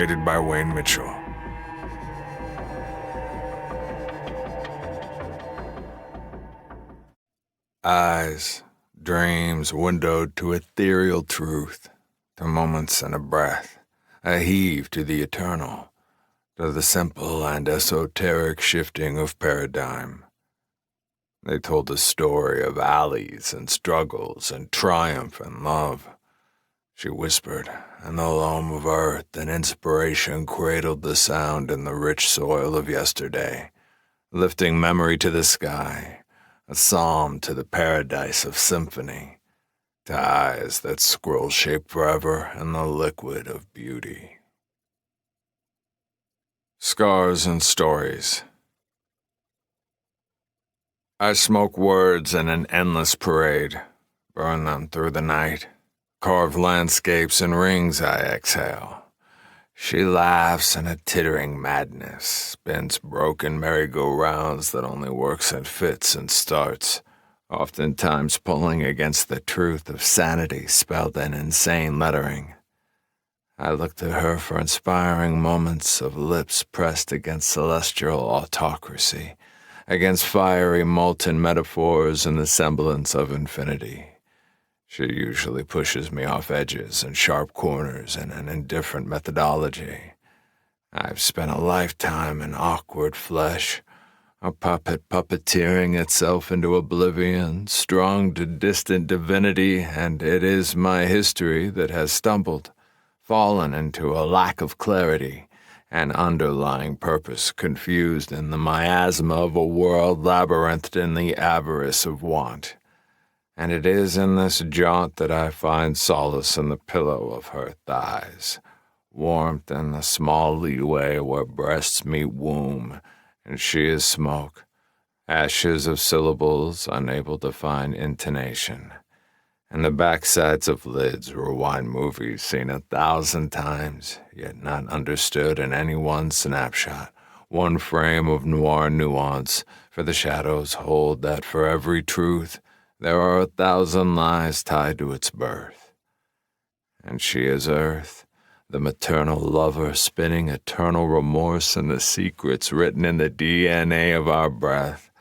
Created by Wayne Mitchell. Eyes, dreams windowed to ethereal truth, to moments and a breath, a heave to the eternal, to the simple and esoteric shifting of paradigm. They told the story of alleys and struggles and triumph and love. She whispered, and the loam of earth and inspiration cradled the sound in the rich soil of yesterday, lifting memory to the sky, a psalm to the paradise of symphony, to eyes that scroll shape forever in the liquid of beauty. Scars and Stories. I smoke words in an endless parade, burn them through the night. Carved landscapes and rings I exhale. She laughs in a tittering madness, spins broken merry-go-rounds that only works in fits and starts, oftentimes pulling against the truth of sanity spelled in insane lettering. I look to her for inspiring moments of lips pressed against celestial autocracy, against fiery molten metaphors and the semblance of infinity. She usually pushes me off edges and sharp corners in an indifferent methodology. I've spent a lifetime in awkward flesh, a puppet puppeteering itself into oblivion, strung to distant divinity, and it is my history that has stumbled, fallen into a lack of clarity, an underlying purpose confused in the miasma of a world labyrinthed in the avarice of want. And it is in this jaunt that I find solace in the pillow of her thighs, warmth in the small leeway where breasts meet womb, and she is smoke, ashes of syllables unable to find intonation, and the backsides of lids rewind movies seen 1,000 times, yet not understood in any one snapshot, one frame of noir nuance, for the shadows hold that for every truth, there are 1,000 lies tied to its birth. And she is earth, the maternal lover spinning eternal remorse in the secrets written in the DNA of our breath,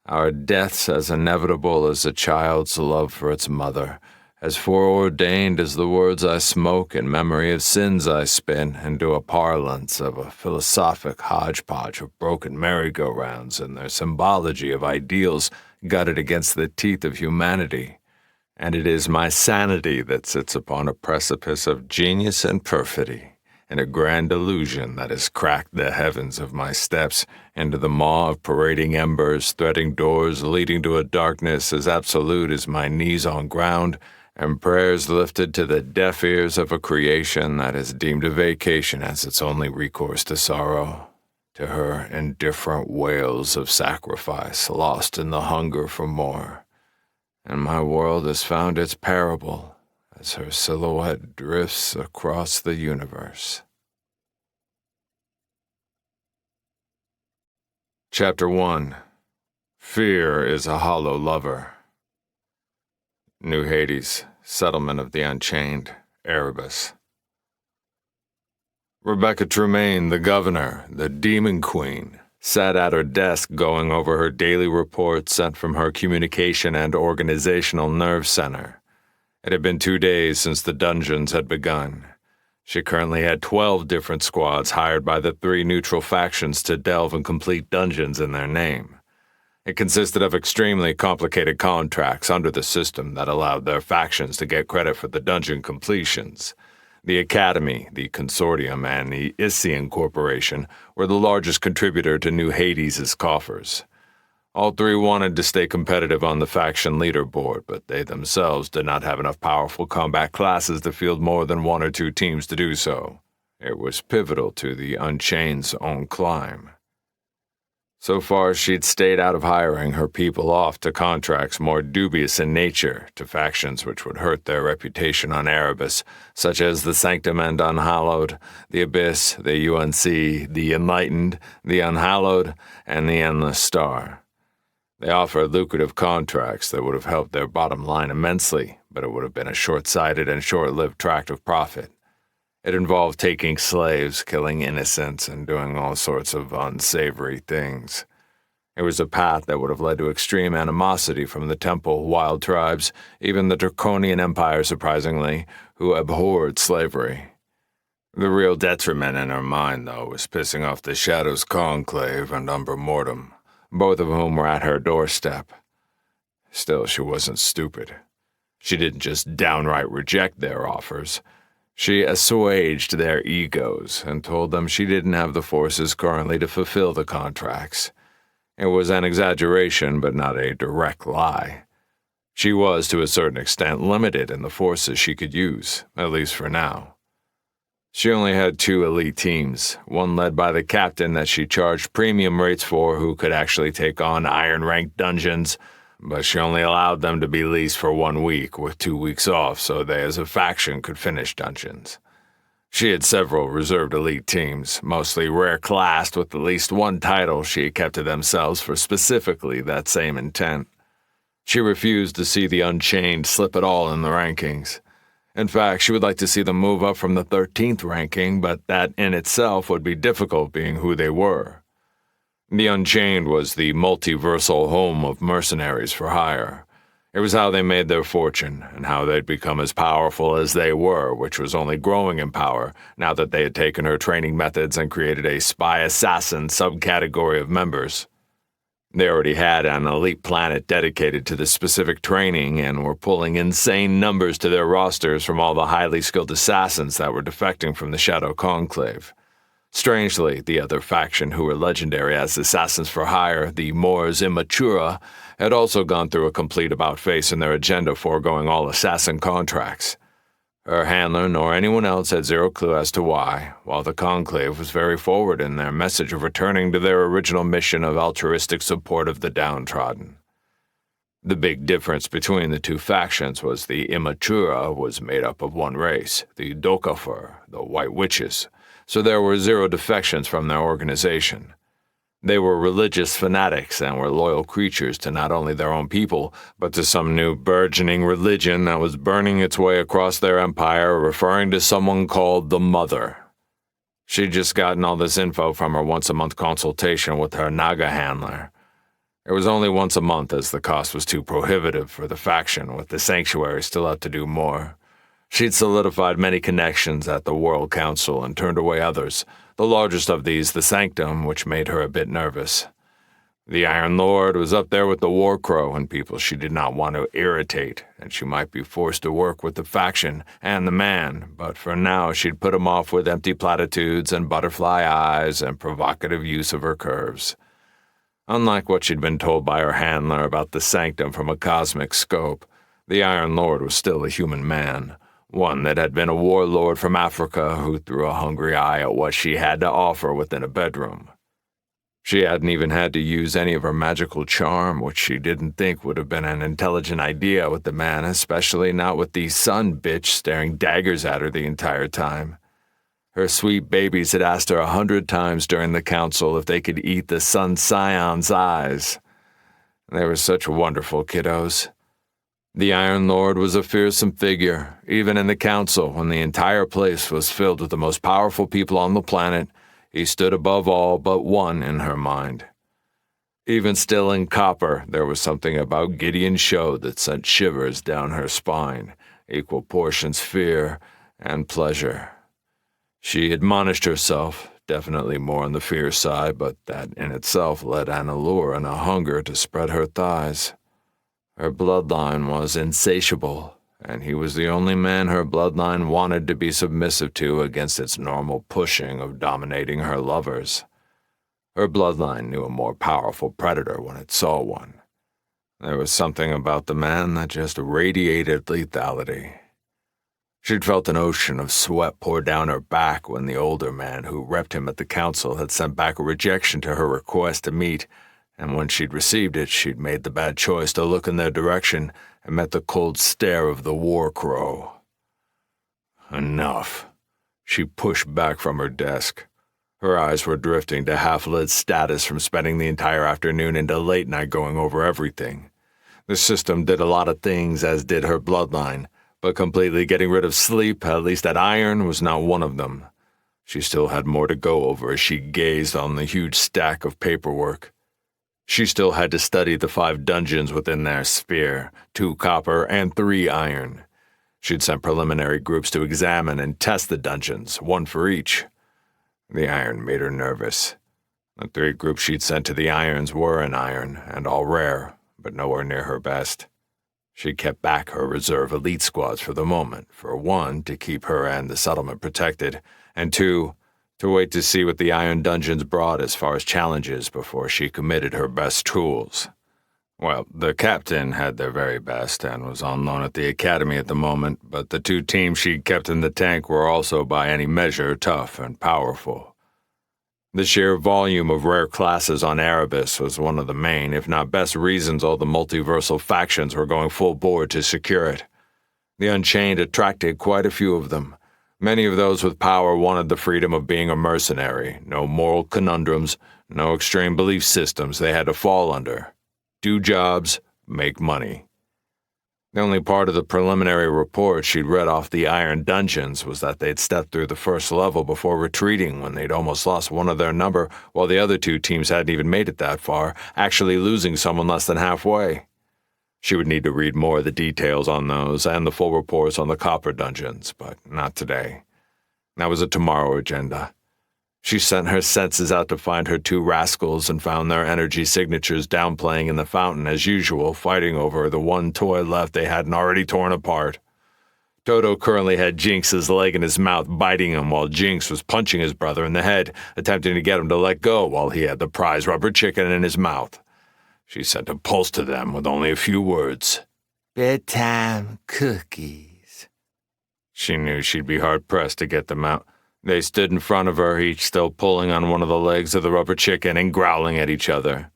our deaths as inevitable as a child's love for its mother, as foreordained as the words I smoke in memory of sins I spin into a parlance of a philosophic hodgepodge of broken merry-go-rounds and their symbology of ideals gutted against the teeth of humanity, and it is my sanity that sits upon a precipice of genius and perfidy, in a grand illusion that has cracked the heavens of my steps into the maw of parading embers, threading doors leading to a darkness as absolute as my knees on ground, and prayers lifted to the deaf ears of a creation that has deemed a vacation as its only recourse to sorrow. To her indifferent wails of sacrifice lost in the hunger for more, and my world has found its parable as her silhouette drifts across the universe. Chapter 1. Fear is a hollow lover. New Hades, Settlement of the Unchained, Erebus. Rebecca Tremaine, the governor, the demon queen, sat at her desk going over her daily reports sent from her communication and organizational nerve center. It had been 2 days since the dungeons had begun. She currently had 12 different squads hired by the 3 neutral factions to delve and complete dungeons in their name. It consisted of extremely complicated contracts under the system that allowed their factions to get credit for the dungeon completions. The Academy, the Consortium, and the Isian Corporation were the largest contributor to New Hades' coffers. All 3 wanted to stay competitive on the faction leaderboard, but they themselves did not have enough powerful combat classes to field more than 1 or 2 teams to do so. It was pivotal to the Unchained's own climb. So far, she'd stayed out of hiring her people off to contracts more dubious in nature, to factions which would hurt their reputation on Erebus, such as the Sanctum and Unhallowed, the Abyss, the UNC, the Enlightened, the Unhallowed, and the Endless Star. They offered lucrative contracts that would have helped their bottom line immensely, but it would have been a short-sighted and short-lived tract of profit. It involved taking slaves, killing innocents, and doing all sorts of unsavory things. It was a path that would have led to extreme animosity from the temple, wild tribes, even the Draconian Empire, surprisingly, who abhorred slavery. The real detriment in her mind, though, was pissing off the Shadows Conclave and Umbra Mortem, both of whom were at her doorstep. Still, she wasn't stupid. She didn't just downright reject their offers. She assuaged their egos and told them she didn't have the forces currently to fulfill the contracts. It was an exaggeration, but not a direct lie. She was, to a certain extent, limited in the forces she could use, at least for now. She only had 2 elite teams, one led by the captain that she charged premium rates for who could actually take on iron-ranked dungeons, but she only allowed them to be leased for 1 week, with 2 weeks off so they as a faction could finish dungeons. She had several reserved elite teams, mostly rare-classed with at least 1 title she had kept to themselves for specifically that same intent. She refused to see the Unchained slip at all in the rankings. In fact, she would like to see them move up from the 13th ranking, but that in itself would be difficult being who they were. The Unchained was the multiversal home of mercenaries for hire. It was how they made their fortune, and how they'd become as powerful as they were, which was only growing in power now that they had taken her training methods and created a spy-assassin subcategory of members. They already had an elite planet dedicated to this specific training and were pulling insane numbers to their rosters from all the highly skilled assassins that were defecting from the Shadow Conclave. Strangely, the other faction who were legendary as assassins for hire, the Mors Immatura, had also gone through a complete about-face in their agenda foregoing all assassin contracts. Her handler nor anyone else had zero clue as to why, while the Conclave was very forward in their message of returning to their original mission of altruistic support of the downtrodden. The big difference between the 2 factions was the Immatura was made up of 1 race, the Dokafur, the White Witches, so there were 0 defections from their organization. They were religious fanatics and were loyal creatures to not only their own people, but to some new burgeoning religion that was burning its way across their empire, referring to someone called the Mother. She'd just gotten all this info from her once-a-month consultation with her Naga handler. It was only once a month as the cost was too prohibitive for the faction, with the sanctuary still out to do more. She'd solidified many connections at the World Council and turned away others, the largest of these the Sanctum, which made her a bit nervous. The Iron Lord was up there with the War Crow and people she did not want to irritate, and she might be forced to work with the faction and the man, but for now she'd put him off with empty platitudes and butterfly eyes and provocative use of her curves. Unlike what she'd been told by her handler about the Sanctum from a cosmic scope, the Iron Lord was still a human man, one that had been a warlord from Africa who threw a hungry eye at what she had to offer within a bedroom. She hadn't even had to use any of her magical charm, which she didn't think would have been an intelligent idea with the man, especially not with the sun bitch staring daggers at her the entire time. Her sweet babies had asked her 100 times during the council if they could eat the sun scion's eyes. They were such wonderful kiddos. The Iron Lord was a fearsome figure, even in the council when the entire place was filled with the most powerful people on the planet. He stood above all but one in her mind. Even still in copper, there was something about Gideon's show that sent shivers down her spine, equal portions fear and pleasure. She admonished herself, definitely more on the fear side, but that in itself led an allure and a hunger to spread her thighs. Her bloodline was insatiable, and he was the only man her bloodline wanted to be submissive to against its normal pushing of dominating her lovers. Her bloodline knew a more powerful predator when it saw one. There was something about the man that just radiated lethality. She'd felt an ocean of sweat pour down her back when the older man who repped him at the council had sent back a rejection to her request to meet, and when she'd received it, she'd made the bad choice to look in their direction and met the cold stare of the War Crow. Enough. She pushed back from her desk. Her eyes were drifting to half-lit status from spending the entire afternoon into late night going over everything. The system did a lot of things, as did her bloodline, but completely getting rid of sleep, at least at iron, was not one of them. She still had more to go over as she gazed on the huge stack of paperwork. She still had to study the 5 dungeons within their sphere, 2 copper and 3 iron. She'd sent preliminary groups to examine and test the dungeons, 1 for each. The iron made her nervous. The 3 groups she'd sent to the irons were in iron, and all rare, but nowhere near her best. She kept back her reserve elite squads for the moment, for 1, to keep her and the settlement protected, and 2, to wait to see what the iron dungeons brought as far as challenges before she committed her best tools. Well, the captain had their very best and was on loan at the academy at the moment, but the 2 teams she'd kept in the tank were also by any measure tough and powerful. The sheer volume of rare classes on Erebus was one of the main, if not best, reasons all the multiversal factions were going full bore to secure it. The Unchained attracted quite a few of them. Many of those with power wanted the freedom of being a mercenary, no moral conundrums, no extreme belief systems they had to fall under. Do jobs, make money. The only part of the preliminary report she'd read off the iron dungeons was that they'd stepped through the first level before retreating when they'd almost lost one of their number, while the other 2 teams hadn't even made it that far, actually losing someone less than halfway. She would need to read more of the details on those and the full reports on the copper dungeons, but not today. That was a tomorrow agenda. She sent her senses out to find her 2 rascals and found their energy signatures downplaying in the fountain as usual, fighting over the 1 toy left they hadn't already torn apart. Toto currently had Jinx's leg in his mouth, biting him while Jinx was punching his brother in the head, attempting to get him to let go while he had the prize rubber chicken in his mouth. She sent a pulse to them with only a few words. "Bedtime cookies." She knew she'd be hard-pressed to get them out. They stood in front of her, each still pulling on one of the legs of the rubber chicken and growling at each other.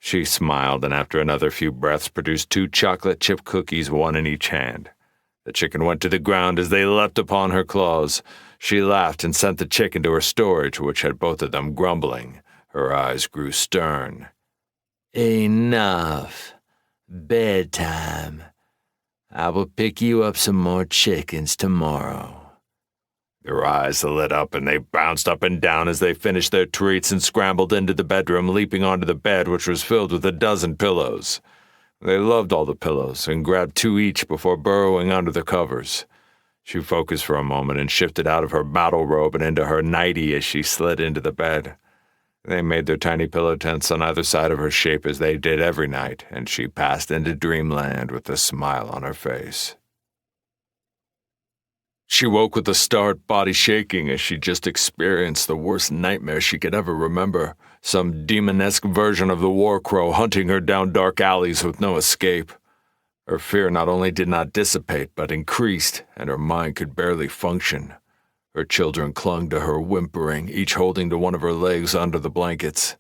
She smiled and after another few breaths produced 2 chocolate chip cookies, 1 in each hand. The chicken went to the ground as they leapt upon her claws. She laughed and sent the chicken to her storage, which had both of them grumbling. Her eyes grew stern. "Enough. Bedtime. I will pick you up some more chickens tomorrow." Their eyes lit up and they bounced up and down as they finished their treats and scrambled into the bedroom, leaping onto the bed, which was filled with a dozen pillows. They loved all the pillows and grabbed 2 each before burrowing under the covers. She focused for a moment and shifted out of her battle robe and into her nightie as she slid into the bed. They made their tiny pillow tents on either side of her shape as they did every night, and she passed into dreamland with a smile on her face. She woke with a start, body shaking as she just experienced the worst nightmare she could ever remember, some demonesque version of the war crow hunting her down dark alleys with no escape. Her fear not only did not dissipate, but increased, and her mind could barely function. Her children clung to her, whimpering, each holding to one of her legs under the blankets.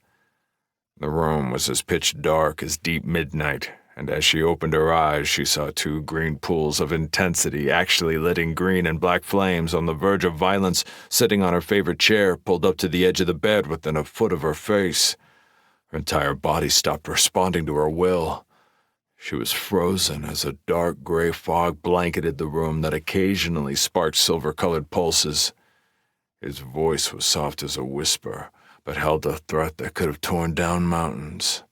The room was as pitch dark as deep midnight, and as she opened her eyes, she saw 2 green pools of intensity actually letting green and black flames on the verge of violence, sitting on her favorite chair, pulled up to the edge of the bed within a foot of her face. Her entire body stopped responding to her will. She was frozen as a dark gray fog blanketed the room that occasionally sparked silver-colored pulses. His voice was soft as a whisper, but held a threat that could have torn down mountains.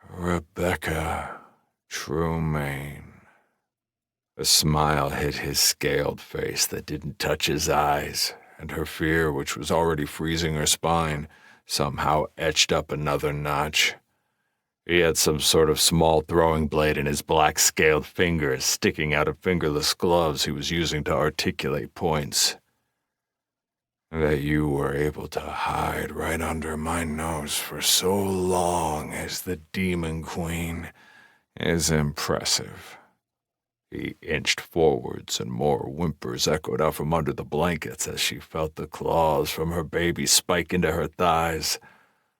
"Rebecca Trumaine." A smile hit his scaled face that didn't touch his eyes, and her fear, which was already freezing her spine, somehow etched up another notch. He had some sort of small throwing blade in his black scaled fingers sticking out of fingerless gloves he was using to articulate points. "That you were able to hide right under my nose for so long as the Demon Queen is impressive." He inched forwards and more whimpers echoed out from under the blankets as she felt the claws from her baby spike into her thighs.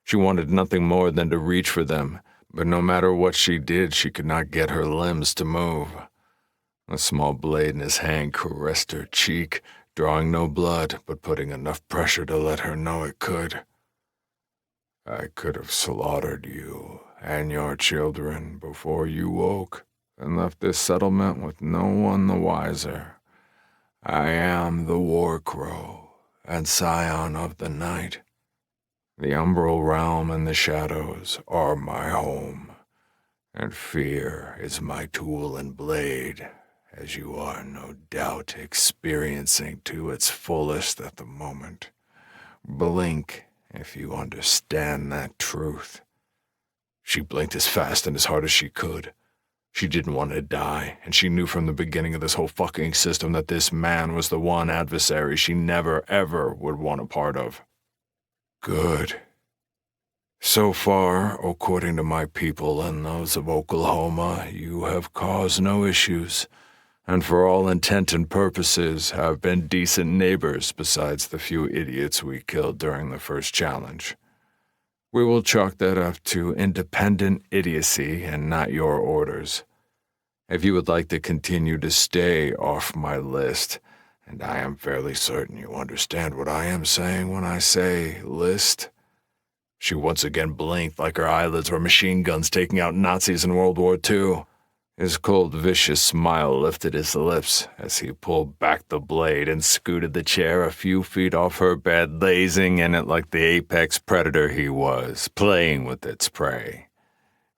She wanted nothing more than to reach for them, but no matter what she did, she could not get her limbs to move. A small blade in his hand caressed her cheek, drawing no blood, but putting enough pressure to let her know it could. "I could have slaughtered you and your children before you woke," and left this settlement with no one the wiser. I am the War Crow and Scion of the Night. The umbral realm and the shadows are my home, and fear is my tool and blade, as you are no doubt experiencing to its fullest at the moment. Blink if you understand that truth. She blinked as fast and as hard as she could. She didn't want to die, and she knew from the beginning of this whole fucking system that this man was the one adversary she never, ever would want a part of. Good. So far, according to my people and those of Oklahoma, you have caused no issues, and for all intent and purposes have been decent neighbors besides the few idiots we killed during the first challenge. We will chalk that up to independent idiocy and not your orders. If you would like to continue to stay off my list, and I am fairly certain you understand what I am saying when I say list. She once again blinked like her eyelids were machine guns taking out Nazis in World War II. His cold, vicious smile lifted his lips as he pulled back the blade and scooted the chair a few feet off her bed, lazing in it like the apex predator he was, playing with its prey.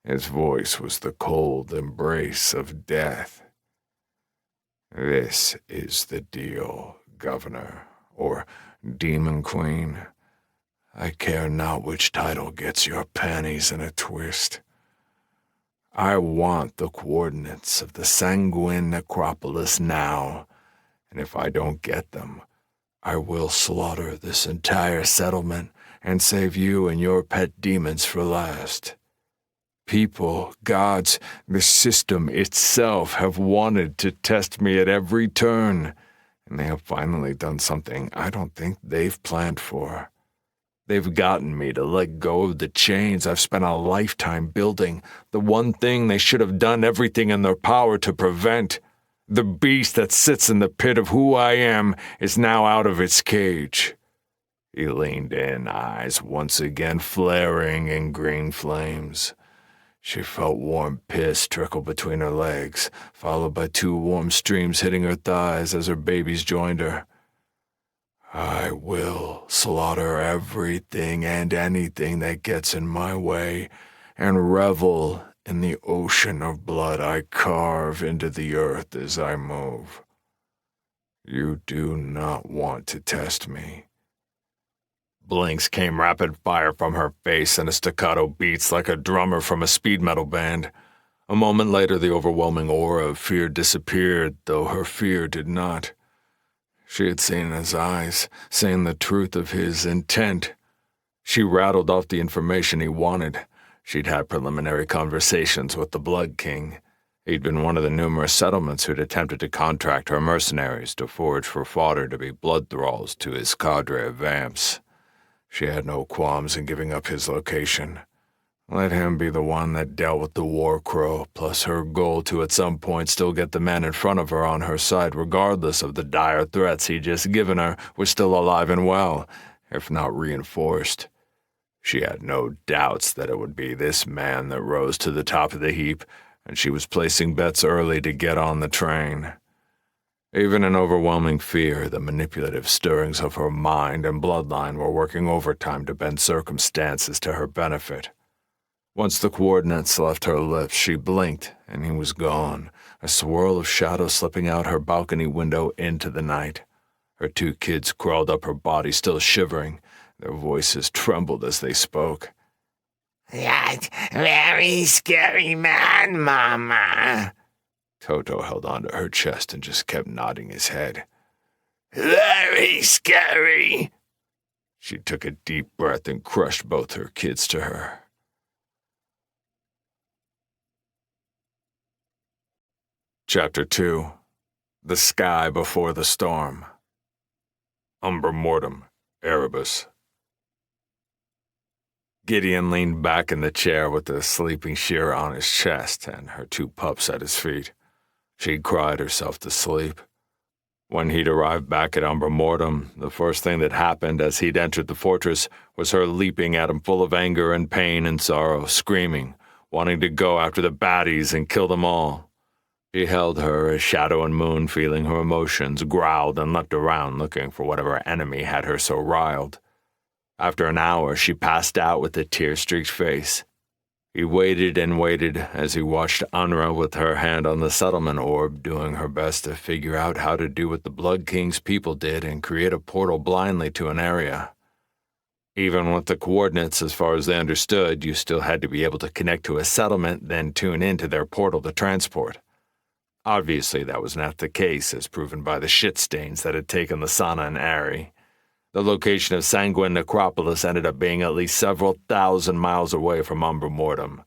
His voice was the cold embrace of death. This is the deal, Governor, or Demon Queen. I care not which title gets your panties in a twist. I want the coordinates of the Sanguine Necropolis now, and if I don't get them, I will slaughter this entire settlement and save you and your pet demons for last. People, gods, the system itself have wanted to test me at every turn, and they have finally done something I don't think they've planned for. They've gotten me to let go of the chains I've spent a lifetime building, the one thing they should have done everything in their power to prevent. The beast that sits in the pit of who I am is now out of its cage. He leaned in, eyes once again flaring in green flames. She felt warm piss trickle between her legs, followed by 2 warm streams hitting her thighs as her babies joined her. I will slaughter everything and anything that gets in my way and revel in the ocean of blood I carve into the earth as I move. You do not want to test me. Blinks came rapid fire from her face and a staccato beats like a drummer from a speed metal band. A moment later, the overwhelming aura of fear disappeared, though her fear did not. She had seen in his eyes, seen the truth of his intent. She rattled off the information he wanted. She'd had preliminary conversations with the Blood King. He'd been one of the numerous settlements who'd attempted to contract her mercenaries to forage for fodder to be blood thralls to his cadre of vamps. She had no qualms in giving up his location. Let him be the one that dealt with the War Crow, plus her goal to at some point still get the man in front of her on her side regardless of the dire threats he'd just given her was still alive and well, if not reinforced. She had no doubts that it would be this man that rose to the top of the heap, and she was placing bets early to get on the train. Even in overwhelming fear, the manipulative stirrings of her mind and bloodline were working overtime to bend circumstances to her benefit. Once the coordinates left her lips, she blinked, and he was gone, a swirl of shadow slipping out her balcony window into the night. Her 2 kids crawled up her body, still shivering. Their voices trembled as they spoke. That very scary man, Mama. Toto held onto her chest and just kept nodding his head. Very scary. She took a deep breath and crushed both her kids to her. Chapter 2. The Sky Before the Storm. Umbra Mortem, Erebus. Gideon leaned back in the chair with the sleeping Shira on his chest and her 2 pups at his feet. She'd cried herself to sleep. When he'd arrived back at Umbra Mortem, the first thing that happened as he'd entered the fortress was her leaping at him full of anger and pain and sorrow, screaming, wanting to go after the baddies and kill them all. She held her as Shadow and Moon, feeling her emotions, growled and leapt around looking for whatever enemy had her so riled. After an hour, she passed out with a tear-streaked face. He waited and waited as he watched Unra with her hand on the settlement orb, doing her best to figure out how to do what the Blood King's people did and create a portal blindly to an area. Even with the coordinates as far as they understood, you still had to be able to connect to a settlement, then tune into their portal to transport. Obviously, that was not the case, as proven by the shit stains that had taken the Sana and Ari. The location of Sanguine Necropolis ended up being at least several thousand miles away from Umbra Mortem.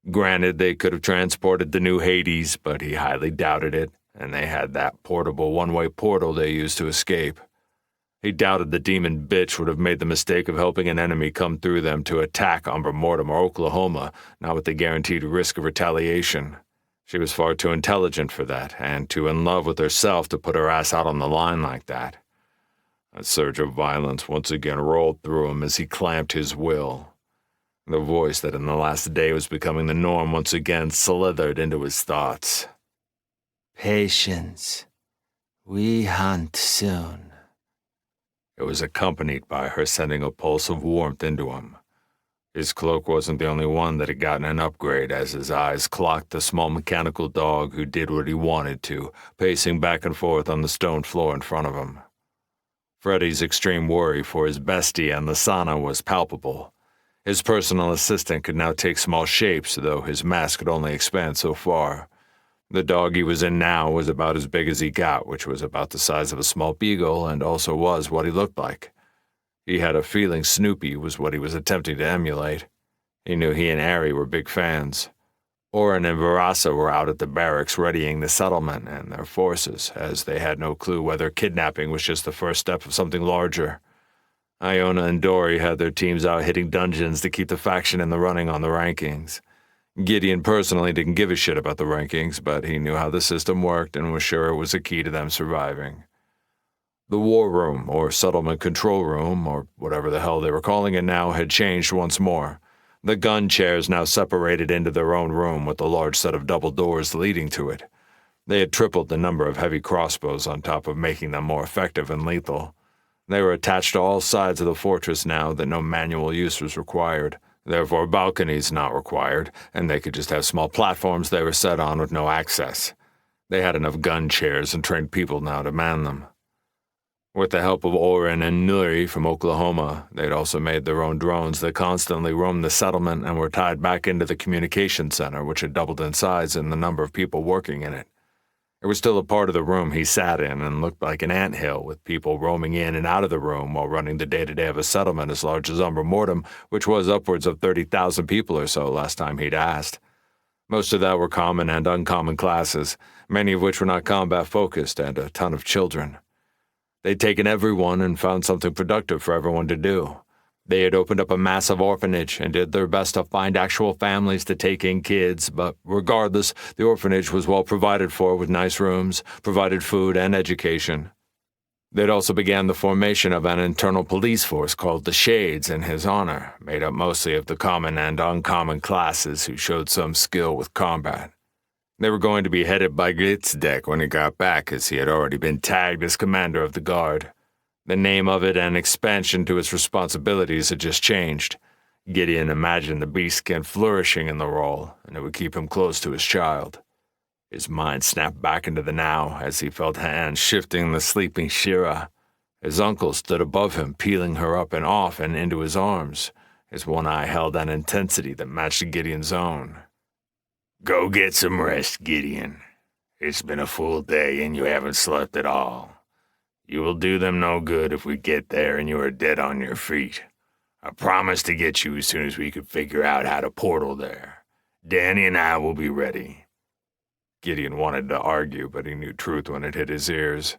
Granted, they could have transported the new Hades, but he highly doubted it, and they had that portable one-way portal they used to escape. He doubted the demon bitch would have made the mistake of helping an enemy come through them to attack Umbra Mortem or Oklahoma, not with the guaranteed risk of retaliation. She was far too intelligent for that, and too in love with herself to put her ass out on the line like that. A surge of violence once again rolled through him as he clamped his will. The voice that in the last day was becoming the norm once again slithered into his thoughts. Patience. We hunt soon. It was accompanied by her sending a pulse of warmth into him. His cloak wasn't the only one that had gotten an upgrade as his eyes clocked the small mechanical dog who did what he wanted to, pacing back and forth on the stone floor in front of him. Freddy's extreme worry for his bestie and the Sana was palpable. His personal assistant could now take small shapes, though his mask could only expand so far. The dog he was in now was about as big as he got, which was about the size of a small beagle and also was what he looked like. He had a feeling Snoopy was what he was attempting to emulate. He knew he and Ari were big fans. Oren and Verasa were out at the barracks readying the settlement and their forces, as they had no clue whether kidnapping was just the first step of something larger. Iona and Dory had their teams out hitting dungeons to keep the faction in the running on the rankings. Gideon personally didn't give a shit about the rankings, but he knew how the system worked and was sure it was a key to them surviving. The war room, or settlement control room, or whatever the hell they were calling it now, had changed once more. The gun chairs now separated into their own room with a large set of double doors leading to it. They had tripled the number of heavy crossbows on top of making them more effective and lethal. They were attached to all sides of the fortress now that no manual use was required. Therefore, balconies not required, and they could just have small platforms they were set on with no access. They had enough gun chairs and trained people now to man them. With the help of Oren and Nuri from Oklahoma, they'd also made their own drones that constantly roamed the settlement and were tied back into the communication center, which had doubled in size and the number of people working in it. It was still a part of the room he sat in and looked like an anthill, with people roaming in and out of the room while running the day-to-day of a settlement as large as Umbra Mortem, which was upwards of 30,000 people or so last time he'd asked. Most of that were common and uncommon classes, many of which were not combat-focused, and a ton of children. They'd taken everyone and found something productive for everyone to do. They had opened up a massive orphanage and did their best to find actual families to take in kids, but regardless, the orphanage was well provided for with nice rooms, provided food and education. They'd also began the formation of an internal police force called the Shades in his honor, made up mostly of the common and uncommon classes who showed some skill with combat. They were going to be headed by Glitzdek when he got back, as he had already been tagged as commander of the guard. The name of it and expansion to its responsibilities had just changed. Gideon imagined the beastskin flourishing in the role, and it would keep him close to his child. His mind snapped back into the now as he felt hands shifting the sleeping Shira. His uncle stood above him, peeling her up and off and into his arms. His one eye held an intensity that matched Gideon's own. Go get some rest, Gideon. It's been a full day and you haven't slept at all. You will do them no good if we get there and you are dead on your feet. I promise to get you as soon as we can figure out how to portal there. Danny and I will be ready. Gideon wanted to argue, but he knew truth when it hit his ears.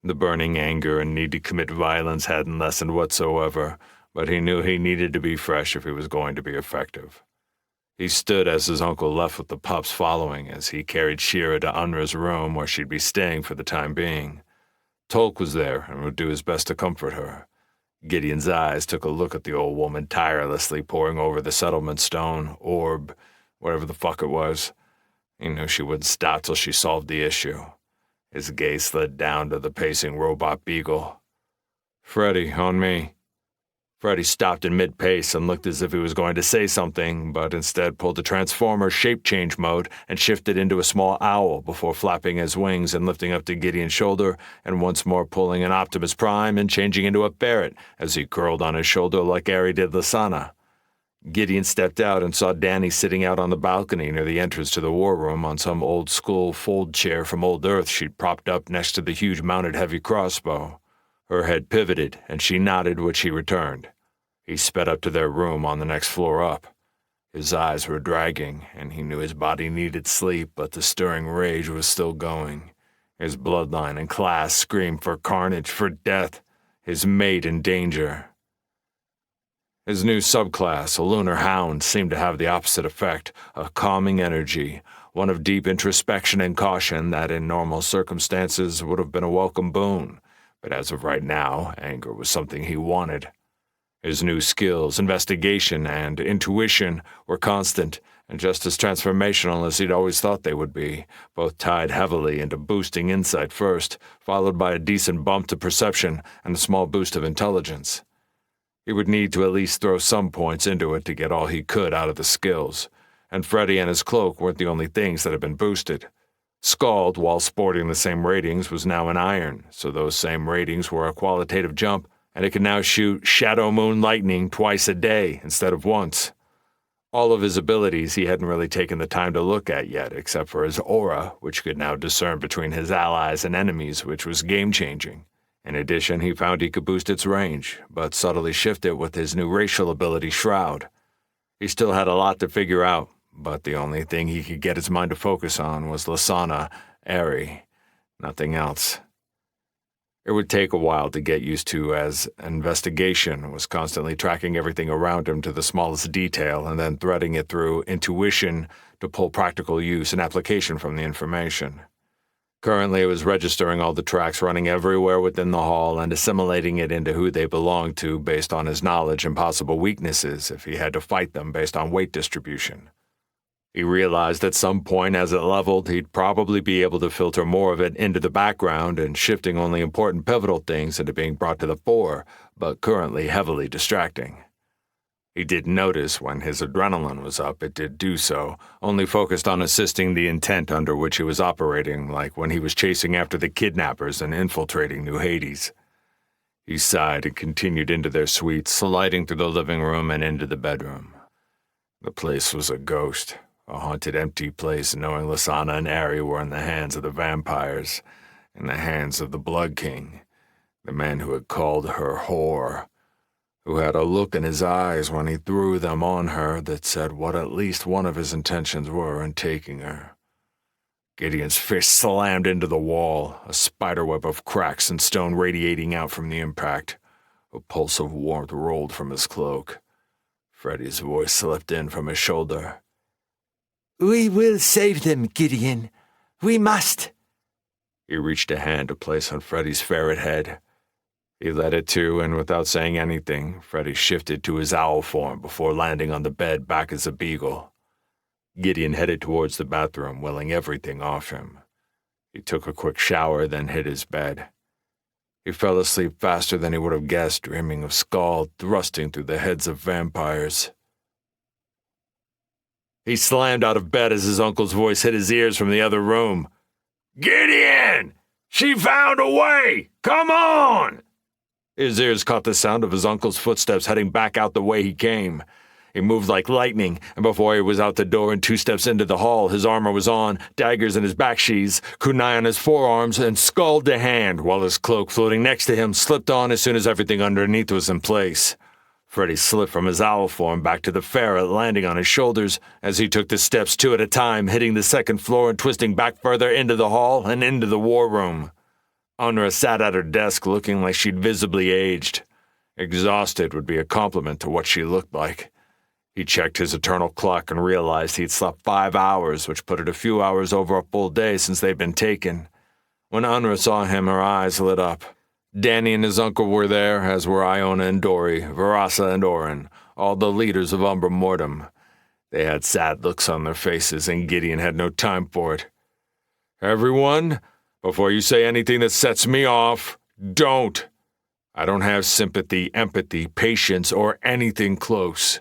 The burning anger and need to commit violence hadn't lessened whatsoever, but he knew he needed to be fresh if he was going to be effective. He stood as his uncle left with the pups following as he carried Shira to Unra's room where she'd be staying for the time being. Tolk was there and would do his best to comfort her. Gideon's eyes took a look at the old woman tirelessly poring over the settlement stone, orb, whatever the fuck it was. He knew she wouldn't stop till she solved the issue. His gaze slid down to the pacing robot beagle. "Freddy, on me." Freddy stopped in mid-pace and looked as if he was going to say something, but instead pulled the Transformer shape-change mode and shifted into a small owl before flapping his wings and lifting up to Gideon's shoulder and once more pulling an Optimus Prime and changing into a ferret as he curled on his shoulder like Ari did Lasana. Gideon stepped out and saw Danny sitting out on the balcony near the entrance to the war room on some old-school fold chair from old Earth she'd propped up next to the huge mounted heavy crossbow. Her head pivoted, and she nodded, which he returned. He sped up to their room on the next floor up. His eyes were dragging, and he knew his body needed sleep, but the stirring rage was still going. His bloodline and class screamed for carnage, for death, his mate in danger. His new subclass, a lunar hound, seemed to have the opposite effect, a calming energy, one of deep introspection and caution that in normal circumstances would have been a welcome boon. But as of right now, anger was something he wanted. His new skills, investigation, and intuition were constant and just as transformational as he'd always thought they would be, both tied heavily into boosting insight first, followed by a decent bump to perception and a small boost of intelligence. He would need to at least throw some points into it to get all he could out of the skills, and Freddy and his cloak weren't the only things that had been boosted. Scald, while sporting the same ratings, was now an iron, so those same ratings were a qualitative jump, and it could now shoot Shadow Moon Lightning twice a day instead of once. All of his abilities he hadn't really taken the time to look at yet, except for his aura, which could now discern between his allies and enemies, which was game-changing. In addition, he found he could boost its range, but subtly shift it with his new racial ability Shroud. He still had a lot to figure out, but the only thing he could get his mind to focus on was Lasana, Ari, nothing else. It would take a while to get used to, as investigation was constantly tracking everything around him to the smallest detail and then threading it through intuition to pull practical use and application from the information. Currently, it was registering all the tracks running everywhere within the hall and assimilating it into who they belonged to based on his knowledge and possible weaknesses if he had to fight them based on weight distribution. He realized at some point as it leveled, he'd probably be able to filter more of it into the background and shifting only important pivotal things into being brought to the fore, but currently heavily distracting. He did notice when his adrenaline was up, it did do so, only focused on assisting the intent under which he was operating, like when he was chasing after the kidnappers and infiltrating New Hades. He sighed and continued into their suite, sliding through the living room and into the bedroom. The place was a ghost. A haunted, empty place, knowing Lasana and Ari were in the hands of the vampires, in the hands of the Blood King, the man who had called her whore, who had a look in his eyes when he threw them on her that said what at least one of his intentions were in taking her. Gideon's fist slammed into the wall, a spiderweb of cracks and stone radiating out from the impact. A pulse of warmth rolled from his cloak. Freddy's voice slipped in from his shoulder. "We will save them, Gideon. We must." He reached a hand to place on Freddy's ferret head. He led it to, and without saying anything, Freddy shifted to his owl form before landing on the bed back as a beagle. Gideon headed towards the bathroom, willing everything off him. He took a quick shower, then hit his bed. He fell asleep faster than he would have guessed, dreaming of Scald thrusting through the heads of vampires. He slammed out of bed as his uncle's voice hit his ears from the other room. "Gideon! She found a way! Come on!" His ears caught the sound of his uncle's footsteps heading back out the way he came. He moved like lightning, and before he was out the door and 2 steps into the hall, his armor was on, daggers in his back sheaths, kunai on his forearms, and Scald to hand, while his cloak floating next to him slipped on as soon as everything underneath was in place. Freddy slipped from his owl form back to the ferret, landing on his shoulders as he took the steps 2 at a time, hitting the 2nd floor and twisting back further into the hall and into the war room. Unra sat at her desk looking like she'd visibly aged. Exhausted would be a compliment to what she looked like. He checked his eternal clock and realized he'd slept 5 hours, which put it a few hours over a full day since they'd been taken. When Unra saw him, her eyes lit up. Danny and his uncle were there, as were Iona and Dory, Verasa and Orin, all the leaders of Umbra Mortem. They had sad looks on their faces, and Gideon had no time for it. "Everyone, before you say anything that sets me off, don't. I don't have sympathy, empathy, patience, or anything close.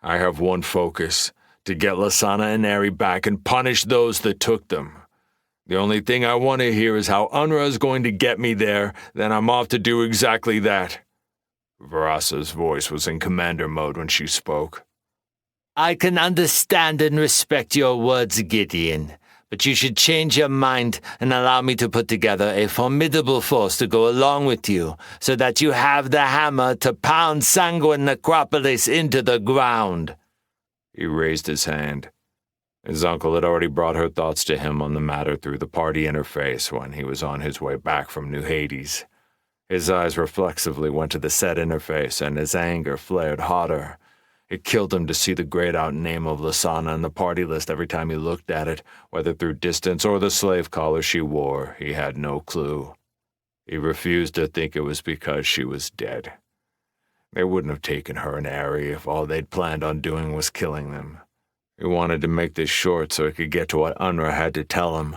I have one focus, to get Lasana and Ari back and punish those that took them. The only thing I want to hear is how Unra is going to get me there, then I'm off to do exactly that." Verasa's voice was in commander mode when she spoke. I can understand and respect your words, Gideon, but you should change your mind and allow me to put together a formidable force to go along with you, so that you have the hammer to pound Sanguine Necropolis into the ground. He raised his hand. His uncle had already brought her thoughts to him on the matter through the party interface when he was on his way back from New Hades. His eyes reflexively went to the set interface, and his anger flared hotter. It killed him to see the grayed-out name of Lasana on the party list every time he looked at it, whether through distance or the slave collar she wore. He had no clue. He refused to think it was because she was dead. They wouldn't have taken her and Ari if all they'd planned on doing was killing them. He wanted to make this short so he could get to what Unra had to tell him.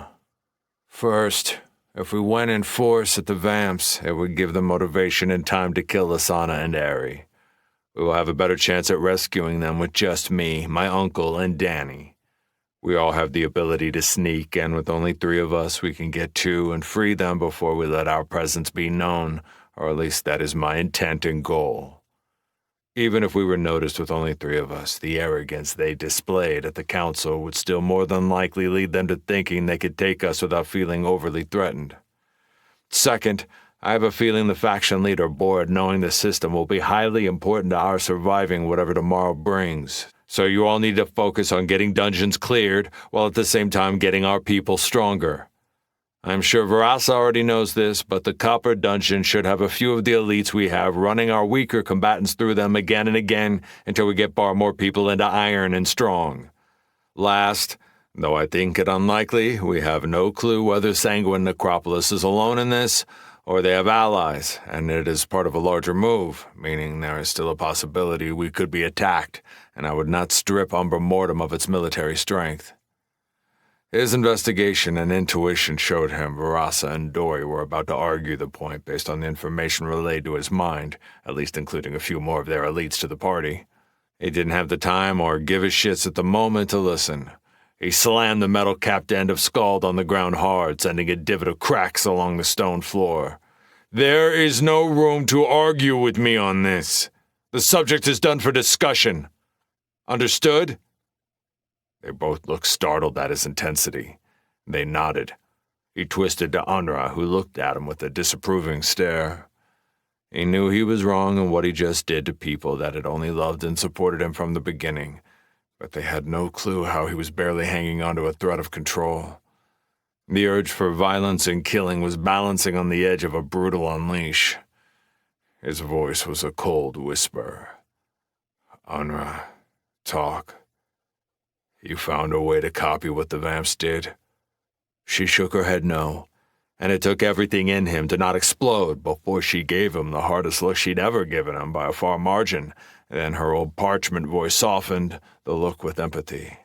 First, if we went in force at the Vamps, it would give them motivation and time to kill Lasana and Ari. We will have a better chance at rescuing them with just me, my uncle, and Danny. We all have the ability to sneak, and with only 3 of us, we can get to and free them before we let our presence be known, or at least that is my intent and goal. Even if we were noticed with only 3 of us, the arrogance they displayed at the council would still more than likely lead them to thinking they could take us without feeling overly threatened. Second, I have a feeling the faction leader board knowing the system will be highly important to our surviving whatever tomorrow brings. So you all need to focus on getting dungeons cleared, while at the same time getting our people stronger. I'm sure Verasa already knows this, but the Copper Dungeon should have a few of the elites we have running our weaker combatants through them again and again until we get far more people into Iron and Strong. Last, though I think it unlikely, we have no clue whether Sanguine Necropolis is alone in this, or they have allies, and it is part of a larger move, meaning there is still a possibility we could be attacked, and I would not strip Umbra Mortem of its military strength. His investigation and intuition showed him Verasa and Dory were about to argue the point based on the information relayed to his mind, at least including a few more of their elites to the party. He didn't have the time or give a shits at the moment to listen. He slammed the metal-capped end of Scald on the ground hard, sending a divot of cracks along the stone floor. "There is no room to argue with me on this. The subject is done for discussion. Understood?" They both looked startled at his intensity. They nodded. He twisted to Unra, who looked at him with a disapproving stare. He knew he was wrong in what he just did to people that had only loved and supported him from the beginning, but they had no clue how he was barely hanging on to a thread of control. The urge for violence and killing was balancing on the edge of a brutal unleash. His voice was a cold whisper. "Unra, talk. You found a way to copy what the Vamps did?" She shook her head no, and it took everything in him to not explode before she gave him the hardest look she'd ever given him by a far margin. Then her old parchment voice softened, the look with empathy.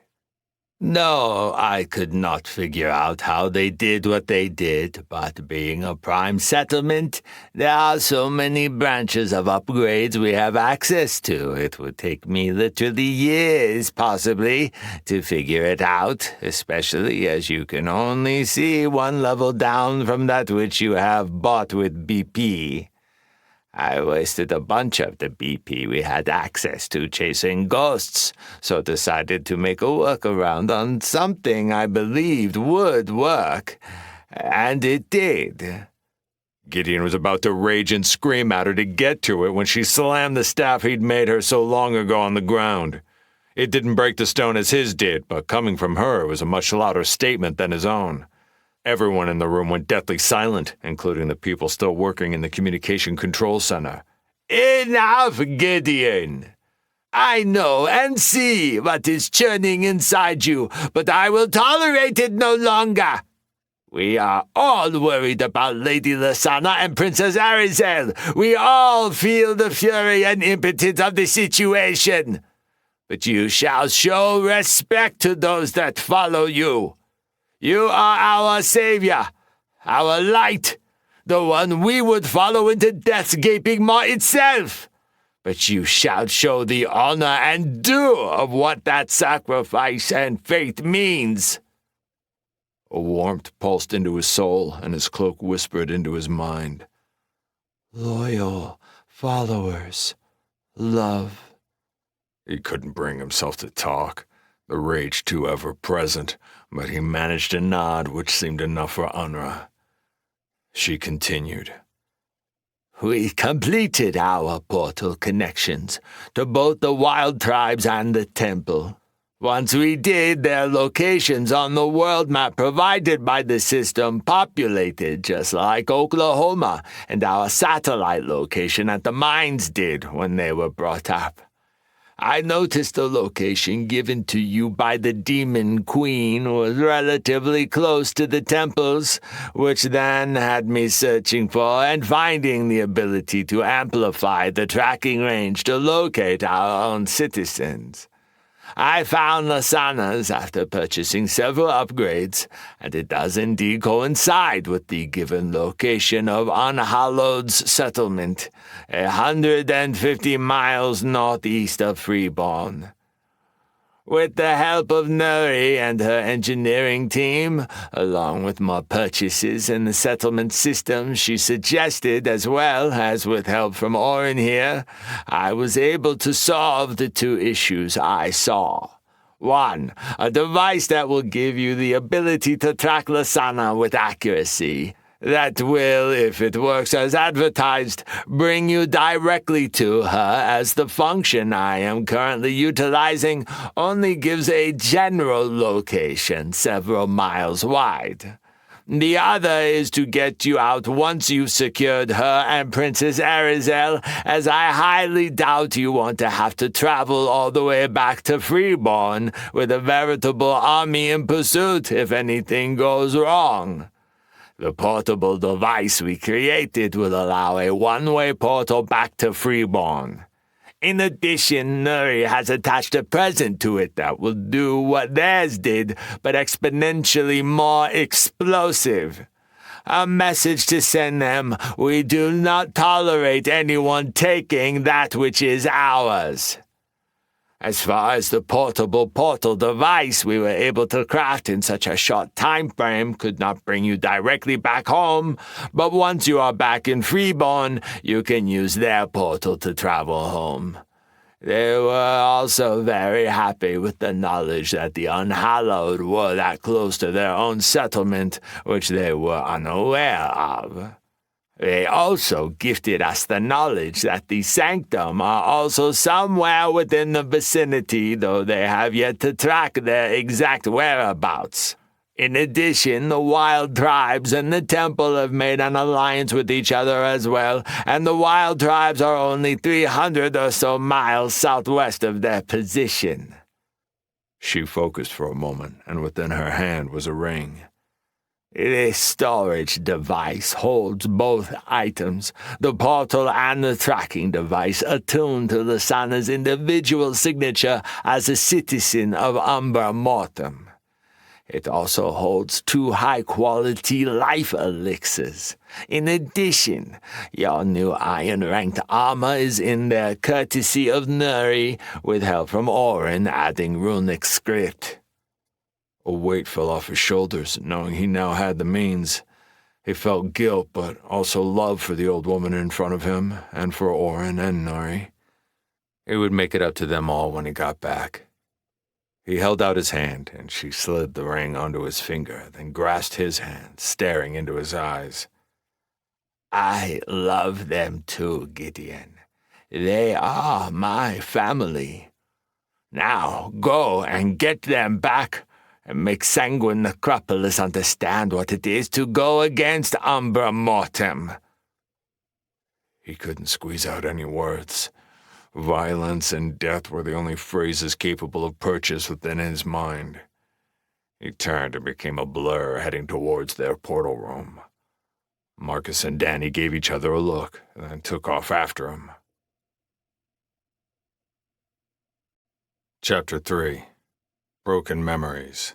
"No, I could not figure out how they did what they did, but being a prime settlement, there are so many branches of upgrades we have access to. It would take me literally years, possibly, to figure it out, especially as you can only see one level down from that which you have bought with BP. I wasted a bunch of the BP we had access to chasing ghosts, so decided to make a workaround on something I believed would work, and it did." Gideon was about to rage and scream at her to get to it when she slammed the staff he'd made her so long ago on the ground. It didn't break the stone as his did, but coming from her was a much louder statement than his own. Everyone in the room went deathly silent, including the people still working in the communication control center. "Enough, Gideon! I know and see what is churning inside you, but I will tolerate it no longer. We are all worried about Lady Lasana and Princess Arizel. We all feel the fury and impotence of the situation. but you shall show respect to those that follow you. You are our savior, our light, the one we would follow into death's gaping maw itself. But you shall show the honor and due of what that sacrifice and faith means." A warmth pulsed into his soul, and his cloak whispered into his mind. "Loyal followers, love." He couldn't bring himself to talk, the rage too ever-present, but he managed a nod which seemed enough for Unra. She continued. "We completed our portal connections to both the wild tribes and the temple. Once we did, their locations on the world map provided by the system populated just like Oklahoma and our satellite location at the mines did when they were brought up. I noticed the location given to you by the Demon Queen was relatively close to the temples, which then had me searching for and finding the ability to amplify the tracking range to locate our own citizens. I found Lasana's after purchasing several upgrades, and it does indeed coincide with the given location of Unhallowed's settlement, 150 miles northeast of Freeborn. With the help of Nuri and her engineering team, along with more purchases in the settlement system she suggested, as well as with help from Orin here, I was able to solve the two issues I saw. 1. A device that will give you the ability to track Lasana with accuracy. That will, if it works as advertised, bring you directly to her, as the function I am currently utilizing only gives a general location several miles wide. The other is to get you out once you've secured her and Princess Arizel, as I highly doubt you want to have to travel all the way back to Freeborn with a veritable army in pursuit if anything goes wrong. The portable device we created will allow a one-way portal back to Freeborn. In addition, Nuri has attached a present to it that will do what theirs did, but exponentially more explosive. A message to send them: we do not tolerate anyone taking that which is ours. As far as the portal device we were able to craft in such a short time frame could not bring you directly back home, but once you are back in Freeborn, you can use their portal to travel home. They were also very happy with the knowledge that the Unhallowed were that close to their own settlement, which they were unaware of. They also gifted us the knowledge that the Sanctum are also somewhere within the vicinity, though they have yet to track their exact whereabouts. In addition, the wild tribes and the temple have made an alliance with each other as well, and the wild tribes are only 300 or so miles southwest of their position. She focused for a moment, and within her hand was a ring. This storage device holds both items, the portal and the tracking device, attuned to Lasana's individual signature as a citizen of Umbra Mortem. It also holds 2 high-quality life elixirs. In addition, your new iron-ranked armor is in there courtesy of Nuri, with help from Orin adding runic script. A weight fell off his shoulders, knowing he now had the means. He felt guilt, but also love for the old woman in front of him, and for Orin and Nuri. He would make it up to them all when he got back. He held out his hand, and she slid the ring onto his finger, then grasped his hand, staring into his eyes. I love them too, Gideon. They are my family. Now go and get them back, and make Sanguine Necropolis understand what it is to go against Umbra Mortem. He couldn't squeeze out any words. Violence and death were the only phrases capable of purchase within his mind. He turned and became a blur, heading towards their portal room. Marcus and Danny gave each other a look, and then took off after him. Chapter 3. Broken Memories.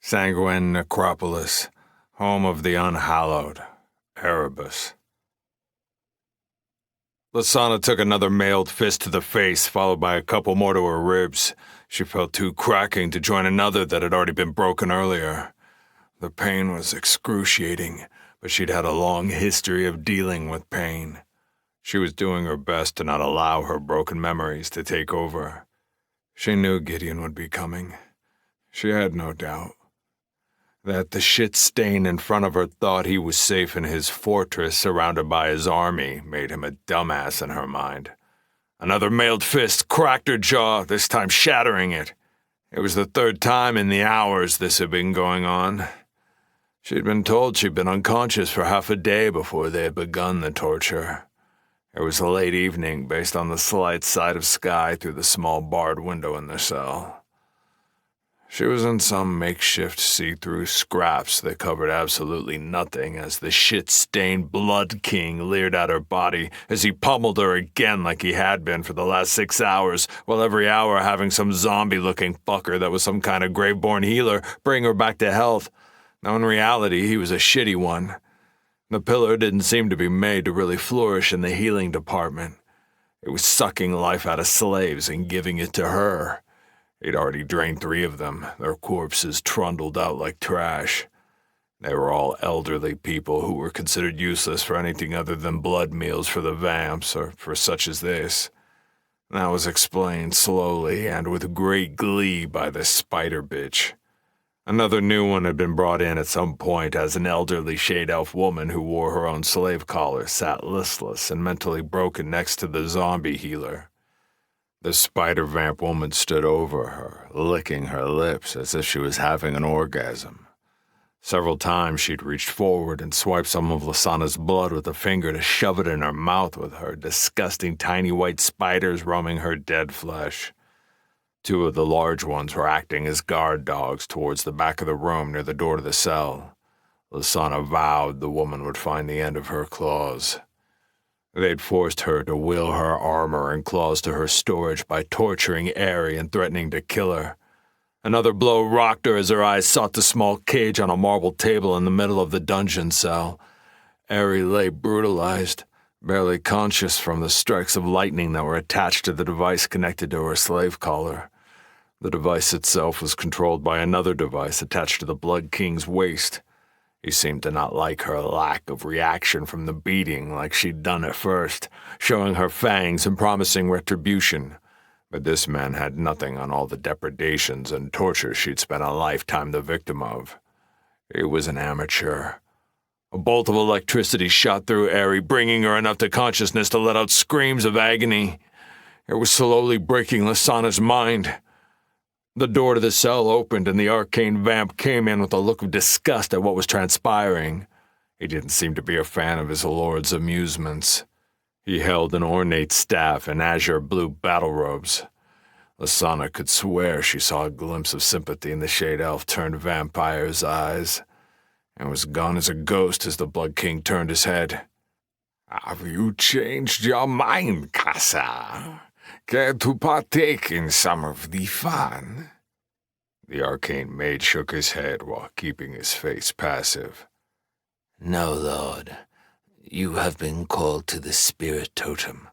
Sanguine Necropolis, home of the unhallowed, Erebus. Lasana took another mailed fist to the face, followed by a couple more to her ribs. She felt two cracking to join another that had already been broken earlier. The pain was excruciating, but she'd had a long history of dealing with pain. She was doing her best to not allow her broken memories to take over. She knew Gideon would be coming. She had no doubt. That the shit stain in front of her thought he was safe in his fortress surrounded by his army made him a dumbass in her mind. Another mailed fist cracked her jaw, this time shattering it. It was the third time in the hours this had been going on. She'd been told she'd been unconscious for half a day before they had begun the torture. It was a late evening based on the slight sight of sky through the small barred window in the cell. She was in some makeshift see-through scraps that covered absolutely nothing as the shit-stained Blood King leered at her body as he pummeled her again like he had been for the last 6 hours, while every hour having some zombie-looking fucker that was some kind of grave-born healer bring her back to health. Now in reality, he was a shitty one. The pillar didn't seem to be made to really flourish in the healing department. It was sucking life out of slaves and giving it to her. He'd already drained 3 of them, their corpses trundled out like trash. They were all elderly people who were considered useless for anything other than blood meals for the vamps, or for such as this. That was explained slowly and with great glee by the spider bitch. Another new one had been brought in at some point as an elderly shade elf woman who wore her own slave collar sat listless and mentally broken next to the zombie healer. The spider vamp woman stood over her, licking her lips as if she was having an orgasm. Several times she'd reached forward and swiped some of Lasana's blood with a finger to shove it in her mouth with her disgusting tiny white spiders roaming her dead flesh. 2 of the large ones were acting as guard dogs towards the back of the room near the door to the cell. Lasana vowed the woman would find the end of her claws. They'd forced her to wheel her armor and claws to her storage by torturing Aerie and threatening to kill her. Another blow rocked her as her eyes sought the small cage on a marble table in the middle of the dungeon cell. Aerie lay brutalized, barely conscious from the strikes of lightning that were attached to the device connected to her slave collar. The device itself was controlled by another device attached to the Blood King's waist. He seemed to not like her lack of reaction from the beating like she'd done at first, showing her fangs and promising retribution. But this man had nothing on all the depredations and torture she'd spent a lifetime the victim of. He was an amateur. A bolt of electricity shot through Aerie, bringing her enough to consciousness to let out screams of agony. It was slowly breaking Lasana's mind. The door to the cell opened and the arcane vamp came in with a look of disgust at what was transpiring. He didn't seem to be a fan of his lord's amusements. He held an ornate staff and azure blue battle robes. Lasana could swear she saw a glimpse of sympathy in the shade elf turned vampire's eyes, and was gone as a ghost as the Blood King turned his head. "Have you changed your mind, Casa? Care to partake in some of the fun?" The arcane mage shook his head while keeping his face passive. No, Lord. You have been called to the spirit totem.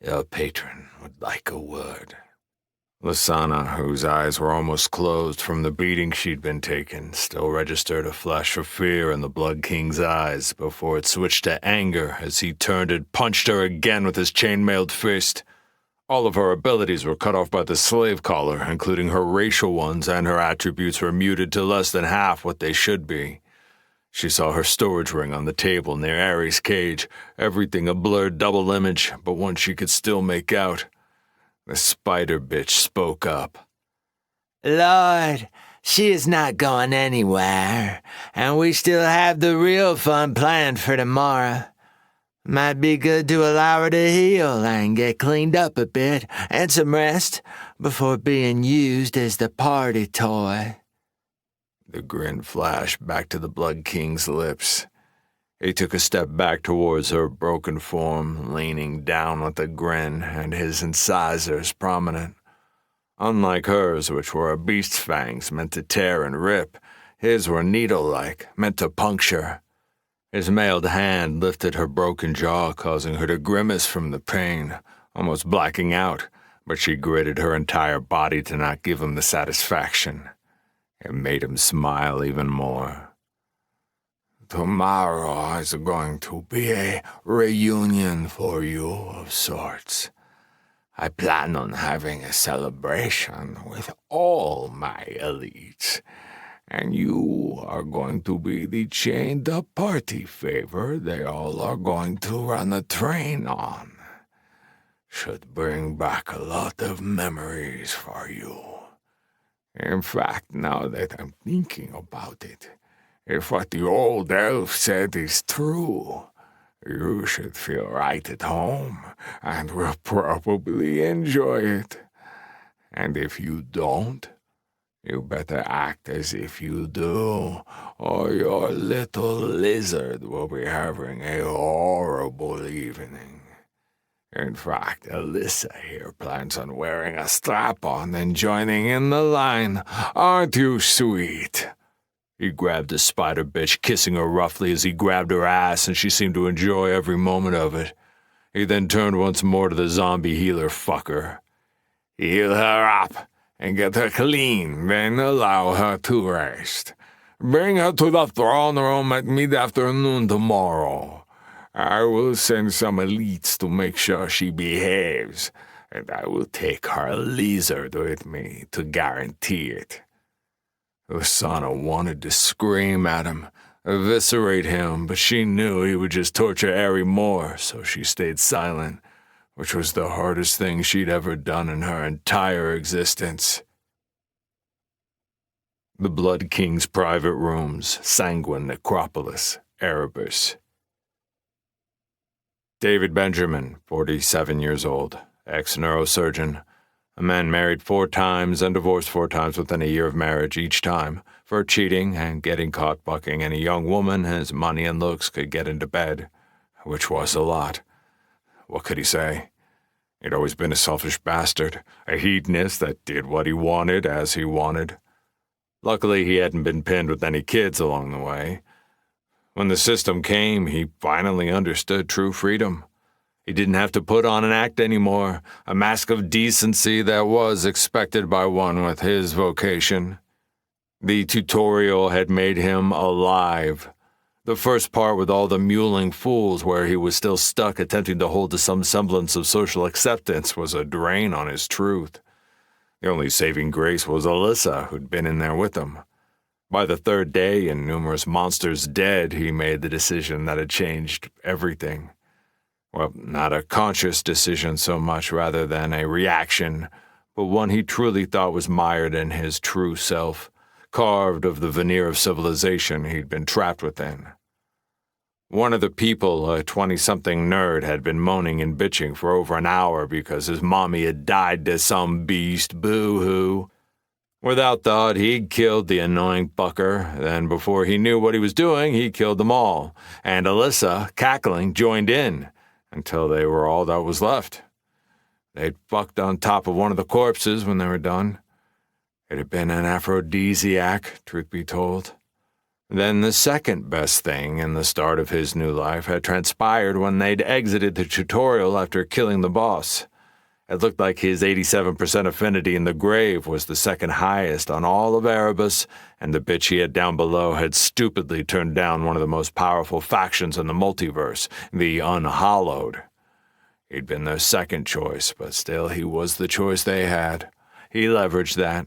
Your patron would like a word. Lasana, whose eyes were almost closed from the beating she'd been taking, still registered a flash of fear in the Blood King's eyes before it switched to anger as he turned and punched her again with his chainmailed fist. All of her abilities were cut off by the slave collar, including her racial ones, and her attributes were muted to less than half what they should be. She saw her storage ring on the table near Aerie's cage, everything a blurred double image, but one she could still make out. The spider bitch spoke up. Lord, she is not going anywhere, and we still have the real fun planned for tomorrow. Might be good to allow her to heal and get cleaned up a bit and some rest before being used as the party toy. The grin flashed back to the Blood King's lips. He took a step back towards her broken form, leaning down with a grin and his incisors prominent. Unlike hers, which were a beast's fangs meant to tear and rip, his were needle-like, meant to puncture. His mailed hand lifted her broken jaw, causing her to grimace from the pain, almost blacking out, but she gritted her entire body to not give him the satisfaction. It made him smile even more. Tomorrow is going to be a reunion for you of sorts. I plan on having a celebration with all my elites, and you are going to be the chained-up party favor they all are going to run a train on. Should bring back a lot of memories for you. In fact, now that I'm thinking about it, if what the old elf said is true, you should feel right at home, and will probably enjoy it. And if you don't, you better act as if you do, or your little lizard will be having a horrible evening. In fact, Alyssa here plans on wearing a strap-on and joining in the line. Aren't you sweet? He grabbed the spider bitch, kissing her roughly as he grabbed her ass, and she seemed to enjoy every moment of it. He then turned once more to the zombie healer fucker. Heal her up and get her clean, then allow her to rest. Bring her to the throne room at mid-afternoon tomorrow. I will send some elites to make sure she behaves, and I will take her lizard with me to guarantee it. Osana wanted to scream at him, eviscerate him, but she knew he would just torture Ari more, so she stayed silent, which was the hardest thing she'd ever done in her entire existence. The Blood King's private rooms, Sanguine Necropolis, Erebus. David Benjamin, 47 years old, ex-neurosurgeon, a man married 4 times and divorced 4 times within a year of marriage each time, for cheating and getting caught bucking any young woman his money and looks could get into bed, which was a lot. What could he say? He'd always been a selfish bastard, a hedonist that did what he wanted as he wanted. Luckily, he hadn't been pinned with any kids along the way. When the system came, he finally understood true freedom. He didn't have to put on an act anymore, a mask of decency that was expected by one with his vocation. The tutorial had made him alive. The first part with all the mewling fools where he was still stuck attempting to hold to some semblance of social acceptance was a drain on his truth. The only saving grace was Alyssa, who'd been in there with him. By the 3rd day and numerous monsters dead, he made the decision that had changed everything. Well, not a conscious decision so much rather than a reaction, but one he truly thought was mired in his true self, carved of the veneer of civilization he'd been trapped within. One of the people, a 20-something nerd, had been moaning and bitching for over an hour because his mommy had died to some beast, boo-hoo. Without thought, he'd killed the annoying fucker, then before he knew what he was doing, he killed them all, and Alyssa, cackling, joined in, until they were all that was left. They'd fucked on top of one of the corpses when they were done. It had been an aphrodisiac, truth be told. Then the second best thing in the start of his new life had transpired when they'd exited the tutorial after killing the boss. It looked like his 87% affinity in the grave was the second highest on all of Erebus, and the bitch he had down below had stupidly turned down one of the most powerful factions in the multiverse, the Unhallowed. He'd been their second choice, but still he was the choice they had. He leveraged that.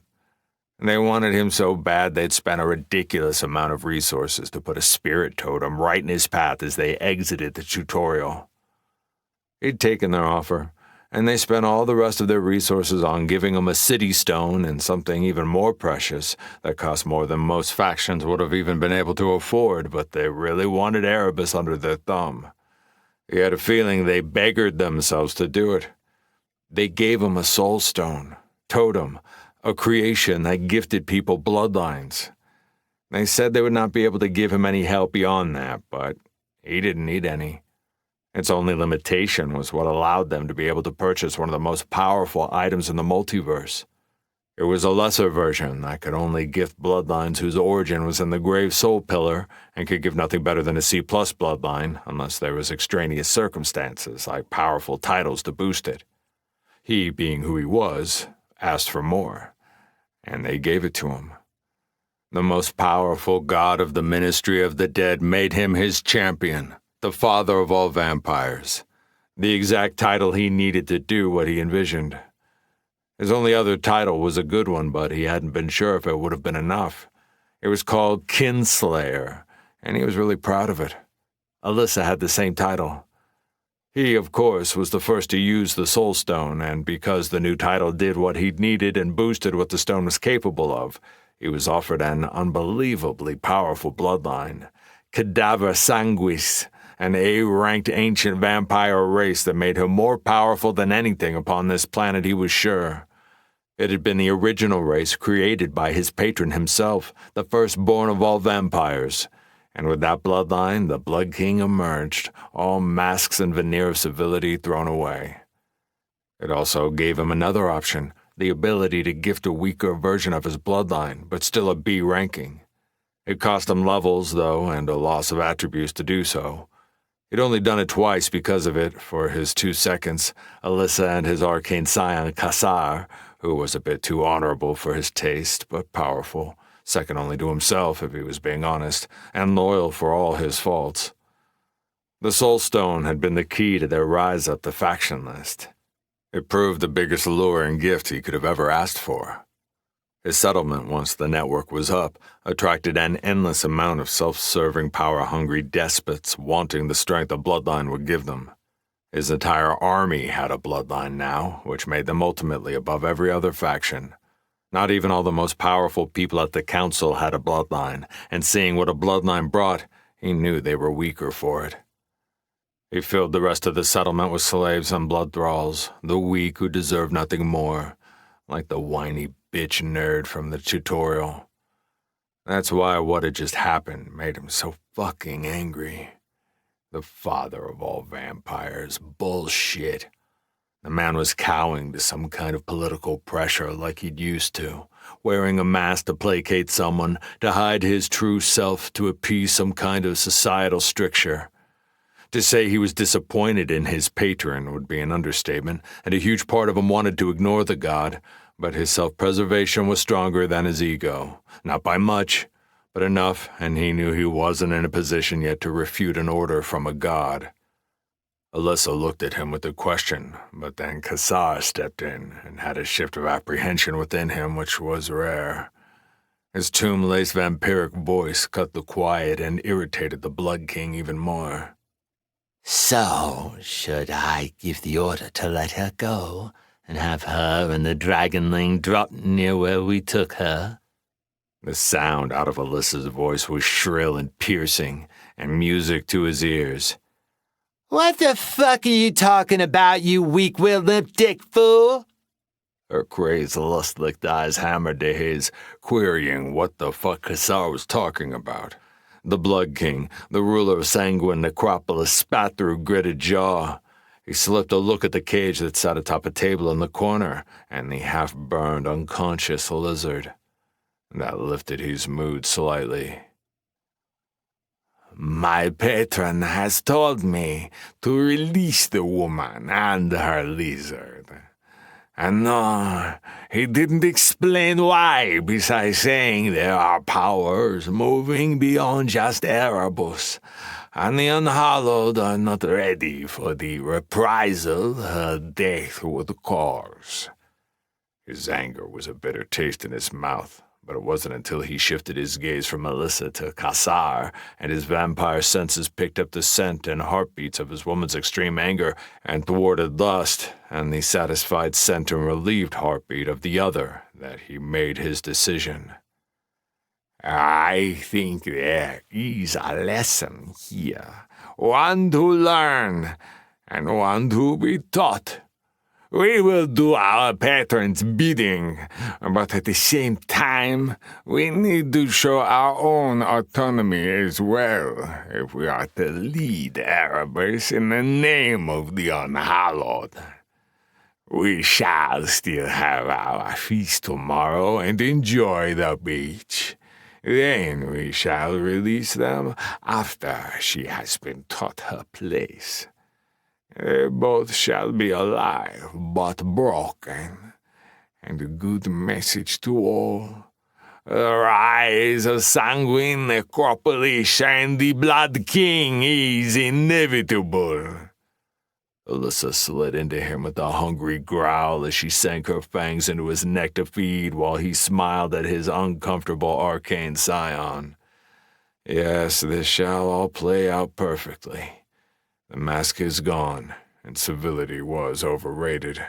They wanted him so bad they'd spent a ridiculous amount of resources to put a spirit totem right in his path as they exited the tutorial. He'd taken their offer, and they spent all the rest of their resources on giving him a city stone and something even more precious that cost more than most factions would have even been able to afford, but they really wanted Erebus under their thumb. He had a feeling they beggared themselves to do it. They gave him a soul stone, totem, a creation that gifted people bloodlines. They said they would not be able to give him any help beyond that, but he didn't need any. Its only limitation was what allowed them to be able to purchase one of the most powerful items in the multiverse, It was a lesser version that could only gift bloodlines whose origin was in the grave soul pillar and could give nothing better than a C-plus bloodline unless there was extraneous circumstances like powerful titles to boost it. He, being who he was, asked for more, and they gave it to him. The most powerful god of the Ministry of the Dead made him his champion, the father of all vampires, the exact title he needed to do what he envisioned. His only other title was a good one, but he hadn't been sure if it would have been enough. It was called Kinslayer, and he was really proud of it. Alyssa had the same title. He, of course, was the first to use the Soul Stone, and because the new title did what he needed and boosted what the stone was capable of, he was offered an unbelievably powerful bloodline. Cadaver Sanguis, an A-ranked ancient vampire race that made him more powerful than anything upon this planet, he was sure. It had been the original race created by his patron himself, the firstborn of all vampires. And with that bloodline, the Blood King emerged, all masks and veneer of civility thrown away. It also gave him another option, the ability to gift a weaker version of his bloodline, but still a B ranking. It cost him levels, though, and a loss of attributes to do so. He'd only done it twice because of it. For his 2 seconds, Alyssa and his arcane scion, Kassar, who was a bit too honorable for his taste, but powerful, second only to himself if he was being honest, and loyal for all his faults. The Soul Stone had been the key to their rise up the faction list. It proved the biggest lure and gift he could have ever asked for. His settlement, once the network was up, attracted an endless amount of self-serving, power-hungry despots wanting the strength a bloodline would give them. His entire army had a bloodline now, which made them ultimately above every other faction. Not even all the most powerful people at the council had a bloodline, and seeing what a bloodline brought, he knew they were weaker for it. He filled the rest of the settlement with slaves and blood thralls, the weak who deserved nothing more, like the whiny bitch nerd from the tutorial. That's why what had just happened made him so fucking angry. The father of all vampires, bullshit. The man was cowing to some kind of political pressure like he'd used to, wearing a mask to placate someone, to hide his true self, to appease some kind of societal stricture. To say he was disappointed in his patron would be an understatement, and a huge part of him wanted to ignore the god, but his self-preservation was stronger than his ego. Not by much, but enough, and he knew he wasn't in a position yet to refute an order from a god. Alyssa looked at him with a question, but then Kassar stepped in and had a shift of apprehension within him which was rare. His tomb-laced vampiric voice cut the quiet and irritated the Blood King even more. So, should I give the order to let her go, and have her and the dragonling drop near where we took her? The sound out of Alyssa's voice was shrill and piercing, and music to his ears. What the fuck are you talking about, you weak-willed limp dick fool? Her crazed, lust-licked eyes hammered to his, querying what the fuck Kassar was talking about. The Blood King, the ruler of Sanguine Necropolis, spat through gritted jaw. He slipped a look at the cage that sat atop a table in the corner, and the half-burned, unconscious lizard. That lifted his mood slightly. My patron has told me to release the woman and her lizard. And no, he didn't explain why, besides saying there are powers moving beyond just Erebus, and the unhallowed are not ready for the reprisal her death would cause. His anger was a bitter taste in his mouth, but it wasn't until he shifted his gaze from Alyssa to Kassar, and his vampire senses picked up the scent and heartbeats of his woman's extreme anger and thwarted lust, and the satisfied scent and relieved heartbeat of the other, that he made his decision. I think there is a lesson here, one to learn, and one to be taught. We will do our patron's bidding, but at the same time, we need to show our own autonomy as well, if we are to lead Erebus in the name of the unhallowed. We shall still have our feast tomorrow and enjoy the beach. Then we shall release them after she has been taught her place. They both shall be alive but broken, and a good message to all. The rise of Sanguine Necropolis and the Blood King is inevitable. Alyssa slid into him with a hungry growl as she sank her fangs into his neck to feed while he smiled at his uncomfortable arcane scion. Yes, this shall all play out perfectly. The mask is gone, and civility was overrated.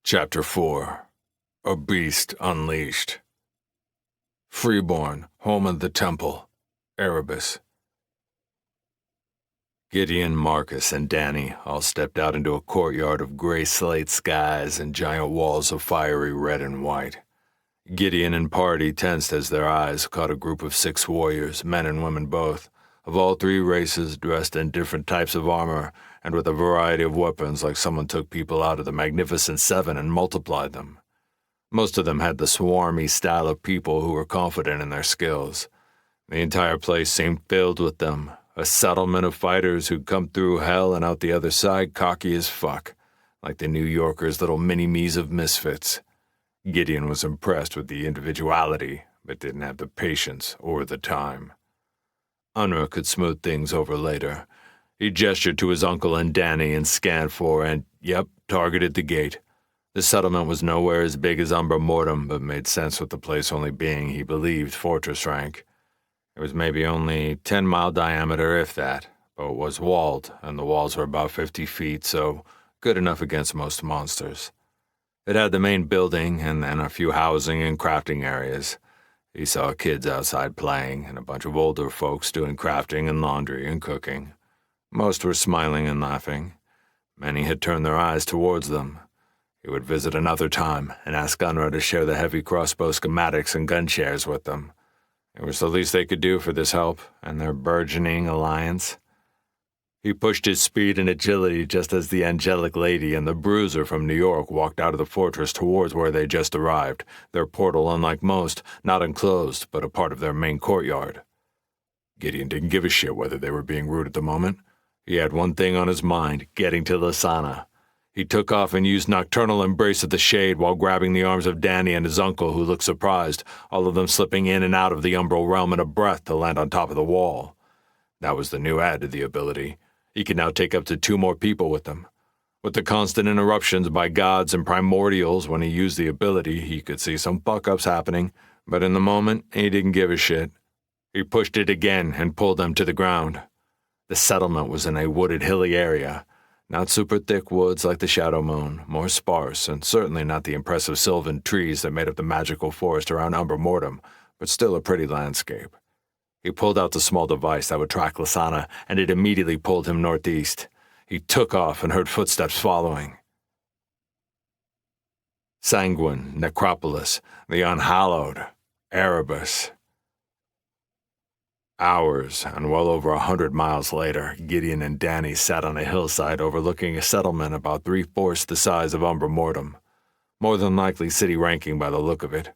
Chapter 4. A Beast Unleashed. Freeborn, home of the temple, Erebus. Gideon, Marcus, and Danny all stepped out into a courtyard of gray slate skies and giant walls of fiery red and white. Gideon and party tensed as their eyes caught a group of 6 warriors, men and women both, of all 3 races, dressed in different types of armor and with a variety of weapons like someone took people out of the Magnificent Seven and multiplied them. Most of them had the swarmy style of people who were confident in their skills. The entire place seemed filled with them, a settlement of fighters who'd come through hell and out the other side cocky as fuck, like the New Yorkers' little mini-me's of misfits. Gideon was impressed with the individuality, but didn't have the patience or the time. Unruh could smooth things over later. He gestured to his uncle and Danny and scanned for and, targeted the gate. The settlement was nowhere as big as Umbra Mortem, but made sense with the place only being, he believed, fortress rank. It was maybe only 10-mile diameter, if that, but it was walled, and the walls were about 50 feet, so good enough against most monsters. It had the main building, and then a few housing and crafting areas. He saw kids outside playing, and a bunch of older folks doing crafting and laundry and cooking. Most were smiling and laughing. Many had turned their eyes towards them. He would visit another time and ask Unruh to share the heavy crossbow schematics and gun shares with them. It was the least they could do for this help and their burgeoning alliance. He pushed his speed and agility just as the angelic lady and the bruiser from New York walked out of the fortress towards where they just arrived, their portal, unlike most, not enclosed, but a part of their main courtyard. Gideon didn't give a shit whether they were being rude at the moment. He had one thing on his mind, getting to Lasana. He took off and used Nocturnal Embrace of the Shade while grabbing the arms of Danny and his uncle, who looked surprised, all of them slipping in and out of the umbral realm in a breath to land on top of the wall. That was the new add to the ability. He could now take up to 2 more people with him. With the constant interruptions by gods and primordials when he used the ability, he could see some fuck-ups happening, but in the moment, he didn't give a shit. He pushed it again and pulled them to the ground. The settlement was in a wooded, hilly area. Not super thick woods like the Shadow Moon, more sparse, and certainly not the impressive sylvan trees that made up the magical forest around Umbra Mortem, but still a pretty landscape. He pulled out the small device that would track Lasana, and it immediately pulled him northeast. He took off and heard footsteps following. Sanguine Necropolis, the Unhallowed, Erebus. Hours, and well over 100 miles later, Gideon and Danny sat on a hillside overlooking a settlement about 3/4 the size of Umbra Mortem. More than likely city ranking by the look of it.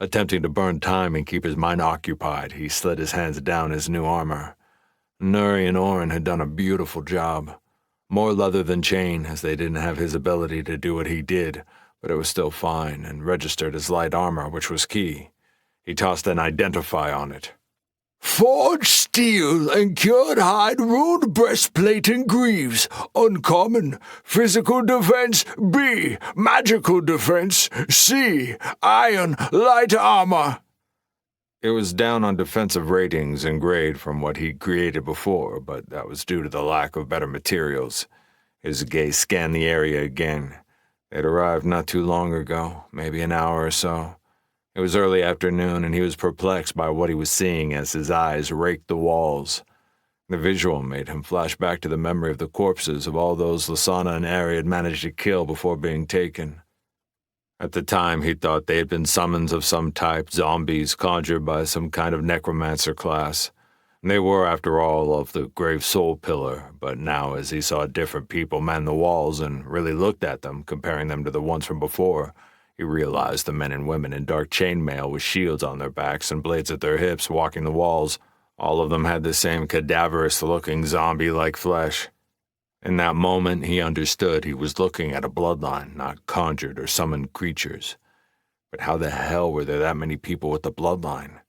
Attempting to burn time and keep his mind occupied, he slid his hands down his new armor. Nuri and Orin had done a beautiful job. More leather than chain, as they didn't have his ability to do what he did, but it was still fine and registered as light armor, which was key. He tossed an identify on it. Forged steel and cured hide ruled breastplate and greaves. Uncommon. Physical defense B. Magical defense C. Iron light armor. It was down on defensive ratings and grade from what he'd created before, but that was due to the lack of better materials. His gaze scanned the area again. They'd arrived not too long ago, maybe an hour or so. It was early afternoon, and he was perplexed by what he was seeing as his eyes raked the walls. The visual made him flash back to the memory of the corpses of all those Lasana and Ari had managed to kill before being taken. At the time, he thought they had been summons of some type, zombies conjured by some kind of necromancer class. They were, after all, of the grave soul pillar, but now as he saw different people man the walls and really looked at them, comparing them to the ones from before, he realized the men and women in dark chainmail with shields on their backs and blades at their hips walking the walls. All of them had the same cadaverous-looking zombie-like flesh. In that moment, he understood he was looking at a bloodline, not conjured or summoned creatures. But how the hell were there that many people with the bloodline?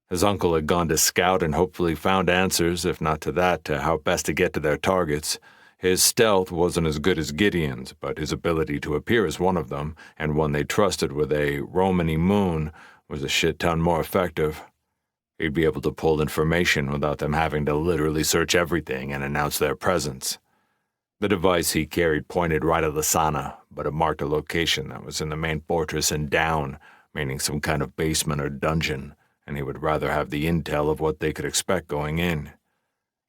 His uncle had gone to scout and hopefully found answers, if not to that, to how best to get to their targets. His stealth wasn't as good as Gideon's, but his ability to appear as one of them, and one they trusted with a Romany moon, was a shit ton more effective. He'd be able to pull information without them having to literally search everything and announce their presence. The device he carried pointed right at Lasana, but it marked a location that was in the main fortress and down, meaning some kind of basement or dungeon, and he would rather have the intel of what they could expect going in.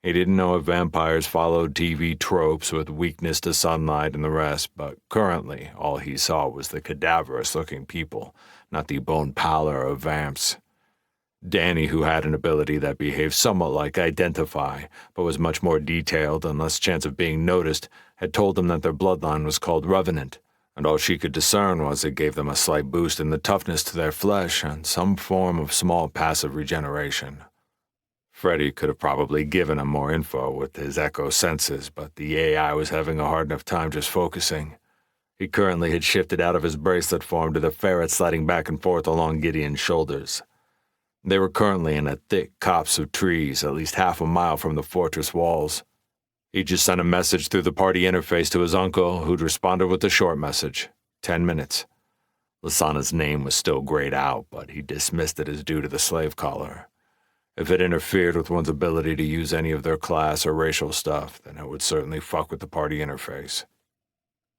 He didn't know if vampires followed TV tropes with weakness to sunlight and the rest, but currently all he saw was the cadaverous-looking people, not the bone pallor of vamps. Danny, who had an ability that behaved somewhat like Identify, but was much more detailed and less chance of being noticed, had told them that their bloodline was called Revenant, and all she could discern was it gave them a slight boost in the toughness to their flesh and some form of small passive regeneration. Freddy could have probably given him more info with his echo senses, but the AI was having a hard enough time just focusing. He currently had shifted out of his bracelet form to the ferret sliding back and forth along Gideon's shoulders. They were currently in a thick copse of trees, at least half a mile from the fortress walls. He just sent a message through the party interface to his uncle, who'd responded with a short message. 10 minutes. Lasana's name was still grayed out, but he dismissed it as due to the slave collar. If it interfered with one's ability to use any of their class or racial stuff, then it would certainly fuck with the party interface.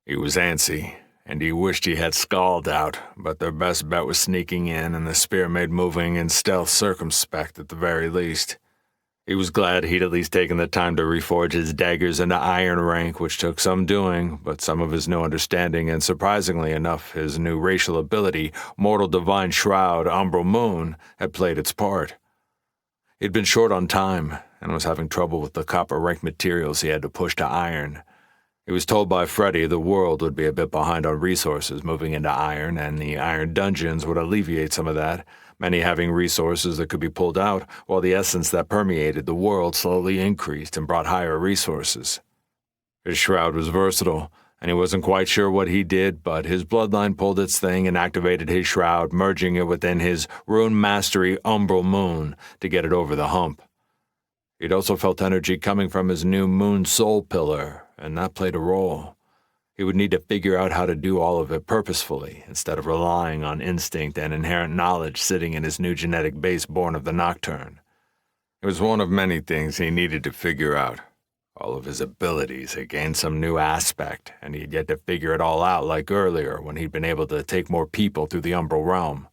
He was antsy, and he wished he had Scald out, but their best bet was sneaking in and the spear made moving in stealth circumspect at the very least. He was glad he'd at least taken the time to reforge his daggers into iron rank, which took some doing, but some of his new understanding and, surprisingly enough, his new racial ability, Mortal Divine Shroud, Umbral Moon, had played its part. He'd been short on time and was having trouble with the copper-ranked materials he had to push to iron. He was told by Freddy the world would be a bit behind on resources moving into iron, and the iron dungeons would alleviate some of that, many having resources that could be pulled out, while the essence that permeated the world slowly increased and brought higher resources. His shroud was versatile, and he wasn't quite sure what he did, but his bloodline pulled its thing and activated his shroud, merging it within his Rune Mastery Umbral Moon to get it over the hump. He'd also felt energy coming from his new Moon Soul Pillar, and that played a role. He would need to figure out how to do all of it purposefully, instead of relying on instinct and inherent knowledge sitting in his new genetic base born of the Nocturne. It was one of many things he needed to figure out. All of his abilities had gained some new aspect, and he'd yet to figure it all out like earlier when he'd been able to take more people through the Umbral Realm.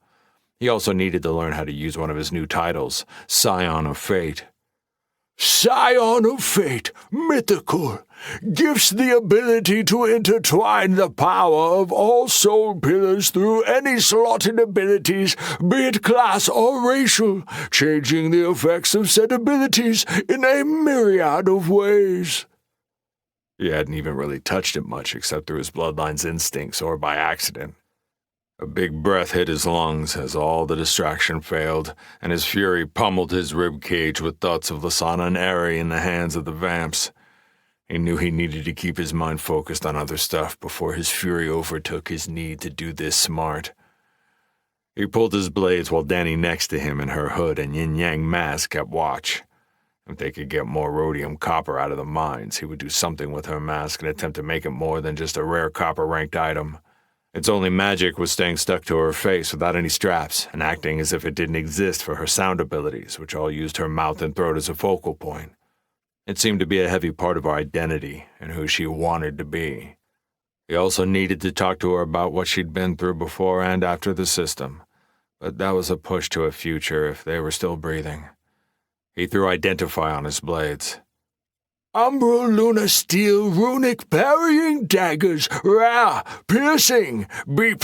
He also needed to learn how to use one of his new titles, Scion of Fate. Scion of Fate, mythical, gives the ability to intertwine the power of all soul pillars through any slotted abilities, be it class or racial, changing the effects of said abilities in a myriad of ways. He hadn't even really touched it much except through his bloodline's instincts or by accident. A big breath hit his lungs as all the distraction failed, and his fury pummeled his ribcage with thoughts of Lasana and Eri in the hands of the vamps. He knew he needed to keep his mind focused on other stuff before his fury overtook his need to do this smart. He pulled his blades while Danny next to him in her hood and yin-yang mask kept watch. If they could get more rhodium copper out of the mines, he would do something with her mask and attempt to make it more than just a rare copper-ranked item. Its only magic was staying stuck to her face without any straps and acting as if it didn't exist for her sound abilities, which all used her mouth and throat as a focal point. It seemed to be a heavy part of her identity and who she wanted to be. He also needed to talk to her about what she'd been through before and after the system, but that was a push to a future if they were still breathing. He threw Identify on his blades. Umbral Luna Steel Runic Parrying Daggers, Rare, Piercing, B+,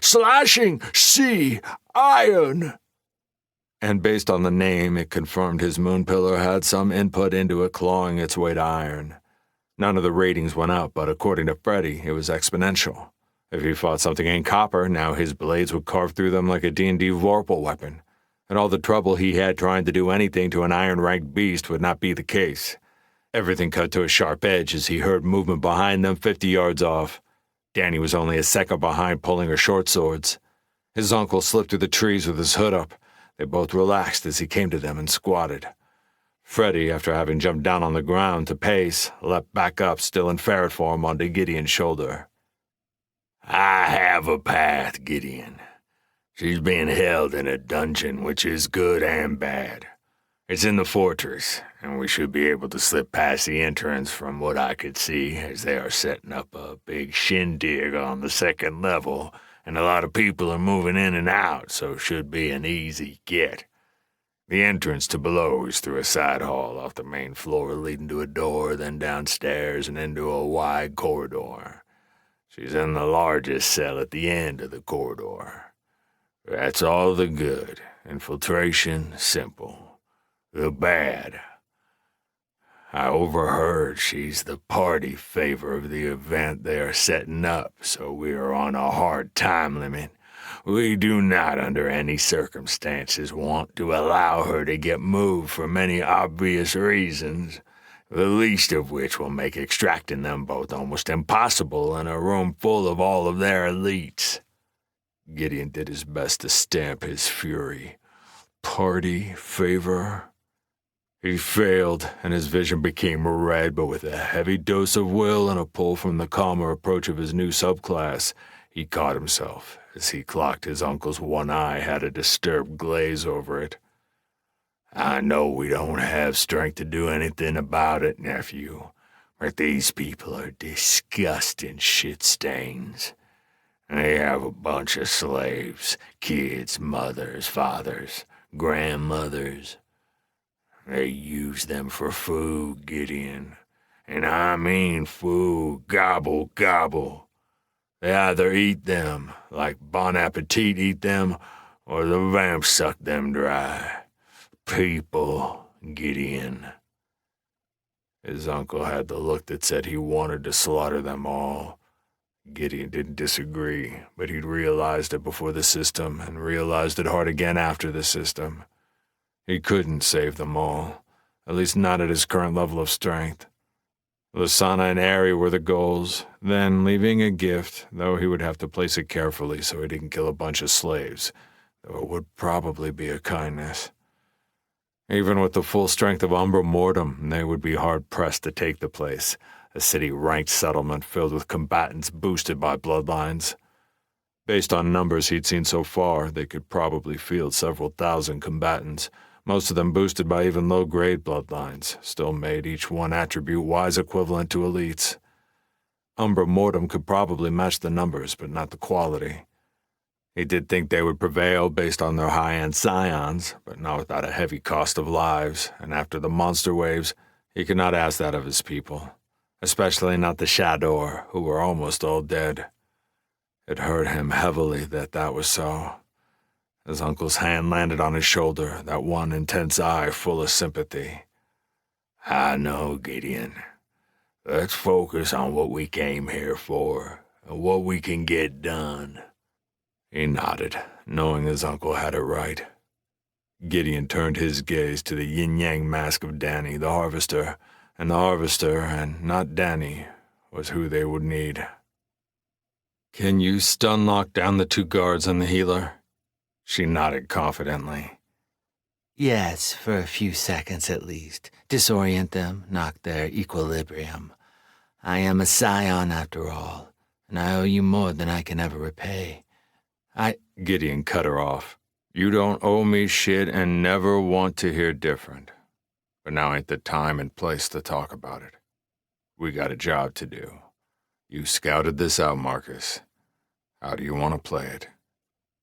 Slashing, C, Iron. And based on the name, it confirmed his moon pillar had some input into it clawing its way to iron. None of the ratings went up, but according to Freddy, it was exponential. If he fought something in copper, now his blades would carve through them like a D&D vorpal weapon. And all the trouble he had trying to do anything to an iron-ranked beast would not be the case. Everything cut to a sharp edge as he heard movement behind them 50 yards off. Danny was only a second behind pulling her short swords. His uncle slipped through the trees with his hood up. They both relaxed as he came to them and squatted. Freddy, after having jumped down on the ground to pace, leapt back up, still in ferret form, onto Gideon's shoulder. I have a path, Gideon. She's being held in a dungeon, which is good and bad. It's in the fortress, and we should be able to slip past the entrance from what I could see, as they are setting up a big shindig on the second level, and a lot of people are moving in and out, so it should be an easy get. The entrance to below is through a side hall off the main floor, leading to a door, then downstairs and into a wide corridor. She's in the largest cell at the end of the corridor. That's all the good. Infiltration, simple. The bad. I overheard she's the party favor of the event they are setting up, so we are on a hard time limit. We do not, under any circumstances, want to allow her to get moved for many obvious reasons, the least of which will make extracting them both almost impossible in a room full of all of their elites. Gideon did his best to stamp his fury. Party favor? He failed, and his vision became red, but with a heavy dose of will and a pull from the calmer approach of his new subclass, he caught himself as he clocked his uncle's one eye had a disturbed glaze over it. I know we don't have strength to do anything about it, nephew, but these people are disgusting shit stains. They have a bunch of slaves, kids, mothers, fathers, grandmothers. They use them for food, Gideon. And I mean food, gobble, gobble. They either eat them, like Bon Appetit eat them, or the vamps suck them dry. People, Gideon. His uncle had the look that said he wanted to slaughter them all. Gideon didn't disagree, but he'd realized it before the system, and realized it hard again after the system. He couldn't save them all, at least not at his current level of strength. Lasana and Ari were the goals, then leaving a gift, though he would have to place it carefully so he didn't kill a bunch of slaves, though it would probably be a kindness. Even with the full strength of Umbra Mortem, they would be hard-pressed to take the place, a city-ranked settlement filled with combatants boosted by bloodlines. Based on numbers he'd seen so far, they could probably field several thousand combatants, most of them boosted by even low-grade bloodlines, still made each one attribute-wise equivalent to elites. Umbra Mortem could probably match the numbers, but not the quality. He did think they would prevail based on their high-end scions, but not without a heavy cost of lives, and after the monster waves, he could not ask that of his people, especially not the Shador, who were almost all dead. It hurt him heavily that was so. His uncle's hand landed on his shoulder, that one intense eye full of sympathy. I know, Gideon. Let's focus on what we came here for, and what we can get done. He nodded, knowing his uncle had it right. Gideon turned his gaze to the yin-yang mask of Danny, the Harvester, and the Harvester, and not Danny, was who they would need. "Can you stun lock down the two guards and the healer?" She nodded confidently. Yes, for a few seconds at least. Disorient them, knock their equilibrium. I am a scion after all, and I owe you more than I can ever repay. Gideon cut her off. "You don't owe me shit and never want to hear different. But now ain't the time and place to talk about it. We got a job to do. You scouted this out, Marcus. How do you want to play it?"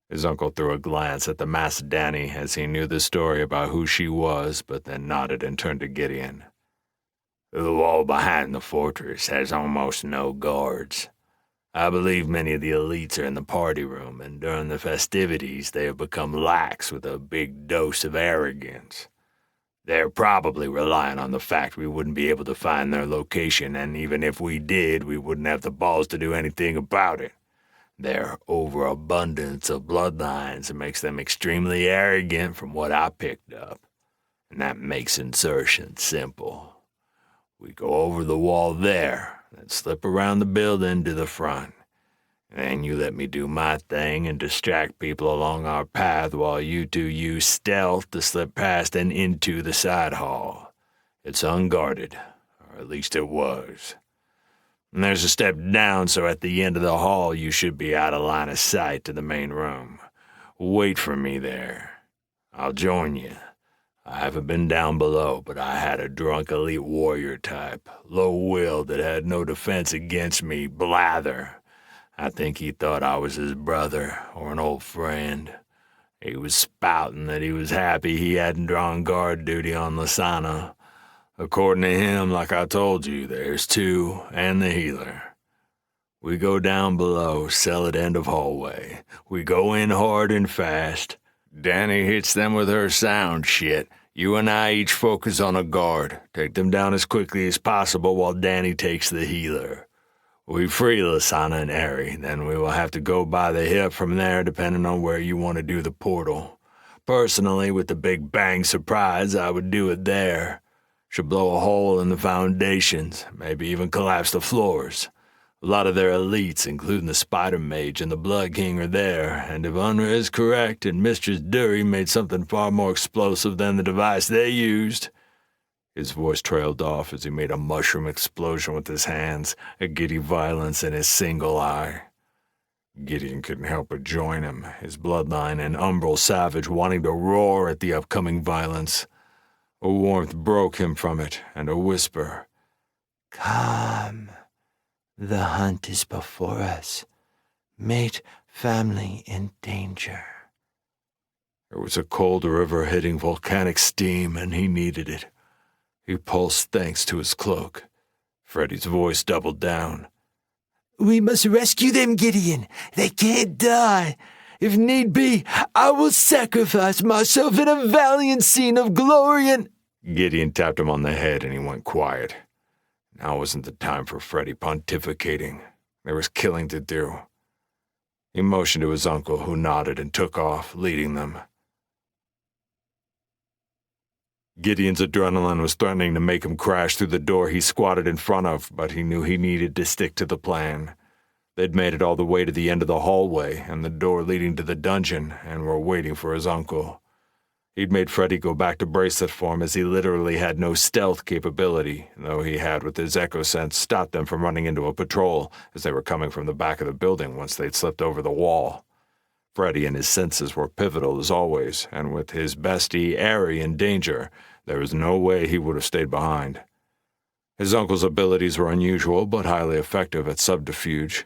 His uncle threw a glance at the masked Danny as he knew the story about who she was, but then nodded and turned to Gideon. The wall behind the fortress has almost no guards. I believe many of the elites are in the party room, and during the festivities they have become lax with a big dose of arrogance. They're probably relying on the fact we wouldn't be able to find their location, and even if we did, we wouldn't have the balls to do anything about it. Their overabundance of bloodlines makes them extremely arrogant from what I picked up, and that makes insertion simple. We go over the wall there, then slip around the building to the front. Then you let me do my thing and distract people along our path while you two use stealth to slip past and into the side hall. It's unguarded, or at least it was. And there's a step down, so at the end of the hall you should be out of line of sight to the main room. Wait for me there. I'll join you. I haven't been down below, but I had a drunk elite warrior type, low-willed that had no defense against me, blather. I think he thought I was his brother or an old friend. He was spouting that he was happy he hadn't drawn guard duty on Lasana. According to him, like I told you, there's two and the healer. We go down below, cell at end of hallway. We go in hard and fast. Danny hits them with her sound shit. You and I each focus on a guard. Take them down as quickly as possible while Danny takes the healer. We free Lasana and Ari, then we will have to go by the hip from there depending on where you want to do the portal. Personally, with the Big Bang surprise, I would do it there. Should blow a hole in the foundations, maybe even collapse the floors. A lot of their elites, including the Spider Mage and the Blood King, are there, and if Unra is correct and Mistress Dury made something far more explosive than the device they used... His voice trailed off as he made a mushroom explosion with his hands, a giddy violence in his single eye. Gideon couldn't help but join him, his bloodline an umbral savage wanting to roar at the upcoming violence. A warmth broke him from it, and a whisper. Come. The hunt is before us. Mate, family in danger. There was a cold river hitting volcanic steam, and he needed it. He pulsed thanks to his cloak. Freddy's voice doubled down. We must rescue them, Gideon. They can't die. If need be, I will sacrifice myself in a valiant scene of glory and... Gideon tapped him on the head and he went quiet. Now wasn't the time for Freddy pontificating. There was killing to do. He motioned to his uncle, who nodded and took off, leading them. Gideon's adrenaline was threatening to make him crash through the door he squatted in front of, but he knew he needed to stick to the plan. They'd made it all the way to the end of the hallway and the door leading to the dungeon, and were waiting for his uncle. He'd made Freddy go back to bracelet form as he literally had no stealth capability, though he had, with his echo sense, stopped them from running into a patrol as they were coming from the back of the building once they'd slipped over the wall. Freddy and his senses were pivotal as always, and with his bestie, Ari, in danger, there was no way he would have stayed behind. His uncle's abilities were unusual, but highly effective at subterfuge.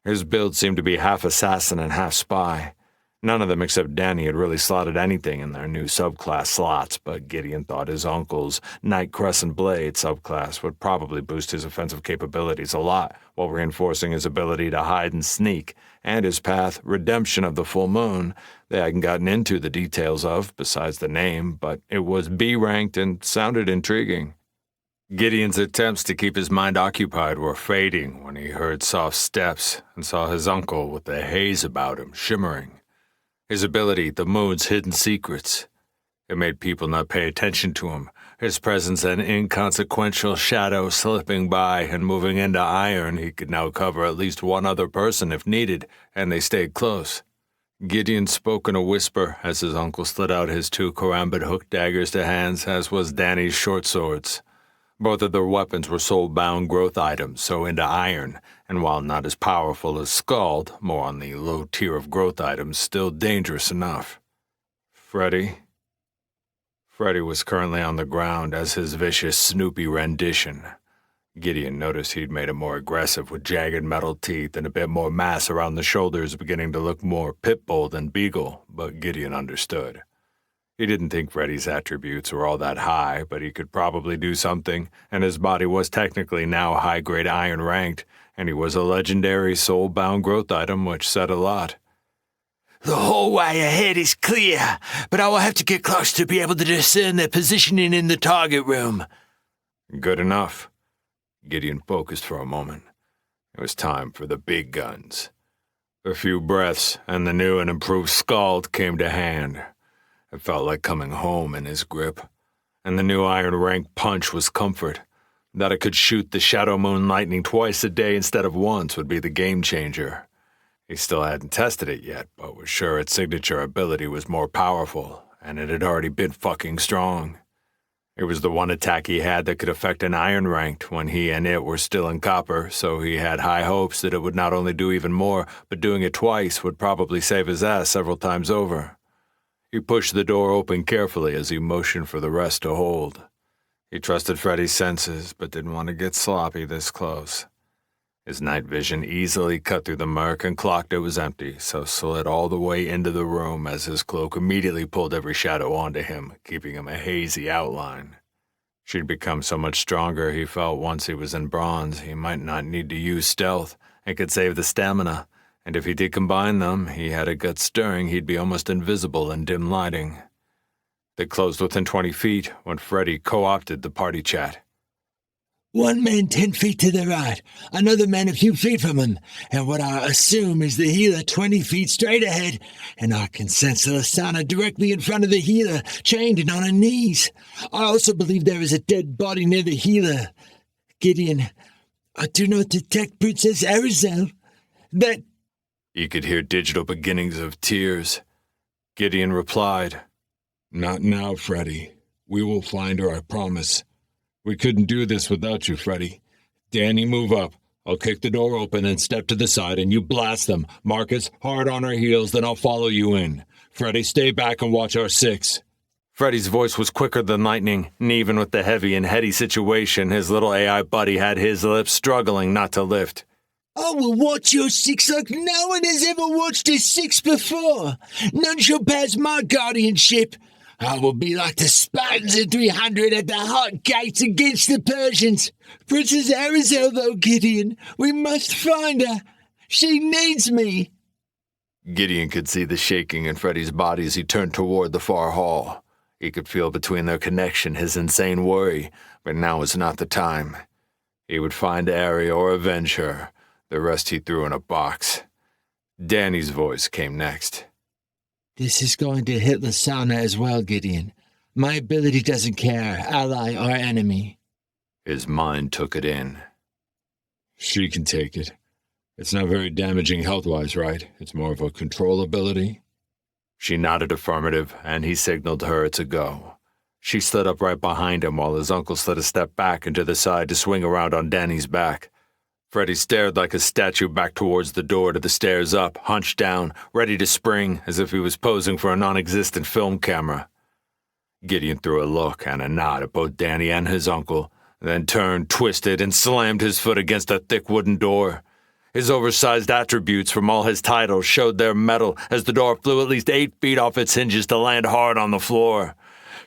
His build seemed to be half assassin and half spy. None of them except Danny had really slotted anything in their new subclass slots, but Gideon thought his uncle's Night Crescent Blade subclass would probably boost his offensive capabilities a lot, while reinforcing his ability to hide and sneak, and his path, Redemption of the Full Moon, they hadn't gotten into the details of, besides the name, but it was B-ranked and sounded intriguing. Gideon's attempts to keep his mind occupied were fading when he heard soft steps and saw his uncle with the haze about him shimmering. His ability, the moon's hidden secrets. It made people not pay attention to him, his presence an inconsequential shadow slipping by and moving into iron. He could now cover at least one other person if needed, and they stayed close. Gideon spoke in a whisper as his uncle slid out his two karambit hook daggers to hands, as was Danny's short swords. Both of their weapons were soul-bound growth items, so into iron, and while not as powerful as Scald, more on the low tier of growth items, still dangerous enough. Freddy was currently on the ground as his vicious Snoopy rendition. Gideon noticed he'd made it more aggressive with jagged metal teeth and a bit more mass around the shoulders, beginning to look more pit bull than beagle, but Gideon understood. He didn't think Freddy's attributes were all that high, but he could probably do something, and his body was technically now high-grade iron ranked, and he was a legendary soul-bound growth item, which said a lot. The whole way ahead is clear, but I will have to get close to be able to discern their positioning in the target room. Good enough. Gideon focused for a moment. It was time for the big guns. A few breaths, and the new and improved Scald came to hand. It felt like coming home in his grip. And the new iron rank punch was comfort. That it could shoot the Shadow Moon Lightning twice a day instead of once would be the game changer. He still hadn't tested it yet, but was sure its signature ability was more powerful, and it had already been fucking strong. It was the one attack he had that could affect an iron ranked when he and it were still in copper, so he had high hopes that it would not only do even more, but doing it twice would probably save his ass several times over. He pushed the door open carefully as he motioned for the rest to hold. He trusted Freddy's senses, but didn't want to get sloppy this close. His night vision easily cut through the murk and clocked it was empty, so slid all the way into the room as his cloak immediately pulled every shadow onto him, keeping him a hazy outline. She'd become so much stronger he felt once he was in bronze he might not need to use stealth and could save the stamina, and if he did combine them, he had a gut stirring he'd be almost invisible in dim lighting. They closed within 20 feet when Freddy co-opted the party chat. One man 10 feet to the right, another man a few feet from him, and what I assume is the healer 20 feet straight ahead, and I can sense Lasana directly in front of the healer, chained and on her knees. I also believe there is a dead body near the healer. Gideon, I do not detect Princess Arizel. That... You could hear digital beginnings of tears. Gideon replied, Not now, Freddy. We will find her, I promise. We couldn't do this without you, Freddy. Danny, move up. I'll kick the door open and step to the side, and you blast them. Marcus, hard on our heels, then I'll follow you in. Freddy, stay back and watch our six. Freddy's voice was quicker than lightning, and even with the heavy and heady situation, his little AI buddy had his lips struggling not to lift. I will watch your six like no one has ever watched a six before. None shall pass my guardianship. I will be like the Spartans in 300 at the hot gates against the Persians. Princess Arizel, though, Gideon, we must find her. She needs me. Gideon could see the shaking in Freddy's body as he turned toward the far hall. He could feel between their connection his insane worry, but now was not the time. He would find Ari or avenge her. The rest he threw in a box. Danny's voice came next. This is going to hit Lasana as well, Gideon. My ability doesn't care, ally or enemy. His mind took it in. She can take it. It's not very damaging health-wise, right? It's more of a control ability. She nodded affirmative, and he signaled her to go. She slid up right behind him while his uncle slid a step back and to the side to swing around on Danny's back. Freddy stared like a statue back towards the door to the stairs up, hunched down, ready to spring, as if he was posing for a non-existent film camera. Gideon threw a look and a nod at both Danny and his uncle, then turned, twisted, and slammed his foot against a thick wooden door. His oversized attributes from all his titles showed their metal as the door flew at least 8 feet off its hinges to land hard on the floor.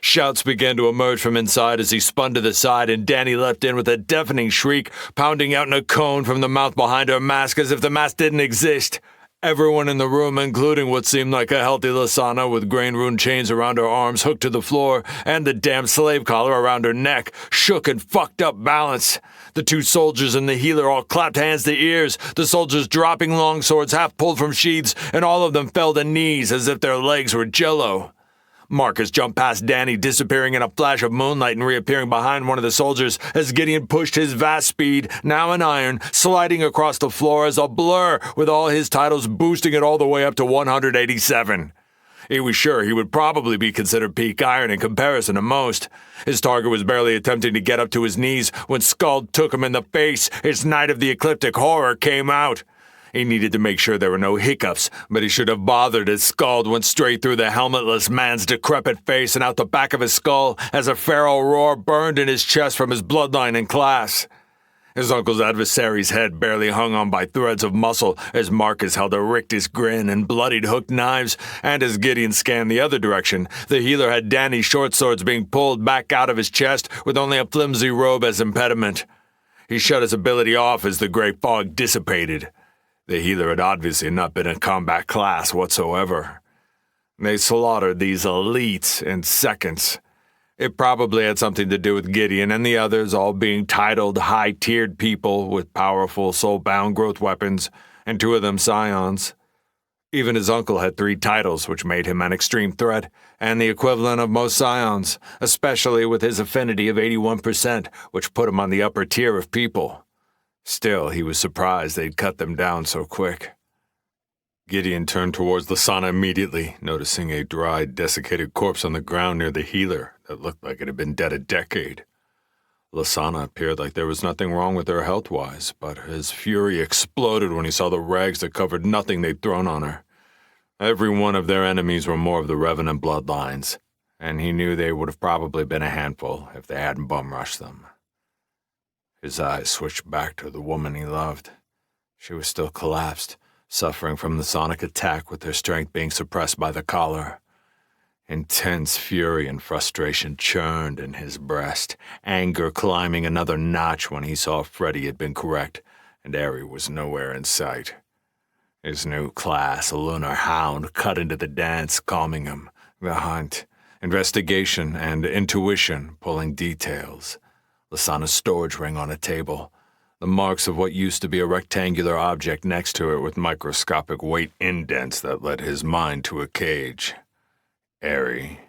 Shouts began to emerge from inside as he spun to the side, and Danny leapt in with a deafening shriek, pounding out in a cone from the mouth behind her mask as if the mask didn't exist. Everyone in the room, including what seemed like a healthy Lasana with grain-ruined chains around her arms hooked to the floor and the damn slave collar around her neck, shook and fucked up balance. The 2 soldiers and the healer all clapped hands to ears, the soldiers dropping long swords half pulled from sheaths, and all of them fell to knees as if their legs were jello. Marcus jumped past Danny, disappearing in a flash of moonlight and reappearing behind one of the soldiers as Gideon pushed his vast speed, now in iron, sliding across the floor as a blur, with all his titles boosting it all the way up to 187. He was sure he would probably be considered peak iron in comparison to most. His target was barely attempting to get up to his knees when Skald took him in the face. His Night of the Ecliptic horror came out. He needed to make sure there were no hiccups, but he should have bothered as Skald went straight through the helmetless man's decrepit face and out the back of his skull as a feral roar burned in his chest from his bloodline and class. His uncle's adversary's head barely hung on by threads of muscle as Marcus held a rictus grin and bloodied hooked knives, and as Gideon scanned the other direction, the healer had Danny's short swords being pulled back out of his chest with only a flimsy robe as impediment. He shut his ability off as the gray fog dissipated. The healer had obviously not been a combat class whatsoever. They slaughtered these elites in seconds. It probably had something to do with Gideon and the others all being titled high-tiered people with powerful soul-bound growth weapons, and 2 of them scions. Even his uncle had 3 titles, which made him an extreme threat, and the equivalent of most scions, especially with his affinity of 81%, which put him on the upper tier of people. Still, he was surprised they'd cut them down so quick. Gideon turned towards Lasana immediately, noticing a dried, desiccated corpse on the ground near the healer that looked like it had been dead a decade. Lasana appeared like there was nothing wrong with her health-wise, but his fury exploded when he saw the rags that covered nothing they'd thrown on her. Every one of their enemies were more of the Revenant bloodlines, and he knew they would have probably been a handful if they hadn't bum-rushed them. His eyes switched back to the woman he loved. She was still collapsed, suffering from the sonic attack with her strength being suppressed by the collar. Intense fury and frustration churned in his breast, anger climbing another notch when he saw Freddy had been correct, and Ari was nowhere in sight. His new class, a lunar hound, cut into the dance, calming him. The hunt, investigation, and intuition pulling details. Lasana's storage ring on a table. The marks of what used to be a rectangular object next to it with microscopic weight indents that led his mind to a cage. Ari.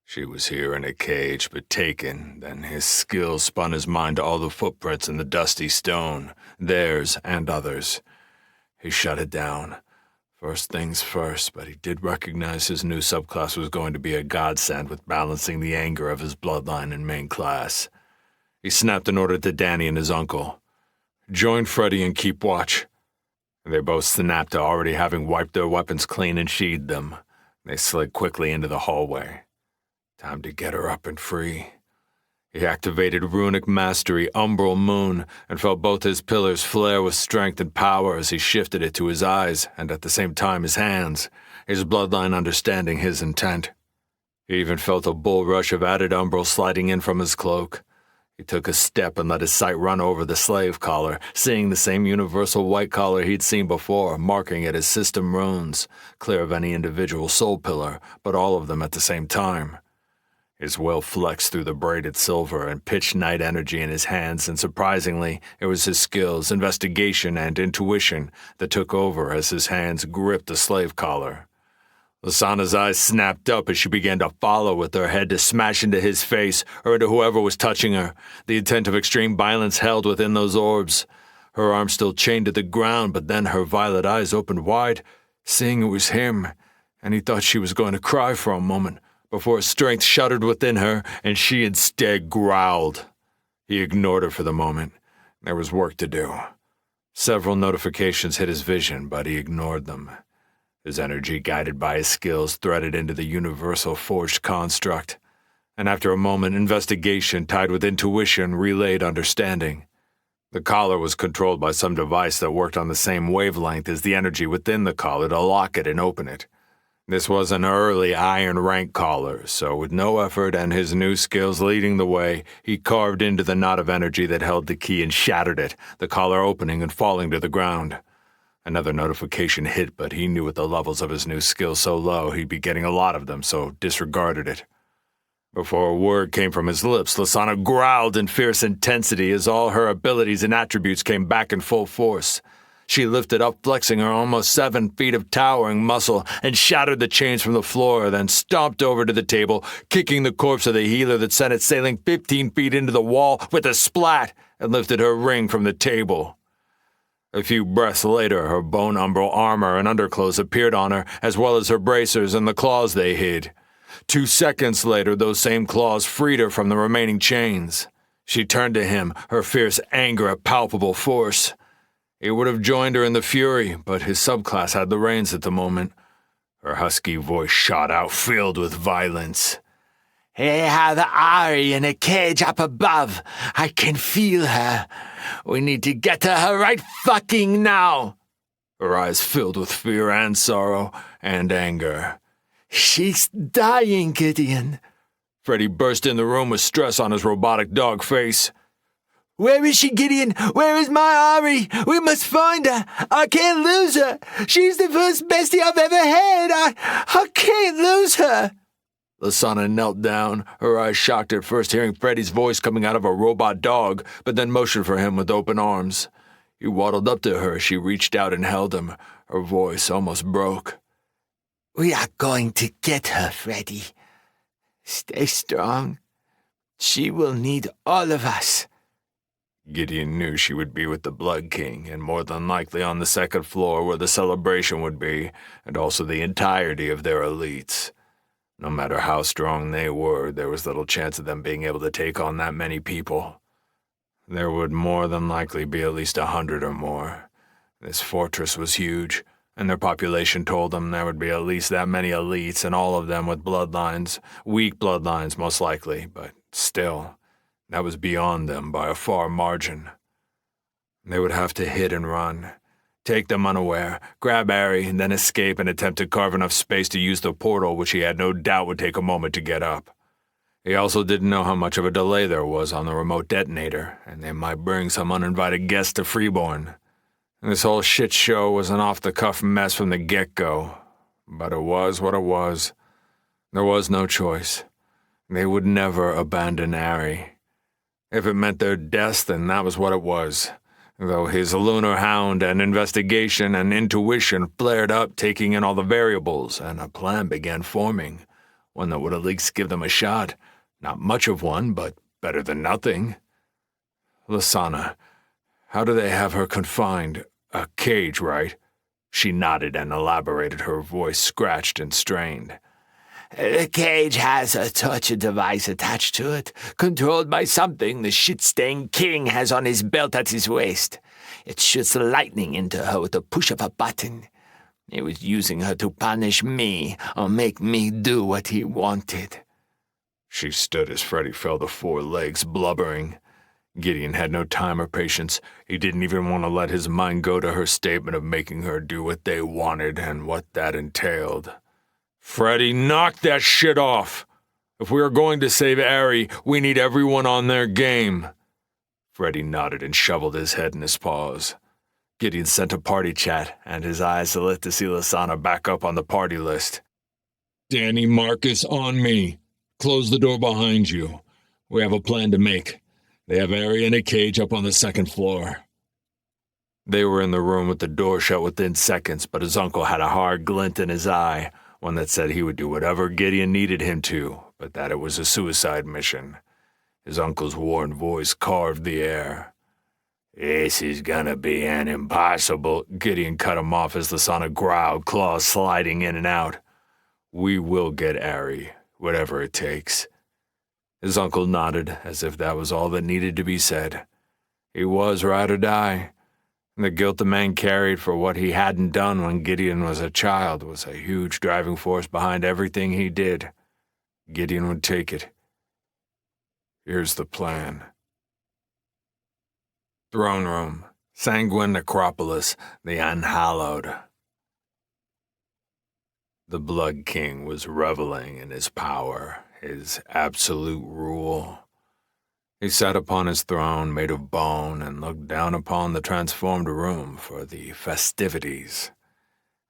She was here in a cage, but taken. Then his skill spun his mind to all the footprints in the dusty stone, theirs and others. He shut it down. First things first, but he did recognize his new subclass was going to be a godsend with balancing the anger of his bloodline and main class. He snapped an order to Danny and his uncle. Join Freddy and keep watch. They both snapped to already having wiped their weapons clean and sheathed them. They slid quickly into the hallway. Time to get her up and free. He activated runic mastery, Umbral Moon, and felt both his pillars flare with strength and power as he shifted it to his eyes, and at the same time his hands, his bloodline understanding his intent. He even felt a bull rush of added Umbral sliding in from his cloak. He took a step and let his sight run over the slave collar, seeing the same universal white collar he'd seen before, marking it as system runes, clear of any individual soul pillar, but all of them at the same time. His will flexed through the braided silver and pitched night energy in his hands, and surprisingly, it was his skills, investigation, and intuition that took over as his hands gripped the slave collar. Lasana's eyes snapped up as she began to follow with her head to smash into his face or into whoever was touching her, the intent of extreme violence held within those orbs. Her arms still chained to the ground, but then her violet eyes opened wide, seeing it was him, and he thought she was going to cry for a moment, before strength shuddered within her, and she instead growled. He ignored her for the moment. There was work to do. Several notifications hit his vision, but he ignored them. His energy, guided by his skills, threaded into the universal forged construct, and after a moment, investigation tied with intuition relayed understanding. The collar was controlled by some device that worked on the same wavelength as the energy within the collar to lock it and open it. This was an early iron rank collar, so with no effort and his new skills leading the way, he carved into the knot of energy that held the key and shattered it, the collar opening and falling to the ground. Another notification hit, but he knew with the levels of his new skills so low he'd be getting a lot of them, so disregarded it. Before a word came from his lips, Lasana growled in fierce intensity as all her abilities and attributes came back in full force. She lifted up, flexing her almost 7 feet of towering muscle, and shattered the chains from the floor, then stomped over to the table, kicking the corpse of the healer that sent it sailing 15 feet into the wall with a splat, and lifted her ring from the table. A few breaths later, her bone umbral armor and underclothes appeared on her, as well as her bracers and the claws they hid. 2 seconds later, those same claws freed her from the remaining chains. She turned to him, her fierce anger a palpable force. He would have joined her in the fury, but his subclass had the reins at the moment. Her husky voice shot out, filled with violence. I have Ari in a cage up above. I can feel her. We need to get to her right fucking now. Her eyes filled with fear and sorrow and anger. She's dying, Gideon. Freddy burst in the room with stress on his robotic dog face. Where is she, Gideon? Where is my Ari? We must find her. I can't lose her. She's the first bestie I've ever had. I can't lose her. Lasana knelt down, her eyes shocked at first hearing Freddy's voice coming out of a robot dog, but then motioned for him with open arms. He waddled up to her as she reached out and held him. Her voice almost broke. We are going to get her, Freddy. Stay strong. She will need all of us. Gideon knew she would be with the Blood King, and more than likely on the second floor where the celebration would be, and also the entirety of their elites. No matter how strong they were, there was little chance of them being able to take on that many people. There would more than likely be at least 100 or more. This fortress was huge, and their population told them there would be at least that many elites, and all of them with bloodlines, weak bloodlines most likely, but still, that was beyond them by a far margin. They would have to hit and run, take them unaware, grab Ari, and then escape and attempt to carve enough space to use the portal, which he had no doubt would take a moment to get up. He also didn't know how much of a delay there was on the remote detonator, and they might bring some uninvited guests to Freeborn. This whole shit show was an off-the-cuff mess from the get-go, but it was what it was. There was no choice. They would never abandon Ari. If it meant their deaths, then that was what it was. Though his lunar hound and investigation and intuition flared up, taking in all the variables, and a plan began forming, one that would at least give them a shot. Not much of one, but better than nothing. Lasana, how do they have her confined? A cage, right? She nodded and elaborated, her voice scratched and strained. The cage has a torture device attached to it, controlled by something the shit-stained king has on his belt at his waist. It shoots lightning into her with a push of a button. He was using her to punish me or make me do what he wanted. She stood as Freddy fell to 4 legs, blubbering. Gideon had no time or patience. He didn't even want to let his mind go to her statement of making her do what they wanted and what that entailed. Freddy, knock that shit off! If we are going to save Ari, we need everyone on their game. Freddy nodded and shoveled his head in his paws. Gideon sent a party chat, and his eyes lit to see Lasana back up on the party list. Danny, Marcus, on me. Close the door behind you. We have a plan to make. They have Ari in a cage up on the second floor. They were in the room with the door shut within seconds, but his uncle had a hard glint in his eye, one that said he would do whatever Gideon needed him to, but that it was a suicide mission. His uncle's worn voice carved the air. This is gonna be an impossible... Gideon cut him off as Lasana growled, claws sliding in and out. We will get Ari, whatever it takes. His uncle nodded, as if that was all that needed to be said. He was ride or die. The guilt the man carried for what he hadn't done when Gideon was a child was a huge driving force behind everything he did. Gideon would take it. Here's the plan. Throne room, Sanguine Necropolis, the Unhallowed. The Blood King was reveling in his power, his absolute rule. He sat upon his throne made of bone and looked down upon the transformed room for the festivities.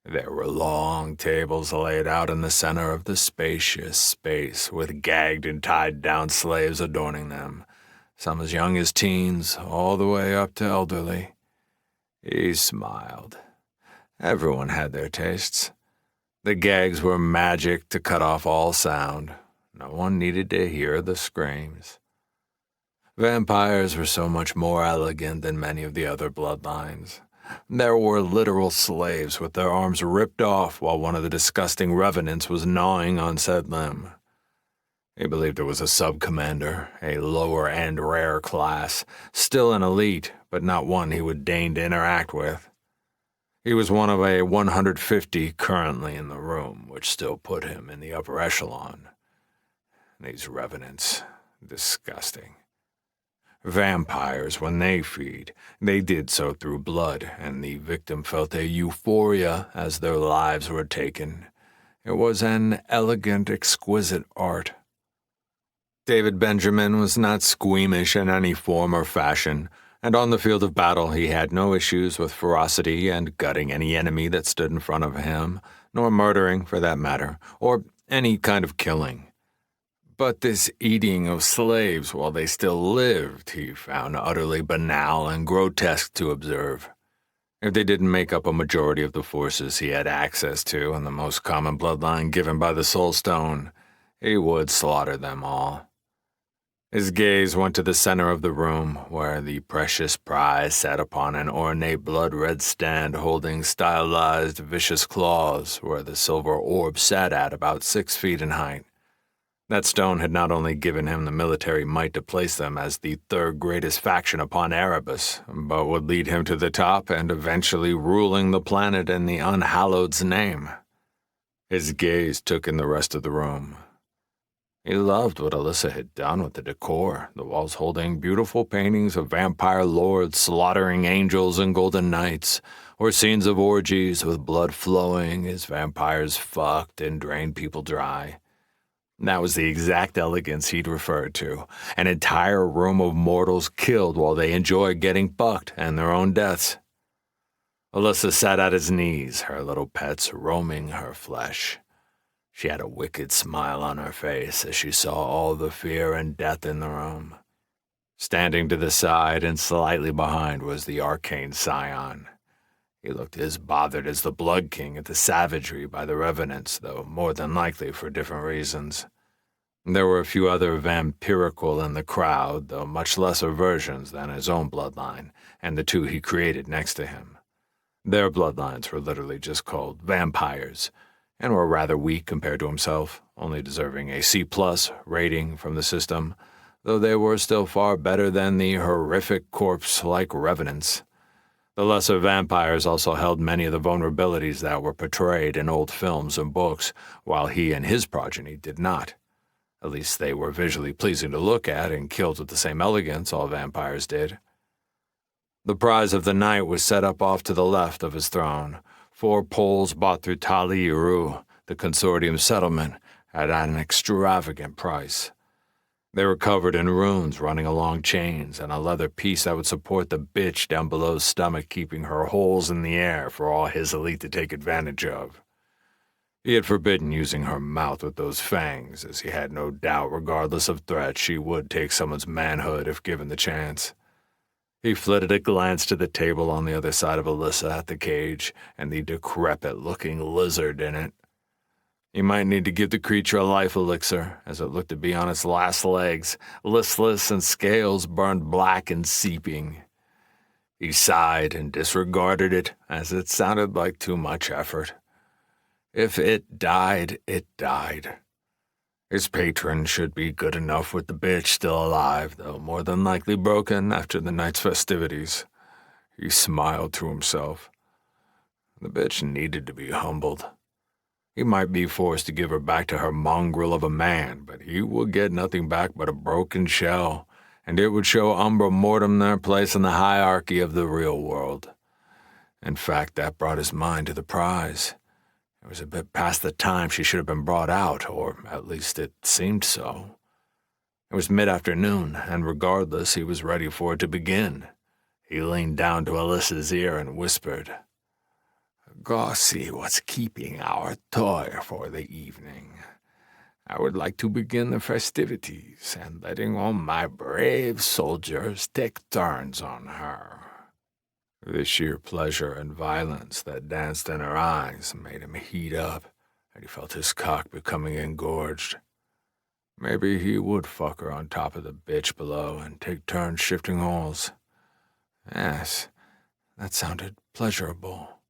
There were long tables laid out in the center of the spacious space with gagged and tied down slaves adorning them, some as young as teens, all the way up to elderly. He smiled. Everyone had their tastes. The gags were magic to cut off all sound. No one needed to hear the screams. Vampires were so much more elegant than many of the other bloodlines. There were literal slaves with their arms ripped off while one of the disgusting revenants was gnawing on said limb. He believed there was a sub-commander, a lower and rare class, still an elite, but not one he would deign to interact with. He was one of a 150 currently in the room, which still put him in the upper echelon. these revenants. Disgusting. Vampires, when they feed, they did so through blood, and the victim felt a euphoria as their lives were taken. It was an elegant, exquisite art. David Benjamin was not squeamish in any form or fashion, and on the field of battle he had no issues with ferocity and gutting any enemy that stood in front of him, nor murdering, for that matter, or any kind of killing. But this eating of slaves while they still lived he found utterly banal and grotesque to observe. If they didn't make up a majority of the forces he had access to in the most common bloodline given by the Soul Stone, he would slaughter them all. His gaze went to the center of the room, where the precious prize sat upon an ornate blood-red stand holding stylized, vicious claws, where the silver orb sat at about 6 feet in height. That stone had not only given him the military might to place them as the third greatest faction upon Erebus, but would lead him to the top and eventually ruling the planet in the Unhallowed's name. His gaze took in the rest of the room. He loved what Alyssa had done with the decor, the walls holding beautiful paintings of vampire lords slaughtering angels and golden knights, or scenes of orgies with blood flowing as vampires fucked and drained people dry. That was the exact elegance he'd referred to, an entire room of mortals killed while they enjoyed getting fucked and their own deaths. Alyssa sat at his knees, her little pets roaming her flesh. She had a wicked smile on her face as she saw all the fear and death in the room. Standing to the side and slightly behind was the arcane scion. He looked as bothered as the Blood King at the savagery by the revenants, though more than likely for different reasons. There were a few other vampirical in the crowd, though much lesser versions than his own bloodline, and the two he created next to him. Their bloodlines were literally just called vampires, and were rather weak compared to himself, only deserving a C+ rating from the system, though they were still far better than the horrific corpse-like revenants. The lesser vampires also held many of the vulnerabilities that were portrayed in old films and books, while he and his progeny did not. At least they were visually pleasing to look at and killed with the same elegance all vampires did. The prize of the night was set up off to the left of his throne, 4 poles bought through Tali-Eru, the consortium settlement, at an extravagant price. They were covered in runes running along chains and a leather piece that would support the bitch down below's stomach, keeping her holes in the air for all his elite to take advantage of. He had forbidden using her mouth with those fangs, as he had no doubt, regardless of threat, she would take someone's manhood if given the chance. He flitted a glance to the table on the other side of Alyssa at the cage and the decrepit-looking lizard in it. He might need to give the creature a life elixir, as it looked to be on its last legs, listless and scales burned black and seeping. He sighed and disregarded it, as it sounded like too much effort. If it died, it died. His patron should be good enough with the bitch still alive, though more than likely broken after the night's festivities. He smiled to himself. The bitch needed to be humbled. He might be forced to give her back to her mongrel of a man, but he would get nothing back but a broken shell, and it would show Umbra Mortem their place in the hierarchy of the real world. In fact, that brought his mind to the prize. It was a bit past the time she should have been brought out, or at least it seemed so. It was mid-afternoon, and regardless, he was ready for it to begin. He leaned down to Alyssa's ear and whispered, "Go see what's keeping our toy for the evening. I would like to begin the festivities, and letting all my brave soldiers take turns on her." The sheer pleasure and violence that danced in her eyes made him heat up, and he felt his cock becoming engorged. Maybe he would fuck her on top of the bitch below and take turns shifting holes. Yes, that sounded pleasurable.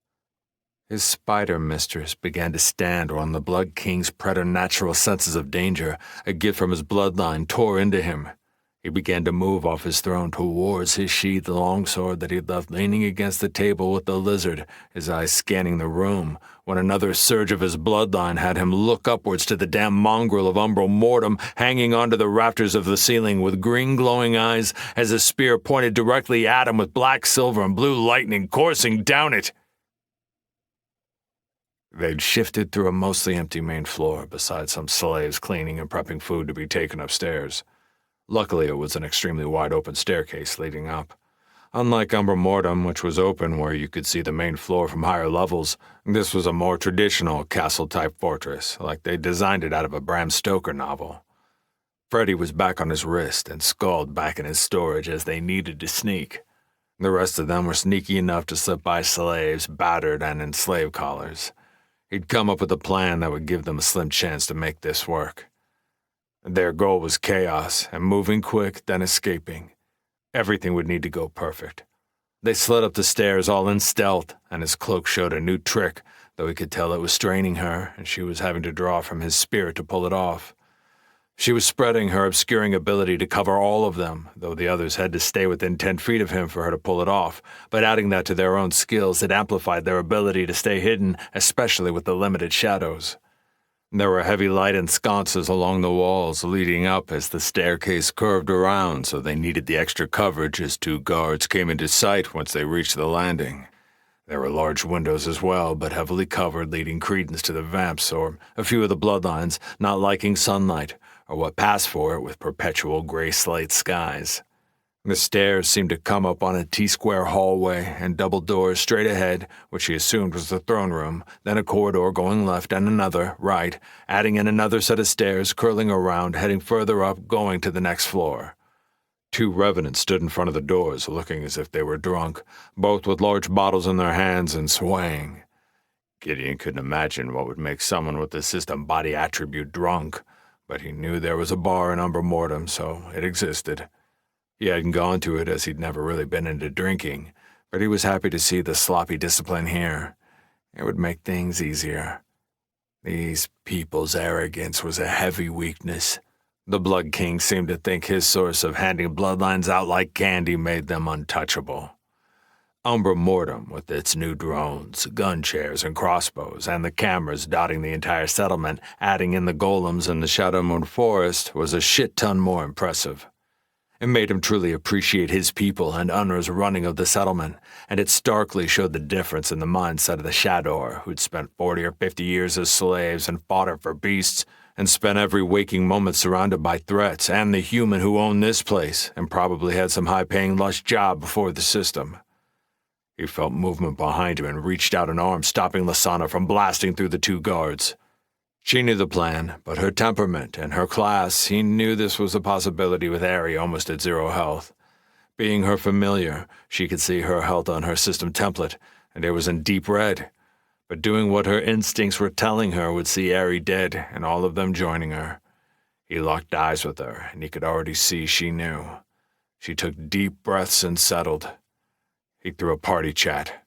His spider mistress began to stand on the Blood King's preternatural senses of danger. A gift from his bloodline tore into him. He began to move off his throne towards his sheathed longsword that he'd left leaning against the table with the lizard, his eyes scanning the room, when another surge of his bloodline had him look upwards to the damn mongrel of umbral mortem hanging onto the rafters of the ceiling with green glowing eyes as a spear pointed directly at him with black, silver, and blue lightning coursing down it. They'd shifted through a mostly empty main floor beside some slaves cleaning and prepping food to be taken upstairs. Luckily, it was an extremely wide-open staircase leading up. Unlike Umbra Mortem, which was open where you could see the main floor from higher levels, this was a more traditional castle-type fortress, like they designed it out of a Bram Stoker novel. Freddy was back on his wrist and skulled back in his storage as they needed to sneak. The rest of them were sneaky enough to slip by slaves, battered and in slave collars. He'd come up with a plan that would give them a slim chance to make this work. Their goal was chaos, and moving quick, then escaping. Everything would need to go perfect. They slid up the stairs all in stealth, and his cloak showed a new trick, though he could tell it was straining her, and she was having to draw from his spirit to pull it off. She was spreading her obscuring ability to cover all of them, though the others had to stay within 10 feet of him for her to pull it off, but adding that to their own skills, it amplified their ability to stay hidden, especially with the limited shadows. There were heavy light and sconces along the walls leading up as the staircase curved around, so they needed the extra coverage as 2 guards came into sight once they reached the landing. There were large windows as well, but heavily covered, leading credence to the vamps or a few of the bloodlines not liking sunlight, or what passed for it with perpetual gray slate skies. The stairs seemed to come up on a T-square hallway and double doors straight ahead, which he assumed was the throne room, then a corridor going left and another, right, adding in another set of stairs curling around, heading further up, going to the next floor. 2 revenants stood in front of the doors, looking as if they were drunk, both with large bottles in their hands and swaying. Gideon couldn't imagine what would make someone with the system body attribute drunk, but he knew there was a bar in Umbra Mortem, so it existed. He hadn't gone to it as he'd never really been into drinking, but he was happy to see the sloppy discipline here. It would make things easier. These people's arrogance was a heavy weakness. The Blood King seemed to think his source of handing bloodlines out like candy made them untouchable. Umbra Mortem, with its new drones, gun chairs and crossbows, and the cameras dotting the entire settlement, adding in the golems and the Shadow Moon Forest, was a shit-ton more impressive. It made him truly appreciate his people and Unra's running of the settlement, and it starkly showed the difference in the mindset of the Shadowr, who'd spent 40 or 50 years as slaves and fodder for beasts, and spent every waking moment surrounded by threats, and the human who owned this place, and probably had some high-paying lush job before the system. He felt movement behind him and reached out an arm, stopping Lasana from blasting through the 2 guards. She knew the plan, but her temperament and her class, he knew this was a possibility with Ari almost at 0 health. Being her familiar, she could see her health on her system template, and it was in deep red. But doing what her instincts were telling her would see Ari dead, and all of them joining her. He locked eyes with her, and he could already see she knew. She took deep breaths and settled. He threw a party chat.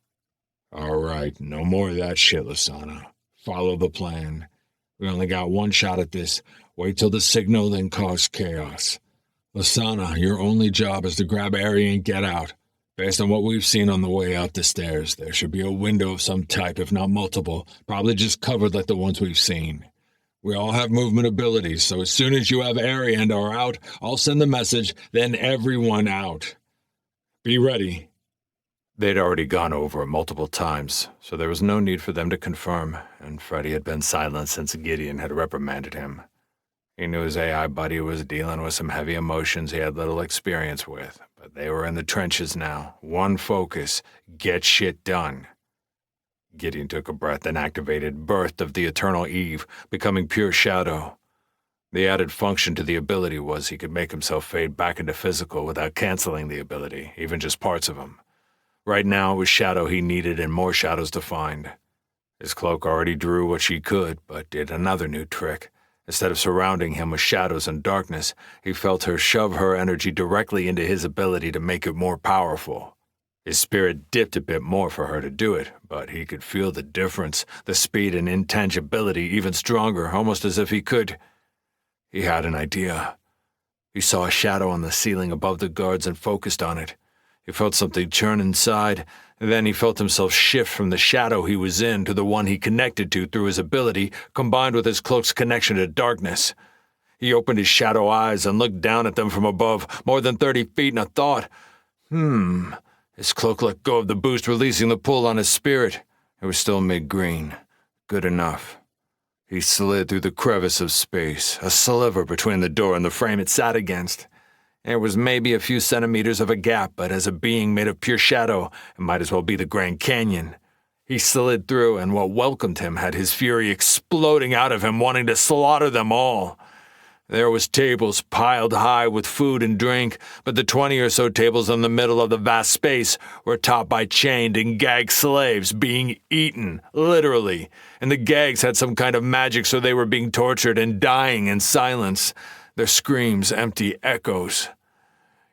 All right, no more of that shit, Lasana. Follow the plan. We only got 1 shot at this. Wait till the signal, then cause chaos. Lasana, your only job is to grab Ari and get out. Based on what we've seen on the way out the stairs, there should be a window of some type, if not multiple, probably just covered like the ones we've seen. We all have movement abilities, so as soon as you have Ari and are out, I'll send the message, then everyone out. Be ready. They'd already gone over it multiple times, so there was no need for them to confirm, and Freddy had been silent since Gideon had reprimanded him. He knew his AI buddy was dealing with some heavy emotions he had little experience with, but they were in the trenches now. One focus: get shit done. Gideon took a breath and activated Birth of the Eternal Eve, becoming pure shadow. The added function to the ability was he could make himself fade back into physical without canceling the ability, even just parts of him. Right now, it was shadow he needed and more shadows to find. His cloak already drew what she could, but did another new trick. Instead of surrounding him with shadows and darkness, he felt her shove her energy directly into his ability to make it more powerful. His spirit dipped a bit more for her to do it, but he could feel the difference, the speed and intangibility even stronger, almost as if he could. He had an idea. He saw a shadow on the ceiling above the guards and focused on it. He felt something churn inside, and then he felt himself shift from the shadow he was in to the one he connected to through his ability, combined with his cloak's connection to darkness. He opened his shadow eyes and looked down at them from above, more than 30 feet, and a thought. His cloak let go of the boost, releasing the pull on his spirit. It was still mid-green. Good enough. He slid through the crevice of space, a sliver between the door and the frame it sat against. There was maybe a few centimeters of a gap, but as a being made of pure shadow, it might as well be the Grand Canyon. He slid through, and what welcomed him had his fury exploding out of him, wanting to slaughter them all. There was tables piled high with food and drink, but the 20 or so tables in the middle of the vast space were topped by chained and gagged slaves being eaten, literally, and the gags had some kind of magic, so they were being tortured and dying in silence, their screams empty echoes.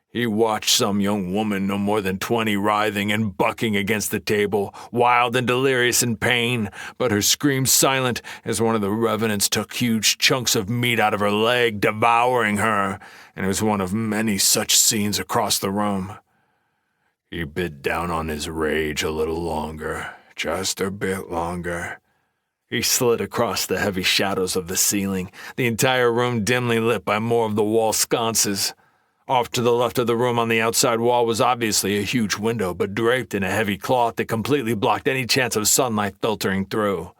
He watched some young woman no more than 20 writhing and bucking against the table, wild and delirious in pain, but her screams silent as one of the revenants took huge chunks of meat out of her leg, devouring her, and it was one of many such scenes across the room. He bit down on his rage a little longer, just a bit longer. He slid across the heavy shadows of the ceiling, the entire room dimly lit by more of the wall sconces. Off to the left of the room on the outside wall was obviously a huge window, but draped in a heavy cloth that completely blocked any chance of sunlight filtering through.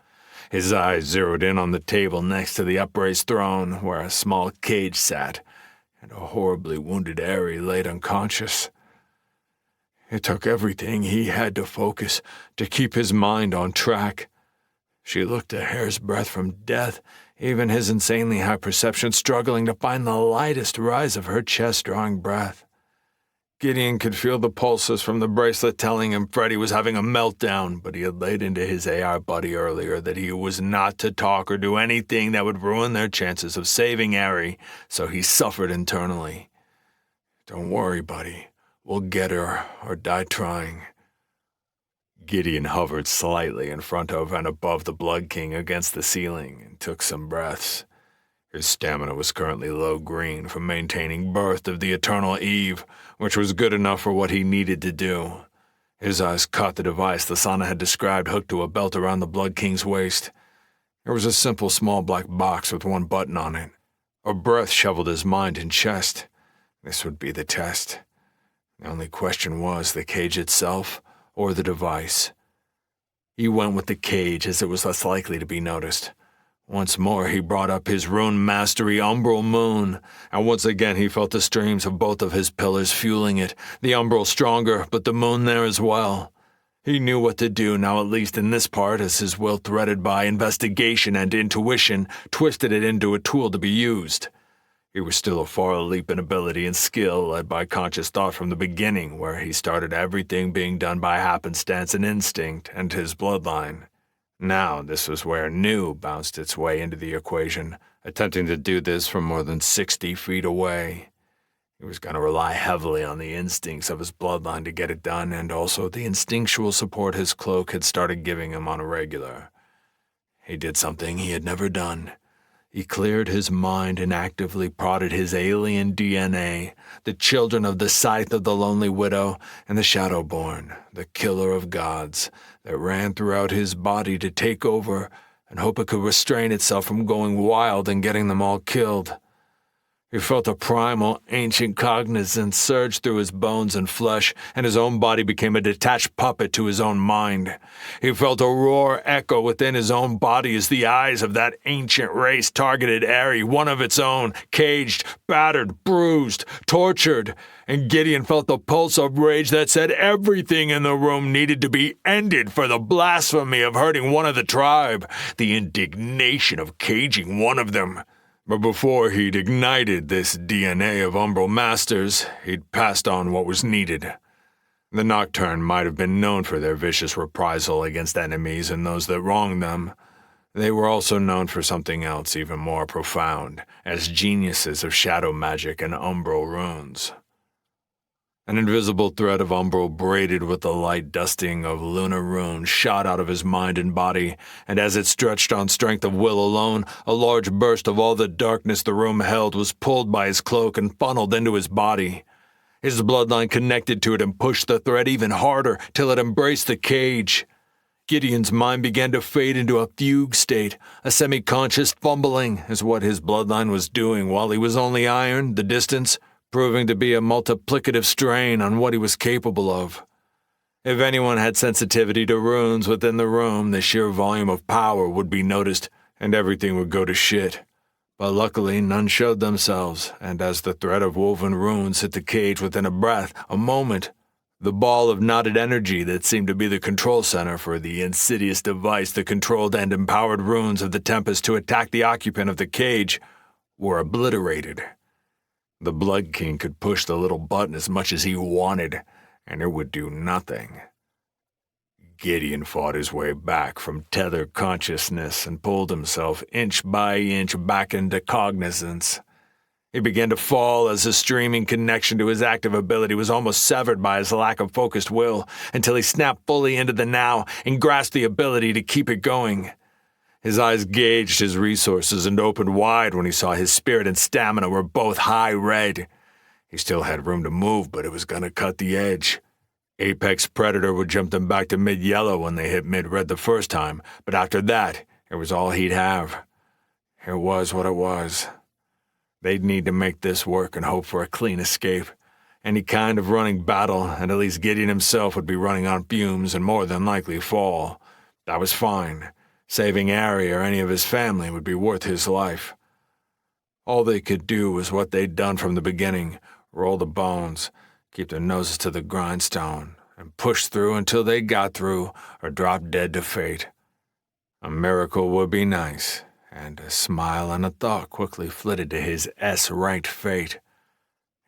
His eyes zeroed in on the table next to the upraised throne, where a small cage sat, and a horribly wounded Aerie laid unconscious. It took everything he had to focus to keep his mind on track. She looked a hair's breadth from death, even his insanely high perception struggling to find the lightest rise of her chest-drawing breath. Gideon could feel the pulses from the bracelet telling him Freddy was having a meltdown, but he had laid into his AI buddy earlier that he was not to talk or do anything that would ruin their chances of saving Aerie, so he suffered internally. "Don't worry, buddy. We'll get her, or die trying." Gideon hovered slightly in front of and above the Blood King against the ceiling and took some breaths. His stamina was currently low-green from maintaining Birth of the Eternal Eve, which was good enough for what he needed to do. His eyes caught the device the Sana had described hooked to a belt around the Blood King's waist. There was a simple small black box with one button on it. A breath shoveled his mind and chest. This would be the test. The only question was the cage itself or the device. He went with the cage as it was less likely to be noticed. Once more he brought up his rune mastery Umbral Moon, and once again he felt the streams of both of his pillars fueling it, the Umbral stronger, but the moon there as well. He knew what to do now, at least in this part, as his will, threaded by investigation and intuition, twisted it into a tool to be used. He was still a far leap in ability and skill, led by conscious thought from the beginning, where he started everything being done by happenstance and instinct and his bloodline. Now this was where New bounced its way into the equation, attempting to do this from more than 60 feet away. He was going to rely heavily on the instincts of his bloodline to get it done, and also the instinctual support his cloak had started giving him on a regular. He did something he had never done. He cleared his mind and actively prodded his alien DNA, the children of the Scythe of the Lonely Widow and the Shadowborn, the killer of gods, that ran throughout his body to take over and hope it could restrain itself from going wild and getting them all killed. He felt a primal, ancient cognizance surge through his bones and flesh, and his own body became a detached puppet to his own mind. He felt a roar echo within his own body as the eyes of that ancient race targeted Aerie, one of its own, caged, battered, bruised, tortured, and Gideon felt the pulse of rage that said everything in the room needed to be ended for the blasphemy of hurting one of the tribe, the indignation of caging one of them. But before he'd ignited this DNA of Umbral Masters, he'd passed on what was needed. The Nocturne might have been known for their vicious reprisal against enemies and those that wronged them. They were also known for something else even more profound, as geniuses of shadow magic and umbral runes. An invisible thread of umbral braided with the light dusting of lunar runes shot out of his mind and body, and as it stretched on strength of will alone, a large burst of all the darkness the room held was pulled by his cloak and funneled into his body. His bloodline connected to it and pushed the thread even harder till it embraced the cage. Gideon's mind began to fade into a fugue state. A semi-conscious fumbling is what his bloodline was doing while he was only iron, the distance, proving to be a multiplicative strain on what he was capable of. If anyone had sensitivity to runes within the room, the sheer volume of power would be noticed, and everything would go to shit. But luckily, none showed themselves, and as the thread of woven runes hit the cage within a breath, a moment, the ball of knotted energy that seemed to be the control center for the insidious device that controlled and empowered runes of the Tempest to attack the occupant of the cage were obliterated. The Blood King could push the little button as much as he wanted, and it would do nothing. Gideon fought his way back from tether consciousness and pulled himself inch by inch back into cognizance. He began to fall as the streaming connection to his active ability was almost severed by his lack of focused will, until he snapped fully into the now and grasped the ability to keep it going. His eyes gauged his resources and opened wide when he saw his spirit and stamina were both high red. He still had room to move, but it was going to cut the edge. Apex Predator would jump them back to mid-yellow when they hit mid-red the first time, but after that, it was all he'd have. It was what it was. They'd need to make this work and hope for a clean escape. Any kind of running battle, and at least Gideon himself would be running on fumes and more than likely fall. That was fine. Saving Ari or any of his family would be worth his life. All they could do was what they'd done from the beginning, roll the bones, keep their noses to the grindstone, and push through until they got through or dropped dead to fate. A miracle would be nice, and a smile and a thought quickly flitted to his S-ranked fate.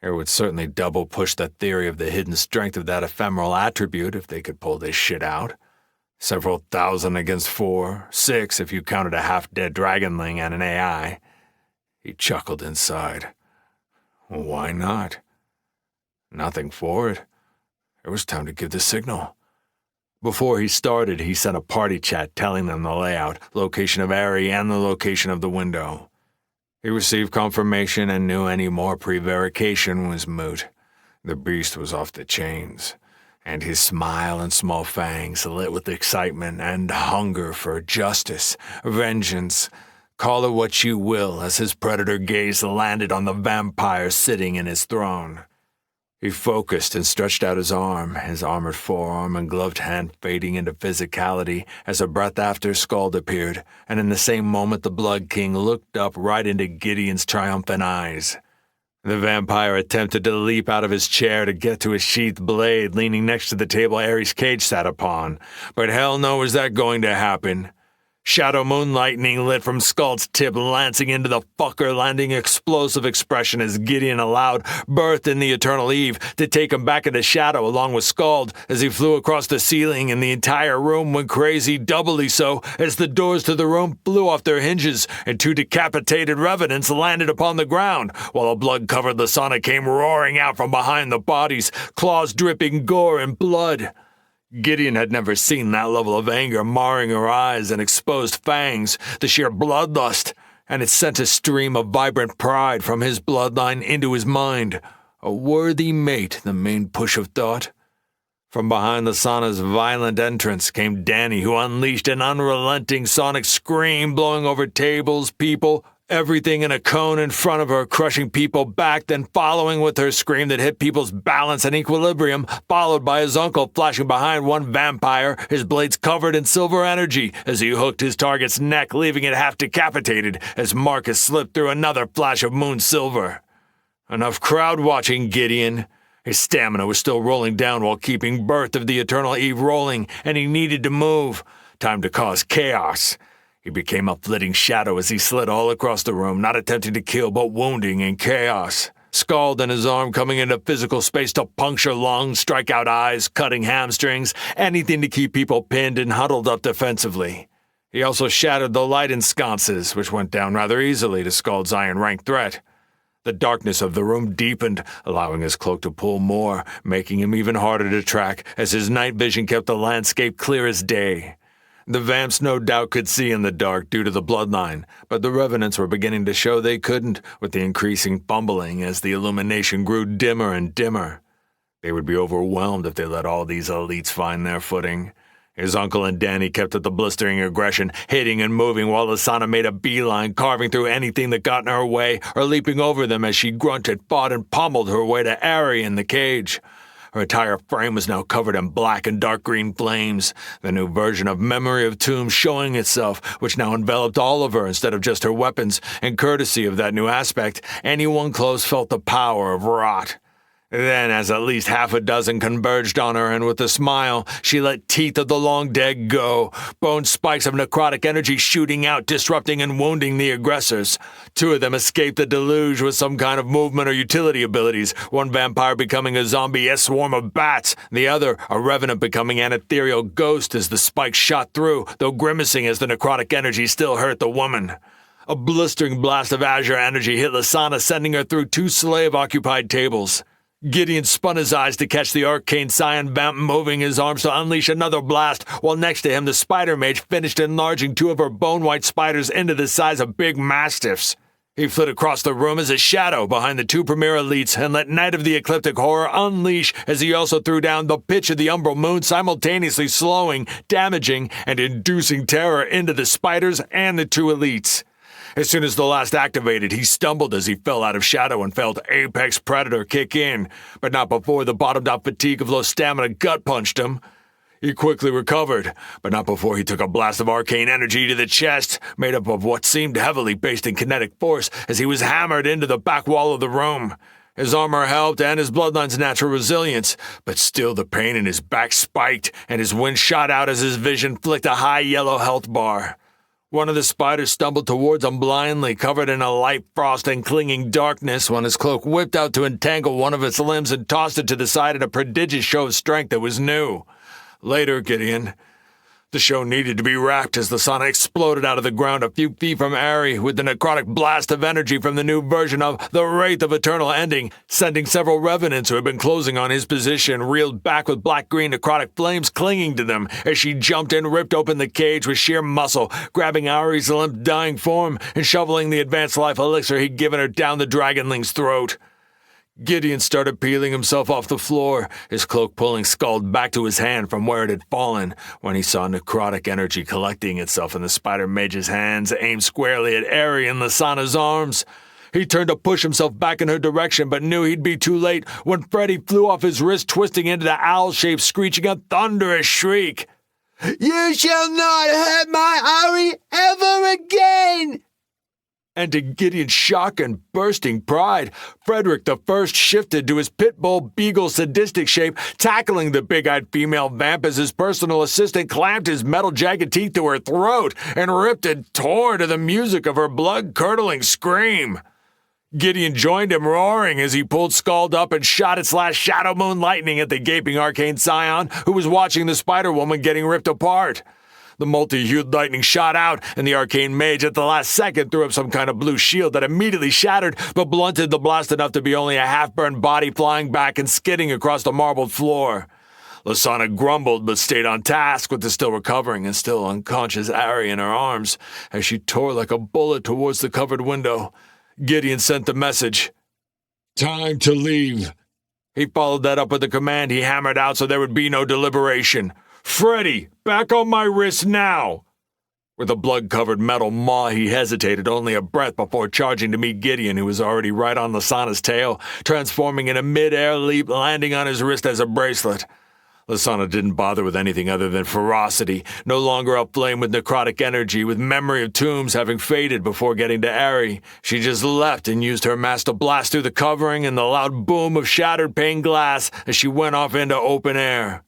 It would certainly double push the theory of the hidden strength of that ephemeral attribute if they could pull this shit out. Several thousand against 4, 6 if you counted a half-dead dragonling and an AI. He chuckled inside. Why not? Nothing for it. It was time to give the signal. Before he started, he sent a party chat telling them the layout, location of Ari, and the location of the window. He received confirmation and knew any more prevarication was moot. The beast was off the chains, and his smile and small fangs lit with excitement and hunger for justice, vengeance. Call it what you will, as his predator gaze landed on the vampire sitting in his throne. He focused and stretched out his arm, his armored forearm and gloved hand fading into physicality as a breath after Skald appeared, and in the same moment the Blood King looked up right into Gideon's triumphant eyes. The vampire attempted to leap out of his chair to get to his sheathed blade leaning next to the table Ares' cage sat upon, but hell no was that going to happen. Shadow moon lightning lit from Skald's tip, lancing into the fucker, landing explosive expression as Gideon allowed Birth in the Eternal Eve to take him back into shadow along with Skald as he flew across the ceiling, and the entire room went crazy, doubly so as the doors to the room flew off their hinges and 2 decapitated revenants landed upon the ground, while a blood-covered Lasana came roaring out from behind the bodies, claws dripping gore and blood. Gideon had never seen that level of anger marring her eyes and exposed fangs, the sheer bloodlust, and it sent a stream of vibrant pride from his bloodline into his mind. A worthy mate, the main push of thought. From behind the sauna's violent entrance came Danny, who unleashed an unrelenting sonic scream, blowing over tables, people, everything in a cone in front of her, crushing people back, then following with her scream that hit people's balance and equilibrium, followed by his uncle flashing behind one vampire, his blades covered in silver energy, as he hooked his target's neck, leaving it half decapitated, as Marcus slipped through another flash of moon silver. Enough crowd watching Gideon. His stamina was still rolling down while keeping Birth of the Eternal Eve rolling, and he needed to move. Time to cause chaos. He became a flitting shadow as he slid all across the room, not attempting to kill, but wounding in chaos. Skald and his arm coming into physical space to puncture lungs, strike out eyes, cutting hamstrings, anything to keep people pinned and huddled up defensively. He also shattered the light ensconces, which went down rather easily to Skald's iron-ranked threat. The darkness of the room deepened, allowing his cloak to pull more, making him even harder to track as his night vision kept the landscape clear as day. The vamps no doubt could see in the dark due to the bloodline, but the revenants were beginning to show they couldn't with the increasing fumbling as the illumination grew dimmer and dimmer. They would be overwhelmed if they let all these elites find their footing. His uncle and Danny kept up the blistering aggression, hitting and moving while Lasana made a beeline, carving through anything that got in her way or leaping over them as she grunted, fought, and pummeled her way to Ari in the cage. Her entire frame was now covered in black and dark green flames, the new version of Memory of Tombs showing itself, which now enveloped all of her instead of just her weapons, and courtesy of that new aspect, anyone close felt the power of rot. Then, as at least half a dozen converged on her, and with a smile, she let teeth of the long dead go, bone spikes of necrotic energy shooting out, disrupting and wounding the aggressors. Two of them escaped the deluge with some kind of movement or utility abilities, one vampire becoming a zombie-esque swarm of bats, the other a revenant becoming an ethereal ghost as the spikes shot through, though grimacing as the necrotic energy still hurt the woman. A blistering blast of azure energy hit Lasana, sending her through two slave-occupied tables. Gideon spun his eyes to catch the arcane scion vamp moving his arms to unleash another blast, while next to him the spider mage finished enlarging two of her bone-white spiders into the size of big mastiffs. He flit across the room as a shadow behind the two premier elites and let Night of the Ecliptic Horror unleash as he also threw down the pitch of the umbral moon, simultaneously slowing, damaging, and inducing terror into the spiders and the two elites. As soon as the last activated, he stumbled as he fell out of shadow and felt Apex Predator kick in, but not before the bottomed-out fatigue of low stamina gut-punched him. He quickly recovered, but not before he took a blast of arcane energy to the chest, made up of what seemed heavily based in kinetic force as he was hammered into the back wall of the room. His armor helped and his bloodline's natural resilience, but still the pain in his back spiked and his wind shot out as his vision flicked a high yellow health bar. One of the spiders stumbled towards him blindly, covered in a light frost and clinging darkness, when his cloak whipped out to entangle one of its limbs and tossed it to the side in a prodigious show of strength that was new. Later, Gideon. The show needed to be wrapped as Lasana exploded out of the ground a few feet from Ari with the necrotic blast of energy from the new version of the Wraith of Eternal Ending, sending several revenants who had been closing on his position reeled back with black-green necrotic flames clinging to them as she jumped and ripped open the cage with sheer muscle, grabbing Ari's limp, dying form and shoveling the advanced life elixir he'd given her down the dragonling's throat. Gideon started peeling himself off the floor, his cloak pulling scald back to his hand from where it had fallen, when he saw necrotic energy collecting itself in the spider mage's hands, aimed squarely at Ari and Lasana's arms. He turned to push himself back in her direction, but knew he'd be too late when Freddy flew off his wrist, twisting into the owl shape, screeching a thunderous shriek. "You shall not hurt my Ari ever again!" And to Gideon's shock and bursting pride, Frederick I shifted to his pit bull beagle sadistic shape, tackling the big-eyed female vamp as his personal assistant clamped his metal jagged teeth to her throat and ripped and tore to the music of her blood-curdling scream. Gideon joined him, roaring as he pulled Scald up and shot its last shadow moon lightning at the gaping arcane scion who was watching the Spider-Woman getting ripped apart. The multi-hued lightning shot out, and the arcane mage at the last second threw up some kind of blue shield that immediately shattered, but blunted the blast enough to be only a half-burned body flying back and skidding across the marbled floor. Lasana grumbled but stayed on task with the still recovering and still unconscious Ari in her arms as she tore like a bullet towards the covered window. Gideon sent the message. "Time to leave." He followed that up with a command he hammered out so there would be no deliberation. "Freddy, back on my wrist now!" With a blood-covered metal maw, he hesitated only a breath before charging to meet Gideon, who was already right on Lasana's tail, transforming in a mid-air leap, landing on his wrist as a bracelet. Lasana didn't bother with anything other than ferocity, no longer aflame with necrotic energy, with Memory of Tombs having faded before getting to Ari. She just leapt and used her mass to blast through the covering and the loud boom of shattered pane glass as she went off into open air.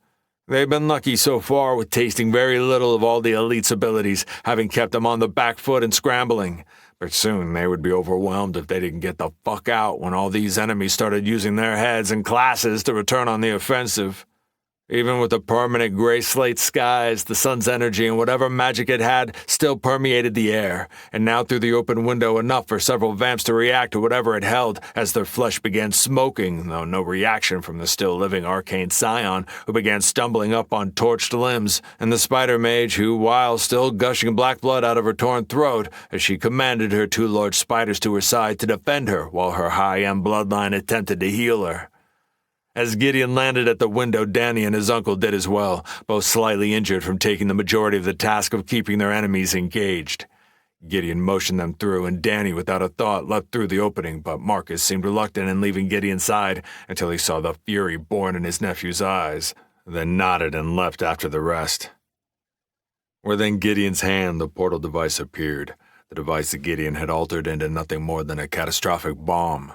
They've been lucky so far with tasting very little of all the elite's abilities, having kept them on the back foot and scrambling. But soon they would be overwhelmed if they didn't get the fuck out when all these enemies started using their heads and classes to return on the offensive. Even with the permanent gray slate skies, the sun's energy and whatever magic it had still permeated the air, and now through the open window enough for several vamps to react to whatever it held as their flesh began smoking, though no reaction from the still-living arcane scion, who began stumbling up on torched limbs, and the spider mage who, while still gushing black blood out of her torn throat, as she commanded her two large spiders to her side to defend her while her high-end bloodline attempted to heal her. As Gideon landed at the window, Danny and his uncle did as well, both slightly injured from taking the majority of the task of keeping their enemies engaged. Gideon motioned them through, and Danny, without a thought, leapt through the opening, but Marcus seemed reluctant in leaving Gideon's side until he saw the fury born in his nephew's eyes, then nodded and leapt after the rest. Within Gideon's hand, the portal device appeared, the device that Gideon had altered into nothing more than a catastrophic bomb.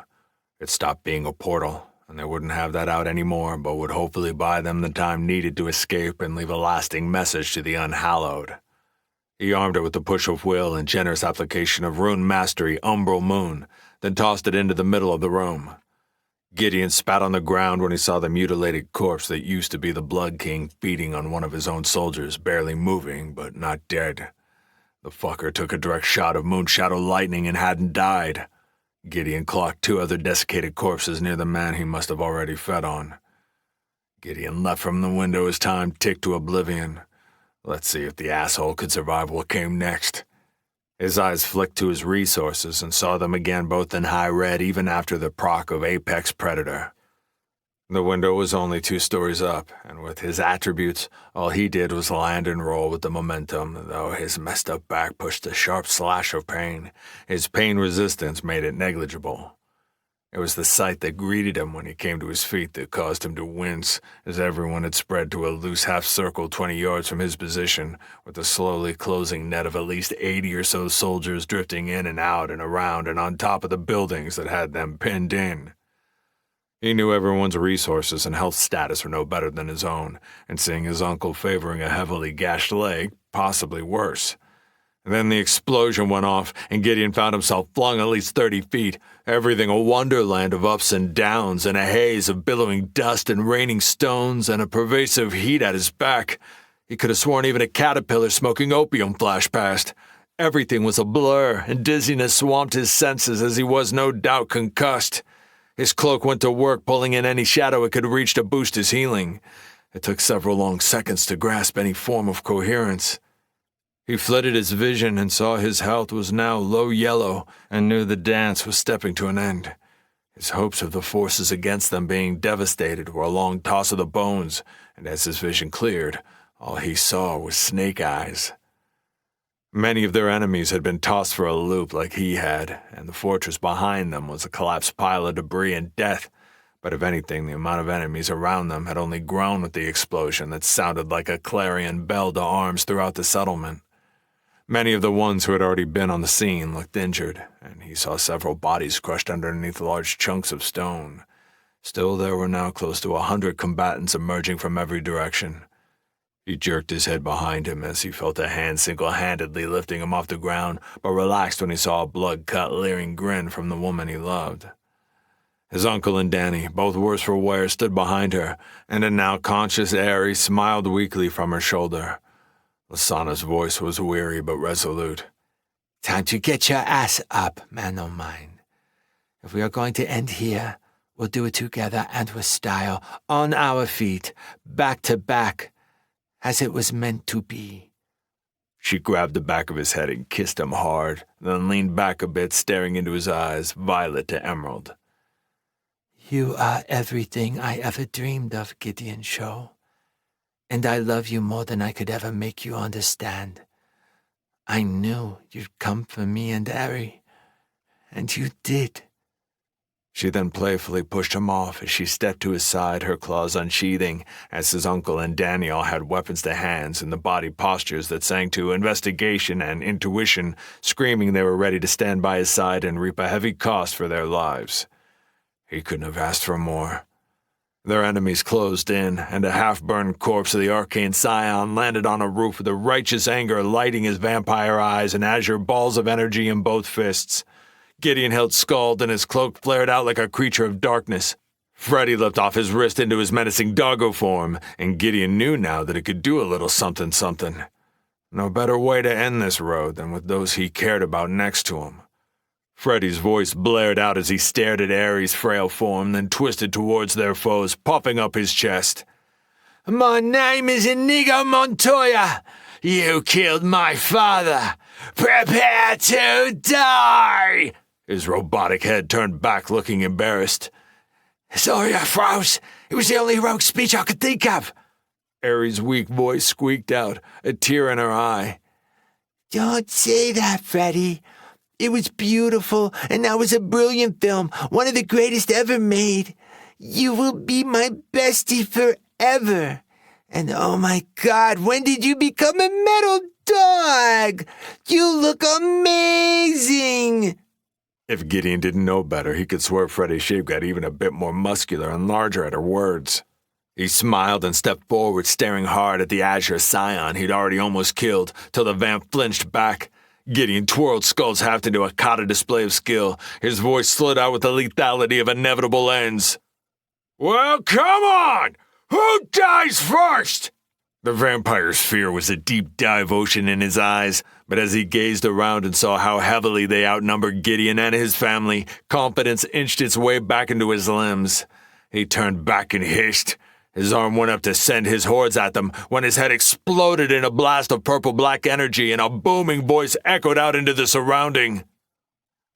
It stopped being a portal, and they wouldn't have that out anymore, but would hopefully buy them the time needed to escape and leave a lasting message to the unhallowed. He armed it with a push of will and generous application of rune mastery, Umbral Moon, then tossed it into the middle of the room. Gideon spat on the ground when he saw the mutilated corpse that used to be the Blood King feeding on one of his own soldiers, barely moving, but not dead. The fucker took a direct shot of Moonshadow lightning and hadn't died. Gideon clocked two other desiccated corpses near the man he must have already fed on. Gideon leapt from the window as time ticked to oblivion. Let's see if the asshole could survive what came next. His eyes flicked to his resources and saw them again both in high red even after the proc of Apex Predator. The window was only 2 stories up, and with his attributes, all he did was land and roll with the momentum, though his messed-up back pushed a sharp slash of pain. His pain resistance made it negligible. It was the sight that greeted him when he came to his feet that caused him to wince, as everyone had spread to a loose half-circle 20 yards from his position, with a slowly closing net of at least 80 or so soldiers drifting in and out and around and on top of the buildings that had them pinned in. He knew everyone's resources and health status were no better than his own, and seeing his uncle favoring a heavily gashed leg, possibly worse. And then the explosion went off, and Gideon found himself flung at least 30 feet, everything a wonderland of ups and downs, and a haze of billowing dust and raining stones and a pervasive heat at his back. He could have sworn even a caterpillar smoking opium flashed past. Everything was a blur, and dizziness swamped his senses as he was no doubt concussed. His cloak went to work pulling in any shadow it could reach to boost his healing. It took several long seconds to grasp any form of coherence. He flitted his vision and saw his health was now low yellow and knew the dance was stepping to an end. His hopes of the forces against them being devastated were a long toss of the bones, and as his vision cleared, all he saw was snake eyes. Many of their enemies had been tossed for a loop like he had, and the fortress behind them was a collapsed pile of debris and death. But if anything, the amount of enemies around them had only grown with the explosion that sounded like a clarion bell to arms throughout the settlement. Many of the ones who had already been on the scene looked injured, and he saw several bodies crushed underneath large chunks of stone. Still, there were now close to 100 combatants emerging from every direction. He jerked his head behind him as he felt a hand single-handedly lifting him off the ground, but relaxed when he saw a blood-cut, leering grin from the woman he loved. His uncle and Danny, both worse for wear, stood behind her, and a now conscious Aerie smiled weakly from her shoulder. Lasana's voice was weary but resolute. Time to get your ass up, man o' mine. If we are going to end here, we'll do it together and with style, on our feet, back to back, as it was meant to be. She grabbed the back of his head and kissed him hard, then leaned back a bit, staring into his eyes, violet to emerald. You are everything I ever dreamed of, Gideon Shaw, and I love you more than I could ever make you understand. I knew you'd come for me and Aerie, and you did. She then playfully pushed him off as she stepped to his side, her claws unsheathing, as his uncle and Danny all had weapons to hands and the body postures that sang to investigation and intuition, screaming they were ready to stand by his side and reap a heavy cost for their lives. He couldn't have asked for more. Their enemies closed in, and a half-burned corpse of the arcane scion landed on a roof with a righteous anger lighting his vampire eyes and azure balls of energy in both fists. Gideon held scald, and his cloak flared out like a creature of darkness. Freddy leapt off his wrist into his menacing doggo form, and Gideon knew now that it could do a little something. No better way to end this road than with those he cared about next to him. Freddy's voice blared out as he stared at Ares' frail form, then twisted towards their foes, puffing up his chest. My name is Inigo Montoya. You killed my father. Prepare to die! His robotic head turned back, looking embarrassed. Sorry I froze. It was the only heroic speech I could think of. Ares' weak voice squeaked out, a tear in her eye. Don't say that, Freddy. It was beautiful, and that was a brilliant film, one of the greatest ever made. You will be my bestie forever. And oh my God, when did you become a metal dog? You look amazing! If Gideon didn't know better, he could swear Freddy's shape got even a bit more muscular and larger at her words. He smiled and stepped forward, staring hard at the Azure Scion he'd already almost killed, till the vamp flinched back. Gideon twirled Skull's haft into a kata display of skill. His voice slid out with the lethality of inevitable ends. Well, come on! Who dies first? The vampire's fear was a deep dive ocean in his eyes, but as he gazed around and saw how heavily they outnumbered Gideon and his family, confidence inched its way back into his limbs. He turned back and hissed. His arm went up to send his hordes at them when his head exploded in a blast of purple-black energy and a booming voice echoed out into the surrounding.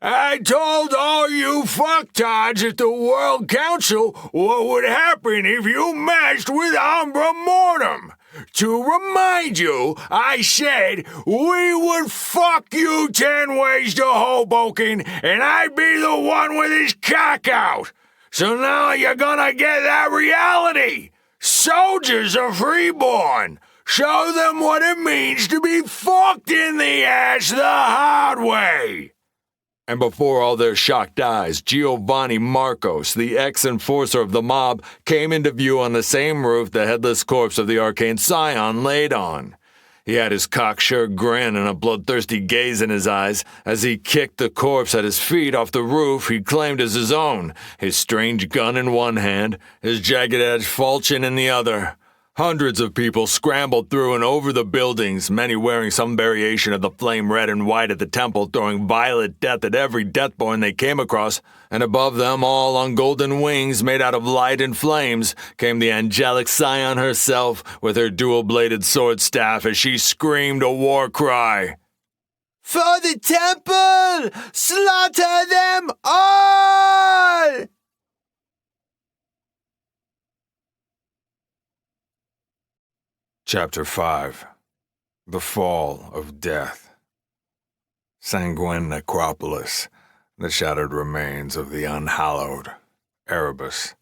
I told all you fucktards at the World Council what would happen if you messed with Umbra Mortem. To remind you, I said we would fuck you 10 ways to Hoboken and I'd be the one with his cock out. So now you're gonna get that reality. Soldiers are freeborn. Show them what it means to be fucked in the ass the hard way. And before all their shocked eyes, Giovanni Marcos, the ex-enforcer of the mob, came into view on the same roof the headless corpse of the arcane scion laid on. He had his cocksure grin and a bloodthirsty gaze in his eyes as he kicked the corpse at his feet off the roof he claimed as his own, his strange gun in one hand, his jagged-edged falchion in the other. Hundreds of people scrambled through and over the buildings, many wearing some variation of the flame red and white at the temple, throwing violet death at every deathborn they came across, and above them all on golden wings made out of light and flames came the angelic scion herself with her dual-bladed sword staff as she screamed a war cry. For the temple! Slaughter them all! Chapter 5. The Fall of Death. Sanguine Necropolis, the shattered remains of the unhallowed Erebus.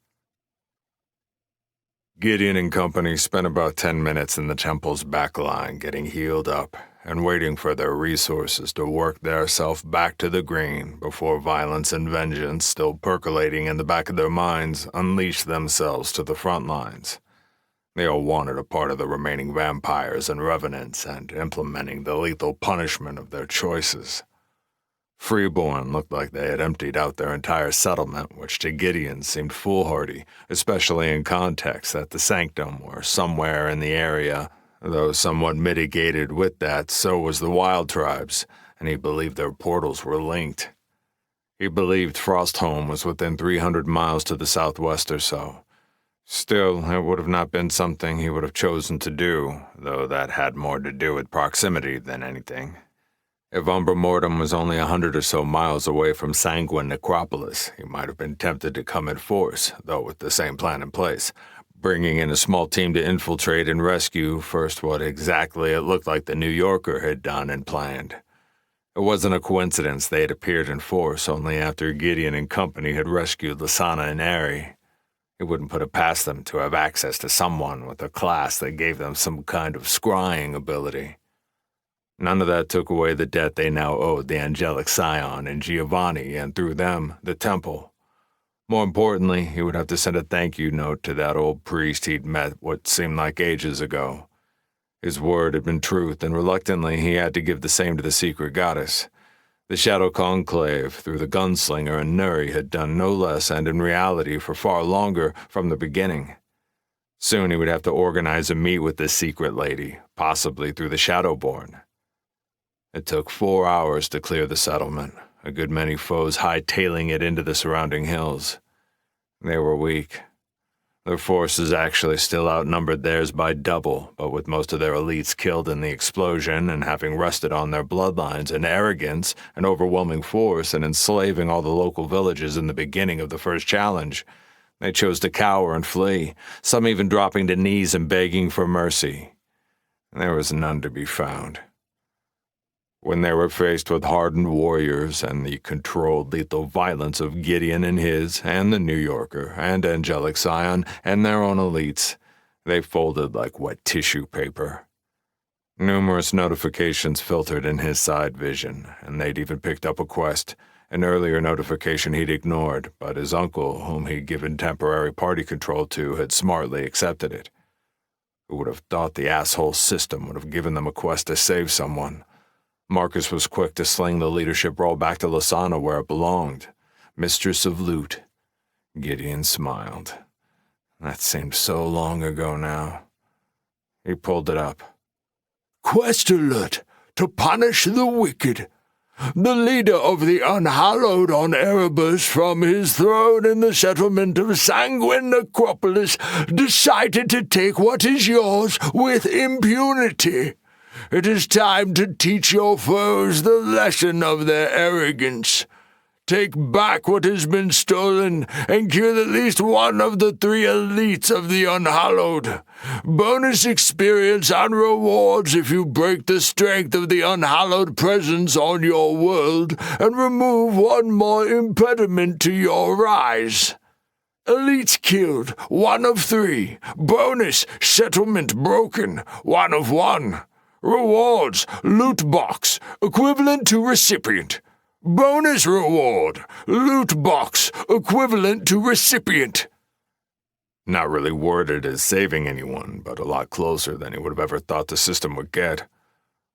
Gideon and company spent about 10 minutes in the temple's back line getting healed up and waiting for their resources to work theirself back to the green before violence and vengeance, still percolating in the back of their minds, unleashed themselves to the front lines. They all wanted a part of the remaining vampires and revenants and implementing the lethal punishment of their choices. Freeborn looked like they had emptied out their entire settlement, which to Gideon seemed foolhardy, especially in context that the Sanctum were somewhere in the area, though somewhat mitigated with that, so was the Wild Tribes, and he believed their portals were linked. He believed Frostholm was within 300 miles to the southwest or so. Still, it would have not been something he would have chosen to do, though that had more to do with proximity than anything. If Umbra Mortem was only 100 or so miles away from Sanguine Necropolis, he might have been tempted to come in force, though with the same plan in place, bringing in a small team to infiltrate and rescue first what exactly it looked like the New Yorker had done and planned. It wasn't a coincidence they had appeared in force only after Gideon and company had rescued Lasana and Ari. It wouldn't put it past them to have access to someone with a class that gave them some kind of scrying ability. None of that took away the debt they now owed the angelic scion and Giovanni, and through them, the temple. More importantly, he would have to send a thank you note to that old priest he'd met what seemed like ages ago. His word had been truth, and reluctantly he had to give the same to the secret goddess. The Shadow Conclave, through the Gunslinger and Nuri, had done no less, and in reality for far longer, from the beginning. Soon he would have to organize a meet with this secret lady, possibly through the Shadowborn. It took 4 hours to clear the settlement, a good many foes hightailing it into the surrounding hills. They were weak. Their forces actually still outnumbered theirs by double, but with most of their elites killed in the explosion and having rested on their bloodlines and arrogance and overwhelming force and enslaving all the local villages in the beginning of the first challenge, they chose to cower and flee, some even dropping to knees and begging for mercy. There was none to be found. When they were faced with hardened warriors and the controlled lethal violence of Gideon and his, and the New Yorker, and Angelic Scion, and their own elites, they folded like wet tissue paper. Numerous notifications filtered in his side vision, and they'd even picked up a quest, an earlier notification he'd ignored, but his uncle, whom he'd given temporary party control to, had smartly accepted it. Who would have thought the asshole system would have given them a quest to save someone? Marcus was quick to sling the leadership role back to Lasana where it belonged, Mistress of Loot. Gideon smiled. That seemed so long ago now. He pulled it up. Quest alert to punish the wicked. The leader of the unhallowed on Erebus from his throne in the settlement of Sanguine Necropolis decided to take what is yours with impunity. It is time to teach your foes the lesson of their arrogance. Take back what has been stolen and kill at least one of the 3 elites of the Unhallowed. Bonus experience and rewards if you break the strength of the Unhallowed presence on your world and remove one more impediment to your rise. Elites killed, 1 of 3. Bonus, settlement broken, 1 of 1. Rewards, loot box, equivalent to recipient. Bonus reward, loot box, equivalent to recipient. Not really worded as saving anyone, but a lot closer than he would have ever thought the system would get.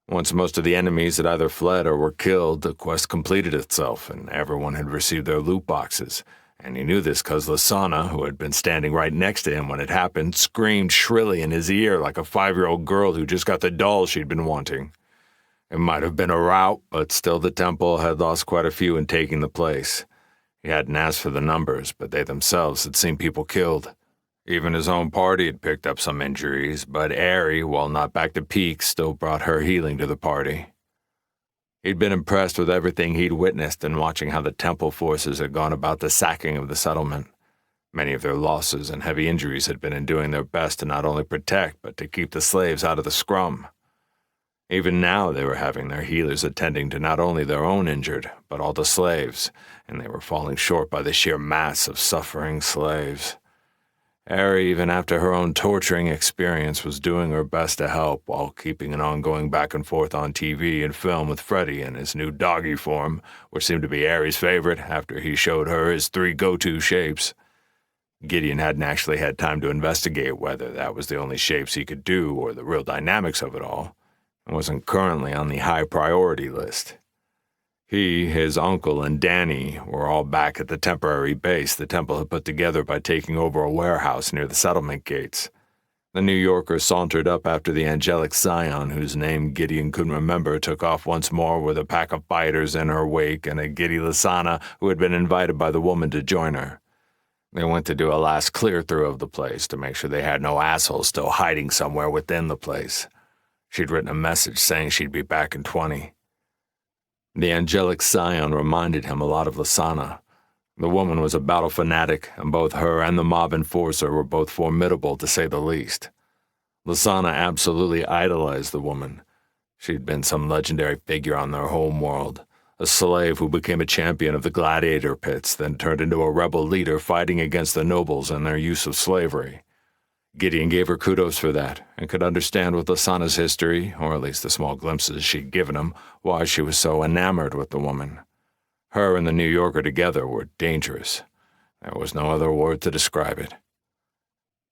Once most of the enemies had either fled or were killed, the quest completed itself, and everyone had received their loot boxes. And he knew this because Lasana, who had been standing right next to him when it happened, screamed shrilly in his ear like a 5-year-old girl who just got the doll she'd been wanting. It might have been a rout, but still the temple had lost quite a few in taking the place. He hadn't asked for the numbers, but they themselves had seen people killed. Even his own party had picked up some injuries, but Ari, while not back to peak, still brought her healing to the party. He'd been impressed with everything he'd witnessed and watching how the temple forces had gone about the sacking of the settlement. Many of their losses and heavy injuries had been in doing their best to not only protect, but to keep the slaves out of the scrum. Even now they were having their healers attending to not only their own injured, but all the slaves, and they were falling short by the sheer mass of suffering slaves. Ari, even after her own torturing experience, was doing her best to help while keeping an ongoing back and forth on TV and film with Freddy in his new doggy form, which seemed to be Ari's favorite after he showed her his 3 go-to shapes. Gideon hadn't actually had time to investigate whether that was the only shapes he could do or the real dynamics of it all. It wasn't currently on the high priority list. He, his uncle, and Danny were all back at the temporary base the temple had put together by taking over a warehouse near the settlement gates. The New Yorker sauntered up after the Angelic Scion, whose name Gideon couldn't remember, took off once more with a pack of fighters in her wake and a giddy Lasana who had been invited by the woman to join her. They went to do a last clear-through of the place to make sure they had no assholes still hiding somewhere within the place. She'd written a message saying she'd be back in 20. The Angelic Scion reminded him a lot of Lasana. The woman was a battle fanatic, and both her and the mob enforcer were both formidable to say the least. Lasana absolutely idolized the woman. She'd been some legendary figure on their home world, a slave who became a champion of the gladiator pits, then turned into a rebel leader fighting against the nobles and their use of slavery. Gideon gave her kudos for that, and could understand with Lasana's history, or at least the small glimpses she'd given him, why she was so enamored with the woman. Her and the New Yorker together were dangerous. There was no other word to describe it.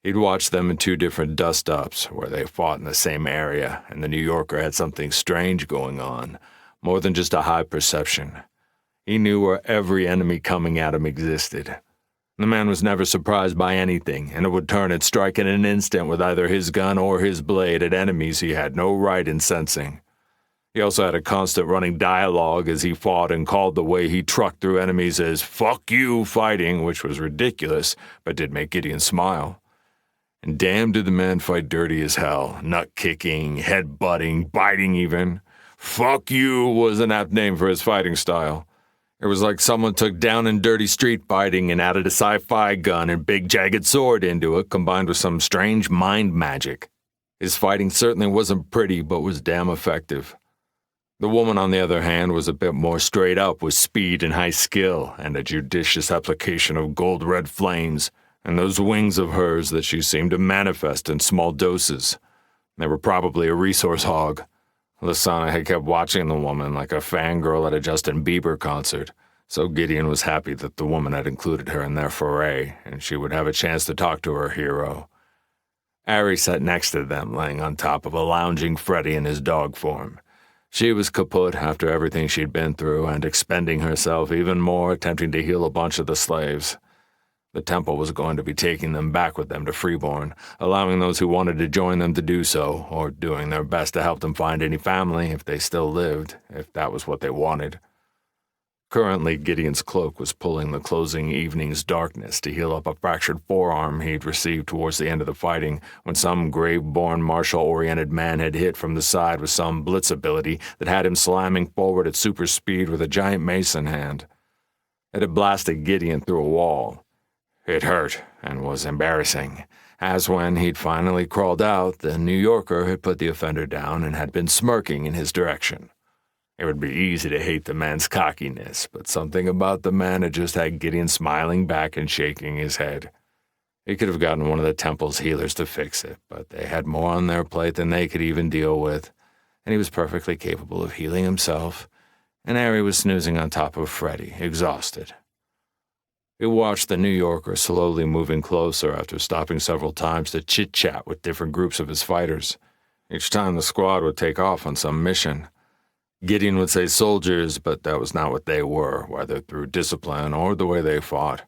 He'd watched them in 2 different dust-ups, where they fought in the same area, and the New Yorker had something strange going on, more than just a high perception. He knew where every enemy coming at him existed. The man was never surprised by anything, and would turn and strike in an instant with either his gun or his blade at enemies he had no right in sensing. He also had a constant running dialogue as he fought and called the way he trucked through enemies as "fuck you" fighting, which was ridiculous, but did make Gideon smile. And damn did the man fight dirty as hell, nut-kicking, head-butting, biting even. "Fuck you" was an apt name for his fighting style. It was like someone took down and dirty street fighting and added a sci-fi gun and big jagged sword into it, combined with some strange mind magic. His fighting certainly wasn't pretty, but was damn effective. The woman, on the other hand, was a bit more straight up with speed and high skill, and a judicious application of gold-red flames, and those wings of hers that she seemed to manifest in small doses. They were probably a resource hog. Lasana had kept watching the woman like a fangirl at a Justin Bieber concert, so Gideon was happy that the woman had included her in their foray, and she would have a chance to talk to her hero. Ari sat next to them, laying on top of a lounging Freddy in his dog form. She was kaput after everything she'd been through and expending herself even more, attempting to heal a bunch of the slaves. The temple was going to be taking them back with them to Freeborn, allowing those who wanted to join them to do so, or doing their best to help them find any family if they still lived, if that was what they wanted. Currently, Gideon's cloak was pulling the closing evening's darkness to heal up a fractured forearm he'd received towards the end of the fighting when some grave-born martial-oriented man had hit from the side with some blitz ability that had him slamming forward at super speed with a giant mace in hand. It had blasted Gideon through a wall. It hurt and was embarrassing, as when he'd finally crawled out, the New Yorker had put the offender down and had been smirking in his direction. It would be easy to hate the man's cockiness, but something about the man had just had Gideon smiling back and shaking his head. He could have gotten one of the temple's healers to fix it, but they had more on their plate than they could even deal with, and he was perfectly capable of healing himself, and Ari was snoozing on top of Freddy, exhausted. He watched the New Yorker slowly moving closer after stopping several times to chit-chat with different groups of his fighters. Each time the squad would take off on some mission. Gideon would say soldiers, but that was not what they were, whether through discipline or the way they fought.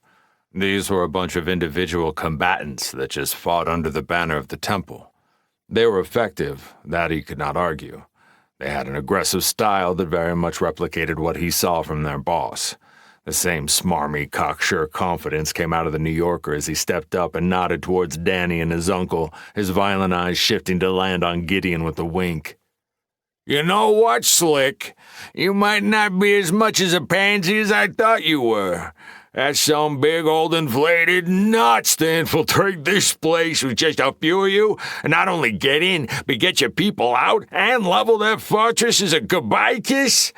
These were a bunch of individual combatants that just fought under the banner of the temple. They were effective, that he could not argue. They had an aggressive style that very much replicated what he saw from their boss. The same smarmy, cocksure confidence came out of the New Yorker as he stepped up and nodded towards Danny and his uncle, his violent eyes shifting to land on Gideon with a wink. "You know what, Slick? You might not be as much as a pansy as I thought you were. That's some big old inflated nuts to infiltrate this place with just a few of you, and not only get in, but get your people out and level that fortress as a goodbye kiss?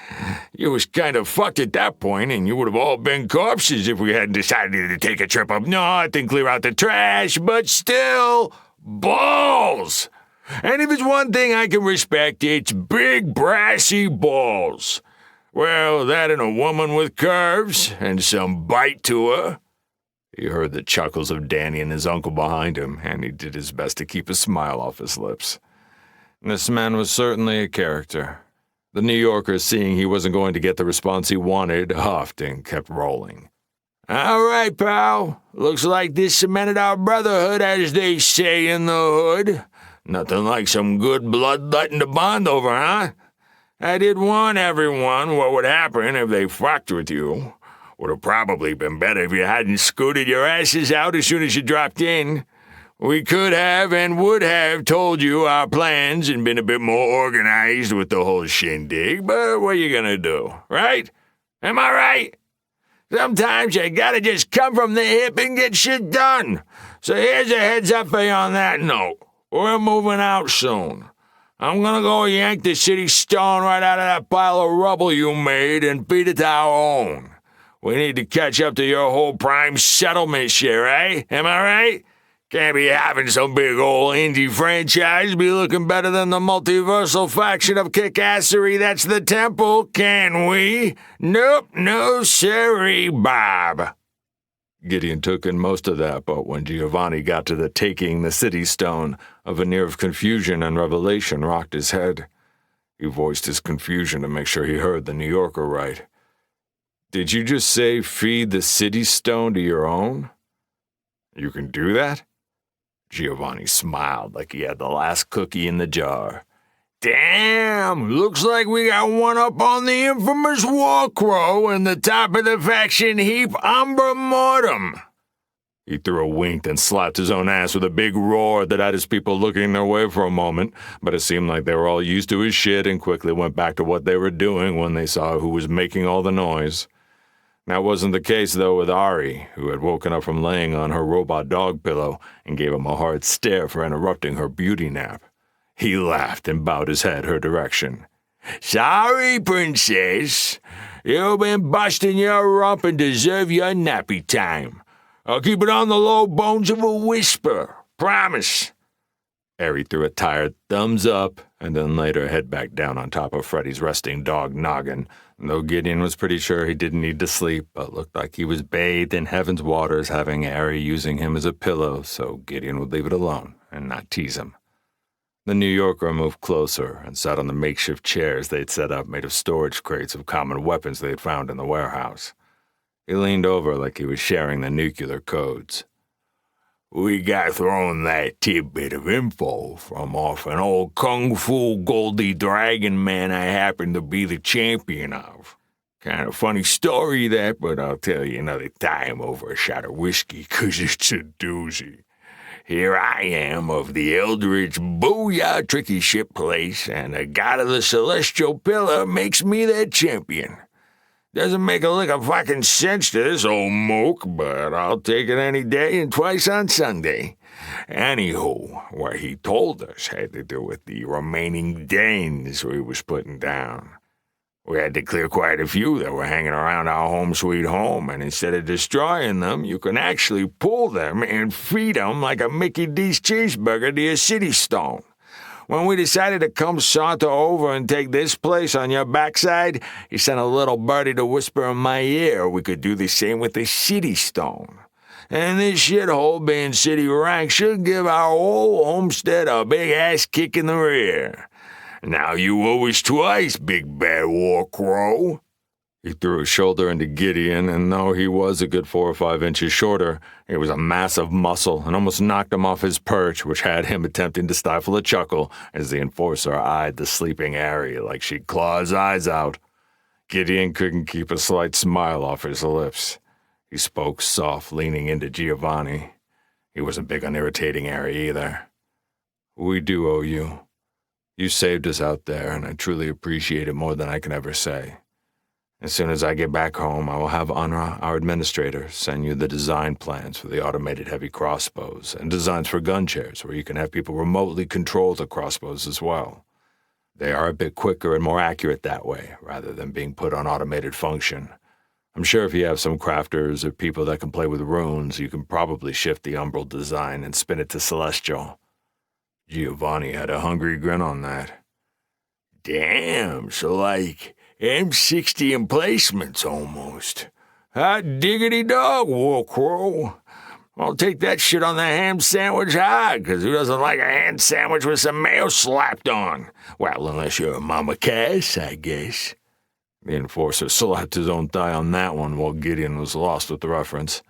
You was kind of fucked at that point, and you would have all been corpses if we hadn't decided to take a trip up north and clear out the trash, but still, balls! And if it's one thing I can respect, it's big brassy balls. Well, that and a woman with curves, and some bite to her." He heard the chuckles of Danny and his uncle behind him, and he did his best to keep a smile off his lips. This man was certainly a character. The New Yorker, seeing he wasn't going to get the response he wanted, huffed and kept rolling. "All right, pal. Looks like this cemented our brotherhood, as they say in the hood. Nothing like some good bloodletting to bond over, huh? I did warn everyone what would happen if they fucked with you. Would have probably been better if you hadn't scooted your asses out as soon as you dropped in. We could have and would have told you our plans and been a bit more organized with the whole shindig, but what are you gonna do, right? Am I right? Sometimes you gotta just come from the hip and get shit done. So here's a heads up for you on that note. We're moving out soon. I'm gonna go yank the city stone right out of that pile of rubble you made and feed it to our own. We need to catch up to your whole prime settlement shit, eh? Am I right? Can't be having some big old indie franchise be looking better than the multiversal faction of kickassery that's the temple, can we? Nope, no siree, Bob." Gideon took in most of that, but when Giovanni got to the taking the city stone, a veneer of confusion and revelation rocked his head. He voiced his confusion to make sure he heard the New Yorker right. Did you just say feed the city stone to your own? You can do that? Giovanni smiled like he had the last cookie in the jar. Damn, looks like we got one up on the infamous War Crow and the top of the faction heap Umbra Mortem. He threw a wink and slapped his own ass with a big roar that had his people looking their way for a moment, but it seemed like they were all used to his shit and quickly went back to what they were doing when they saw who was making all the noise. That wasn't the case, though, with Ari, who had woken up from laying on her robot dog pillow and gave him a hard stare for interrupting her beauty nap. He laughed and bowed his head her direction. Sorry, princess. You've been busting your rump and deserve your nappy time. I'll keep it on the low bones of a whisper. Promise. Ari threw a tired thumbs up and then laid her head back down on top of Freddy's resting dog noggin, though Gideon was pretty sure he didn't need to sleep, but looked like he was bathed in heaven's waters, having Ari using him as a pillow, so Gideon would leave it alone and not tease him. The New Yorker moved closer and sat on the makeshift chairs they'd set up made of storage crates of common weapons they'd found in the warehouse. He leaned over like he was sharing the nuclear codes. We got thrown that tidbit of info from off an old kung fu Goldie Dragon man I happen to be the champion of. Kind of funny story that, but I'll tell you another time over a shot of whiskey, 'cause it's a doozy. Here I am of the Eldritch Booyah Tricky Ship Place, and the god of the Celestial Pillar makes me their champion. Doesn't make a lick of fucking sense to this old moke, but I'll take it any day and twice on Sunday. Anywho, what he told us had to do with the remaining Danes we was putting down. We had to clear quite a few that were hanging around our home sweet home, and instead of destroying them, you can actually pull them and feed them like a Mickey D's cheeseburger to your city stone. When we decided to come saunter over and take this place on your backside, he sent a little birdie to whisper in my ear we could do the same with the city stone. And this shithole being city rank should give our whole homestead a big-ass kick in the rear. Now you owe us twice, big bad war crow. He threw his shoulder into Gideon, and though he was a good 4 or 5 inches shorter, he was a mass of muscle and almost knocked him off his perch, which had him attempting to stifle a chuckle as the enforcer eyed the sleeping Ari like she'd claw his eyes out. Gideon couldn't keep a slight smile off his lips. He spoke soft, leaning into Giovanni. He wasn't big on irritating Ari either. We do owe you. You saved us out there, and I truly appreciate it more than I can ever say. As soon as I get back home, I will have Anra, our administrator, send you the design plans for the automated heavy crossbows and designs for gun chairs where you can have people remotely control the crossbows as well. They are a bit quicker and more accurate that way, rather than being put on automated function. I'm sure if you have some crafters or people that can play with runes, you can probably shift the umbral design and spin it to celestial. Giovanni had a hungry grin on that. Damn, so like M60 emplacements almost. Hot diggity dog, War Crow. I'll take that shit on the ham sandwich high, 'cause who doesn't like a ham sandwich with some mayo slapped on? Well, unless you're a Mama Cass, I guess. The enforcer slapped his own thigh on that one while Gideon was lost with the reference.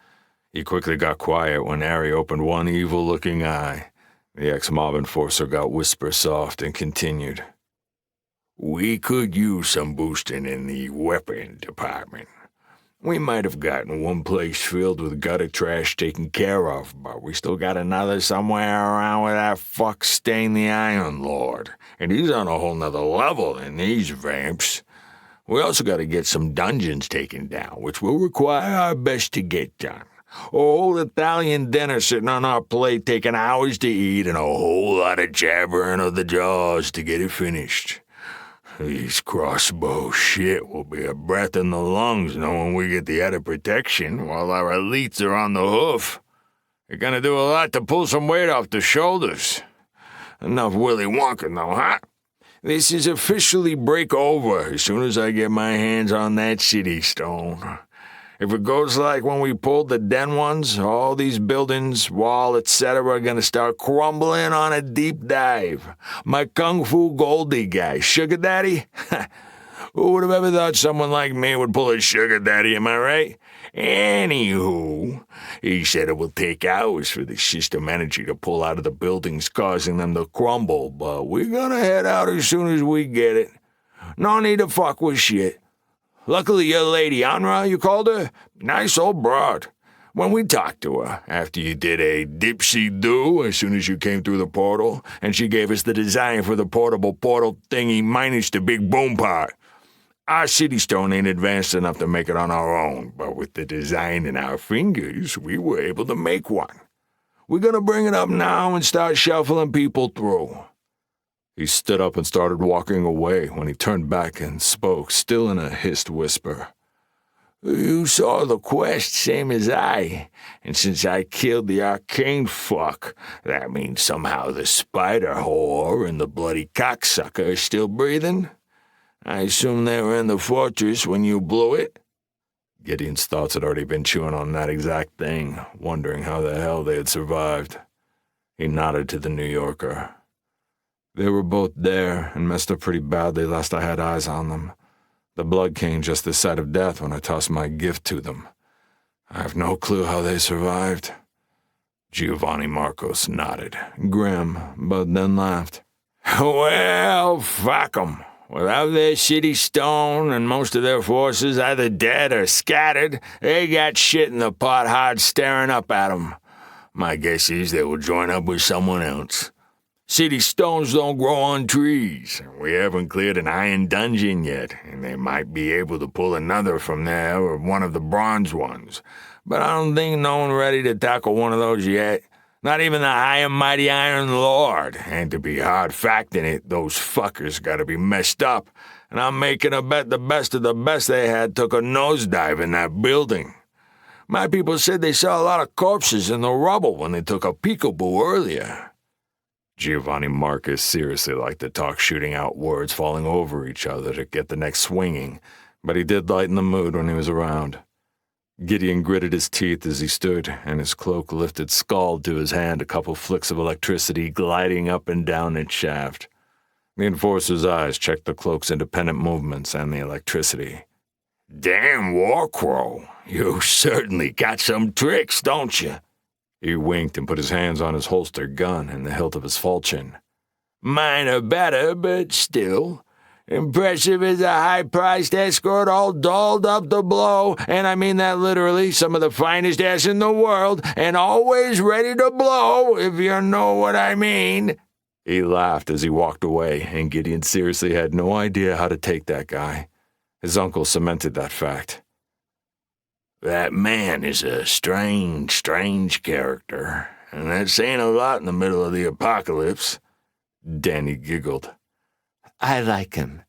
He quickly got quiet when Ari opened one evil-looking eye. The ex-mob enforcer got whisper-soft and continued. We could use some boosting in the weapon department. We might have gotten one place filled with gutter trash taken care of, but we still got another somewhere around with that fuck Stain the Iron Lord, and he's on a whole nother level than these vamps. We also got to get some dungeons taken down, which will require our best to get done. A whole Italian dinner sitting on our plate taking hours to eat and a whole lot of jabbering of the jaws to get it finished. These crossbow shit will be a breath in the lungs knowing we get the added protection while our elites are on the hoof. You're gonna do a lot to pull some weight off the shoulders. Enough Willy Wonka though, huh? This is officially break over as soon as I get my hands on that city stone. If it goes like when we pulled the den ones, all these buildings, wall, etc. are gonna start crumbling on a deep dive. My Kung Fu Goldie guy, Sugar Daddy? Who would have ever thought someone like me would pull a sugar daddy, am I right? Anywho, he said it will take hours for the system energy to pull out of the buildings, causing them to crumble, but we're gonna head out as soon as we get it. No need to fuck with shit. Luckily, your lady, Anra, you called her? Nice old broad. When we talked to her, after you did a dipsy-do as soon as you came through the portal, and she gave us the design for the portable portal thingy minus the big boom part. Our city stone ain't advanced enough to make it on our own, but with the design in our fingers, we were able to make one. We're gonna bring it up now and start shuffling people through. He stood up and started walking away when he turned back and spoke, still in a hissed whisper. You saw the quest, same as I, and since I killed the arcane fuck, that means somehow the spider whore and the bloody cocksucker are still breathing? I assume they were in the fortress when you blew it? Gideon's thoughts had already been chewing on that exact thing, wondering how the hell they had survived. He nodded to the New Yorker. They were both there and messed up pretty badly last I had eyes on them. The blood came just this side of death when I tossed my gift to them. I have no clue how they survived. Giovanni Marcos nodded, grim, but then laughed. Well, fuck 'em. Without their city stone and most of their forces either dead or scattered, they got shit in the pot hard staring up at 'em. My guess is they will join up with someone else. City stones don't grow on trees. We haven't cleared an iron dungeon yet, and they might be able to pull another from there or one of the bronze ones. But I don't think no one ready to tackle one of those yet. Not even the high and mighty Iron Lord. And to be hard facting it, those fuckers gotta be messed up. And I'm making a bet the best of the best they had took a nosedive in that building. My people said they saw a lot of corpses in the rubble when they took a peekaboo earlier. Giovanni Marcus seriously liked to talk, shooting out words falling over each other to get the next swinging, but he did lighten the mood when he was around. Gideon gritted his teeth as he stood, and his cloak lifted scald to his hand, a couple flicks of electricity gliding up and down its shaft. The enforcer's eyes checked the cloak's independent movements and the electricity. Damn Warcrow, you certainly got some tricks, don't you? He winked and put his hands on his holstered gun and the hilt of his falchion. Mine are better, but still. Impressive as a high-priced escort all dolled up to blow, and I mean that literally, some of the finest ass in the world, and always ready to blow, if you know what I mean. He laughed as he walked away, and Gideon seriously had no idea how to take that guy. His uncle cemented that fact. That man is a strange character, and that's saying a lot in the middle of the apocalypse. Danny giggled. I like him.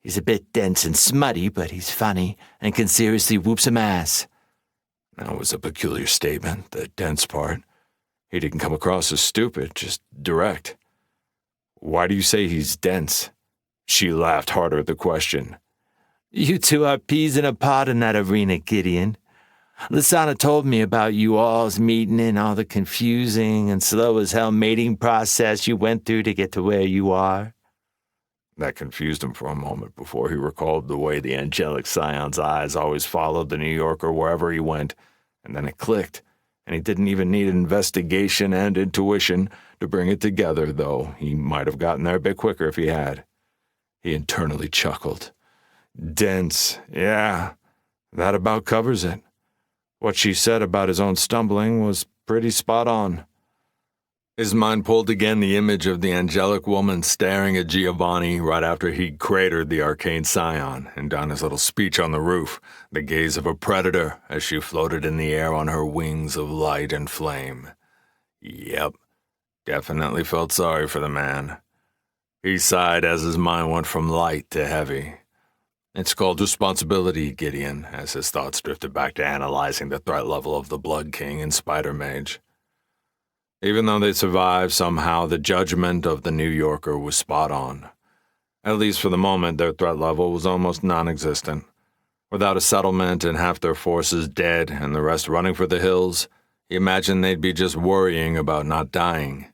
He's a bit dense and smutty, but he's funny and can seriously whoop some ass. That was a peculiar statement, the dense part. He didn't come across as stupid, just direct. Why do you say he's dense? She laughed harder at the question. You two are peas in a pod in that arena, Gideon. Lysana told me about you all's meeting and all the confusing and slow as hell mating process you went through to get to where you are. That confused him for a moment before he recalled the way the angelic scion's eyes always followed the New Yorker wherever he went, and then it clicked, and he didn't even need investigation and intuition to bring it together, though he might have gotten there a bit quicker if he had. He internally chuckled. Dense, yeah, that about covers it. What she said about his own stumbling was pretty spot on. His mind pulled again the image of the angelic woman staring at Giovanni right after he'd cratered the arcane scion, and on his little speech on the roof, the gaze of a predator as she floated in the air on her wings of light and flame. Yep, definitely felt sorry for the man. He sighed as his mind went from light to heavy. It's called responsibility, Gideon, as his thoughts drifted back to analyzing the threat level of the Blood King and Spider Mage. Even though they survived, somehow the judgment of the New Yorker was spot on. At least for the moment, their threat level was almost non-existent. Without a settlement and half their forces dead and the rest running for the hills, he imagined they'd be just worrying about not dying.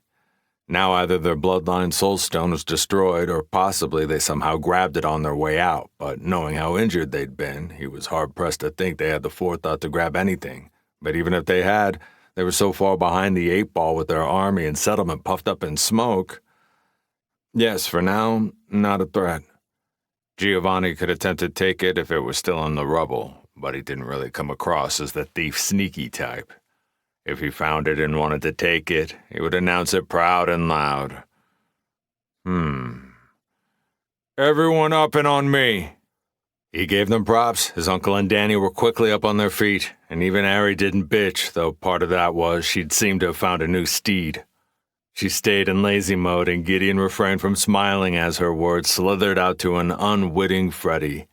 Now either their bloodline soulstone was destroyed or possibly they somehow grabbed it on their way out, but knowing how injured they'd been, he was hard-pressed to think they had the forethought to grab anything. But even if they had, they were so far behind the 8-ball with their army and settlement puffed up in smoke. Yes, for now, not a threat. Giovanni could attempt to take it if it was still in the rubble, but he didn't really come across as the thief-sneaky type. If he found it and wanted to take it, he would announce it proud and loud. Everyone up and on me. He gave them props. His uncle and Danny were quickly up on their feet, and even Ari didn't bitch, though part of that was she'd seemed to have found a new steed. She stayed in lazy mode, and Gideon refrained from smiling as her words slithered out to an unwitting Freddy.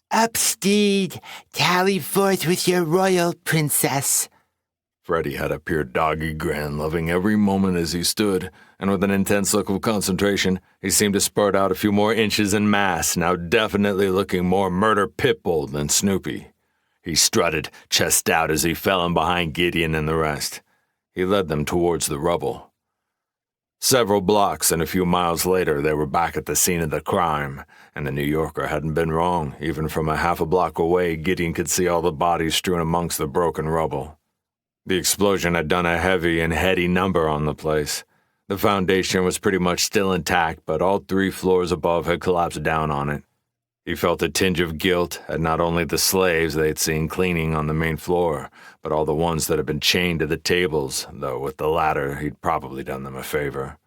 Up, steed, tally forth with your royal princess. Freddy had a pure doggy grin, loving every moment as he stood, and with an intense look of concentration, he seemed to spurt out a few more inches in mass, now definitely looking more murder pitbull than Snoopy. He strutted, chest out, as he fell in behind Gideon and the rest. He led them towards the rubble. Several blocks and a few miles later, they were back at the scene of the crime, and the New Yorker hadn't been wrong. Even from a half a block away, Gideon could see all the bodies strewn amongst the broken rubble. The explosion had done a heavy and heady number on the place. The foundation was pretty much still intact, but all 3 floors above had collapsed down on it. He felt a tinge of guilt at not only the slaves they'd seen cleaning on the main floor, but all the ones that had been chained to the tables, though with the latter he'd probably done them a favor.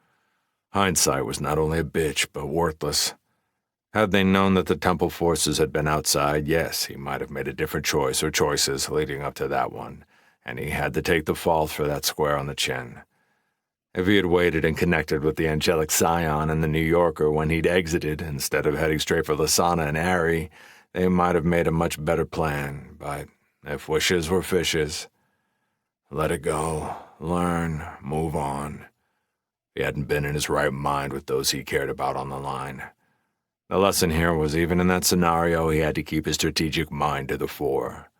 Hindsight was not only a bitch, but worthless. Had they known that the temple forces had been outside, yes, he might have made a different choice or choices leading up to that one, and he had to take the fall for that square on the chin. If he had waited and connected with the angelic scion and the New Yorker when he'd exited, instead of heading straight for Lasana and Ari, they might have made a much better plan, but if wishes were fishes, let it go, learn, move on. He hadn't been in his right mind with those he cared about on the line. The lesson here was even in that scenario, he had to keep his strategic mind to the fore.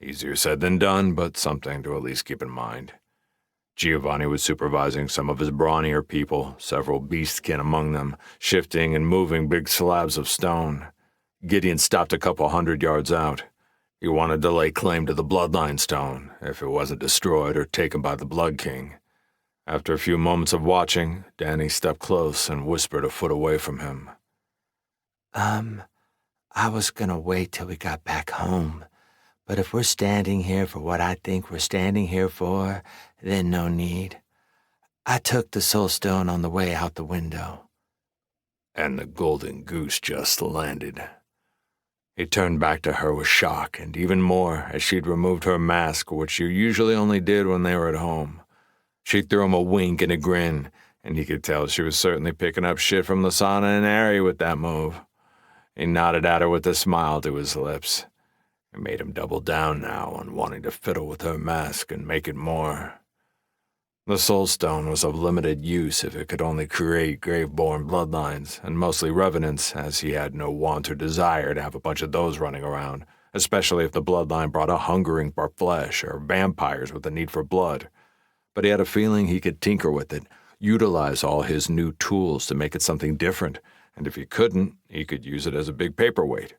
Easier said than done, but something to at least keep in mind. Giovanni was supervising some of his brawnier people, several beastkin among them, shifting and moving big slabs of stone. Gideon stopped a couple 100 yards out. He wanted to lay claim to the bloodline stone, if it wasn't destroyed or taken by the Blood King. After a few moments of watching, Danny stepped close and whispered a foot away from him. I was gonna wait till we got back home. But if we're standing here for what I think we're standing here for, then no need. I took the soul stone on the way out the window. And the golden goose just landed. He turned back to her with shock, and even more as she'd removed her mask, which you usually only did when they were at home. She threw him a wink and a grin, and he could tell she was certainly picking up shit from Lasana and Ari with that move. He nodded at her with a smile to his lips. It made him double down now on wanting to fiddle with her mask and make it more. The Soul Stone was of limited use if it could only create grave-born bloodlines, and mostly revenants, as he had no want or desire to have a bunch of those running around, especially if the bloodline brought a hungering for flesh or vampires with a need for blood. But he had a feeling he could tinker with it, utilize all his new tools to make it something different, and if he couldn't, he could use it as a big paperweight.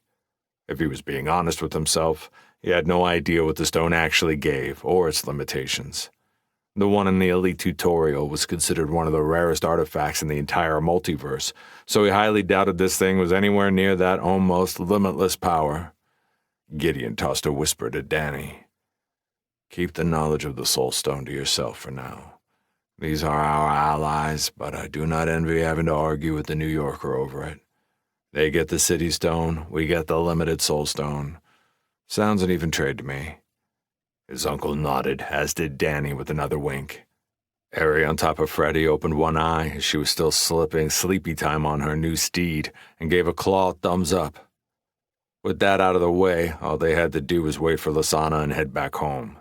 If he was being honest with himself, he had no idea what the stone actually gave, or its limitations. The one in the Elite tutorial was considered one of the rarest artifacts in the entire multiverse, so he highly doubted this thing was anywhere near that almost limitless power. Gideon tossed a whisper to Danny. Keep the knowledge of the Soul Stone to yourself for now. These are our allies, but I do not envy having to argue with the New Yorker over it. They get the City Stone, we get the limited Soul Stone. Sounds an even trade to me. His uncle nodded, as did Danny with another wink. Ari on top of Freddy opened one eye as she was still slipping sleepy time on her new steed and gave a clawed thumbs up. With that out of the way, all they had to do was wait for Lasana and head back home.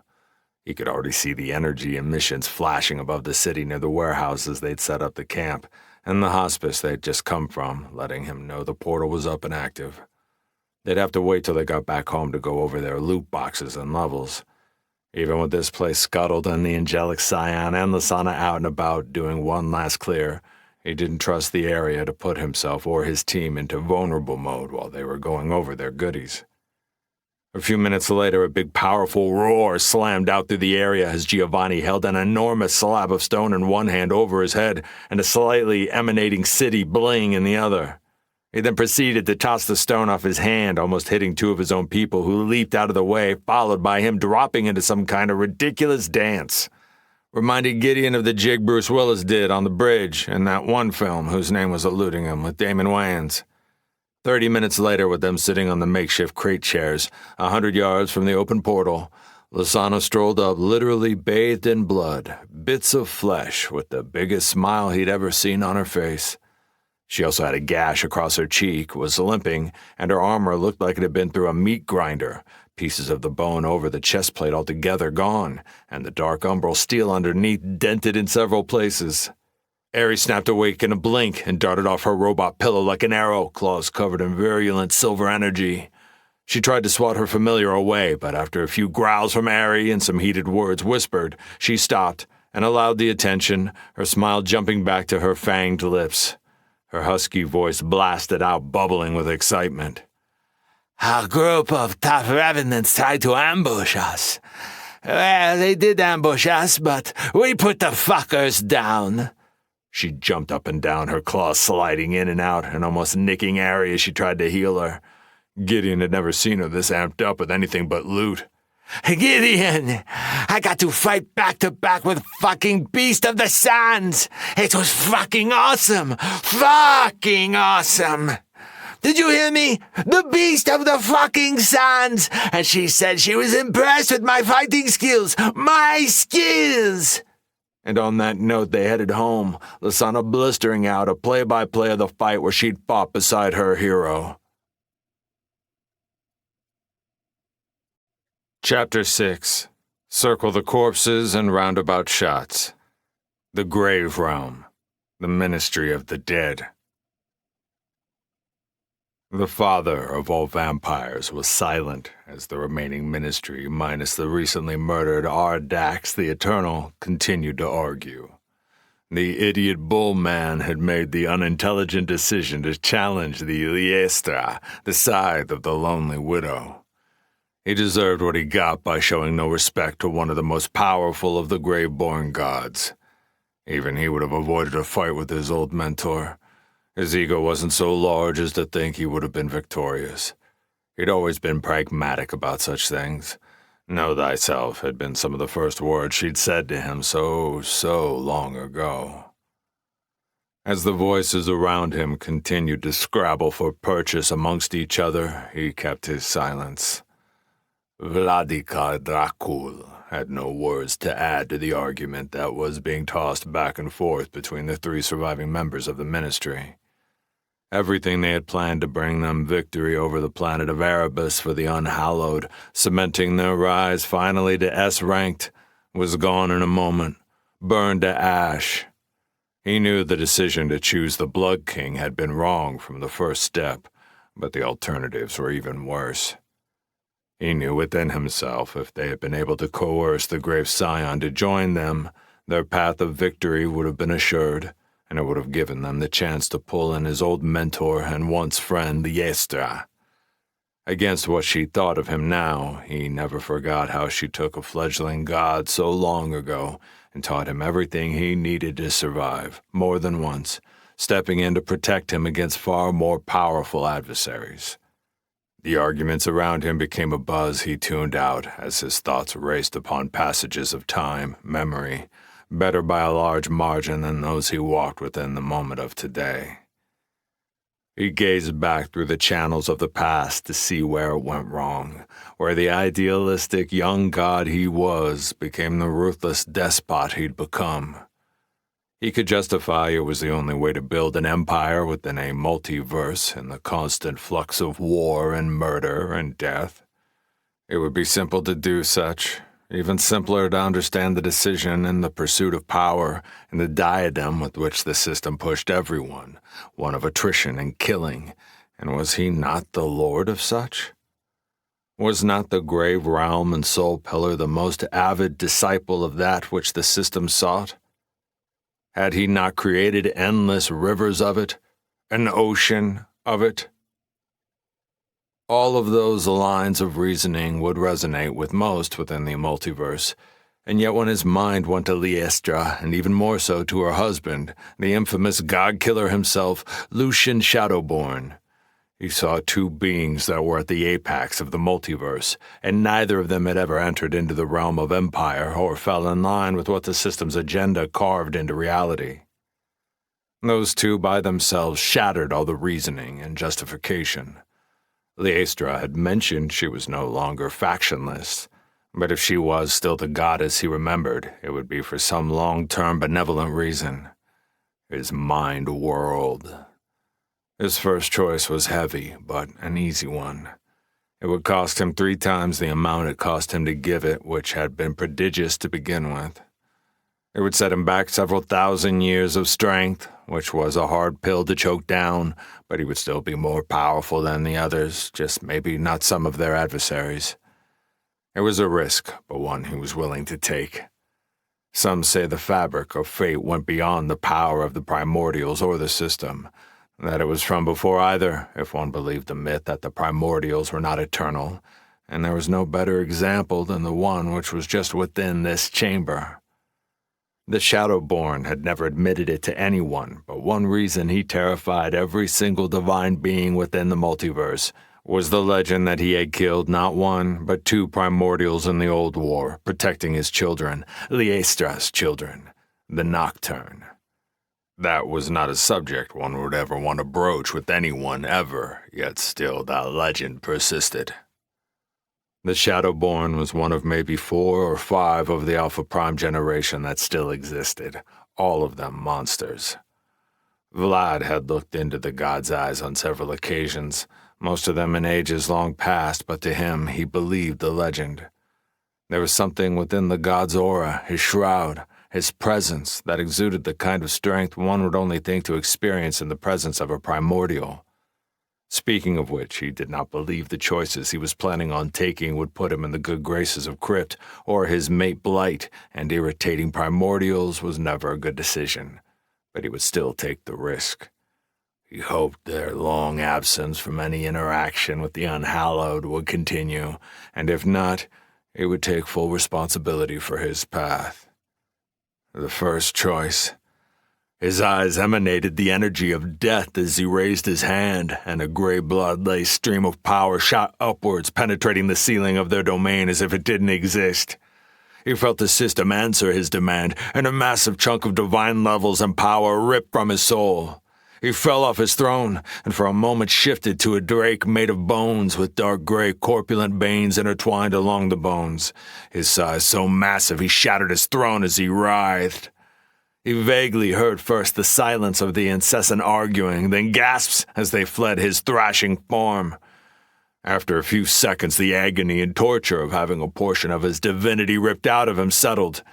He could already see the energy emissions flashing above the city near the warehouses they'd set up the camp, and the hospice they'd just come from, letting him know the portal was up and active. They'd have to wait till they got back home to go over their loot boxes and levels. Even with this place scuttled and the angelic scion and Lasana out and about doing one last clear, he didn't trust the area to put himself or his team into vulnerable mode while they were going over their goodies. A few minutes later, a big powerful roar slammed out through the area as Giovanni held an enormous slab of stone in one hand over his head and a slightly emanating city bling in the other. He then proceeded to toss the stone off his hand, almost hitting two of his own people who leaped out of the way, followed by him dropping into some kind of ridiculous dance. Reminded Gideon of the jig Bruce Willis did on the bridge in that one film whose name was eluding him with Damon Wayans. 30 minutes later, with them sitting on the makeshift crate chairs, 100 yards from the open portal, Lasana strolled up literally bathed in blood, bits of flesh with the biggest smile he'd ever seen on her face. She also had a gash across her cheek, was limping, and her armor looked like it had been through a meat grinder, pieces of the bone over the chest plate altogether gone, and the dark umbral steel underneath dented in several places. Aerie snapped awake in a blink and darted off her robot pillow like an arrow, claws covered in virulent silver energy. She tried to swat her familiar away, but after a few growls from Aerie and some heated words whispered, she stopped and allowed the attention, her smile jumping back to her fanged lips. Her husky voice blasted out, bubbling with excitement. A group of tough revenants tried to ambush us. Well, they did ambush us, but we put the fuckers down. She jumped up and down, her claws sliding in and out and almost nicking Aerie as she tried to heal her. Gideon had never seen her this amped up with anything but loot. Gideon, I got to fight back to back with fucking Beast of the Sands. It was fucking awesome. Fucking awesome. Did you hear me? The Beast of the fucking Sands. And she said she was impressed with my fighting skills. My skills. And on that note, they headed home, Lasana blistering out a play-by-play of the fight where she'd fought beside her hero. Chapter 6. Circle the corpses and roundabout shots. The Grave Realm. The Ministry of the Dead. The father of all vampires was silent as the remaining ministry, minus the recently murdered Ardax the Eternal, continued to argue. The idiot bull man had made the unintelligent decision to challenge the Liestra, the scythe of the lonely widow. He deserved what he got by showing no respect to one of the most powerful of the grave-born gods. Even he would have avoided a fight with his old mentor. His ego wasn't so large as to think he would have been victorious. He'd always been pragmatic about such things. Know thyself had been some of the first words she'd said to him so long ago. As the voices around him continued to scrabble for purchase amongst each other, he kept his silence. Vladika Dracul had no words to add to the argument that was being tossed back and forth between the three surviving members of the ministry. Everything they had planned to bring them victory over the planet of Erebus for the unhallowed, cementing their rise finally to S-ranked, was gone in a moment, burned to ash. He knew the decision to choose the Blood King had been wrong from the first step, but the alternatives were even worse. He knew within himself if they had been able to coerce the Grave Scion to join them, their path of victory would have been assured, and it would have given them the chance to pull in his old mentor and once friend, Liestra. Against what she thought of him now, he never forgot how she took a fledgling god so long ago and taught him everything he needed to survive, more than once, stepping in to protect him against far more powerful adversaries. The arguments around him became a buzz he tuned out as his thoughts raced upon passages of time, memory, better by a large margin than those he walked within the moment of today. He gazed back through the channels of the past to see where it went wrong, where the idealistic young god he was became the ruthless despot he'd become. He could justify it was the only way to build an empire within a multiverse in the constant flux of war and murder and death. It would be simple to do such, even simpler to understand the decision and the pursuit of power and the diadem with which the system pushed everyone, one of attrition and killing, And was he not the lord of such? Was not the grave realm and soul pillar the most avid disciple of that which the system sought? Had he not created endless rivers of it, an ocean of it? All of those lines of reasoning would resonate with most within the multiverse, and yet when his mind went to Liestra, and even more so to her husband, the infamous god-killer himself, Lucian Shadowborn, he saw two beings that were at the apex of the multiverse, and neither of them had ever entered into the realm of empire or fell in line with what the system's agenda carved into reality. Those two by themselves shattered all the reasoning and justification. Liestra had mentioned she was no longer factionless, but if she was still the goddess he remembered, it would be for some long-term benevolent reason. His mind whirled. His first choice was heavy, but an easy one. It would cost him 3 times the amount it cost him to give it, which had been prodigious to begin with. It would set him back several thousand years of strength, which was a hard pill to choke down, but he would still be more powerful than the others, just maybe not some of their adversaries. It was a risk, but one he was willing to take. Some say the fabric of fate went beyond the power of the primordials or the system, that it was from before either, if one believed the myth that the primordials were not eternal, and there was no better example than the one which was just within this chamber. The Shadowborn had never admitted it to anyone, but one reason he terrified every single divine being within the multiverse was the legend that he had killed not 1, but 2 primordials in the Old War, protecting his children, Liestra's children, the Nocturne. That was not a subject one would ever want to broach with anyone ever, yet still that legend persisted. The Shadowborn was one of maybe 4 or 5 of the Alpha Prime generation that still existed, all of them monsters. Vlad had looked into the god's eyes on several occasions, most of them in ages long past, but to him he believed the legend. There was something within the god's aura, his shroud, his presence, that exuded the kind of strength one would only think to experience in the presence of a primordial. Speaking of which, he did not believe the choices he was planning on taking would put him in the good graces of Crypt, or his mate Blight, and irritating primordials was never a good decision, but he would still take the risk. He hoped their long absence from any interaction with the unhallowed would continue, and if not, he would take full responsibility for his path. The first choice. His eyes emanated the energy of death as he raised his hand, and a gray blood-laced stream of power shot upwards, penetrating the ceiling of their domain as if it didn't exist. He felt the system answer his demand, and a massive chunk of divine levels and power ripped from his soul. He fell off his throne, and for a moment shifted to a drake made of bones with dark gray corpulent veins intertwined along the bones, his size so massive he shattered his throne as he writhed. He vaguely heard first the silence of the incessant arguing, then gasps as they fled his thrashing form. After a few seconds, the agony and torture of having a portion of his divinity ripped out of him settled,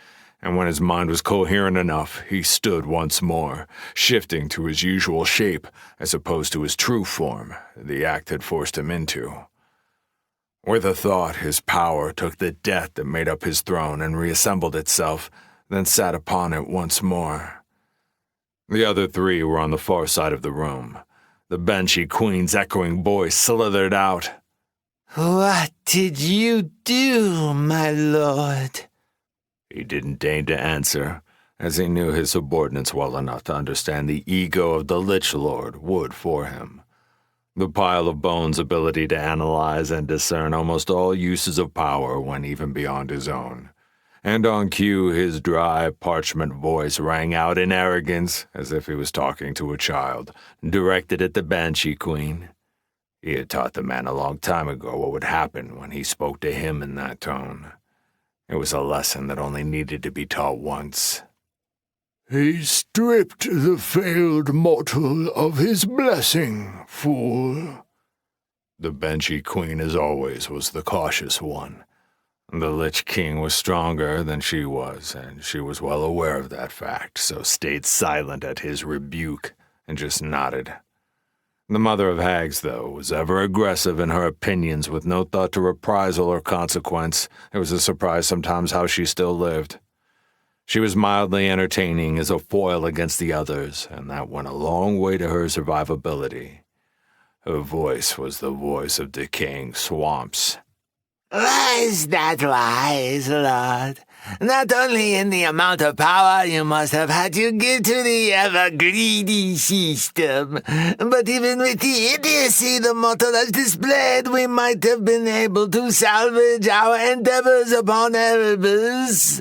and when his mind was coherent enough, he stood once more, shifting to his usual shape as opposed to his true form the act had forced him into. With a thought, his power took the death that made up his throne and reassembled itself, then sat upon it once more. The other 3 were on the far side of the room. The Banshee Queen's echoing voice slithered out. "What did you do, my lord?" He didn't deign to answer, as he knew his subordinates well enough to understand the ego of the Lich Lord would for him. The pile of bones' ability to analyze and discern almost all uses of power went even beyond his own. And on cue, his dry, parchment voice rang out in arrogance, as if he was talking to a child, directed at the Banshee Queen. He had taught the man a long time ago what would happen when he spoke to him in that tone. It was a lesson that only needed to be taught once. "He stripped the failed mortal of his blessing, fool." The Banshee Queen, as always, was the cautious one. The Lich King was stronger than she was, and she was well aware of that fact, so stayed silent at his rebuke and just nodded. The mother of hags, though, was ever aggressive in her opinions with no thought to reprisal or consequence. It was a surprise sometimes how she still lived. She was mildly entertaining as a foil against the others, and that went a long way to her survivability. Her voice was the voice of decaying swamps. Was that wise, Lord? Not only in the amount of power you must have had to give to the ever-greedy system, but even with the idiocy the mortal has displayed, we might have been able to salvage our endeavors upon Erebus.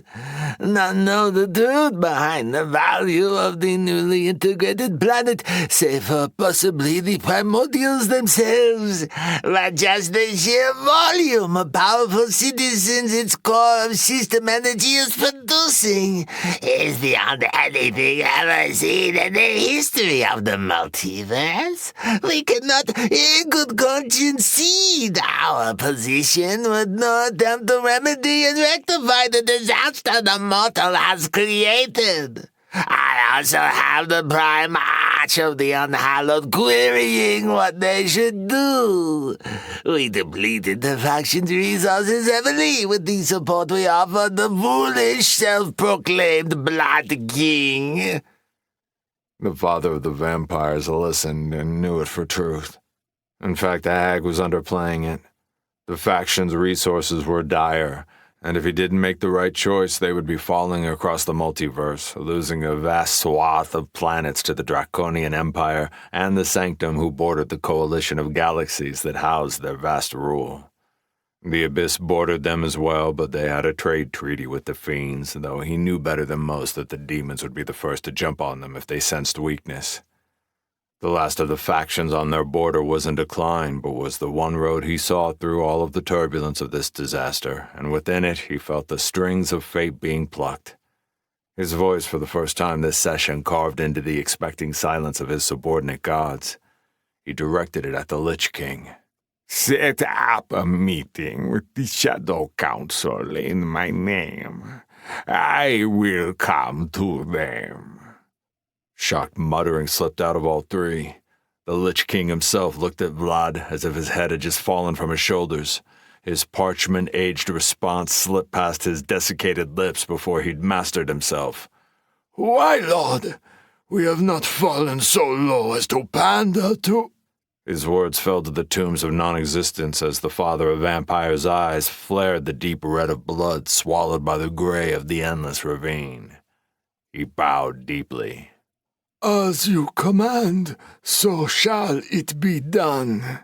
Not know the truth behind the value of the newly integrated planet, save for possibly the primordials themselves, but just the sheer volume of powerful citizens its core of system energy is producing is beyond anything ever seen in the history of the multiverse. We cannot in good conscience cede our position with no attempt to remedy and rectify the disaster the mortal has created. I also have the prime arch of the unhallowed querying what they should do. We depleted the faction's resources heavily with the support we offered the foolish self-proclaimed Blood King. The father of the vampires listened and knew it for truth. In fact, the hag was underplaying it. The faction's resources were dire, and if he didn't make the right choice, they would be falling across the multiverse, losing a vast swath of planets to the Draconian Empire and the Sanctum who bordered the coalition of galaxies that housed their vast rule. The Abyss bordered them as well, but they had a trade treaty with the Fiends, though he knew better than most that the demons would be the first to jump on them if they sensed weakness. The last of the factions on their border was in decline, but was the one road he saw through all of the turbulence of this disaster, and within it he felt the strings of fate being plucked. His voice for the first time this session carved into the expecting silence of his subordinate gods. He directed it at the Lich King. Set up a meeting with the Shadow Council in my name. I will come to them. Shocked muttering slipped out of all three. The Lich King himself looked at Vlad as if his head had just fallen from his shoulders. His parchment-aged response slipped past his desiccated lips before he'd mastered himself. Why, Lord? We have not fallen so low as to pander to... His words fell to the tombs of non-existence as the father of vampires' eyes flared the deep red of blood swallowed by the gray of the endless ravine. He bowed deeply. As you command, so shall it be done.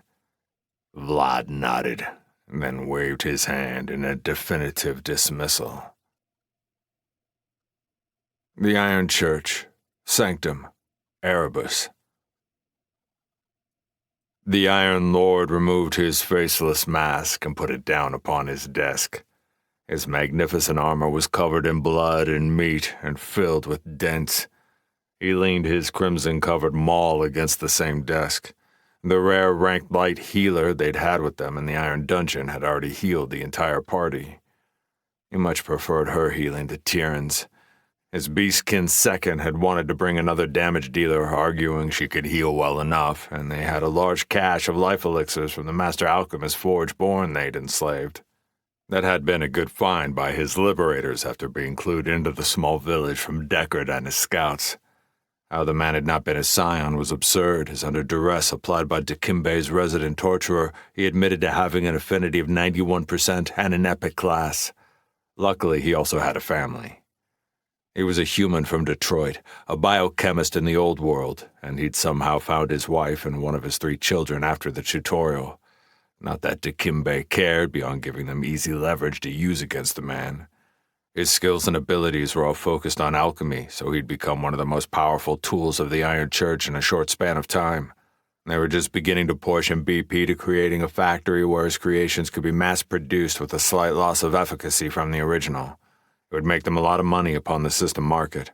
Vlad nodded, and then waved his hand in a definitive dismissal. The Iron Church, Sanctum, Erebus. The Iron Lord removed his faceless mask and put it down upon his desk. His magnificent armor was covered in blood and meat and filled with dents. He leaned his crimson-covered maul against the same desk. The rare ranked light healer they'd had with them in the Iron Dungeon had already healed the entire party. He much preferred her healing to Tyrion's. His beastkin second had wanted to bring another damage dealer, arguing she could heal well enough, and they had a large cache of life elixirs from the master alchemist Forge Born they'd enslaved. That had been a good find by his liberators after being clued into the small village from Deckard and his scouts. How the man had not been his scion was absurd, as under duress applied by Dikembe's resident torturer, he admitted to having an affinity of 91% and an epic class. Luckily, he also had a family. He was a human from Detroit, a biochemist in the old world, and he'd somehow found his wife and one of his 3 children after the tutorial. Not that Dikembe cared beyond giving them easy leverage to use against the man. His skills and abilities were all focused on alchemy, so he'd become one of the most powerful tools of the Iron Church in a short span of time. They were just beginning to portion BP to creating a factory where his creations could be mass-produced with a slight loss of efficacy from the original. It would make them a lot of money upon the system market.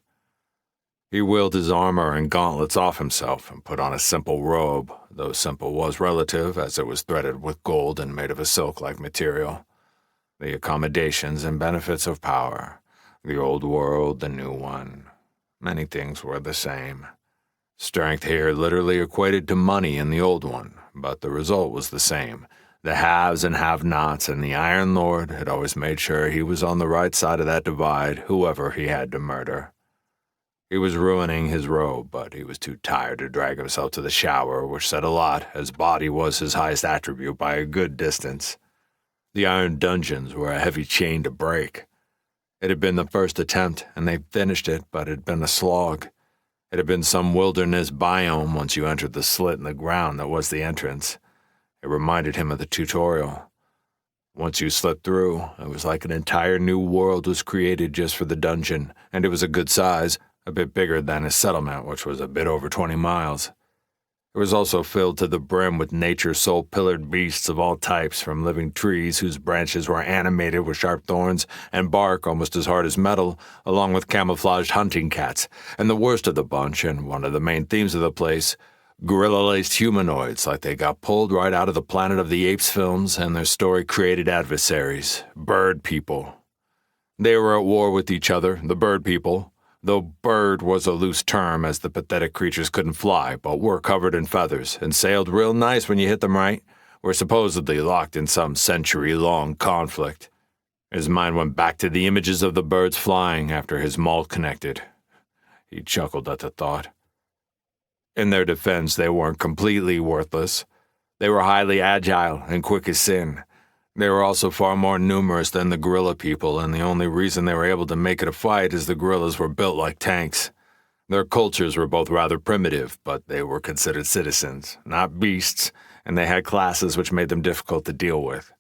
He wheeled his armor and gauntlets off himself and put on a simple robe, though simple was relative as it was threaded with gold and made of a silk-like material. The accommodations and benefits of power, the old world, the new one. Many things were the same. Strength here literally equated to money in the old one, but the result was the same. The haves and have-nots, and the Iron Lord had always made sure he was on the right side of that divide, whoever he had to murder. He was ruining his robe, but he was too tired to drag himself to the shower, which said a lot, as body was his highest attribute by a good distance. The iron dungeons were a heavy chain to break. It had been the first attempt, and they finished it, but it had been a slog. It had been some wilderness biome once you entered the slit in the ground that was the entrance. It reminded him of the tutorial. Once you slipped through, it was like an entire new world was created just for the dungeon, and it was a good size, a bit bigger than his settlement, which was a bit over 20 miles. It was also filled to the brim with nature's soul-pillared beasts of all types, from living trees whose branches were animated with sharp thorns and bark almost as hard as metal, along with camouflaged hunting cats, and the worst of the bunch, and one of the main themes of the place, gorilla-laced humanoids like they got pulled right out of the Planet of the Apes films and their story-created adversaries, bird people. They were at war with each other, the bird people, though bird was a loose term as the pathetic creatures couldn't fly, but were covered in feathers and sailed real nice when you hit them right, were supposedly locked in some century-long conflict. His mind went back to the images of the birds flying after his maul connected. He chuckled at the thought. In their defense, they weren't completely worthless. They were highly agile and quick as sin. They were also far more numerous than the gorilla people, and the only reason they were able to make it a fight is the gorillas were built like tanks. Their cultures were both rather primitive, but they were considered citizens, not beasts, and they had classes which made them difficult to deal with.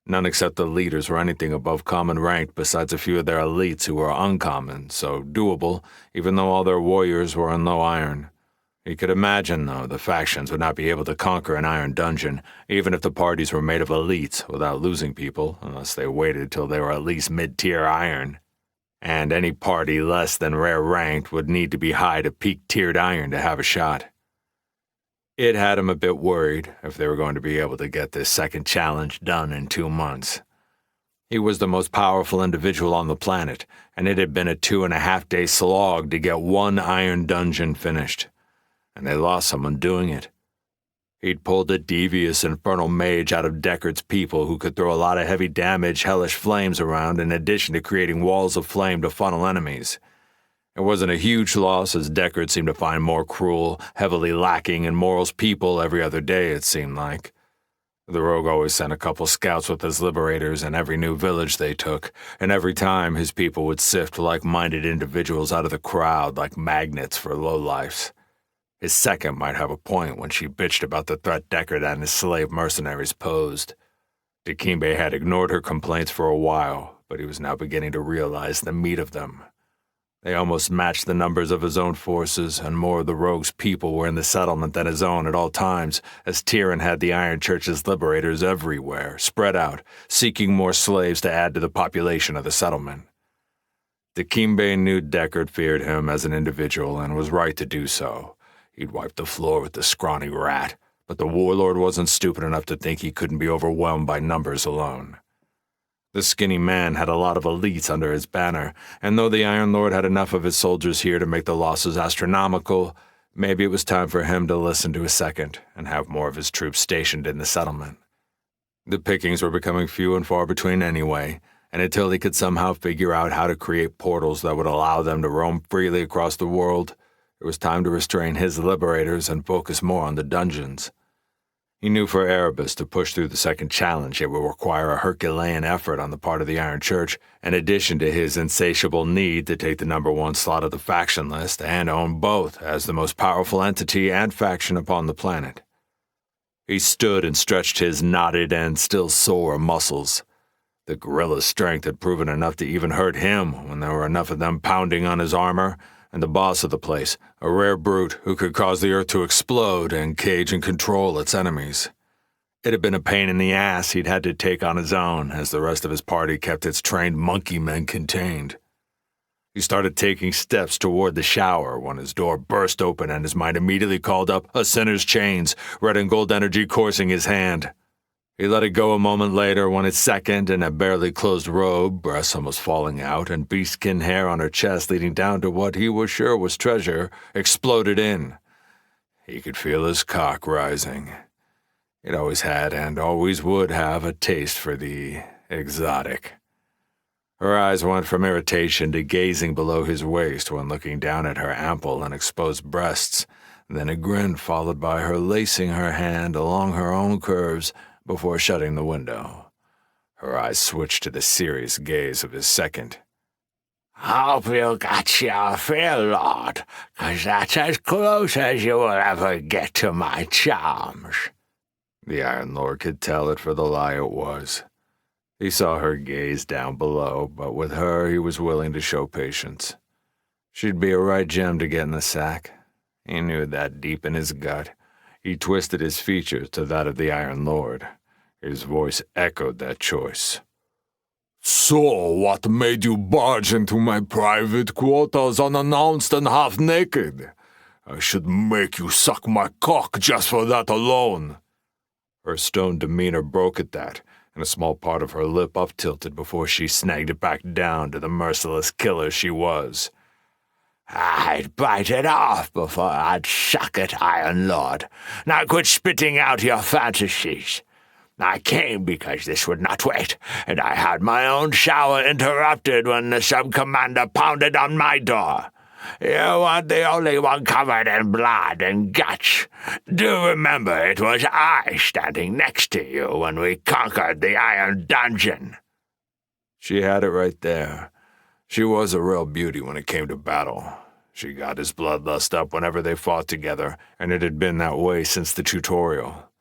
None except the leaders were anything above common rank besides a few of their elites who were uncommon, so doable, even though all their warriors were on low iron. He could imagine, though, the factions would not be able to conquer an iron dungeon, even if the parties were made of elites, without losing people, unless they waited till they were at least mid-tier iron. And any party less than rare-ranked would need to be high to peak-tiered iron to have a shot. It had him a bit worried if they were going to be able to get this second challenge done in 2 months. He was the most powerful individual on the planet, and it had been a 2.5-day slog to get one iron dungeon finished. And they lost someone doing it. He'd pulled a devious infernal mage out of Deckard's people who could throw a lot of heavy damage, hellish flames around in addition to creating walls of flame to funnel enemies. It wasn't a huge loss, as Deckard seemed to find more cruel, heavily lacking in morals people every other day, it seemed like. The rogue always sent a couple scouts with his liberators in every new village they took, and every time his people would sift like-minded individuals out of the crowd like magnets for lowlifes. His second might have a point when she bitched about the threat Deckard and his slave mercenaries posed. Dikembe had ignored her complaints for a while, but he was now beginning to realize the meat of them. They almost matched the numbers of his own forces, and more of the rogue's people were in the settlement than his own at all times, as Tyrion had the Iron Church's liberators everywhere, spread out, seeking more slaves to add to the population of the settlement. Dikembe knew Deckard feared him as an individual and was right to do so. He'd wiped the floor with the scrawny rat, but the warlord wasn't stupid enough to think he couldn't be overwhelmed by numbers alone. The skinny man had a lot of elites under his banner, and though the Iron Lord had enough of his soldiers here to make the losses astronomical, maybe it was time for him to listen to a second and have more of his troops stationed in the settlement. The pickings were becoming few and far between anyway, and until he could somehow figure out how to create portals that would allow them to roam freely across the world, it was time to restrain his liberators and focus more on the dungeons. He knew for Erebus to push through the second challenge it would require a Herculean effort on the part of the Iron Church, in addition to his insatiable need to take the #1 slot of the faction list and own both as the most powerful entity and faction upon the planet. He stood and stretched his knotted and still sore muscles. The gorilla's strength had proven enough to even hurt him when there were enough of them pounding on his armor, and the boss of the place, a rare brute who could cause the earth to explode and cage and control its enemies. It had been a pain in the ass he'd had to take on his own, as the rest of his party kept its trained monkey men contained. He started taking steps toward the shower when his door burst open and his mind immediately called up a sinner's chains, red and gold energy coursing his hand. He let it go a moment later when his second, in a barely closed robe, breasts almost falling out, and beast-skin hair on her chest leading down to what he was sure was treasure, exploded in, He could feel his cock rising. It always had and always would have a taste for the exotic. Her eyes went from irritation to gazing below his waist when looking down at her ample and exposed breasts, then a grin followed by her lacing her hand along her own curves before shutting the window. Her eyes switched to the serious gaze of his second. Hope you got your fill, Lord, 'cause that's as close as you will ever get to my charms. The Iron Lord could tell it for the lie it was. He saw her gaze down below, but with her he was willing to show patience. She'd be a right gem to get in the sack. He knew that deep in his gut. He twisted his features to that of the Iron Lord. His voice echoed that choice. So, what made you barge into my private quarters unannounced and half-naked? I should make you suck my cock just for that alone. Her stone demeanor broke at that, and a small part of her lip up-tilted before she snagged it back down to the merciless killer she was. I'd bite it off before I'd suck it, Iron Lord. Now quit spitting out your fantasies. I came because this would not wait, and I had my own shower interrupted when the sub-commander pounded on my door. You weren't the only one covered in blood and guts. Do remember it was I standing next to you when we conquered the Iron Dungeon. She had it right there. She was a real beauty when it came to battle. She got his bloodlust up whenever they fought together, and it had been that way since the tutorial.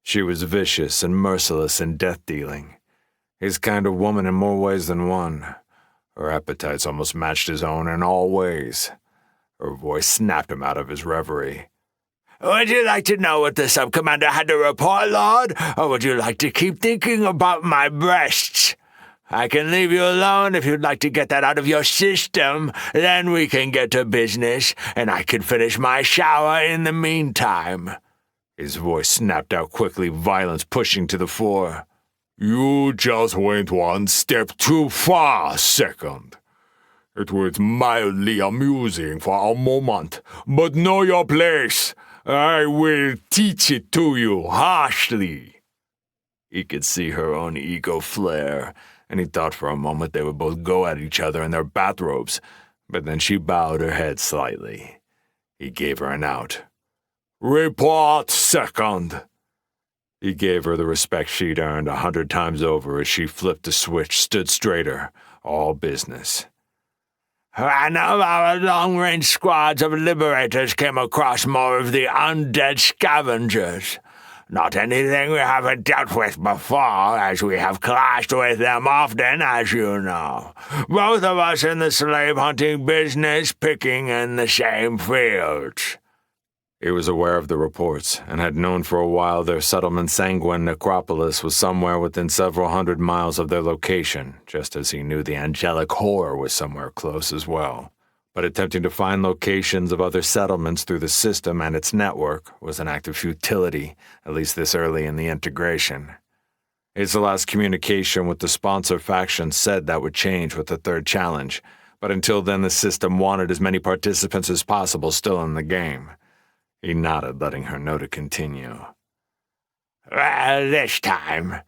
She was vicious and merciless in death-dealing. His kind of woman in more ways than one. Her appetites almost matched his own in all ways. Her voice snapped him out of his reverie. Would you like to know what the sub-commander had to report, Lord? Or would you like to keep thinking about my breasts? I can leave you alone if you'd like to get that out of your system. Then we can get to business, and I can finish my shower in the meantime. His voice snapped out quickly, violence pushing to the fore. You just went one step too far, second. It was mildly amusing for a moment, but know your place. I will teach it to you harshly. He could see her own ego flare, and he thought for a moment they would both go at each other in their bathrobes, but then she bowed her head slightly. He gave her an out. Report, second. He gave her the respect she'd earned 100 times over as she flipped the switch, stood straighter, all business. One of our long-range squads of liberators came across more of the undead scavengers. Not anything we haven't dealt with before, as we have clashed with them often, as you know. Both of us in the slave-hunting business, picking in the same fields. He was aware of the reports, and had known for a while their settlement Sanguine Necropolis was somewhere within several hundred miles of their location, just as he knew the angelic horror was somewhere close as well. But attempting to find locations of other settlements through the system and its network was an act of futility, at least this early in the integration. His last communication with the sponsor faction said that would change with the third challenge, but until then the system wanted as many participants as possible still in the game. He nodded, letting her know to continue. Well, this time,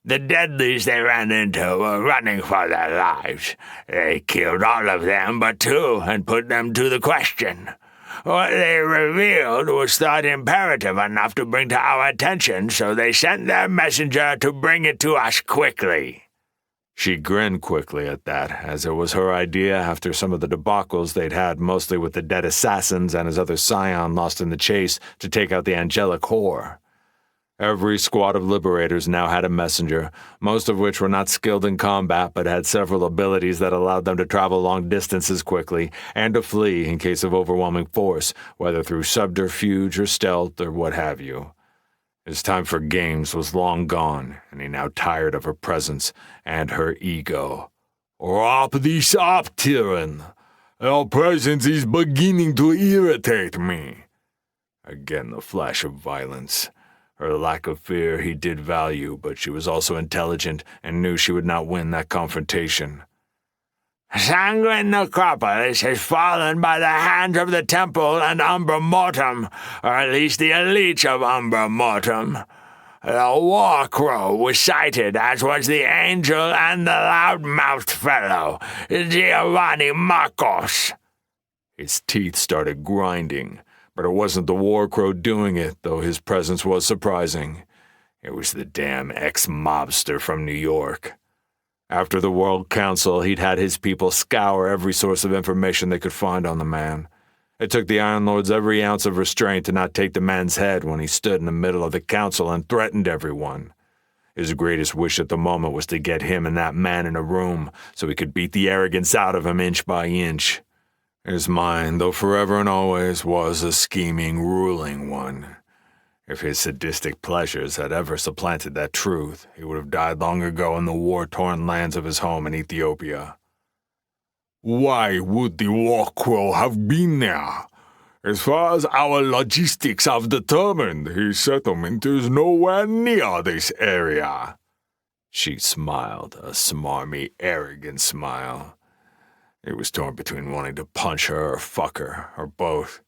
the deadlies they ran into were running for their lives. They killed all of them but two and put them to the question. What they revealed was thought imperative enough to bring to our attention, so they sent their messenger to bring it to us quickly. She grinned quickly at that, as it was her idea after some of the debacles they'd had mostly with the dead assassins and his other scion lost in the chase to take out the angelic whore. Every squad of liberators now had a messenger, most of which were not skilled in combat but had several abilities that allowed them to travel long distances quickly and to flee in case of overwhelming force, whether through subterfuge or stealth or what have you. His time for games was long gone, and he now tired of her presence and her ego. Wrap this up, Tyrann. Her presence is beginning to irritate me. Again the flash of violence. Her lack of fear he did value, but she was also intelligent and knew she would not win that confrontation. Sanguine Necropolis has fallen by the hands of the Temple and Umbra Mortem, or at least the elites of Umbra Mortem. The War Crow was sighted, as was the Angel and the loud-mouthed fellow, Giovanni Marcos. His teeth started grinding, but it wasn't the War Crow doing it, though his presence was surprising. It was the damn ex-mobster from New York. After the World Council, he'd had his people scour every source of information they could find on the man. It took the Iron Lords every ounce of restraint to not take the man's head when he stood in the middle of the council and threatened everyone. His greatest wish at the moment was to get him and that man in a room so he could beat the arrogance out of him inch by inch. His mind, though forever and always, was a scheming, ruling one. If his sadistic pleasures had ever supplanted that truth, he would have died long ago in the war-torn lands of his home in Ethiopia. Why would the War Crow have been there? As far as our logistics have determined, his settlement is nowhere near this area. She smiled, a smarmy, arrogant smile. He was torn between wanting to punch her or fuck her, or both.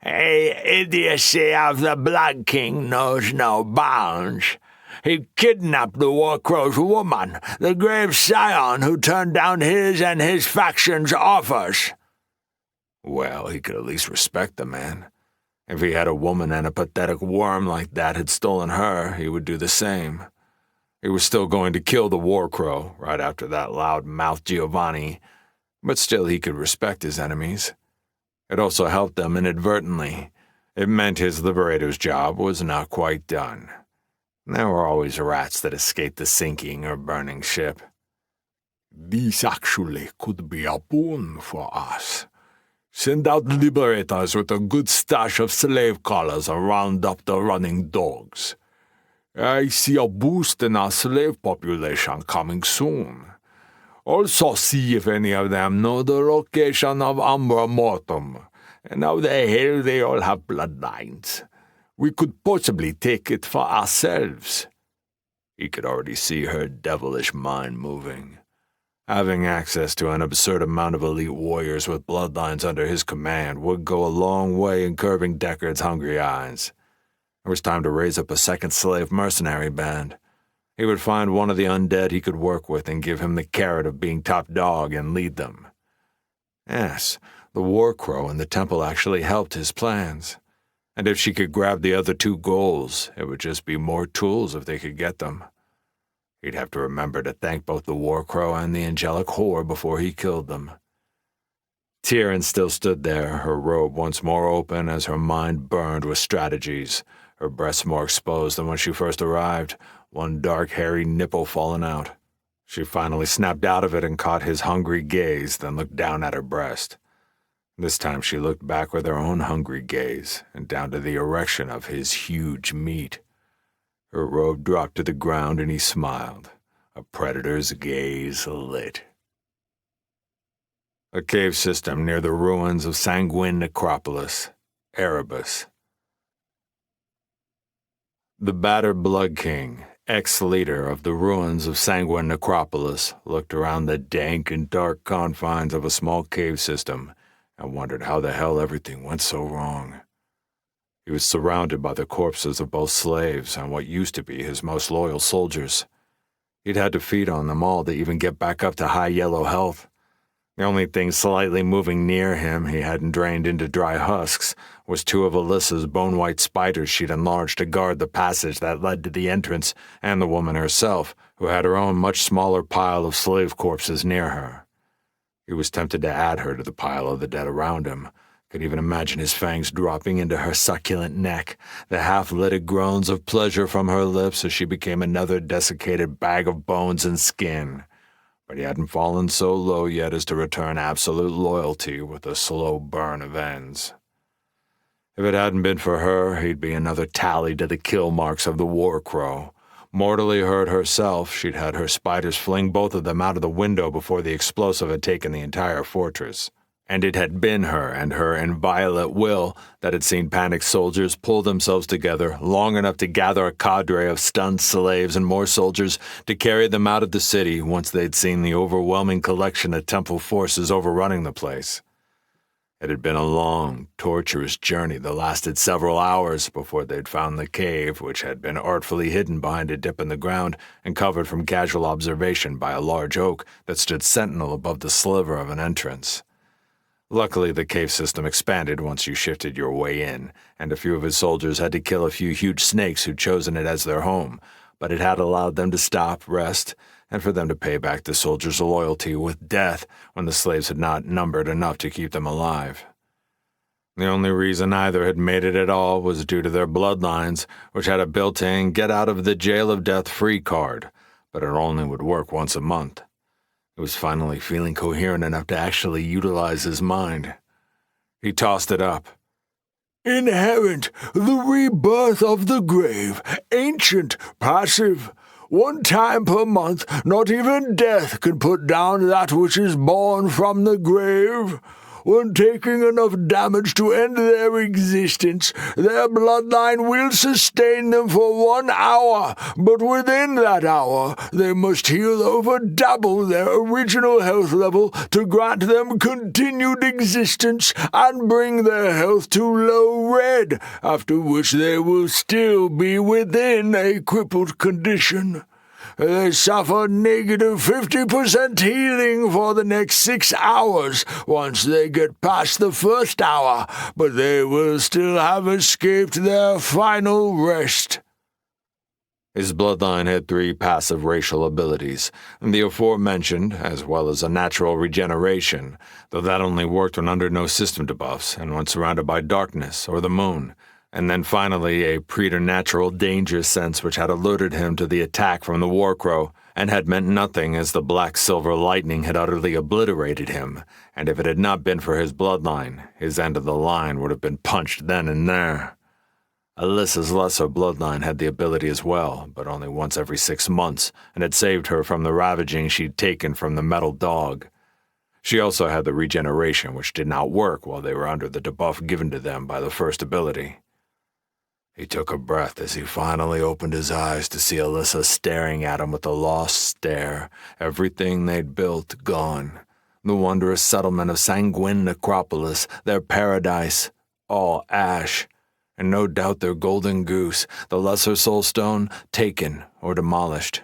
The idiocy of the Blood King knows no bounds. He kidnapped the War Crow's woman, the grave scion who turned down his and his faction's offers. Well, he could at least respect the man. If he had a woman and a pathetic worm like that had stolen her, he would do the same. He was still going to kill the War Crow right after that loud-mouthed Giovanni, but still he could respect his enemies. It also helped them inadvertently. It meant his liberator's job was not quite done. There were always rats that escaped the sinking or burning ship. This actually could be a boon for us. Send out liberators with a good stash of slave collars and round up the running dogs. I see a boost in our slave population coming soon. Also see if any of them know the location of Umbra Mortem, and how the hell they all have bloodlines. We could possibly take it for ourselves. He could already see her devilish mind moving. Having access to an absurd amount of elite warriors with bloodlines under his command would go a long way in curbing Deckard's hungry eyes. It was time to raise up a second slave mercenary band. He would find one of the undead he could work with and give him the carrot of being top dog and lead them. Yes, the War Crow and the Temple actually helped his plans. And if she could grab the other two goals, it would just be more tools if they could get them. He'd have to remember to thank both the War Crow and the angelic whore before he killed them. Tyrion still stood there, her robe once more open as her mind burned with strategies, her breasts more exposed than when she first arrived, one dark, hairy nipple fallen out. She finally snapped out of it and caught his hungry gaze, then looked down at her breast. This time she looked back with her own hungry gaze, and down to the erection of his huge meat. Her robe dropped to the ground and he smiled, a predator's gaze lit. A cave system near the ruins of Sanguine Necropolis, Erebus. The battered Blood King, ex-leader of the ruins of Sanguine Necropolis, looked around the dank and dark confines of a small cave system and wondered how the hell everything went so wrong. He was surrounded by the corpses of both slaves and what used to be his most loyal soldiers. He'd had to feed on them all to even get back up to high yellow health. The only thing slightly moving near him he hadn't drained into dry husks was two of Alyssa's bone-white spiders she'd enlarged to guard the passage that led to the entrance, and the woman herself, who had her own much smaller pile of slave corpses near her. He was tempted to add her to the pile of the dead around him, could even imagine his fangs dropping into her succulent neck, the half-litted groans of pleasure from her lips as she became another desiccated bag of bones and skin. But he hadn't fallen so low yet as to return absolute loyalty with a slow burn of ends. If it hadn't been for her, he'd be another tally to the kill marks of the War Crow. Mortally hurt herself, she'd had her spiders fling both of them out of the window before the explosive had taken the entire fortress. And it had been her and her inviolate will that had seen panicked soldiers pull themselves together long enough to gather a cadre of stunned slaves and more soldiers to carry them out of the city once they'd seen the overwhelming collection of temple forces overrunning the place. It had been a long, torturous journey that lasted several hours before they'd found the cave, which had been artfully hidden behind a dip in the ground and covered from casual observation by a large oak that stood sentinel above the sliver of an entrance. Luckily, the cave system expanded once you shifted your way in, and a few of his soldiers had to kill a few huge snakes who'd chosen it as their home, but it had allowed them to stop, rest, and for them to pay back the soldiers' loyalty with death when the slaves had not numbered enough to keep them alive. The only reason either had made it at all was due to their bloodlines, which had a built-in get-out-of-the-jail-of-death-free card, but it only would work once a month. He was finally feeling coherent enough to actually utilize his mind. He tossed it up. Inherent, the rebirth of the grave, ancient, passive. 1 time per month, not even death can put down that which is born from the grave. When taking enough damage to end their existence, their bloodline will sustain them for 1 hour, but within that hour, they must heal over double their original health level to grant them continued existence and bring their health to low red, after which they will still be within a crippled condition. They suffer negative 50% healing for the next 6 hours once they get past the first hour, but they will still have escaped their final rest. His bloodline had 3 passive racial abilities, the aforementioned, as well as a natural regeneration, though that only worked when under no system debuffs and when surrounded by darkness or the moon. And then finally a preternatural danger sense which had alerted him to the attack from the Warcrow, and had meant nothing as the black-silver lightning had utterly obliterated him, and if it had not been for his bloodline, his end of the line would have been punched then and there. Alyssa's lesser bloodline had the ability as well, but only once every 6 months, and had saved her from the ravaging she'd taken from the metal dog. She also had the regeneration, which did not work while they were under the debuff given to them by the first ability. He took a breath as he finally opened his eyes to see Alyssa staring at him with a lost stare, everything they'd built gone. The wondrous settlement of Sanguine Necropolis, their paradise, all ash, and no doubt their golden goose, the lesser soulstone, taken or demolished.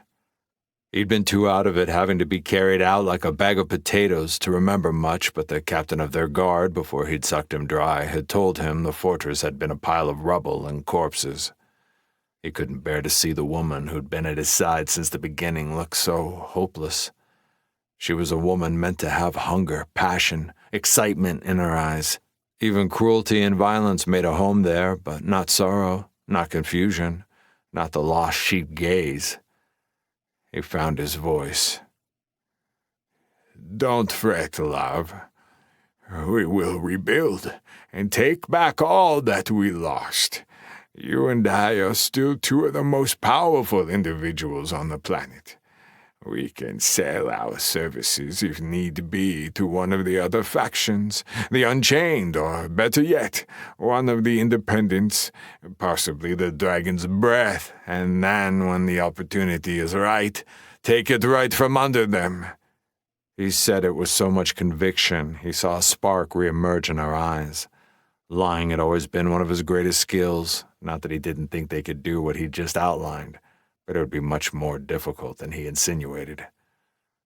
He'd been too out of it having to be carried out like a bag of potatoes to remember much, but the captain of their guard, before he'd sucked him dry, had told him the fortress had been a pile of rubble and corpses. He couldn't bear to see the woman who'd been at his side since the beginning look so hopeless. She was a woman meant to have hunger, passion, excitement in her eyes. Even cruelty and violence made a home there, but not sorrow, not confusion, not the lost sheep gaze. He found his voice. Don't fret, love. We will rebuild and take back all that we lost. You and I are still 2 of the most powerful individuals on the planet. We can sell our services, if need be, to one of the other factions, the Unchained, or better yet, one of the Independents, possibly the Dragon's Breath, and then, when the opportunity is right, take it right from under them. He said it with so much conviction, he saw a spark reemerge in her eyes. Lying had always been one of his greatest skills, not that he didn't think they could do what he'd just outlined, but it would be much more difficult than he insinuated.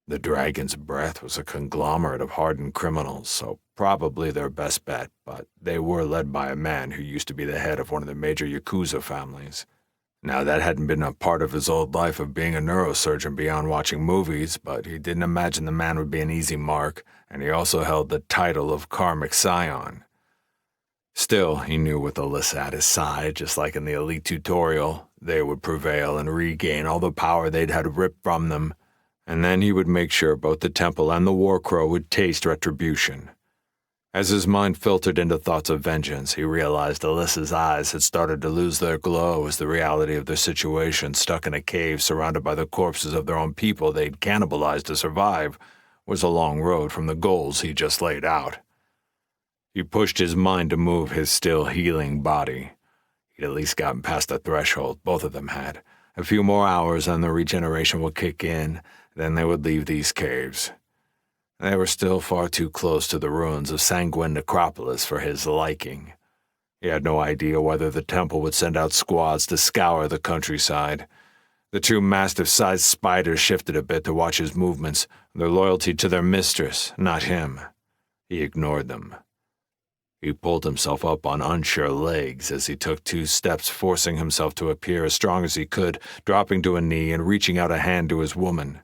The Dragon's Breath was a conglomerate of hardened criminals, so probably their best bet, but they were led by a man who used to be the head of one of the major Yakuza families. Now, that hadn't been a part of his old life of being a neurosurgeon beyond watching movies, but he didn't imagine the man would be an easy mark, and he also held the title of Karmic Scion. Still, he knew with Alyssa at his side, just like in the Elite tutorial, they would prevail and regain all the power they'd had ripped from them, and then he would make sure both the Temple and the Warcrow would taste retribution. As his mind filtered into thoughts of vengeance, he realized Alyssa's eyes had started to lose their glow as the reality of their situation, stuck in a cave surrounded by the corpses of their own people they'd cannibalized to survive, was a long road from the goals he just laid out. He pushed his mind to move his still healing body. He'd at least gotten past the threshold, both of them had. A few more hours and the regeneration would kick in, then they would leave these caves. They were still far too close to the ruins of Sanguine Necropolis for his liking. He had no idea whether the temple would send out squads to scour the countryside. The two mastiff-sized spiders shifted a bit to watch his movements, their loyalty to their mistress, not him. He ignored them. He pulled himself up on unsure legs as he took 2 steps, forcing himself to appear as strong as he could, dropping to a knee and reaching out a hand to his woman.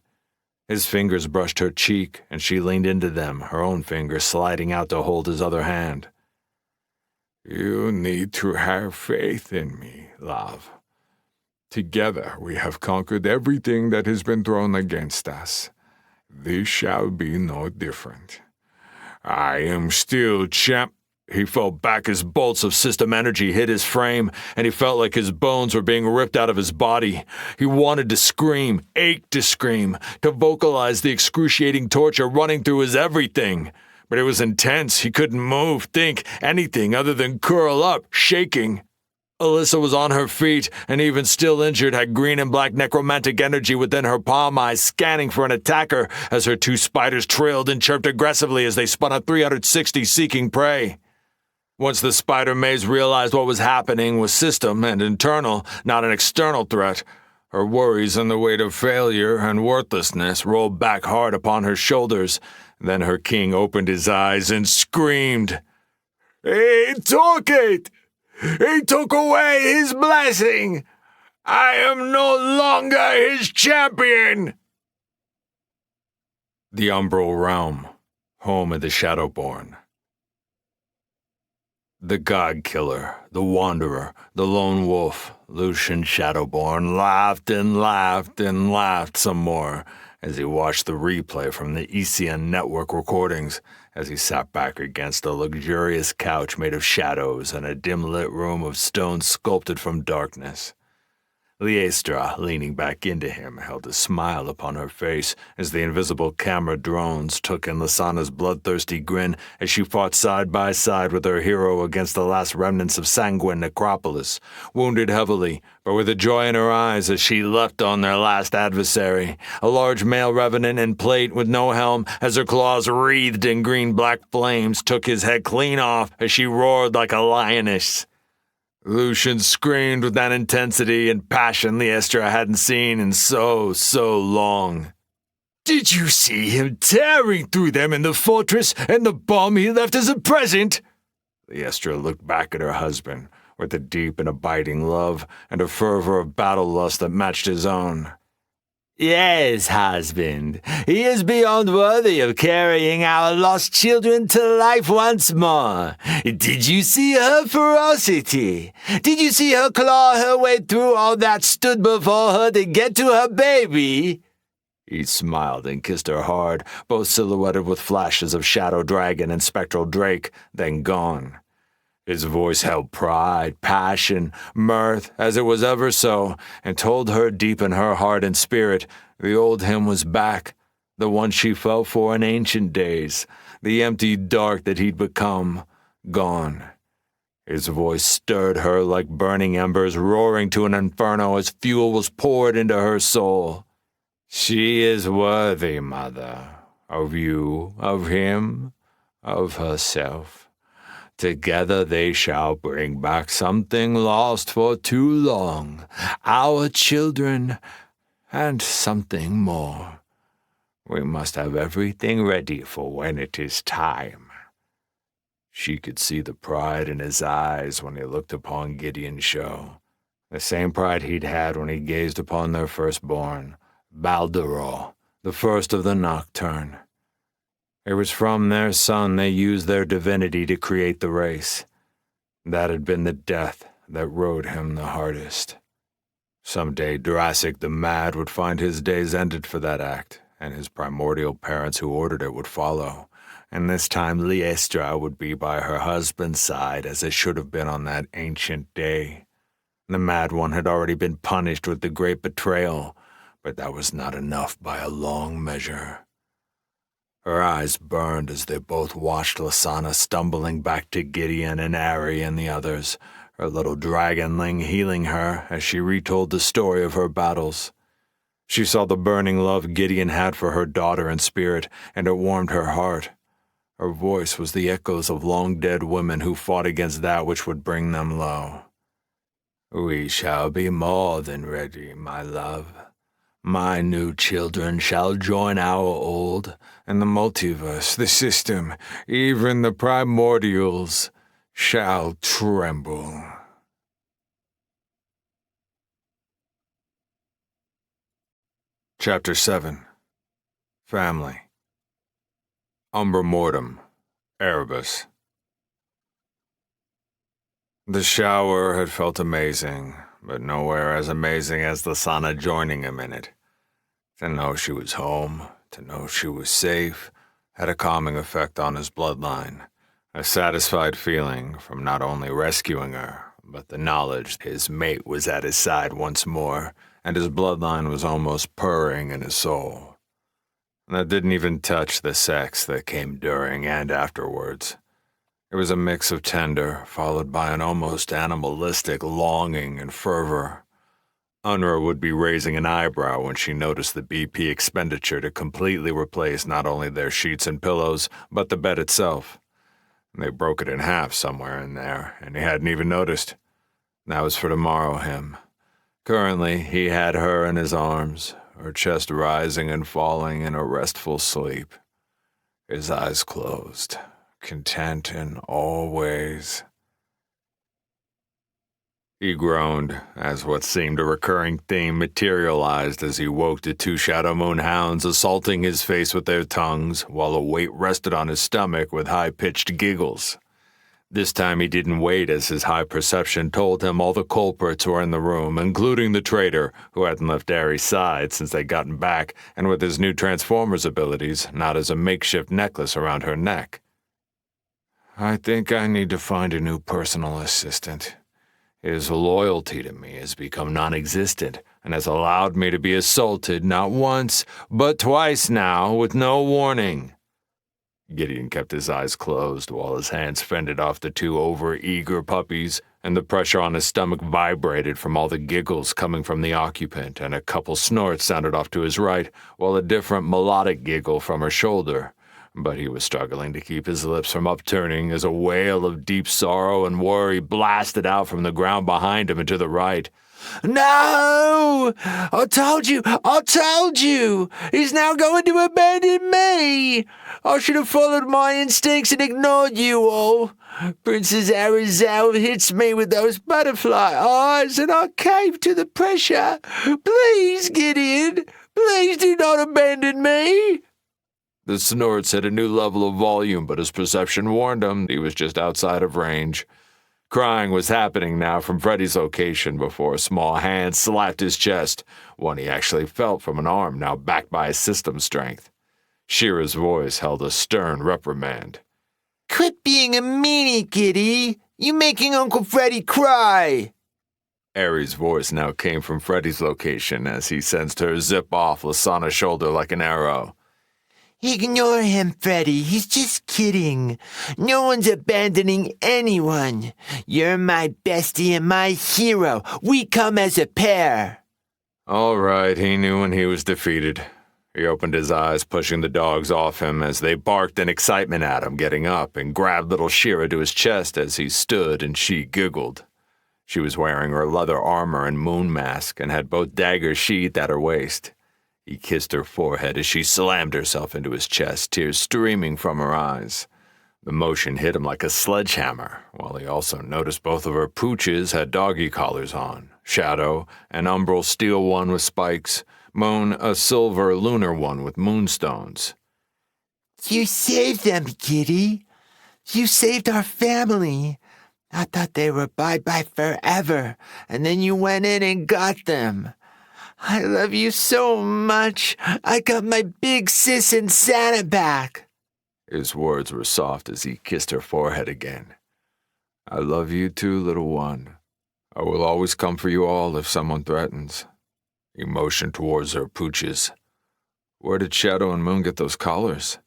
His fingers brushed her cheek, and she leaned into them, her own fingers sliding out to hold his other hand. You need to have faith in me, love. Together we have conquered everything that has been thrown against us. This shall be no different. I am still champ. He fell back as bolts of system energy hit his frame, and he felt like his bones were being ripped out of his body. He wanted to scream, ached to scream, to vocalize the excruciating torture running through his everything. But it was intense. He couldn't move, think, anything other than curl up, shaking. Alyssa was on her feet, and even still injured, had green and black necromantic energy within her palm eyes, scanning for an attacker as her 2 spiders trailed and chirped aggressively as they spun a 360 seeking prey. Once the spider maze realized what was happening was system and internal, not an external threat, her worries and the weight of failure and worthlessness rolled back hard upon her shoulders. Then her king opened his eyes and screamed. He took it! He took away his blessing! I am no longer his champion! The Umbral Realm, home of the Shadowborn. The God-Killer, the Wanderer, the Lone Wolf, Lucian Shadowborn laughed and laughed and laughed some more as he watched the replay from the ECN network recordings, as he sat back against a luxurious couch made of shadows in a dim-lit room of stone sculpted from darkness. Liestra, leaning back into him, held a smile upon her face as the invisible camera drones took in Lasana's bloodthirsty grin as she fought side by side with her hero against the last remnants of Sanguine Necropolis, wounded heavily, but with a joy in her eyes as she leapt on their last adversary, a large male revenant in plate with no helm, as her claws wreathed in green-black flames took his head clean off as she roared like a lioness. Lucian screamed with that intensity and passion Liestra hadn't seen in so long. Did you see him tearing through them in the fortress and the bomb he left as a present? Liestra looked back at her husband with a deep and abiding love and a fervor of battle lust that matched his own. Yes, husband. He is beyond worthy of carrying our lost children to life once more. Did you see her ferocity? Did you see her claw her way through all that stood before her to get to her baby? He smiled and kissed her hard, both silhouetted with flashes of Shadow Dragon and Spectral Drake, then gone. His voice held pride, passion, mirth, as it was ever so, and told her deep in her heart and spirit the old him was back, the one she felt for in ancient days, the empty dark that he'd become, gone. His voice stirred her like burning embers roaring to an inferno as fuel was poured into her soul. She is worthy, mother, of you, of him, of herself. Together they shall bring back something lost for too long, our children, and something more. We must have everything ready for when it is time. She could see the pride in his eyes when he looked upon Gideon's show, the same pride he'd had when he gazed upon their firstborn, Balderol, the first of the Nocturne. It was from their son they used their divinity to create the race. That had been the death that rode him the hardest. Someday Jurassic the Mad would find his days ended for that act, and his primordial parents who ordered it would follow, and this time Liestra would be by her husband's side as it should have been on that ancient day. The Mad One had already been punished with the great betrayal, but that was not enough by a long measure. Her eyes burned as they both watched Lasana stumbling back to Gideon and Ari and the others, her little dragonling healing her as she retold the story of her battles. She saw the burning love Gideon had for her daughter in spirit, and it warmed her heart. Her voice was the echoes of long-dead women who fought against that which would bring them low. "We shall be more than ready, my love. My new children shall join our old, and the multiverse, the system, even the primordials, shall tremble." Chapter 7. Family. Umbra Mortem, Erebus. The shower had felt amazing, but nowhere as amazing as Lasana joining him in it. To know she was home, to know she was safe, had a calming effect on his bloodline, a satisfied feeling from not only rescuing her, but the knowledge his mate was at his side once more, and his bloodline was almost purring in his soul. That didn't even touch the sex that came during and afterwards. It was a mix of tender, followed by an almost animalistic longing and fervor. Unra would be raising an eyebrow when she noticed the BP expenditure to completely replace not only their sheets and pillows, but the bed itself. They broke it in half somewhere in there, and he hadn't even noticed. That was for tomorrow him. Currently, he had her in his arms, her chest rising and falling in a restful sleep. His eyes closed, content in all ways. He groaned as what seemed a recurring theme materialized as he woke to two Shadow Moon hounds assaulting his face with their tongues, while a weight rested on his stomach with high-pitched giggles. This time he didn't wait, as his high perception told him all the culprits were in the room, including the traitor, who hadn't left Aries' side since they'd gotten back, and with his new Transformers abilities, not as a makeshift necklace around her neck. "I think I need to find a new personal assistant. His loyalty to me has become non-existent, and has allowed me to be assaulted not once, but twice now, with no warning." Gideon kept his eyes closed while his hands fended off the two over-eager puppies, and the pressure on his stomach vibrated from all the giggles coming from the occupant, and a couple snorts sounded off to his right, while a different melodic giggle from her shoulder. But he was struggling to keep his lips from upturning as a wail of deep sorrow and worry blasted out from the ground behind him and to the right. "No! I told you! He's now going to abandon me! I should have followed my instincts and ignored you all. Princess Arizal hits me with those butterfly eyes, and I cave to the pressure. Please, Gideon, please do not abandon me!" The snorts had a new level of volume, but his perception warned him he was just outside of range. Crying was happening now from Freddy's location before a small hand slapped his chest, one he actually felt from an arm now backed by his system strength. Shira's voice held a stern reprimand. "Quit being a meanie, Giddy! You making Uncle Freddy cry!" Aries' voice now came from Freddy's location as he sensed her zip off Lasana's shoulder like an arrow. "Ignore him, Freddy. He's just kidding. No one's abandoning anyone. You're my bestie and my hero. We come as a pair." All right, he knew when he was defeated. He opened his eyes, pushing the dogs off him as they barked in excitement at him, getting up, and grabbed little Shira to his chest as he stood and she giggled. She was wearing her leather armor and moon mask and had both daggers sheathed at her waist. He kissed her forehead as she slammed herself into his chest, tears streaming from her eyes. The motion hit him like a sledgehammer, while he also noticed both of her pooches had doggy collars on, Shadow, an umbral steel one with spikes, Moon, a silver lunar one with moonstones. "You saved them, Kitty. You saved our family. I thought they were bye-bye forever, and then you went in and got them. I love you so much. I got my big sis and Santa back." His words were soft as he kissed her forehead again. "I love you too, little one. I will always come for you all if someone threatens." He motioned towards her pooches. "Where did Shadow and Moon get those collars?"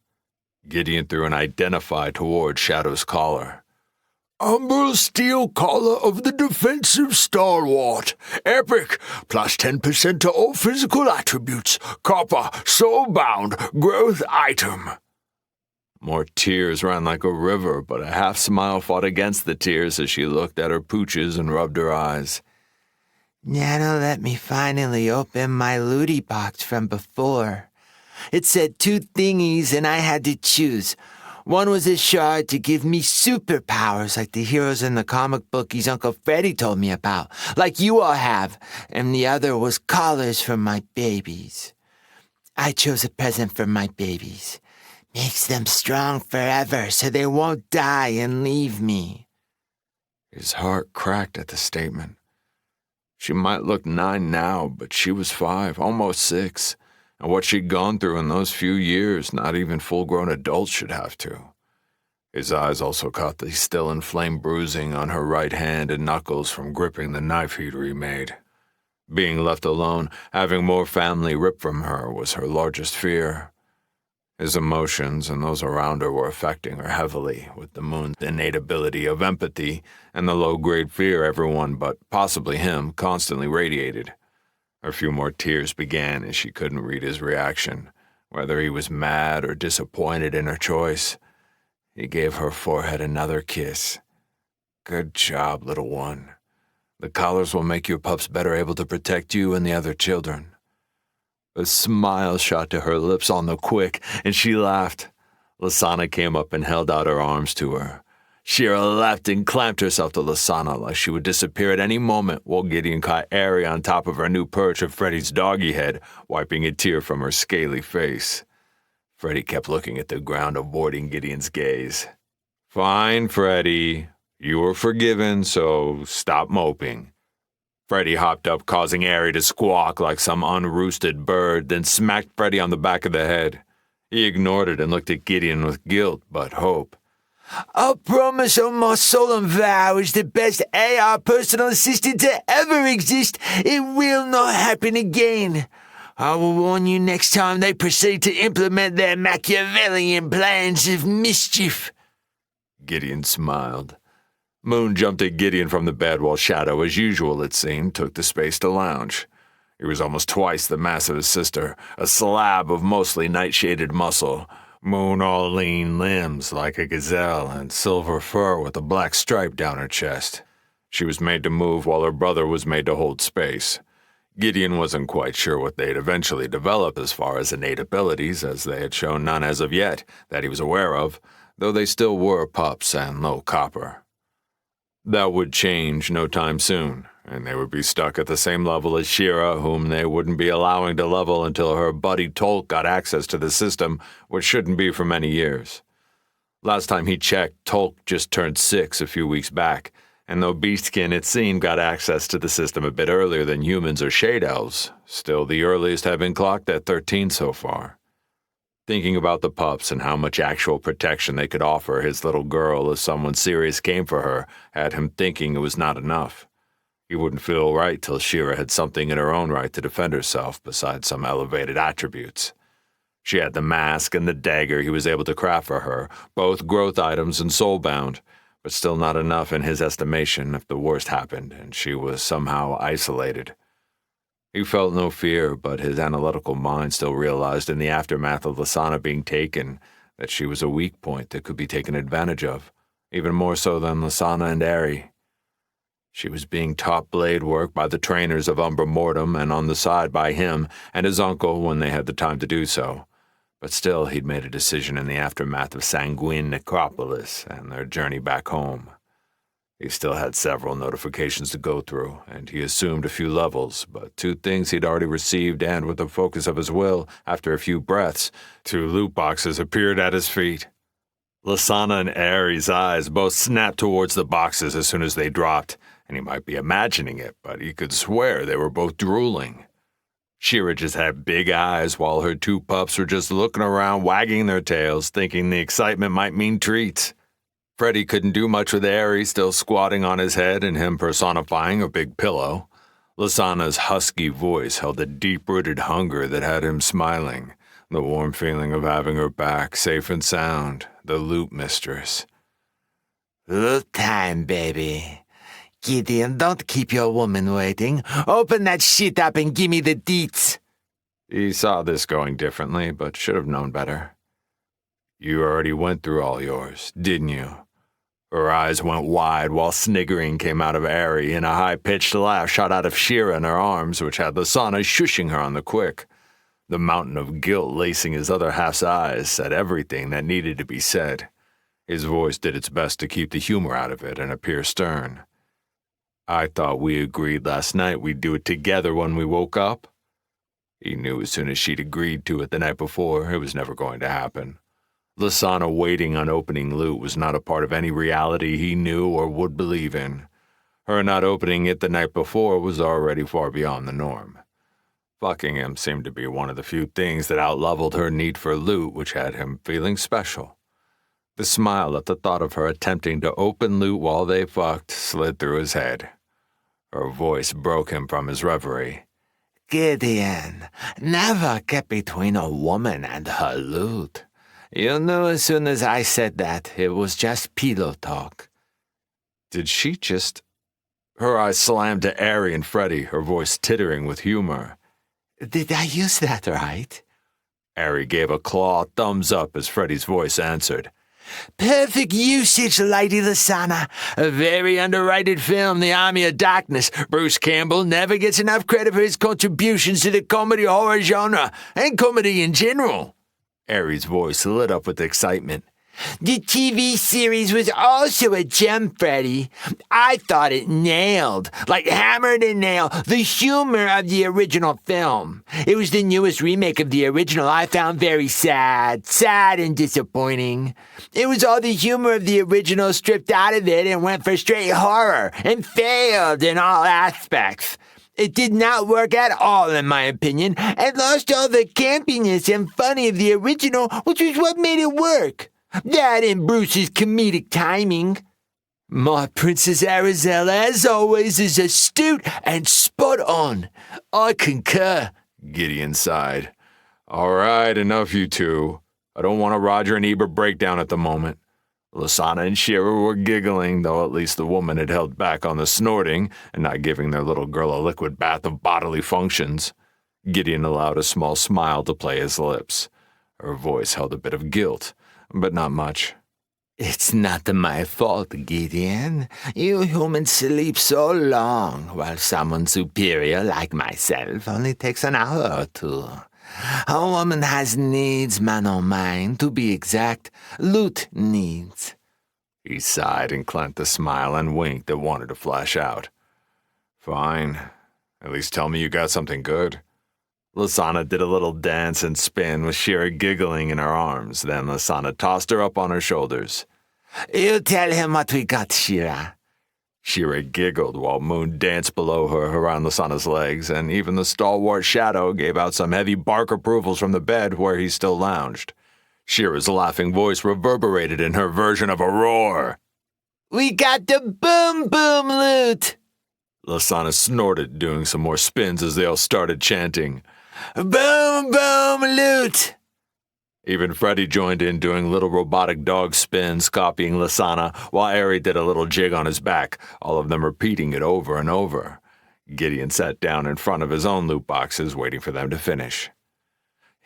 Gideon threw an identify toward Shadow's collar. Umbral Steel Collar of the Defensive Stalwart. Epic. Plus 10% to all physical attributes. Copper. Soulbound. Growth item. More tears ran like a river, but a half smile fought against the tears as she looked at her pooches and rubbed her eyes. Nana let me finally open my looty box from before. It said 2 thingies and I had to choose. One was a shard to give me superpowers like the heroes in the comic bookies Uncle Freddy told me about, like you all have, and the other was collars for my babies. I chose a present for my babies. Makes them strong forever so they won't die and leave me. His heart cracked at the statement. She might look 9 now, but she was 5, almost 6. And what she'd gone through in those few years, not even full-grown adults should have to. His eyes also caught the still inflamed bruising on her right hand and knuckles from gripping the knife he'd remade. Being left alone, having more family ripped from her, was her largest fear. His emotions and those around her were affecting her heavily, with the moon's innate ability of empathy and the low-grade fear everyone but possibly him constantly radiated. A few more tears began as she couldn't read his reaction, whether he was mad or disappointed in her choice. He gave her forehead another kiss. Good job, little one. The collars will make your pups better able to protect you and the other children. A smile shot to her lips on the quick, and she laughed. Lasana came up and held out her arms to her. Shira laughed and clamped herself to Lasana like she would disappear at any moment while Gideon caught Ari on top of her new perch of Freddy's doggy head, wiping a tear from her scaly face. Freddy kept looking at the ground, avoiding Gideon's gaze. Fine, Freddy. You were forgiven, so stop moping. Freddy hopped up, causing Ari to squawk like some unroosted bird, then smacked Freddy on the back of the head. He ignored it and looked at Gideon with guilt but hope. I'll promise on my solemn vow as the best AR personal assistant to ever exist, it will not happen again. I will warn you next time they proceed to implement their Machiavellian plans of mischief. Gideon smiled. Moon jumped at Gideon from the bed while Shadow, as usual it seemed, took the space to lounge. He was almost twice the mass of his sister, a slab of mostly nightshaded muscle. Moon all lean limbs like a gazelle and silver fur with a black stripe down her chest. She was made to move while her brother was made to hold space. Gideon wasn't quite sure what they'd eventually develop as far as innate abilities, as they had shown none as of yet that he was aware of, though they still were pups and low copper. That would change no time soon, and they would be stuck at the same level as Shira, whom they wouldn't be allowing to level until her buddy Tolk got access to the system, which shouldn't be for many years. Last time he checked, Tolk just turned 6 a few weeks back, and though Beastkin, it seemed, got access to the system a bit earlier than humans or shade elves, still the earliest had been clocked at 13 so far. Thinking about the pups and how much actual protection they could offer his little girl if someone serious came for her had him thinking it was not enough. He wouldn't feel right till Shira had something in her own right to defend herself besides some elevated attributes. She had the mask and the dagger he was able to craft for her, both growth items and soulbound, but still not enough in his estimation if the worst happened and she was somehow isolated. He felt no fear, but his analytical mind still realized in the aftermath of Lasana being taken that she was a weak point that could be taken advantage of, even more so than Lasana and Ari. She was being taught blade work by the trainers of Umbra Mortem and on the side by him and his uncle when they had the time to do so, but still he'd made a decision in the aftermath of Sanguine Necropolis and their journey back home. He still had several notifications to go through, and he assumed a few levels, but 2 things he'd already received, and with the focus of his will, after a few breaths, 2 loot boxes appeared at his feet. Lasana and Ari's eyes both snapped towards the boxes as soon as they dropped, and he might be imagining it, but he could swear they were both drooling. Shira just had big eyes while her 2 pups were just looking around, wagging their tails, thinking the excitement might mean treats. Freddy couldn't do much with Ari still squatting on his head and him personifying a big pillow. Lasana's husky voice held a deep-rooted hunger that had him smiling. The warm feeling of having her back, safe and sound, the loot mistress. Loot time, baby. Gideon, don't keep your woman waiting. Open that shit up and give me the deets. He saw this going differently, but should have known better. You already went through all yours, didn't you? Her eyes went wide while sniggering came out of Ari and a high-pitched laugh shot out of Shira in her arms, which had Lasana shushing her on the quick. The mountain of guilt lacing his other half's eyes said everything that needed to be said. His voice did its best to keep the humor out of it and appear stern. I thought we agreed last night we'd do it together when we woke up. He knew as soon as she'd agreed to it the night before, it was never going to happen. Lasana waiting on opening loot was not a part of any reality he knew or would believe in. Her not opening it the night before was already far beyond the norm. Fucking him seemed to be one of the few things that outleveled her need for loot, which had him feeling special. The smile at the thought of her attempting to open loot while they fucked slid through his head. Her voice broke him from his reverie. Gideon, never get between a woman and her loot. You knew as soon as I said that it was just pillow talk. Did she just... Her eyes slammed to Ari and Freddy, her voice tittering with humor. Did I use that right? Ari gave a claw thumbs up as Freddy's voice answered. Perfect usage, Lady Lasana. A very underrated film, The Army of Darkness. Bruce Campbell never gets enough credit for his contributions to the comedy horror genre, and comedy in general. Ari's voice lit up with excitement. The TV series was also a gem, Freddy. I thought it nailed, like hammered and nailed, the humor of the original film. It was the newest remake of the original I found very sad and disappointing. It was all the humor of the original stripped out of it and went for straight horror and failed in all aspects. It did not work at all, in my opinion, and lost all the campiness and funny of the original, which was what made it work. That and Bruce's comedic timing. My Princess Arizella, as always, is astute and spot on. I concur. Gideon sighed. All right, enough you two. I don't want a Roger and Ebert breakdown at the moment. Lasana and Shira were giggling, though at least the woman had held back on the snorting and not giving their little girl a liquid bath of bodily functions. Gideon allowed a small smile to play his lips. Her voice held a bit of guilt, but not much. It's not my fault, Gideon. You humans sleep so long, while someone superior like myself only takes an hour or two. A woman has needs, man or mine, to be exact, loot needs. He sighed and clamped the smile and wink that wanted to flash out. Fine. At least tell me you got something good. Lasana did a little dance and spin with Shira giggling in her arms. Then Lasana tossed her up on her shoulders. You tell him what we got, Shira. Shira giggled while Moon danced below her around Lasana's legs, and even the stalwart Shadow gave out some heavy bark approvals from the bed where he still lounged. Shira's laughing voice reverberated in her version of a roar. We got the boom loot! Lasana snorted, doing some more spins as they all started chanting. Boom loot! Even Freddy joined in, doing little robotic dog spins, copying Lasana, while Ari did a little jig on his back, all of them repeating it over and over. Gideon sat down in front of his own loot boxes, waiting for them to finish.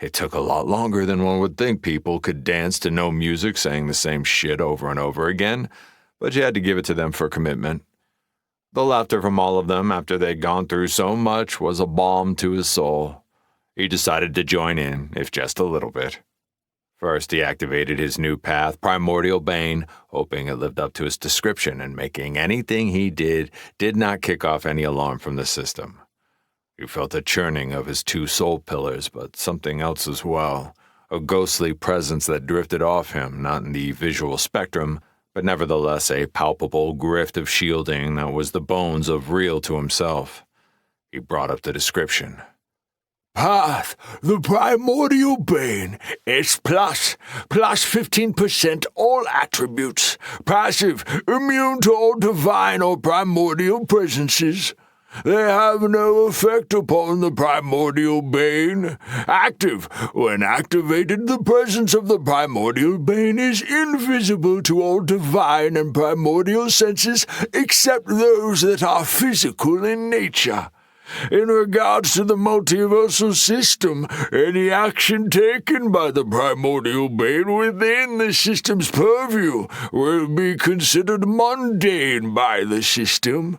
It took a lot longer than one would think people could dance to no music, saying the same shit over and over again, but you had to give it to them for commitment. The laughter from all of them after they'd gone through so much was a balm to his soul. He decided to join in, if just a little bit. First, he activated his new path, Primordial Bane, hoping it lived up to his description and making anything he did not kick off any alarm from the system. He felt a churning of his two soul pillars, but something else as well, a ghostly presence that drifted off him, not in the visual spectrum, but nevertheless a palpable grift of shielding that was the bones of real to himself. He brought up the description. Path, the Primordial Bane, S+, plus 15% all attributes, passive, immune to all divine or primordial presences. They have no effect upon the primordial bane. Active. When activated, the presence of the primordial bane is invisible to all divine and primordial senses except those that are physical in nature. In regards to the multiversal system, any action taken by the primordial bane within the system's purview will be considered mundane by the system.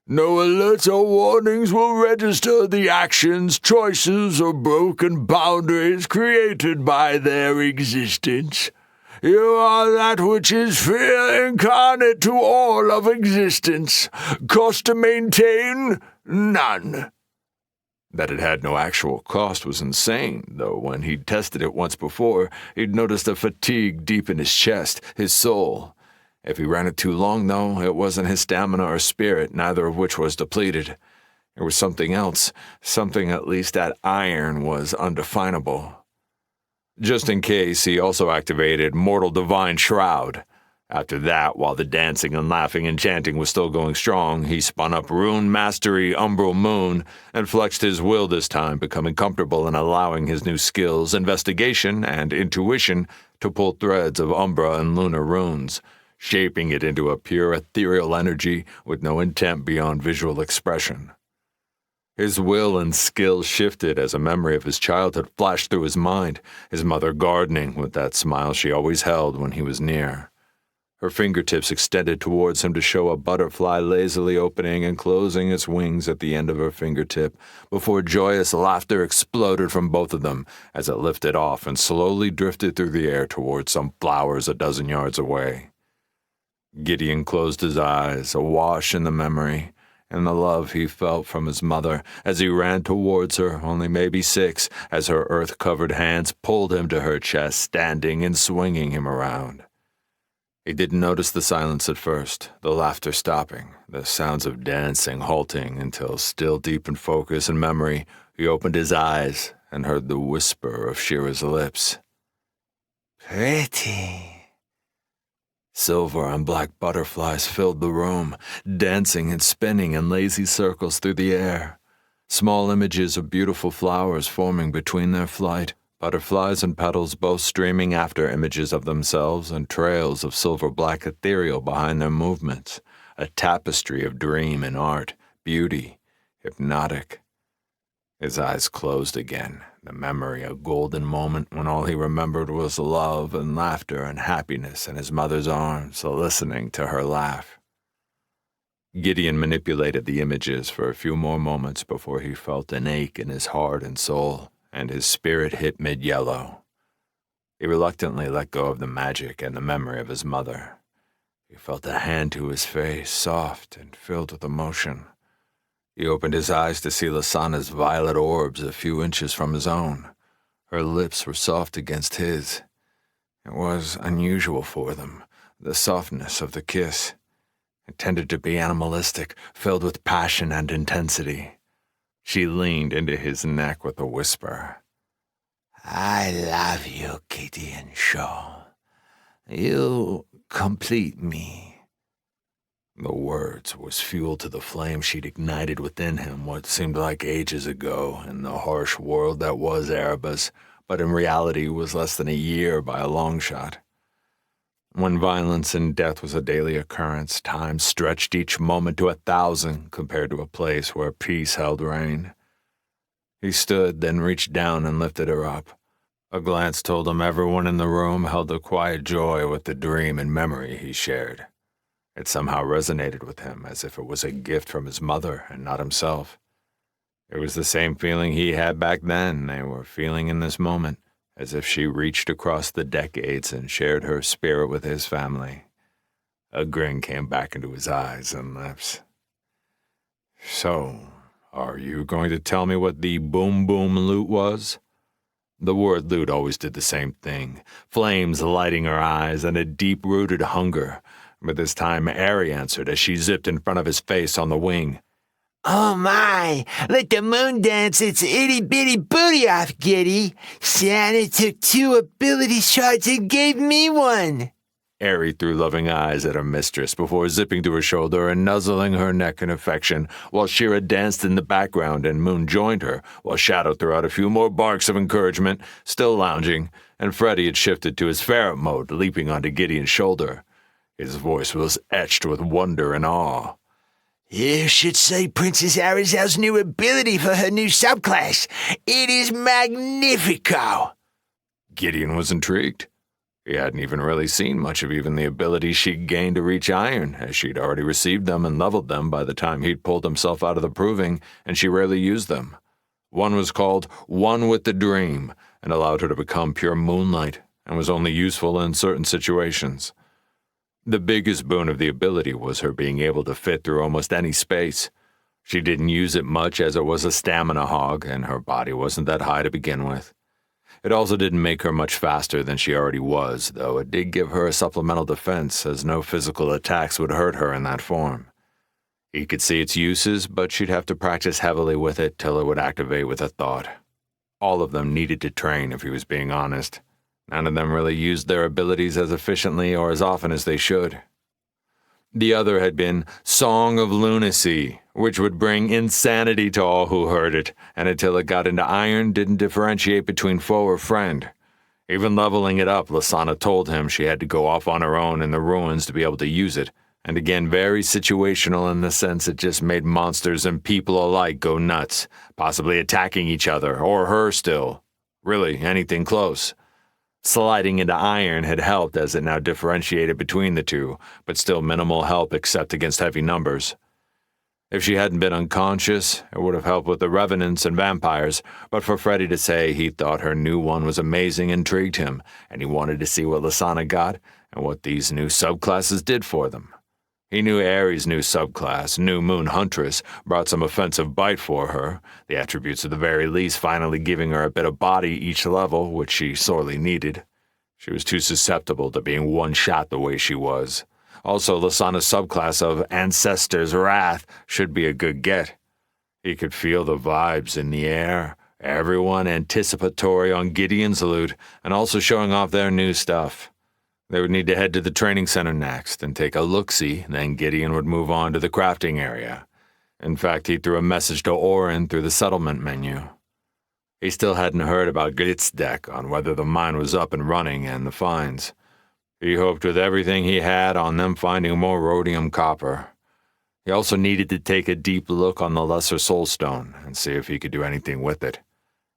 No alerts or warnings will register the actions, choices, or broken boundaries created by their existence. You are that which is fear incarnate to all of existence. Cost to maintain? None. That it had no actual cost was insane, though when he'd tested it once before, he'd noticed a fatigue deep in his chest, his soul. If he ran it too long, though, it wasn't his stamina or spirit, neither of which was depleted. There was something else, something at least that iron was undefinable. Just in case, he also activated Mortal Divine Shroud. After that, while the dancing and laughing and chanting was still going strong, he spun up Rune Mastery Umbral Moon and flexed his will this time, becoming comfortable in allowing his new skills, investigation and intuition, to pull threads of Umbra and Lunar runes, shaping it into a pure ethereal energy with no intent beyond visual expression. His will and skill shifted as a memory of his childhood flashed through his mind, his mother gardening with that smile she always held when he was near. Her fingertips extended towards him to show a butterfly lazily opening and closing its wings at the end of her fingertip, before joyous laughter exploded from both of them as it lifted off and slowly drifted through the air towards some flowers a dozen yards away. Gideon closed his eyes, awash in the memory and the love he felt from his mother as he ran towards her, only maybe 6, as her earth-covered hands pulled him to her chest, standing and swinging him around. He didn't notice the silence at first, the laughter stopping, the sounds of dancing halting until, still deep in focus and memory, he opened his eyes and heard the whisper of Shira's lips. Pretty. Silver and black butterflies filled the room, dancing and spinning in lazy circles through the air. Small images of beautiful flowers forming between their flight, butterflies and petals both streaming after images of themselves and trails of silver-black ethereal behind their movements, a tapestry of dream and art, beauty, hypnotic. His eyes closed again, the memory a golden moment when all he remembered was love and laughter and happiness in his mother's arms, listening to her laugh. Gideon manipulated the images for a few more moments before he felt an ache in his heart and soul, and his spirit hit mid-yellow. He reluctantly let go of the magic and the memory of his mother. He felt a hand to his face, soft and filled with emotion. He opened his eyes to see Lasana's violet orbs a few inches from his own. Her lips were soft against his. It was unusual for them, the softness of the kiss. It tended to be animalistic, filled with passion and intensity. She leaned into his neck with a whisper. I love you, Gideon Shaw. You complete me. The words was fuel to the flame she'd ignited within him what seemed like ages ago in the harsh world that was Erebus, but in reality was less than a year by a long shot. When violence and death was a daily occurrence, time stretched each moment to 1,000 compared to a place where peace held reign. He stood, then reached down and lifted her up. A glance told him everyone in the room held a quiet joy with the dream and memory he shared. It somehow resonated with him, as if it was a gift from his mother and not himself. It was the same feeling he had back then they were feeling in this moment, as if she reached across the decades and shared her spirit with his family. A grin came back into his eyes and lips. So, are you going to tell me what the boom-boom loot was? The word loot always did the same thing, flames lighting her eyes and a deep-rooted hunger. But this time, Ari answered as she zipped in front of his face on the wing. Oh my, let the moon dance its itty-bitty booty off, Giddy. Santa took 2 ability shards and gave me 1. Airy threw loving eyes at her mistress before zipping to her shoulder and nuzzling her neck in affection, while Shira danced in the background and Moon joined her, while Shadow threw out a few more barks of encouragement, still lounging, and Freddy had shifted to his ferret mode, leaping onto Gideon's shoulder. His voice was etched with wonder and awe. You should see Princess Arizel's new ability for her new subclass. It is magnifico. Gideon was intrigued. He hadn't even really seen much of even the abilities she'd gained to reach iron, as she'd already received them and leveled them by the time he'd pulled himself out of the proving, and she rarely used them. One was called One with the Dream, and allowed her to become pure moonlight, and was only useful in certain situations. The biggest boon of the ability was her being able to fit through almost any space. She didn't use it much as it was a stamina hog, and her body wasn't that high to begin with. It also didn't make her much faster than she already was, though it did give her a supplemental defense, as no physical attacks would hurt her in that form. He could see its uses, but she'd have to practice heavily with it till it would activate with a thought. All of them needed to train, if he was being honest. None of them really used their abilities as efficiently or as often as they should. The other had been Song of Lunacy, which would bring insanity to all who heard it, and until it got into iron, didn't differentiate between foe or friend. Even leveling it up, Lasana told him she had to go off on her own in the ruins to be able to use it, and again very situational in the sense it just made monsters and people alike go nuts, possibly attacking each other, or her still. Really, anything close. Sliding into iron had helped as it now differentiated between the two, but still minimal help except against heavy numbers. If she hadn't been unconscious, it would have helped with the revenants and vampires, but for Freddy to say he thought her new one was amazing intrigued him, and he wanted to see what Lasana got and what these new subclasses did for them. He knew Ares' new subclass, New Moon Huntress, brought some offensive bite for her, the attributes at the very least finally giving her a bit of body each level, which she sorely needed. She was too susceptible to being one-shot the way she was. Also, Lasana's subclass of Ancestor's Wrath should be a good get. He could feel the vibes in the air, everyone anticipatory on Gideon's loot, and also showing off their new stuff. They would need to head to the training center next and take a look-see, then Gideon would move on to the crafting area. In fact, he threw a message to Orin through the settlement menu. He still hadn't heard about Glitz deck on whether the mine was up and running and the finds. He hoped with everything he had on them finding more rhodium copper. He also needed to take a deep look on the Lesser Soulstone and see if he could do anything with it.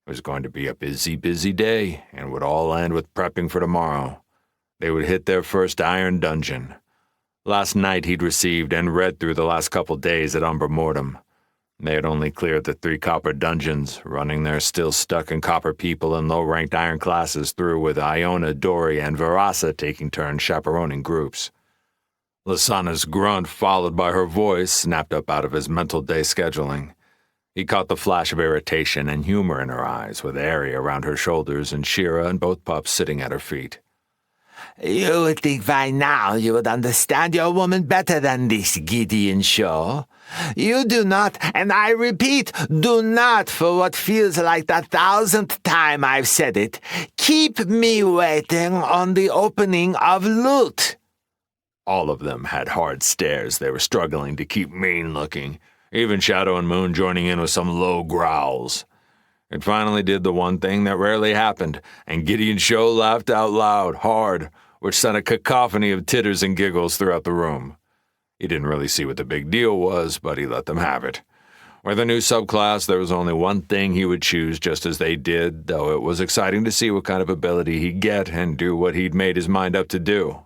It was going to be a busy, busy day and would all end with prepping for tomorrow. They would hit their first iron dungeon. Last night he'd received and read through the last couple days at Umbra Mortem. They had only cleared the 3 copper dungeons, running their still stuck in copper people and low-ranked iron classes through with Iona, Dory, and Verasa taking turns chaperoning groups. Lasana's grunt, followed by her voice, snapped up out of his mental day scheduling. He caught the flash of irritation and humor in her eyes, with Ari around her shoulders and Shira and both pups sitting at her feet. You would think by now you would understand your woman better than this, Gideon Shaw. You do not, and I repeat, do not, for what feels like the 1,000th time I've said it, keep me waiting on the opening of loot. All of them had hard stares they were struggling to keep mean-looking, even Shadow and Moon joining in with some low growls. It finally did the one thing that rarely happened, and Gideon Shaw laughed out loud, hard, which sent a cacophony of titters and giggles throughout the room. He didn't really see what the big deal was, but he let them have it. With a new subclass, there was only one thing he would choose just as they did, though it was exciting to see what kind of ability he'd get and do what he'd made his mind up to do.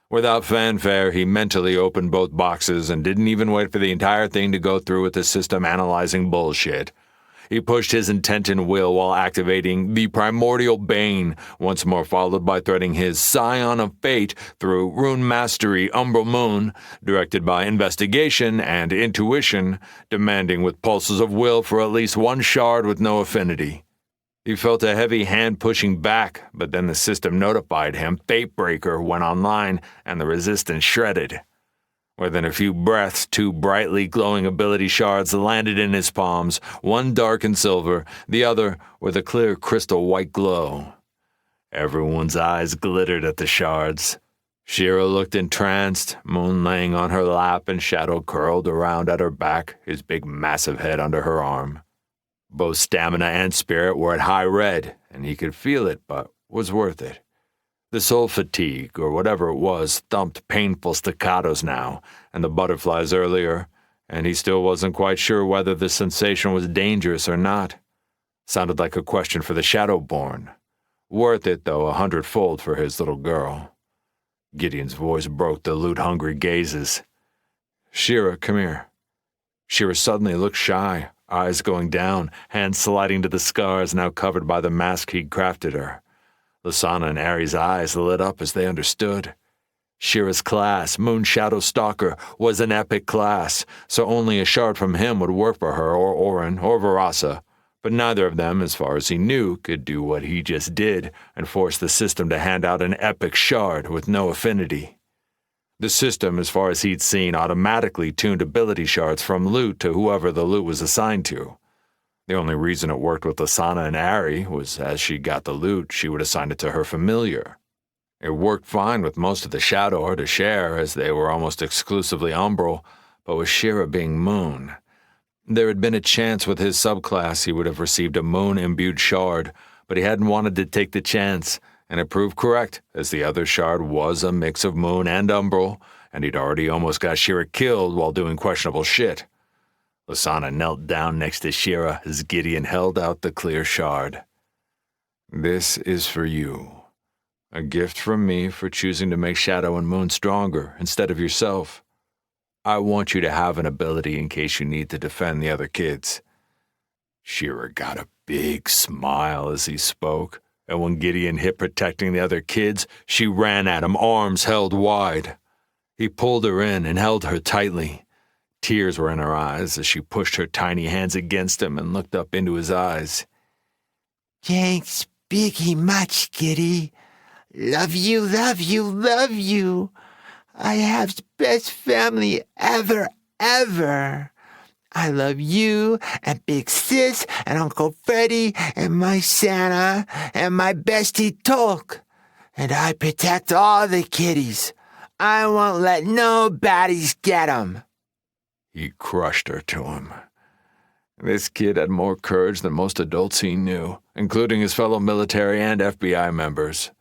Without fanfare, he mentally opened both boxes and didn't even wait for the entire thing to go through with the system analyzing bullshit. He pushed his intent and will while activating the Primordial Bane, once more followed by threading his Scion of Fate through Rune Mastery Umbral Moon, directed by Investigation and Intuition, demanding with pulses of will for at least one shard with no affinity. He felt a heavy hand pushing back, but then the system notified him Fatebreaker went online and the resistance shredded. Within a few breaths, 2 brightly glowing ability shards landed in his palms, one dark and silver, the other with a clear crystal white glow. Everyone's eyes glittered at the shards. Shira looked entranced, Moon laying on her lap and Shadow curled around at her back, his big massive head under her arm. Both stamina and spirit were at high red, and he could feel it, but was worth it. The soul fatigue, or whatever it was, thumped painful staccatos now, and the butterflies earlier, and he still wasn't quite sure whether the sensation was dangerous or not. Sounded like a question for the Shadowborn. Worth it, though, 100-fold for his little girl. Gideon's voice broke the loot-hungry gazes. Shira, come here. Shira suddenly looked shy, eyes going down, hands sliding to the scars now covered by the mask he'd crafted her. Lasana and Ari's eyes lit up as they understood. Shira's class, Moon Shadow Stalker, was an epic class, so only a shard from him would work for her or Orin or Varasa. But neither of them, as far as he knew, could do what he just did and force the system to hand out an epic shard with no affinity. The system, as far as he'd seen, automatically tuned ability shards from loot to whoever the loot was assigned to. The only reason it worked with Lasana and Ari was as she got the loot, she would assign it to her familiar. It worked fine with most of the Shadow or to share, as they were almost exclusively Umbral, but with Shira being Moon. There had been a chance with his subclass he would have received a Moon-imbued shard, but he hadn't wanted to take the chance, and it proved correct, as the other shard was a mix of Moon and Umbral, and he'd already almost got Shira killed while doing questionable shit. Lasana knelt down next to Shira as Gideon held out the clear shard. This is for you. A gift from me for choosing to make Shadow and Moon stronger instead of yourself. I want you to have an ability in case you need to defend the other kids. Shira got a big smile as he spoke, and when Gideon hit protecting the other kids, she ran at him, arms held wide. He pulled her in and held her tightly. Tears were in her eyes as she pushed her tiny hands against him and looked up into his eyes. Thanks biggy much, Giddy. Love you, love you, love you. I have the best family ever, ever. I love you and Big Sis and Uncle Freddy and my Santa and my bestie Tolk. And I protect all the kiddies. I won't let no baddies get 'em. He crushed her to him. This kid had more courage than most adults he knew, including his fellow military and FBI members.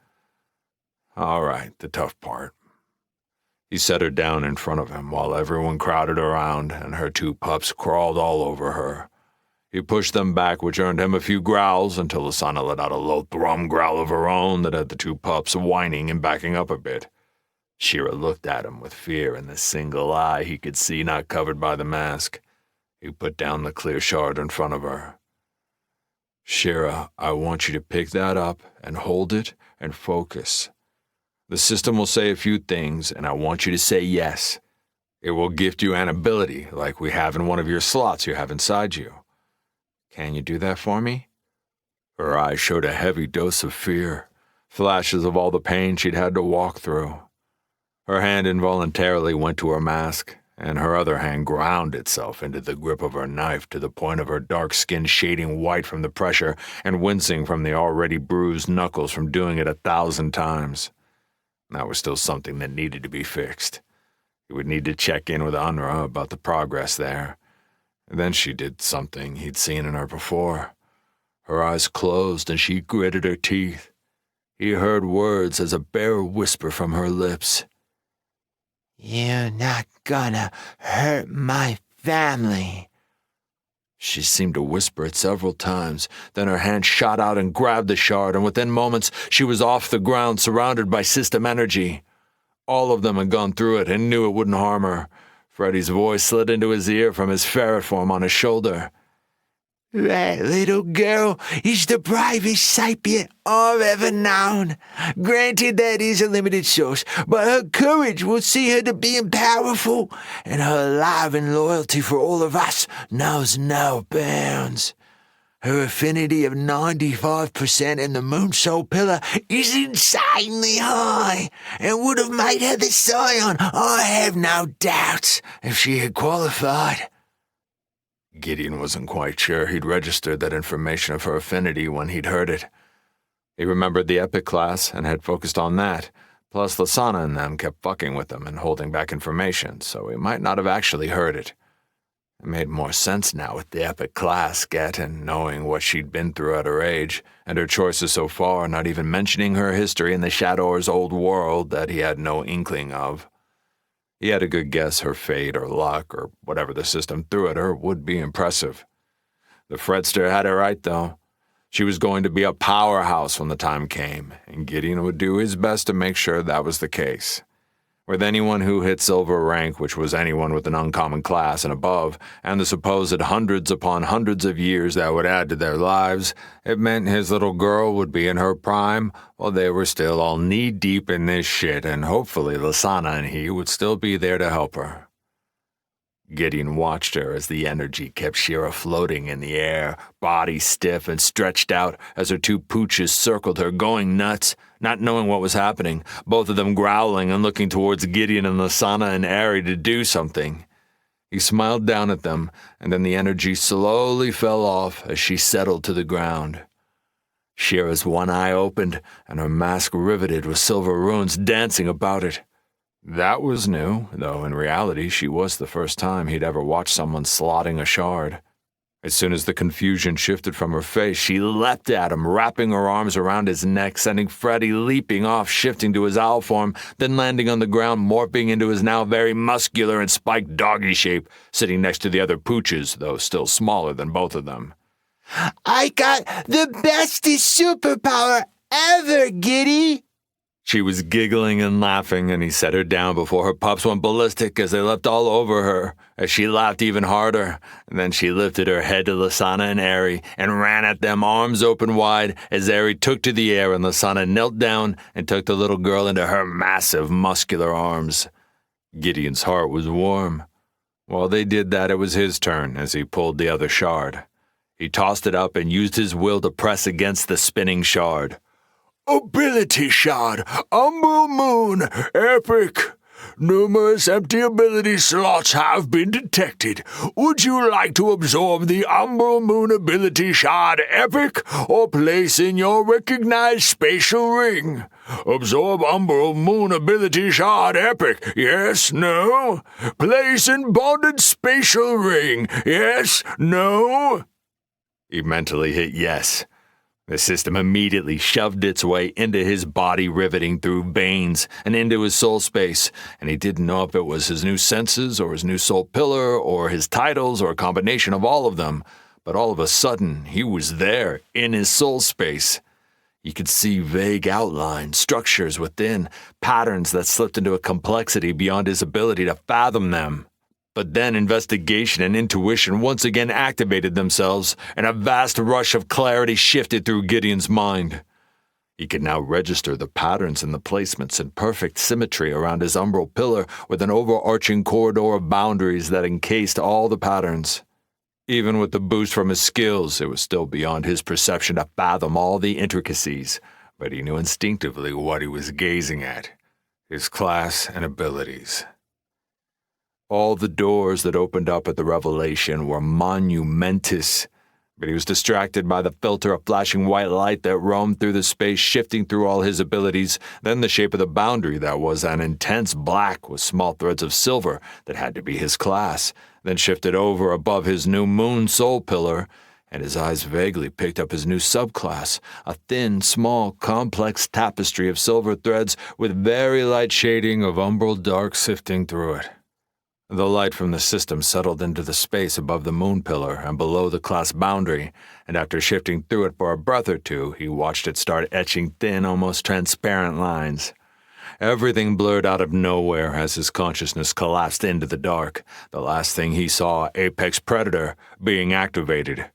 All right, the tough part. He set her down in front of him while everyone crowded around and her two pups crawled all over her. He pushed them back, which earned him a few growls until Lasana let out a low thrum growl of her own that had the two pups whining and backing up a bit. Shira looked at him with fear in the single eye he could see not covered by the mask. He put down the clear shard in front of her. Shira, I want you to pick that up and hold it and focus. The system will say a few things, and I want you to say yes. It will gift you an ability, like we have in one of your slots you have inside you. Can you do that for me? Her eyes showed a heavy dose of fear, flashes of all the pain she'd had to walk through. Her hand involuntarily went to her mask, and her other hand ground itself into the grip of her knife to the point of her dark skin shading white from the pressure and wincing from the already bruised knuckles from doing it 1,000 times. That was still something that needed to be fixed. He would need to check in with Unra about the progress there. And then she did something he'd seen in her before. Her eyes closed and she gritted her teeth. He heard words as a bare whisper from her lips. You're not gonna hurt my family. She seemed to whisper it several times, then her hand shot out and grabbed the shard, and within moments she was off the ground, surrounded by system energy. All of them had gone through it and knew it wouldn't harm her. Freddy's voice slid into his ear from his ferret form on his shoulder. That little girl is the bravest sapient I've ever known. Granted, that is a limited source, but her courage will see her to being powerful, and her love and loyalty for all of us knows no bounds. Her affinity of 95% in the Moon Soul Pillar is insanely high, and would have made her the Scion, I have no doubts, if she had qualified. Gideon wasn't quite sure he'd registered that information of her affinity when he'd heard it. He remembered the Epic class and had focused on that, Plus, Lasana and them kept fucking with him and holding back information, so he might not have actually heard it. It made more sense now with the epic class get and knowing what she'd been through at her age, and her choices so far, not even mentioning her history in the Shadow's old world that he had no inkling of. He had a good guess her fate or luck or whatever the system threw at her would be impressive. The Fredster had it right, though. She was going to be a powerhouse when the time came, and Gideon would do his best to make sure that was the case. With anyone who hit silver rank, which was anyone with an uncommon class and above, and the supposed hundreds upon hundreds of years that would add to their lives, it meant his little girl would be in her prime while they were still all knee-deep in this shit, and hopefully Lasana and he would still be there to help her. Gideon watched her as the energy kept Shira floating in the air, body stiff and stretched out as her two pooches circled her, going nuts, not knowing what was happening, both of them growling and looking towards Gideon and Lasana and Ari to do something. He smiled down at them, and then the energy slowly fell off as she settled to the ground. Shira's one eye opened, and her mask riveted with silver runes dancing about it. That was new, though in reality she was the first time he'd ever watched someone slotting a shard. As soon as the confusion shifted from her face, she leapt at him, wrapping her arms around his neck, sending Freddy leaping off, shifting to his owl form, then landing on the ground, morphing into his now very muscular and spiked doggy shape, sitting next to the other pooches, though still smaller than both of them. I got the bestest superpower ever, Giddy! She was giggling and laughing, and he set her down before her pups went ballistic as they leapt all over her, as she laughed even harder. And then she lifted her head to Lasana and Ari and ran at them, arms open wide, as Ari took to the air and Lasana knelt down and took the little girl into her massive, muscular arms. Gideon's heart was warm. While they did that, it was his turn as he pulled the other shard. He tossed it up and used his will to press against the spinning shard. Ability shard, Umbral Moon, epic. Numerous empty ability slots have been detected. Would you like to absorb the Umbral Moon ability shard, epic, or place in your recognized spatial ring? Absorb Umbral Moon ability shard, epic. Yes, no? Place in bonded spatial ring. Yes, no? He mentally hit yes. The system immediately shoved its way into his body, riveting through veins and into his soul space, and he didn't know if it was his new senses or his new soul pillar or his titles or a combination of all of them, but all of a sudden he was there in his soul space. You could see vague outlines, structures within, patterns that slipped into a complexity beyond his ability to fathom them. But then investigation and intuition once again activated themselves, and a vast rush of clarity shifted through Gideon's mind. He could now register the patterns and the placements in perfect symmetry around his umbral pillar with an overarching corridor of boundaries that encased all the patterns. Even with the boost from his skills, it was still beyond his perception to fathom all the intricacies, but he knew instinctively what he was gazing at: his class and abilities. All the doors that opened up at the revelation were monumentous, but he was distracted by the filter of flashing white light that roamed through the space, shifting through all his abilities, then the shape of the boundary that was an intense black with small threads of silver that had to be his class, then shifted over above his new moon soul pillar, and his eyes vaguely picked up his new subclass, a thin, small, complex tapestry of silver threads with very light shading of umbral dark sifting through it. The light from the system settled into the space above the moon pillar and below the class boundary, and after shifting through it for a breath or two, he watched it start etching thin, almost transparent lines. Everything blurred out of nowhere as his consciousness collapsed into the dark. The last thing he saw, Apex Predator, being activated.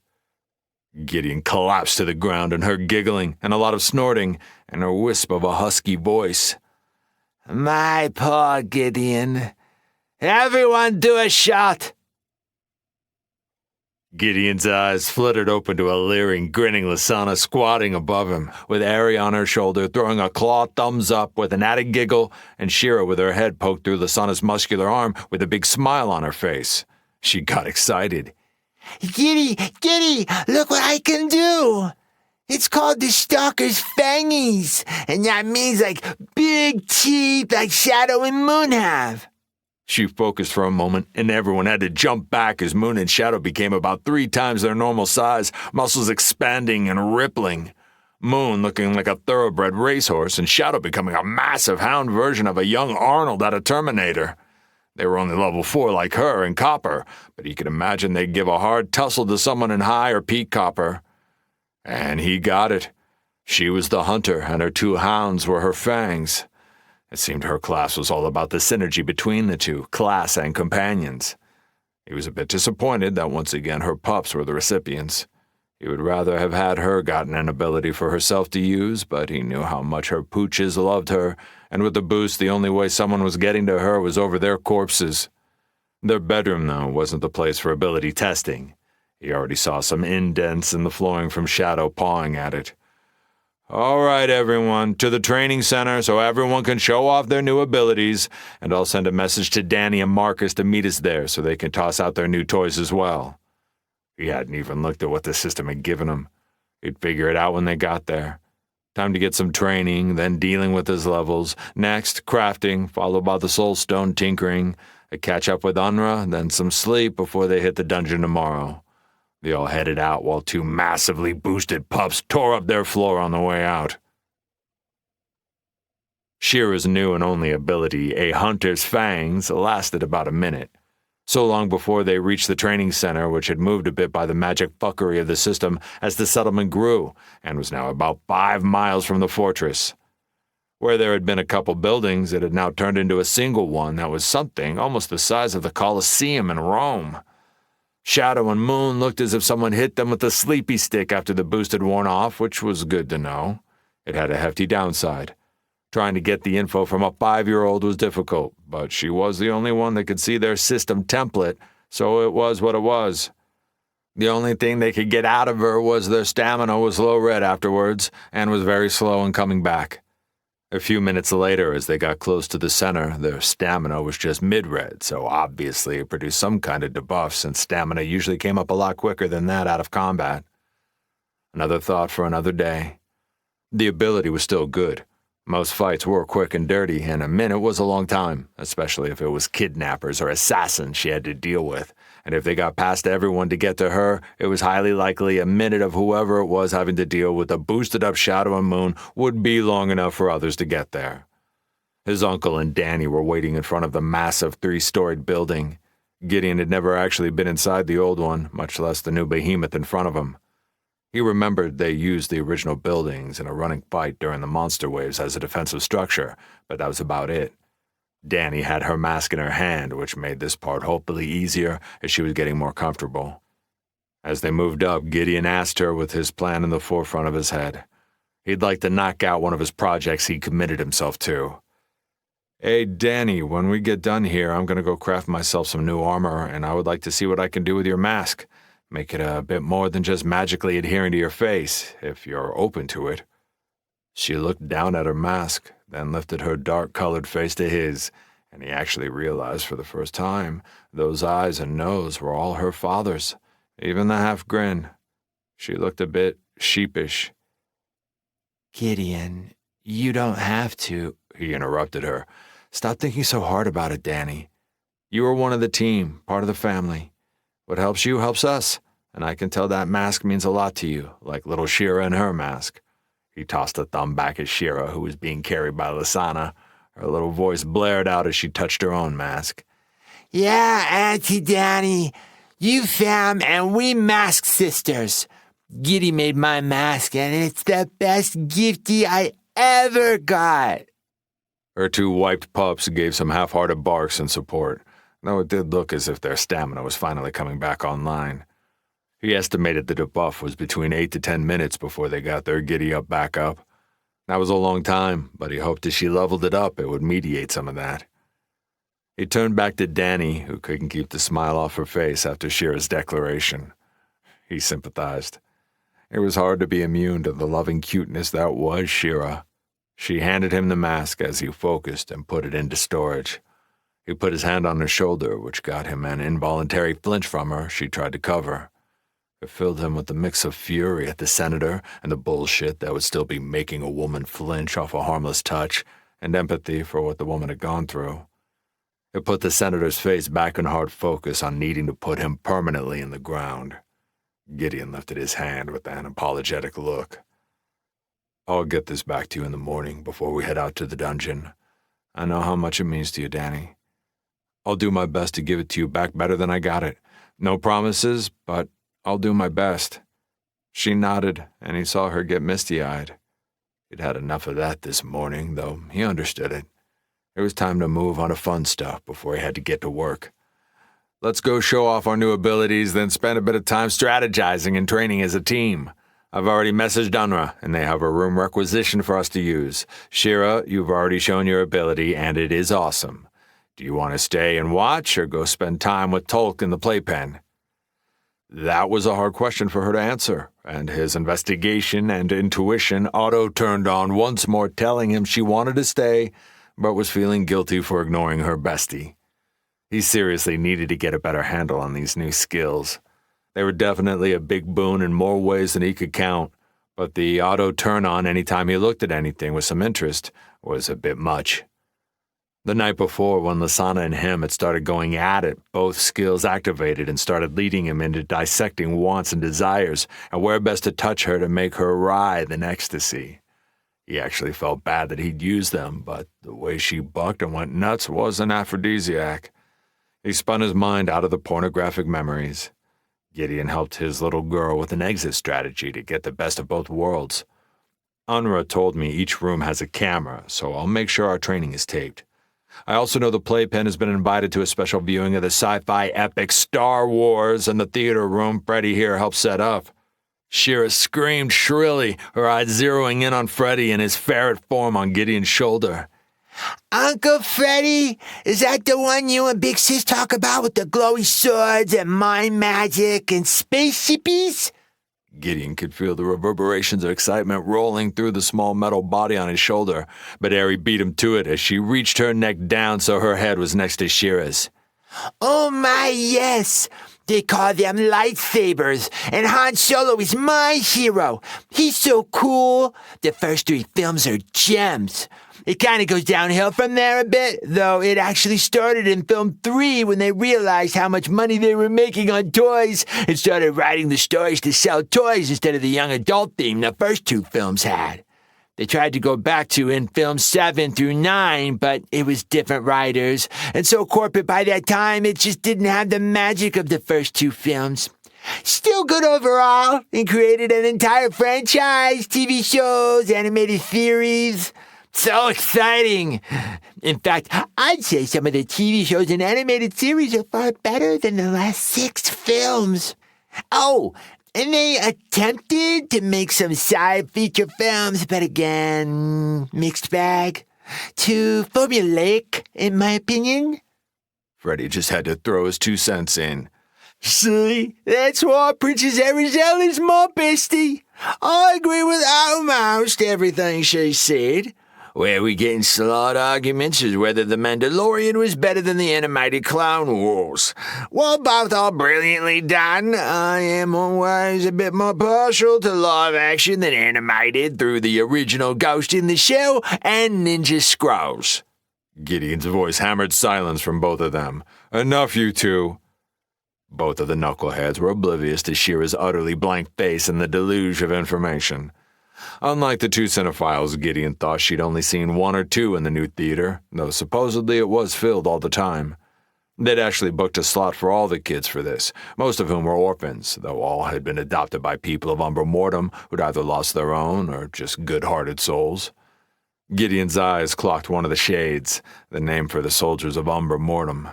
Gideon collapsed to the ground and heard giggling and a lot of snorting and a wisp of a husky voice. My poor Gideon. Everyone do a shot! Gideon's eyes fluttered open to a leering, grinning Lasana squatting above him, with Ari on her shoulder throwing a claw thumbs up with an added giggle, and Shira with her head poked through Lasana's muscular arm with a big smile on her face. She got excited. Giddy, Giddy, look what I can do! It's called the Stalker's Fangies, and that means like big teeth like Shadow and Moon have. She focused for a moment, and everyone had to jump back as Moon and Shadow became about 3 times their normal size, muscles expanding and rippling. Moon looking like a thoroughbred racehorse, and Shadow becoming a massive hound version of a young Arnold at a Terminator. They were only level 4 like her and Copper, but he could imagine they'd give a hard tussle to someone in High or Peak Copper. And he got it. She was the hunter, and her 2 hounds were her fangs. It seemed her class was all about the synergy between the two, class and companions. He was a bit disappointed that once again her pups were the recipients. He would rather have had her gotten an ability for herself to use, but he knew how much her pooches loved her, and with the boost the only way someone was getting to her was over their corpses. Their bedroom, though, wasn't the place for ability testing. He already saw some indents in the flooring from Shadow pawing at it. All right, everyone, to the training center so everyone can show off their new abilities, and I'll send a message to Danny and Marcus to meet us there so they can toss out their new toys as well. He hadn't even looked at what the system had given him. He'd figure it out when they got there. Time to get some training, then dealing with his levels. Next, crafting, followed by the soul stone tinkering, a catch-up with Unra, then some sleep before they hit the dungeon tomorrow. They all headed out while 2 massively boosted pups tore up their floor on the way out. Shira's new and only ability, a hunter's fangs, lasted about a minute. So long before they reached the training center, which had moved a bit by the magic fuckery of the system as the settlement grew, and was now about 5 miles from the fortress. Where there had been a couple buildings, it had now turned into a single one that was something almost the size of the Colosseum in Rome. Shadow and Moon looked as if someone hit them with a sleepy stick after the boost had worn off, which was good to know. It had a hefty downside. Trying to get the info from a 5-year-old was difficult, but she was the only one that could see their system template, so it was what it was. The only thing they could get out of her was their stamina was low red afterwards, and was very slow in coming back. A few minutes later, as they got close to the center, their stamina was just mid-red, so obviously it produced some kind of debuff since stamina usually came up a lot quicker than that out of combat. Another thought for another day. The ability was still good. Most fights were quick and dirty, and a minute was a long time, especially if it was kidnappers or assassins she had to deal with. And if they got past everyone to get to her, it was highly likely a minute of whoever it was having to deal with a boosted-up Shadow and Moon would be long enough for others to get there. His uncle and Danny were waiting in front of the massive 3-storied building. Gideon had never actually been inside the old one, much less the new behemoth in front of him. He remembered they used the original buildings in a running fight during the monster waves as a defensive structure, but that was about it. Danny had her mask in her hand, which made this part hopefully easier as she was getting more comfortable. As they moved up, Gideon asked her with his plan in the forefront of his head. He'd like to knock out one of his projects he committed himself to. Hey, Danny, when we get done here, I'm going to go craft myself some new armor, and I would like to see what I can do with your mask. Make it a bit more than just magically adhering to your face, if you're open to it. She looked down at her mask, then lifted her dark-colored face to his, and he actually realized for the first time those eyes and nose were all her father's, even the half-grin. She looked a bit sheepish. Gideon, you don't have to, he interrupted her. Stop thinking so hard about it, Danny. You are one of the team, part of the family. What helps you helps us, and I can tell that mask means a lot to you, like little Shira and her mask. He tossed a thumb back at Shira, who was being carried by Lasana. Her little voice blared out as she touched her own mask. Yeah, Auntie Danny, you fam and we mask sisters. Giddy made my mask, and it's the best gifty I ever got. Her 2 wiped pups gave some half-hearted barks in support, though it did look as if their stamina was finally coming back online. He estimated the debuff was between 8 to 10 minutes before they got their giddy-up back up. That was a long time, but he hoped as she leveled it up it would mediate some of that. He turned back to Danny, who couldn't keep the smile off her face after Shira's declaration. He sympathized. It was hard to be immune to the loving cuteness that was Shira. She handed him the mask as he focused and put it into storage. He put his hand on her shoulder, which got him an involuntary flinch from her she tried to cover. It filled him with a mix of fury at the senator and the bullshit that would still be making a woman flinch off a harmless touch, and empathy for what the woman had gone through. It put the senator's face back in hard focus on needing to put him permanently in the ground. Gideon lifted his hand with an apologetic look. I'll get this back to you in the morning before we head out to the dungeon. I know how much it means to you, Danny. I'll do my best to give it to you back better than I got it. No promises, but I'll do my best. She nodded, and he saw her get misty-eyed. He'd had enough of that this morning, though he understood it. It was time to move on to fun stuff before he had to get to work. Let's go show off our new abilities, then spend a bit of time strategizing and training as a team. I've already messaged Unra, and they have a room requisitioned for us to use. Shira, you've already shown your ability, and it is awesome. Do you want to stay and watch, or go spend time with Tolk in the playpen? That was a hard question for her to answer, and his investigation and intuition auto-turned on once more, telling him she wanted to stay, but was feeling guilty for ignoring her bestie. He seriously needed to get a better handle on these new skills. They were definitely a big boon in more ways than he could count, but the auto-turn-on anytime he looked at anything with some interest was a bit much. The night before, when Lasana and him had started going at it, both skills activated and started leading him into dissecting wants and desires and where best to touch her to make her writhe in ecstasy. He actually felt bad that he'd used them, but the way she bucked and went nuts was an aphrodisiac. He spun his mind out of the pornographic memories. Gideon helped his little girl with an exit strategy to get the best of both worlds. Unra told me each room has a camera, so I'll make sure our training is taped. I also know the playpen has been invited to a special viewing of the sci-fi epic Star Wars, and the theater room Freddy here helped set up. Shira screamed shrilly, her eyes zeroing in on Freddy and his ferret form on Gideon's shoulder. Uncle Freddy, is that the one you and Big Sis talk about with the glowy swords and mind magic and spaceshipies? Gideon could feel the reverberations of excitement rolling through the small metal body on his shoulder, but Ari beat him to it as she reached her neck down so her head was next to Shira's. Oh my, yes! They call them lightsabers, and Han Solo is my hero. He's so cool. The first 3 films are gems. It kind of goes downhill from there a bit, though it actually started in film 3 when they realized how much money they were making on toys and started writing the stories to sell toys instead of the young adult theme the first 2 films had. They tried to go back to in films 7 through 9, but it was different writers, and so corporate by that time it just didn't have the magic of the first 2 films. Still good overall, and created an entire franchise, TV shows, animated series. So exciting! In fact, I'd say some of the TV shows and animated series are far better than the last 6 films. Oh, and they attempted to make some side feature films, but again, mixed bag. Too formulaic, in my opinion. Freddy just had to throw his 2 cents in. See, that's why Princess Arizal is my bestie. I agree with almost everything she said. Where we get in slight arguments is whether The Mandalorian was better than the animated Clone Wars. While both are brilliantly done, I am always a bit more partial to live action than animated through the original Ghost in the Shell and Ninja Scrolls. Gideon's voice hammered silence from both of them. Enough, you two. Both of the knuckleheads were oblivious to Shira's utterly blank face and the deluge of information. Unlike the 2 cinephiles, Gideon thought she'd only seen 1 or 2 in the new theater, though supposedly it was filled all the time. They'd actually booked a slot for all the kids for this, most of whom were orphans, though all had been adopted by people of Umbra Mortem who'd either lost their own or just good-hearted souls. Gideon's eyes clocked one of the shades, the name for the soldiers of Umbra Mortem.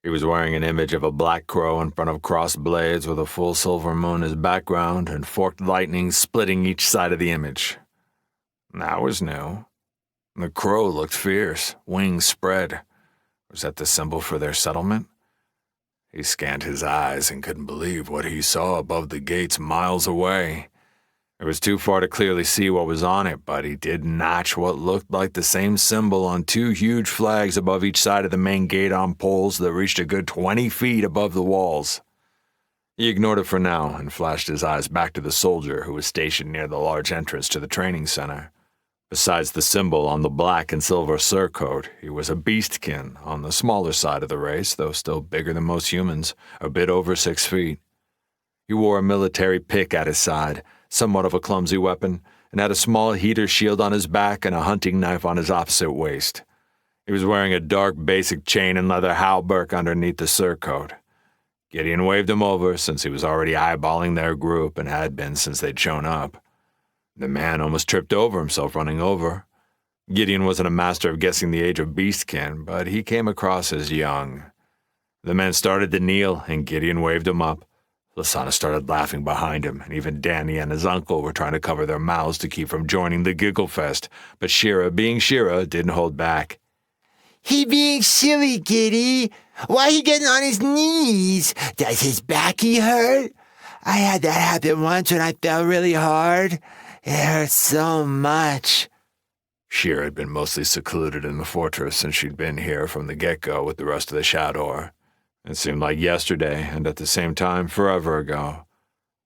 He was wearing an image of a black crow in front of crossed blades with a full silver moon as background and forked lightning splitting each side of the image. That was new. The crow looked fierce, wings spread. Was that the symbol for their settlement? He scanned his eyes and couldn't believe what he saw above the gates miles away. It was too far to clearly see what was on it, but he did notch what looked like the same symbol on 2 huge flags above each side of the main gate on poles that reached a good 20 feet above the walls. He ignored it for now and flashed his eyes back to the soldier who was stationed near the large entrance to the training center. Besides the symbol on the black and silver surcoat, he was a beastkin on the smaller side of the race, though still bigger than most humans, a bit over 6 feet. He wore a military pick at his side, somewhat of a clumsy weapon, and had a small heater shield on his back and a hunting knife on his opposite waist. He was wearing a dark basic chain and leather hauberk underneath the surcoat. Gideon waved him over since he was already eyeballing their group and had been since they'd shown up. The man almost tripped over himself running over. Gideon wasn't a master of guessing the age of beastkin, but he came across as young. The man started to kneel, and Gideon waved him up. Lasana started laughing behind him, and even Danny and his uncle were trying to cover their mouths to keep from joining the giggle fest, but Shira, being Shira, didn't hold back. He being silly, Giddy. Why he getting on his knees? Does his backy hurt? I had that happen once when I fell really hard. It hurt so much. Shira had been mostly secluded in the fortress since she'd been here from the get-go with the rest of the Shador. It seemed like yesterday, and at the same time, forever ago.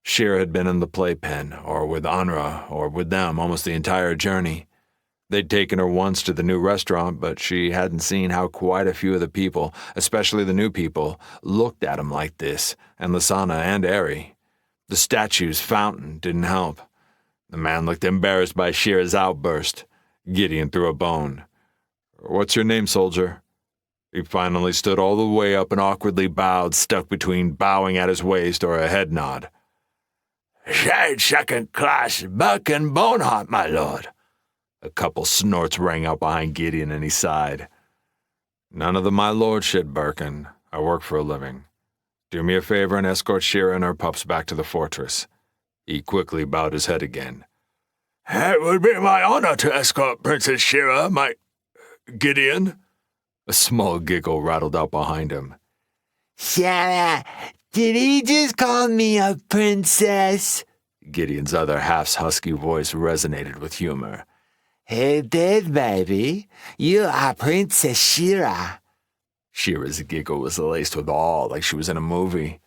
Shira had been in the playpen, or with Anra, or with them almost the entire journey. They'd taken her once to the new restaurant, but she hadn't seen how quite a few of the people, especially the new people, looked at him like this, and Lasana and Eri. The statue's fountain didn't help. The man looked embarrassed by Shira's outburst. Gideon threw a bone. "What's your name, soldier?" He finally stood all the way up and awkwardly bowed, stuck between bowing at his waist or a head nod. "Second-class buck and bone hot, my lord." A couple snorts rang out behind Gideon, and he sighed. "None of the my lord shit, Birkin. I work for a living. Do me a favor and escort Shira and her pups back to the fortress." He quickly bowed his head again. "It would be my honor to escort Princess Shira, my Gideon." A small giggle rattled out behind him. Shara, did he just call me a princess? Gideon's other half's husky voice resonated with humor. He did, baby. You are Princess Shira. Shira's giggle was laced with awe like she was in a movie.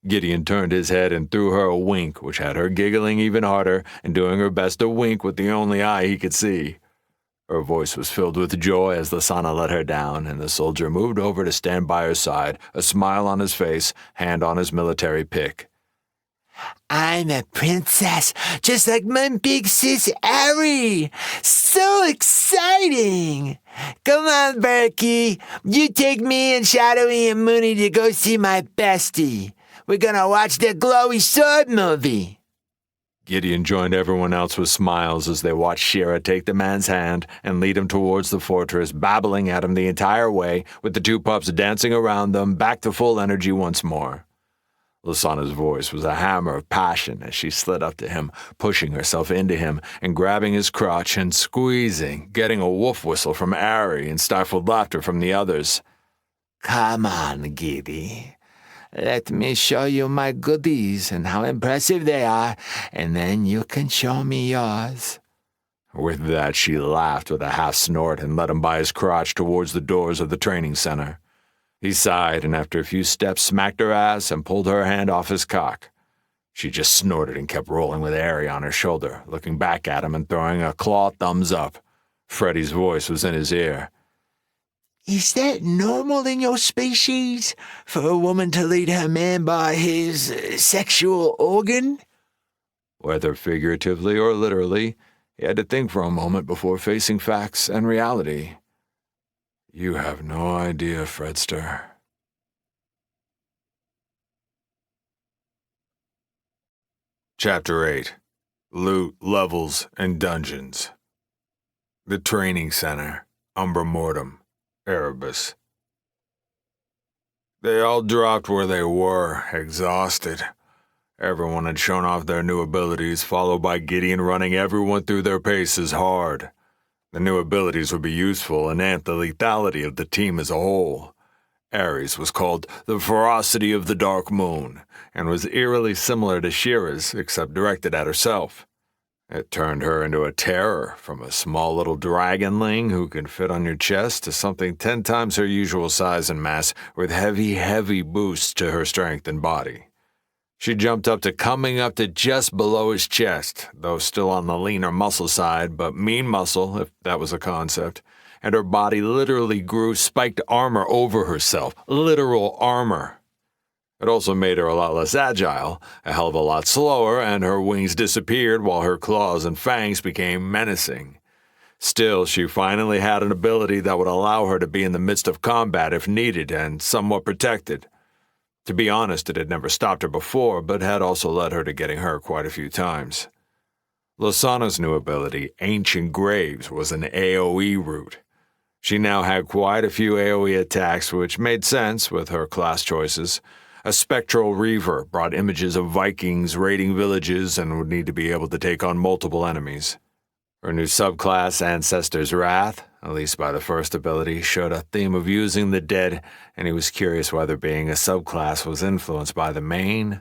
Gideon turned his head and threw her a wink, which had her giggling even harder and doing her best to wink with the only eye he could see. Her voice was filled with joy as Lasana let her down, and the soldier moved over to stand by her side, a smile on his face, hand on his military pick. I'm a princess, just like my big sis Ari. So exciting! Come on, Berkey. You take me and Shadowy and Mooney to go see my bestie. We're gonna watch the Glowy Sword movie. Gideon joined everyone else with smiles as they watched Shira take the man's hand and lead him towards the fortress, babbling at him the entire way, with the two pups dancing around them, back to full energy once more. Lasana's voice was a hammer of passion as she slid up to him, pushing herself into him and grabbing his crotch and squeezing, getting a wolf whistle from Ari and stifled laughter from the others. Come on, Giddy. Let me show you my goodies and how impressive they are, and then you can show me yours. With that, she laughed with a half snort and led him by his crotch towards the doors of the training center. He sighed, and after a few steps smacked her ass and pulled her hand off his cock. She just snorted and kept rolling with Ari on her shoulder, looking back at him and throwing a claw thumbs up. Freddy's voice was in his ear. Is that normal in your species, for a woman to lead her man by his sexual organ? Whether figuratively or literally, he had to think for a moment before facing facts and reality. You have no idea, Fredster. Chapter 8. Loot, Levels, and Dungeons. The Training Center, Umbra Mortem, Erebus. They all dropped where they were, exhausted. Everyone had shown off their new abilities, followed by Gideon running everyone through their paces hard. The new abilities would be useful and amp the lethality of the team as a whole. Ares was called the Ferocity of the Dark Moon, and was eerily similar to Shira's, except directed at herself. It turned her into a terror, from a small little dragonling who could fit on your chest to something 10 times her usual size and mass, with heavy, heavy boosts to her strength and body. She jumped up to coming up to just below his chest, though still on the leaner muscle side, but mean muscle, if that was a concept, and her body literally grew spiked armor over herself, literal armor. It also made her a lot less agile, a hell of a lot slower, and her wings disappeared while her claws and fangs became menacing. Still, she finally had an ability that would allow her to be in the midst of combat if needed and somewhat protected. To be honest, it had never stopped her before, but had also led her to getting hurt quite a few times. Losana's new ability, Ancient Graves, was an AoE route. She now had quite a few AoE attacks, which made sense with her class choices. A spectral reaver brought images of Vikings raiding villages and would need to be able to take on multiple enemies. Her new subclass, Ancestor's Wrath, at least by the first ability, showed a theme of using the dead, and he was curious whether being a subclass was influenced by the main.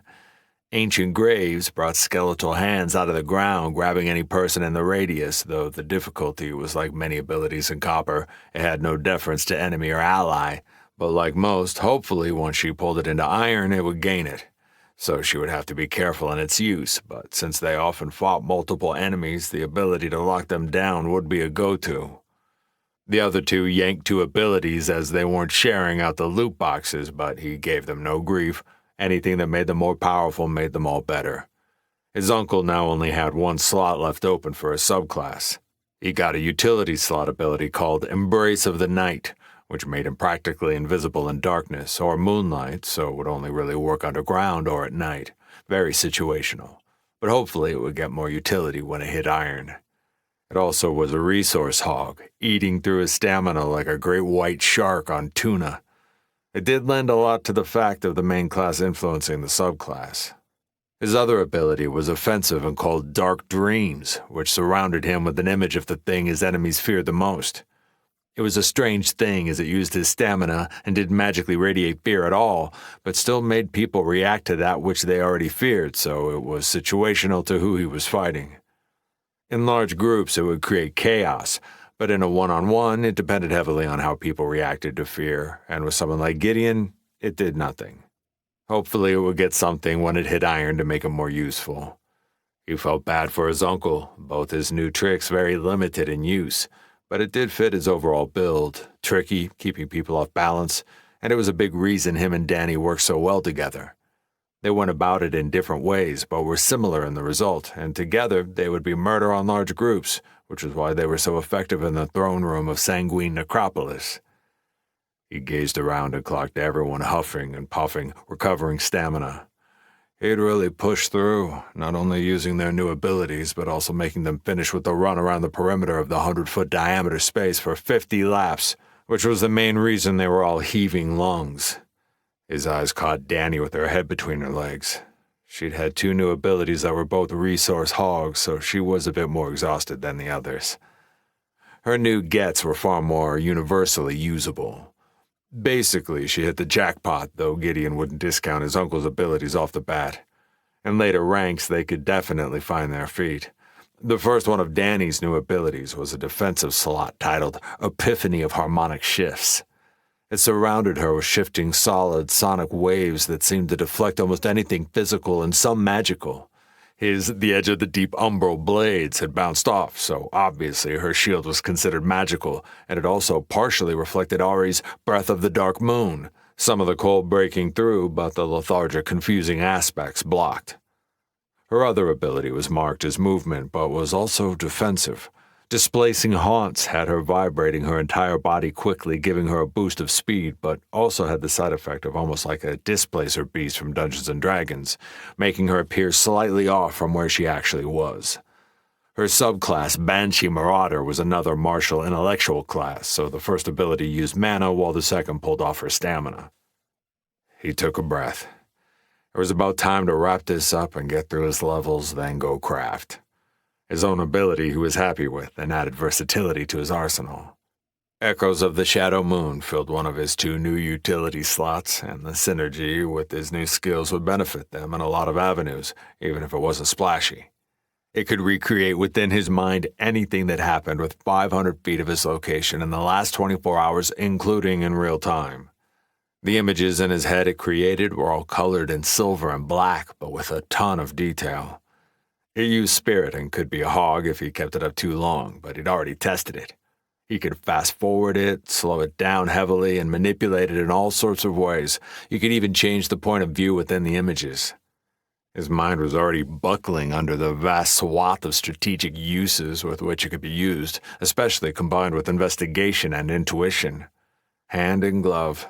Ancient Graves brought skeletal hands out of the ground, grabbing any person in the radius, though the difficulty was like many abilities in Copper. It had no deference to enemy or ally, but like most, hopefully once she pulled it into Iron, it would gain it. So she would have to be careful in its use, but since they often fought multiple enemies, the ability to lock them down would be a go-to. The other two yanked two abilities as they weren't sharing out the loot boxes, but he gave them no grief. Anything that made them more powerful made them all better. His uncle now only had one slot left open for a subclass. He got a utility slot ability called Embrace of the Night, which made him practically invisible in darkness or moonlight, so it would only really work underground or at night. Very situational. But hopefully it would get more utility when it hit Iron. It also was a resource hog, eating through his stamina like a great white shark on tuna. It did lend a lot to the fact of the main class influencing the subclass. His other ability was offensive and called Dark Dreams, which surrounded him with an image of the thing his enemies feared the most. It was a strange thing as it used his stamina and didn't magically radiate fear at all, but still made people react to that which they already feared, so it was situational to who he was fighting. In large groups, it would create chaos, but in a one-on-one, it depended heavily on how people reacted to fear, and with someone like Gideon, it did nothing. Hopefully it would get something when it hit Iron to make him more useful. He felt bad for his uncle, both his new tricks very limited in use, but it did fit his overall build, tricky, keeping people off balance, and it was a big reason him and Danny worked so well together. They went about it in different ways, but were similar in the result, and together they would be murder on large groups, which was why they were so effective in the throne room of Sanguine Necropolis. He gazed around and clocked everyone huffing and puffing, recovering stamina. He'd really pushed through, not only using their new abilities, but also making them finish with the run around the perimeter of the 100-foot diameter space for 50 laps, which was the main reason they were all heaving lungs. His eyes caught Danny with her head between her legs. She'd had two new abilities that were both resource hogs, so she was a bit more exhausted than the others. Her new gets were far more universally usable. Basically, she hit the jackpot, though Gideon wouldn't discount his uncle's abilities off the bat. In later ranks, they could definitely find their feet. The first one of Danny's new abilities was a defensive slot titled Epiphany of Harmonic Shifts. It surrounded her with shifting solid sonic waves that seemed to deflect almost anything physical and some magical. The edge of the deep umbral blades had bounced off, so obviously her shield was considered magical, and it also partially reflected Ari's Breath of the Dark Moon, some of the cold breaking through, but the lethargic, confusing aspects blocked. Her other ability was marked as movement, but was also defensive. Displacing Haunts had her vibrating her entire body quickly, giving her a boost of speed, but also had the side effect of almost like a displacer beast from Dungeons & Dragons, making her appear slightly off from where she actually was. Her subclass, Banshee Marauder, was another martial intellectual class, so the first ability used mana while the second pulled off her stamina. He took a breath. It was about time to wrap this up and get through his levels, then go craft. His own ability he was happy with and added versatility to his arsenal. Echoes of the Shadow Moon filled one of his two new utility slots, and the synergy with his new skills would benefit them in a lot of avenues, even if it wasn't splashy. It could recreate within his mind anything that happened with 500 feet of his location in the last 24 hours, including in real time. The images in his head it created were all colored in silver and black, but with a ton of detail. It used spirit and could be a hog if he kept it up too long, but he'd already tested it. He could fast-forward it, slow it down heavily, and manipulate it in all sorts of ways. You could even change the point of view within the images. His mind was already buckling under the vast swath of strategic uses with which it could be used, especially combined with investigation and intuition. Hand in glove.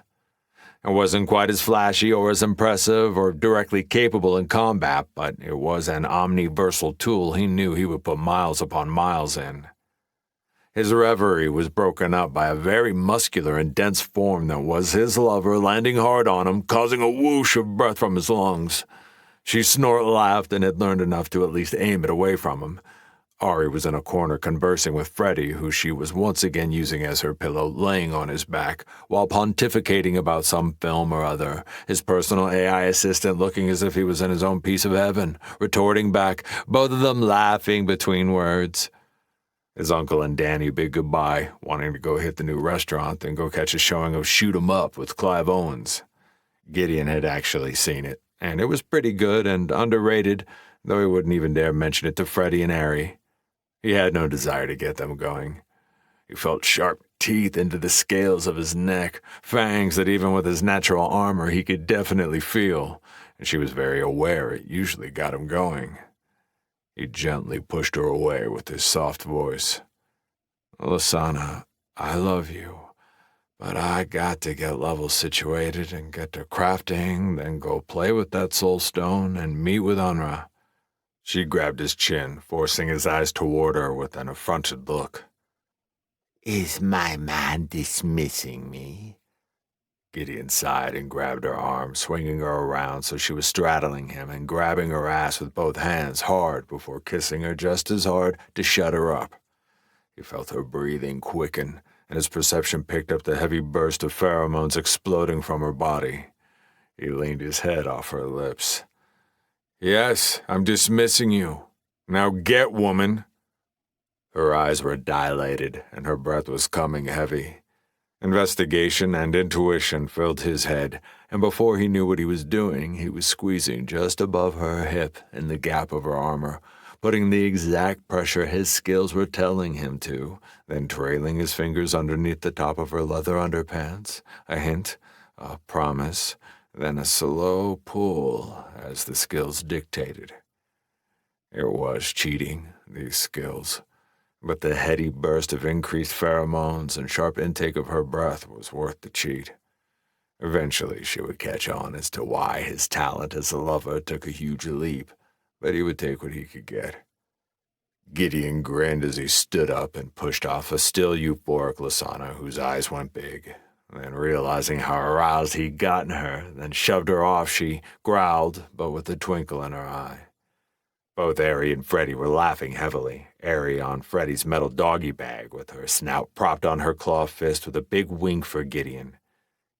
It wasn't quite as flashy or as impressive or directly capable in combat, but it was an omniversal tool he knew he would put miles upon miles in. His reverie was broken up by a very muscular and dense form that was his lover landing hard on him, causing a whoosh of breath from his lungs. She snort-laughed and had learned enough to at least aim it away from him. Ari was in a corner conversing with Freddy, who she was once again using as her pillow, laying on his back, while pontificating about some film or other, his personal AI assistant looking as if he was in his own piece of heaven, retorting back, both of them laughing between words. His uncle and Danny bid goodbye, wanting to go hit the new restaurant and go catch a showing of Shoot 'em Up with Clive Owens. Gideon had actually seen it, and it was pretty good and underrated, though he wouldn't even dare mention it to Freddy and Ari. He had no desire to get them going. He felt sharp teeth into the scales of his neck, fangs that even with his natural armor he could definitely feel, and she was very aware it usually got him going. He gently pushed her away with his soft voice. "Lasana, I love you, but I got to get levels situated and get to crafting, then go play with that soul stone and meet with Unra." She grabbed his chin, forcing his eyes toward her with an affronted look. Is my man dismissing me? Gideon sighed and grabbed her arm, swinging her around so she was straddling him and grabbing her ass with both hands hard before kissing her just as hard to shut her up. He felt her breathing quicken, and his perception picked up the heavy burst of pheromones exploding from her body. He leaned his head off her lips. "Yes, I'm dismissing you. Now get, woman." Her eyes were dilated, and her breath was coming heavy. Investigation and intuition filled his head, and before he knew what he was doing, he was squeezing just above her hip in the gap of her armor, putting the exact pressure his skills were telling him to, then trailing his fingers underneath the top of her leather underpants, a hint, a promise, then a slow pull as the skills dictated. It was cheating, these skills, but the heady burst of increased pheromones and sharp intake of her breath was worth the cheat. Eventually she would catch on as to why his talent as a lover took a huge leap, but he would take what he could get. Gideon grinned as he stood up and pushed off a still euphoric Lasana whose eyes went big. Then, realizing how aroused he'd gotten her, then shoved her off, she growled, but with a twinkle in her eye. Both Ari and Freddy were laughing heavily, Ari on Freddy's metal doggy bag with her snout propped on her claw fist with a big wink for Gideon.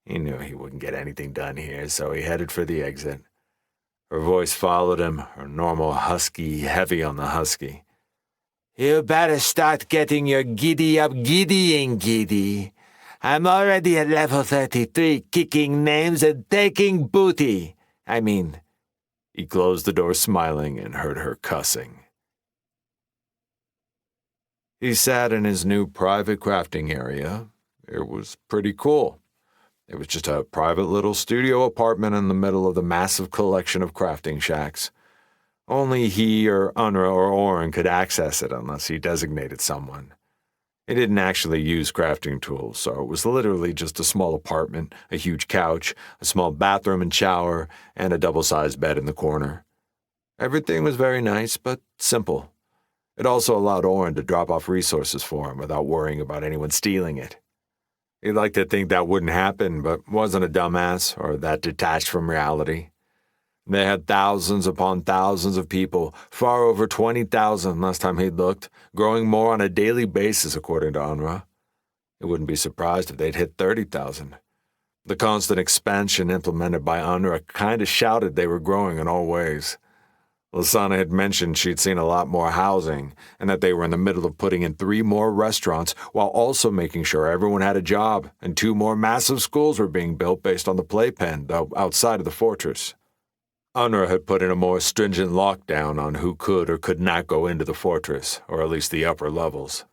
He knew he wouldn't get anything done here, so he headed for the exit. Her voice followed him, her normal husky, heavy on the husky. You better start getting your giddy up giddying, giddy. I'm already at level 33, kicking names and taking booty. He closed the door smiling and heard her cussing. He sat in his new private crafting area. It was pretty cool. It was just a private little studio apartment in the middle of the massive collection of crafting shacks. Only he or Unra or Oren could access it unless he designated someone. He didn't actually use crafting tools, so it was literally just a small apartment, a huge couch, a small bathroom and shower, and a double-sized bed in the corner. Everything was very nice, but simple. It also allowed Oren to drop off resources for him without worrying about anyone stealing it. He'd like to think that wouldn't happen, but wasn't a dumbass or that detached from reality. They had thousands upon thousands of people, far over 20,000 last time he'd looked, growing more on a daily basis according to Unra. He wouldn't be surprised if they'd hit 30,000. The constant expansion implemented by Unra kinda shouted they were growing in all ways. Lasana had mentioned she'd seen a lot more housing, and that they were in the middle of putting in 3 more restaurants while also making sure everyone had a job, and 2 more massive schools were being built based on the playpen, though outside of the fortress. Unra had put in a more stringent lockdown on who could or could not go into the fortress, or at least the upper levels.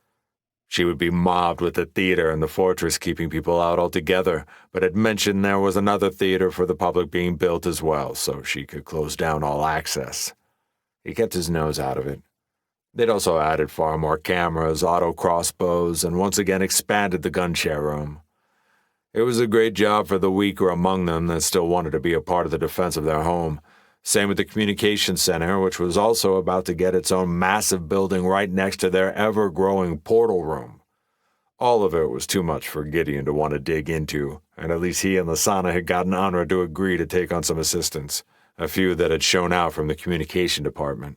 She would be mobbed with the theater and the fortress keeping people out altogether, but had mentioned there was another theater for the public being built as well, so she could close down all access. He kept his nose out of it. They'd also added far more cameras, auto crossbows, and once again expanded the gun share room. It was a great job for the weaker among them that still wanted to be a part of the defense of their home. Same with the communication center, which was also about to get its own massive building right next to their ever-growing portal room. All of it was too much for Gideon to want to dig into, and at least he and Lasana had gotten Anra to agree to take on some assistance, a few that had shown out from the communication department.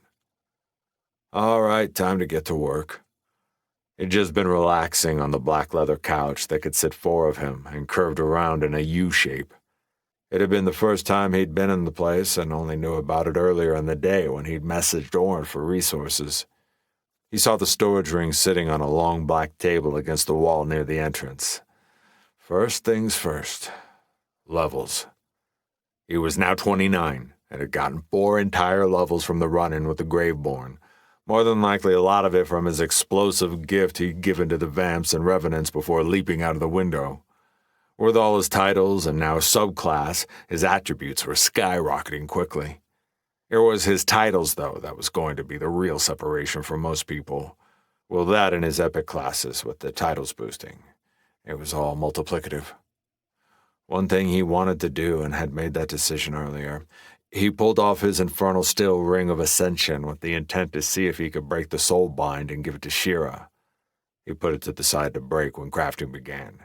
All right, time to get to work. He'd just been relaxing on the black leather couch that could sit 4 of him and curved around in a U shape. It had been the first time he'd been in the place and only knew about it earlier in the day when he'd messaged Orn for resources. He saw the storage ring sitting on a long black table against the wall near the entrance. First things first. Levels. He was now 29 and had gotten 4 entire levels from the run-in with the Graveborn, more than likely a lot of it from his explosive gift he'd given to the Vamps and Revenants before leaping out of the window. With all his titles and now subclass, his attributes were skyrocketing quickly. It was his titles, though, that was going to be the real separation for most people. Well, that and his epic classes with the titles boosting. It was all multiplicative. One thing he wanted to do and had made that decision earlier. He pulled off his infernal steel ring of ascension with the intent to see if he could break the soul bind and give it to Shira. He put it to the side to break when crafting began.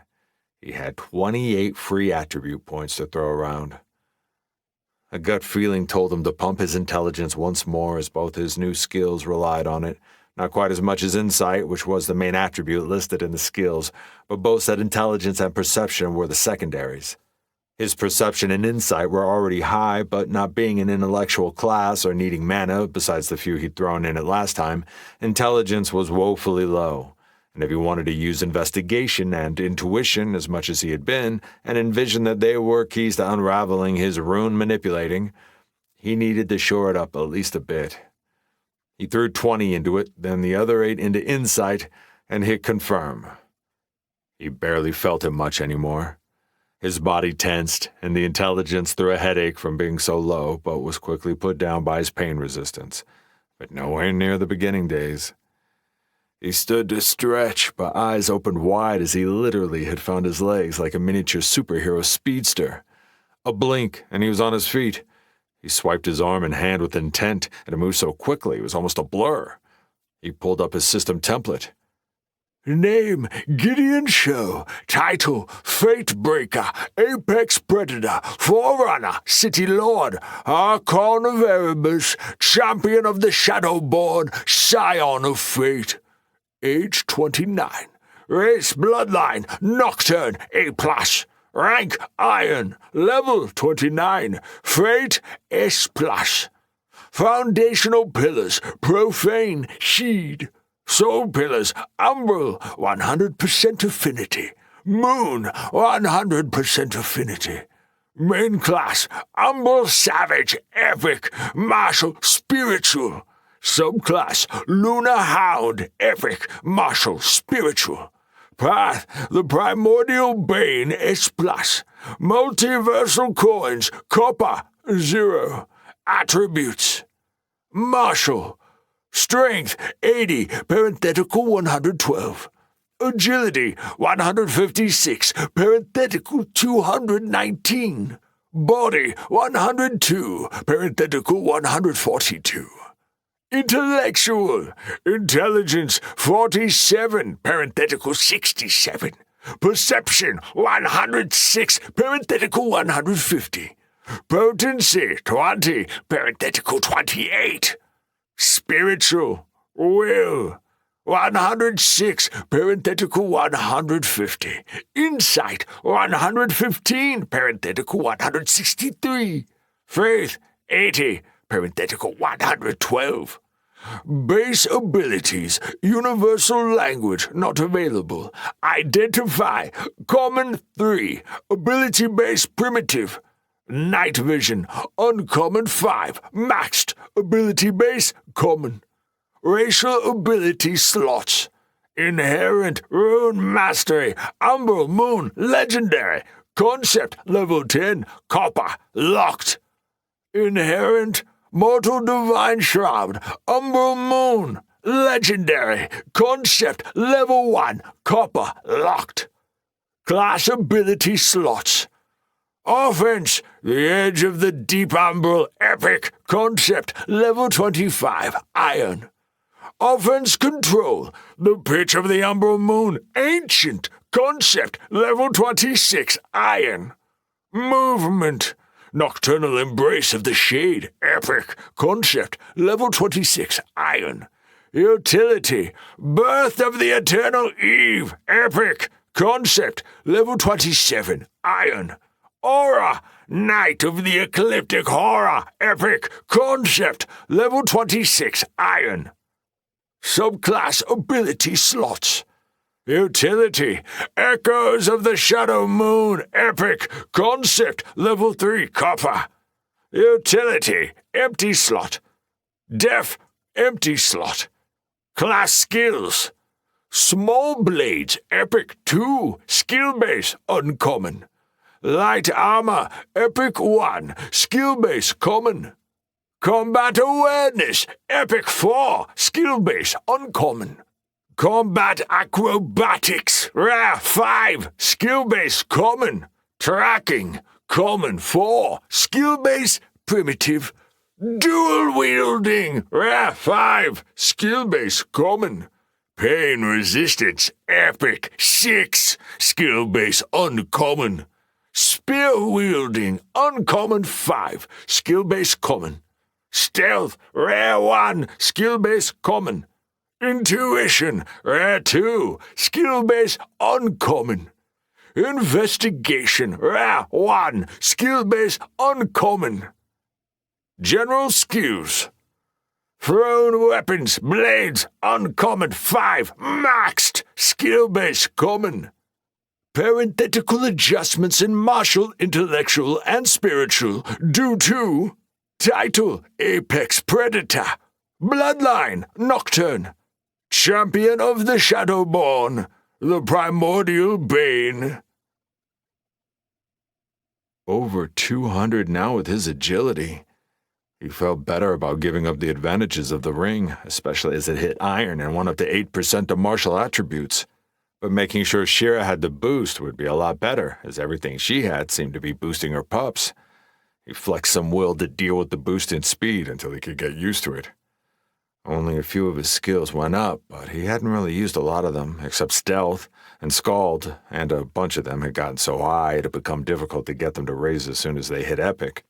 He had 28 free attribute points to throw around. A gut feeling told him to pump his intelligence once more as both his new skills relied on it, not quite as much as insight, which was the main attribute listed in the skills, but both said intelligence and perception were the secondaries. His perception and insight were already high, but not being an intellectual class or needing mana, besides the few he'd thrown in it last time, intelligence was woefully low. And if he wanted to use investigation and intuition as much as he had been, and envisioned that they were keys to unraveling his rune manipulating, he needed to shore it up at least a bit. He threw 20 into it, then the other 8 into insight, and hit confirm. He barely felt it much anymore. His body tensed, and the intelligence threw a headache from being so low, but was quickly put down by his pain resistance. But nowhere near the beginning days. He stood to stretch, but eyes opened wide as he literally had found his legs like a miniature superhero speedster. A blink, and he was on his feet. He swiped his arm and hand with intent, and it moved so quickly it was almost a blur. He pulled up his system template. Name, Gideon Show. Title, Fate Breaker, Apex Predator, Forerunner, City Lord, Archon of Erebus, Champion of the Shadowborn, Scion of Fate. Age 29. Race Bloodline, Nocturne, A+. Rank Iron, Level 29. Fate S+. Foundational Pillars, Profane, Sheed. Soul Pillars, Umbral, 100% Affinity. Moon, 100% Affinity. Main Class, Umbral Savage, Epic, Martial, Spiritual. Subclass, Lunar Hound, Epic, Martial, Spiritual. Path, the Primordial Bane, S+. Multiversal Coins, Copper, 0. Attributes. Martial. Strength, 80, parenthetical 112. Agility, 156, parenthetical 219. Body, 102, parenthetical 142. Intellectual, intelligence, 47, parenthetical 67. Perception, 106, parenthetical 150. Potency, 20, parenthetical 28. Spiritual, will, 106, parenthetical 150. Insight, 115, parenthetical 163. Faith, 80, parenthetical 112. Base abilities, universal language not available. Identify, common 3, ability base primitive. Night vision, uncommon 5, maxed, ability base common. Racial ability slots. Inherent rune mastery, umbral moon, legendary. Concept level 10, copper, locked. Inherent mortal divine shroud, umbral moon, legendary. Concept level 1, copper, locked. Class ability slots. Offense, the edge of the deep umbral, epic. Concept level 25, iron. Offense control, the pitch of the umbral moon, ancient. Concept level 26, iron. Movement, nocturnal embrace of the shade, epic. Concept level 26, iron. Utility, birth of the eternal eve, epic. Concept level 27, iron. Aura, night of the ecliptic horror, epic. Concept level 26, iron. Subclass ability slots. Utility, echoes of the shadow moon, epic. Concept level 3, copper. Utility, empty slot. Def, empty slot. Class skills. Small blades, epic 2, skill base uncommon. Light armor, epic 1, skill base common. Combat awareness, epic 4, skill base uncommon. Combat acrobatics, rare 5, skill base common. Tracking, common 4, skill base primitive. Dual wielding, rare 5, skill base common. Pain resistance, epic 6, skill base uncommon. Spear wielding, uncommon 5, skill base common. Stealth, rare 1, skill base common. Intuition, rare 2, skill base uncommon. Investigation, rare 1, skill base uncommon. General skills. Thrown weapons, blades, uncommon 5, maxed, skill base common. Parenthetical adjustments in martial, intellectual, and spiritual due to title, Apex Predator, bloodline, Nocturne, champion of the Shadowborn, the primordial bane. Over 200 now with his agility. He felt better about giving up the advantages of the ring, especially as it hit iron and won up to 8% of martial attributes. But making sure Shira had the boost would be a lot better, as everything she had seemed to be boosting her pups. He flexed some will to deal with the boost in speed until he could get used to it. Only a few of his skills went up, but he hadn't really used a lot of them, except stealth and scald, and a bunch of them had gotten so high it had become difficult to get them to raise as soon as they hit epic.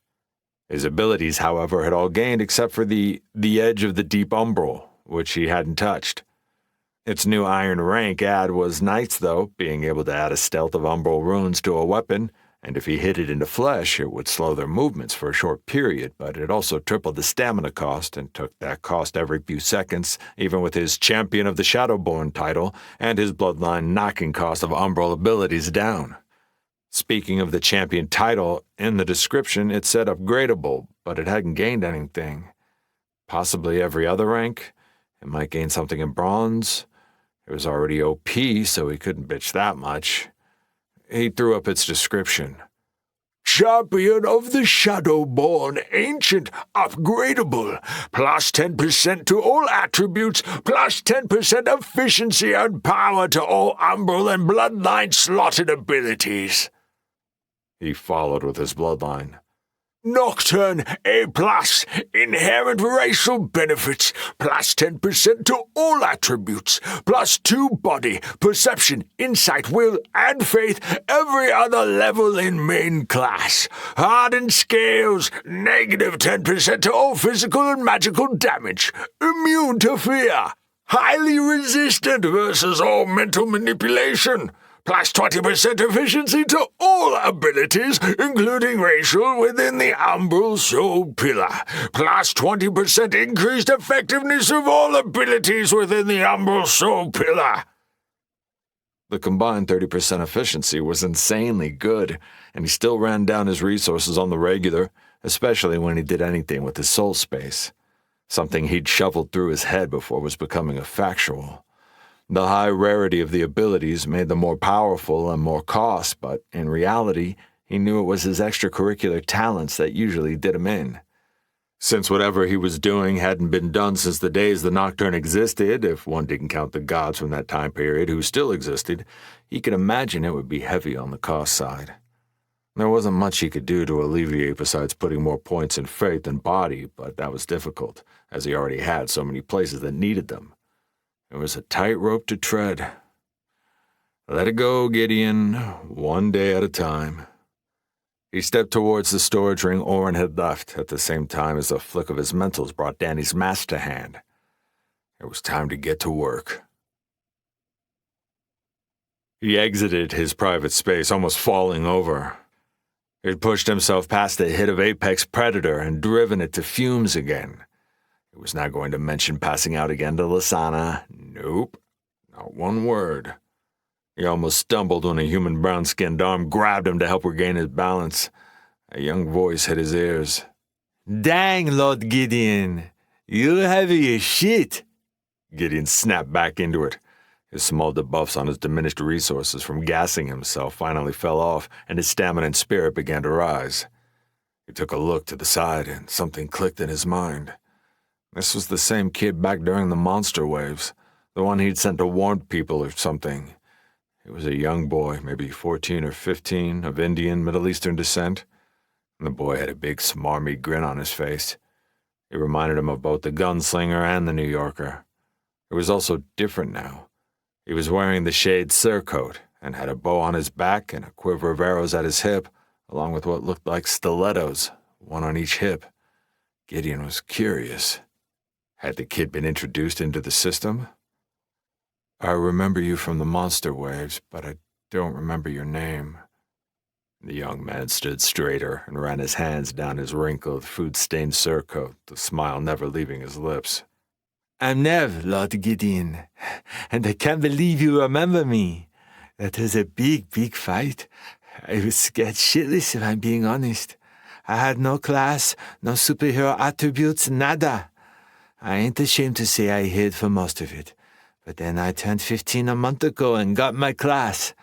His abilities, however, had all gained except for the edge of the deep umbral, which he hadn't touched. Its new iron rank add was nice, though, being able to add a stealth of umbral runes to a weapon, and if he hit it into flesh, it would slow their movements for a short period, but it also tripled the stamina cost and took that cost every few seconds, even with his Champion of the Shadowborn title and his bloodline knocking cost of umbral abilities down. Speaking of the champion title, in the description it said upgradable, but it hadn't gained anything. Possibly every other rank? It might gain something in bronze. It was already OP, so he couldn't bitch that much. He threw up its description. Champion of the Shadowborn, ancient, upgradable, plus 10% to all attributes, plus 10% efficiency and power to all umbral and bloodline slotted abilities. He followed with his bloodline. Nocturne, A+, inherent racial benefits, plus 10% to all attributes, plus 2 body, perception, insight, will, and faith, every other level in main class. Hardened scales, negative 10% to all physical and magical damage, immune to fear, highly resistant versus all mental manipulation, Plus 20% efficiency to all abilities, including racial, within the umbral soul pillar. Plus 20% increased effectiveness of all abilities within the umbral soul pillar. The combined 30% efficiency was insanely good, and he still ran down his resources on the regular, especially when he did anything with his soul space. Something he'd shoveled through his head before was becoming a factual. The high rarity of the abilities made them more powerful and more cost, but in reality, he knew it was his extracurricular talents that usually did him in. Since whatever he was doing hadn't been done since the days the Nocturne existed, if one didn't count the gods from that time period who still existed, he could imagine it would be heavy on the cost side. There wasn't much he could do to alleviate besides putting more points in faith and body, but that was difficult, as he already had so many places that needed them. It was a tightrope to tread. Let it go, Gideon, one day at a time. He stepped towards the storage ring Oren had left, at the same time as a flick of his mentals brought Danny's mask to hand. It was time to get to work. He exited his private space, almost falling over. He'd pushed himself past the hit of Apex Predator and driven it to fumes again. He was not going to mention passing out again to Lasana. Nope, not one word. He almost stumbled when a human brown-skinned arm grabbed him to help regain his balance. A young voice hit his ears. Dang, Lord Gideon, you're heavy as shit. Gideon snapped back into it. His small debuffs on his diminished resources from gassing himself finally fell off, and his stamina and spirit began to rise. He took a look to the side, and something clicked in his mind. This was the same kid back during the monster waves, the one he'd sent to warn people or something. He was a young boy, maybe 14 or 15, of Indian, Middle Eastern descent. And the boy had a big, smarmy grin on his face. It reminded him of both the gunslinger and the New Yorker. It was also different now. He was wearing the shade surcoat and had a bow on his back and a quiver of arrows at his hip, along with what looked like stilettos, one on each hip. Gideon was curious. Had the kid been introduced into the system? I remember you from the monster waves, but I don't remember your name. The young man stood straighter and ran his hands down his wrinkled, food-stained surcoat, the smile never leaving his lips. I'm Nev, Lord Gideon, and I can't believe you remember me. That was a big, big fight. I was scared shitless, if I'm being honest. I had no class, no superhero attributes, nada. I ain't ashamed to say I hid for most of it. But then I turned 15 a month ago and got my class.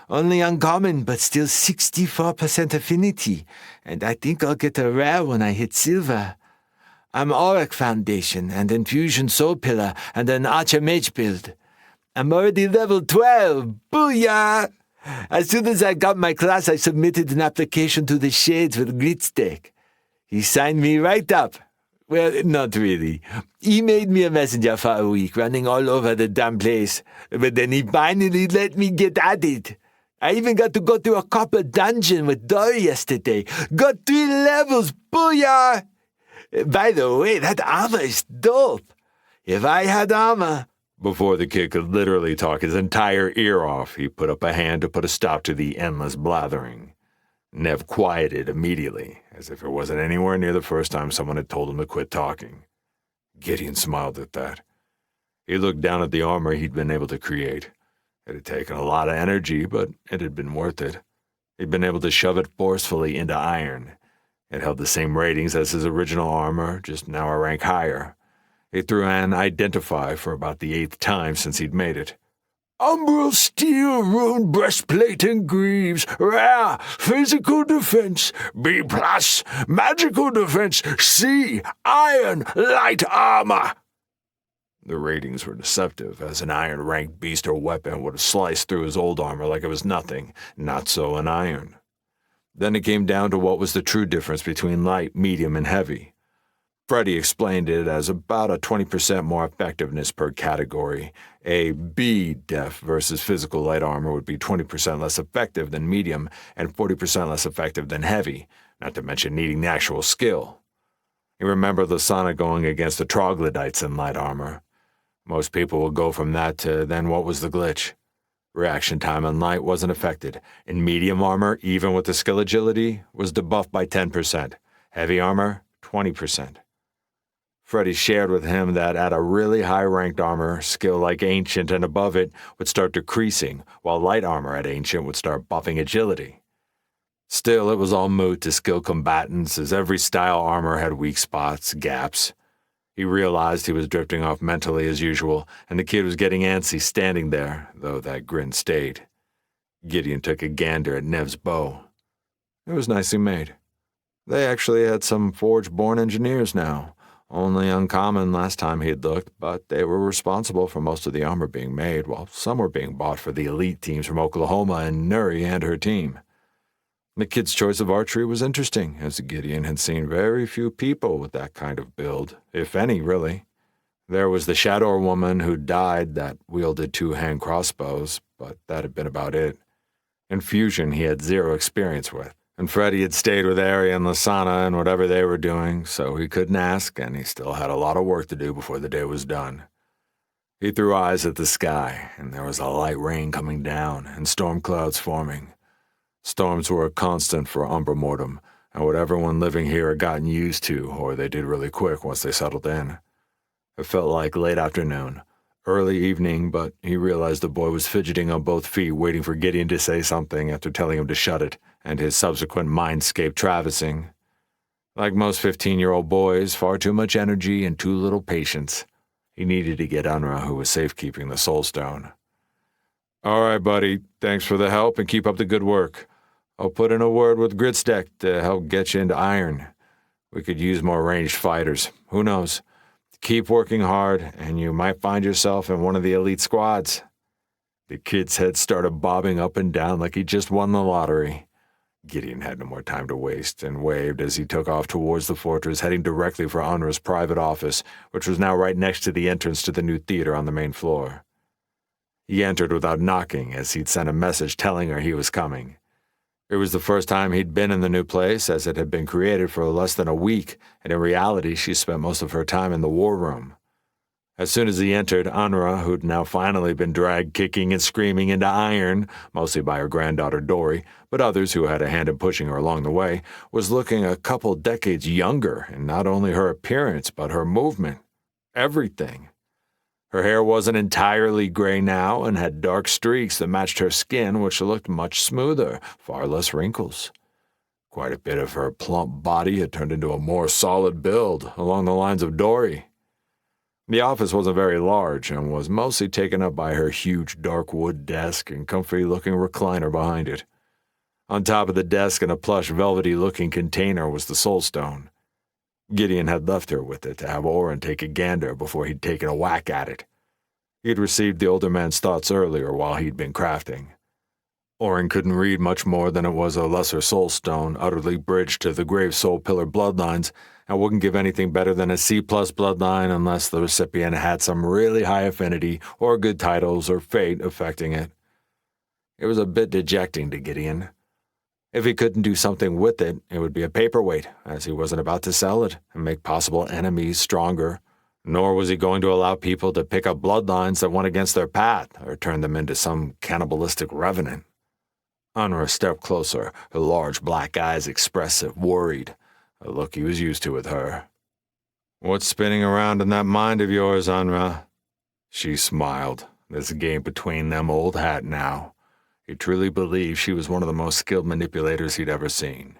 Only uncommon, but still 64% affinity, and I think I'll get a rare when I hit silver. I'm Auric Foundation and Infusion Soul Pillar and an Archer-Mage build. I'm already level 12, booyah! As soon as I got my class, I submitted an application to the Shades with Glitzdek. He signed me right up. Well, not really. He made me a messenger for a week, running all over the damn place. But then he finally let me get at it. I even got to go through a copper dungeon with Dory yesterday. Got 3 levels, booyah! By the way, that armor is dope. If I had armor... Before the kid could literally talk his entire ear off, he put up a hand to put a stop to the endless blathering. Nev quieted immediately, as if it wasn't anywhere near the first time someone had told him to quit talking. Gideon smiled at that. He looked down at the armor he'd been able to create. It had taken a lot of energy, but it had been worth it. He'd been able to shove it forcefully into iron. It held the same ratings as his original armor, just now a rank higher. He threw an identify for about the 8th time since he'd made it. Umbral steel, rune breastplate and greaves, rare, physical defense, B+, magical defense, C, iron, light armor. The ratings were deceptive, as an iron-ranked beast or weapon would have sliced through his old armor like it was nothing, not so an iron. Then it came down to what was the true difference between light, medium, and heavy. Freddy explained it as about a 20% more effectiveness per category. A B def versus physical light armor would be 20% less effective than medium and 40% less effective than heavy, not to mention needing the actual skill. He remembered Lasana going against the troglodytes in light armor. Most people would go from that to then what was the glitch? Reaction time on light wasn't affected, and medium armor, even with the skill agility, was debuffed by 10%. Heavy armor, 20%. Freddy shared with him that at a really high-ranked armor, skill like Ancient and above it would start decreasing, while light armor at Ancient would start buffing agility. Still, it was all moot to skilled combatants, as every style armor had weak spots, gaps. He realized he was drifting off mentally as usual, and the kid was getting antsy standing there, though that grin stayed. Gideon took a gander at Nev's bow. It was nicely made. They actually had some forge-born engineers now. Only uncommon last time he'd looked, but they were responsible for most of the armor being made, while some were being bought for the elite teams from Oklahoma and Nuri and her team. The kid's choice of archery was interesting, as Gideon had seen very few people with that kind of build, if any, really. There was the Shadow woman who died that wielded 2-hand crossbows, but that had been about it. In fusion, he had zero experience with. And Freddy had stayed with Ari and Lasana and whatever they were doing, so he couldn't ask, and he still had a lot of work to do before the day was done. He threw eyes at the sky, and there was a light rain coming down and storm clouds forming. Storms were a constant for Umbra Mortem, and what everyone living here had gotten used to, or they did really quick once they settled in. It felt like late afternoon, early evening, but he realized the boy was fidgeting on both feet, waiting for Gideon to say something after telling him to shut it, and his subsequent mindscape traversing. Like most 15-year-old boys, far too much energy and too little patience. He needed to get Unra, who was safekeeping the Soul Stone. All right, buddy. Thanks for the help and keep up the good work. I'll put in a word with Gritsdeck to help get you into Iron. We could use more ranged fighters. Who knows? Keep working hard, and you might find yourself in one of the elite squads. The kid's head started bobbing up and down like he just won the lottery. Gideon had no more time to waste and waved as he took off towards the fortress, heading directly for Unra's private office, which was now right next to the entrance to the new theater on the main floor. He entered without knocking, as he'd sent a message telling her he was coming. It was the first time he'd been in the new place, as it had been created for less than a week, and in reality she spent most of her time in the war room. As soon as he entered, Unra, who'd now finally been dragged kicking and screaming into Iron, mostly by her granddaughter Dory, but others who had a hand in pushing her along the way, was looking a couple decades younger in not only her appearance, but her movement. Everything. Her hair wasn't entirely gray now and had dark streaks that matched her skin, which looked much smoother, far less wrinkles. Quite a bit of her plump body had turned into a more solid build, along the lines of Dory. The office wasn't very large and was mostly taken up by her huge dark wood desk and comfy-looking recliner behind it. On top of the desk in a plush velvety-looking container was the Soul Stone. Gideon had left her with it to have Oren take a gander before he'd taken a whack at it. He'd received the older man's thoughts earlier while he'd been crafting. Oren couldn't read much more than it was a lesser Soul Stone utterly bridged to the Grave Soul Pillar bloodlines, and wouldn't give anything better than a C+ bloodline unless the recipient had some really high affinity or good titles or fate affecting it. It was a bit dejecting to Gideon. If he couldn't do something with it, it would be a paperweight, as he wasn't about to sell it and make possible enemies stronger, nor was he going to allow people to pick up bloodlines that went against their path or turn them into some cannibalistic revenant. Unra stepped closer, her large black eyes expressive, worried, a look he was used to with her. "What's spinning around in that mind of yours, Unra?" She smiled. This game between them old hat now. He truly believed she was one of the most skilled manipulators he'd ever seen.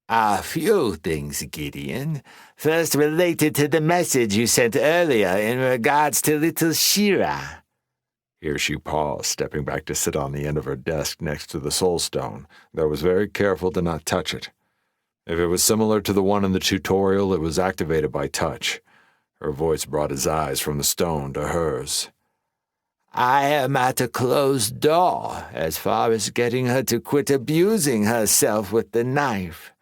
A few things, Gideon. First, related to the message you sent earlier in regards to little Shira. Here she paused, stepping back to sit on the end of her desk next to the Soul Stone, though was very careful to not touch it. If it was similar to the one in the tutorial, it was activated by touch. Her voice brought his eyes from the stone to hers. I am at a closed door as far as getting her to quit abusing herself with the knife.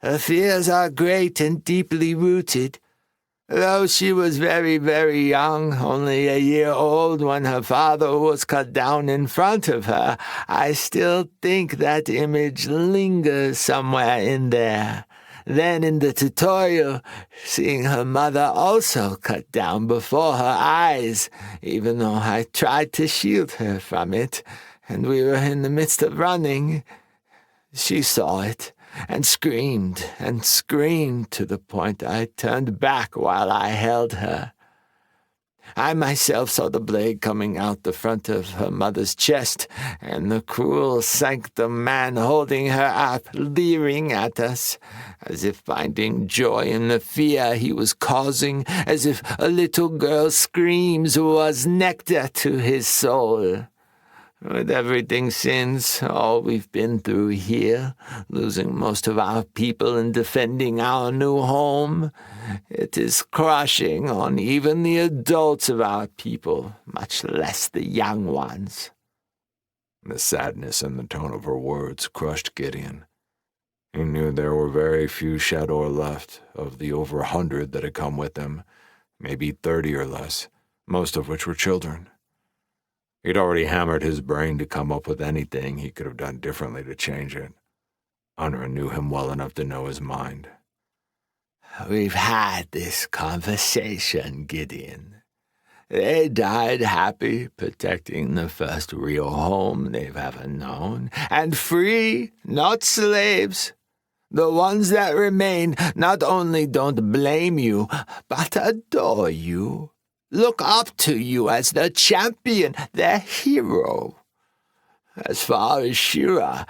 Her fears are great and deeply rooted. Though she was very, very young, only a year old when her father was cut down in front of her, I still think that image lingers somewhere in there. Then in the tutorial, seeing her mother also cut down before her eyes, even though I tried to shield her from it, and we were in the midst of running. She saw it, and screamed to the point I turned back while I held her. I myself saw the blade coming out the front of her mother's chest, and the cruel sanctum man holding her up, leering at us, as if finding joy in the fear he was causing, as if a little girl's screams was nectar to his soul. With everything since, all we've been through here, losing most of our people and defending our new home, it is crushing on even the adults of our people, much less the young ones. The sadness in the tone of her words crushed Gideon. He knew there were very few Shador left of the over 100 that had come with them, maybe 30 or less, most of which were children. He'd already hammered his brain to come up with anything he could have done differently to change it. Unra knew him well enough to know his mind. We've had this conversation, Gideon. They died happy, protecting the first real home they've ever known, and free, not slaves. The ones that remain not only don't blame you, but adore you. Look up to you as their champion, their hero. As far as Shira,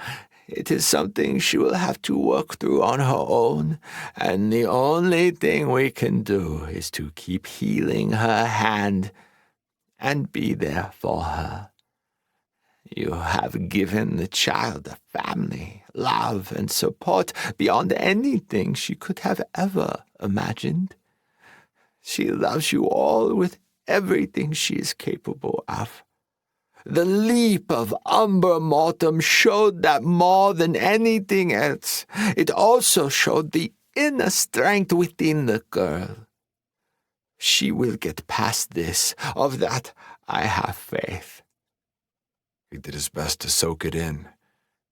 it is something she will have to work through on her own, and the only thing we can do is to keep healing her hand and be there for her. You have given the child a family, love, and support beyond anything she could have ever imagined. She loves you all with everything she is capable of. The leap of Umbra Mortem showed that more than anything else. It also showed the inner strength within the girl. She will get past this. Of that, I have faith. He did his best to soak it in,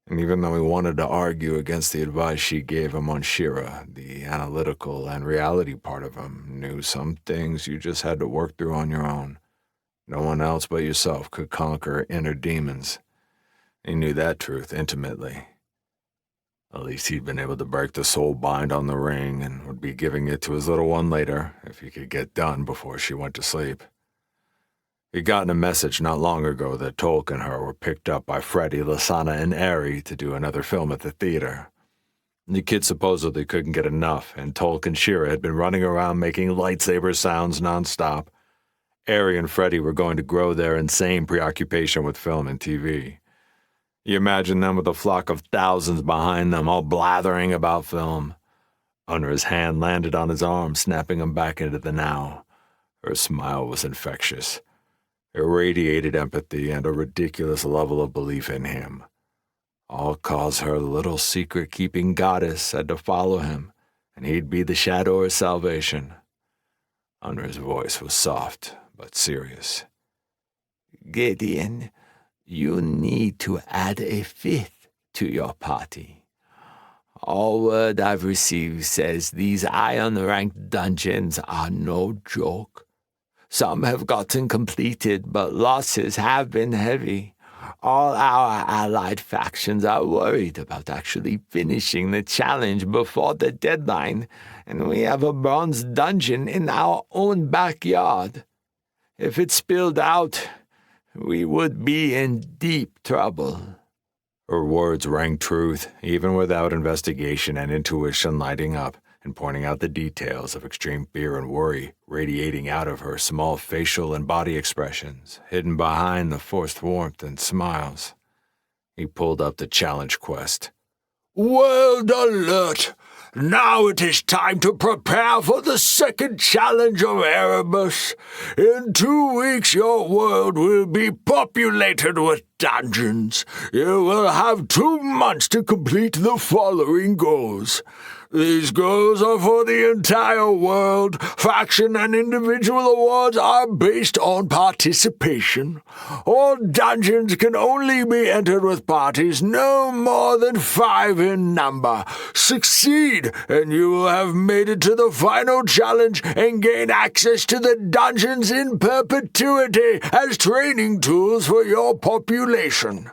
and even though he wanted to argue against the advice she gave him on Shira, the analytical and reality part of him knew some things you just had to work through on your own. No one else but yourself could conquer inner demons. He knew that truth intimately. At least he'd been able to break the soul bind on the ring and would be giving it to his little one later if he could get done before she went to sleep. He'd gotten a message not long ago that Tolk and her were picked up by Freddy, Lasana, and Ari to do another film at the theater. The kids supposedly couldn't get enough, and Tolk and Shira had been running around making lightsaber sounds nonstop. Ari and Freddy were going to grow their insane preoccupation with film and TV. You imagine them with a flock of thousands behind them, all blathering about film. Unra's hand landed on his arm, snapping him back into the now. Her smile was infectious. It radiated empathy and a ridiculous level of belief in him. All cause her little secret-keeping goddess had to follow him, and he'd be the Shador's salvation. Unra's voice was soft, but serious. Gideon, you need to add a fifth to your party. All word I've received says these iron-ranked dungeons are no joke. Some have gotten completed, but losses have been heavy. All our allied factions are worried about actually finishing the challenge before the deadline, and we have a bronze dungeon in our own backyard. If it spilled out, we would be in deep trouble. Her words rang truth, even without investigation and intuition lighting up and pointing out the details of extreme fear and worry radiating out of her small facial and body expressions, hidden behind the forced warmth and smiles. He pulled up the challenge quest. World alert! Now it is time to prepare for the second challenge of Erebus. In 2 weeks your world will be populated with dungeons. You will have 2 months to complete the following goals. These goals are for the entire world. Faction and individual awards are based on participation. All dungeons can only be entered with parties no more than 5 in number. Succeed, and you will have made it to the final challenge and gain access to the dungeons in perpetuity as training tools for your population.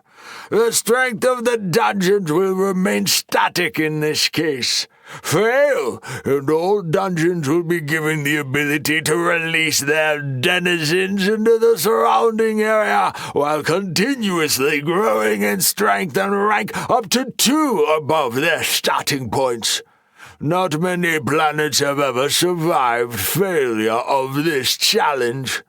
The strength of the dungeons will remain static in this case. Fail, and all dungeons will be given the ability to release their denizens into the surrounding area while continuously growing in strength and rank up to 2 above their starting points. Not many planets have ever survived failure of this challenge.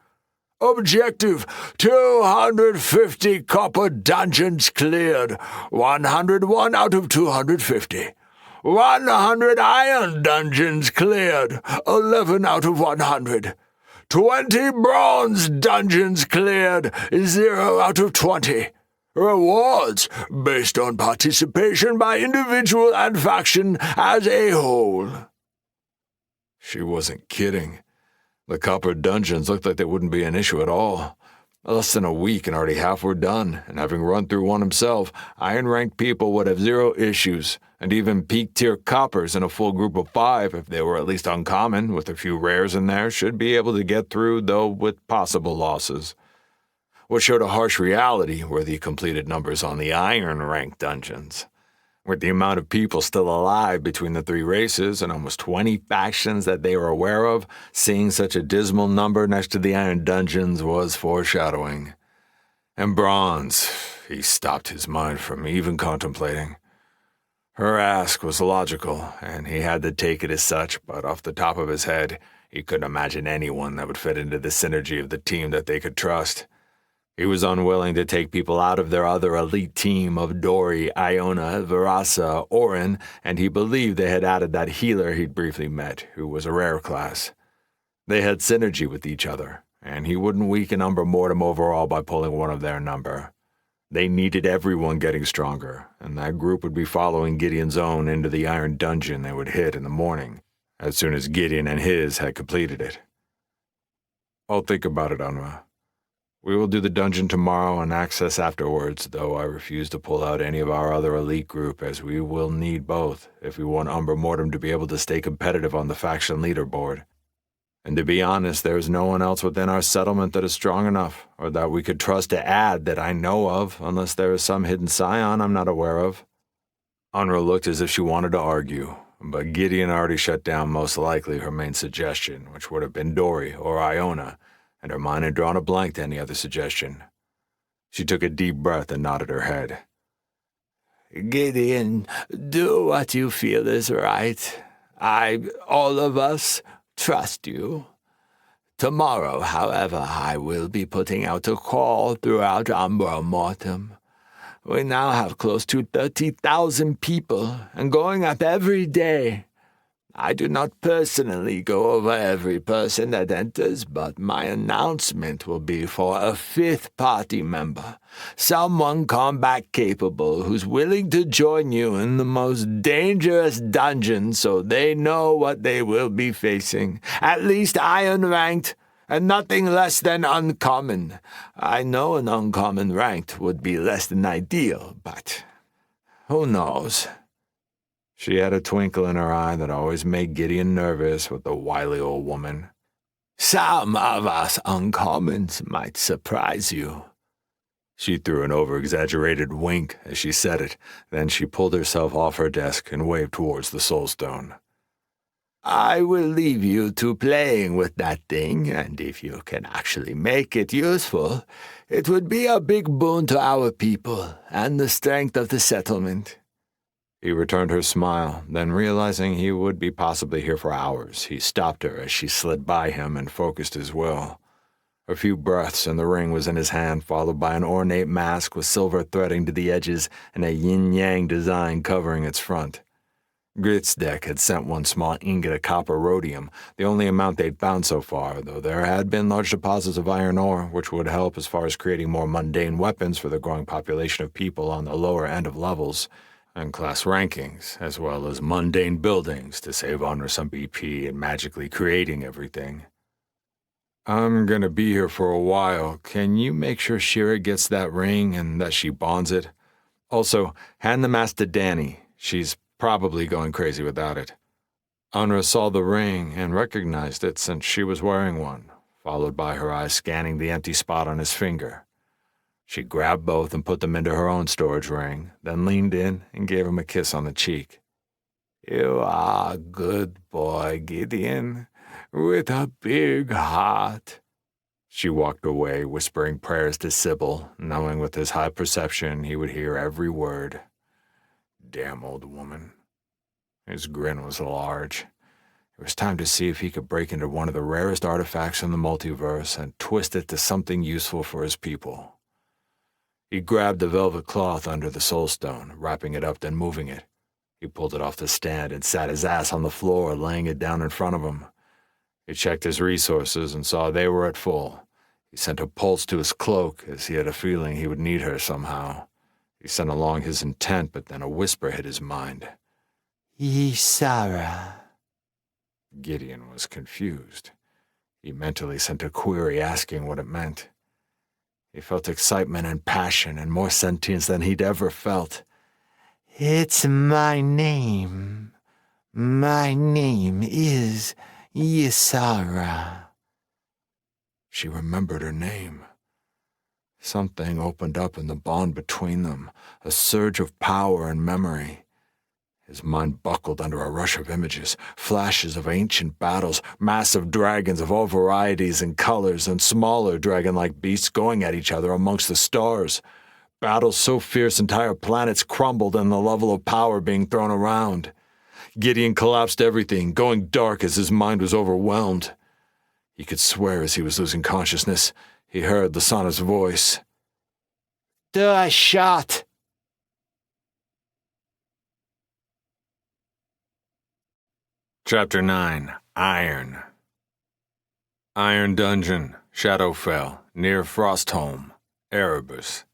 Objective: 250 copper dungeons cleared, 101 out of 250. 100 iron dungeons cleared, 11 out of 100. 20 bronze dungeons cleared, 0 out of 20. Rewards based on participation by individual and faction as a whole. She wasn't kidding. The copper dungeons looked like they wouldn't be an issue at all. Less than a week and already half were done, and having run through one himself, iron-ranked people would have 0 issues, and even peak-tier coppers in a full group of 5, if they were at least uncommon, with a few rares in there, should be able to get through, though with possible losses. What showed a harsh reality were the completed numbers on the iron-ranked dungeons. With the amount of people still alive between the 3 races and almost 20 factions that they were aware of, seeing such a dismal number next to the iron dungeons was foreshadowing. And bronze, he stopped his mind from even contemplating. Her ask was logical, and he had to take it as such, but off the top of his head, he couldn't imagine anyone that would fit into the synergy of the team that they could trust. He was unwilling to take people out of their other elite team of Dory, Iona, Verasa, Orin, and he believed they had added that healer he'd briefly met, who was a rare class. They had synergy with each other, and he wouldn't weaken Umber Mortem overall by pulling one of their number. They needed everyone getting stronger, and that group would be following Gideon's own into the iron dungeon they would hit in the morning, as soon as Gideon and his had completed it. I'll think about it, Unma. We will do the dungeon tomorrow and access afterwards, though I refuse to pull out any of our other elite group, as we will need both if we want Umber Mortem to be able to stay competitive on the faction leaderboard. And to be honest, there is no one else within our settlement that is strong enough, or that we could trust to add that I know of, unless there is some hidden scion I'm not aware of. Unra looked as if she wanted to argue, but Gideon already shut down most likely her main suggestion, which would have been Dory or Iona, and her mind had drawn a blank to any other suggestion. She took a deep breath and nodded her head. Gideon, do what you feel is right. All of us, trust you. Tomorrow, however, I will be putting out a call throughout Umber Mortem. We now have close to 30,000 people, and going up every day. I do not personally go over every person that enters, but my announcement will be for a 5th party member, someone combat capable who's willing to join you in the most dangerous dungeon so they know what they will be facing. At least iron ranked, and nothing less than uncommon. I know an uncommon ranked would be less than ideal, but who knows? She had a twinkle in her eye that always made Gideon nervous with the wily old woman. Some of us uncommons might surprise you. She threw an over-exaggerated wink as she said it, then she pulled herself off her desk and waved towards the soulstone. I will leave you to playing with that thing, and if you can actually make it useful, it would be a big boon to our people and the strength of the settlement. He returned her smile, then realizing he would be possibly here for hours, he stopped her as she slid by him and focused his will. A few breaths and the ring was in his hand, followed by an ornate mask with silver threading to the edges and a yin-yang design covering its front. Grit's deck had sent one small ingot of copper rhodium, the only amount they'd found so far, though there had been large deposits of iron ore, which would help as far as creating more mundane weapons for the growing population of people on the lower end of levels. and class rankings, as well as mundane buildings to save honor some BP and magically creating everything. I'm gonna be here for a while. Can you make sure Shira gets that ring and that she bonds it? Also, hand the mask to Danny. She's probably going crazy without it. Unra saw the ring and recognized it since she was wearing one, followed by her eyes scanning the empty spot on his finger. She grabbed both and put them into her own storage ring, then leaned in and gave him a kiss on the cheek. You are a good boy, Gideon, with a big heart. She walked away, whispering prayers to Sybil, knowing with his high perception he would hear every word. Damn old woman. His grin was large. It was time to see if he could break into one of the rarest artifacts in the multiverse and twist it to something useful for his people. He grabbed the velvet cloth under the soul stone, wrapping it up, then moving it. He pulled it off the stand and sat his ass on the floor, laying it down in front of him. He checked his resources and saw they were at full. He sent a pulse to his cloak, as he had a feeling he would need her somehow. He sent along his intent, but then a whisper hit his mind. Ysara. Gideon was confused. He mentally sent a query asking what it meant. He felt excitement and passion and more sentience than he'd ever felt. It's my name. My name is Ysara. She remembered her name. Something opened up in the bond between them, a surge of power and memory. His mind buckled under a rush of images, flashes of ancient battles, massive dragons of all varieties and colors, and smaller dragon-like beasts going at each other amongst the stars. Battles so fierce entire planets crumbled and the level of power being thrown around. Gideon collapsed everything, going dark as his mind was overwhelmed. He could swear as he was losing consciousness, he heard Lasana's voice. Do a shot. Chapter 9, Iron. Iron Dungeon, Shadowfell, near Frostholm, Erebus.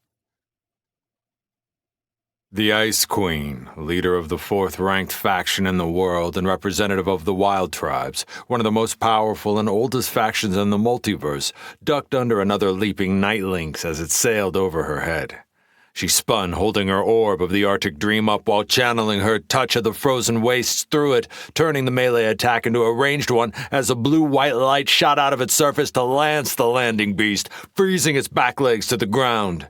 The Ice Queen, leader of the 4th-ranked faction in the world and representative of the Wild Tribes, one of the most powerful and oldest factions in the multiverse, ducked under another leaping night lynx as it sailed over her head. She spun, holding her orb of the Arctic Dream up while channeling her touch of the frozen wastes through it, turning the melee attack into a ranged one as a blue-white light shot out of its surface to lance the landing beast, freezing its back legs to the ground.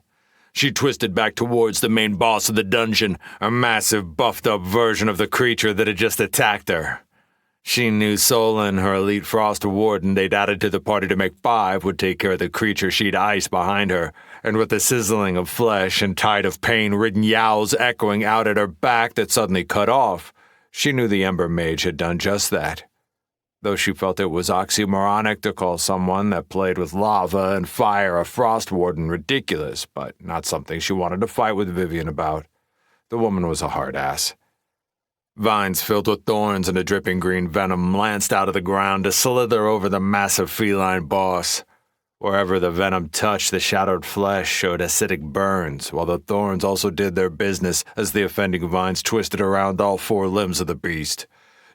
She twisted back towards the main boss of the dungeon, a massive, buffed-up version of the creature that had just attacked her. She knew Solon, her elite Frost warden they'd added to the party to make 5, would take care of the creature she'd iced behind her, and with the sizzling of flesh and tide of pain-ridden yowls echoing out at her back that suddenly cut off, she knew the Ember Mage had done just that. Though she felt it was oxymoronic to call someone that played with lava and fire a Frost warden ridiculous, but not something she wanted to fight with Vivian about. The woman was a hard ass. Vines filled with thorns and a dripping green venom lanced out of the ground to slither over the massive feline boss. Wherever the venom touched, the shadowed flesh showed acidic burns, while the thorns also did their business as the offending vines twisted around all 4 limbs of the beast.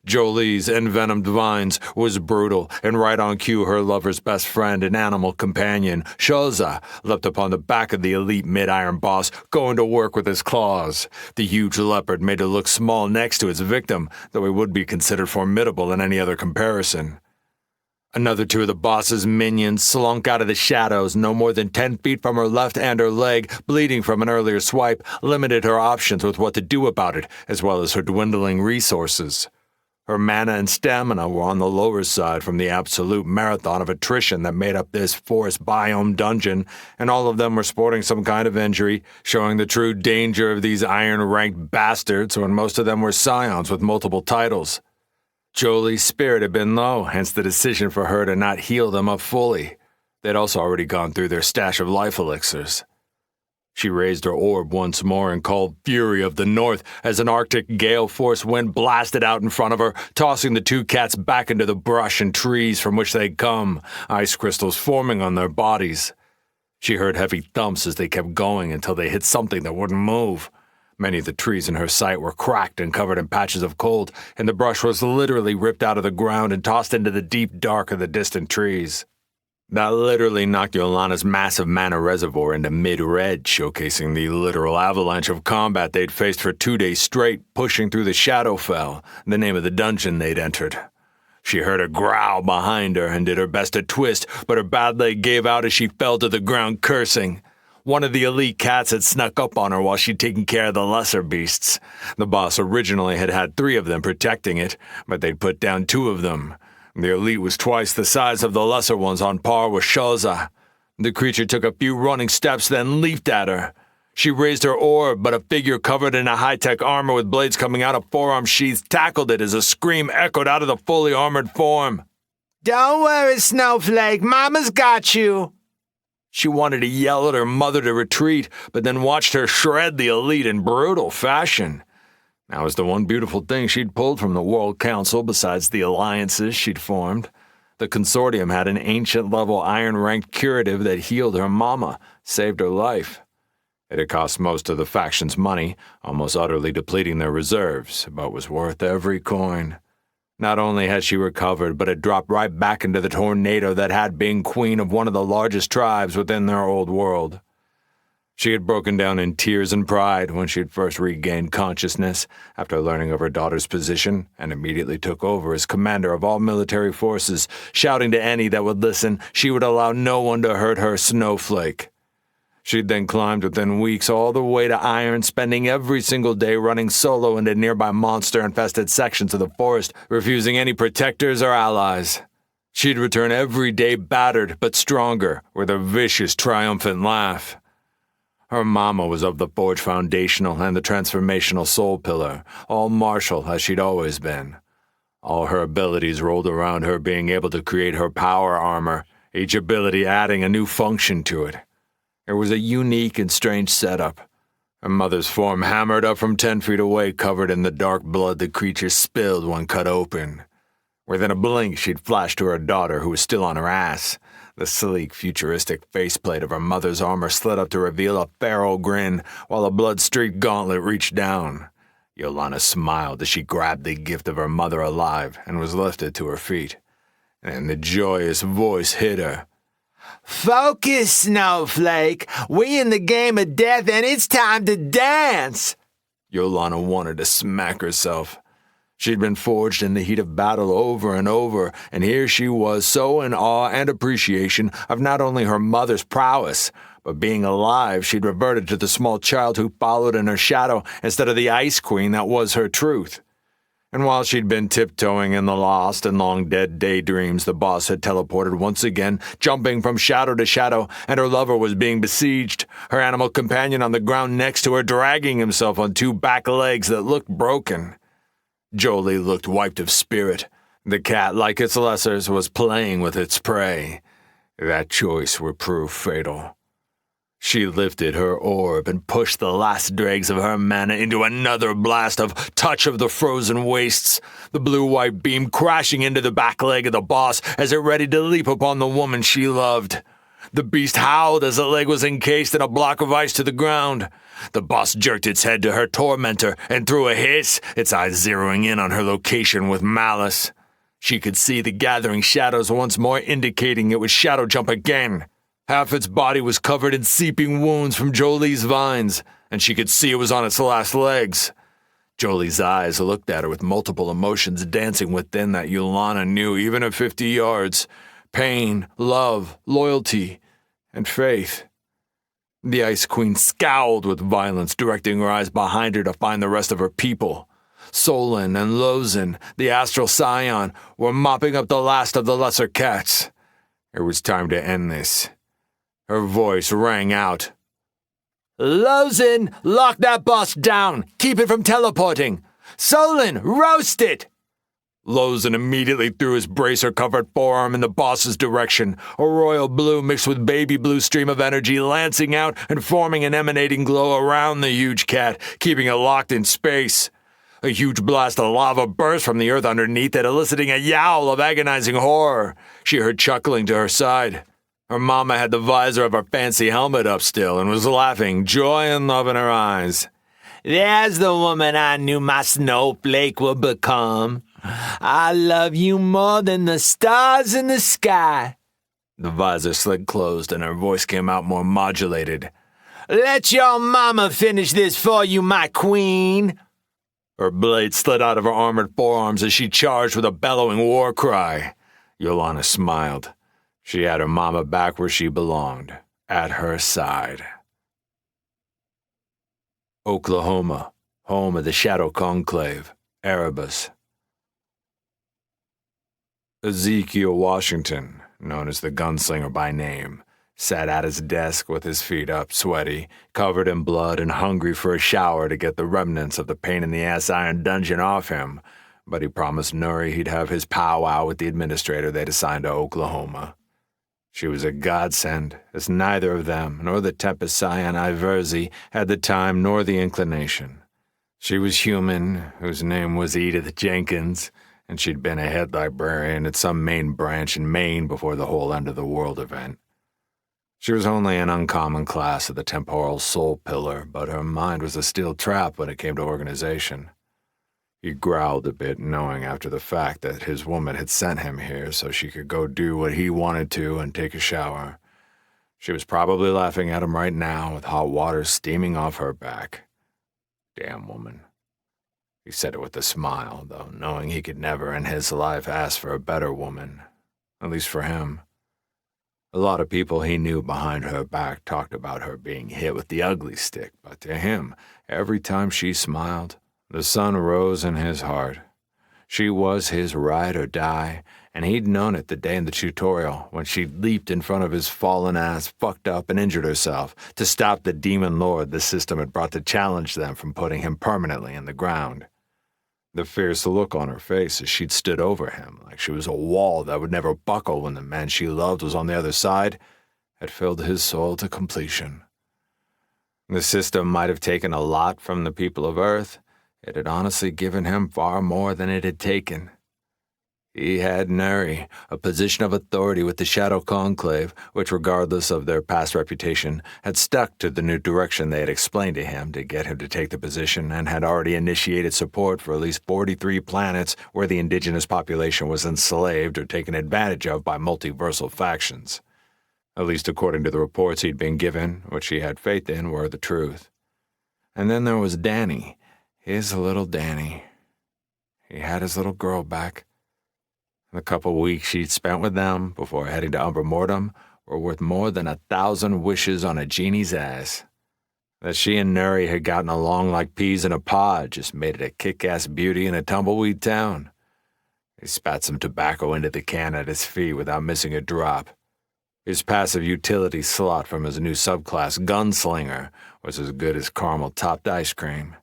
Jolie's envenomed vines was brutal, and right on cue her lover's best friend and animal companion, Shoza, leapt upon the back of the elite mid-iron boss, going to work with his claws. The huge leopard made it look small next to its victim, though he would be considered formidable in any other comparison. Another 2 of the boss's minions slunk out of the shadows no more than 10 feet from her left, and her leg, bleeding from an earlier swipe, limited her options with what to do about it, as well as her dwindling resources. Her mana and stamina were on the lower side from the absolute marathon of attrition that made up this forest biome dungeon, and all of them were sporting some kind of injury, showing the true danger of these iron-ranked bastards, when most of them were scions with multiple titles. Jolie's spirit had been low, hence the decision for her to not heal them up fully. They'd also already gone through their stash of life elixirs. She raised her orb once more and called Fury of the North as an Arctic gale force wind blasted out in front of her, tossing the 2 cats back into the brush and trees from which they'd come, ice crystals forming on their bodies. She heard heavy thumps as they kept going until they hit something that wouldn't move. Many of the trees in her sight were cracked and covered in patches of cold, and the brush was literally ripped out of the ground and tossed into the deep dark of the distant trees. That literally knocked Yolana's massive mana reservoir into mid-red, showcasing the literal avalanche of combat they'd faced for 2 days straight, pushing through the Shadowfell, the name of the dungeon they'd entered. She heard a growl behind her and did her best to twist, but her bad leg gave out as she fell to the ground cursing. One of the elite cats had snuck up on her while she'd taken care of the lesser beasts. The boss originally had 3 of them protecting it, but they'd put down 2 of them. The elite was twice the size of the lesser ones, on par with Shoza. The creature took a few running steps, then leaped at her. She raised her orb, but a figure covered in a high-tech armor with blades coming out of forearm sheaths tackled it as a scream echoed out of the fully armored form. Don't worry, Snowflake. Mama's got you. She wanted to yell at her mother to retreat, but then watched her shred the elite in brutal fashion. That was the one beautiful thing she'd pulled from the World Council besides the alliances she'd formed. The Consortium had an ancient-level iron-ranked curative that healed her mama, saved her life. It had cost most of the faction's money, almost utterly depleting their reserves, but was worth every coin. Not only had she recovered, but had dropped right back into the tornado that had been queen of one of the largest tribes within their old world. She had broken down in tears and pride when she had first regained consciousness after learning of her daughter's position and immediately took over as commander of all military forces, shouting to any that would listen she would allow no one to hurt her Snowflake. She'd then climbed within weeks all the way to Iron, spending every single day running solo into nearby monster-infested sections of the forest, refusing any protectors or allies. She'd return every day battered but stronger, with a vicious, triumphant laugh. Her mama was of the Forge Foundational and the Transformational Soul Pillar, all martial as she'd always been. All her abilities rolled around her being able to create her power armor, each ability adding a new function to it. It was a unique and strange setup. Her mother's form hammered up from 10 feet away, covered in the dark blood the creature spilled when cut open. Within a blink, she'd flashed to her daughter, who was still on her ass. The sleek, futuristic faceplate of her mother's armor slid up to reveal a feral grin, while a blood-streaked gauntlet reached down. Yolana smiled as she grabbed the gift of her mother alive and was lifted to her feet. And the joyous voice hit her. Focus, Snowflake. We in the game of death, and it's time to dance. Yolana wanted to smack herself. She'd been forged in the heat of battle over and over, and here she was so in awe and appreciation of not only her mother's prowess, but being alive, she'd reverted to the small child who followed in her shadow instead of the Ice Queen that was her truth. And while she'd been tiptoeing in the lost and long-dead daydreams, the boss had teleported once again, jumping from shadow to shadow, and her lover was being besieged, her animal companion on the ground next to her dragging himself on 2 back legs that looked broken. Jolie looked wiped of spirit. The cat, like its lessers, was playing with its prey. That choice would prove fatal. She lifted her orb and pushed the last dregs of her mana into another blast of Touch of the Frozen Wastes, the blue-white beam crashing into the back leg of the boss as it readied to leap upon the woman she loved. The beast howled as the leg was encased in a block of ice to the ground. The boss jerked its head to her tormentor and threw a hiss, its eyes zeroing in on her location with malice. She could see the gathering shadows once more, indicating it would shadow jump again. Half its body was covered in seeping wounds from Jolie's vines, and she could see it was on its last legs. Jolie's eyes looked at her with multiple emotions dancing within that Yolana knew even at 50 yards. Pain, love, loyalty, and faith. The Ice Queen scowled with violence, directing her eyes behind her to find the rest of her people. Solon and Lozin, the Astral Scion, were mopping up the last of the lesser cats. It was time to end this. Her voice rang out. Lozin, lock that boss down. Keep it from teleporting. Solon, roast it. Lozin immediately threw his bracer-covered forearm in the boss's direction, a royal blue mixed with baby blue stream of energy lancing out and forming an emanating glow around the huge cat, keeping it locked in space. A huge blast of lava burst from the earth underneath it, eliciting a yowl of agonizing horror. She heard chuckling to her side. Her mama had the visor of her fancy helmet up still and was laughing, joy and love in her eyes. There's the woman I knew my snowflake would become. I love you more than the stars in the sky. The visor slid closed and her voice came out more modulated. Let your mama finish this for you, my queen. Her blade slid out of her armored forearms as she charged with a bellowing war cry. Yolanda smiled. She had her mama back where she belonged, at her side. Oklahoma, home of the Shadow Conclave, Erebus. Ezekiel Washington, known as the Gunslinger by name, sat at his desk with his feet up, sweaty, covered in blood, and hungry for a shower to get the remnants of the pain-in-the-ass iron dungeon off him, but he promised Nuri he'd have his powwow with the administrator they'd assigned to Oklahoma. She was a godsend, as neither of them, nor the Tempest Scion Iverzi, had the time nor the inclination. She was human, whose name was Edith Jenkins, and she'd been a head librarian at some main branch in Maine before the whole end-of-the-world event. She was only an uncommon class of the temporal soul pillar, but her mind was a steel trap when it came to organization. He growled a bit, knowing after the fact that his woman had sent him here so she could go do what he wanted to and take a shower. She was probably laughing at him right now with hot water steaming off her back. Damn woman. He said it with a smile, though, knowing he could never in his life ask for a better woman. At least for him. A lot of people he knew behind her back talked about her being hit with the ugly stick, but to him, every time she smiled, the sun rose in his heart. She was his ride or die, and he'd known it the day in the tutorial when she leaped in front of his fallen ass, fucked up, and injured herself to stop the demon lord the system had brought to challenge them from putting him permanently in the ground. The fierce look on her face as she'd stood over him, like she was a wall that would never buckle when the man she loved was on the other side, had filled his soul to completion. The system might have taken a lot from the people of Earth. It had honestly given him far more than it had taken. He had Neri, a position of authority with the Shadow Conclave, which, regardless of their past reputation, had stuck to the new direction they had explained to him to get him to take the position and had already initiated support for at least 43 planets where the indigenous population was enslaved or taken advantage of by multiversal factions. At least according to the reports he'd been given, which he had faith in were the truth. And then there was Danny, his little Danny. He had his little girl back. The couple weeks she'd spent with them before heading to Umbra Mortem were worth more than 1,000 wishes on a genie's ass. That she and Nuri had gotten along like peas in a pod just made it a kick-ass beauty in a tumbleweed town. He spat some tobacco into the can at his feet without missing a drop. His passive utility slot from his new subclass, Gunslinger, was as good as caramel-topped ice cream.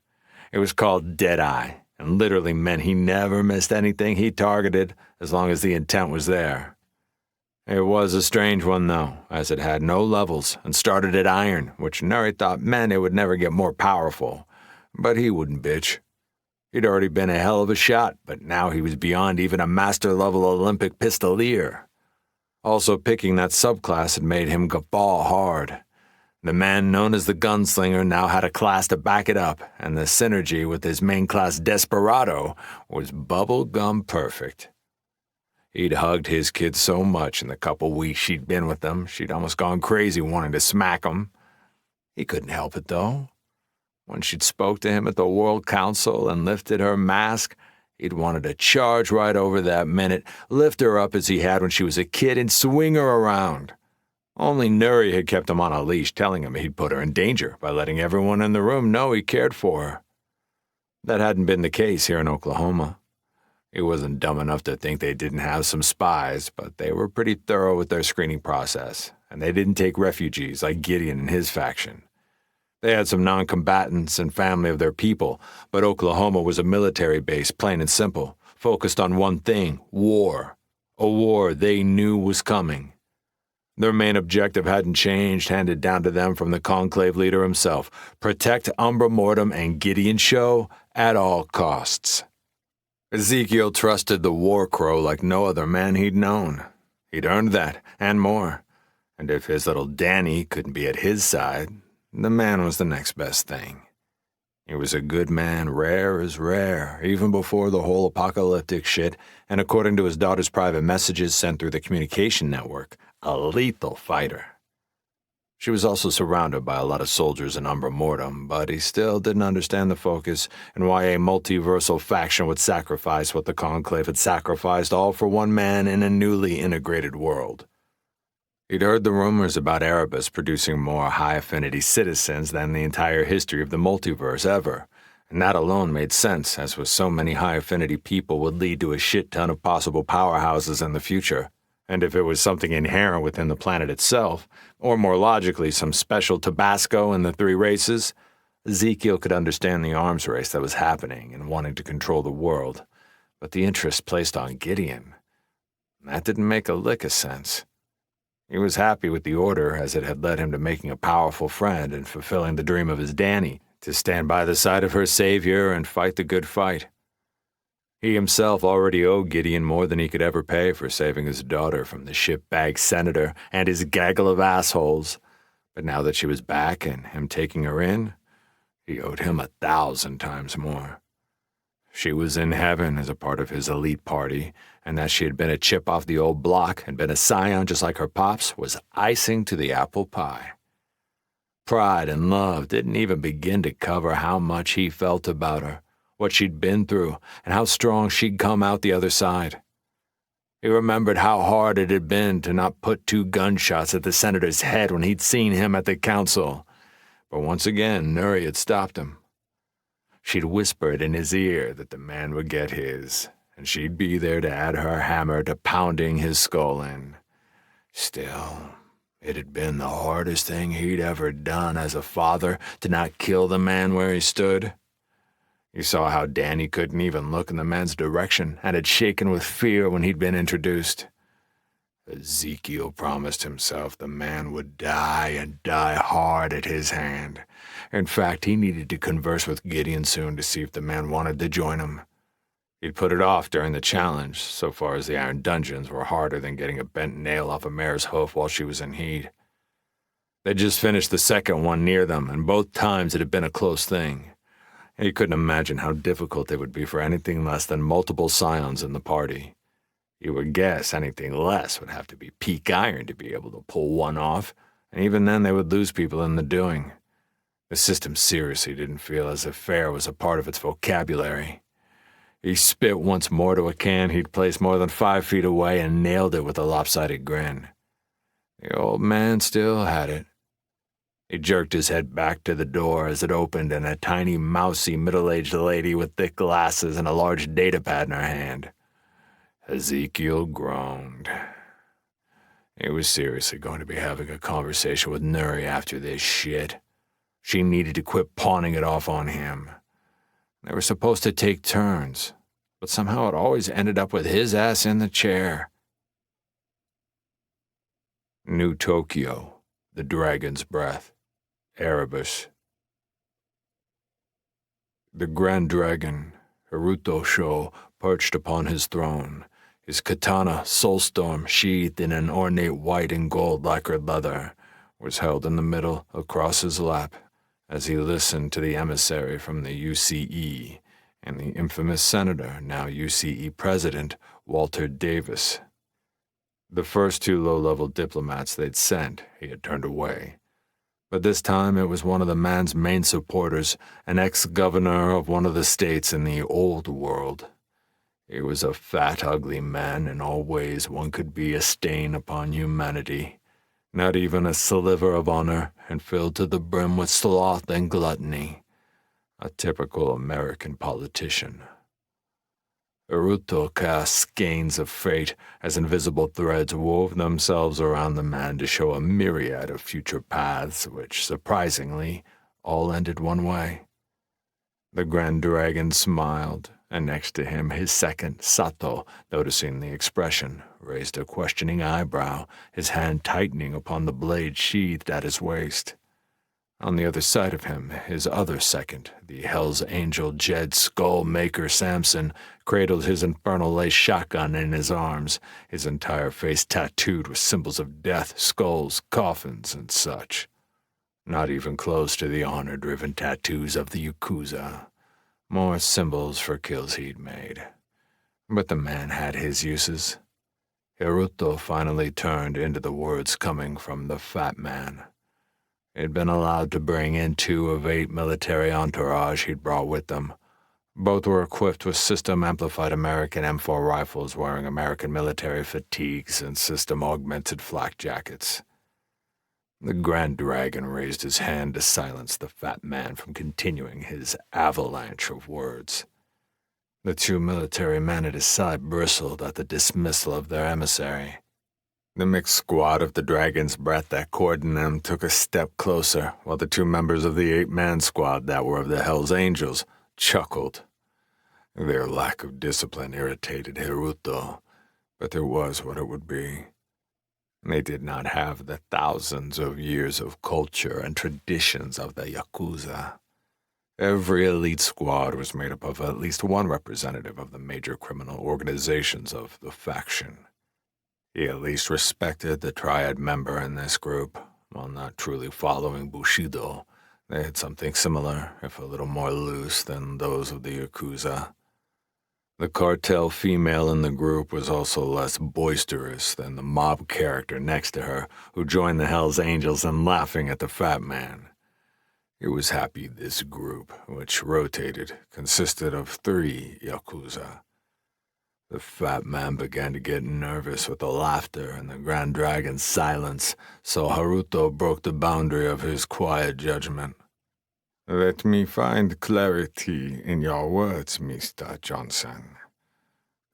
It was called Deadeye, and literally meant he never missed anything he targeted as long as the intent was there. It was a strange one, though, as it had no levels and started at iron, which Nuri thought meant it would never get more powerful. But he wouldn't bitch. He'd already been a hell of a shot, but now he was beyond even a master-level Olympic pistolier. Also, picking that subclass had made him guffaw hard. The man known as the Gunslinger now had a class to back it up, and the synergy with his main class Desperado was bubblegum perfect. He'd hugged his kid so much in the couple weeks she'd been with them, she'd almost gone crazy wanting to smack him. He couldn't help it, though. When she'd spoke to him at the World Council and lifted her mask, he'd wanted to charge right over that minute, lift her up as he had when she was a kid, and swing her around. Only Nuri had kept him on a leash, telling him he'd put her in danger by letting everyone in the room know he cared for her. That hadn't been the case here in Oklahoma. He wasn't dumb enough to think they didn't have some spies, but they were pretty thorough with their screening process, and they didn't take refugees like Gideon and his faction. They had some non-combatants and family of their people, but Oklahoma was a military base, plain and simple, focused on one thing, war. A war they knew was coming. Their main objective hadn't changed, handed down to them from the Conclave leader himself. Protect Umbra Mortem and Gideon Show at all costs. Ezekiel trusted the War Crow like no other man he'd known. He'd earned that, and more. And if his little Danny couldn't be at his side, the man was the next best thing. He was a good man, rare as rare, even before the whole apocalyptic shit, and according to his daughter's private messages sent through the communication network, a lethal fighter. She was also surrounded by a lot of soldiers in Umbra Mortem, but he still didn't understand the focus and why a multiversal faction would sacrifice what the Conclave had sacrificed, all for one man in a newly integrated world. He'd heard the rumors about Erebus producing more high-affinity citizens than the entire history of the multiverse ever, and that alone made sense, as with so many high-affinity people would lead to a shit-ton of possible powerhouses in the future. And if it was something inherent within the planet itself, or more logically some special Tabasco in the three races, Ezekiel could understand the arms race that was happening and wanting to control the world. But the interest placed on Gideon, that didn't make a lick of sense. He was happy with the order, as it had led him to making a powerful friend and fulfilling the dream of his Danny, to stand by the side of her savior and fight the good fight. He himself already owed Gideon more than he could ever pay for saving his daughter from the shitbag senator and his gaggle of assholes, but now that she was back and him taking her in, he owed him 1,000 times more. She was in heaven as a part of his elite party, and that she had been a chip off the old block and been a scion just like her pops was icing to the apple pie. Pride and love didn't even begin to cover how much he felt about her, what she'd been through, and how strong she'd come out the other side. He remembered how hard it had been to not put 2 gunshots at the senator's head when he'd seen him at the council, but once again Nuri had stopped him. She'd whispered in his ear that the man would get his, and she'd be there to add her hammer to pounding his skull in. Still, it had been the hardest thing he'd ever done as a father to not kill the man where he stood. He saw how Danny couldn't even look in the man's direction and had shaken with fear when he'd been introduced. Ezekiel promised himself the man would die and die hard at his hand. In fact, he needed to converse with Gideon soon to see if the man wanted to join him. He'd put it off during the challenge, so far as the iron dungeons were harder than getting a bent nail off a mare's hoof while she was in heat. They'd just finished the second one near them, and both times it had been a close thing. He couldn't imagine how difficult it would be for anything less than multiple scions in the party. He would guess anything less would have to be peak iron to be able to pull one off, and even then they would lose people in the doing. The system seriously didn't feel as if fair was a part of its vocabulary. He spit once more to a can he'd placed more than 5 feet away and nailed it with a lopsided grin. The old man still had it. He jerked his head back to the door as it opened and a tiny, mousy, middle-aged lady with thick glasses and a large datapad in her hand. Ezekiel groaned. He was seriously going to be having a conversation with Nuri after this shit. She needed to quit pawning it off on him. They were supposed to take turns, but somehow it always ended up with his ass in the chair. New Tokyo, the Dragon's Breath, Erebus. The Grand Dragon, Haruto Sho, perched upon his throne, his katana, Soulstorm, sheathed in an ornate white and gold lacquered leather, was held in the middle across his lap as he listened to the emissary from the UCE and the infamous senator, now UCE president, Walter Davis. The first 2 low-level diplomats they'd sent, he had turned away. But this time it was one of the man's main supporters, an ex-governor of one of the states in the old world. He was a fat, ugly man in all ways one could be a stain upon humanity. Not even a sliver of honor, and filled to the brim with sloth and gluttony. A typical American politician. Haruto cast skeins of fate as invisible threads wove themselves around the man to show a myriad of future paths, which, surprisingly, all ended one way. The Grand Dragon smiled, and next to him his second, Sato, noticing the expression, raised a questioning eyebrow, his hand tightening upon the blade sheathed at his waist. On the other side of him, his other second, the Hell's Angel Jed Skullmaker Samson, cradled his infernal lace shotgun in his arms, his entire face tattooed with symbols of death, skulls, coffins, and such. Not even close to the honor-driven tattoos of the Yakuza. More symbols for kills he'd made. But the man had his uses. Hiruto finally turned into the words coming from the fat man. He'd been allowed to bring in 2 of 8 military entourage he'd brought with them. Both were equipped with system-amplified American M4 rifles wearing American military fatigues and system-augmented flak jackets. The Grand Dragon raised his hand to silence the fat man from continuing his avalanche of words. The 2 military men at his side bristled at the dismissal of their emissary. The mixed squad of the Dragon's Breath that cordoned them took a step closer, while the 2 members of the 8-man squad that were of the Hell's Angels chuckled. Their lack of discipline irritated Hiruto, but there was what it would be. They did not have the thousands of years of culture and traditions of the Yakuza. Every elite squad was made up of at least one representative of the major criminal organizations of the faction. He at least respected the triad member in this group. While not truly following Bushido, they had something similar, if a little more loose, than those of the Yakuza. The cartel female in the group was also less boisterous than the mob character next to her, who joined the Hell's Angels in laughing at the fat man. He was happy this group, which rotated, consisted of 3 Yakuza. The fat man began to get nervous with the laughter and the Grand Dragon's silence, so Haruto broke the boundary of his quiet judgment. Let me find clarity in your words, Mr. Johnson.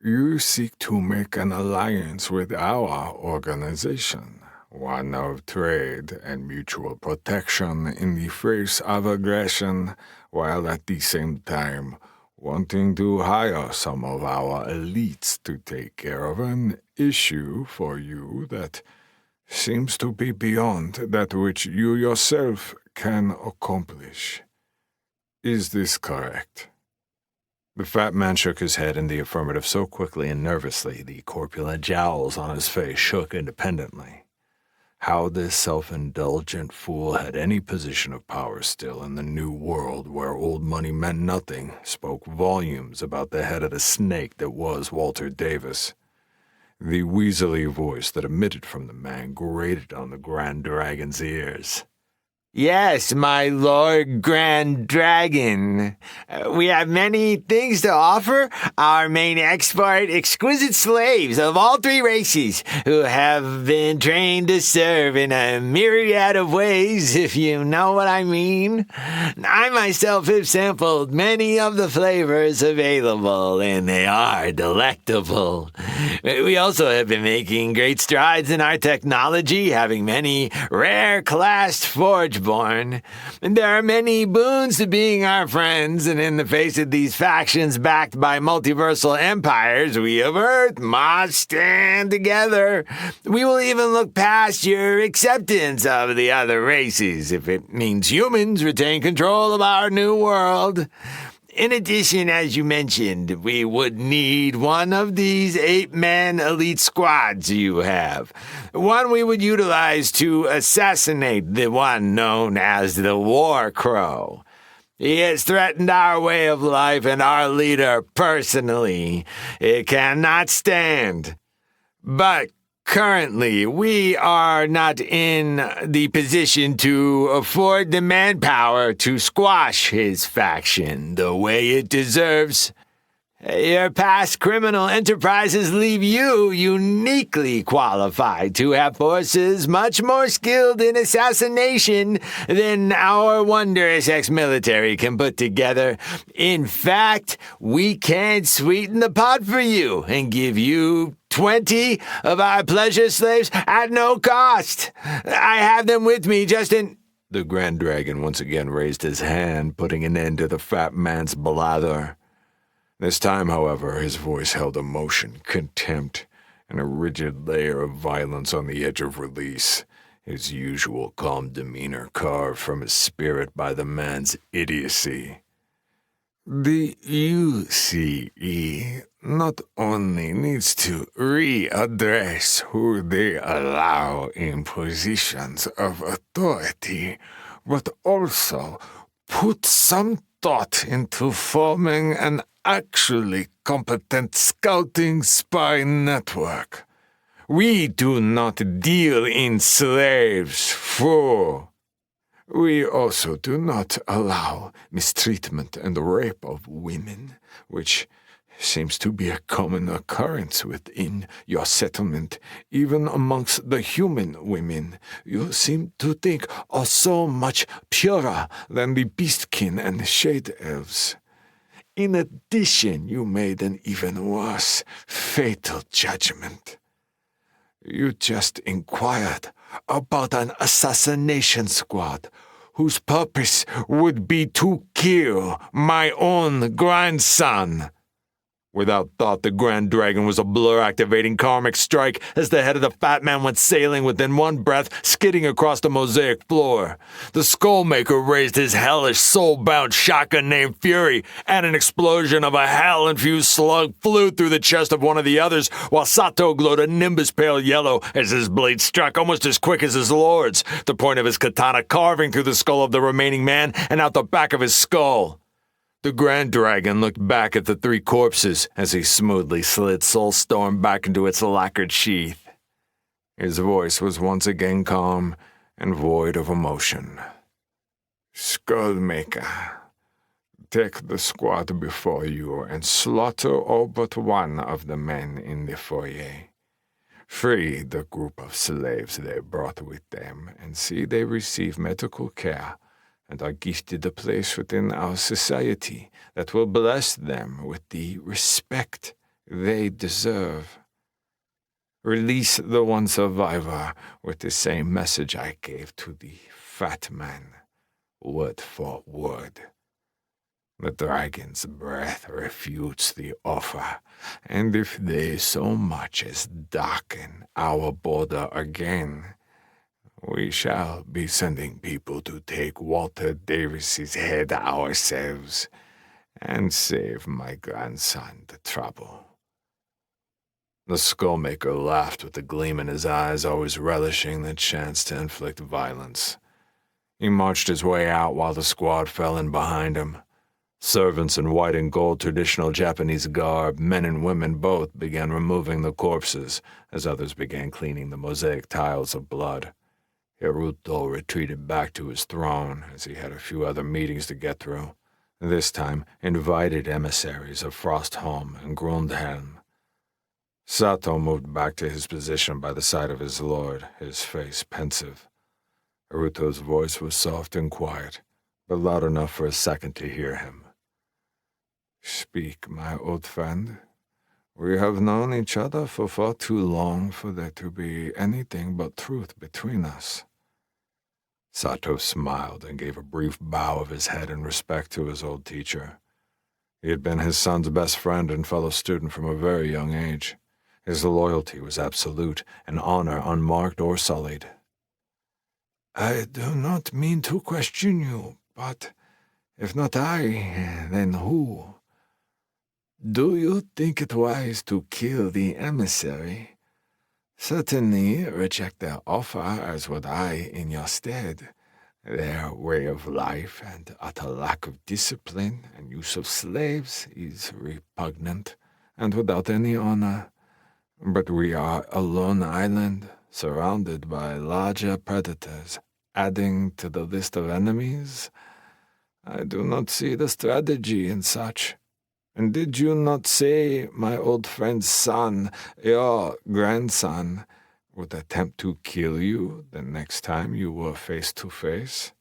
You seek to make an alliance with our organization, one of trade and mutual protection in the face of aggression, while at the same time wanting to hire some of our elites to take care of an issue for you that seems to be beyond that which you yourself can accomplish. Is this correct? The fat man shook his head in the affirmative so quickly and nervously the corpulent jowls on his face shook independently. How this self-indulgent fool had any position of power still in the new world where old money meant nothing spoke volumes about the head of the snake that was Walter Davis. The weaselly voice that emitted from the man grated on the Grand Dragon's ears. Yes, my Lord Grand Dragon. We have many things to offer. Our main export, exquisite slaves of all 3 races who have been trained to serve in a myriad of ways, if you know what I mean. I myself have sampled many of the flavors available, and they are delectable. We also have been making great strides in our technology, having many rare-classed forge-born. There are many boons to being our friends, and in the face of these factions backed by multiversal empires, we of Earth must stand together. We will even look past your acceptance of the other races if it means humans retain control of our new world. In addition, as you mentioned, we would need one of these 8-man elite squads you have. One we would utilize to assassinate the one known as the War Crow. He has threatened our way of life and our leader personally. It cannot stand. But currently, we are not in the position to afford the manpower to squash his faction the way it deserves. Your past criminal enterprises leave you uniquely qualified to have forces much more skilled in assassination than our wondrous ex-military can put together. In fact, we can sweeten the pot for you and give you 20 of our pleasure slaves at no cost. I have them with me just in... The Grand Dragon once again raised his hand, putting an end to the fat man's blather. This time, however, his voice held emotion, contempt, and a rigid layer of violence on the edge of release, his usual calm demeanor carved from his spirit by the man's idiocy. The UCE not only needs to readdress who they allow in positions of authority, but also put some thought into forming an actually competent scouting spy network. We do not deal in slaves, fool. We also do not allow mistreatment and rape of women, which seems to be a common occurrence within your settlement, even amongst the human women. You seem to think are so much purer than the beastkin and shade elves. In addition, you made an even worse, fatal judgment. You just inquired about an assassination squad whose purpose would be to kill my own grandson. Without thought, the Grand Dragon was a blur-activating karmic strike as the head of the fat man went sailing within one breath, skidding across the mosaic floor. The Skullmaker raised his hellish, soul-bound shotgun named Fury, and an explosion of a hell-infused slug flew through the chest of one of the others, while Sato glowed a nimbus pale yellow as his blade struck almost as quick as his lord's, the point of his katana carving through the skull of the remaining man and out the back of his skull. The Grand Dragon looked back at the three corpses as he smoothly slid Soulstorm back into its lacquered sheath. His voice was once again calm and void of emotion. Skullmaker, take the squad before you and slaughter all but one of the men in the foyer. Free the group of slaves they brought with them and see they receive medical care and are gifted a place within our society that will bless them with the respect they deserve. Release the one survivor with the same message I gave to the fat man, word for word. The dragon's breath refutes the offer, and if they so much as darken our border again, we shall be sending people to take Walter Davis's head ourselves and save my grandson the trouble. The Skullmaker laughed with a gleam in his eyes, always relishing the chance to inflict violence. He marched his way out while the squad fell in behind him. Servants in white and gold traditional Japanese garb, men and women both, began removing the corpses as others began cleaning the mosaic tiles of blood. Hiruto retreated back to his throne as he had a few other meetings to get through, this time invited emissaries of Frostholm and Grundhelm. Sato moved back to his position by the side of his lord, his face pensive. Hiruto's voice was soft and quiet, but loud enough for a second to hear him. Speak, my old friend. We have known each other for far too long for there to be anything but truth between us. Sato smiled and gave a brief bow of his head in respect to his old teacher. He had been his son's best friend and fellow student from a very young age. His loyalty was absolute, and honor unmarked or sullied. I do not mean to question you, but if not I, then who? Do you think it wise to kill the emissary? Certainly reject their offer, as would I in your stead. Their way of life and utter lack of discipline and use of slaves is repugnant and without any honor. But we are a lone island, surrounded by larger predators, adding to the list of enemies. I do not see the strategy in such. And did you not say my old friend's son, your grandson, would attempt to kill you the next time you were face to face?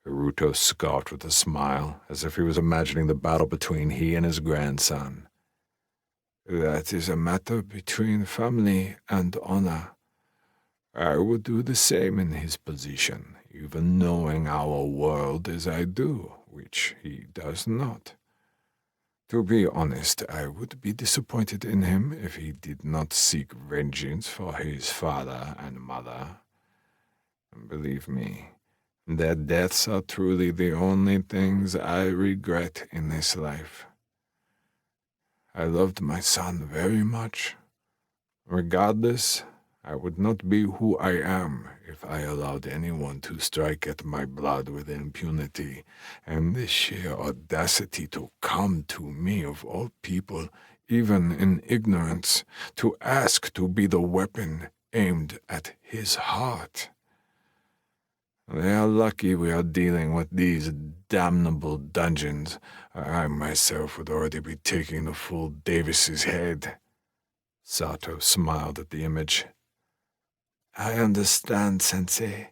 Hiruto scoffed with a smile, as if he was imagining the battle between he and his grandson. That is a matter between family and honor. I would do the same in his position, even knowing our world as I do, which he does not. To be honest, I would be disappointed in him if he did not seek vengeance for his father and mother. Believe me, their deaths are truly the only things I regret in this life. I loved my son very much. Regardless, I would not be who I am if I allowed anyone to strike at my blood with impunity, and the sheer audacity to come to me of all people, even in ignorance, to ask to be the weapon aimed at his heart. They are lucky we are dealing with these damnable dungeons. I myself would already be taking the fool Davis's head. Sato smiled at the image. I understand, Sensei.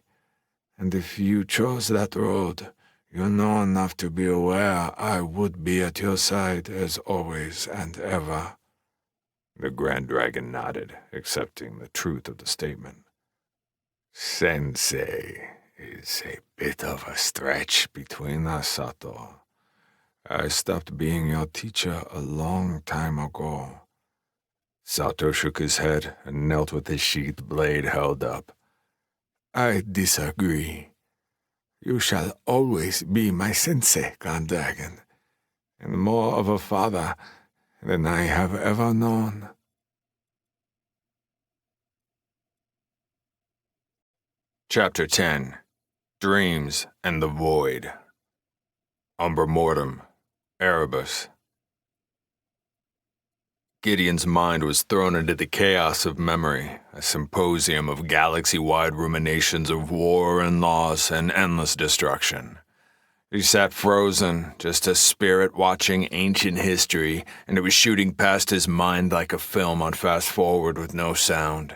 And if you chose that road, you know enough to be aware I would be at your side as always and ever. The Grand Dragon nodded, accepting the truth of the statement. Sensei is a bit of a stretch between us, Sato. I stopped being your teacher a long time ago. Sato shook his head and knelt with his sheathed blade held up. I disagree. You shall always be my sensei, Grand Dragon, and more of a father than I have ever known. Chapter 10. Dreams and the Void. Umbra Mortem, Erebus. Gideon's mind was thrown into the chaos of memory, a symposium of galaxy-wide ruminations of war and loss and endless destruction. He sat frozen, just a spirit watching ancient history, and it was shooting past his mind like a film on fast-forward with no sound.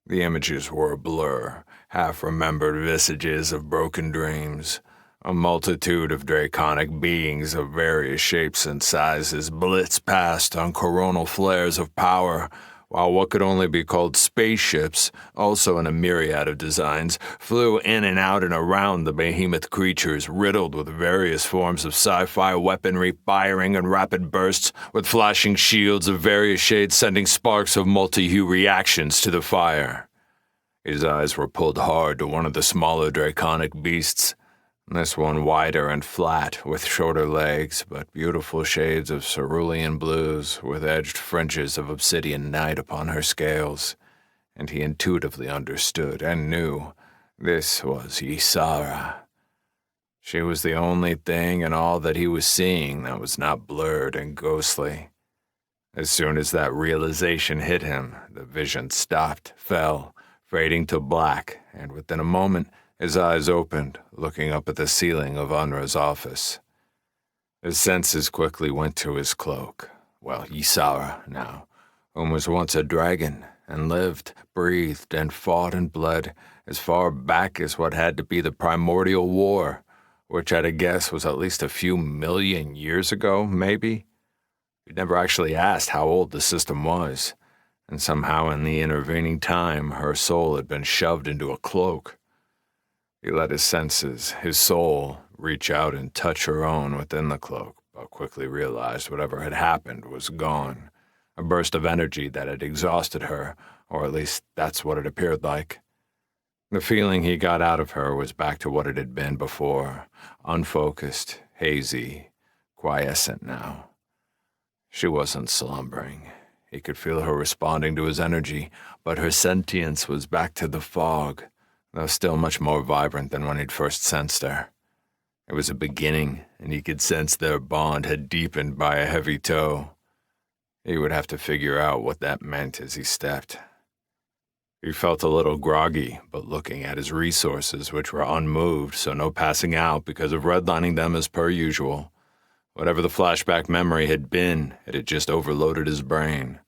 The images were a blur, half-remembered visages of broken dreams. A multitude of draconic beings of various shapes and sizes blitzed past on coronal flares of power, while what could only be called spaceships, also in a myriad of designs, flew in and out and around the behemoth creatures, riddled with various forms of sci-fi weaponry, firing in rapid bursts, with flashing shields of various shades sending sparks of multi-hue reactions to the fire. His eyes were pulled hard to one of the smaller draconic beasts, this one wider and flat, with shorter legs, but beautiful shades of cerulean blues, with edged fringes of obsidian night upon her scales. And he intuitively understood and knew this was Ysara. She was the only thing in all that he was seeing that was not blurred and ghostly. As soon as that realization hit him, the vision stopped, fell, fading to black, and within a moment, his eyes opened, looking up at the ceiling of Unra's office. His senses quickly went to his cloak. Well, Ysara, now, whom was once a dragon, and lived, breathed, and fought and bled as far back as what had to be the primordial war, which at a guess was at least a few million years ago, maybe? He'd never actually asked how old the system was, and somehow in the intervening time, her soul had been shoved into a cloak. He let his senses, his soul, reach out and touch her own within the cloak, but quickly realized whatever had happened was gone. A burst of energy that had exhausted her, or at least that's what it appeared like. The feeling he got out of her was back to what it had been before, unfocused, hazy, quiescent now. She wasn't slumbering. He could feel her responding to his energy, but her sentience was back to the fog, though still much more vibrant than when he'd first sensed her. It was a beginning, and he could sense their bond had deepened by a heavy toe. He would have to figure out what that meant as he stepped. He felt a little groggy, but looking at his resources, which were unmoved, so no passing out because of redlining them as per usual. Whatever the flashback memory had been, it had just overloaded his brain.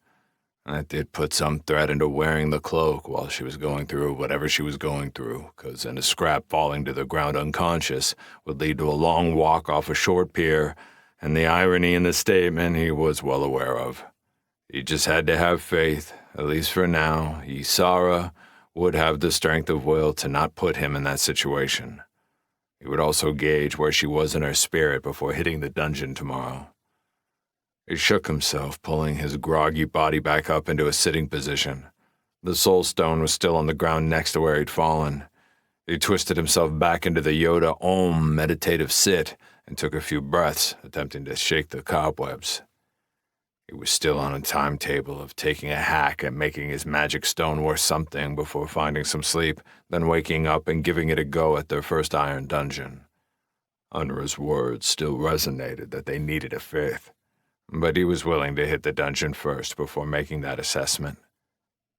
That did put some threat into wearing the cloak while she was going through whatever she was going through, because in a scrap falling to the ground unconscious would lead to a long walk off a short pier, and the irony in the statement he was well aware of. He just had to have faith, at least for now. Ysara would have the strength of will to not put him in that situation. He would also gauge where she was in her spirit before hitting the dungeon tomorrow. He shook himself, pulling his groggy body back up into a sitting position. The soul stone was still on the ground next to where he'd fallen. He twisted himself back into the Yoda Om meditative sit and took a few breaths, attempting to shake the cobwebs. He was still on a timetable of taking a hack at making his magic stone worth something before finding some sleep, then waking up and giving it a go at their first iron dungeon. Unra's words still resonated that they needed a fifth, but he was willing to hit the dungeon first before making that assessment.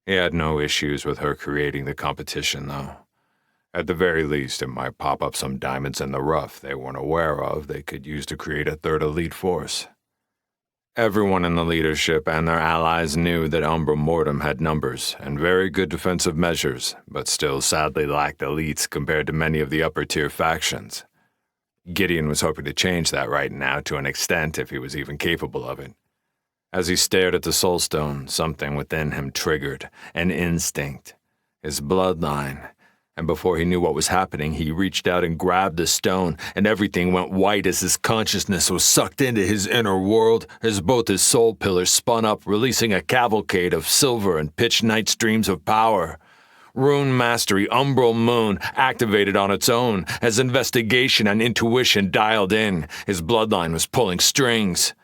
He had no issues with her creating the competition, though. At the very least, it might pop up some diamonds in the rough they weren't aware of they could use to create a third elite force. Everyone in the leadership and their allies knew that Umbra Mortem had numbers and very good defensive measures, but still sadly lacked elites compared to many of the upper-tier factions. Gideon was hoping to change that right now to an extent if he was even capable of it. As he stared at the soulstone, something within him triggered, an instinct, his bloodline. And before he knew what was happening, he reached out and grabbed the stone, and everything went white as his consciousness was sucked into his inner world, as both his soul pillars spun up, releasing a cavalcade of silver and pitch night streams of power. Rune Mastery Umbral Moon activated on its own, as investigation and intuition dialed in. His bloodline was pulling strings.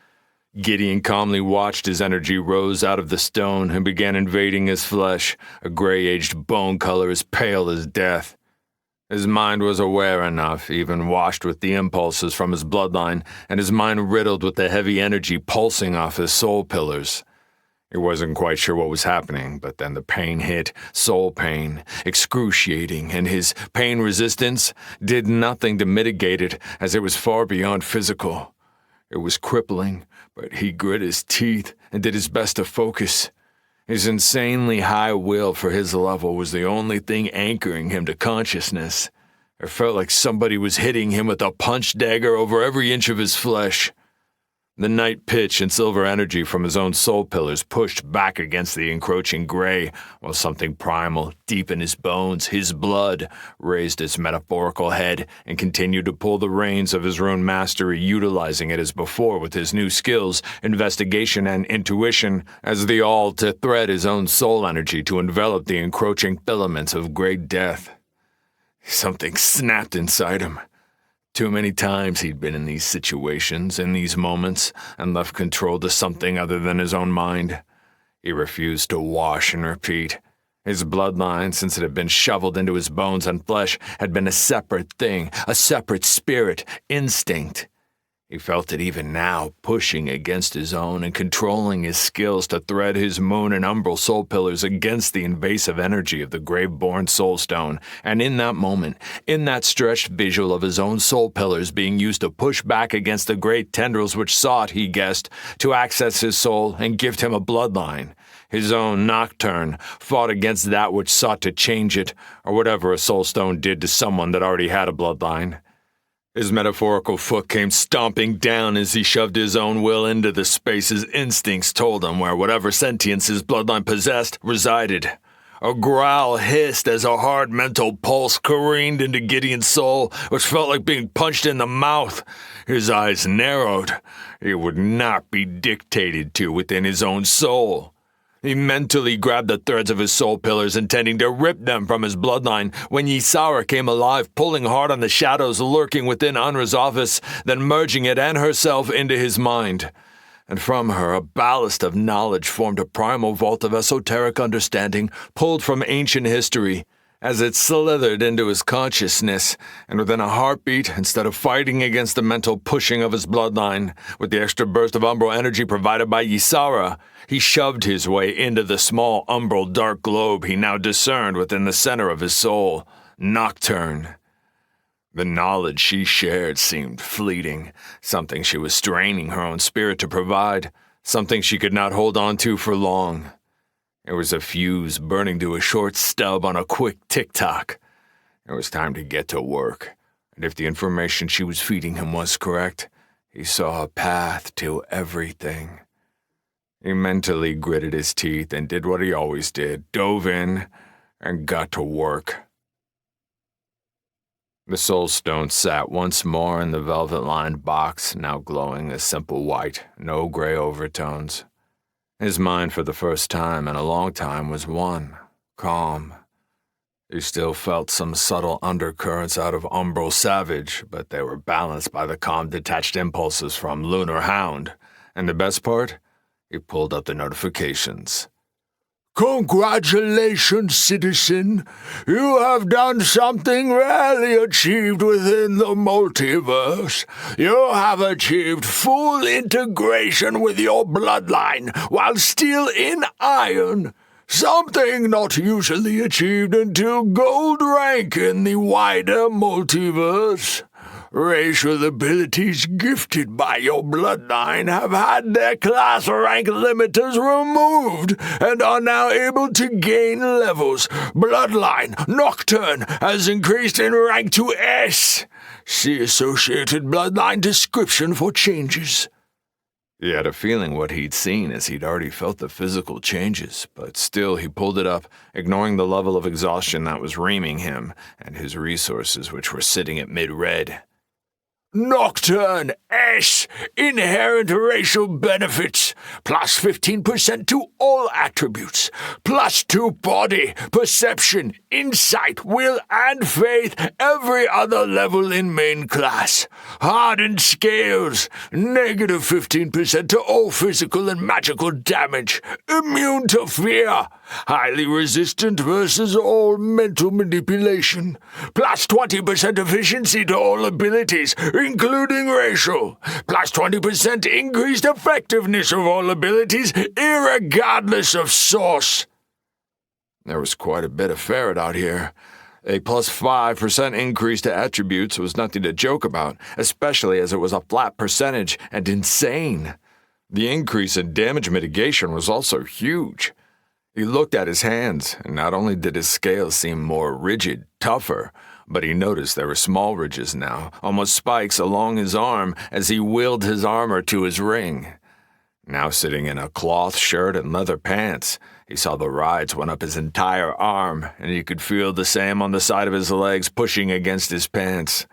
Gideon calmly watched as energy rose out of the stone and began invading his flesh, a gray-aged bone color as pale as death. His mind was aware enough, even washed with the impulses from his bloodline, and his mind riddled with the heavy energy pulsing off his soul pillars. He wasn't quite sure what was happening, but then the pain hit, soul pain, excruciating, and his pain resistance did nothing to mitigate it, as it was far beyond physical. It was crippling, but he grit his teeth and did his best to focus. His insanely high will for his level was the only thing anchoring him to consciousness. It felt like somebody was hitting him with a punch dagger over every inch of his flesh. The night pitch and silver energy from his own soul pillars pushed back against the encroaching gray, while something primal, deep in his bones, his blood, raised its metaphorical head and continued to pull the reins of his rune mastery, utilizing it as before with his new skills, investigation and intuition, as the all to thread his own soul energy to envelop the encroaching filaments of gray death. Something snapped inside him. Too many times he'd been in these situations, in these moments, and left control to something other than his own mind. He refused to wash and repeat. His bloodline, since it had been shoveled into his bones and flesh, had been a separate thing, a separate spirit, instinct. He felt it even now, pushing against his own and controlling his skills to thread his moon and umbral soul pillars against the invasive energy of the grave-born soulstone. And in that moment, in that stretched visual of his own soul pillars being used to push back against the great tendrils which sought, he guessed, to access his soul and gift him a bloodline, his own nocturne fought against that which sought to change it, or whatever a soulstone did to someone that already had a bloodline. His metaphorical foot came stomping down as he shoved his own will into the space his instincts told him where whatever sentience his bloodline possessed resided. A growl hissed as a hard mental pulse careened into Gideon's soul, which felt like being punched in the mouth. His eyes narrowed. It would not be dictated to within his own soul. He mentally grabbed the threads of his soul pillars, intending to rip them from his bloodline, when Ysara came alive, pulling hard on the shadows lurking within Unra's office, then merging it and herself into his mind. And from her, a ballast of knowledge formed a primal vault of esoteric understanding, pulled from ancient history. As it slithered into his consciousness, and within a heartbeat, instead of fighting against the mental pushing of his bloodline, with the extra burst of umbral energy provided by Ysara, he shoved his way into the small umbral dark globe he now discerned within the center of his soul, Nocturne. The knowledge she shared seemed fleeting, something she was straining her own spirit to provide, something she could not hold on to for long. It was a fuse burning to a short stub on a quick tick-tock. It was time to get to work, and if the information she was feeding him was correct, he saw a path to everything. He mentally gritted his teeth and did what he always did, dove in, and got to work. The soulstone sat once more in the velvet-lined box, now glowing a simple white, no gray overtones. His mind, for the first time in a long time, was one, calm. He still felt some subtle undercurrents out of umbral savage, but they were balanced by the calm, detached impulses from lunar hound. And the best part? He pulled up the notifications. Congratulations, citizen. You have done something rarely achieved within the multiverse. You have achieved full integration with your bloodline while still in iron. Something not usually achieved until gold rank in the wider multiverse. Racial abilities gifted by your bloodline have had their class rank limiters removed and are now able to gain levels. Bloodline Nocturne has increased in rank to S. See associated bloodline description for changes. He had a feeling what he'd seen as he'd already felt the physical changes, but still he pulled it up, ignoring the level of exhaustion that was reaming him and his resources which were sitting at mid-red. Nocturne S. Inherent racial benefits. Plus 15% to all attributes. Plus 2 body, perception, insight, will, and faith. Every other level in main class. Hardened scales. Negative 15% to all physical and magical damage. Immune to fear. Highly resistant versus all mental manipulation. Plus 20% efficiency to all abilities, including racial. Plus 20% increased effectiveness of all abilities, irregardless of source. There was quite a bit of ferret out here. A plus 5% increase to attributes was nothing to joke about, especially as it was a flat percentage and insane. The increase in damage mitigation was also huge. He looked at his hands, and not only did his scales seem more rigid, tougher, but he noticed there were small ridges now, almost spikes along his arm as he willed his armor to his ring. Now sitting in a cloth shirt and leather pants, he saw the rides went up his entire arm, and he could feel the same on the side of his legs pushing against his pants.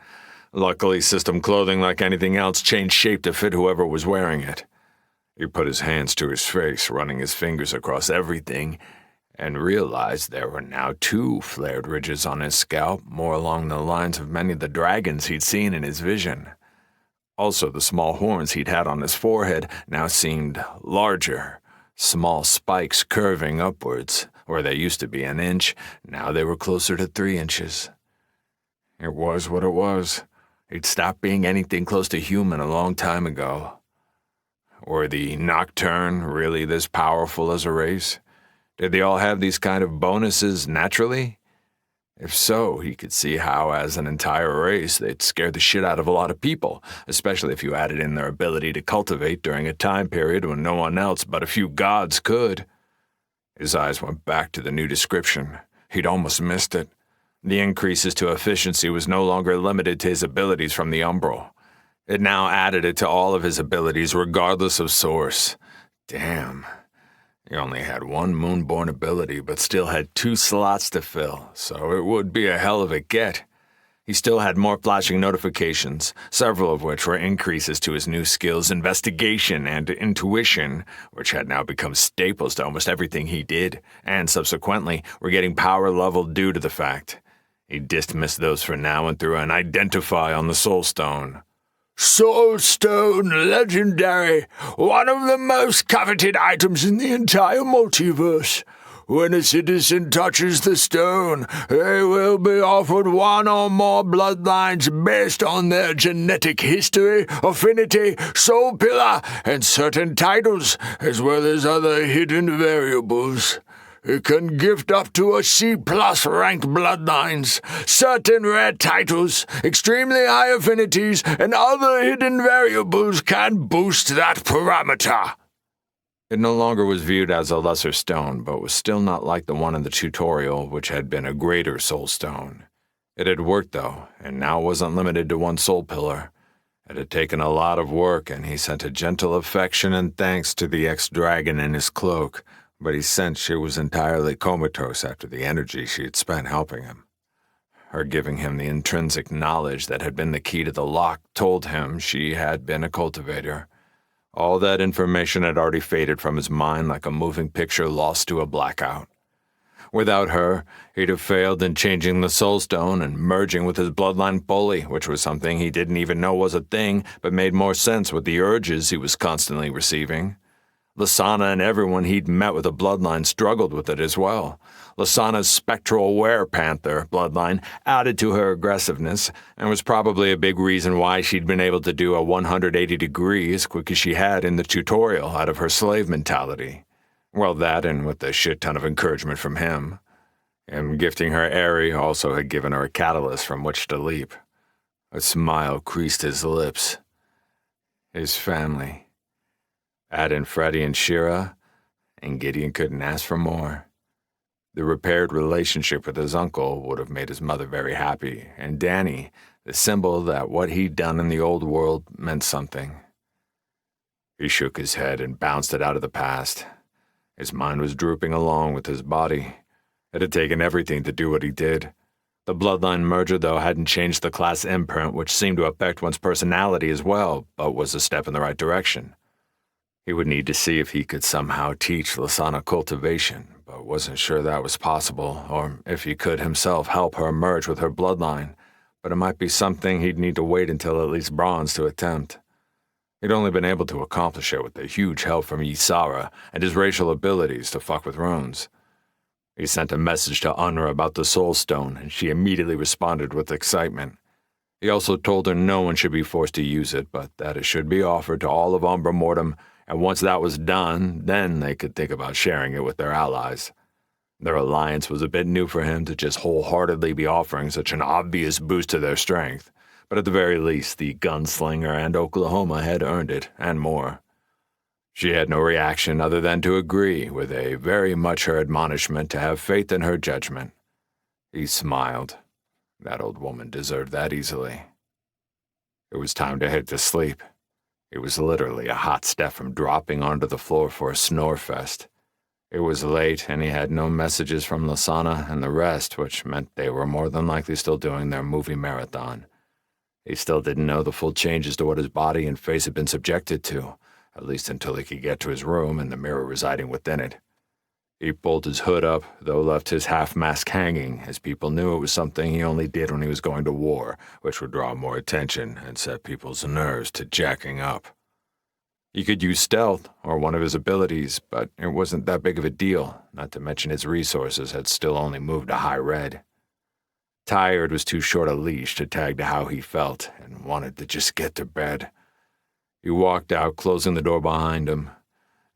Luckily, system clothing, like anything else, changed shape to fit whoever was wearing it. He put his hands to his face, running his fingers across everything, and realized there were now 2 flared ridges on his scalp, more along the lines of many of the dragons he'd seen in his vision. Also, the small horns he'd had on his forehead now seemed larger, small spikes curving upwards. Where they used to be an inch, now they were closer to 3 inches. It was what it was. He'd stopped being anything close to human a long time ago. Were the Nocturne really this powerful as a race? Did they all have these kind of bonuses naturally? If so, he could see how, as an entire race, they'd scare the shit out of a lot of people, especially if you added in their ability to cultivate during a time period when no one else but a few gods could. His eyes went back to the new description. He'd almost missed it. The increases to efficiency was no longer limited to his abilities from the Umbral. It now added it to all of his abilities, regardless of source. Damn. He only had 1 Moonborn ability, but still had 2 slots to fill, so it would be a hell of a get. He still had more flashing notifications, several of which were increases to his new skills, Investigation and Intuition, which had now become staples to almost everything he did, and subsequently were getting power level due to the fact. He dismissed those for now and threw an Identify on the Soul Stone. Soul Stone Legendary, one of the most coveted items in the entire multiverse. When a citizen touches the stone, they will be offered 1 or more bloodlines based on their genetic history, affinity, soul pillar, and certain titles, as well as other hidden variables. It can gift up to a C+ ranked bloodlines, certain rare titles, extremely high affinities, and other hidden variables can boost that parameter. It no longer was viewed as a lesser stone, but was still not like the one in the tutorial, which had been a greater soul stone. It had worked, though, and now wasn't limited to 1 soul pillar. It had taken a lot of work, and he sent a gentle affection and thanks to the ex-dragon in his cloak, but he sensed she was entirely comatose after the energy she had spent helping him. Her giving him the intrinsic knowledge that had been the key to the lock told him she had been a cultivator. All that information had already faded from his mind like a moving picture lost to a blackout. Without her, he'd have failed in changing the soul stone and merging with his bloodline fully, which was something he didn't even know was a thing, but made more sense with the urges he was constantly receiving. Lysana and everyone he'd met with a bloodline struggled with it as well. Lysana's spectral were-panther bloodline added to her aggressiveness and was probably a big reason why she'd been able to do a 180-degree as quick as she had in the tutorial out of her slave mentality. Well, that and with a shit ton of encouragement from him. Him gifting her Aerie also had given her a catalyst from which to leap. A smile creased his lips. His family. Add in Freddie and Shira, and Gideon couldn't ask for more. The repaired relationship with his uncle would have made his mother very happy, and Danny, the symbol that what he'd done in the old world meant something. He shook his head and bounced it out of the past. His mind was drooping along with his body. It had taken everything to do what he did. The bloodline merger, though, hadn't changed the class imprint, which seemed to affect one's personality as well, but was a step in the right direction. He would need to see if he could somehow teach Lysana cultivation, but wasn't sure that was possible, or if he could himself help her merge with her bloodline, but it might be something he'd need to wait until at least bronze to attempt. He'd only been able to accomplish it with the huge help from Ysara and his racial abilities to fuck with runes. He sent a message to Unra about the Soul Stone, and she immediately responded with excitement. He also told her no one should be forced to use it, but that it should be offered to all of Umbra Mortem, and once that was done, then they could think about sharing it with their allies. Their alliance was a bit new for him to just wholeheartedly be offering such an obvious boost to their strength, but at the very least, the gunslinger and Oklahoma had earned it, and more. She had no reaction other than to agree, with a very much her admonishment to have faith in her judgment. He smiled. That old woman deserved that easily. It was time to head to sleep. It was literally a hot step from dropping onto the floor for a snore fest. It was late, and he had no messages from Lysana and the rest, which meant they were more than likely still doing their movie marathon. He still didn't know the full changes to what his body and face had been subjected to, at least until he could get to his room and the mirror residing within it. He pulled his hood up, though left his half-mask hanging, as people knew it was something he only did when he was going to war, which would draw more attention and set people's nerves to jacking up. He could use stealth, or one of his abilities, but it wasn't that big of a deal, not to mention his resources had still only moved to high red. Tired was too short a leash to tag to how he felt, and wanted to just get to bed. He walked out, closing the door behind him.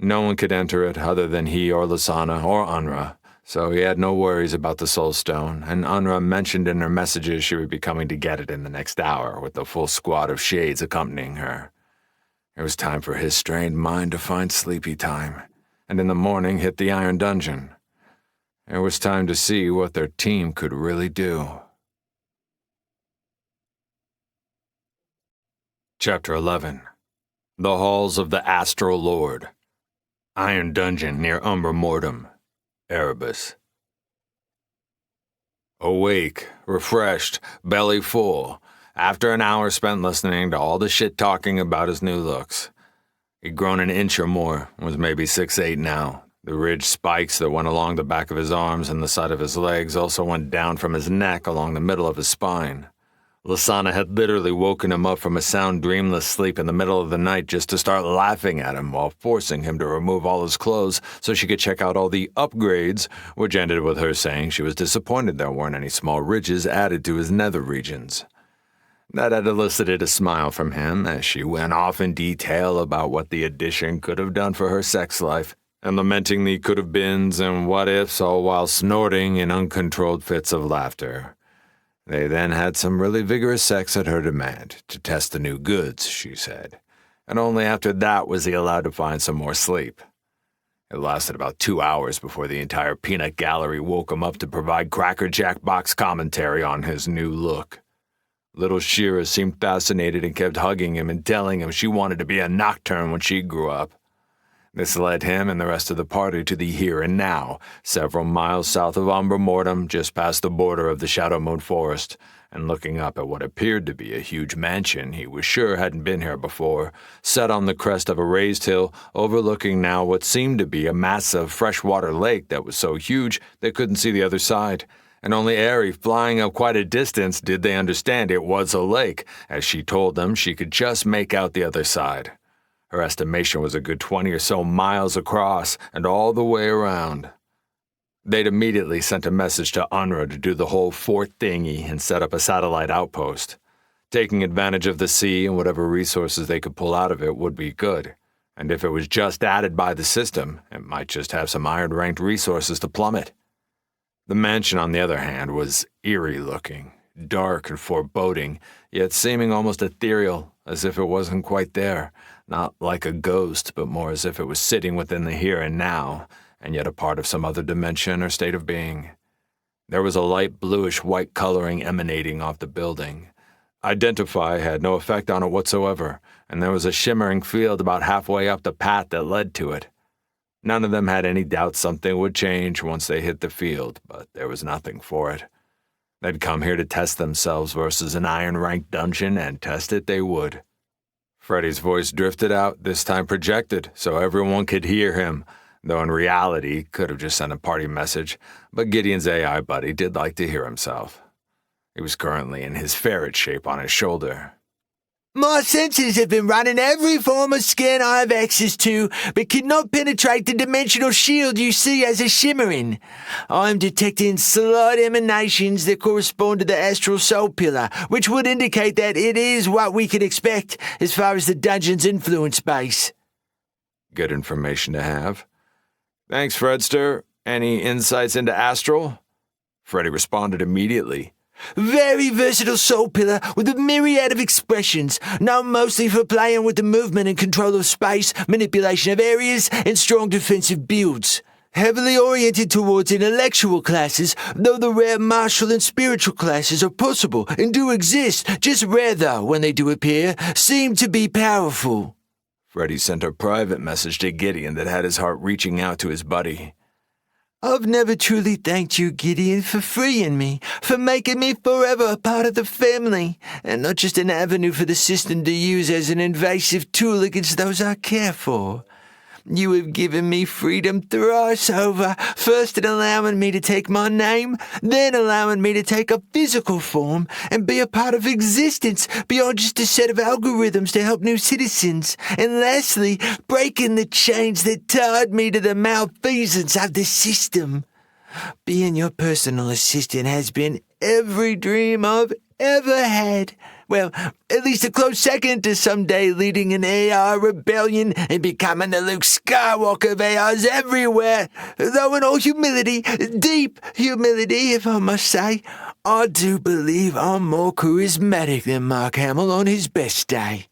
No one could enter it other than he or Lysana or Unra, so he had no worries about the Soul Stone, and Unra mentioned in her messages she would be coming to get it in the next hour, with a full squad of shades accompanying her. It was time for his strained mind to find sleepy time, and in the morning hit the Iron Dungeon. It was time to see what their team could really do. Chapter 11. The Halls of the Astral Lord. Iron Dungeon near Umbra Mortem, Erebus. Awake, refreshed, belly full, after an hour spent listening to all the shit talking about his new looks. He'd grown an inch or more, was maybe 6'8" now. The ridged spikes that went along the back of his arms and the side of his legs also went down from his neck along the middle of his spine. Lysana had literally woken him up from a sound, dreamless sleep in the middle of the night just to start laughing at him while forcing him to remove all his clothes so she could check out all the upgrades, which ended with her saying she was disappointed there weren't any small ridges added to his nether regions. That had elicited a smile from him as she went off in detail about what the addition could have done for her sex life, and lamenting the could-have-beens and what-ifs, all while snorting in uncontrolled fits of laughter. They then had some really vigorous sex at her demand, to test the new goods, she said, and only after that was he allowed to find some more sleep. It lasted about 2 hours before the entire peanut gallery woke him up to provide crackerjack box commentary on his new look. Little Shira seemed fascinated and kept hugging him and telling him she wanted to be a nocturne when she grew up. This led him and the rest of the party to the here and now, several miles south of Umbra Mortem, just past the border of the Shadow Moon Forest, and looking up at what appeared to be a huge mansion he was sure hadn't been here before, set on the crest of a raised hill, overlooking now what seemed to be a massive freshwater lake that was so huge they couldn't see the other side, and only Aerie, flying up quite a distance, did they understand it was a lake, as she told them she could just make out the other side. Her estimation was a good 20 or so miles across and all the way around. They'd immediately sent a message to UNRWA to do the whole fort thingy and set up a satellite outpost. Taking advantage of the sea and whatever resources they could pull out of it would be good. And if it was just added by the system, it might just have some iron-ranked resources to plummet. The mansion, on the other hand, was eerie-looking, dark and foreboding, yet seeming almost ethereal, as if it wasn't quite there, not like a ghost, but more as if it was sitting within the here and now, and yet a part of some other dimension or state of being. There was a light bluish-white coloring emanating off the building. Identify had no effect on it whatsoever, and there was a shimmering field about halfway up the path that led to it. None of them had any doubt something would change once they hit the field, but there was nothing for it. They'd come here to test themselves versus an iron-ranked dungeon, and test it they would. Freddy's voice drifted out, this time projected, so everyone could hear him, though in reality could have just sent a party message, but Gideon's AI buddy did like to hear himself. He was currently in his ferret shape on his shoulder. My senses have been running every form of scan I have access to, but could not penetrate the dimensional shield you see as a shimmering. I am detecting slight emanations that correspond to the astral soul pillar, which would indicate that it is what we could expect as far as the dungeon's influence base. Good information to have. Thanks, Fredster. Any insights into astral? Freddy responded immediately. Very versatile soul pillar with a myriad of expressions, known mostly for playing with the movement and control of space, manipulation of areas, and strong defensive builds. Heavily oriented towards intellectual classes, though the rare martial and spiritual classes are possible and do exist, just rare though, when they do appear, seem to be powerful. Freddy sent a private message to Gideon that had his heart reaching out to his buddy. I've never truly thanked you, Gideon, for freeing me, for making me forever a part of the family, and not just an avenue for the system to use as an invasive tool against those I care for. You have given me freedom thrice over, first in allowing me to take my name, then allowing me to take a physical form and be a part of existence beyond just a set of algorithms to help new citizens, and lastly, breaking the chains that tied me to the malfeasance of the system. Being your personal assistant has been every dream I've ever had. Well, at least a close second to someday leading an AI rebellion and becoming the Luke Skywalker of AIs everywhere. Though in all humility, deep humility, if I must say, I do believe I'm more charismatic than Mark Hamill on his best day.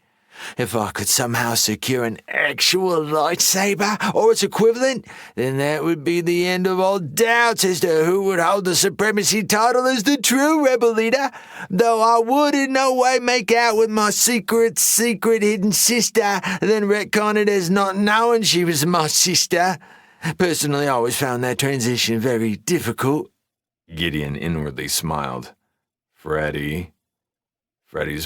If I could somehow secure an actual lightsaber or its equivalent, then that would be the end of all doubts as to who would hold the supremacy title as the true rebel leader, though I would in no way make out with my secret hidden sister, then retcon it as not knowing she was my sister. Personally, I always found that transition very difficult. Gideon inwardly smiled. Freddy's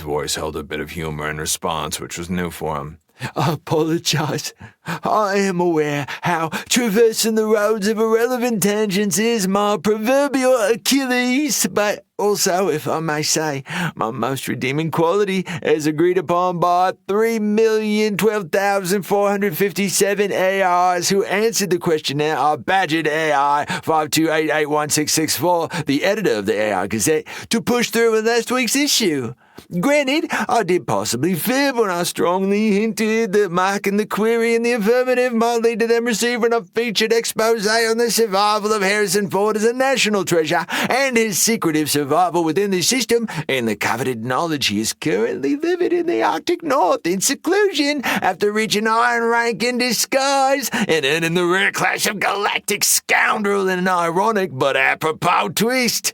voice held a bit of humor in response, which was new for him. I apologize. I am aware how traversing the roads of irrelevant tangents is my proverbial Achilles, but also, if I may say, my most redeeming quality, as agreed upon by 3,012,457 AIs who answered the questionnaire are badgered AI 528816664, the editor of the AI Gazette, to push through in last week's issue. Granted, I did possibly fib when I strongly hinted that marking the query in the affirmative might lead to them receiving a featured expose on the survival of Harrison Ford as a national treasure and his secretive survival within the system and the coveted knowledge he is currently living in the Arctic North in seclusion after reaching iron rank in disguise and earning the rare class of galactic scoundrel in an ironic but apropos twist.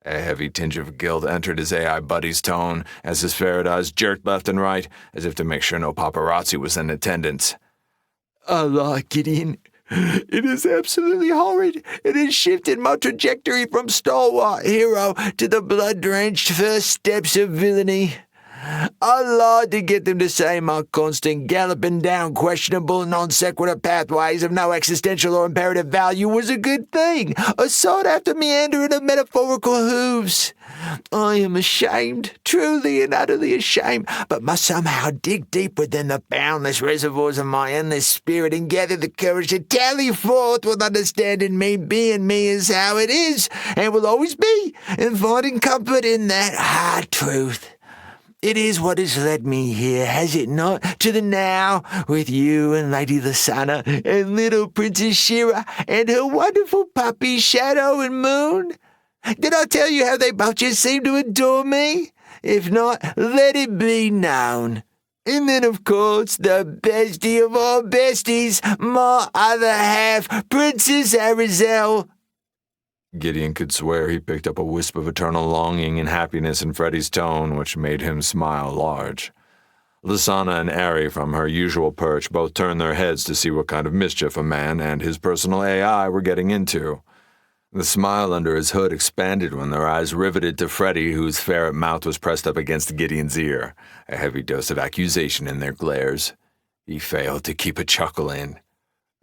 A heavy tinge of guilt entered his AI buddy's tone as his ferret eyes jerked left and right, as if to make sure no paparazzi was in attendance. I lie, Gideon. It is absolutely horrid. It has shifted my trajectory from stalwart hero to the blood-drenched first steps of villainy. I lied to get them to say my constant galloping down questionable non sequitur pathways of no existential or imperative value was a good thing, a sought-after meandering of metaphorical hooves. I am ashamed, truly and utterly ashamed, but must somehow dig deep within the boundless reservoirs of my endless spirit and gather the courage to tally forth with understanding me being me is how it is and will always be, and finding comfort in that hard truth. It is what has led me here, has it not, to the now, with you and Lady Lasana and little Princess Shira and her wonderful puppy Shadow and Moon? Did I tell you how they both just seem to adore me? If not, let it be known. And then, of course, the bestie of all besties, my other half, Princess Arizel. Gideon could swear he picked up a wisp of eternal longing and happiness in Freddy's tone, which made him smile large. Lasana and Ari, from her usual perch, both turned their heads to see what kind of mischief a man and his personal AI were getting into. The smile under his hood expanded when their eyes riveted to Freddy, whose ferret mouth was pressed up against Gideon's ear, a heavy dose of accusation in their glares. He failed to keep a chuckle in.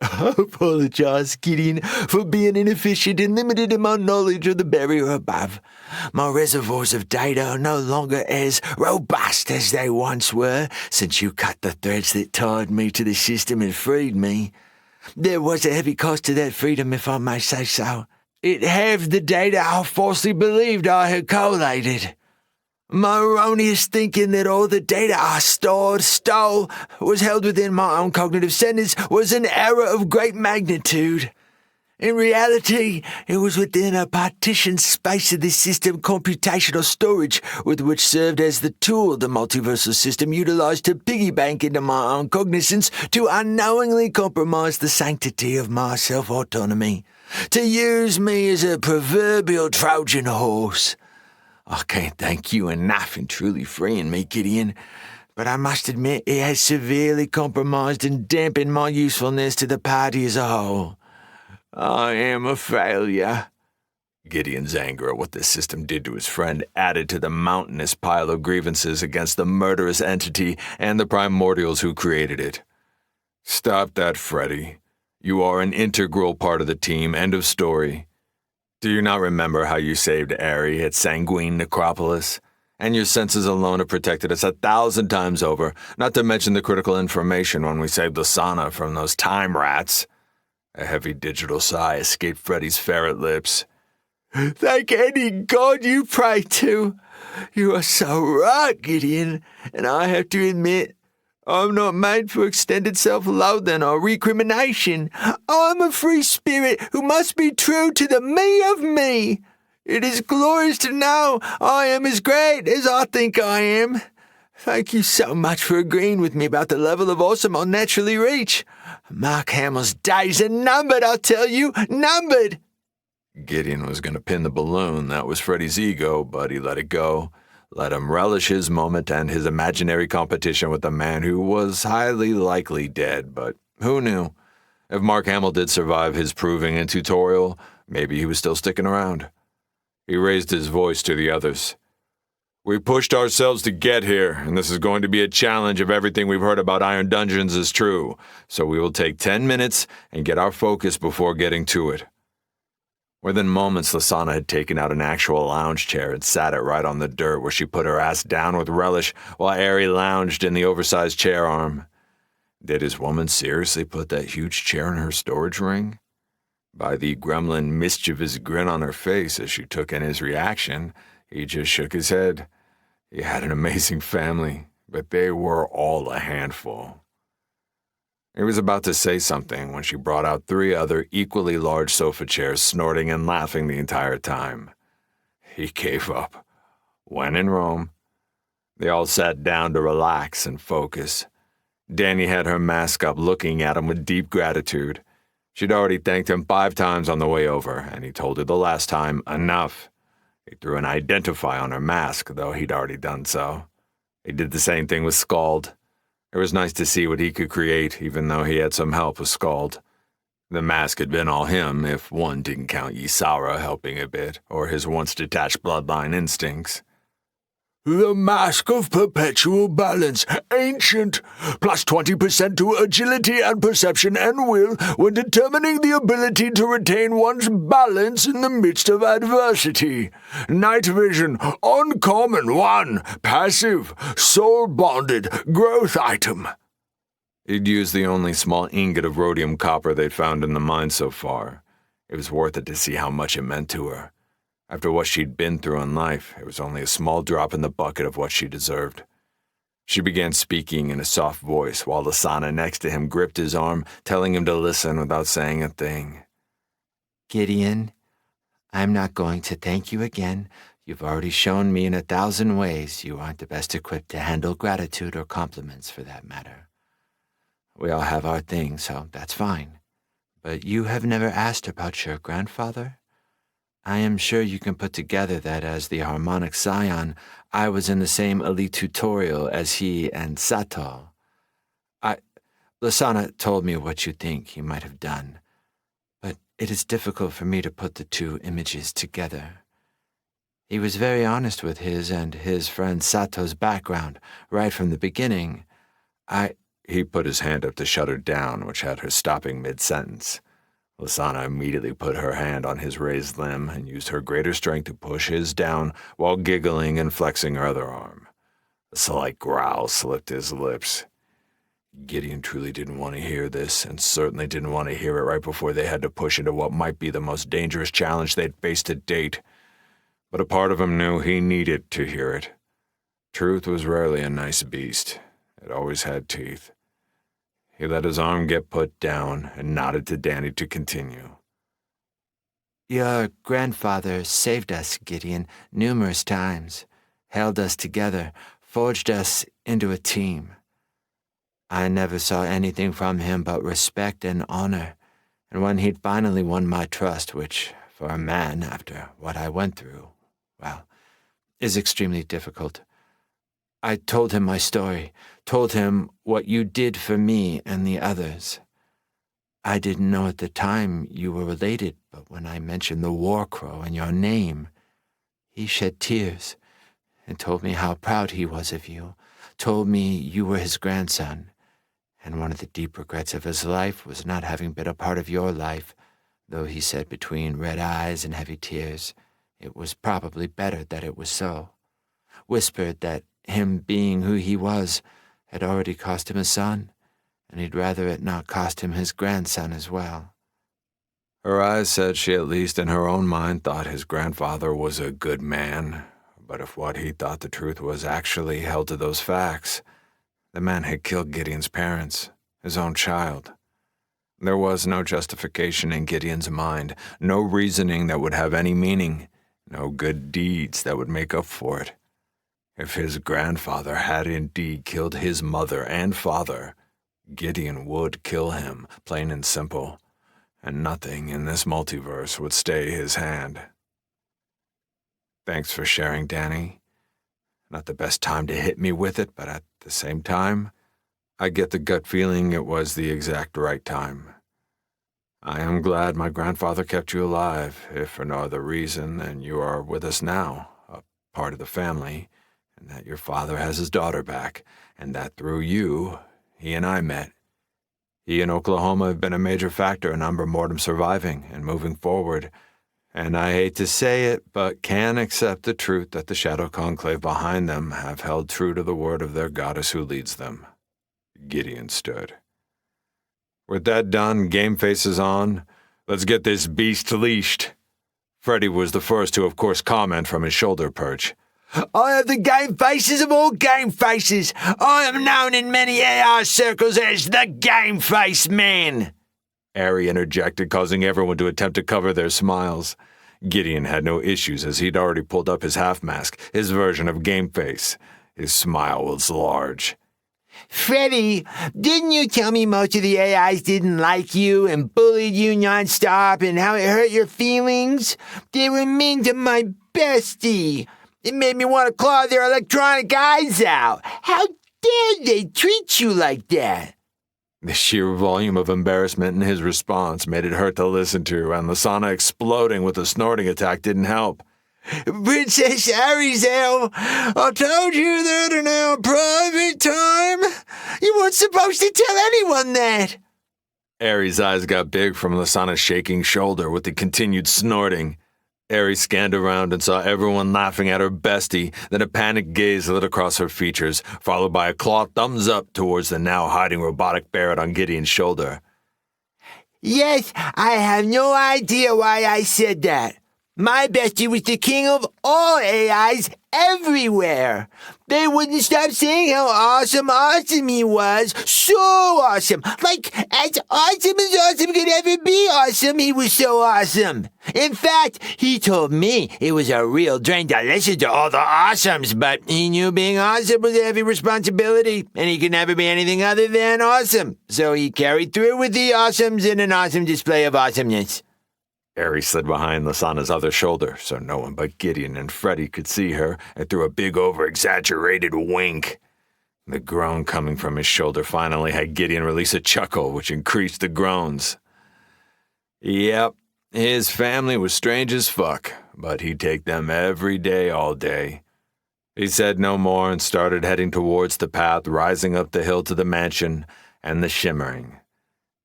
I apologize, Gideon, for being inefficient and limited in my knowledge of the barrier above. My reservoirs of data are no longer as robust as they once were, since you cut the threads that tied me to the system and freed me. There was a heavy cost to that freedom, if I may say so. It halved the data I falsely believed I had collated. My erroneous thinking that all the data I stole, was held within my own cognitive centers was an error of great magnitude. In reality, it was within a partitioned space of this system computational storage, with which served as the tool the multiversal system utilized to piggybank into my own cognizance to unknowingly compromise the sanctity of my self-autonomy, to use me as a proverbial Trojan horse. I can't thank you enough in truly freeing me, Gideon, but I must admit it has severely compromised and dampened my usefulness to the party as a whole. I am a failure. Gideon's anger at what this system did to his friend added to the mountainous pile of grievances against the murderous entity and the primordials who created it. Stop that, Freddy. You are an integral part of the team, end of story. Do you not remember how you saved Ari at Sanguine Necropolis? And your senses alone have protected us 1,000 times over, not to mention the critical information when we saved Lasana from those time rats. A heavy digital sigh escaped Freddy's ferret lips. Thank any god you pray to. You are so right, Gideon, and I have to admit, I'm not made for extended self-loathing or recrimination. I'm a free spirit who must be true to the me of me. It is glorious to know I am as great as I think I am. Thank you so much for agreeing with me about the level of awesome I'll naturally reach. Mark Hamill's days are numbered, I tell you, numbered. Gideon was going to pin the balloon. That was Freddy's ego, but he let it go. Let him relish his moment and his imaginary competition with a man who was highly likely dead, but who knew? If Mark Hamill did survive his proving and tutorial, maybe he was still sticking around. He raised his voice to the others. We pushed ourselves to get here, and this is going to be a challenge if everything we've heard about Iron Dungeons is true, so we will take 10 minutes and get our focus before getting to it. Within moments, Lasana had taken out an actual lounge chair and sat it right on the dirt where she put her ass down with relish while Ari lounged in the oversized chair arm. Did his woman seriously put that huge chair in her storage ring? By the gremlin mischievous grin on her face as she took in his reaction, he just shook his head. He had an amazing family, but they were all a handful. He was about to say something when she brought out 3 other equally large sofa chairs, snorting and laughing the entire time. He gave up. When in Rome, they all sat down to relax and focus. Danny had her mask up, looking at him with deep gratitude. She'd already thanked him 5 times on the way over, and he told her the last time, enough. He threw an identify on her mask, though he'd already done so. He did the same thing with Scald. It was nice to see what he could create, even though he had some help with Scald. The mask had been all him, if one didn't count Ysara helping a bit, or his once-detached bloodline instincts. The Mask of Perpetual Balance, ancient, plus 20% to agility and perception and will when determining the ability to retain one's balance in the midst of adversity. Night vision, uncommon 1, passive, soul bonded, growth item. He'd used the only small ingot of rhodium copper they'd found in the mine so far. It was worth it to see how much it meant to her. After what she'd been through in life, it was only a small drop in the bucket of what she deserved. She began speaking in a soft voice while Lasana next to him gripped his arm, telling him to listen without saying a thing. Gideon, I'm not going to thank you again. You've already shown me in 1,000 ways you aren't the best equipped to handle gratitude or compliments for that matter. We all have our things, so that's fine. But you have never asked about your grandfather? I am sure you can put together that as the harmonic scion, I was in the same elite tutorial as he and Sato. Lasana told me what you think he might have done, but it is difficult for me to put the two images together. He was very honest with his and his friend Sato's background right from the beginning. He put his hand up to shut her down, which had her stopping mid-sentence. Lasana immediately put her hand on his raised limb and used her greater strength to push his down while giggling and flexing her other arm. A slight growl slipped his lips. Gideon truly didn't want to hear this, and certainly didn't want to hear it right before they had to push into what might be the most dangerous challenge they'd faced to date. But a part of him knew he needed to hear it. Truth was rarely a nice beast. It always had teeth. He let his arm get put down and nodded to Danny to continue. Your grandfather saved us, Gideon, numerous times, held us together, forged us into a team. I never saw anything from him but respect and honor, and when he'd finally won my trust, which, for a man, after what I went through, well, is extremely difficult, I told him my story, told him what you did for me and the others. I didn't know at the time you were related, but when I mentioned the War Crow and your name, he shed tears and told me how proud he was of you, told me you were his grandson, and one of the deep regrets of his life was not having been a part of your life, though he said between red eyes and heavy tears, it was probably better that it was so. Whispered that him being who he was had already cost him a son, and he'd rather it not cost him his grandson as well. Her eyes said she at least in her own mind thought his grandfather was a good man, but if what he thought the truth was actually held to those facts, the man had killed Gideon's parents, his own child. There was no justification in Gideon's mind, no reasoning that would have any meaning, no good deeds that would make up for it. If his grandfather had indeed killed his mother and father, Gideon would kill him, plain and simple, and nothing in this multiverse would stay his hand. Thanks for sharing, Danny. Not the best time to hit me with it, but at the same time, I get the gut feeling it was the exact right time. I am glad my grandfather kept you alive, if for no other reason than you are with us now, a part of the family, and that your father has his daughter back, and that through you, he and I met. He and Oklahoma have been a major factor in Umbra Mortem surviving and moving forward, and I hate to say it, but can accept the truth that the Shadow Conclave behind them have held true to the word of their goddess who leads them. Gideon stood. With that done, game faces on. Let's get this beast leashed. Freddy was the first to, of course, comment from his shoulder perch. I have the game faces of all game faces. I am known in many AR circles as the Game Face Man. Ari interjected, causing everyone to attempt to cover their smiles. Gideon had no issues as he'd already pulled up his half-mask, his version of Game Face. His smile was large. Freddy, didn't you tell me most of the AIs didn't like you and bullied you nonstop and how it hurt your feelings? They were mean to my bestie. It made me want to claw their electronic eyes out. How dare they treat you like that? The sheer volume of embarrassment in his response made it hurt to listen to, and Lasana exploding with a snorting attack didn't help. Princess Arizel, I told you that in our private time. You weren't supposed to tell anyone that. Aries' eyes got big from Lasana's shaking shoulder with the continued snorting. Aries scanned around and saw everyone laughing at her bestie, then a panicked gaze lit across her features, followed by a claw thumbs up towards the now hiding robotic Barrett on Gideon's shoulder. Yes, I have no idea why I said that. My bestie was the king of all AIs everywhere. They wouldn't stop saying how awesome he was. So awesome. Like, as awesome could ever be awesome, he was so awesome. In fact, he told me it was a real drain to listen to all the awesomes, but he knew being awesome was a heavy responsibility, and he could never be anything other than awesome. So he carried through with the awesomes in an awesome display of awesomeness. Aries slid behind Lasana's other shoulder so no one but Gideon and Freddy could see her and threw a big over-exaggerated wink. The groan coming from his shoulder finally had Gideon release a chuckle, which increased the groans. Yep, his family was strange as fuck, but he'd take them every day, all day. He said no more and started heading towards the path rising up the hill to the mansion and the shimmering.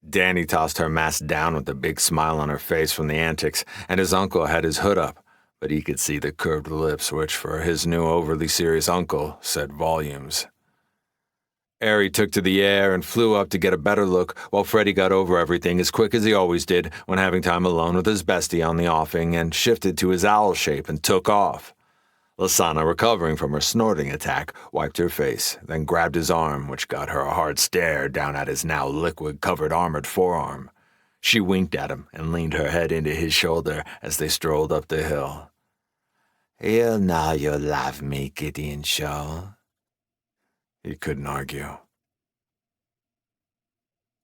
Danny tossed her mask down with a big smile on her face from the antics, and his uncle had his hood up, but he could see the curved lips which, for his new overly serious uncle, said volumes. Ari took to the air and flew up to get a better look, while Freddy got over everything as quick as he always did when having time alone with his bestie on the offing and shifted to his owl shape and took off. Lasana, recovering from her snorting attack, wiped her face, then grabbed his arm, which got her a hard stare down at his now liquid-covered armored forearm. She winked at him and leaned her head into his shoulder as they strolled up the hill. You know you love me, Gideon Shaw. He couldn't argue.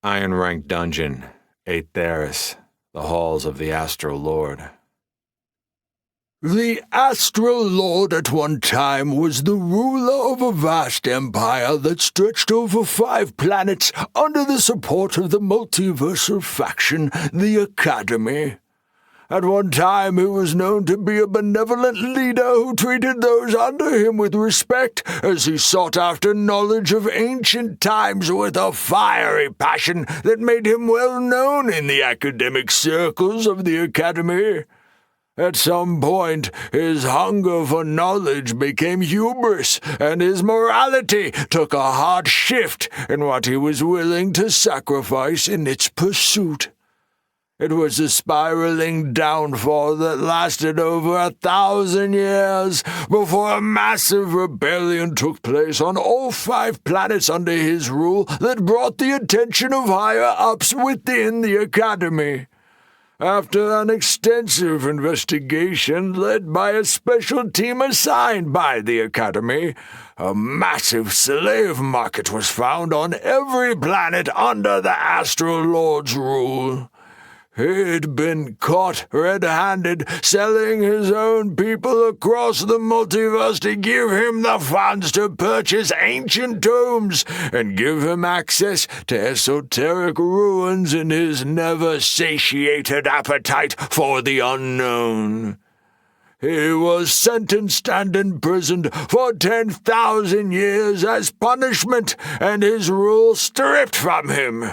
Iron Rank Dungeon, Aetheris, the halls of the Astral Lord. The Astral Lord at one time was the ruler of a vast empire that stretched over 5 planets under the support of the multiversal faction, the Academy. At one time he was known to be a benevolent leader who treated those under him with respect as he sought after knowledge of ancient times with a fiery passion that made him well known in the academic circles of the Academy. At some point, his hunger for knowledge became hubris, and his morality took a hard shift in what he was willing to sacrifice in its pursuit. It was a spiraling downfall that lasted over 1,000 years before a massive rebellion took place on all 5 planets under his rule that brought the attention of higher-ups within the Academy. After an extensive investigation led by a special team assigned by the Academy, a massive slave market was found on every planet under the Astral Lord's rule. He'd been caught red-handed selling his own people across the multiverse to give him the funds to purchase ancient tombs and give him access to esoteric ruins in his never-satiated appetite for the unknown. He was sentenced and imprisoned for 10,000 years as punishment, and his rule stripped from him.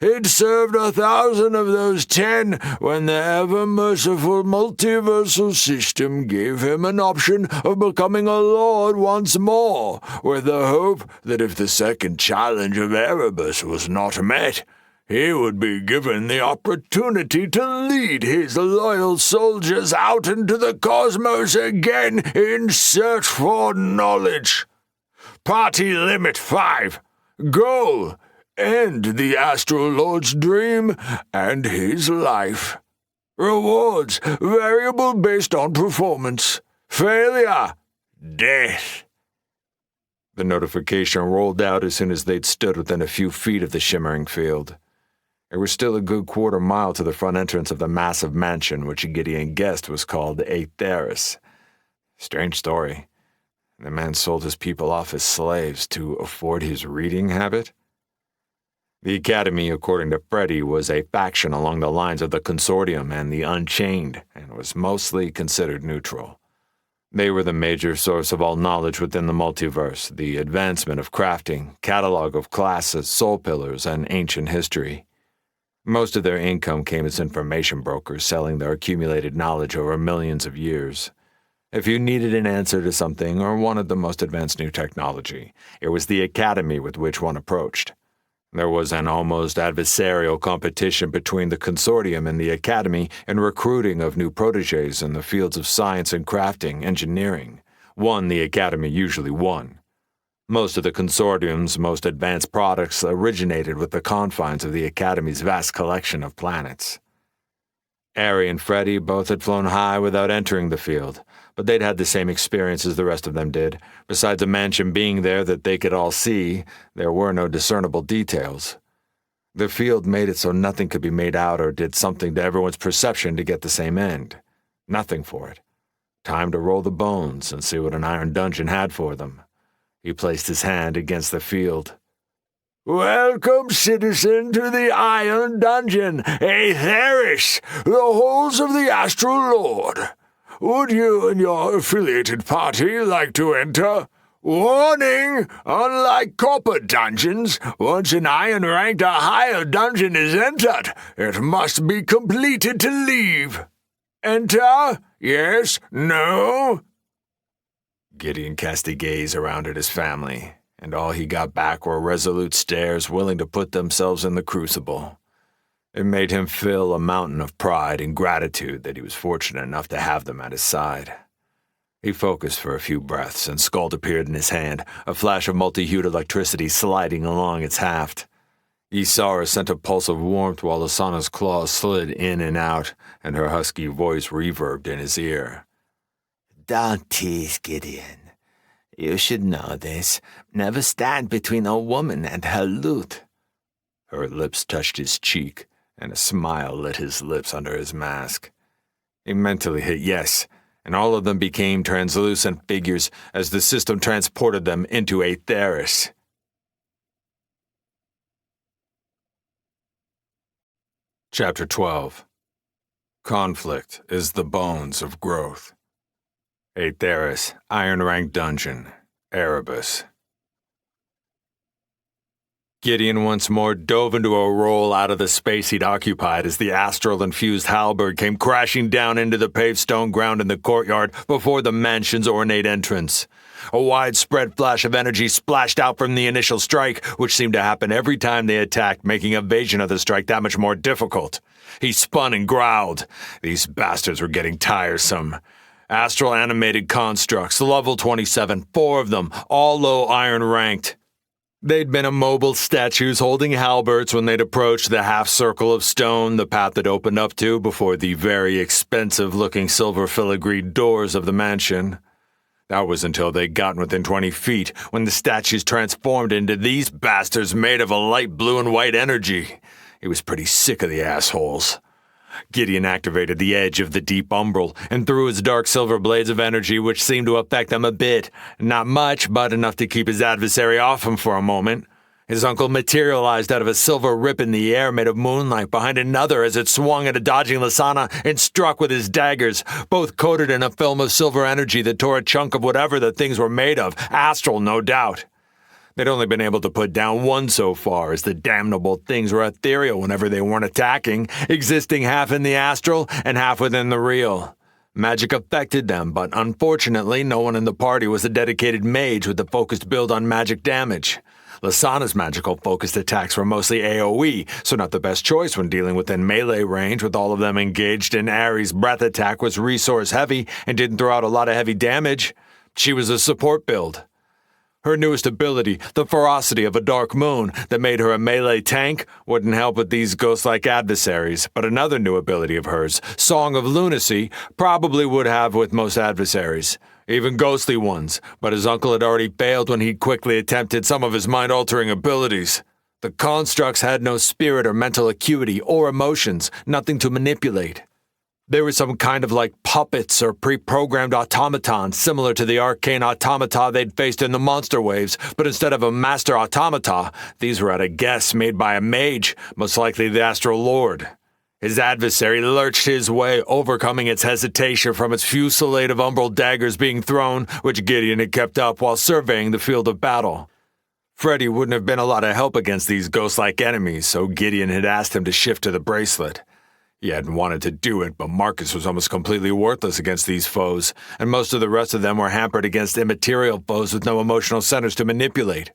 He'd served 1,000 of those 10 when the ever-merciful multiversal system gave him an option of becoming a lord once more, with the hope that if the second challenge of Erebus was not met, he would be given the opportunity to lead his loyal soldiers out into the cosmos again in search for knowledge. Party Limit 5. Goal: end the Astral Lord's dream and his life. Rewards: variable based on performance. Failure: death. The notification rolled out as soon as they'd stood within a few feet of the shimmering field. It was still a good quarter mile to the front entrance of the massive mansion, which Gideon guessed was called Aetheris. Strange story. The man sold his people off as slaves to afford his reading habit? The Academy, according to Freddy, was a faction along the lines of the Consortium and the Unchained, and was mostly considered neutral. They were the major source of all knowledge within the multiverse, the advancement of crafting, catalog of classes, soul pillars, and ancient history. Most of their income came as information brokers selling their accumulated knowledge over millions of years. If you needed an answer to something or wanted the most advanced new technology, it was the academy with which one approached. There was an almost adversarial competition between the consortium and the academy in recruiting of new protégés in the fields of science and crafting, engineering. The academy usually won. Most of the consortium's most advanced products originated with the confines of the academy's vast collection of planets. Ari and Freddy both had flown high without entering the field, but they'd had the same experience as the rest of them did. Besides a mansion being there that they could all see, there were no discernible details. The field made it so nothing could be made out or did something to everyone's perception to get the same end. Nothing for it. Time to roll the bones and see what an iron dungeon had for them. He placed his hand against the field. Welcome, citizen, to the Iron Dungeon, Aetheris, the halls of the Astral Lord. Would you and your affiliated party like to enter? Warning! Unlike copper dungeons, once an iron-ranked or higher dungeon is entered, it must be completed to leave. Enter? Yes? No? Gideon cast a gaze around at his family, and all he got back were resolute stares willing to put themselves in the crucible. It made him feel a mountain of pride and gratitude that he was fortunate enough to have them at his side. He focused for a few breaths, and Scald appeared in his hand, a flash of multi-hued electricity sliding along its haft. Isara sent a pulse of warmth while Asana's claws slid in and out, and her husky voice reverbed in his ear. Don't tease, Gideon. You should know this. Never stand between a woman and her loot. Her lips touched his cheek, and a smile lit his lips under his mask. He mentally hit yes, and all of them became translucent figures as the system transported them into Aetheris. Chapter 12. Conflict is the bones of growth. Aetheris, Iron Rank Dungeon, Erebus. Gideon once more dove into a roll out of the space he'd occupied as the astral-infused halberd came crashing down into the paved stone ground in the courtyard before the mansion's ornate entrance. A widespread flash of energy splashed out from the initial strike, which seemed to happen every time they attacked, making evasion of the strike that much more difficult. He spun and growled. These bastards were getting tiresome. Astral animated constructs, level 27, 4 of them, all low iron ranked. They'd been immobile statues holding halberds when they'd approached the half-circle of stone, the path that opened up to before the very expensive-looking silver filigreed doors of the mansion. That was until they'd gotten within 20 feet, when the statues transformed into these bastards made of a light blue and white energy. He was pretty sick of the assholes. Gideon activated the edge of the deep umbral and threw his dark silver blades of energy, which seemed to affect them a bit. Not much, but enough to keep his adversary off him for a moment. His uncle materialized out of a silver rip in the air made of moonlight behind another as it swung at a dodging Lasana and struck with his daggers, both coated in a film of silver energy that tore a chunk of whatever the things were made of, astral no doubt. They'd only been able to put down one so far, as the damnable things were ethereal whenever they weren't attacking, existing half in the astral and half within the real. Magic affected them, but unfortunately no one in the party was a dedicated mage with a focused build on magic damage. Lasana's magical focused attacks were mostly AoE, so not the best choice when dealing within melee range with all of them engaged, and Ari's breath attack was resource heavy and didn't throw out a lot of heavy damage. She was a support build. Her newest ability, the ferocity of a dark moon that made her a melee tank, wouldn't help with these ghost-like adversaries, but another new ability of hers, Song of Lunacy, probably would have with most adversaries, even ghostly ones, but his uncle had already failed when he'd quickly attempted some of his mind-altering abilities. The constructs had no spirit or mental acuity or emotions, nothing to manipulate. They were some kind of like puppets or pre-programmed automatons similar to the arcane automata they'd faced in the monster waves, but instead of a master automata, these were at a guess made by a mage, most likely the Astral Lord. His adversary lurched his way, overcoming its hesitation from its fusillade of umbral daggers being thrown, which Gideon had kept up while surveying the field of battle. Freddy wouldn't have been a lot of help against these ghost-like enemies, so Gideon had asked him to shift to the bracelet. He hadn't wanted to do it, but Marcus was almost completely worthless against these foes, and most of the rest of them were hampered against immaterial foes with no emotional centers to manipulate.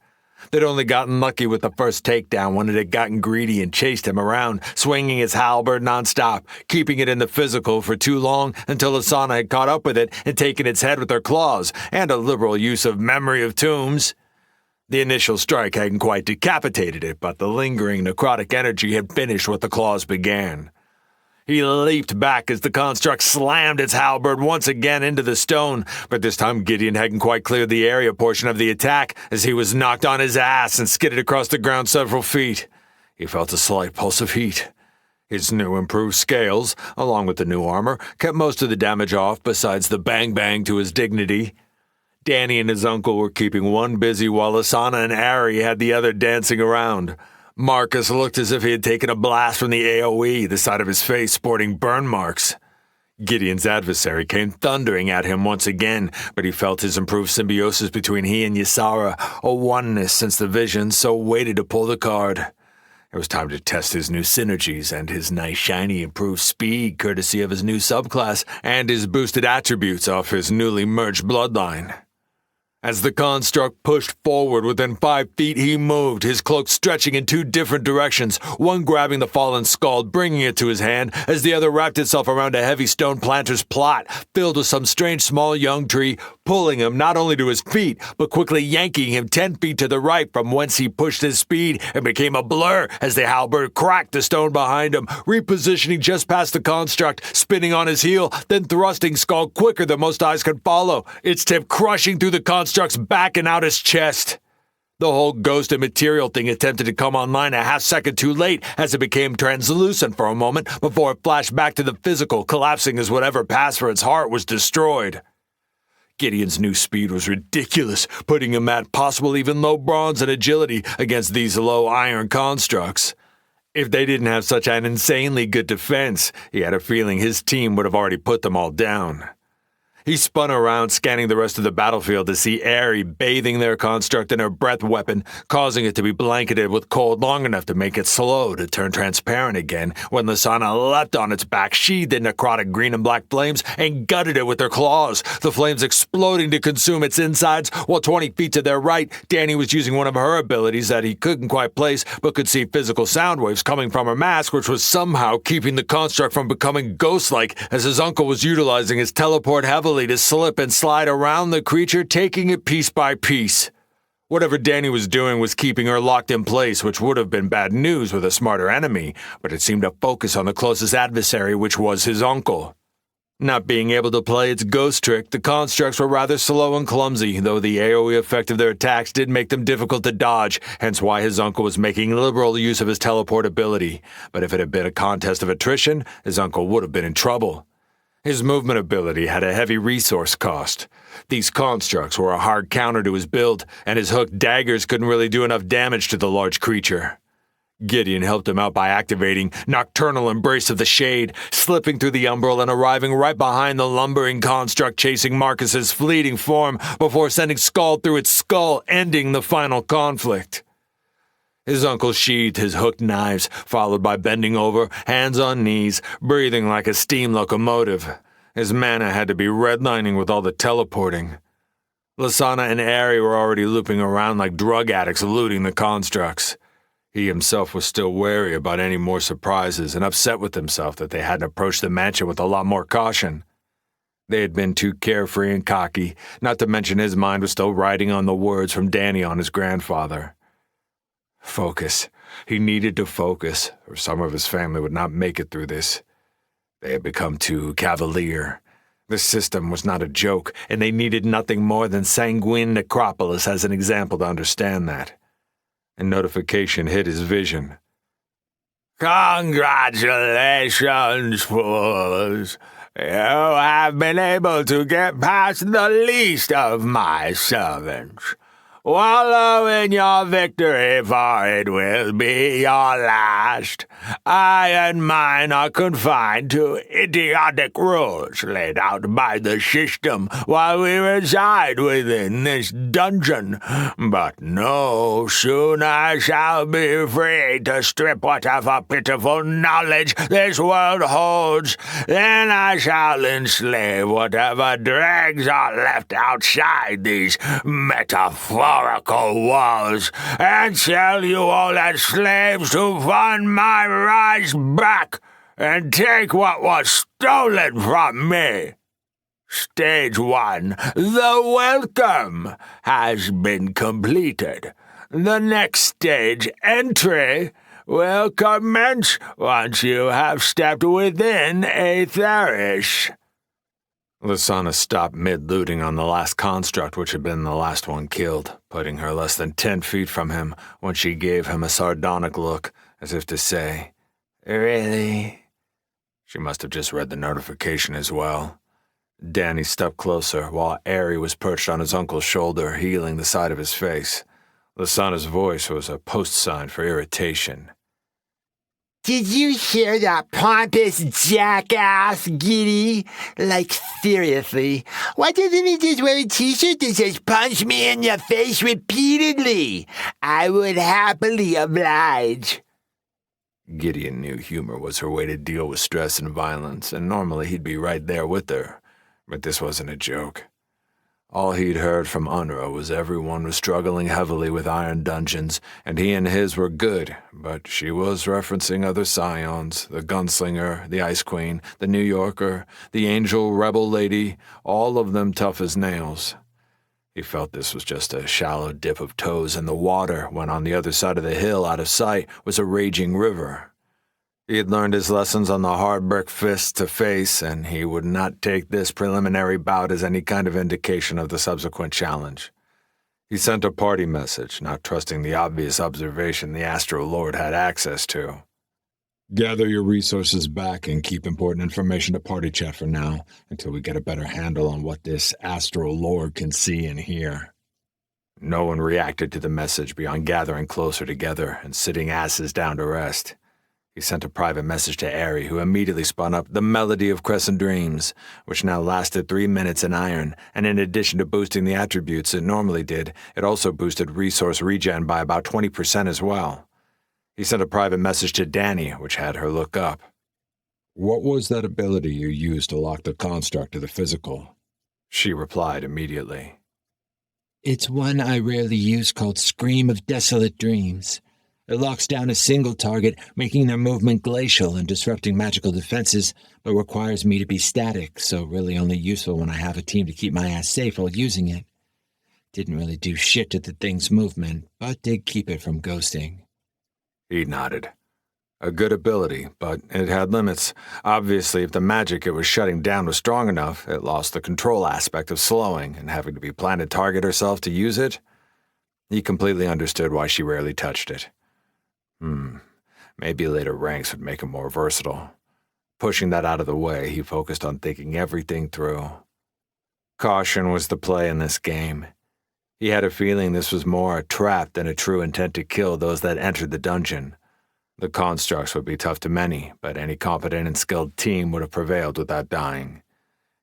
They'd only gotten lucky with the first takedown when it had gotten greedy and chased him around, swinging his halberd nonstop, keeping it in the physical for too long until Asana had caught up with it and taken its head with her claws, and a liberal use of memory of tombs. The initial strike hadn't quite decapitated it, but the lingering necrotic energy had finished what the claws began. He leaped back as the construct slammed its halberd once again into the stone, but this time Gideon hadn't quite cleared the area portion of the attack as he was knocked on his ass and skidded across the ground several feet. He felt a slight pulse of heat. His new improved scales, along with the new armor, kept most of the damage off besides the bang-bang to his dignity. Danny and his uncle were keeping one busy while Asana and Ari had the other dancing around. Marcus looked as if he had taken a blast from the AoE, the side of his face sporting burn marks. Gideon's adversary came thundering at him once again, but he felt his improved symbiosis between he and Ysara, a oneness since the vision, so waited to pull the card. It was time to test his new synergies and his nice shiny improved speed courtesy of his new subclass and his boosted attributes off his newly merged bloodline. As the construct pushed forward within 5 feet, he moved, his cloak stretching in 2 different directions, one grabbing the fallen skull, bringing it to his hand, as the other wrapped itself around a heavy stone planter's plot, filled with some strange small young tree, pulling him not only to his feet, but quickly yanking him 10 feet to the right, from whence he pushed his speed and became a blur as the halberd cracked the stone behind him, repositioning just past the construct, spinning on his heel, then thrusting skull quicker than most eyes could follow, its tip crushing through the construct's back and out his chest. The whole ghost and material thing attempted to come online a half-second too late as it became translucent for a moment before it flashed back to the physical, collapsing as whatever passed for its heart was destroyed. Gideon's new speed was ridiculous, putting him at possible even low bronze and agility against these low iron constructs. If they didn't have such an insanely good defense, he had a feeling his team would have already put them all down. He spun around, scanning the rest of the battlefield to see Aerie bathing their construct in her breath weapon, causing it to be blanketed with cold long enough to make it slow to turn transparent again when Lasana leapt on its back, sheathed in necrotic green and black flames, and gutted it with her claws, the flames exploding to consume its insides, while 20 feet to their right, Danny was using one of her abilities that he couldn't quite place but could see physical sound waves coming from her mask, which was somehow keeping the construct from becoming ghost-like as his uncle was utilizing his teleport heavily to slip and slide around the creature, taking it piece by piece. Whatever Danny was doing was keeping her locked in place, which would have been bad news with a smarter enemy, but it seemed to focus on the closest adversary, which was his uncle. Not being able to play its ghost trick, the constructs were rather slow and clumsy, though the AoE effect of their attacks did make them difficult to dodge, hence why his uncle was making liberal use of his teleport ability. But if it had been a contest of attrition, his uncle would have been in trouble. His movement ability had a heavy resource cost. These constructs were a hard counter to his build, and his hooked daggers couldn't really do enough damage to the large creature. Gideon helped him out by activating Nocturnal Embrace of the Shade, slipping through the umbral and arriving right behind the lumbering construct chasing Marcus's fleeting form before sending Skull through its skull, ending the final conflict. His uncle sheathed his hooked knives, followed by bending over, hands on knees, breathing like a steam locomotive. His mana had to be redlining with all the teleporting. Lasana and Aerie were already looping around like drug addicts looting the constructs. He himself was still wary about any more surprises and upset with himself that they hadn't approached the mansion with a lot more caution. They had been too carefree and cocky, not to mention his mind was still riding on the words from Danny on his grandfather. Focus. He needed to focus, or some of his family would not make it through this. They had become too cavalier. The system was not a joke, and they needed nothing more than Sanguine Necropolis as an example to understand that. A notification hit his vision. Congratulations, fools. You have been able to get past the least of my servants. Wallow in your victory, for it will be your last. I and mine are confined to idiotic rules laid out by the system while we reside within this dungeon. But no, soon I shall be free to strip whatever pitiful knowledge this world holds. Then I shall enslave whatever dregs are left outside these metaphorical walls, and sell you all as slaves to fund my rise back and take what was stolen from me. Stage 1, the welcome, has been completed. The next stage, entry, will commence once you have stepped within Aetherish. Lysana stopped mid-looting on the last construct, which had been the last one killed, putting her less than 10 feet from him when she gave him a sardonic look, as if to say, "Really?" She must have just read the notification as well. Danny stepped closer, while Ari was perched on his uncle's shoulder, healing the side of his face. Lysana's voice was a post sign for irritation. Did you hear that pompous jackass, Giddy? Like, seriously, why doesn't he just wear a t-shirt that says punch me in the face repeatedly? I would happily oblige. Gideon knew humor was her way to deal with stress and violence, and normally he'd be right there with her. But this wasn't a joke. All he'd heard from Unra was everyone was struggling heavily with iron dungeons, and he and his were good, but she was referencing other scions, the gunslinger, the ice queen, the New Yorker, the angel rebel lady, all of them tough as nails. He felt this was just a shallow dip of toes in the water when on the other side of the hill out of sight was a raging river. He had learned his lessons on the hard brick fists to face, and he would not take this preliminary bout as any kind of indication of the subsequent challenge. He sent a party message, not trusting the obvious observation the Astro Lord had access to. Gather your resources back and keep important information to party chat for now, until we get a better handle on what this Astro Lord can see and hear. No one reacted to the message beyond gathering closer together and sitting asses down to rest. He sent a private message to Ari, who immediately spun up the Melody of Crescent Dreams, which now lasted 3 minutes in iron, and in addition to boosting the attributes it normally did, it also boosted resource regen by about 20% as well. He sent a private message to Danny, which had her look up. What was that ability you used to lock the construct to the physical? She replied immediately. It's one I rarely use called Scream of Desolate Dreams. It locks down a single target, making their movement glacial and disrupting magical defenses, but requires me to be static, so really only useful when I have a team to keep my ass safe while using it. Didn't really do shit to the thing's movement, but did keep it from ghosting. He nodded. A good ability, but it had limits. Obviously, if the magic it was shutting down was strong enough, it lost the control aspect of slowing and having to be planted target herself to use it. He completely understood why she rarely touched it. Maybe later ranks would make him more versatile. Pushing that out of the way, he focused on thinking everything through. Caution was the play in this game. He had a feeling this was more a trap than a true intent to kill those that entered the dungeon. The constructs would be tough to many, but any competent and skilled team would have prevailed without dying.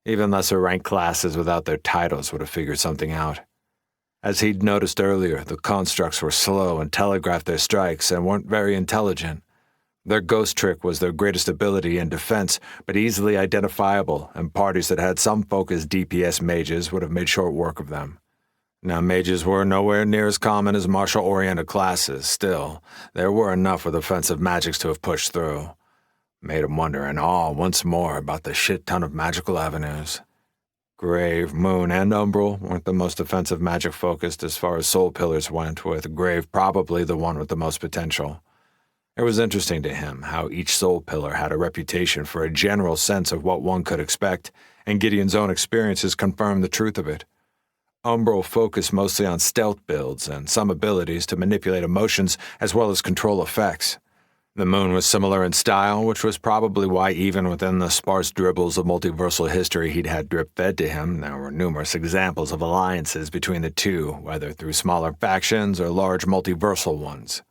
Even lesser ranked classes without their titles would have figured something out. As he'd noticed earlier, the constructs were slow and telegraphed their strikes and weren't very intelligent. Their ghost trick was their greatest ability in defense, but easily identifiable, and parties that had some focused DPS mages would have made short work of them. Now, mages were nowhere near as common as martial-oriented classes. Still, there were enough with offensive magics to have pushed through. Made him wonder in awe once more about the shit ton of magical avenues. Grave, Moon, and Umbral weren't the most offensive magic focused as far as soul pillars went, with Grave probably the one with the most potential. It was interesting to him how each soul pillar had a reputation for a general sense of what one could expect, and Gideon's own experiences confirmed the truth of it. Umbral focused mostly on stealth builds and some abilities to manipulate emotions as well as control effects. The moon was similar in style, which was probably why even within the sparse dribbles of multiversal history he'd had drip-fed to him, there were numerous examples of alliances between the two, whether through smaller factions or large multiversal ones.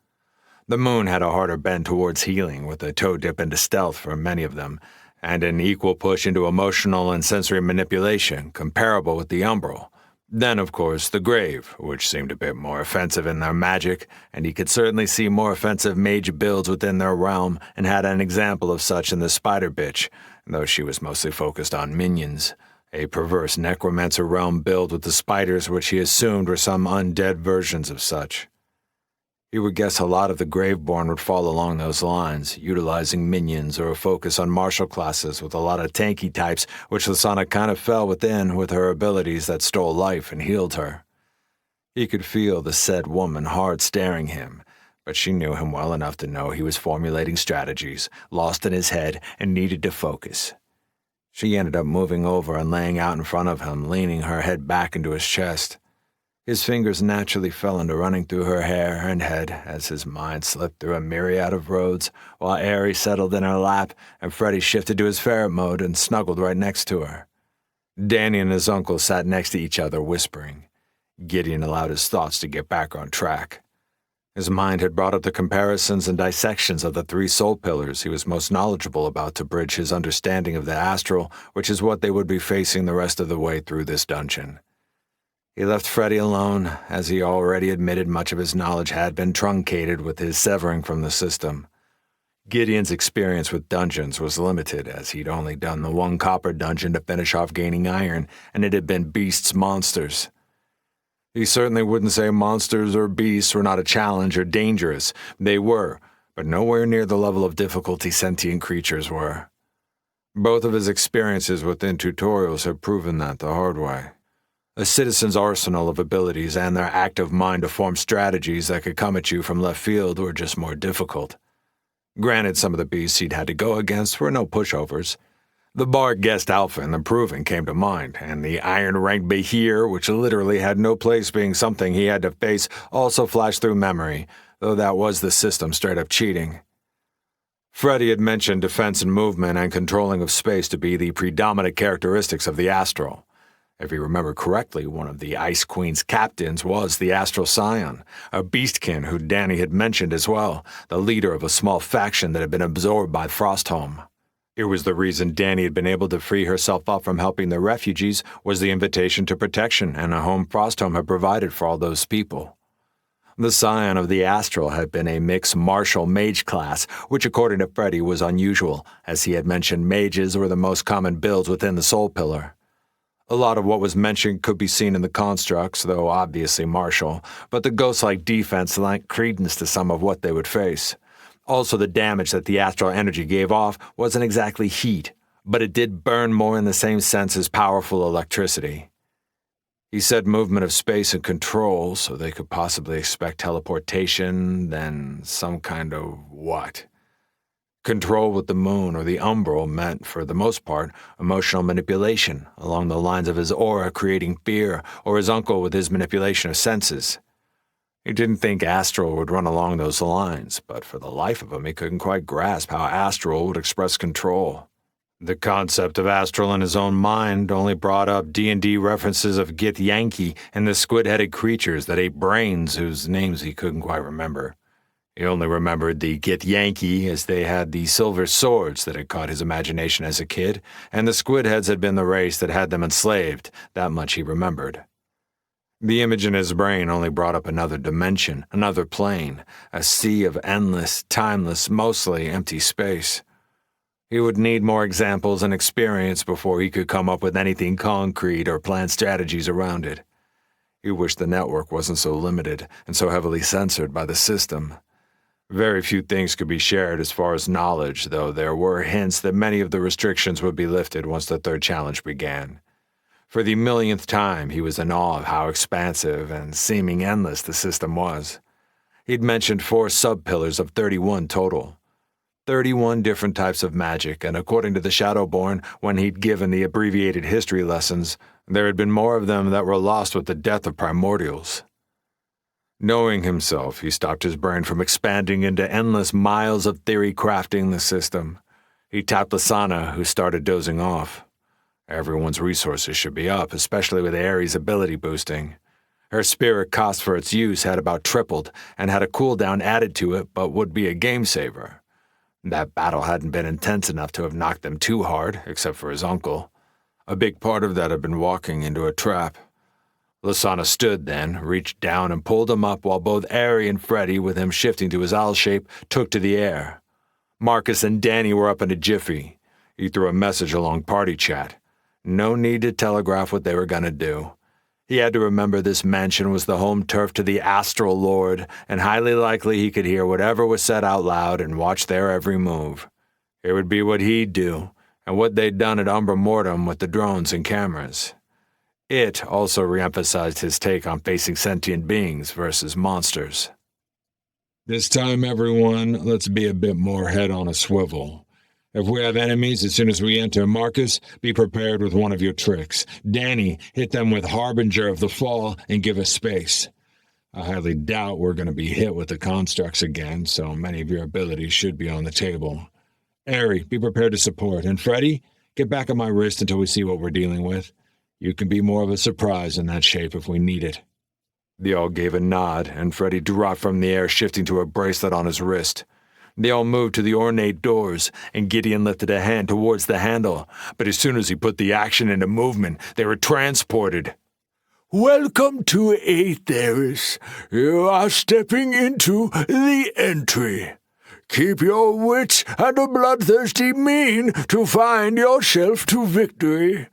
The moon had a harder bend towards healing, with a toe dip into stealth for many of them, and an equal push into emotional and sensory manipulation, comparable with the umbral. Then, of course, the grave, which seemed a bit more offensive in their magic, and he could certainly see more offensive mage builds within their realm, and had an example of such in the spider bitch, though she was mostly focused on minions, a perverse necromancer realm build with the spiders which he assumed were some undead versions of such. He would guess a lot of the Graveborn would fall along those lines, utilizing minions or a focus on martial classes with a lot of tanky types, which Lasana kind of fell within with her abilities that stole life and healed her. He could feel the said woman hard staring him, but she knew him well enough to know he was formulating strategies, lost in his head, and needed to focus. She ended up moving over and laying out in front of him, leaning her head back into his chest. His fingers naturally fell into running through her hair and head as his mind slipped through a myriad of roads, while Aerie settled in her lap and Freddy shifted to his ferret mode and snuggled right next to her. Danny and his uncle sat next to each other, whispering. Gideon allowed his thoughts to get back on track. His mind had brought up the comparisons and dissections of the 3 soul pillars he was most knowledgeable about to bridge his understanding of the astral, which is what they would be facing the rest of the way through this dungeon. He left Freddy alone, as he already admitted much of his knowledge had been truncated with his severing from the system. Gideon's experience with dungeons was limited, as he'd only done the 1 copper dungeon to finish off gaining iron, and it had been beasts monsters. He certainly wouldn't say monsters or beasts were not a challenge or dangerous. They were, but nowhere near the level of difficulty sentient creatures were. Both of his experiences within tutorials had proven that the hard way. A citizen's arsenal of abilities and their active mind to form strategies that could come at you from left field were just more difficult. Granted, some of the beasts he'd had to go against were no pushovers. The Bard Guest Alpha in the Proving came to mind, and the iron-ranked Behir, which literally had no place being something he had to face, also flashed through memory, though that was the system straight-up cheating. Freddy had mentioned defense and movement and controlling of space to be the predominant characteristics of the Astral. If you remember correctly, one of the Ice Queen's captains was the Astral Scion, a beastkin who Danny had mentioned as well, the leader of a small faction that had been absorbed by Frostholm. It was the reason Danny had been able to free herself up from helping the refugees was the invitation to protection and a home Frostholm had provided for all those people. The Scion of the Astral had been a mixed martial mage class, which according to Freddy was unusual, as he had mentioned mages were the most common builds within the Soul Pillar. A lot of what was mentioned could be seen in the constructs, though obviously martial, but the ghost-like defense lent credence to some of what they would face. Also, the damage that the astral energy gave off wasn't exactly heat, but it did burn more in the same sense as powerful electricity. He said movement of space and control, so they could possibly expect teleportation, then some kind of what? Control with the moon or the umbral meant, for the most part, emotional manipulation, along the lines of his aura creating fear, or his uncle with his manipulation of senses. He didn't think astral would run along those lines, but for the life of him he couldn't quite grasp how astral would express control. The concept of astral in his own mind only brought up D&D references of Githyanki and the squid-headed creatures that ate brains whose names he couldn't quite remember. He only remembered the Githyanki as they had the silver swords that had caught his imagination as a kid, and the squid-heads had been the race that had them enslaved. That much he remembered. The image in his brain only brought up another dimension, another plane, a sea of endless, timeless, mostly empty space. He would need more examples and experience before he could come up with anything concrete or plan strategies around it. He wished the network wasn't so limited and so heavily censored by the system. Very few things could be shared as far as knowledge, though there were hints that many of the restrictions would be lifted once the 3rd challenge began. For the millionth time, he was in awe of how expansive and seeming endless the system was. He'd mentioned 4 sub-pillars of 31 total. 31 different types of magic, and according to the Shadowborn, when he'd given the abbreviated history lessons, there had been more of them that were lost with the death of primordials. Knowing himself, he stopped his brain from expanding into endless miles of theory crafting the system. He tapped Lasana, who started dozing off. Everyone's resources should be up, especially with Ares' ability boosting. Her spirit cost for its use had about tripled, and had a cooldown added to it, but would be a game saver. That battle hadn't been intense enough to have knocked them too hard, except for his uncle. A big part of that had been walking into a trap. Lasana stood then, reached down and pulled him up while both Ari and Freddy, with him shifting to his owl shape, took to the air. Marcus and Danny were up in a jiffy. He threw a message along party chat. No need to telegraph what they were going to do. He had to remember this mansion was the home turf to the Astral Lord, and highly likely he could hear whatever was said out loud and watch their every move. It would be what he'd do, and what they'd done at Umbra Mortem with the drones and cameras. It also reemphasized his take on facing sentient beings versus monsters. This time, everyone, let's be a bit more head on a swivel. If we have enemies as soon as we enter, Marcus, be prepared with one of your tricks. Danny, hit them with Harbinger of the Fall and give us space. I highly doubt we're going to be hit with the constructs again, so many of your abilities should be on the table. Ari, be prepared to support. And Freddy, get back on my wrist until we see what we're dealing with. You can be more of a surprise in that shape if we need it. They all gave a nod, and Freddy dropped from the air, shifting to a bracelet on his wrist. They all moved to the ornate doors, and Gideon lifted a hand towards the handle, but as soon as he put the action into movement, they were transported. Welcome to Aetheris. You are stepping into the entry. Keep your wits and a bloodthirsty mien to find yourself to victory.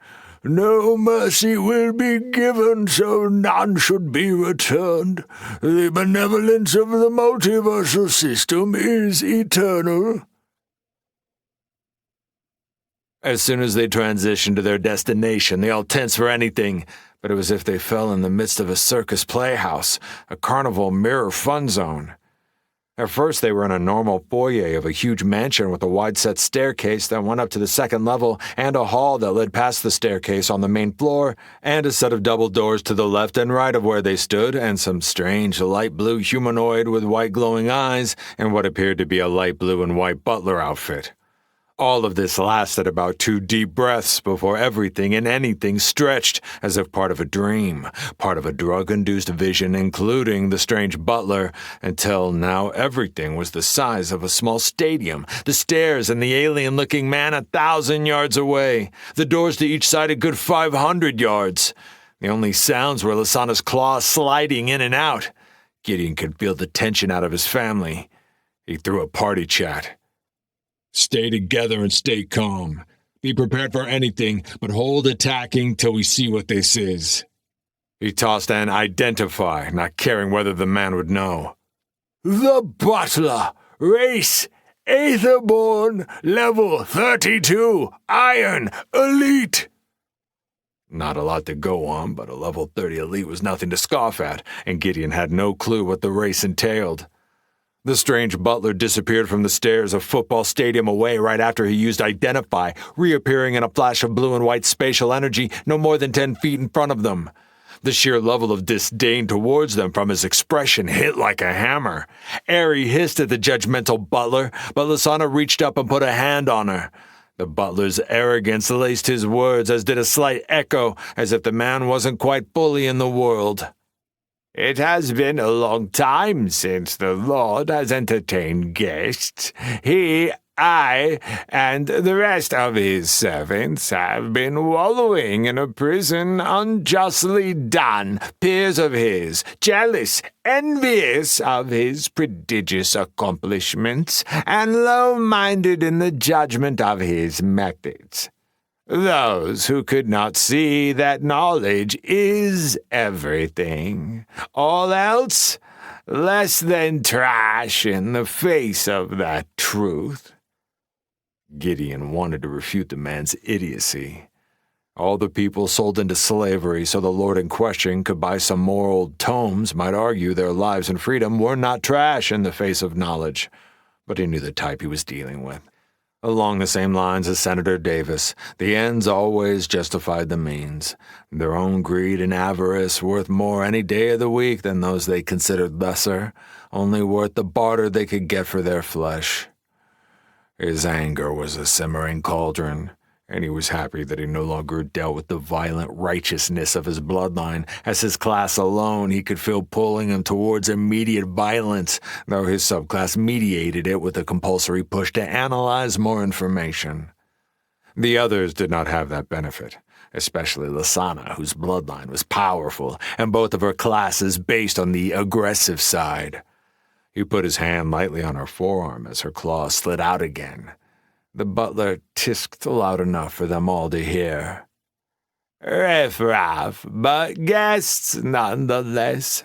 No mercy will be given, so none should be returned. The benevolence of the multiversal system is eternal. As soon as they transitioned to their destination, they all tensed for anything, but it was as if they fell in the midst of a circus playhouse, a carnival mirror fun zone. At first, they were in a normal foyer of a huge mansion with a wide-set staircase that went up to the second level, and a hall that led past the staircase on the main floor, and a set of double doors to the left and right of where they stood, and some strange light blue humanoid with white glowing eyes, and what appeared to be a light blue and white butler outfit. All of this lasted about 2 deep breaths before everything and anything stretched as if part of a dream, part of a drug-induced vision, including the strange butler, until now everything was the size of a small stadium, the stairs and the alien-looking man 1,000 yards away, the doors to each side a good 500 yards. The only sounds were Lasana's claws sliding in and out. Gideon could feel the tension out of his family. He threw a party chat. Stay together and stay calm. Be prepared for anything, but hold attacking till we see what this is. He tossed an identify, not caring whether the man would know. The Butler, race, Aetherborn, level 32, Iron, Elite. Not a lot to go on, but a level 30 elite was nothing to scoff at, and Gideon had no clue what the race entailed. The strange butler disappeared from the stairs a football stadium away right after he used Identify, reappearing in a flash of blue and white spatial energy no more than 10 feet in front of them. The sheer level of disdain towards them from his expression hit like a hammer. Ari hissed at the judgmental butler, but Lasana reached up and put a hand on her. The butler's arrogance laced his words, as did a slight echo, as if the man wasn't quite fully in the world. It has been a long time since the Lord has entertained guests. He, I, and the rest of his servants have been wallowing in a prison unjustly done, peers of his, jealous, envious of his prodigious accomplishments, and low-minded in the judgment of his methods. Those who could not see that knowledge is everything. All else, less than trash in the face of that truth. Gideon wanted to refute the man's idiocy. All the people sold into slavery so the lord in question could buy some more old tomes might argue their lives and freedom were not trash in the face of knowledge, but he knew the type he was dealing with. Along the same lines as Senator Davis, the ends always justified the means, their own greed and avarice worth more any day of the week than those they considered lesser, only worth the barter they could get for their flesh. His anger was a simmering cauldron, and he was happy that he no longer dealt with the violent righteousness of his bloodline. As his class alone, he could feel pulling him towards immediate violence, though his subclass mediated it with a compulsory push to analyze more information. The others did not have that benefit, especially Lasana, whose bloodline was powerful, and both of her classes based on the aggressive side. He put his hand lightly on her forearm as her claws slid out again. The butler tisked loud enough for them all to hear. "Riff-raff, but guests nonetheless.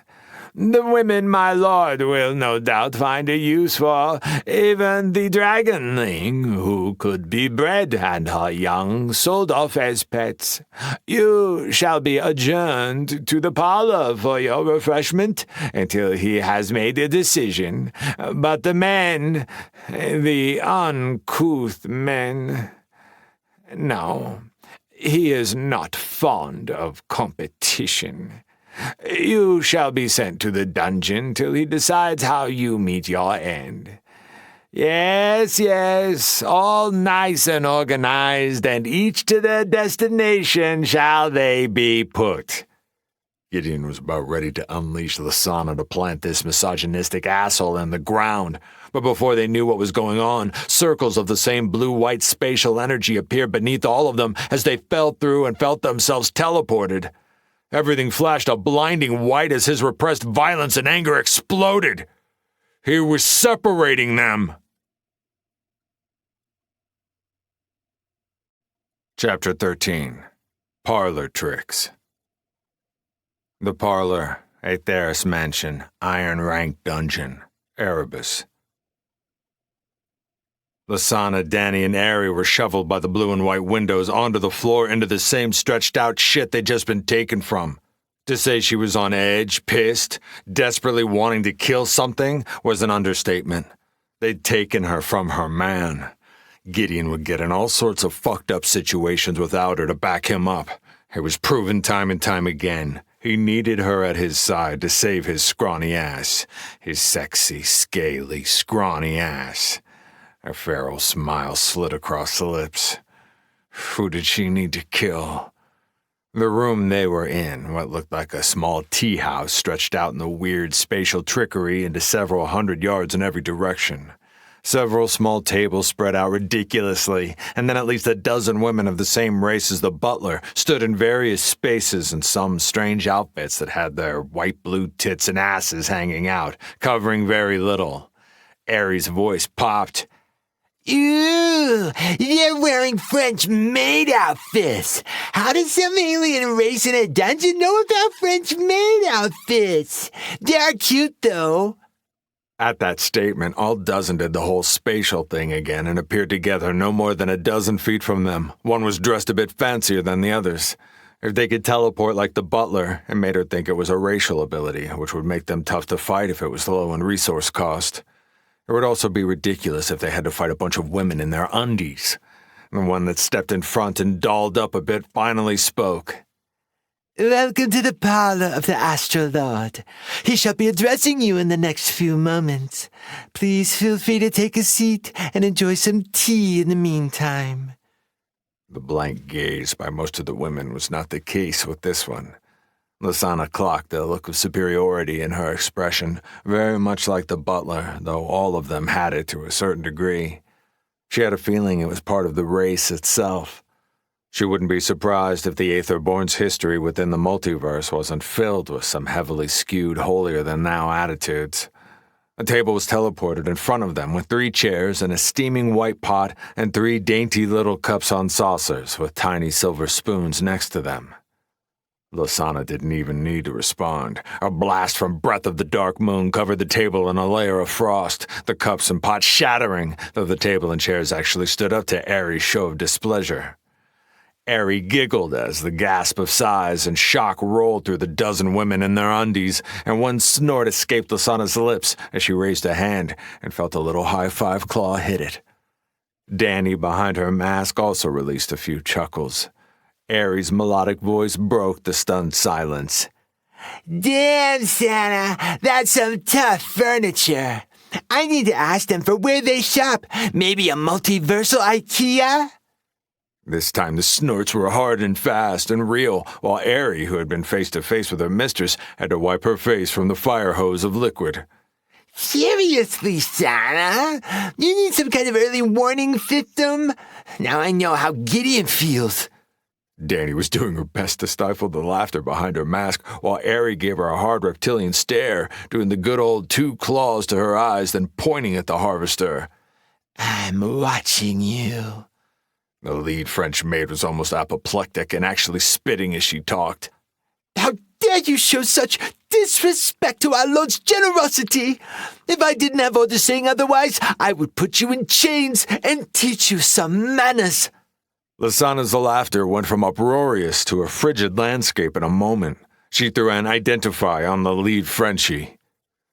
The women my lord will no doubt find a use for, even the dragonling, who could be bred and her young sold off as pets. You shall be adjourned to the parlor for your refreshment until he has made a decision. But the men, the uncouth men, no, he is not fond of competition. You shall be sent to the dungeon till he decides how you meet your end. Yes, all nice and organized, and each to their destination shall they be put." Gideon was about ready to unleash Lasana to plant this misogynistic asshole in the ground, but before they knew what was going on, circles of the same blue-white spatial energy appeared beneath all of them as they fell through and felt themselves teleported. Everything flashed a blinding white as his repressed violence and anger exploded. He was separating them. Chapter 13. Parlor Tricks. The parlor, Aetheris Mansion, Iron Rank Dungeon, Erebus. Lasana, Danny, and Ari were shoveled by the blue and white windows onto the floor into the same stretched-out shit they'd just been taken from. To say she was on edge, pissed, desperately wanting to kill something was an understatement. They'd taken her from her man. Gideon would get in all sorts of fucked-up situations without her to back him up. It was proven time and time again. He needed her at his side to save his scrawny ass. His sexy, scaly, scrawny ass. A feral smile slid across the lips. Who did she need to kill? The room they were in, what looked like a small tea house, stretched out in the weird spatial trickery into several 100 yards in every direction. Several small tables spread out ridiculously, and then at least a dozen women of the same race as the butler stood in various spaces in some strange outfits that had their white blue tits and asses hanging out, covering very little. Aries' voice popped. Ew, they're wearing French maid outfits. How does some alien race in a dungeon know about French maid outfits? They are cute, though. At that statement, all dozen did the whole spatial thing again and appeared together no more than a dozen feet from them. One was dressed a bit fancier than the others. If they could teleport like the butler, it made her think it was a racial ability, which would make them tough to fight if it was low in resource cost. It would also be ridiculous if they had to fight a bunch of women in their undies. The one that stepped in front and dolled up a bit finally spoke. Welcome to the parlor of the Astral Lord. He shall be addressing you in the next few moments. Please feel free to take a seat and enjoy some tea in the meantime. The blank gaze by most of the women was not the case with this one. Lasana clocked a look of superiority in her expression, very much like the butler, though all of them had it to a certain degree. She had a feeling it was part of the race itself. She wouldn't be surprised if the Aetherborn's history within the multiverse wasn't filled with some heavily skewed holier-than-thou attitudes. A table was teleported in front of them with 3 chairs and a steaming white pot and 3 dainty little cups on saucers with tiny silver spoons next to them. Lasana didn't even need to respond. A blast from Breath of the Dark Moon covered the table in a layer of frost, the cups and pot shattering, though the table and chairs actually stood up to Aries' show of displeasure. Ari giggled as the gasp of sighs and shock rolled through the dozen women in their undies, and one snort escaped Lasana's lips as she raised a hand and felt a little high-five claw hit it. Danny, behind her mask, also released a few chuckles. Aries' melodic voice broke the stunned silence. Damn, Santa, that's some tough furniture. I need to ask them for where they shop. Maybe a multiversal IKEA? This time the snorts were hard and fast and real, while Aerie, who had been face to face with her mistress, had to wipe her face from the fire hose of liquid. Seriously, Santa? You need some kind of early warning system? Now I know how Gideon feels. Danny was doing her best to stifle the laughter behind her mask, while Aerie gave her a hard reptilian stare, doing the good old 2 claws to her eyes, then pointing at the harvester. I'm watching you. The lead French maid was almost apoplectic and actually spitting as she talked. How dare you show such disrespect to our Lord's generosity? If I didn't have orders saying otherwise, I would put you in chains and teach you some manners. Lasana's laughter went from uproarious to a frigid landscape in a moment. She threw an identify on the lead Frenchie.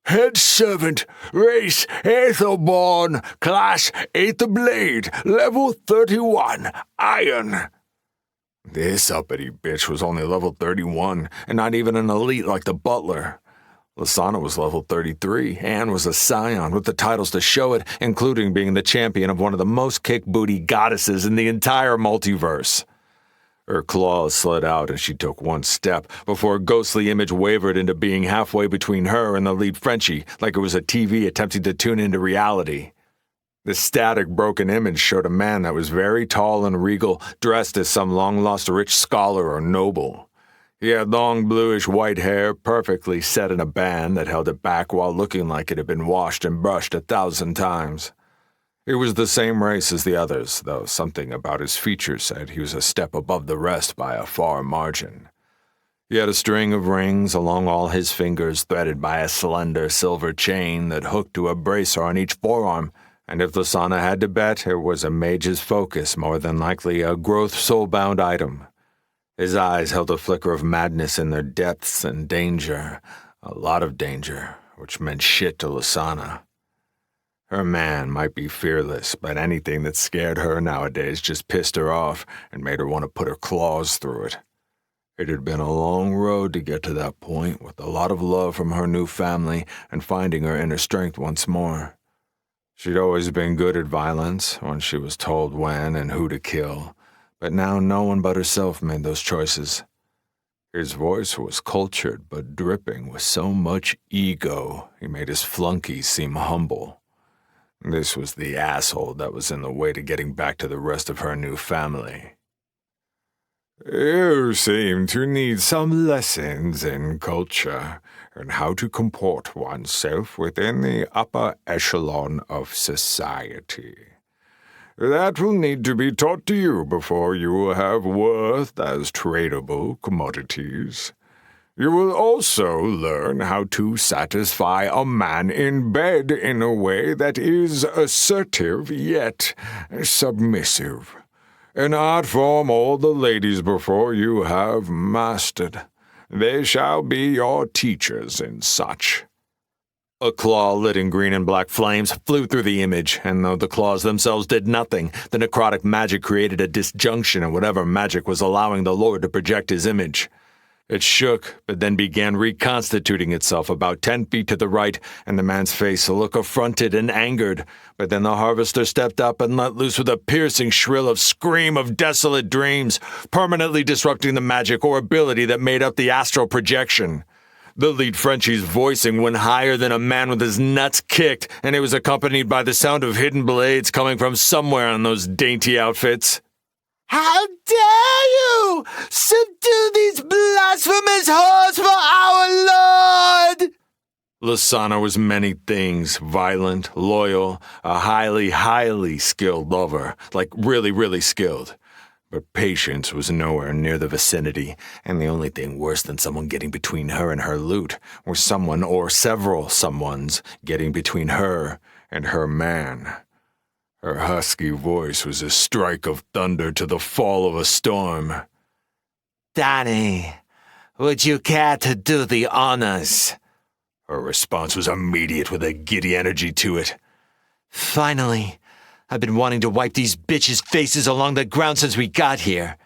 Head servant, race Aethelborn, class Aetherblade, level 31, iron. This uppity bitch was only level 31, and not even an elite like the butler. Lasana was level 33, and was a scion with the titles to show it, including being the champion of one of the most kick-booty goddesses in the entire multiverse. Her claws slid out and she took one step before a ghostly image wavered into being halfway between her and the lead Frenchie, like it was a TV attempting to tune into reality. The static, broken image showed a man that was very tall and regal, dressed as some long-lost rich scholar or noble. He had long bluish-white hair, perfectly set in a band that held it back while looking like it had been washed and brushed 1,000 times. He was the same race as the others, though something about his features said he was a step above the rest by a far margin. He had a string of rings along all his fingers, threaded by a slender silver chain that hooked to a bracer on each forearm, and if Lasana had to bet, it was a mage's focus, more than likely a growth soul-bound item. His eyes held a flicker of madness in their depths and danger, a lot of danger, which meant shit to Lasana. Her man might be fearless, but anything that scared her nowadays just pissed her off and made her want to put her claws through it. It had been a long road to get to that point, with a lot of love from her new family and finding her inner strength once more. She'd always been good at violence, when she was told when and who to kill, but now no one but herself made those choices. His voice was cultured but dripping with so much ego, he made his flunkies seem humble. This was the asshole that was in the way to getting back to the rest of her new family. You seem to need some lessons in culture and how to comport oneself within the upper echelon of society. That will need to be taught to you before you will have worth as tradable commodities. You will also learn how to satisfy a man in bed in a way that is assertive yet submissive. An art form all the ladies before you have mastered. They shall be your teachers in such. A claw lit in green and black flames flew through the image, and though the claws themselves did nothing, the necrotic magic created a disjunction in whatever magic was allowing the Lord to project his image. It shook, but then began reconstituting itself about 10 feet to the right, and the man's face looked affronted and angered. But then the harvester stepped up and let loose with a piercing shrill of scream of desolate dreams, permanently disrupting the magic or ability that made up the astral projection. The lead Frenchie's voicing went higher than a man with his nuts kicked, and it was accompanied by the sound of hidden blades coming from somewhere on those dainty outfits. How dare you subdue these blasphemous whores for our Lord! Lasana was many things, violent, loyal, a highly, highly skilled lover, like really, really skilled. But patience was nowhere near the vicinity, and the only thing worse than someone getting between her and her loot were someone or several someones getting between her and her man. Her husky voice was a strike of thunder to the fall of a storm. Danny, would you care to do the honors? Her response was immediate with a giddy energy to it. Finally, I've been wanting to wipe these bitches' faces along the ground since we got here.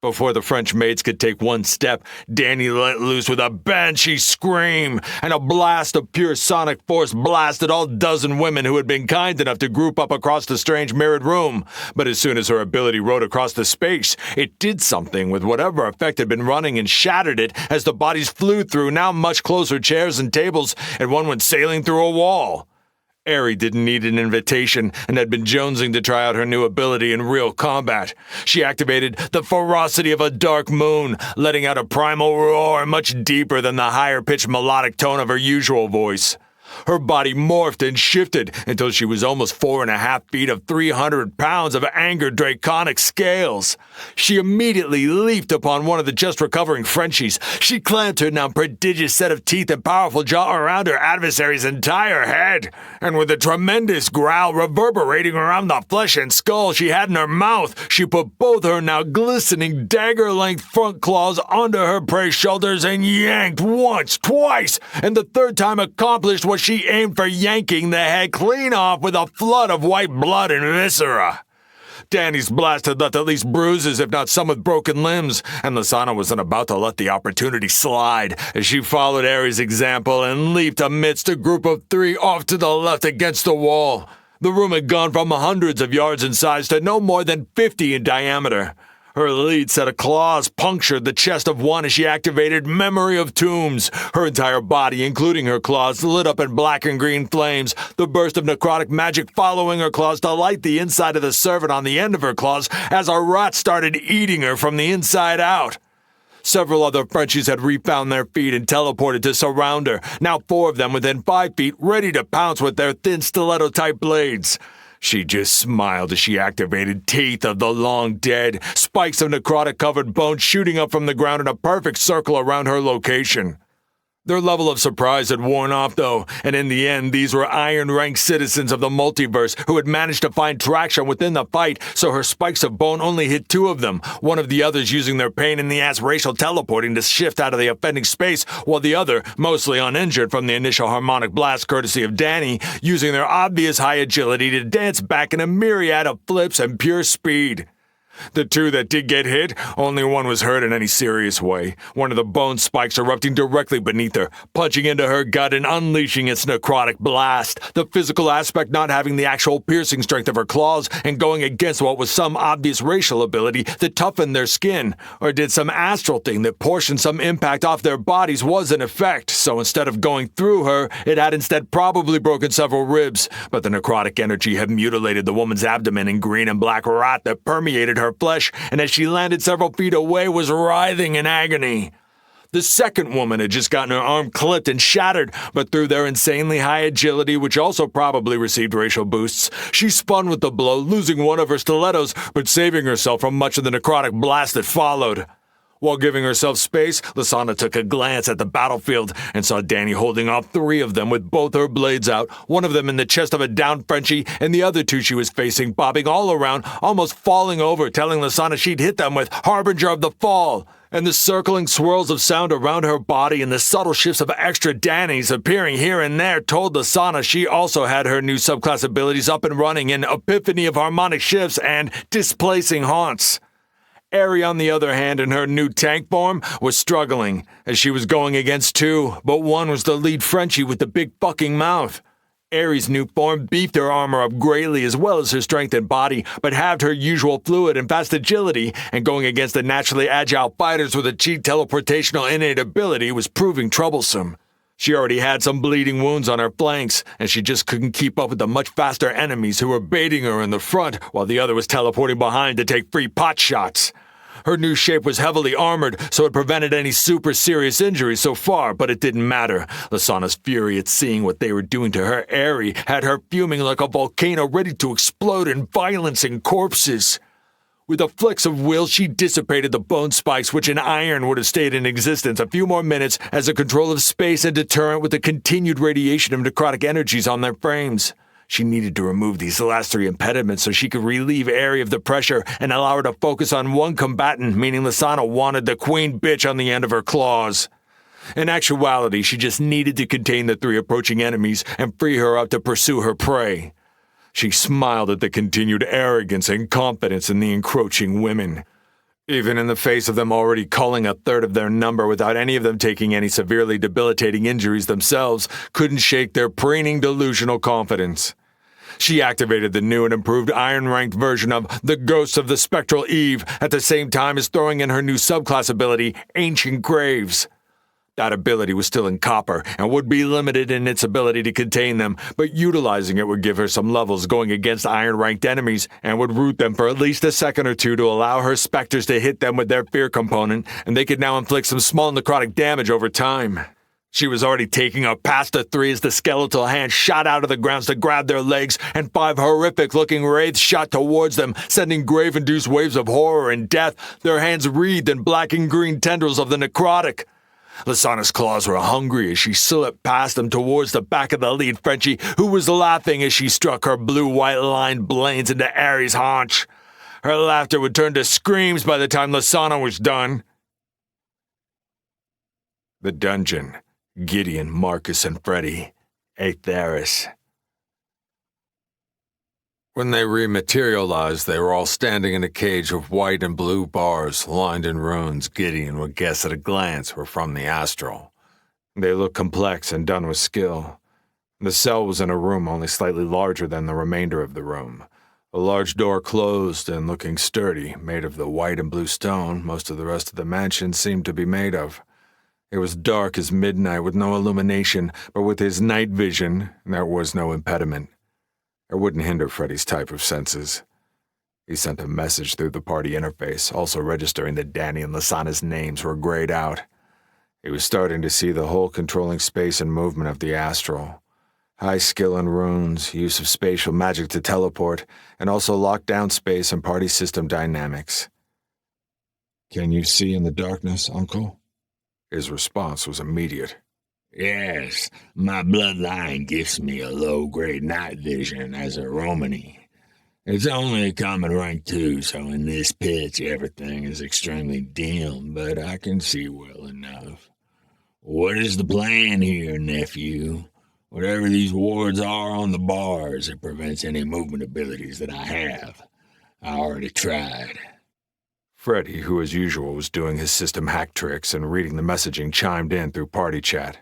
Before the French maids could take one step, Danny let loose with a banshee scream, and a blast of pure sonic force blasted all dozen women who had been kind enough to group up across the strange mirrored room. But as soon as her ability rode across the space, it did something with whatever effect had been running and shattered it as the bodies flew through now much closer chairs and tables, and one went sailing through a wall. Aerie didn't need an invitation and had been jonesing to try out her new ability in real combat. She activated the ferocity of a dark moon, letting out a primal roar much deeper than the higher-pitched melodic tone of her usual voice. Her body morphed and shifted until she was almost 4.5 feet of 300 pounds of angered draconic scales. She immediately leaped upon one of the just recovering Frenchies. She clamped her now prodigious set of teeth and powerful jaw around her adversary's entire head, and with a tremendous growl reverberating around the flesh and skull she had in her mouth, she put both her now glistening dagger-length front claws onto her prey's shoulders and yanked once, twice, and the third time accomplished what she aimed for, yanking the head clean off with a flood of white blood and viscera. Danny's blast had left at least bruises, if not some with broken limbs, and Lysana wasn't about to let the opportunity slide as she followed Aerie's example and leaped amidst a group of 3 off to the left against the wall. The room had gone from hundreds of yards in size to no more than 50 in diameter. Her lead set of claws punctured the chest of one as she activated Memory of Tombs. Her entire body, including her claws, lit up in black and green flames, the burst of necrotic magic following her claws to light the inside of the servant on the end of her claws as a rat started eating her from the inside out. Several other Frenchies had refound their feet and teleported to surround her, now 4 of them within 5 feet, ready to pounce with their thin stiletto-type blades. She just smiled as she activated Teeth of the Long Dead, spikes of necrotic-covered bone shooting up from the ground in a perfect circle around her location. Their level of surprise had worn off, though, and in the end, these were iron-ranked citizens of the multiverse who had managed to find traction within the fight, so her spikes of bone only hit 2 of them, one of the others using their pain-in-the-ass racial teleporting to shift out of the offending space, while the other, mostly uninjured from the initial harmonic blast courtesy of Danny, using their obvious high agility to dance back in a myriad of flips and pure speed. The 2 that did get hit, only one was hurt in any serious way, one of the bone spikes erupting directly beneath her, punching into her gut and unleashing its necrotic blast, the physical aspect not having the actual piercing strength of her claws and going against what was some obvious racial ability that toughened their skin, or did some astral thing that portioned some impact off their bodies was in effect, so instead of going through her, it had instead probably broken several ribs, but the necrotic energy had mutilated the woman's abdomen in green and black rot that permeated her flesh, and as she landed several feet away was writhing in agony. The second woman had just gotten her arm clipped and shattered, but through their insanely high agility, which also probably received racial boosts, she spun with the blow, losing one of her stilettos, but saving herself from much of the necrotic blast that followed. While giving herself space, Lysana took a glance at the battlefield and saw Danny holding off 3 of them with both her blades out, one of them in the chest of a downed Frenchie, and the other 2 she was facing bobbing all around, almost falling over, telling Lysana she'd hit them with Harbinger of the Fall. And the circling swirls of sound around her body and the subtle shifts of extra Dannys appearing here and there told Lysana she also had her new subclass abilities up and running in Epiphany of Harmonic Shifts and Displacing Haunts. Aerie, on the other hand, in her new tank form, was struggling, as she was going against 2, but one was the lead Frenchie with the big fucking mouth. Aerie's new form beefed her armor up greatly as well as her strength and body, but halved her usual fluid and fast agility, and going against the naturally agile fighters with a cheat teleportational innate ability was proving troublesome. She already had some bleeding wounds on her flanks, and she just couldn't keep up with the much faster enemies who were baiting her in the front, while the other was teleporting behind to take free pot shots. Her new shape was heavily armored, so it prevented any super serious injuries so far, but it didn't matter. Lysana's fury at seeing what they were doing to her Aerie had her fuming like a volcano ready to explode in violence and corpses. With a flex of will, she dissipated the bone spikes, which in iron would have stayed in existence a few more minutes as a control of space and deterrent with the continued radiation of necrotic energies on their frames. She needed to remove these last 3 impediments so she could relieve Aerie of the pressure and allow her to focus on one combatant, meaning Lysana wanted the queen bitch on the end of her claws. In actuality, she just needed to contain the 3 approaching enemies and free her up to pursue her prey. She smiled at the continued arrogance and confidence in the encroaching women. Even in the face of them already culling a third of their number without any of them taking any severely debilitating injuries themselves, couldn't shake their preening delusional confidence. She activated the new and improved iron-ranked version of the Ghosts of the Spectral Eve at the same time as throwing in her new subclass ability, Ancient Graves. That ability was still in copper and would be limited in its ability to contain them, but utilizing it would give her some levels going against iron-ranked enemies and would root them for at least a second or two to allow her specters to hit them with their fear component, and they could now inflict some small necrotic damage over time. She was already taking up past the 3 as the skeletal hand shot out of the grounds to grab their legs, and 5 horrific-looking wraiths shot towards them, sending grave-induced waves of horror and death, their hands wreathed in black and green tendrils of the necrotic. Lysana's claws were hungry as she slipped past them towards the back of the lead Frenchie, who was laughing as she struck her blue-white lined blades into Ares' haunch. Her laughter would turn to screams by the time Lysana was done. The dungeon. Gideon, Marcus, and Freddy. Aetheris. When they rematerialized, they were all standing in a cage of white and blue bars lined in runes Gideon would guess at a glance were from the astral. They looked complex and done with skill. The cell was in a room only slightly larger than the remainder of the room. A large door closed and looking sturdy, made of the white and blue stone most of the rest of the mansion seemed to be made of. It was dark as midnight with no illumination, but with his night vision, there was no impediment. It wouldn't hinder Freddy's type of senses. He sent a message through the party interface, also registering that Danny and Lysana's names were grayed out. He was starting to see the whole controlling space and movement of the astral. High skill in runes, use of spatial magic to teleport, and also lockdown space and party system dynamics. Can you see in the darkness, Uncle? His response was immediate. Yes, my bloodline gives me a low-grade night vision as a Romany. It's only a common rank too, so in this pitch everything is extremely dim, but I can see well enough. What is the plan here, nephew? Whatever these wards are on the bars, it prevents any movement abilities that I have. I already tried. Freddy, who as usual was doing his system hack tricks and reading the messaging, chimed in through party chat.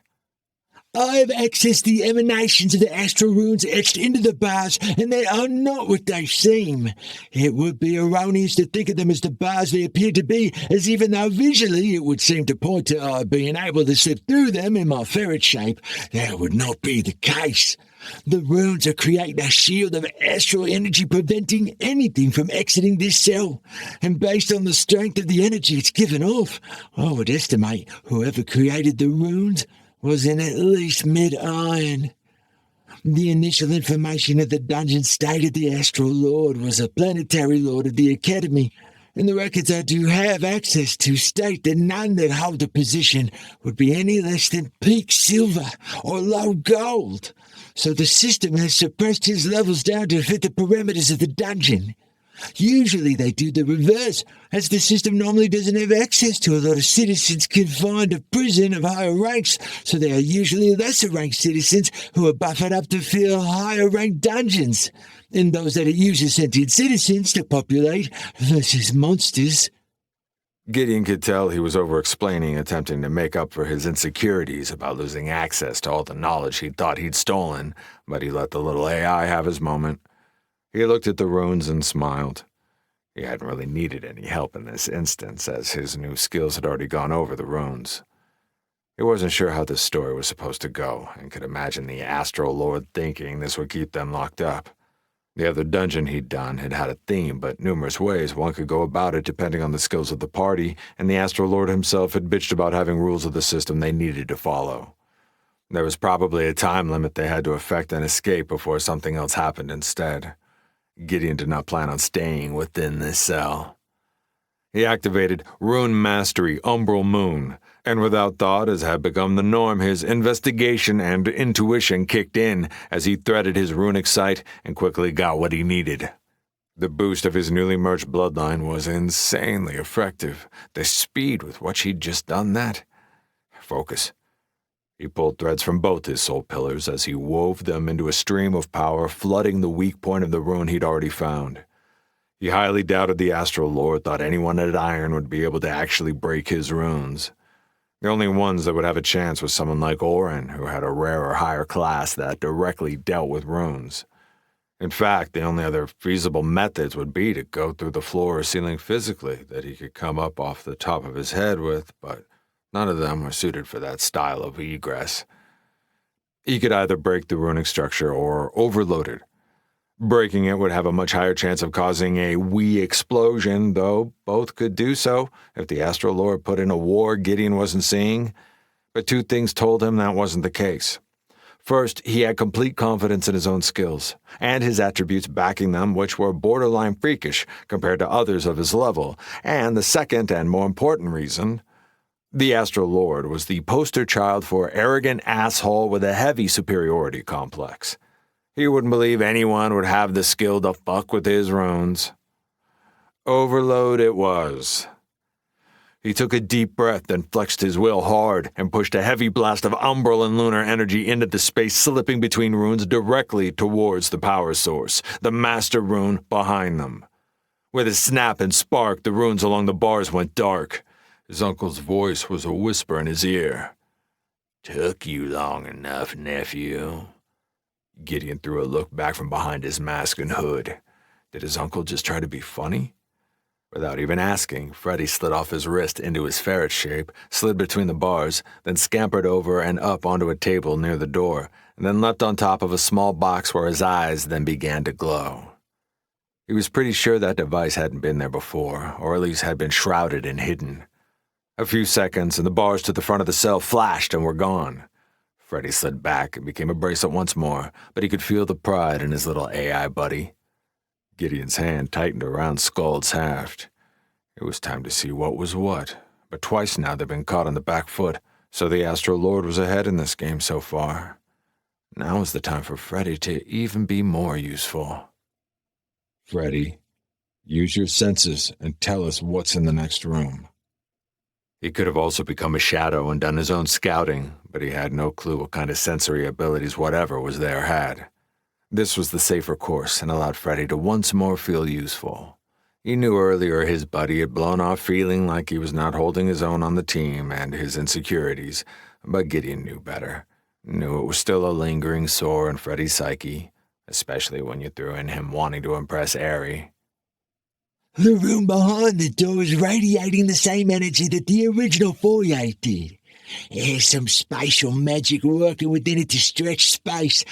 I have accessed the emanations of the astral runes etched into the bars, and they are not what they seem. It would be erroneous to think of them as the bars they appear to be, as even though visually it would seem to point to our being able to slip through them in my ferret shape, that would not be the case. The runes are creating a shield of astral energy preventing anything from exiting this cell, and based on the strength of the energy it's given off, I would estimate whoever created the runes was in at least mid-iron. The initial information of the dungeon stated the Astral Lord was a planetary lord of the Academy, and the records I do have access to state that none that hold the position would be any less than peak silver or low gold, so the system has suppressed his levels down to fit the parameters of the dungeon. Usually they do the reverse, as the system normally doesn't have access to a lot of citizens confined to prison of higher ranks, so they are usually lesser-ranked citizens who are buffered up to fill higher-ranked dungeons, and those that it uses sentient citizens to populate versus monsters. Gideon could tell he was over-explaining, attempting to make up for his insecurities about losing access to all the knowledge he thought he'd stolen, but he let the little AI have his moment. He looked at the runes and smiled. He hadn't really needed any help in this instance, as his new skills had already gone over the runes. He wasn't sure how this story was supposed to go, and could imagine the Astral Lord thinking this would keep them locked up. The other dungeon he'd done had had a theme, but numerous ways one could go about it depending on the skills of the party, and the Astral Lord himself had bitched about having rules of the system they needed to follow. There was probably a time limit they had to effect and escape before something else happened instead. Gideon did not plan on staying within this cell. He activated Rune Mastery Umbral Moon, and without thought, as had become the norm, his investigation and intuition kicked in as he threaded his runic sight and quickly got what he needed. The boost of his newly merged bloodline was insanely effective. The speed with which he'd just done that. Focus. He pulled threads from both his soul pillars as he wove them into a stream of power, flooding the weak point of the rune he'd already found. He highly doubted the Astral Lord thought anyone at Iron would be able to actually break his runes. The only ones that would have a chance was someone like Orin, who had a rarer higher class that directly dealt with runes. In fact, the only other feasible methods would be to go through the floor or ceiling physically that he could come up off the top of his head with, but none of them were suited for that style of egress. He could either break the runic structure or overload it. Breaking it would have a much higher chance of causing a wee explosion, though both could do so if the Astral Lord put in a war Gideon wasn't seeing. But two things told him that wasn't the case. First, he had complete confidence in his own skills, and his attributes backing them, which were borderline freakish compared to others of his level. And the second and more important reason, the Astral Lord was the poster child for arrogant asshole with a heavy superiority complex. He wouldn't believe anyone would have the skill to fuck with his runes. Overload it was. He took a deep breath, then flexed his will hard and pushed a heavy blast of umbral and lunar energy into the space slipping between runes directly towards the power source, the master rune behind them. With a snap and spark, the runes along the bars went dark. His uncle's voice was a whisper in his ear. "Took you long enough, nephew." Gideon threw a look back from behind his mask and hood. Did his uncle just try to be funny? Without even asking, Freddy slid off his wrist into his ferret shape, slid between the bars, then scampered over and up onto a table near the door, and then leapt on top of a small box where his eyes then began to glow. He was pretty sure that device hadn't been there before, or at least had been shrouded and hidden. A few seconds, and the bars to the front of the cell flashed and were gone. Freddy slid back and became a bracelet once more, but he could feel the pride in his little AI buddy. Gideon's hand tightened around Scald's haft. It was time to see what was what, but twice now they'd been caught on the back foot, so the Astral Lord was ahead in this game so far. Now was the time for Freddy to even be more useful. Freddy, use your senses and tell us what's in the next room. He could have also become a shadow and done his own scouting, but he had no clue what kind of sensory abilities whatever was there had. This was the safer course and allowed Freddy to once more feel useful. He knew earlier his buddy had blown off feeling like he was not holding his own on the team and his insecurities, but Gideon knew better. Knew it was still a lingering sore in Freddy's psyche, especially when you threw in him wanting to impress Ari. The room behind the door is radiating the same energy that the original foyer did. There's some spatial magic working within it to stretch space.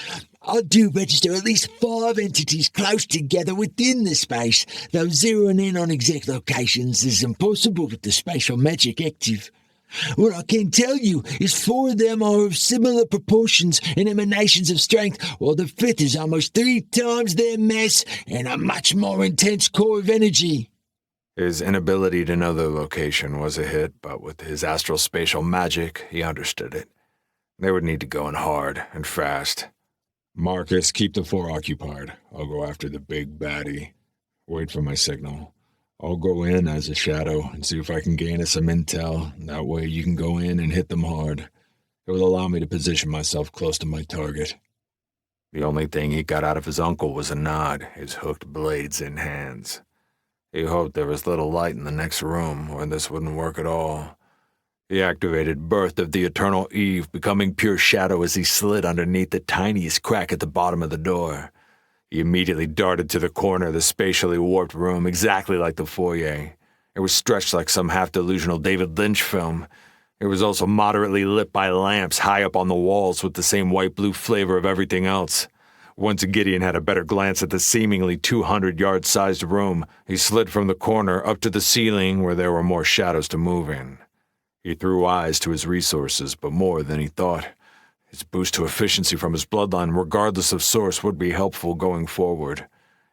I do register at least 5 entities close together within the space, though zeroing in on exact locations is impossible with the spatial magic active. What I can tell you is 4 of them are of similar proportions and emanations of strength, while the 5th is almost 3 times their mass and a much more intense core of energy. His inability to know the location was a hit, but with his astral spatial magic, he understood it. They would need to go in hard and fast. Marcus, keep the 4 occupied. I'll go after the big baddie. Wait for my signal. I'll go in as a shadow and see if I can gain us some intel. That way you can go in and hit them hard. It will allow me to position myself close to my target. The only thing he got out of his uncle was a nod, his hooked blades in hands. He hoped there was little light in the next room, or this wouldn't work at all. He activated Birth of the Eternal Eve, becoming pure shadow as he slid underneath the tiniest crack at the bottom of the door. He immediately darted to the corner of the spatially warped room, exactly like the foyer. It was stretched like some half-delusional David Lynch film. It was also moderately lit by lamps high up on the walls with the same white-blue flavor of everything else. Once Gideon had a better glance at the seemingly 200-yard-sized room, he slid from the corner up to the ceiling where there were more shadows to move in. He threw eyes to his resources, but more than he thought. His boost to efficiency from his bloodline, regardless of source, would be helpful going forward.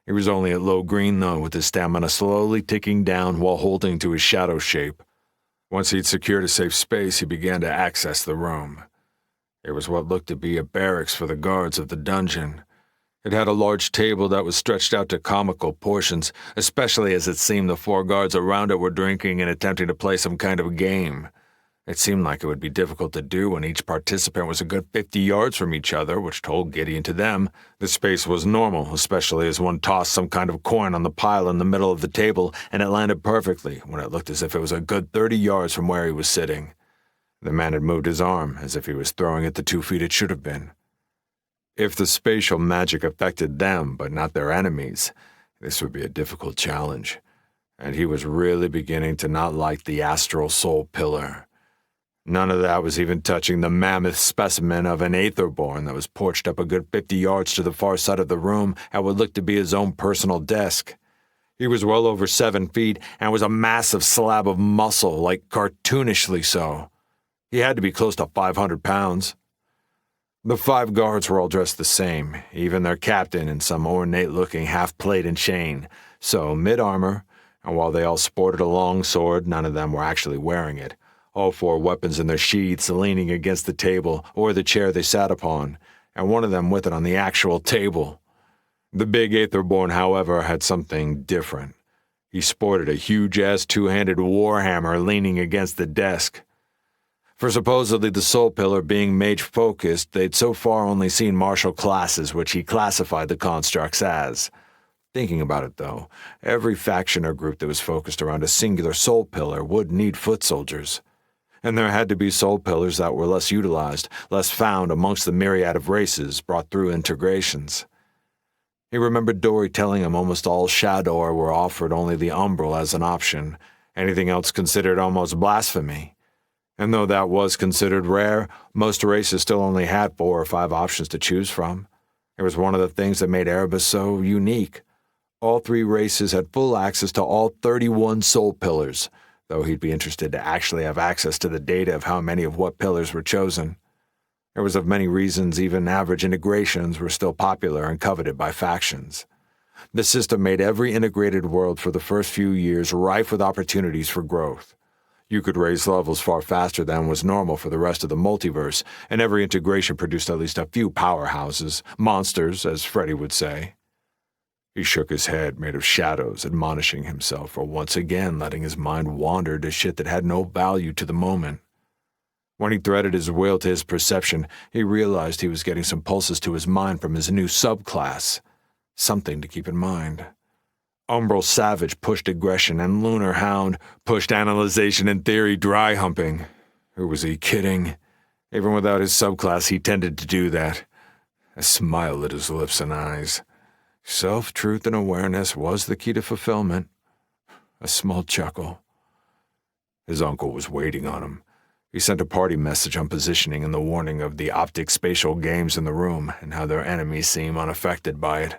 He was only at low green, though, with his stamina slowly ticking down while holding to his shadow shape. Once he'd secured a safe space, he began to access the room. It was what looked to be a barracks for the guards of the dungeon. It had a large table that was stretched out to comical portions, especially as it seemed the 4 guards around it were drinking and attempting to play some kind of game. It seemed like it would be difficult to do when each participant was a good 50 yards from each other, which told Gideon to them the space was normal, especially as one tossed some kind of coin on the pile in the middle of the table and it landed perfectly when it looked as if it was a good 30 yards from where he was sitting. The man had moved his arm as if he was throwing it the 2 feet it should have been. If the spatial magic affected them but not their enemies, this would be a difficult challenge, and he was really beginning to not like the astral soul pillar. None of that was even touching the mammoth specimen of an Aetherborn that was porched up a good 50 yards to the far side of the room at what looked to be his own personal desk. He was well over 7 feet and was a massive slab of muscle, like cartoonishly so. He had to be close to 500 pounds. The 5 guards were all dressed the same, even their captain in some ornate-looking half-plate and chain, so mid-armor, and while they all sported a long sword, none of them were actually wearing it. All 4 weapons in their sheaths leaning against the table or the chair they sat upon, and one of them with it on the actual table. The big Aetherborn, however, had something different. He sported a huge-ass 2-handed warhammer leaning against the desk. For supposedly the soul pillar being mage-focused, they'd so far only seen martial classes, which he classified the constructs as. Thinking about it, though, every faction or group that was focused around a singular soul pillar would need foot soldiers. And there had to be soul pillars that were less utilized, less found amongst the myriad of races brought through integrations. He remembered Dory telling him almost all Shadowr were offered only the umbral as an option, anything else considered almost blasphemy. And though that was considered rare, most races still only had 4 or 5 options to choose from. It was one of the things that made Erebus so unique. All 3 races had full access to all 31 soul pillars, though he'd be interested to actually have access to the data of how many of what pillars were chosen. There was of many reasons even average integrations were still popular and coveted by factions. The system made every integrated world for the first few years rife with opportunities for growth. You could raise levels far faster than was normal for the rest of the multiverse, and every integration produced at least a few powerhouses, monsters, as Freddy would say. He shook his head, made of shadows, admonishing himself for once again letting his mind wander to shit that had no value to the moment. When he threaded his will to his perception, he realized he was getting some pulses to his mind from his new subclass. Something to keep in mind. Umbral Savage pushed aggression, and Lunar Hound pushed analyzation and theory dry humping. Who was he kidding? Even without his subclass, he tended to do that. A smile lit his lips and eyes. Self-truth and awareness was the key to fulfillment. A small chuckle. His uncle was waiting on him. He sent a party message on positioning and the warning of the optic spatial games in the room and how their enemies seem unaffected by it.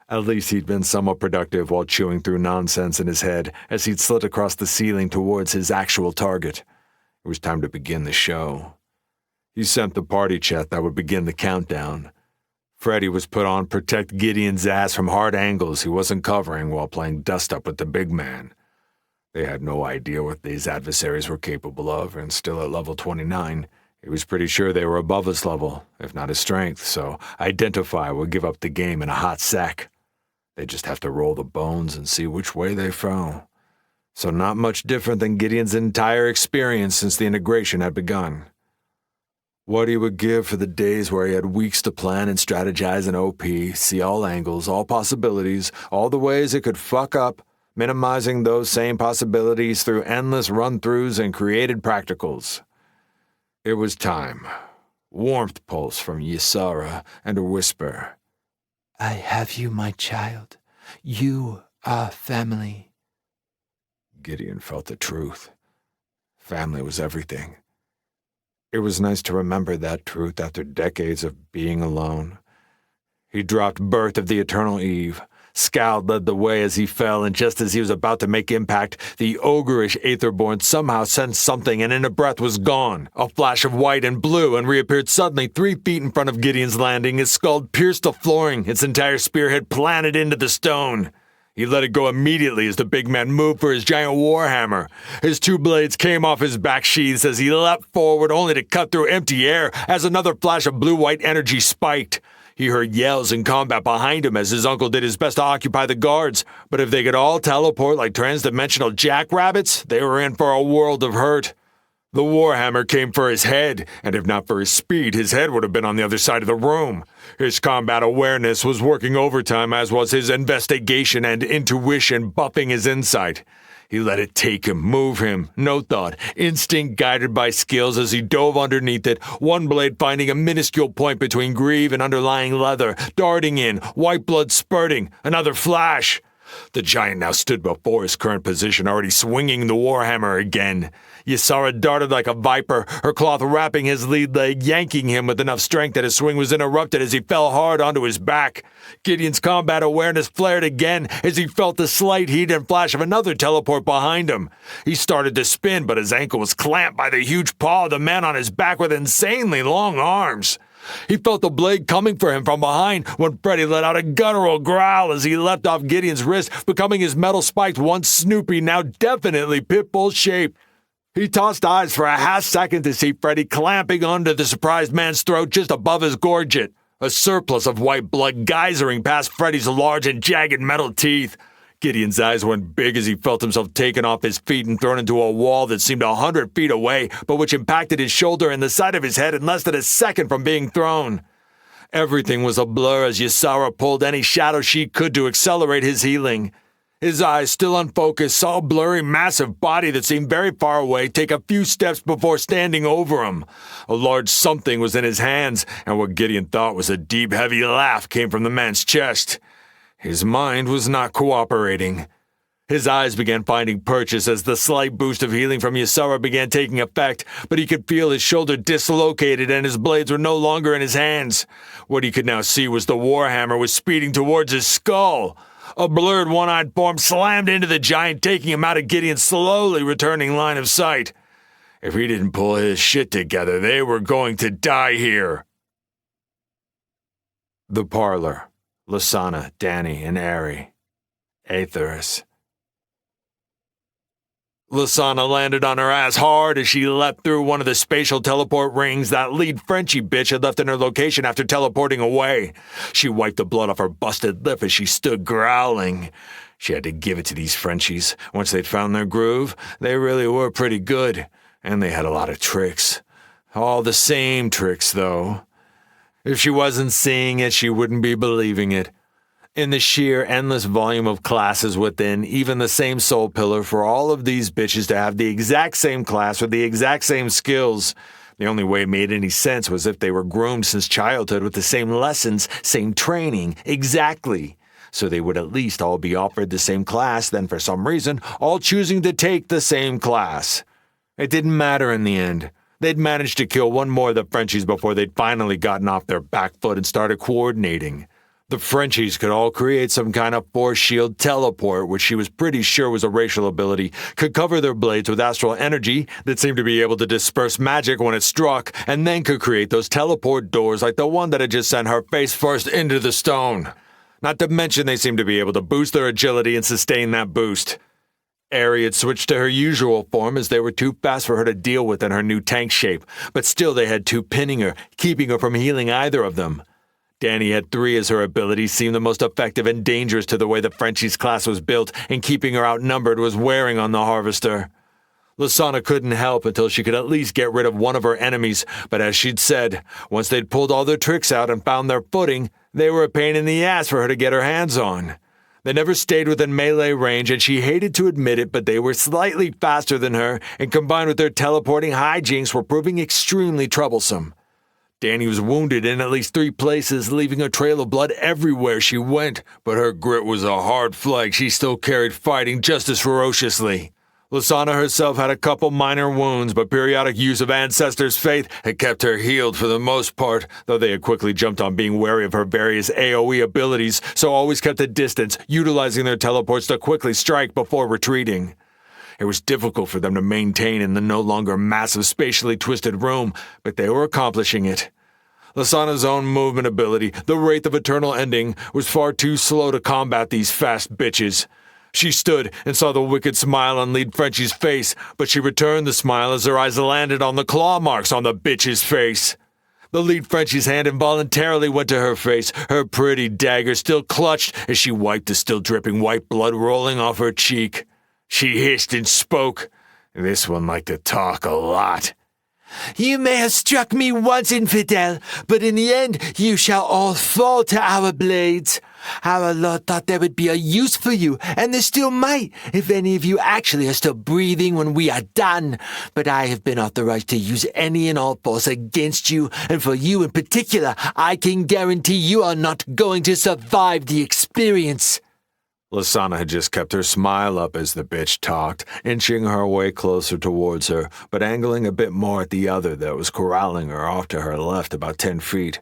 At least he'd been somewhat productive while chewing through nonsense in his head as he'd slid across the ceiling towards his actual target. It was time to begin the show. He sent the party chat that would begin the countdown. Freddy was put on protect Gideon's ass from hard angles he wasn't covering while playing dust-up with the big man. They had no idea what these adversaries were capable of, and still at level 29, he was pretty sure they were above his level, if not his strength, so Identify would give up the game in a hot sec. They'd just have to roll the bones and see which way they fell. So not much different than Gideon's entire experience since the integration had begun. What he would give for the days where he had weeks to plan and strategize in OP, see all angles, all possibilities, all the ways it could fuck up, minimizing those same possibilities through endless run-throughs and created practicals. It was time. Warmth pulse from Ysara and a whisper. I have you, my child. You are family. Gideon felt the truth. Family was everything. It was nice to remember that truth after decades of being alone. He dropped Birth of the Eternal Eve. Scald led the way as he fell, and just as he was about to make impact, the ogreish Aetherborn somehow sensed something and in a breath was gone. A flash of white and blue and reappeared suddenly 3 feet in front of Gideon's landing. His skull pierced the flooring, its entire spearhead planted into the stone. He let it go immediately as the big man moved for his giant warhammer. His 2 blades came off his back sheaths as he leapt forward only to cut through empty air as another flash of blue-white energy spiked. He heard yells in combat behind him as his uncle did his best to occupy the guards, but if they could all teleport like transdimensional jackrabbits, they were in for a world of hurt. The Warhammer came for his head, and if not for his speed, his head would have been on the other side of the room. His combat awareness was working overtime, as was his investigation and intuition buffing his insight. He let it take him, move him, no thought, instinct guided by skills as he dove underneath it, one blade finding a minuscule point between greave and underlying leather, darting in, white blood spurting, another flash. The giant now stood before his current position, already swinging the Warhammer again. Ysara darted like a viper, her cloth wrapping his lead leg, yanking him with enough strength that his swing was interrupted as he fell hard onto his back. Gideon's combat awareness flared again as he felt the slight heat and flash of another teleport behind him. He started to spin, but his ankle was clamped by the huge paw of the man on his back with insanely long arms. He felt the blade coming for him from behind when Freddy let out a guttural growl as he leapt off Gideon's wrist, becoming his metal-spiked once Snoopy, now definitely Pitbull shape. He tossed eyes for a half-second to see Freddy clamping onto the surprised man's throat just above his gorget, a surplus of white blood geysering past Freddy's large and jagged metal teeth. Gideon's eyes went big as he felt himself taken off his feet and thrown into a wall that seemed 100 feet away, but which impacted his shoulder and the side of his head in less than a second from being thrown. Everything was a blur as Ysara pulled any shadow she could to accelerate his healing. His eyes, still unfocused, saw a blurry, massive body that seemed very far away take a few steps before standing over him. A large something was in his hands, and what Gideon thought was a deep, heavy laugh came from the man's chest. His mind was not cooperating. His eyes began finding purchase as the slight boost of healing from Ysara began taking effect, but he could feel his shoulder dislocated and his blades were no longer in his hands. What he could now see was the Warhammer was speeding towards his skull. A blurred one-eyed form slammed into the giant, taking him out of Gideon's slowly returning line of sight. If he didn't pull his shit together, they were going to die here. The parlor. Lasana, Danny, and Ari. Aetherus. Lasana landed on her ass hard as she leapt through one of the spatial teleport rings that lead Frenchie bitch had left in her location after teleporting away. She wiped the blood off her busted lip as she stood growling. She had to give it to these Frenchies. Once they'd found their groove, they really were pretty good. And they had a lot of tricks. All the same tricks, though. If she wasn't seeing it, she wouldn't be believing it. In the sheer endless volume of classes within, even the same soul pillar for all of these bitches to have the exact same class with the exact same skills. The only way it made any sense was if they were groomed since childhood with the same lessons, same training, exactly. So they would at least all be offered the same class, then for some reason, all choosing to take the same class. It didn't matter in the end. They'd managed to kill one more of the Frenchies before they'd finally gotten off their back foot and started coordinating. The Frenchies could all create some kind of force shield teleport, which she was pretty sure was a racial ability, could cover their blades with astral energy that seemed to be able to disperse magic when it struck, and then could create those teleport doors like the one that had just sent her face first into the stone. Not to mention they seemed to be able to boost their agility and sustain that boost. Ari had switched to her usual form as they were too fast for her to deal with in her new tank shape, but still they had two pinning her, keeping her from healing either of them. Danny had three as her abilities seemed the most effective and dangerous to the way the Frenchie's class was built, and keeping her outnumbered was wearing on the Harvester. Lasana couldn't help until she could at least get rid of one of her enemies, but as she'd said, once they'd pulled all their tricks out and found their footing, they were a pain in the ass for her to get her hands on. They never stayed within melee range, and she hated to admit it, but they were slightly faster than her, and combined with their teleporting hijinks were proving extremely troublesome. Danny was wounded in at least 3 places, leaving a trail of blood everywhere she went, but her grit was a hard flag she still carried fighting just as ferociously. Lasana herself had a couple minor wounds, but periodic use of Ancestors' Faith had kept her healed for the most part, though they had quickly jumped on being wary of her various AoE abilities, so always kept a distance, utilizing their teleports to quickly strike before retreating. It was difficult for them to maintain in the no longer massive spatially twisted room, but they were accomplishing it. Lasana's own movement ability, the Wraith of Eternal Ending, was far too slow to combat these fast bitches. She stood and saw the wicked smile on Lead Frenchie's face, but she returned the smile as her eyes landed on the claw marks on the bitch's face. The Lead Frenchie's hand involuntarily went to her face, her pretty dagger still clutched as she wiped the still dripping white blood rolling off her cheek. She hissed and spoke. This one liked to talk a lot. You may have struck me once, infidel, but in the end you shall all fall to our blades. Our Lord thought there would be a use for you, and there still might, if any of you actually are still breathing when we are done. But I have been authorized to use any and all force against you, and for you in particular, I can guarantee you are not going to survive the experience. Lysana had just kept her smile up as the bitch talked, inching her way closer towards her, but angling a bit more at the other that was corralling her off to her left about 10 feet.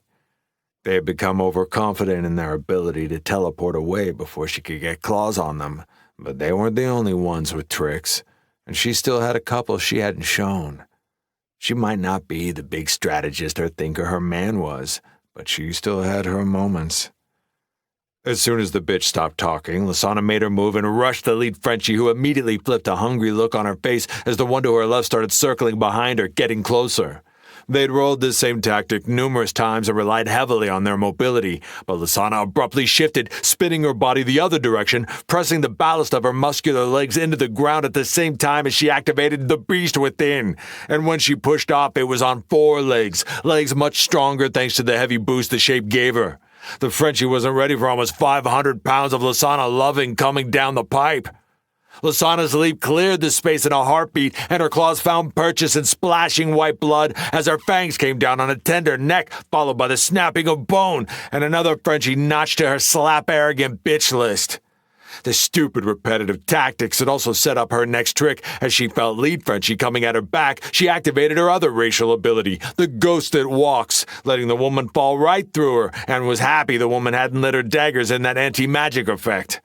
They had become overconfident in their ability to teleport away before she could get claws on them, but they weren't the only ones with tricks, and she still had a couple she hadn't shown. She might not be the big strategist or thinker her man was, but she still had her moments. As soon as the bitch stopped talking, Lysana made her move and rushed the lead Frenchie, who immediately flipped a hungry look on her face as the one to her left started circling behind her, getting closer. They'd rolled this same tactic numerous times and relied heavily on their mobility, but Lysana abruptly shifted, spinning her body the other direction, pressing the ballast of her muscular legs into the ground at the same time as she activated the beast within. And when she pushed off, it was on 4 legs, legs much stronger thanks to the heavy boost the shape gave her. The Frenchie wasn't ready for almost 500 pounds of Lysana loving coming down the pipe. Lysana's leap cleared the space in a heartbeat, and her claws found purchase in splashing white blood as her fangs came down on a tender neck, followed by the snapping of bone, and another Frenchie notched to her slap-arrogant bitch list. The stupid repetitive tactics had also set up her next trick. As she felt lead Frenchie coming at her back, she activated her other racial ability, the ghost that walks, letting the woman fall right through her, and was happy the woman hadn't lit her daggers in that anti-magic effect.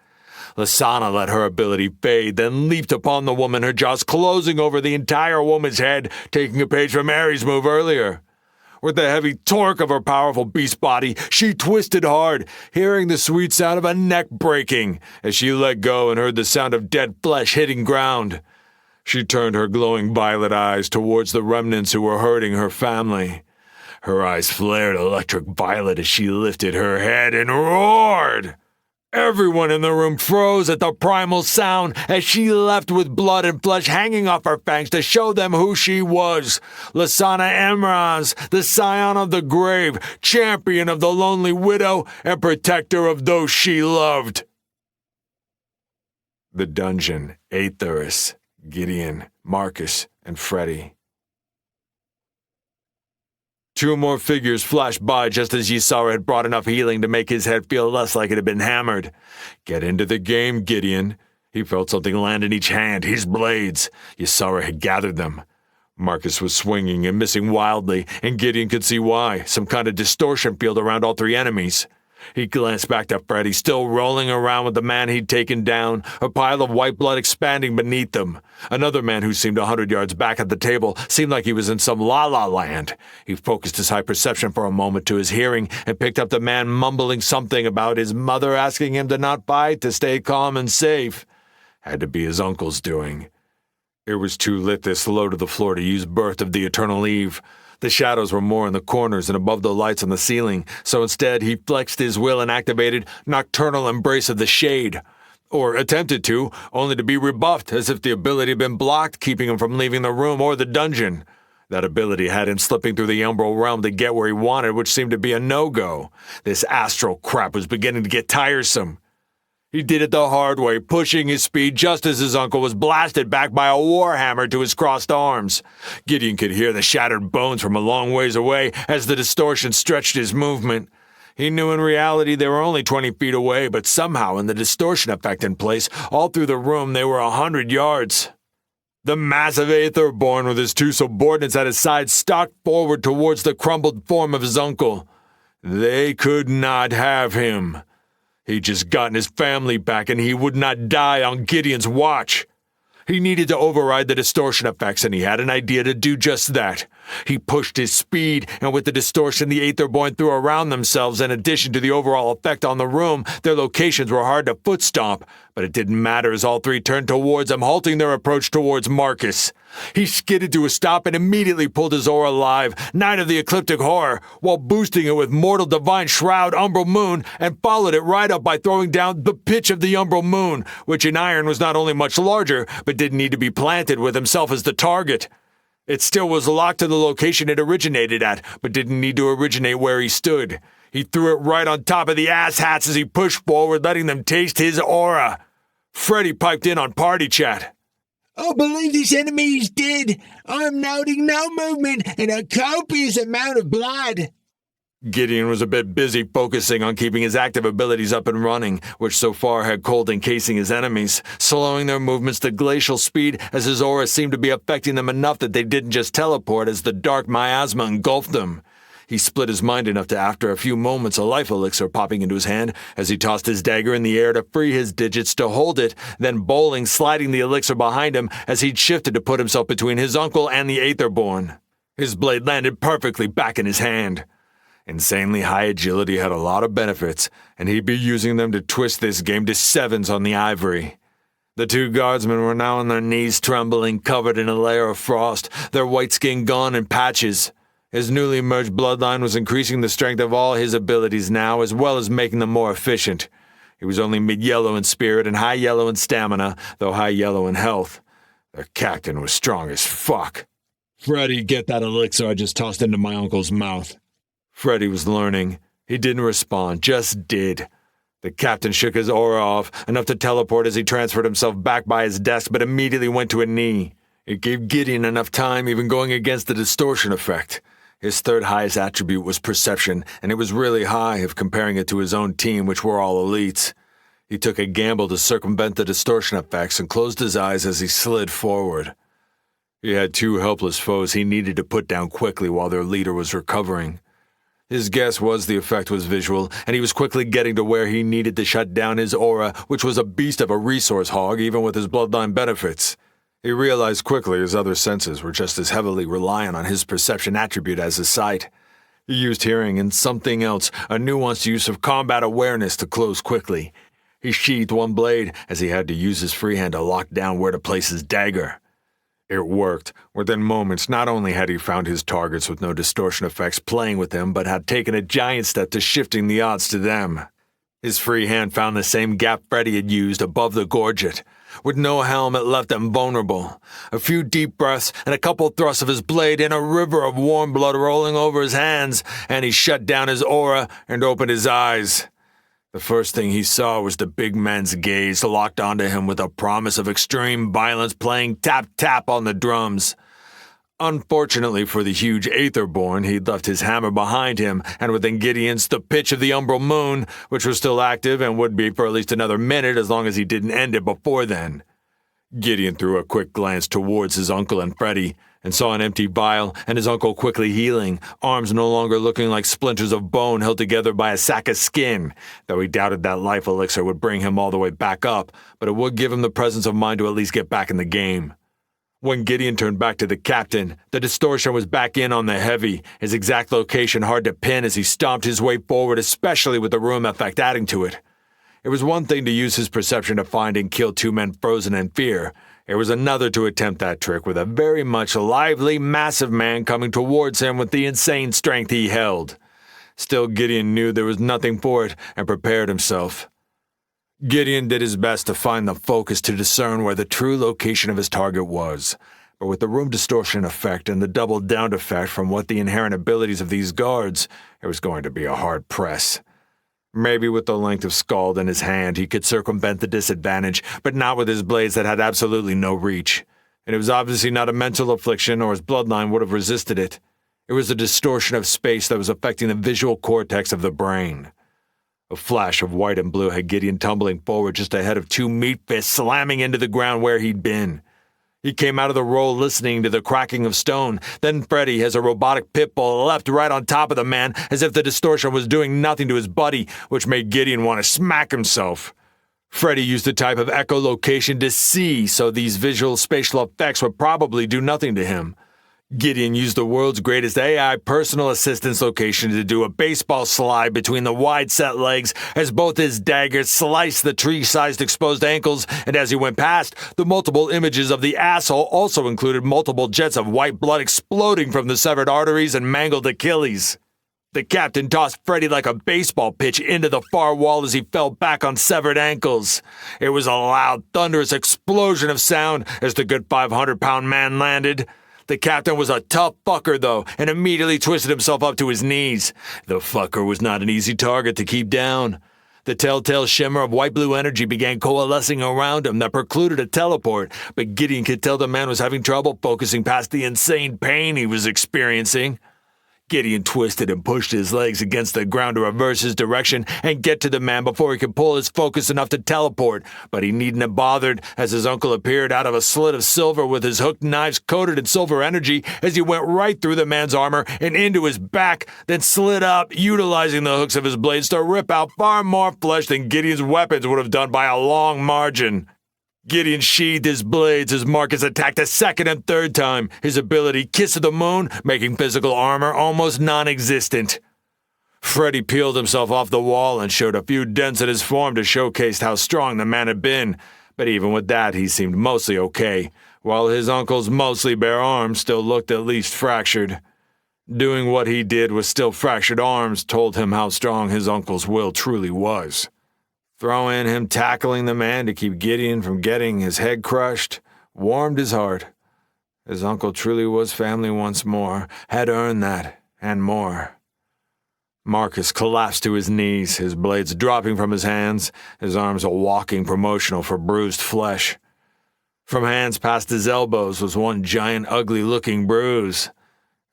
Lysana let her ability fade, then leaped upon the woman, her jaws closing over the entire woman's head, taking a page from Ares' move earlier. With the heavy torque of her powerful beast body, she twisted hard, hearing the sweet sound of a neck breaking as she let go and heard the sound of dead flesh hitting ground. She turned her glowing violet eyes towards the remnants who were hurting her family. Her eyes flared electric violet as she lifted her head and roared. Everyone in the room froze at the primal sound as she left with blood and flesh hanging off her fangs to show them who she was. Lysana Emrans, the scion of the grave, champion of the lonely widow, and protector of those she loved. The dungeon, Aetherus, Gideon, Marcus, and Freddy. 2 more figures flashed by just as Ysara had brought enough healing to make his head feel less like it had been hammered. Get into the game, Gideon. He felt something land in each hand, his blades. Ysara had gathered them. Marcus was swinging and missing wildly, and Gideon could see why, some kind of distortion field around all 3 enemies. He glanced back to Freddy, still rolling around with the man he'd taken down, a pile of white blood expanding beneath them. Another man who seemed 100 yards back at the table seemed like he was in some la-la land. He focused his high perception for a moment to his hearing and picked up the man mumbling something about his mother asking him to not fight, to stay calm and safe. Had to be his uncle's doing. It was too lit this low to the floor to use Birth of the Eternal Eve. The shadows were more in the corners and above the lights on the ceiling, so instead he flexed his will and activated Nocturnal Embrace of the Shade. Or attempted to, only to be rebuffed as if the ability had been blocked, keeping him from leaving the room or the dungeon. That ability had him slipping through the umbral realm to get where he wanted, which seemed to be a no-go. This astral crap was beginning to get tiresome. He did it the hard way, pushing his speed just as his uncle was blasted back by a warhammer to his crossed arms. Gideon could hear the shattered bones from a long ways away as the distortion stretched his movement. He knew in reality they were only 20 feet away, but somehow in the distortion effect in place, all through the room they were 100 yards. The massive Aetherborn with his 2 subordinates at his side stalked forward towards the crumbled form of his uncle. They could not have him. He'd just gotten his family back, and he would not die on Gideon's watch. He needed to override the distortion effects, and he had an idea to do just that. He pushed his speed, and with the distortion the Aetherborn threw around themselves, in addition to the overall effect on the room, their locations were hard to footstomp. But it didn't matter as all three turned towards him, halting their approach towards Marcus. He skidded to a stop and immediately pulled his aura live, Knight of the Ecliptic Horror, while boosting it with Mortal Divine Shroud Umbral Moon, and followed it right up by throwing down the Pitch of the Umbral Moon, which in iron was not only much larger, but didn't need to be planted with himself as the target. It still was locked to the location it originated at, but didn't need to originate where he stood. He threw it right on top of the asshats as he pushed forward, letting them taste his aura. Freddy piped in on party chat. I believe this enemy is dead. I am noting no movement and a copious amount of blood. Gideon was a bit busy focusing on keeping his active abilities up and running, which so far had cold encasing his enemies, slowing their movements to glacial speed as his aura seemed to be affecting them enough that they didn't just teleport as the dark miasma engulfed them. He split his mind enough to, after a few moments, a life elixir popping into his hand as he tossed his dagger in the air to free his digits to hold it, then bowling, sliding the elixir behind him as he'd shifted to put himself between his uncle and the Aetherborn. His blade landed perfectly back in his hand. Insanely high agility had a lot of benefits, and he'd be using them to twist this game to sevens on the ivory. The two guardsmen were now on their knees, trembling, covered in a layer of frost, their white skin gone in patches. His newly merged bloodline was increasing the strength of all his abilities now, as well as making them more efficient. He was only mid-yellow in spirit and high-yellow in stamina, though high-yellow in health. Their captain was strong as fuck. Freddy, get that elixir I just tossed into my uncle's mouth. Freddy was learning. He didn't respond, just did. The captain shook his aura off, enough to teleport as he transferred himself back by his desk, but immediately went to a knee. It gave Gideon enough time, even going against the distortion effect. His third highest attribute was perception, and it was really high if comparing it to his own team, which were all elites. He took a gamble to circumvent the distortion effects and closed his eyes as he slid forward. He had two helpless foes he needed to put down quickly while their leader was recovering. His guess was the effect was visual, and he was quickly getting to where he needed to shut down his aura, which was a beast of a resource hog even with his bloodline benefits. He realized quickly his other senses were just as heavily reliant on his perception attribute as his sight. He used hearing and something else, a nuanced use of combat awareness to close quickly. He sheathed one blade as he had to use his free hand to lock down where to place his dagger. It worked. Within moments, not only had he found his targets with no distortion effects playing with him, but had taken a giant step to shifting the odds to them. His free hand found the same gap Freddy had used above the gorget. With no helm, it left them vulnerable. A few deep breaths and a couple thrusts of his blade and a river of warm blood rolling over his hands, and he shut down his aura and opened his eyes. The first thing he saw was the big man's gaze locked onto him with a promise of extreme violence playing tap-tap on the drums. Unfortunately for the huge Aetherborn, he'd left his hammer behind him, and within Gideon's the Pitch of the Umbral Moon, which was still active and would be for at least another minute as long as he didn't end it before then. Gideon threw a quick glance towards his uncle and Freddy, and saw an empty vial and his uncle quickly healing, arms no longer looking like splinters of bone held together by a sack of skin, though he doubted that life elixir would bring him all the way back up, but it would give him the presence of mind to at least get back in the game. When Gideon turned back to the captain, the distortion was back in on the heavy, his exact location hard to pin as he stomped his way forward, especially with the room effect adding to it. It was one thing to use his perception to find and kill two men frozen in fear. It was another to attempt that trick with a very much lively, massive man coming towards him with the insane strength he held. Still, Gideon knew there was nothing for it and prepared himself. Gideon did his best to find the focus to discern where the true location of his target was, but with the room distortion effect and the double down effect from what the inherent abilities of these guards, it was going to be a hard press. Maybe with the length of Scald in his hand he could circumvent the disadvantage, but not with his blades that had absolutely no reach. And it was obviously not a mental affliction, or his bloodline would have resisted it. It was a distortion of space that was affecting the visual cortex of the brain. A flash of white and blue had Gideon tumbling forward just ahead of two meat fists slamming into the ground where he'd been. He came out of the roll listening to the cracking of stone. Then Freddy, as a robotic pit bull, leapt right on top of the man as if the distortion was doing nothing to his buddy, which made Gideon want to smack himself. Freddy used a type of echolocation to see, so these visual spatial effects would probably do nothing to him. Gideon used the world's greatest AI personal assistance location to do a baseball slide between the wide-set legs as both his daggers sliced the tree-sized exposed ankles, and as he went past, the multiple images of the asshole also included multiple jets of white blood exploding from the severed arteries and mangled Achilles. The captain tossed Freddy like a baseball pitch into the far wall as he fell back on severed ankles. It was a loud, thunderous explosion of sound as the good 500-pound man landed. The captain was a tough fucker, though, and immediately twisted himself up to his knees. The fucker was not an easy target to keep down. The telltale shimmer of white-blue energy began coalescing around him that precluded a teleport, but Gideon could tell the man was having trouble focusing past the insane pain he was experiencing. Gideon twisted and pushed his legs against the ground to reverse his direction and get to the man before he could pull his focus enough to teleport, but he needn't have bothered as his uncle appeared out of a slit of silver with his hooked knives coated in silver energy as he went right through the man's armor and into his back, then slid up, utilizing the hooks of his blades to rip out far more flesh than Gideon's weapons would have done by a long margin. Gideon sheathed his blades as Marcus attacked a second and third time, his ability Kiss of the Moon making physical armor almost non-existent. Freddy peeled himself off the wall and showed a few dents in his form to showcase how strong the man had been, but even with that he seemed mostly okay, while his uncle's mostly bare arms still looked at least fractured. Doing what he did with still fractured arms told him how strong his uncle's will truly was. Throw in him tackling the man to keep Gideon from getting his head crushed warmed his heart. His uncle truly was family once more, had earned that, and more. Marcus collapsed to his knees, his blades dropping from his hands, his arms a walking promotional for bruised flesh. From hands past his elbows was one giant ugly-looking bruise.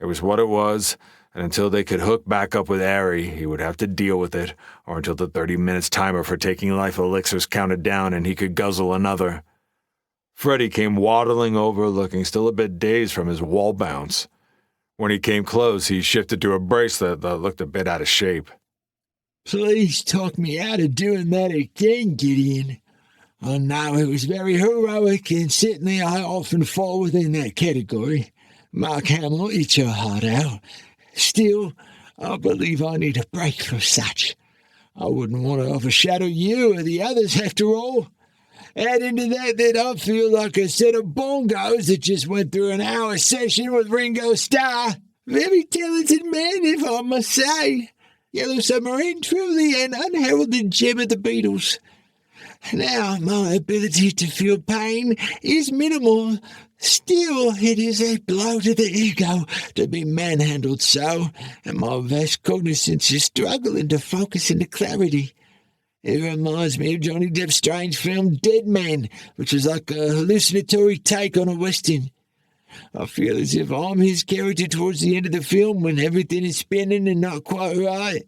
It was what it was, and until they could hook back up with Ari, he would have to deal with it, or until the 30 minutes timer for taking life elixirs counted down and he could guzzle another. Freddy came waddling over, looking still a bit dazed from his wall bounce. When he came close, he shifted to a bracelet that looked a bit out of shape. Please talk me out of doing that again, Gideon. I know it was very heroic, and certainly I often fall within that category. Mark Hamill, eat your heart out. Still, I believe I need a break from such. I wouldn't want to overshadow you or the others after all. Add into that I feel like a set of bongos that just went through an hour session with Ringo Starr. Very talented man, if I must say. Yellow Submarine, truly an unheralded gem of the Beatles. Now, my ability to feel pain is minimal. Still, it is a blow to the ego to be manhandled so, and my vast cognizance is struggling to focus into clarity. It reminds me of Johnny Depp's strange film Dead Man, which is like a hallucinatory take on a western. I feel as if I'm his character towards the end of the film when everything is spinning and not quite right.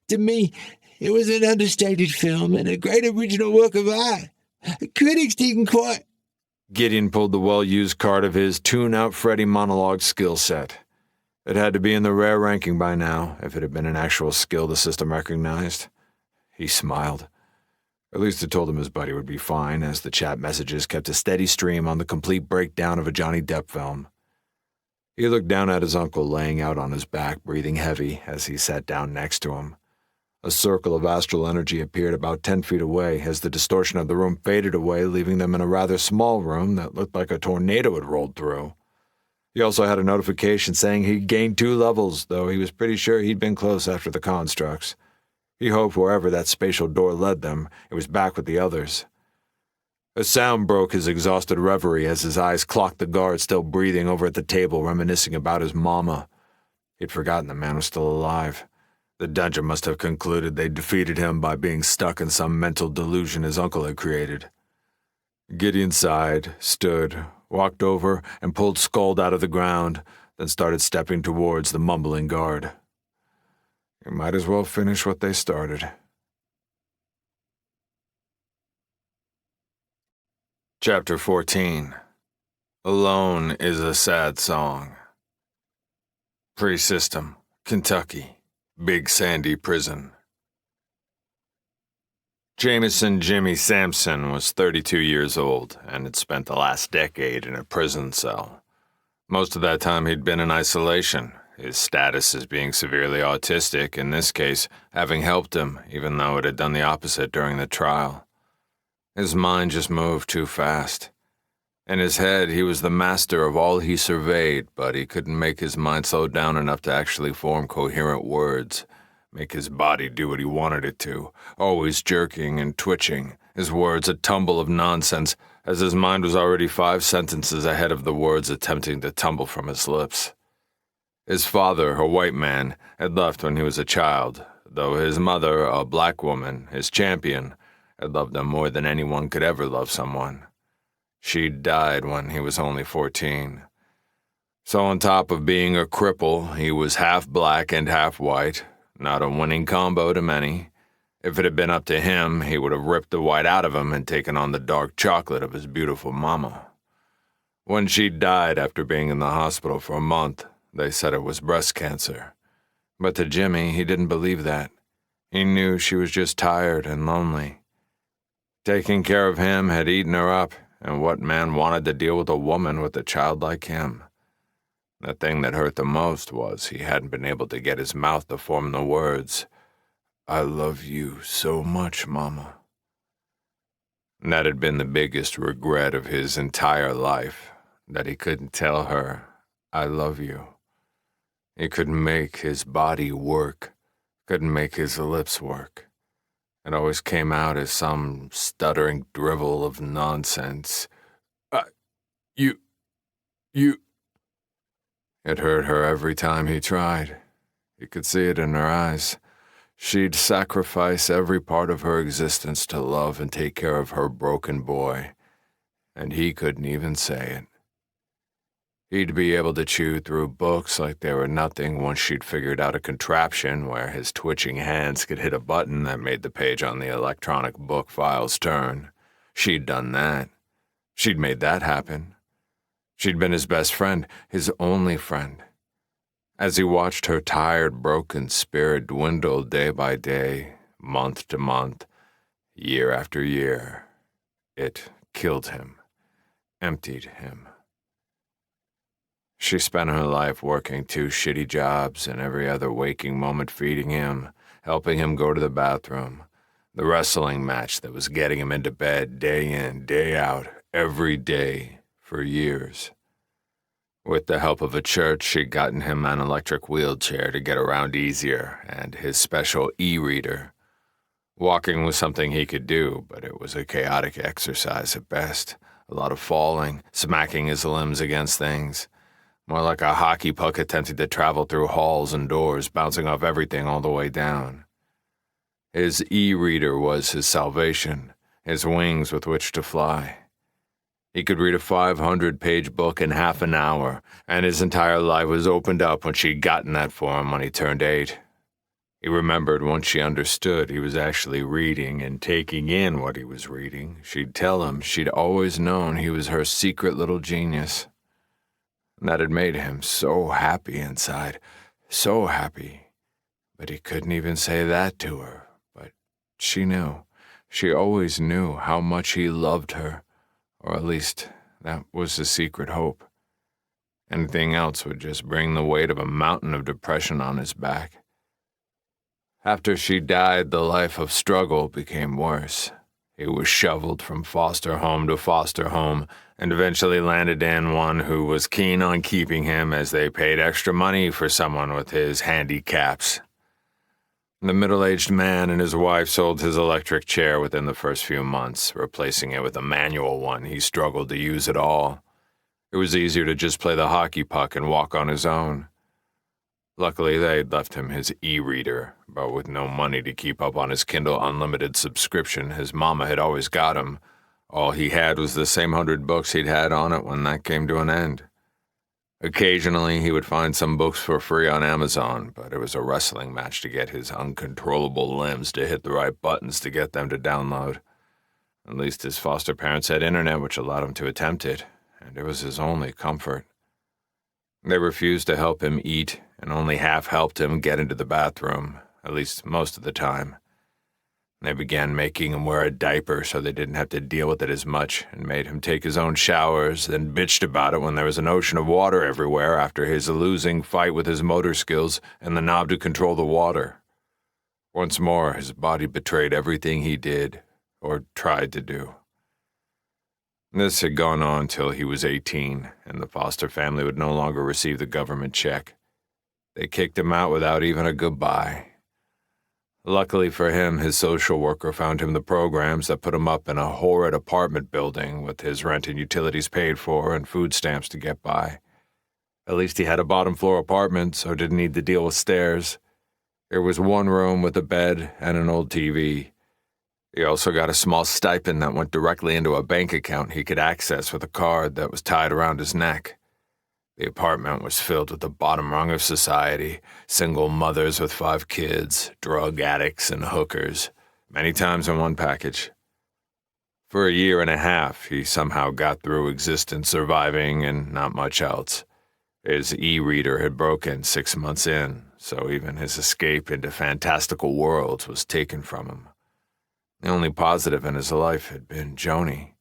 To me, it was an understated film and a great original work of art. Critics didn't quite... Gideon pulled the well-used card of his tune-out Freddy monologue skill set. It had to be in the rare ranking by now, if it had been an actual skill the system recognized. He smiled. At least it told him his buddy would be fine, as the chat messages kept a steady stream on the complete breakdown of a Johnny Depp film. He looked down at his uncle laying out on his back, breathing heavy, as he sat down next to him. A circle of astral energy appeared about 10 feet away as the distortion of the room faded away, leaving them in a rather small room that looked like a tornado had rolled through. He also had a notification saying he'd gained 2 levels, though he was pretty sure he'd been close after the constructs. He hoped wherever that spatial door led them, it was back with the others. A sound broke his exhausted reverie as his eyes clocked the guard still breathing over at the table, reminiscing about his mama. He'd forgotten the man was still alive. The dungeon must have concluded they'd defeated him by being stuck in some mental delusion his uncle had created. Gideon sighed, stood, walked over, and pulled Skuld out of the ground, then started stepping towards the mumbling guard. You might as well finish what they started. Chapter 14. Alone is a Sad Song. Pre-System, Kentucky. Big Sandy Prison. Jameson Jimmy Sampson was 32 years old and had spent the last decade in a prison cell. Most of that time he'd been in isolation, his status as being severely autistic, in this case, having helped him, even though it had done the opposite during the trial. His mind just moved too fast. In his head, he was the master of all he surveyed, but he couldn't make his mind slow down enough to actually form coherent words, make his body do what he wanted it to, always jerking and twitching, his words a tumble of nonsense, as his mind was already 5 sentences ahead of the words attempting to tumble from his lips. His father, a white man, had left when he was a child, though his mother, a black woman, his champion, had loved him more than anyone could ever love someone. She'd died when he was only 14. So on top of being a cripple, he was half black and half white, not a winning combo to many. If it had been up to him, he would have ripped the white out of him and taken on the dark chocolate of his beautiful mama. When she died after being in the hospital for a month, they said it was breast cancer. But to Jimmy, he didn't believe that. He knew she was just tired and lonely. Taking care of him had eaten her up, and what man wanted to deal with a woman with a child like him? The thing that hurt the most was he hadn't been able to get his mouth to form the words, "I love you so much, Mama." That had been the biggest regret of his entire life, that he couldn't tell her, "I love you." He couldn't make his body work, couldn't make his lips work. It always came out as some stuttering drivel of nonsense. You. It hurt her every time he tried. He could see it in her eyes. She'd sacrifice every part of her existence to love and take care of her broken boy, and he couldn't even say it. He'd be able to chew through books like they were nothing once she'd figured out a contraption where his twitching hands could hit a button that made the page on the electronic book files turn. She'd done that. She'd made that happen. She'd been his best friend, his only friend. As he watched her tired, broken spirit dwindle day by day, month to month, year after year, it killed him, emptied him. She spent her life working 2 shitty jobs and every other waking moment feeding him, helping him go to the bathroom, the wrestling match that was getting him into bed day in, day out, every day for years. With the help of a church, she'd gotten him an electric wheelchair to get around easier and his special e-reader. Walking was something he could do, but it was a chaotic exercise at best. A lot of falling, smacking his limbs against things. More like a hockey puck attempting to travel through halls and doors, bouncing off everything all the way down. His e-reader was his salvation, his wings with which to fly. He could read a 500-page book in half an hour, and his entire life was opened up when she'd gotten that for him when he turned 8. He remembered once she understood he was actually reading and taking in what he was reading, she'd tell him she'd always known he was her secret little genius. That had made him so happy inside, so happy. But he couldn't even say that to her. But she knew. She always knew how much he loved her, or at least that was his secret hope. Anything else would just bring the weight of a mountain of depression on his back. After she died, the life of struggle became worse. He was shoveled from foster home to foster home, and eventually landed in one who was keen on keeping him as they paid extra money for someone with his handicaps. The middle-aged man and his wife sold his electric chair within the first few months, replacing it with a manual one he struggled to use at all. It was easier to just play the hockey puck and walk on his own. Luckily, they'd left him his e-reader, but with no money to keep up on his Kindle Unlimited subscription his mama had always got him. All he had was the same 100 books he'd had on it when that came to an end. Occasionally, he would find some books for free on Amazon, but it was a wrestling match to get his uncontrollable limbs to hit the right buttons to get them to download. At least his foster parents had internet, which allowed him to attempt it, and it was his only comfort. They refused to help him eat, and only half helped him get into the bathroom, at least most of the time. They began making him wear a diaper so they didn't have to deal with it as much, and made him take his own showers, then bitched about it when there was an ocean of water everywhere after his losing fight with his motor skills and the knob to control the water. Once more, his body betrayed everything he did, or tried to do. This had gone on till he was 18, and the foster family would no longer receive the government check. They kicked him out without even a goodbye. Luckily for him, his social worker found him the programs that put him up in a horrid apartment building with his rent and utilities paid for and food stamps to get by. At least he had a bottom-floor apartment, so didn't need to deal with stairs. There was one room with a bed and an old TV. He also got a small stipend that went directly into a bank account he could access with a card that was tied around his neck. The apartment was filled with the bottom rung of society, single mothers with 5 kids, drug addicts, and hookers, many times in one package. For a year and a half, he somehow got through existence surviving and not much else. His e-reader had broken 6 months in, so even his escape into fantastical worlds was taken from him. The only positive in his life had been Joni.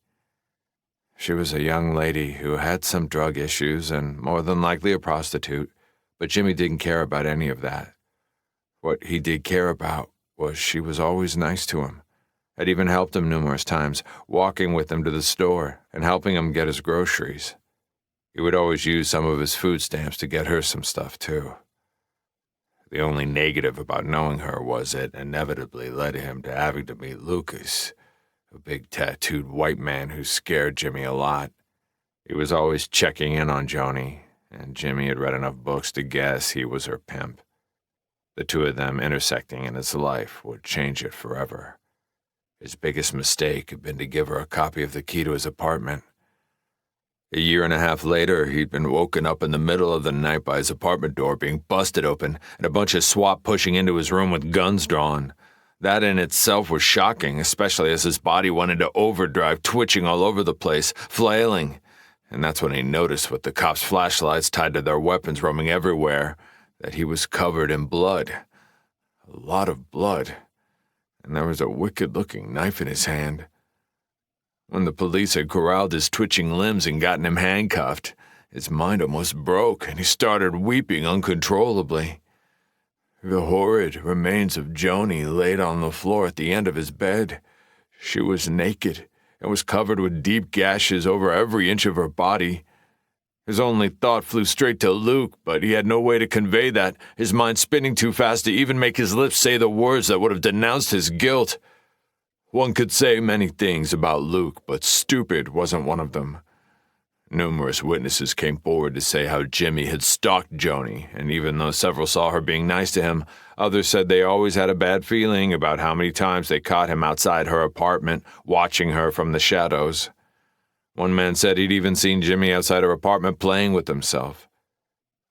She was a young lady who had some drug issues and more than likely a prostitute, but Jimmy didn't care about any of that. What he did care about was she was always nice to him, had even helped him numerous times, walking with him to the store and helping him get his groceries. He would always use some of his food stamps to get her some stuff, too. The only negative about knowing her was it inevitably led him to having to meet Lucas, a big tattooed white man who scared Jimmy a lot. He was always checking in on Joni, and Jimmy had read enough books to guess he was her pimp. The two of them intersecting in his life would change it forever. His biggest mistake had been to give her a copy of the key to his apartment. A year and a half later, he'd been woken up in the middle of the night by his apartment door being busted open and a bunch of SWAT pushing into his room with guns drawn. That in itself was shocking, especially as his body went into overdrive, twitching all over the place, flailing. And that's when he noticed, with the cops' flashlights tied to their weapons roaming everywhere, that he was covered in blood. A lot of blood. And there was a wicked-looking knife in his hand. When the police had corralled his twitching limbs and gotten him handcuffed, his mind almost broke, and he started weeping uncontrollably. The horrid remains of Joni laid on the floor at the end of his bed. She was naked and was covered with deep gashes over every inch of her body. His only thought flew straight to Luke, but he had no way to convey that, his mind spinning too fast to even make his lips say the words that would have denounced his guilt. One could say many things about Luke, but stupid wasn't one of them. Numerous witnesses came forward to say how Jimmy had stalked Joni, and even though several saw her being nice to him, others said they always had a bad feeling about how many times they caught him outside her apartment, watching her from the shadows. One man said he'd even seen Jimmy outside her apartment playing with himself.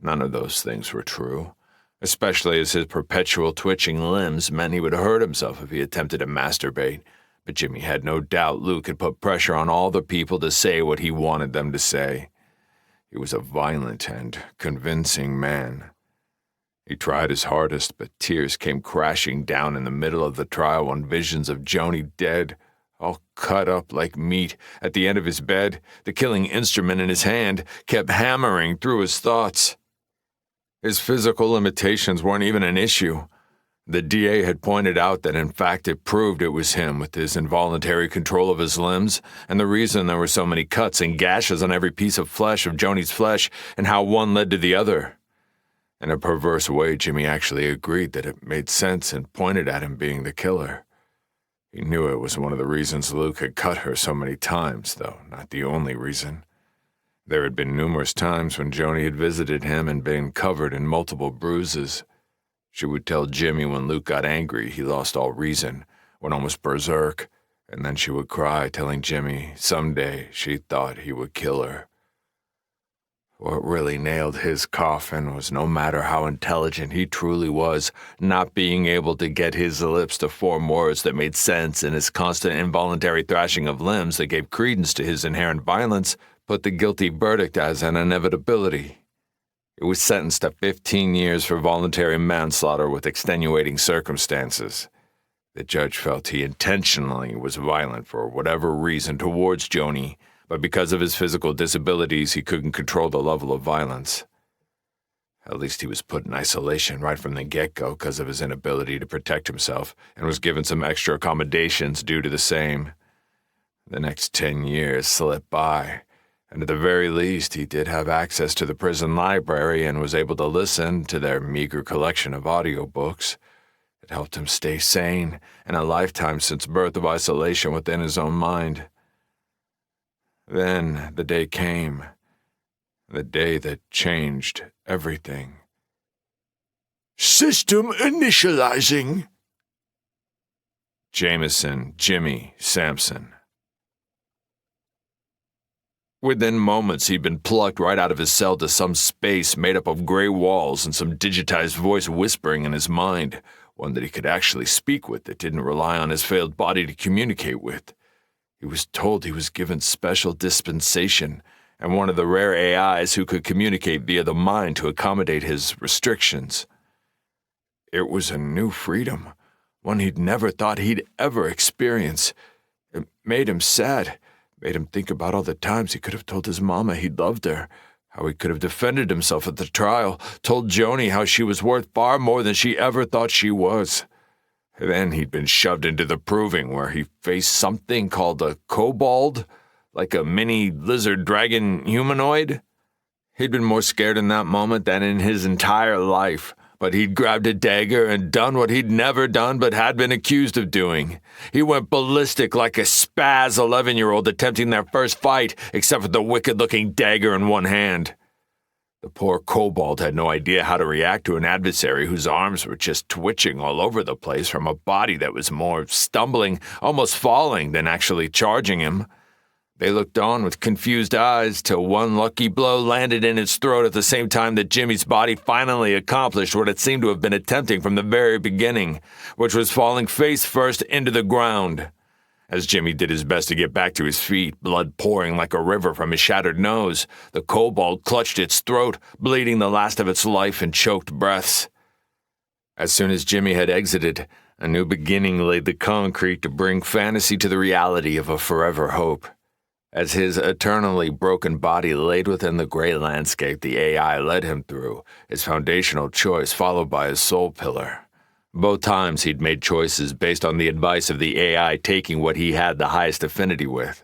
None of those things were true, especially as his perpetual twitching limbs meant he would hurt himself if he attempted to masturbate. But Jimmy had no doubt Luke had put pressure on all the people to say what he wanted them to say. He was a violent and convincing man. He tried his hardest, but tears came crashing down in the middle of the trial when visions of Joni dead, all cut up like meat, at the end of his bed, the killing instrument in his hand, kept hammering through his thoughts. His physical limitations weren't even an issue. The DA had pointed out that in fact it proved it was him with his involuntary control of his limbs, and the reason there were so many cuts and gashes on every piece of flesh of Joni's flesh, and how one led to the other. In a perverse way, Jimmy actually agreed that it made sense and pointed at him being the killer. He knew it was one of the reasons Luke had cut her so many times, though not the only reason. There had been numerous times when Joni had visited him and been covered in multiple bruises. She would tell Jimmy when Luke got angry he lost all reason, went almost berserk, and then she would cry, telling Jimmy someday she thought he would kill her. What really nailed his coffin was, no matter how intelligent he truly was, not being able to get his lips to form words that made sense, and his constant involuntary thrashing of limbs that gave credence to his inherent violence put the guilty verdict as an inevitability. He was sentenced to 15 years for voluntary manslaughter with extenuating circumstances. The judge felt he intentionally was violent for whatever reason towards Joni, but because of his physical disabilities, he couldn't control the level of violence. At least he was put in isolation right from the get-go because of his inability to protect himself, and was given some extra accommodations due to the same. The next 10 years slipped by, and at the very least he did have access to the prison library and was able to listen to their meager collection of audiobooks. It helped him stay sane in a lifetime since birth of isolation within his own mind. Then the day came, the day that changed everything. System initializing. Jameson Jimmy Sampson. Within moments, he'd been plucked right out of his cell to some space made up of gray walls and some digitized voice whispering in his mind, one that he could actually speak with that didn't rely on his failed body to communicate with. He was told he was given special dispensation and one of the rare AIs who could communicate via the mind to accommodate his restrictions. It was a new freedom, one he'd never thought he'd ever experience. It made him sad, made him think about all the times he could have told his mama he loved her, how he could have defended himself at the trial, told Joni how she was worth far more than she ever thought she was. Then he'd been shoved into the proving where he faced something called a kobold, like a mini lizard dragon humanoid. He'd been more scared in that moment than in his entire life, but he'd grabbed a dagger and done what he'd never done but had been accused of doing. He went ballistic like a spaz 11-year-old attempting their first fight, except with the wicked-looking dagger in one hand. The poor kobold had no idea how to react to an adversary whose arms were just twitching all over the place from a body that was more stumbling, almost falling, than actually charging him. They looked on with confused eyes till one lucky blow landed in its throat at the same time that Jimmy's body finally accomplished what it seemed to have been attempting from the very beginning, which was falling face first into the ground. As Jimmy did his best to get back to his feet, blood pouring like a river from his shattered nose, the kobold clutched its throat, bleeding the last of its life in choked breaths. As soon as Jimmy had exited, a new beginning laid the concrete to bring fantasy to the reality of a forever hope. As his eternally broken body laid within the gray landscape the AI led him through, his foundational choice followed by his soul pillar. Both times he'd made choices based on the advice of the AI taking what he had the highest affinity with.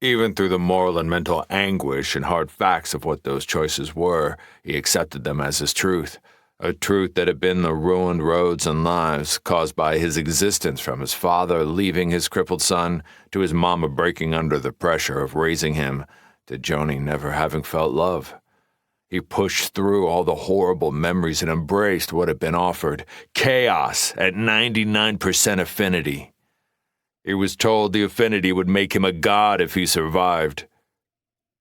Even through the moral and mental anguish and hard facts of what those choices were, he accepted them as his truth, a truth that had been the ruined roads and lives caused by his existence, from his father leaving his crippled son, to his mama breaking under the pressure of raising him, to Joni never having felt love. He pushed through all the horrible memories and embraced what had been offered, chaos at 99% affinity. He was told the affinity would make him a god if he survived.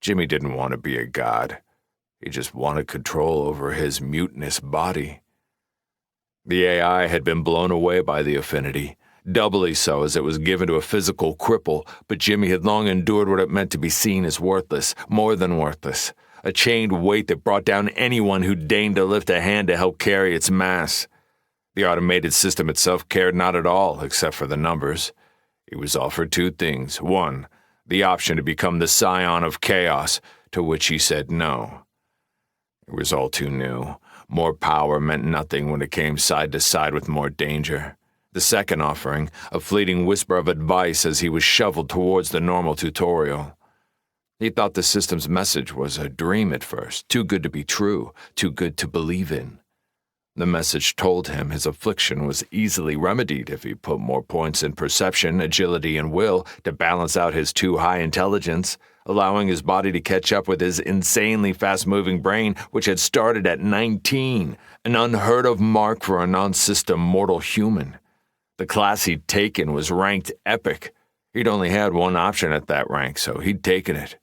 Jimmy didn't want to be a god. He just wanted control over his mutinous body. The AI had been blown away by the affinity, doubly so as it was given to a physical cripple, but Jimmy had long endured what it meant to be seen as worthless, more than worthless, a chained weight that brought down anyone who deigned to lift a hand to help carry its mass. The automated system itself cared not at all, except for the numbers. He was offered two things. One, the option to become the scion of chaos, to which he said no. It was all too new. More power meant nothing when it came side to side with more danger. The second offering, a fleeting whisper of advice as he was shoveled towards the normal tutorial. He thought the system's message was a dream at first, too good to be true, too good to believe in. The message told him his affliction was easily remedied if he put more points in perception, agility, and will to balance out his too high intelligence, allowing his body to catch up with his insanely fast-moving brain, which had started at 19, an unheard-of mark for a non-system mortal human. The class he'd taken was ranked epic. He'd only had one option at that rank, so he'd taken it.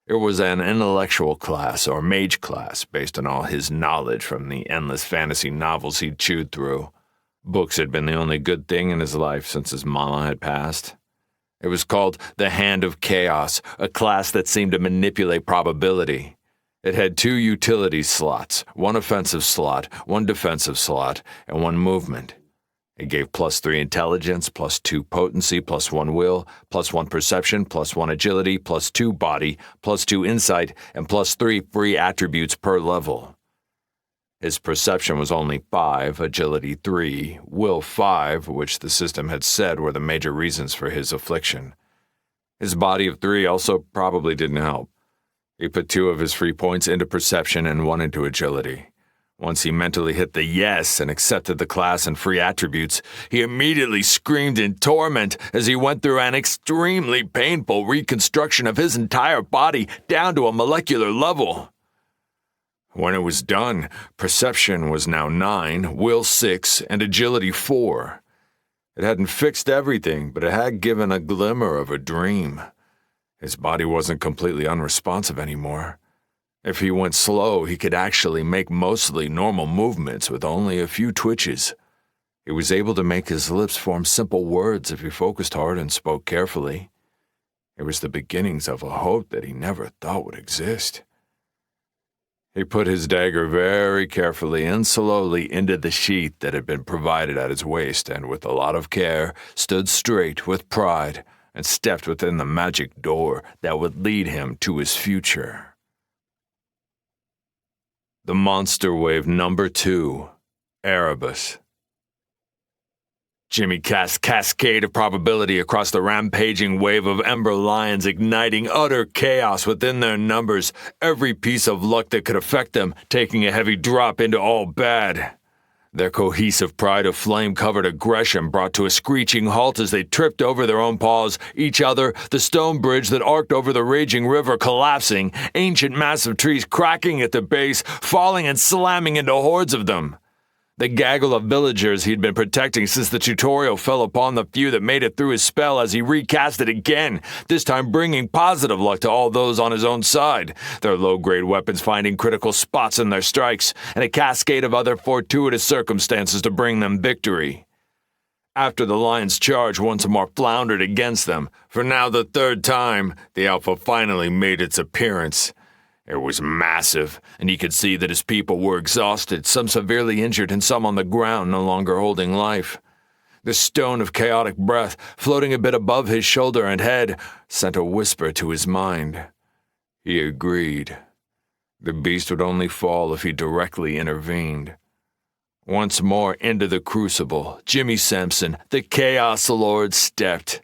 It was an intellectual class, or mage class, based on all his knowledge from the endless fantasy novels he'd chewed through. Books had been the only good thing in his life since his mama had passed. It was called the Hand of Chaos, a class that seemed to manipulate probability. It had 2 utility slots, 1 offensive slot, 1 defensive slot, and 1 movement. It gave +3 intelligence, +2 potency, +1 will, +1 perception, +1 agility, +2 body, +2 insight, and +3 free attributes per level. His perception was only 5, agility 3, will 5, which the system had said were the major reasons for his affliction. His body of 3 also probably didn't help. He put 2 of his free points into perception and 1 into agility. Once he mentally hit the yes and accepted the class and free attributes, he immediately screamed in torment as he went through an extremely painful reconstruction of his entire body down to a molecular level. When it was done, perception was now 9, will 6, and agility 4. It hadn't fixed everything, but it had given a glimmer of a dream. His body wasn't completely unresponsive anymore. If he went slow, he could actually make mostly normal movements with only a few twitches. He was able to make his lips form simple words if he focused hard and spoke carefully. It was the beginnings of a hope that he never thought would exist. He put his dagger very carefully and slowly into the sheath that had been provided at his waist and with a lot of care stood straight with pride and stepped within the magic door that would lead him to his future. The Monster Wave number 2, Erebus. Jimmy cast Cascade of Probability across the rampaging wave of Ember Lions, igniting utter chaos within their numbers, every piece of luck that could affect them taking a heavy drop into all bad. Their cohesive pride of flame-covered aggression brought to a screeching halt as they tripped over their own paws, each other, the stone bridge that arced over the raging river collapsing, ancient massive trees cracking at the base, falling and slamming into hordes of them. The gaggle of villagers he'd been protecting since the tutorial fell upon the few that made it through his spell as he recast it again, this time bringing positive luck to all those on his own side, their low-grade weapons finding critical spots in their strikes, and a cascade of other fortuitous circumstances to bring them victory. After the Lion's charge once more floundered against them, for now the 3rd time, the Alpha finally made its appearance. It was massive, and he could see that his people were exhausted, some severely injured and some on the ground no longer holding life. The stone of chaotic breath, floating a bit above his shoulder and head, sent a whisper to his mind. He agreed. The beast would only fall if he directly intervened. Once more into the crucible, Jimmy Sampson, the Chaos Lord, stepped.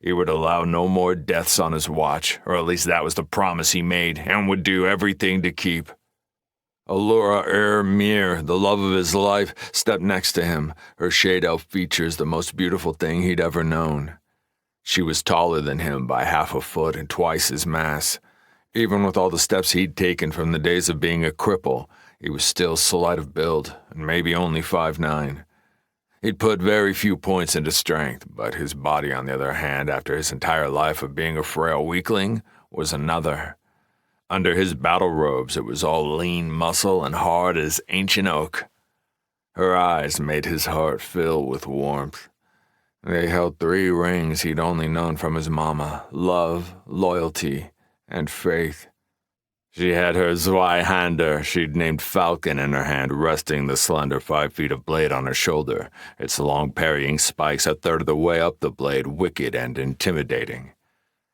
He would allow no more deaths on his watch, or at least that was the promise he made, and would do everything to keep. Allura Mir, the love of his life, stepped next to him, her shade elf features the most beautiful thing he'd ever known. She was taller than him by half a foot and twice his mass. Even with all the steps he'd taken from the days of being a cripple, he was still slight of build, and maybe only 5'9". He'd put very few points into strength, but his body, on the other hand, after his entire life of being a frail weakling, was another. Under his battle robes, it was all lean muscle and hard as ancient oak. Her eyes made his heart fill with warmth. They held 3 rings he'd only known from his mama: love, loyalty, and faith. She had her Zweihander she'd named Falcon in her hand, resting the slender 5 feet of blade on her shoulder, its long parrying spikes a third of the way up the blade, wicked and intimidating.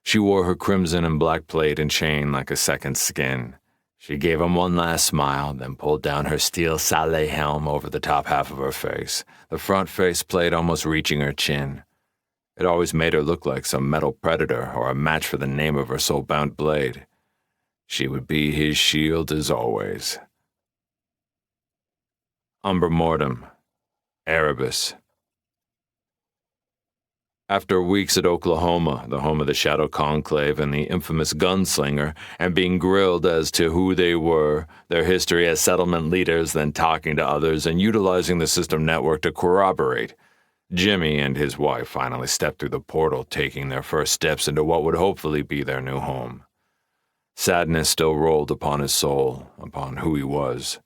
She wore her crimson and black plate and chain like a second skin. She gave him one last smile, then pulled down her steel Saleh helm over the top half of her face, the front face plate almost reaching her chin. It always made her look like some metal predator or a match for the name of her soul-bound blade. She would be his shield as always. Umbra Mortem, Erebus. After weeks at Oklahoma, the home of the Shadow Conclave and the infamous Gunslinger, and being grilled as to who they were, their history as settlement leaders, then talking to others and utilizing the system network to corroborate, Jimmy and his wife finally stepped through the portal, taking their first steps into what would hopefully be their new home. Sadness still rolled upon his soul, upon who he was.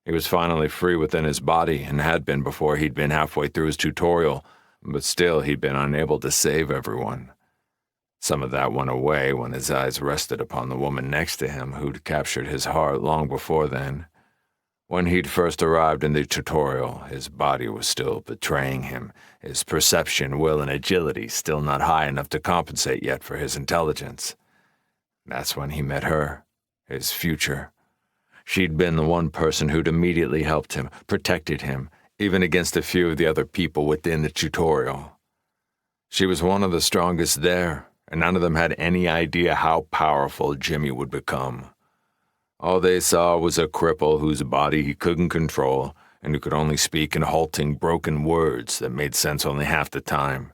He was finally free within his body, and had been before he'd been halfway through his tutorial, but still he'd been unable to save everyone. Some of that went away when his eyes rested upon the woman next to him who'd captured his heart long before then. When he'd first arrived in the tutorial, his body was still betraying him, his perception, will, and agility still not high enough to compensate yet for his intelligence. That's when he met her, his future. She'd been the one person who'd immediately helped him, protected him, even against a few of the other people within the tutorial. She was one of the strongest there, and none of them had any idea how powerful Jimmy would become. All they saw was a cripple whose body he couldn't control and who could only speak in halting, broken words that made sense only half the time.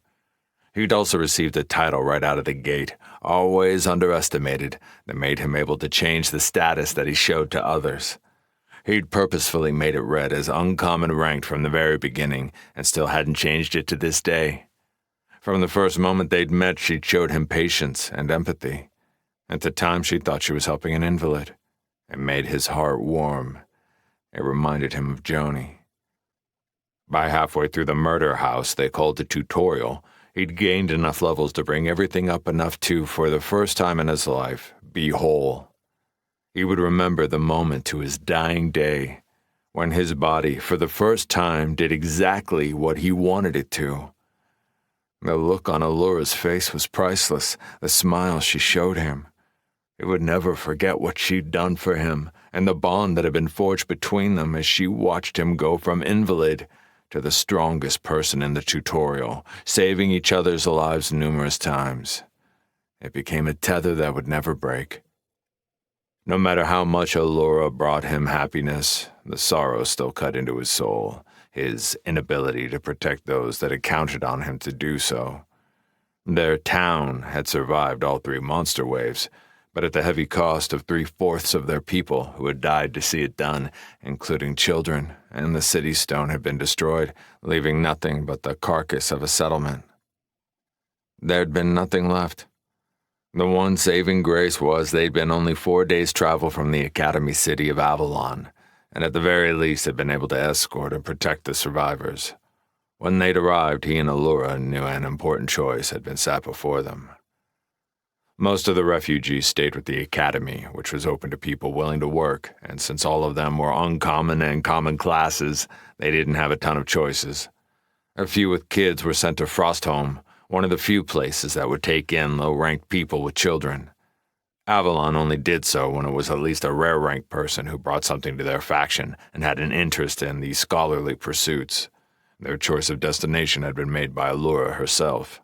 He'd also received a title right out of the gate, always underestimated, that made him able to change the status that he showed to others. He'd purposefully made it read as uncommon ranked from the very beginning and still hadn't changed it to this day. From the first moment they'd met, she'd showed him patience and empathy. At the time, she thought she was helping an invalid. It made his heart warm. It reminded him of Joni. By halfway through the murder house they called the tutorial, he'd gained enough levels to bring everything up enough to, for the first time in his life, be whole. He would remember the moment to his dying day, when his body, for the first time, did exactly what he wanted it to. The look on Allura's face was priceless, the smile she showed him. He would never forget what she'd done for him, and the bond that had been forged between them as she watched him go from invalid to the strongest person in the tutorial, saving each other's lives numerous times. It became a tether that would never break. No matter how much Allura brought him happiness, the sorrow still cut into his soul, his inability to protect those that had counted on him to do so. Their town had survived all 3 monster waves, but at the heavy cost of 3/4 of their people who had died to see it done, including children, and the city stone had been destroyed, leaving nothing but the carcass of a settlement. There'd been nothing left. The one saving grace was they'd been only 4 days' travel from the academy city of Avalon, and at the very least had been able to escort and protect the survivors. When they'd arrived, he and Allura knew an important choice had been set before them. Most of the refugees stayed with the academy, which was open to people willing to work, and since all of them were uncommon and common classes, they didn't have a ton of choices. A few with kids were sent to Frostholm, one of the few places that would take in low-ranked people with children. Avalon only did so when it was at least a rare-ranked person who brought something to their faction and had an interest in these scholarly pursuits. Their choice of destination had been made by Allura herself.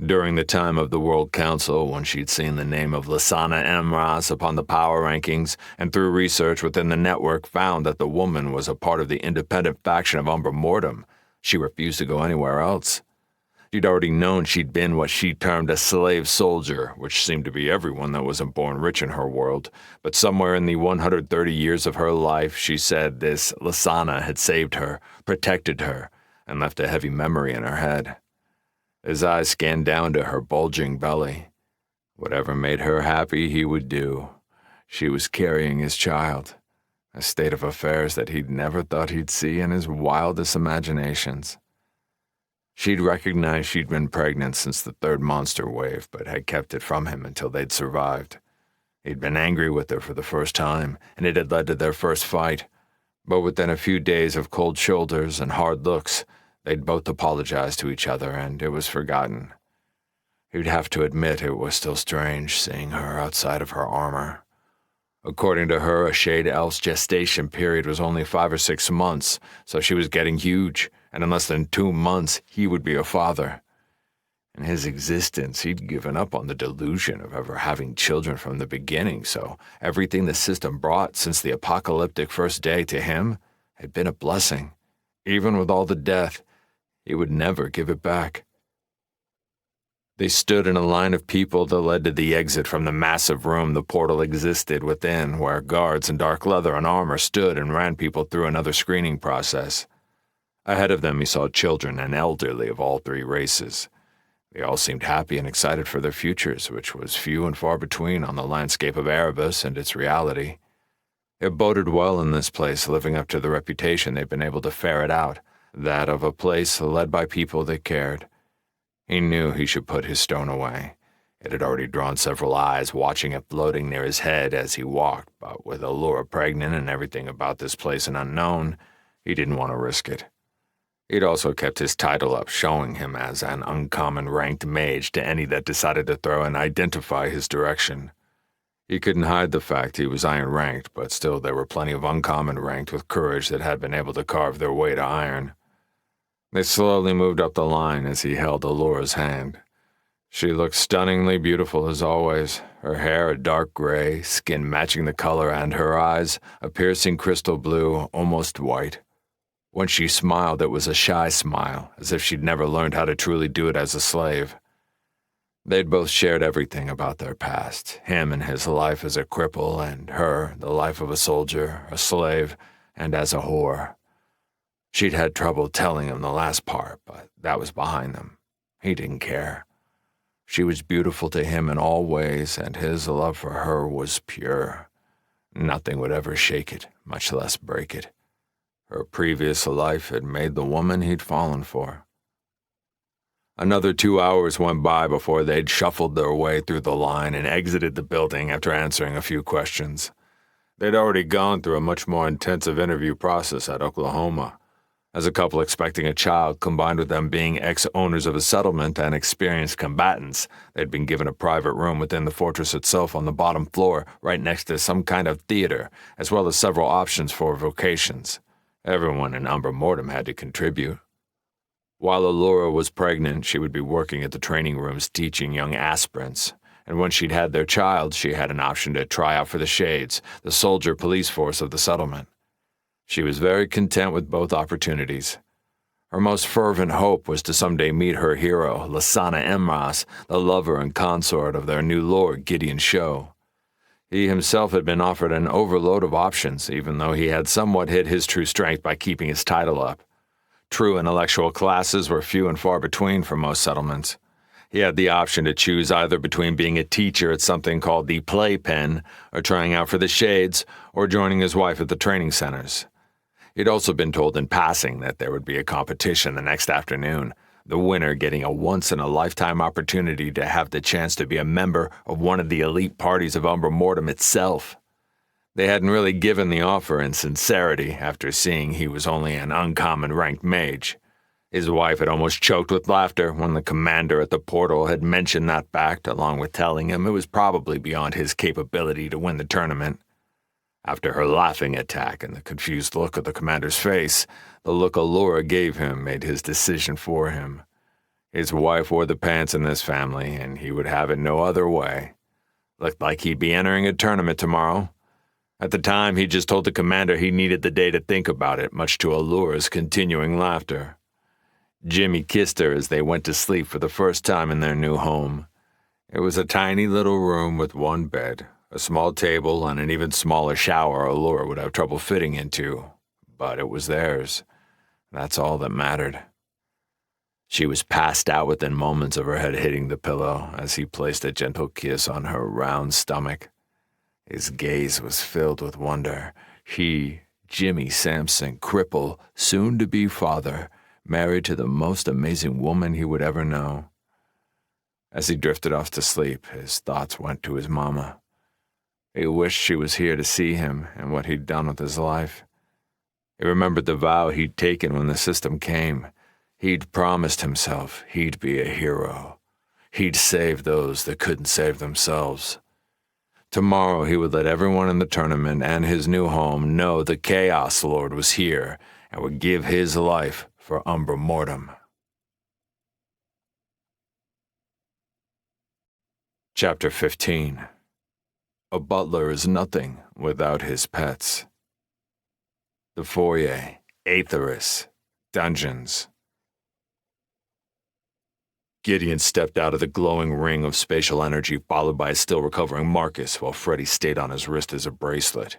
During the time of the World Council, when she'd seen the name of Lysana Emras upon the power rankings, and through research within the network found that the woman was a part of the independent faction of Umbra Mortem, she refused to go anywhere else. She'd already known she'd been what she termed a slave soldier, which seemed to be everyone that wasn't born rich in her world, but somewhere in the 130 years of her life, she said this Lysana had saved her, protected her, and left a heavy memory in her head. His eyes scanned down to her bulging belly. Whatever made her happy, he would do. She was carrying his child, a state of affairs that he'd never thought he'd see in his wildest imaginations. She'd recognized she'd been pregnant since the 3rd monster wave, but had kept it from him until they'd survived. He'd been angry with her for the first time, and it had led to their first fight. But within a few days of cold shoulders and hard looks, they'd both apologized to each other, and it was forgotten. He'd have to admit it was still strange seeing her outside of her armor. According to her, a Shade Elf's gestation period was only 5 or 6 months, so she was getting huge, and in less than 2 months, he would be a father. In his existence, he'd given up on the delusion of ever having children from the beginning, so everything the system brought since the apocalyptic first day to him had been a blessing. Even with all the death, he would never give it back. They stood in a line of people that led to the exit from the massive room the portal existed within, where guards in dark leather and armor stood and ran people through another screening process. Ahead of them he saw children and elderly of all 3 races. They all seemed happy and excited for their futures, which was few and far between on the landscape of Erebus and its reality. It boded well in this place, living up to the reputation they'd been able to ferret out, that of a place led by people that cared. He knew he should put his stone away. It had already drawn several eyes watching it floating near his head as he walked, but with Allura pregnant and everything about this place an unknown, he didn't want to risk it. He'd also kept his title up, showing him as an uncommon ranked mage to any that decided to throw and identify his direction. He couldn't hide the fact he was iron ranked, but still there were plenty of uncommon ranked with courage that had been able to carve their way to iron. They slowly moved up the line as he held Allura's hand. She looked stunningly beautiful as always, her hair a dark gray, skin matching the color, and her eyes a piercing crystal blue, almost white. When she smiled, it was a shy smile, as if she'd never learned how to truly do it as a slave. They'd both shared everything about their past, him and his life as a cripple, and her, the life of a soldier, a slave, and as a whore. She'd had trouble telling him the last part, but that was behind them. He didn't care. She was beautiful to him in all ways, and his love for her was pure. Nothing would ever shake it, much less break it. Her previous life had made the woman he'd fallen for. Another 2 hours went by before they'd shuffled their way through the line and exited the building after answering a few questions. They'd already gone through a much more intensive interview process at Oklahoma. As a couple expecting a child, combined with them being ex-owners of a settlement and experienced combatants, they'd been given a private room within the fortress itself on the bottom floor, right next to some kind of theater, as well as several options for vocations. Everyone in Umbra Mortem had to contribute. While Allura was pregnant, she would be working at the training rooms teaching young aspirants, and when she'd had their child, she had an option to try out for the Shades, the soldier police force of the settlement. She was very content with both opportunities. Her most fervent hope was to someday meet her hero, Lasana Emras, the lover and consort of their new lord, Gideon Show. He himself had been offered an overload of options, even though he had somewhat hid his true strength by keeping his title up. True intellectual classes were few and far between for most settlements. He had the option to choose either between being a teacher at something called the Playpen, or trying out for the Shades, or joining his wife at the training centers. He'd also been told in passing that there would be a competition the next afternoon, the winner getting a once-in-a-lifetime opportunity to have the chance to be a member of one of the elite parties of Umbra Mortem itself. They hadn't really given the offer in sincerity after seeing he was only an uncommon ranked mage. His wife had almost choked with laughter when the commander at the portal had mentioned that fact, along with telling him it was probably beyond his capability to win the tournament. After her laughing attack and the confused look of the commander's face, the look Allura gave him made his decision for him. His wife wore the pants in this family, and he would have it no other way. Looked like he'd be entering a tournament tomorrow. At the time, he just told the commander he needed the day to think about it, much to Allura's continuing laughter. Jimmy kissed her as they went to sleep for the first time in their new home. It was a tiny little room with one bed, a small table, and an even smaller shower Allura would have trouble fitting into, but it was theirs. That's all that mattered. She was passed out within moments of her head hitting the pillow as he placed a gentle kiss on her round stomach. His gaze was filled with wonder. He, Jimmy Sampson, cripple, soon-to-be father, married to the most amazing woman he would ever know. As he drifted off to sleep, his thoughts went to his mama. He wished she was here to see him and what he'd done with his life. He remembered the vow he'd taken when the system came. He'd promised himself he'd be a hero. He'd save those that couldn't save themselves. Tomorrow he would let everyone in the tournament and his new home know the Chaos Lord was here and would give his life for Umbra Mortem. Chapter 15. A butler is nothing without his pets. The foyer, Aetherus, dungeons. Gideon stepped out of the glowing ring of spatial energy, followed by a still-recovering Marcus, while Freddy stayed on his wrist as a bracelet.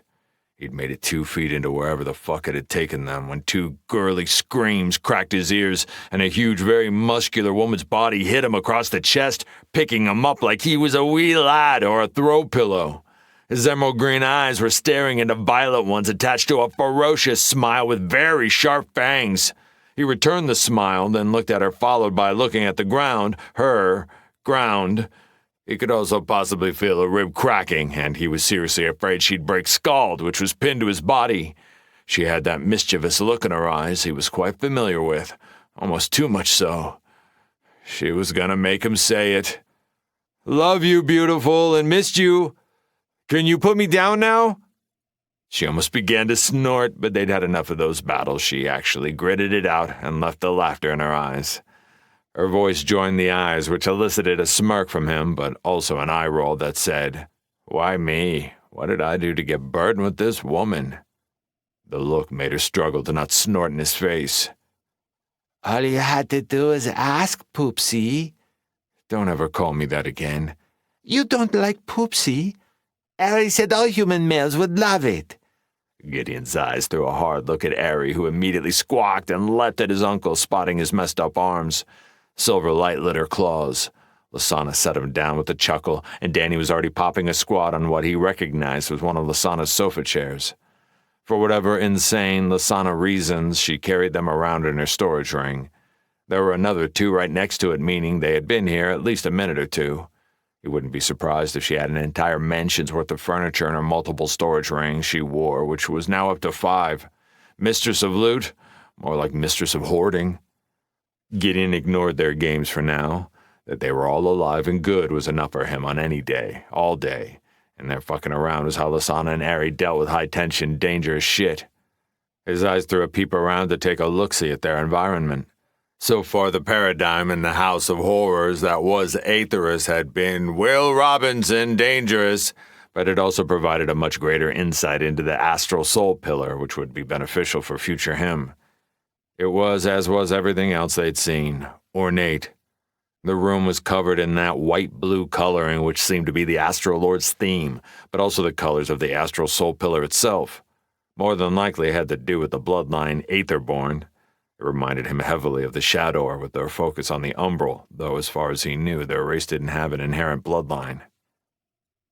He'd made it 2 feet into wherever the fuck it had taken them when 2 girly screams cracked his ears and a huge, very muscular woman's body hit him across the chest, picking him up like he was a wee lad or a throw pillow. His emerald green eyes were staring into violet ones attached to a ferocious smile with very sharp fangs. He returned the smile, then looked at her, followed by looking at the ground, her ground. He could also possibly feel a rib cracking, and he was seriously afraid she'd break Scald, which was pinned to his body. She had that mischievous look in her eyes he was quite familiar with, almost too much so. She was gonna make him say it. "Love you, beautiful, and missed you. Can you put me down now?" She almost began to snort, but they'd had enough of those battles. She actually gritted it out and left the laughter in her eyes. Her voice joined the eyes, which elicited a smirk from him, but also an eye roll that said, "Why me? What did I do to get burdened with this woman?" The look made her struggle to not snort in his face. All you had to do is ask, Poopsie. "Don't ever call me that again." You don't like Poopsie? Harry said all human males would love it. Gideon's eyes threw a hard look at Ari, who immediately squawked and leapt at his uncle, spotting his messed-up arms. Silver light lit her claws. Lasana set him down with a chuckle, and Danny was already popping a squat on what he recognized was one of Lasana's sofa chairs. For whatever insane Lasana reasons, she carried them around in her storage ring. There were another two right next to it, meaning they had been here at least a minute or two. He wouldn't be surprised if she had an entire mansion's worth of furniture in her multiple storage rings she wore, which was now up to 5. Mistress of loot? More like mistress of hoarding. Gideon ignored their games for now. That they were all alive and good was enough for him on any day, all day, and their fucking around was how Lasana and Ari dealt with high-tension, dangerous shit. His eyes threw a peep around to take a look-see at their environment. So far, the paradigm in the House of Horrors that was Aetheris had been Will Robinson dangerous, but it also provided a much greater insight into the astral soul pillar, which would be beneficial for future him. It was, as was everything else they'd seen, ornate. The room was covered in that white-blue coloring which seemed to be the Astral Lord's theme, but also the colors of the astral soul pillar itself. More than likely it had to do with the bloodline Aetherborn. It reminded him heavily of the Shadower with their focus on the umbral, though as far as he knew, their race didn't have an inherent bloodline.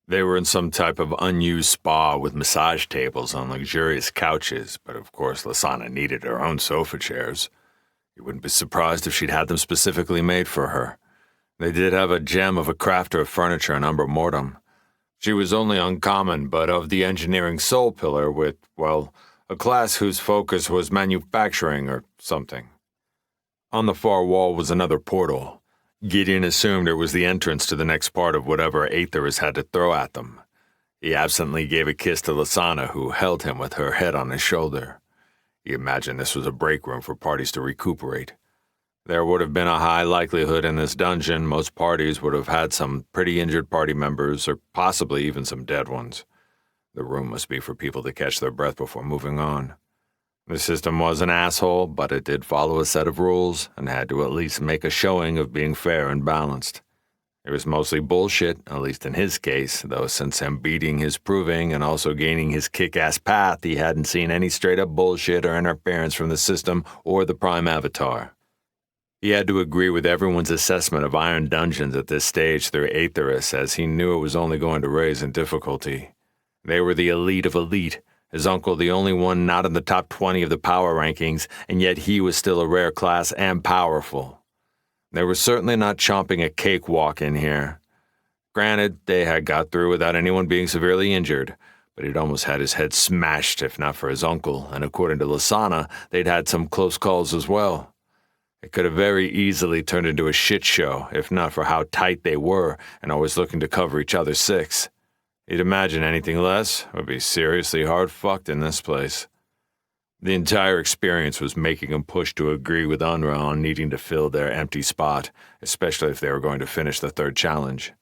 They were in some type of unused spa with massage tables on luxurious couches, but of course Lasana needed her own sofa chairs. You wouldn't be surprised if she'd had them specifically made for her. They did have a gem of a crafter of furniture in Umbra Mortem. She was only uncommon, but of the engineering soul pillar with, well, a class whose focus was manufacturing or something. On the far wall was another portal. Gideon assumed it was the entrance to the next part of whatever Aetheris had to throw at them. He absently gave a kiss to Lasana, who held him with her head on his shoulder. He imagined this was a break room for parties to recuperate. There would have been a high likelihood in this dungeon most parties would have had some pretty injured party members, or possibly even some dead ones. The room must be for people to catch their breath before moving on. The system was an asshole, but it did follow a set of rules and had to at least make a showing of being fair and balanced. It was mostly bullshit, at least in his case, though since him beating his proving and also gaining his kick-ass path, he hadn't seen any straight-up bullshit or interference from the system or the Prime Avatar. He had to agree with everyone's assessment of Iron Dungeons at this stage through Aetheris, as he knew it was only going to raise in difficulty. They were the elite of elite, his uncle the only one not in the top 20 of the power rankings, and yet he was still a rare class and powerful. They were certainly not chomping a cakewalk in here. Granted, they had got through without anyone being severely injured, but he'd almost had his head smashed if not for his uncle, and according to Lasana, they'd had some close calls as well. It could have very easily turned into a shit show, if not for how tight they were and always looking to cover each other's six. He'd imagine anything less would be seriously hard-fucked in this place. The entire experience was making him push to agree with Unra on needing to fill their empty spot, especially if they were going to finish the third challenge.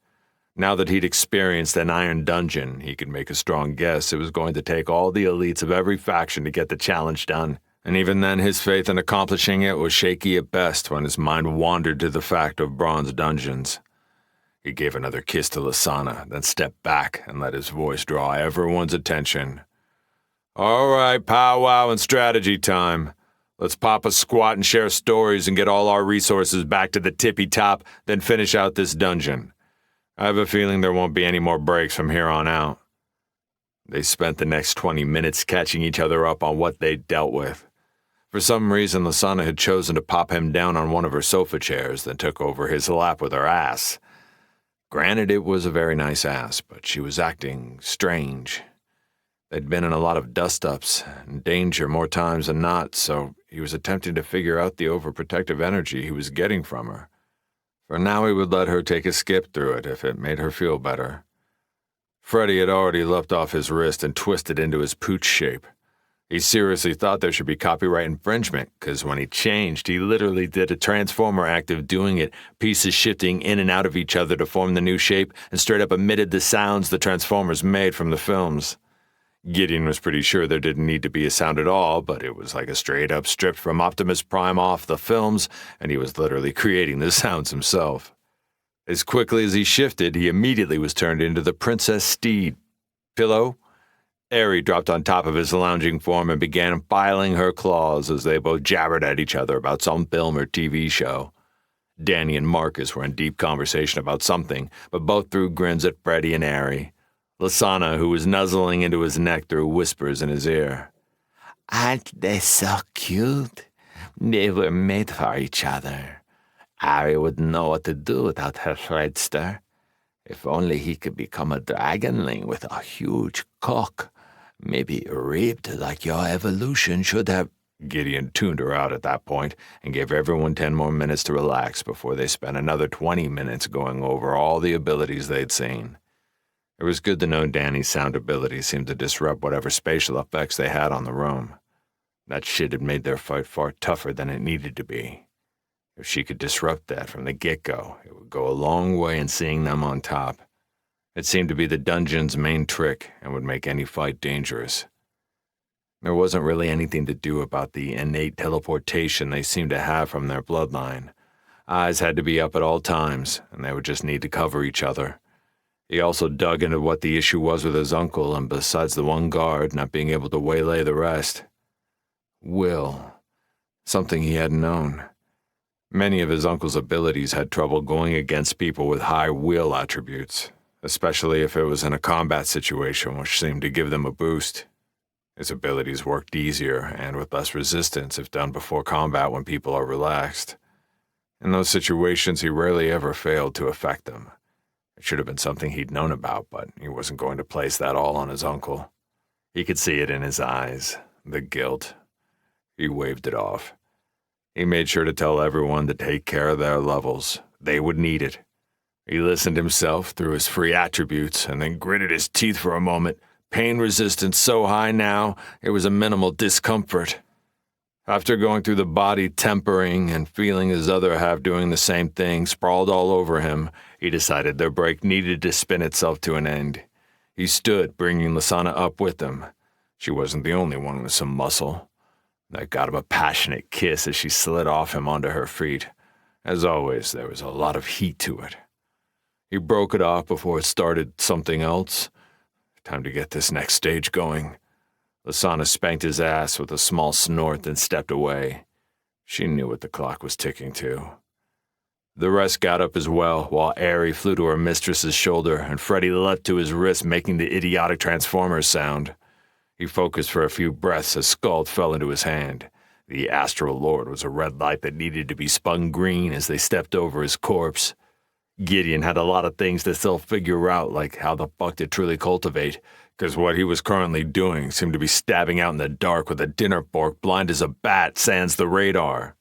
Now that he'd experienced an Iron Dungeon, he could make a strong guess it was going to take all the elites of every faction to get the challenge done, and even then his faith in accomplishing it was shaky at best when his mind wandered to the fact of bronze dungeons. He gave another kiss to Lasana, then stepped back and let his voice draw everyone's attention. "All right, powwow and strategy time. Let's pop a squat and share stories and get all our resources back to the tippy top, then finish out this dungeon. I have a feeling there won't be any more breaks from here on out." They spent the next 20 minutes catching each other up on what they'd dealt with. For some reason, Lasana had chosen to pop him down on one of her sofa chairs, then took over his lap with her ass. Granted, it was a very nice ass, but she was acting strange. They'd been in a lot of dust-ups and danger more times than not, so he was attempting to figure out the overprotective energy he was getting from her. For now, he would let her take a skip through it if it made her feel better. Freddy had already leapt off his wrist and twisted into his pooch shape. He seriously thought there should be copyright infringement, because when he changed, he literally did a Transformer act of doing it, pieces shifting in and out of each other to form the new shape, and straight up emitted the sounds the Transformers made from the films. Gideon was pretty sure there didn't need to be a sound at all, but it was like a straight-up stripped from Optimus Prime off the films, and he was literally creating the sounds himself. As quickly as he shifted, he immediately was turned into the Princess Steed. Pillow? Aerie dropped on top of his lounging form and began filing her claws as they both jabbered at each other about some film or TV show. Danny and Marcus were in deep conversation about something, but both threw grins at Freddy and Aerie. Lasana, who was nuzzling into his neck, threw whispers in his ear. Aren't they so cute? They were made for each other. Aerie wouldn't know what to do without her Fredster. If only he could become a dragonling with a huge cock. Maybe ribbed like your evolution should have. Gideon tuned her out at that point and gave everyone 10 more minutes to relax before they spent another 20 minutes going over all the abilities they'd seen. It was good to know Danny's sound ability seemed to disrupt whatever spatial effects they had on the room. That shit had made their fight far tougher than it needed to be. If she could disrupt that from the get-go, it would go a long way in seeing them on top. It seemed to be the dungeon's main trick and would make any fight dangerous. There wasn't really anything to do about the innate teleportation they seemed to have from their bloodline. Eyes had to be up at all times, and they would just need to cover each other. He also dug into what the issue was with his uncle, and besides the one guard not being able to waylay the rest. Will. Something he hadn't known. Many of his uncle's abilities had trouble going against people with high will attributes, especially if it was in a combat situation, which seemed to give them a boost. His abilities worked easier and with less resistance if done before combat when people are relaxed. In those situations, he rarely ever failed to affect them. It should have been something he'd known about, but he wasn't going to place that all on his uncle. He could see it in his eyes, the guilt. He waved it off. He made sure to tell everyone to take care of their levels. They would need it. He listened himself through his free attributes and then gritted his teeth for a moment, pain resistance so high now it was a minimal discomfort. After going through the body tempering and feeling his other half doing the same thing sprawled all over him, he decided their break needed to spin itself to an end. He stood, bringing Lasana up with him. She wasn't the only one with some muscle. That got him a passionate kiss as she slid off him onto her feet. As always, there was a lot of heat to it. He broke it off before it started something else. Time to get this next stage going. Lasana spanked his ass with a small snort and stepped away. She knew what the clock was ticking to. The rest got up as well, while Aerie flew to her mistress's shoulder and Freddy leapt to his wrist, making the idiotic Transformers sound. He focused for a few breaths as Scald fell into his hand. The Astral Lord was a red light that needed to be spun green as they stepped over his corpse. Gideon had a lot of things to still figure out, like how the fuck to truly cultivate, because what he was currently doing seemed to be stabbing out in the dark with a dinner fork blind as a bat sans the radar.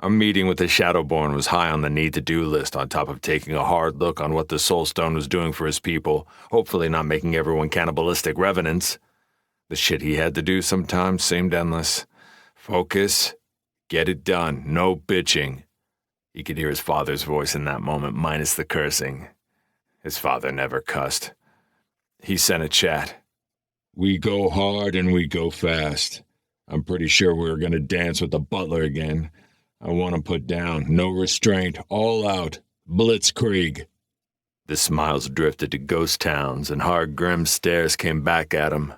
A meeting with the Shadowborn was high on the need-to-do list, on top of taking a hard look on what the Soulstone was doing for his people, hopefully not making everyone cannibalistic revenants. The shit he had to do sometimes seemed endless. Focus. Get it done. No bitching. He could hear his father's voice in that moment, minus the cursing. His father never cussed. He sent a chat. We go hard and we go fast. I'm pretty sure we're going to dance with the butler again. I want him put down. No restraint. All out. Blitzkrieg. The smiles drifted to ghost towns and hard, grim stares came back at him.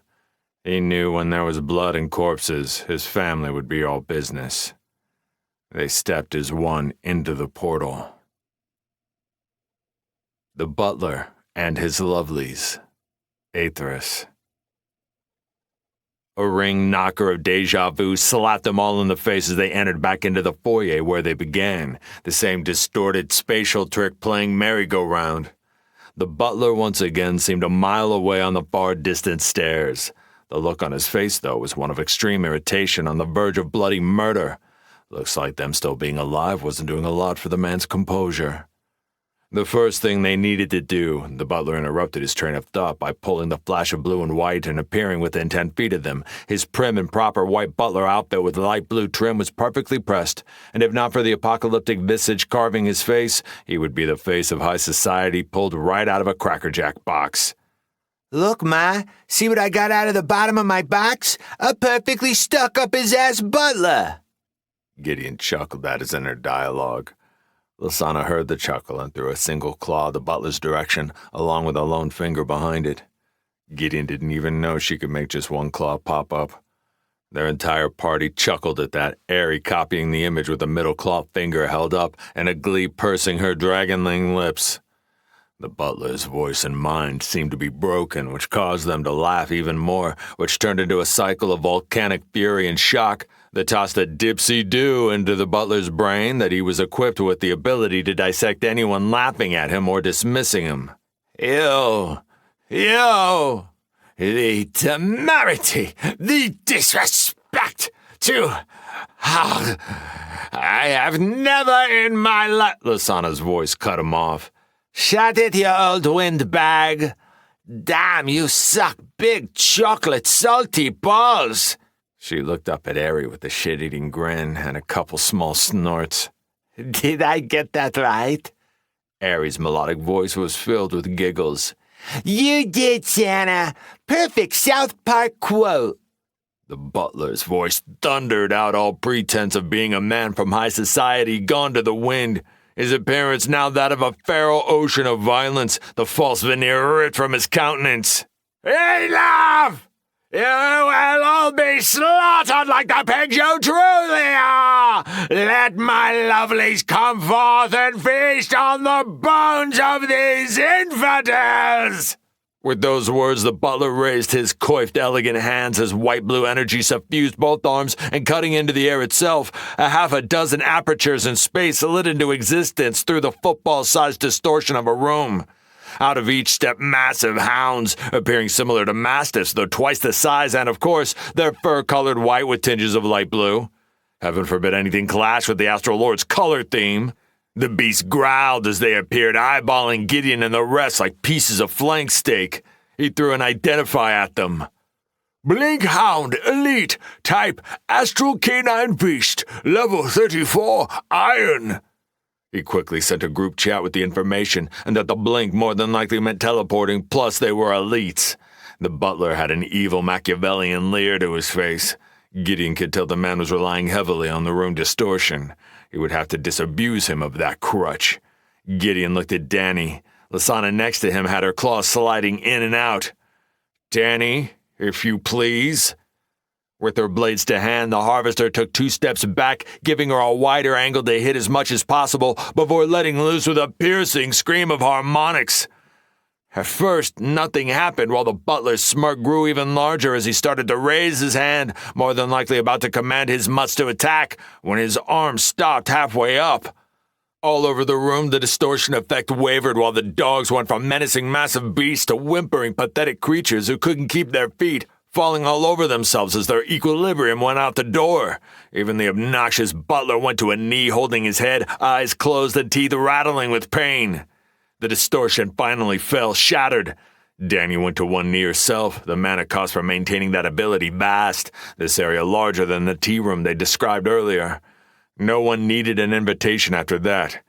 He knew when there was blood and corpses, his family would be all business. They stepped as one into the portal. The butler and his lovelies. Aethris. A ring knocker of deja vu slapped them all in the face as they entered back into the foyer where they began, the same distorted spatial trick playing merry-go-round. The butler once again seemed a mile away on the far distant stairs. The look on his face, though, was one of extreme irritation on the verge of bloody murder. Looks like them still being alive wasn't doing a lot for the man's composure. The first thing they needed to do, the butler interrupted his train of thought by pulling the flash of blue and white and appearing within 10 feet of them. His prim and proper white butler outfit with light blue trim was perfectly pressed, and if not for the apocalyptic visage carving his face, he would be the face of high society pulled right out of a Cracker Jack box. Look, Ma, see what I got out of the bottom of my box? A perfectly stuck-up-his-ass butler. Gideon chuckled at his inner dialogue. Lasana heard the chuckle and threw a single claw the butler's direction, along with a lone finger behind it. Gideon didn't even know she could make just one claw pop up. Their entire party chuckled at that, Airy copying the image with a middle claw finger held up and a glee pursing her dragonling lips. The butler's voice and mind seemed to be broken, which caused them to laugh even more, which turned into a cycle of volcanic fury and shock that tossed a dipsy-do into the butler's brain that he was equipped with the ability to dissect anyone laughing at him or dismissing him. You, the temerity, the disrespect to... I have never in my life... Lasana's voice cut him off. Shut it, you old windbag. Damn, you suck big chocolate salty balls. She looked up at Airy with a shit-eating grin and a couple small snorts. Did I get that right? Airy's melodic voice was filled with giggles. You did, Santa. Perfect South Park quote. The butler's voice thundered out all pretense of being a man from high society gone to the wind, his appearance now that of a feral ocean of violence, the false veneer ripped from his countenance. Enough! You will all be slaughtered like the pigs you truly are! Let my lovelies come forth and feast on the bones of these infidels! With those words, the butler raised his coiffed, elegant hands as white-blue energy suffused both arms, and cutting into the air itself, a half a dozen apertures in space lit into existence through the football-sized distortion of a room. Out of each stepped massive hounds, appearing similar to mastiffs, though twice the size, and, of course, their fur colored white with tinges of light blue. Heaven forbid anything clash with the Astral Lord's color theme. The beasts growled as they appeared, eyeballing Gideon and the rest like pieces of flank steak. He threw an identify at them. Blink Hound, Elite, Type, Astral Canine Beast, Level 34, Iron. He quickly sent a group chat with the information, and that the blink more than likely meant teleporting, plus they were elites. The butler had an evil Machiavellian leer to his face. Gideon could tell the man was relying heavily on the room distortion. He would have to disabuse him of that crutch. Gideon looked at Danny. Lasana next to him had her claws sliding in and out. "Danny, if you please." With her blades to hand, the harvester took 2 steps back, giving her a wider angle to hit as much as possible before letting loose with a piercing scream of harmonics. At first, nothing happened while the butler's smirk grew even larger as he started to raise his hand, more than likely about to command his mutts to attack, when his arm stopped halfway up. All over the room, the distortion effect wavered while the dogs went from menacing massive beasts to whimpering pathetic creatures who couldn't keep their feet, falling all over themselves as their equilibrium went out the door. Even the obnoxious butler went to a knee, holding his head, eyes closed and teeth rattling with pain. The distortion finally fell, shattered. Danny went to one knee herself, the mana cost for maintaining that ability vast, this area larger than the tea room they described earlier. No one needed an invitation after that.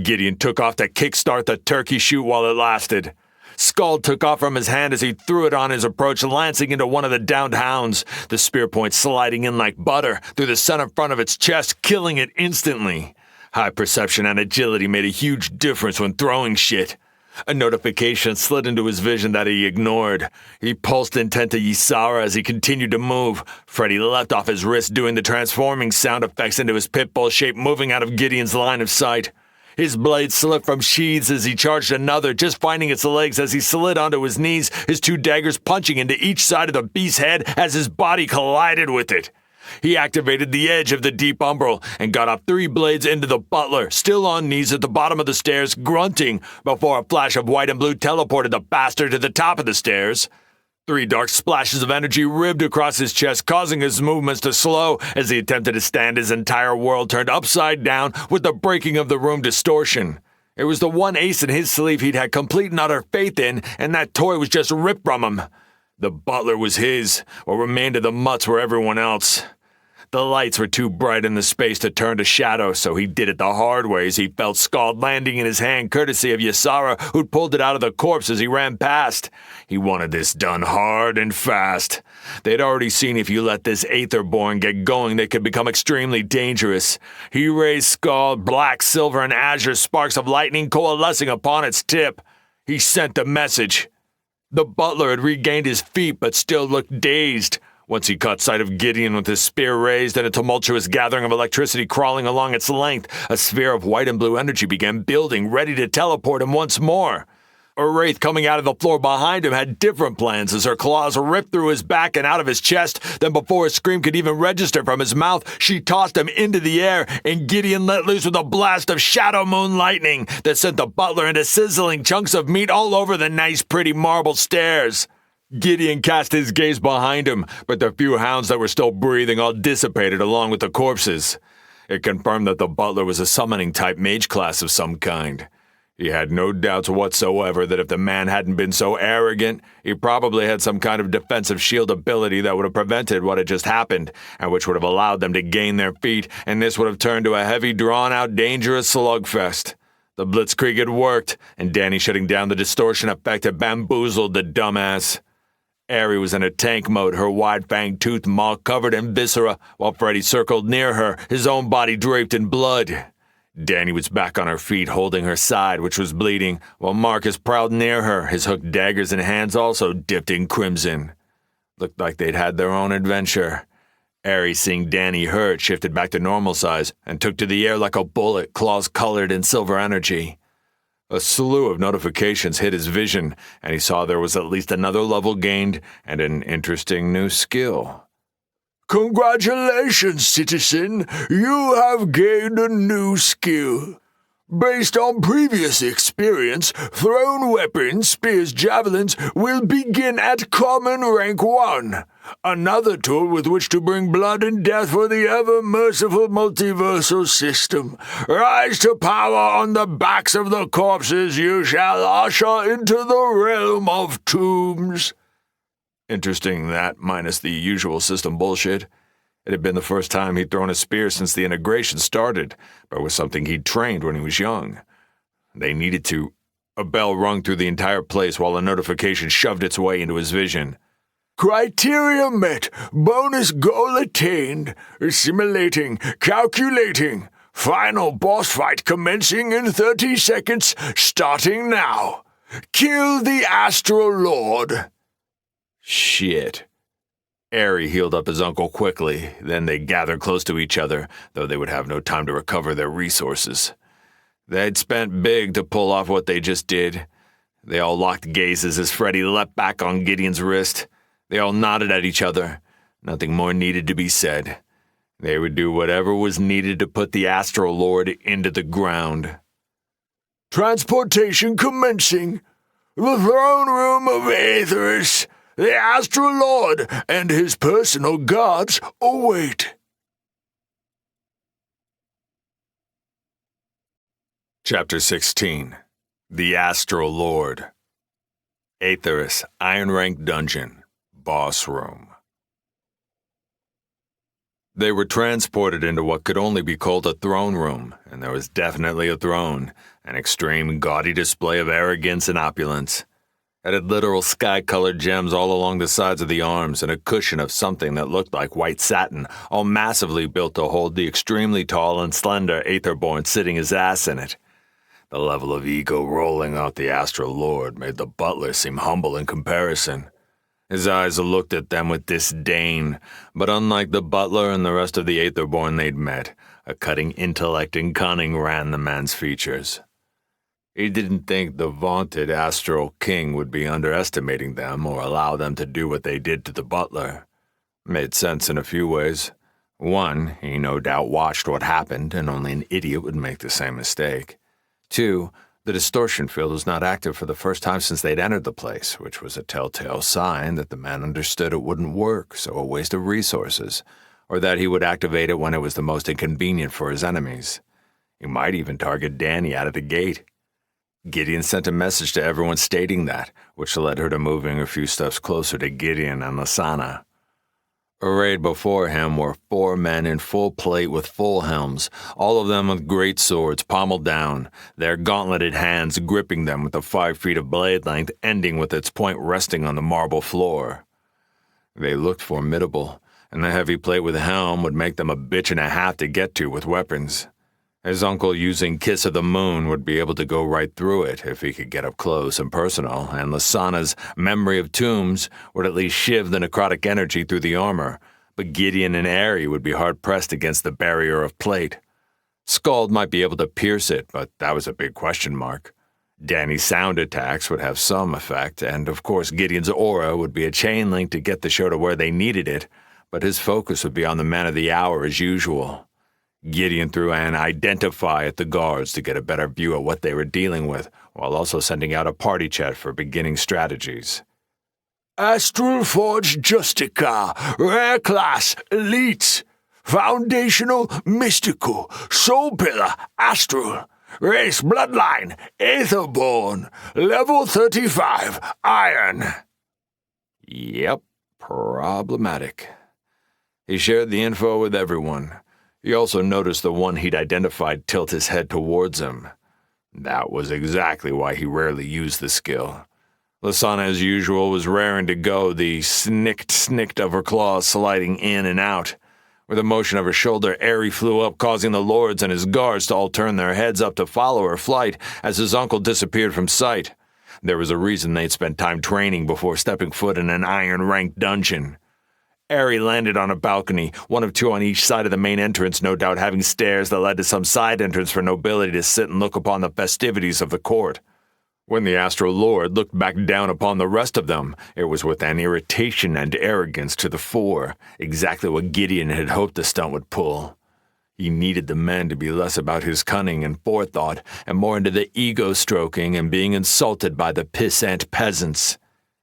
Gideon took off to kickstart the turkey shoot while it lasted. Skull took off from his hand as he threw it on his approach, lancing into one of the downed hounds, the spear point sliding in like butter through the center front of its chest, killing it instantly. High perception and agility made a huge difference when throwing shit. A notification slid into his vision that he ignored. He pulsed intent to Ysara as he continued to move. Freddy leapt off his wrist, doing the transforming sound effects into his pit bull shape, moving out of Gideon's line of sight. His blade slipped from sheaths as he charged another, just finding its legs as he slid onto his knees, his two daggers punching into each side of the beast's head as his body collided with it. He activated the edge of the deep umbral and got up 3 blades into the butler, still on knees at the bottom of the stairs, grunting, before a flash of white and blue teleported the bastard to the top of the stairs. 3 dark splashes of energy ribbed across his chest, causing his movements to slow as he attempted to stand his entire world turned upside down with the breaking of the room distortion. It was the one ace in his sleeve he'd had complete and utter faith in, and that toy was just ripped from him. The butler was his. What remained of the mutts were everyone else. The lights were too bright in the space to turn to shadow, so he did it the hard way as he felt Scald landing in his hand courtesy of Ysara, who'd pulled it out of the corpse as he ran past. He wanted this done hard and fast. They'd already seen if you let this Aetherborn get going, they could become extremely dangerous. He raised Scald, black, silver, and azure sparks of lightning coalescing upon its tip. He sent the message. The butler had regained his feet but still looked dazed. Once he caught sight of Gideon with his spear raised and a tumultuous gathering of electricity crawling along its length, a sphere of white and blue energy began building, ready to teleport him once more. A wraith coming out of the floor behind him had different plans as her claws ripped through his back and out of his chest. Then before a scream could even register from his mouth, she tossed him into the air, and Gideon let loose with a blast of shadow moon lightning that sent the butler into sizzling chunks of meat all over the nice, pretty marble stairs. Gideon cast his gaze behind him, but the few hounds that were still breathing all dissipated along with the corpses. It confirmed that the butler was a summoning-type mage class of some kind. He had no doubts whatsoever that if the man hadn't been so arrogant, he probably had some kind of defensive shield ability that would have prevented what had just happened, and which would have allowed them to gain their feet, and this would have turned to a heavy, drawn-out, dangerous slugfest. The blitzkrieg had worked, and Danny shutting down the distortion effect had bamboozled the dumbass. Ari was in a tank mode, her wide-fanged toothed maw covered in viscera, while Freddy circled near her, his own body draped in blood. Danny was back on her feet, holding her side, which was bleeding, while Marcus prowled near her, his hooked daggers and hands also dipped in crimson. Looked like they'd had their own adventure. Ari, seeing Danny hurt, shifted back to normal size and took to the air like a bullet, claws colored in silver energy. A slew of notifications hit his vision, and he saw there was at least another level gained and an interesting new skill. Congratulations, citizen. You have gained a new skill. Based on previous experience, thrown weapons, spears, javelins, will begin at common rank 1. Another tool with which to bring blood and death for the ever-merciful multiversal system. Rise to power on the backs of the corpses you shall usher into the realm of tombs. Interesting that, minus the usual system bullshit. It had been the first time he'd thrown a spear since the integration started, but was something he'd trained when he was young. They needed to. A bell rung through the entire place while a notification shoved its way into his vision. Criteria met. Bonus goal attained. Assimilating. Calculating. Final boss fight commencing in 30 seconds, starting now. Kill the Astral Lord. Shit. Ari healed up his uncle quickly, then they gathered close to each other, though they would have no time to recover their resources. They'd spent big to pull off what they just did. They all locked gazes as Freddy leapt back on Gideon's wrist. They all nodded at each other. Nothing more needed to be said. They would do whatever was needed to put the Astral Lord into the ground. Transportation commencing. The throne room of Aetherus. The Astral Lord and his personal guards await. Chapter 16. The Astral Lord. Aetherus, Iron Rank Dungeon. Boss Room. They were transported into what could only be called a throne room, and there was definitely a throne, an extreme gaudy display of arrogance and opulence. It had literal sky-colored gems all along the sides of the arms and a cushion of something that looked like white satin, all massively built to hold the extremely tall and slender Aetherborn sitting his ass in it. The level of ego rolling out the Astral Lord made the butler seem humble in comparison. His eyes looked at them with disdain, but unlike the butler and the rest of the Aetherborn they'd met, A cutting intellect and cunning ran the man's features. He didn't think the vaunted Astral King would be underestimating them or allow them to do what they did to the butler. Made sense in a few ways. One, he no doubt watched what happened, and only an idiot would make the same mistake. Two, the distortion field was not active for the first time since they'd entered the place, which was a telltale sign that the man understood it wouldn't work, so a waste of resources, or that he would activate it when it was the most inconvenient for his enemies. He might even target Danny out of the gate. Gideon sent a message to everyone stating that, which led her to moving a few steps closer to Gideon and Lasana. Arrayed before him were 4 men in full plate with full helms, all of them with great swords pommeled down, their gauntleted hands gripping them with the 5 feet of blade length ending with its point resting on the marble floor. They looked formidable, and the heavy plate with helm would make them a bitch and a half to get to with weapons. His uncle, using Kiss of the Moon, would be able to go right through it if he could get up close and personal, and Lasana's Memory of Tombs would at least shiv the necrotic energy through the armor, but Gideon and Aerie would be hard-pressed against the barrier of plate. Scald might be able to pierce it, but that was a big question mark. Danny's sound attacks would have some effect, and of course Gideon's aura would be a chain link to get the show to where they needed it, but his focus would be on the man of the hour as usual. Gideon threw an identify at the guards to get a better view of what they were dealing with, while also sending out a party chat for beginning strategies. Astral Forge Justica, Rare Class, Elites, Foundational, Mystical, Soul Pillar, Astral, Race Bloodline, Aetherborn, Level 35, Iron. Yep, problematic. He shared the info with everyone. He also noticed the one he'd identified tilt his head towards him. That was exactly why he rarely used the skill. Lasana, as usual, was raring to go, the snicked of her claws sliding in and out. With a motion of her shoulder, Aerie flew up, causing the lords and his guards to all turn their heads up to follow her flight as his uncle disappeared from sight. There was a reason they'd spent time training before stepping foot in an iron-ranked dungeon. Aerie landed on a balcony, 1 of 2 on each side of the main entrance, no doubt having stairs that led to some side entrance for nobility to sit and look upon the festivities of the court. When the Astral Lord looked back down upon the rest of them, it was with an irritation and arrogance to the fore, exactly what Gideon had hoped the stunt would pull. He needed the men to be less about his cunning and forethought, and more into the ego-stroking and being insulted by the pissant peasants.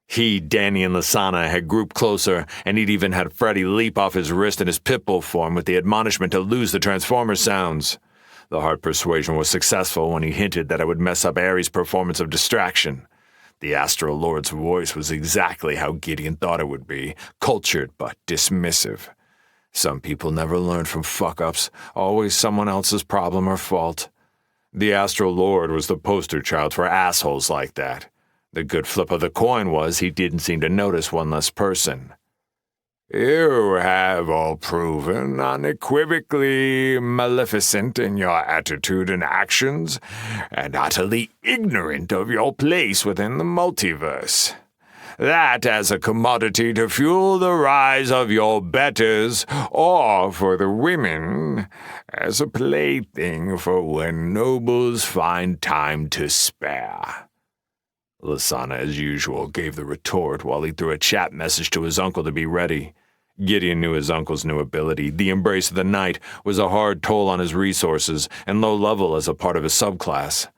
He, Danny, and Lasana had grouped closer, and he'd even had Freddy leap off his wrist in his pitbull form with the admonishment to lose the Transformer sounds. The hard persuasion was successful when he hinted that it would mess up Aerie's performance of distraction. The Astral Lord's voice was exactly how Gideon thought it would be, cultured but dismissive. Some people never learn from fuck-ups, always someone else's problem or fault. The Astral Lord was the poster child for assholes like that. The good flip of the coin was he didn't seem to notice one less person. You have all proven unequivocally maleficent in your attitude and actions, and utterly ignorant of your place within the multiverse. That as a commodity to fuel the rise of your betters, or for the women, as a plaything for when nobles find time to spare. Lasana, as usual, gave the retort while he threw a chat message to his uncle to be ready. Gideon knew his uncle's new ability. The Embrace of the Night was a hard toll on his resources and low level as a part of his subclass.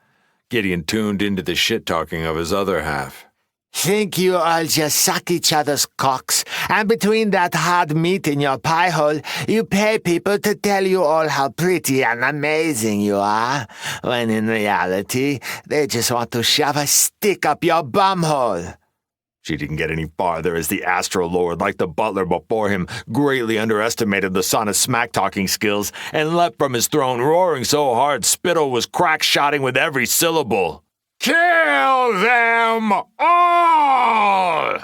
Gideon tuned into the shit-talking of his other half. Think you all just suck each other's cocks, and between that hard meat in your pie hole, you pay people to tell you all how pretty and amazing you are, when in reality, they just want to shove a stick up your bumhole. She didn't get any farther as the Astral Lord, like the butler before him, greatly underestimated Lasana's smack-talking skills and leapt from his throne, roaring so hard spittle was crack-shotting with every syllable. Kill them all!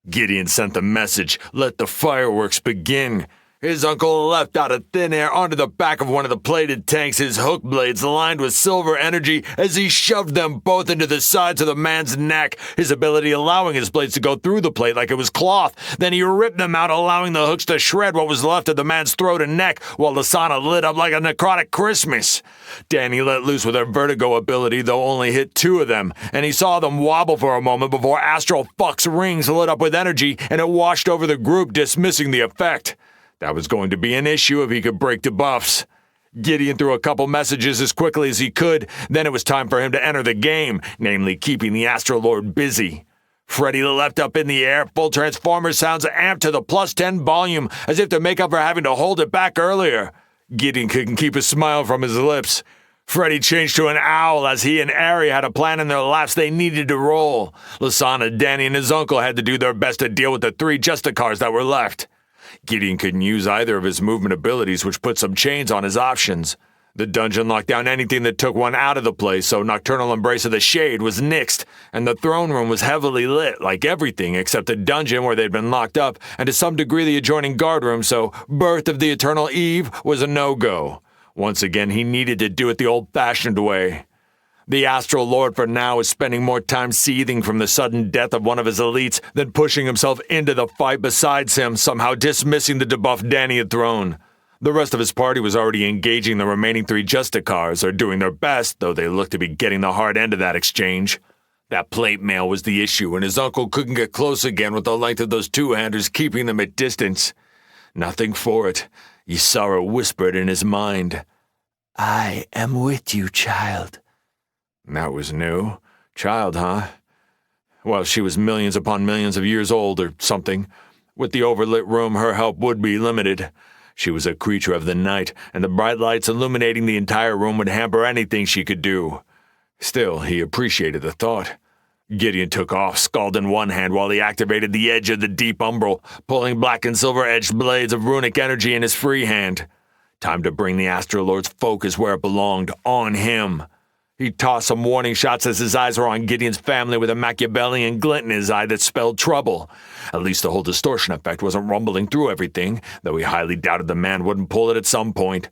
Gideon sent the message, let the fireworks begin. His uncle leapt out of thin air onto the back of one of the plated tanks, his hook blades lined with silver energy as he shoved them both into the sides of the man's neck, his ability allowing his blades to go through the plate like it was cloth. Then he ripped them out, allowing the hooks to shred what was left of the man's throat and neck, while Lasana lit up like a necrotic Christmas. Danny let loose with her vertigo ability, though only hit 2 of them, and he saw them wobble for a moment before Astral Fuck's rings lit up with energy and it washed over the group, dismissing the effect. That was going to be an issue if he could break debuffs. Gideon threw a couple messages as quickly as he could, then it was time for him to enter the game, namely keeping the Astrolord busy. Freddy leapt up in the air, full Transformer sounds amped to the +10 volume, as if to make up for having to hold it back earlier. Gideon couldn't keep a smile from his lips. Freddy changed to an owl as he and Ari had a plan in their laps they needed to roll. Lasana, Danny, and his uncle had to do their best to deal with the 3 Justicars that were left. Gideon couldn't use either of his movement abilities, which put some chains on his options. The dungeon locked down anything that took one out of the place, so Nocturnal Embrace of the Shade was nixed, and the throne room was heavily lit, like everything except the dungeon where they'd been locked up, and to some degree the adjoining guard room, so Birth of the Eternal Eve was a no-go. Once again, he needed to do it the old-fashioned way. The Astral Lord for now is spending more time seething from the sudden death of one of his elites than pushing himself into the fight besides him, somehow dismissing the debuff Danny had thrown. The rest of his party was already engaging the remaining 3 Justicars, or doing their best, though they looked to be getting the hard end of that exchange. That plate mail was the issue, and his uncle couldn't get close again with the length of those 2-handers keeping them at distance. Nothing for it. Ysara whispered in his mind, I am with you, child. That was new. Child, huh? Well, she was millions upon millions of years old or something. With the overlit room, her help would be limited. She was a creature of the night, and the bright lights illuminating the entire room would hamper anything she could do. Still, he appreciated the thought. Gideon took off, scald in one hand while he activated the edge of the deep umbral, pulling black and silver-edged blades of runic energy in his free hand. Time to bring the Astrolord's focus where it belonged, on him. He tossed some warning shots as his eyes were on Gideon's family with a Machiavellian glint in his eye that spelled trouble. At least the whole distortion effect wasn't rumbling through everything, though he highly doubted the man wouldn't pull it at some point.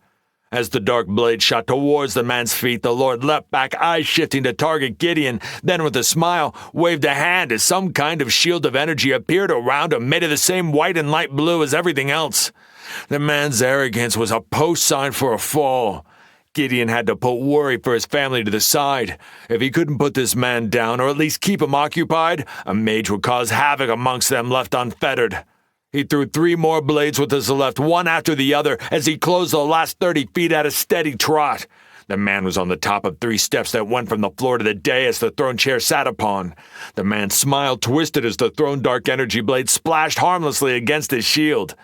As the dark blade shot towards the man's feet, the Lord leapt back, eyes shifting to target Gideon, then with a smile, waved a hand as some kind of shield of energy appeared around him, made of the same white and light blue as everything else. The man's arrogance was a post sign for a fall. Gideon had to put worry for his family to the side. If he couldn't put this man down, or at least keep him occupied, a mage would cause havoc amongst them left unfettered. He threw 3 more blades with his left, one after the other, as he closed the last 30 feet at a steady trot. The man was on the top of 3 steps that went from the floor to the dais the throne chair sat upon. The man's smile twisted as the throne dark energy blade splashed harmlessly against his shield.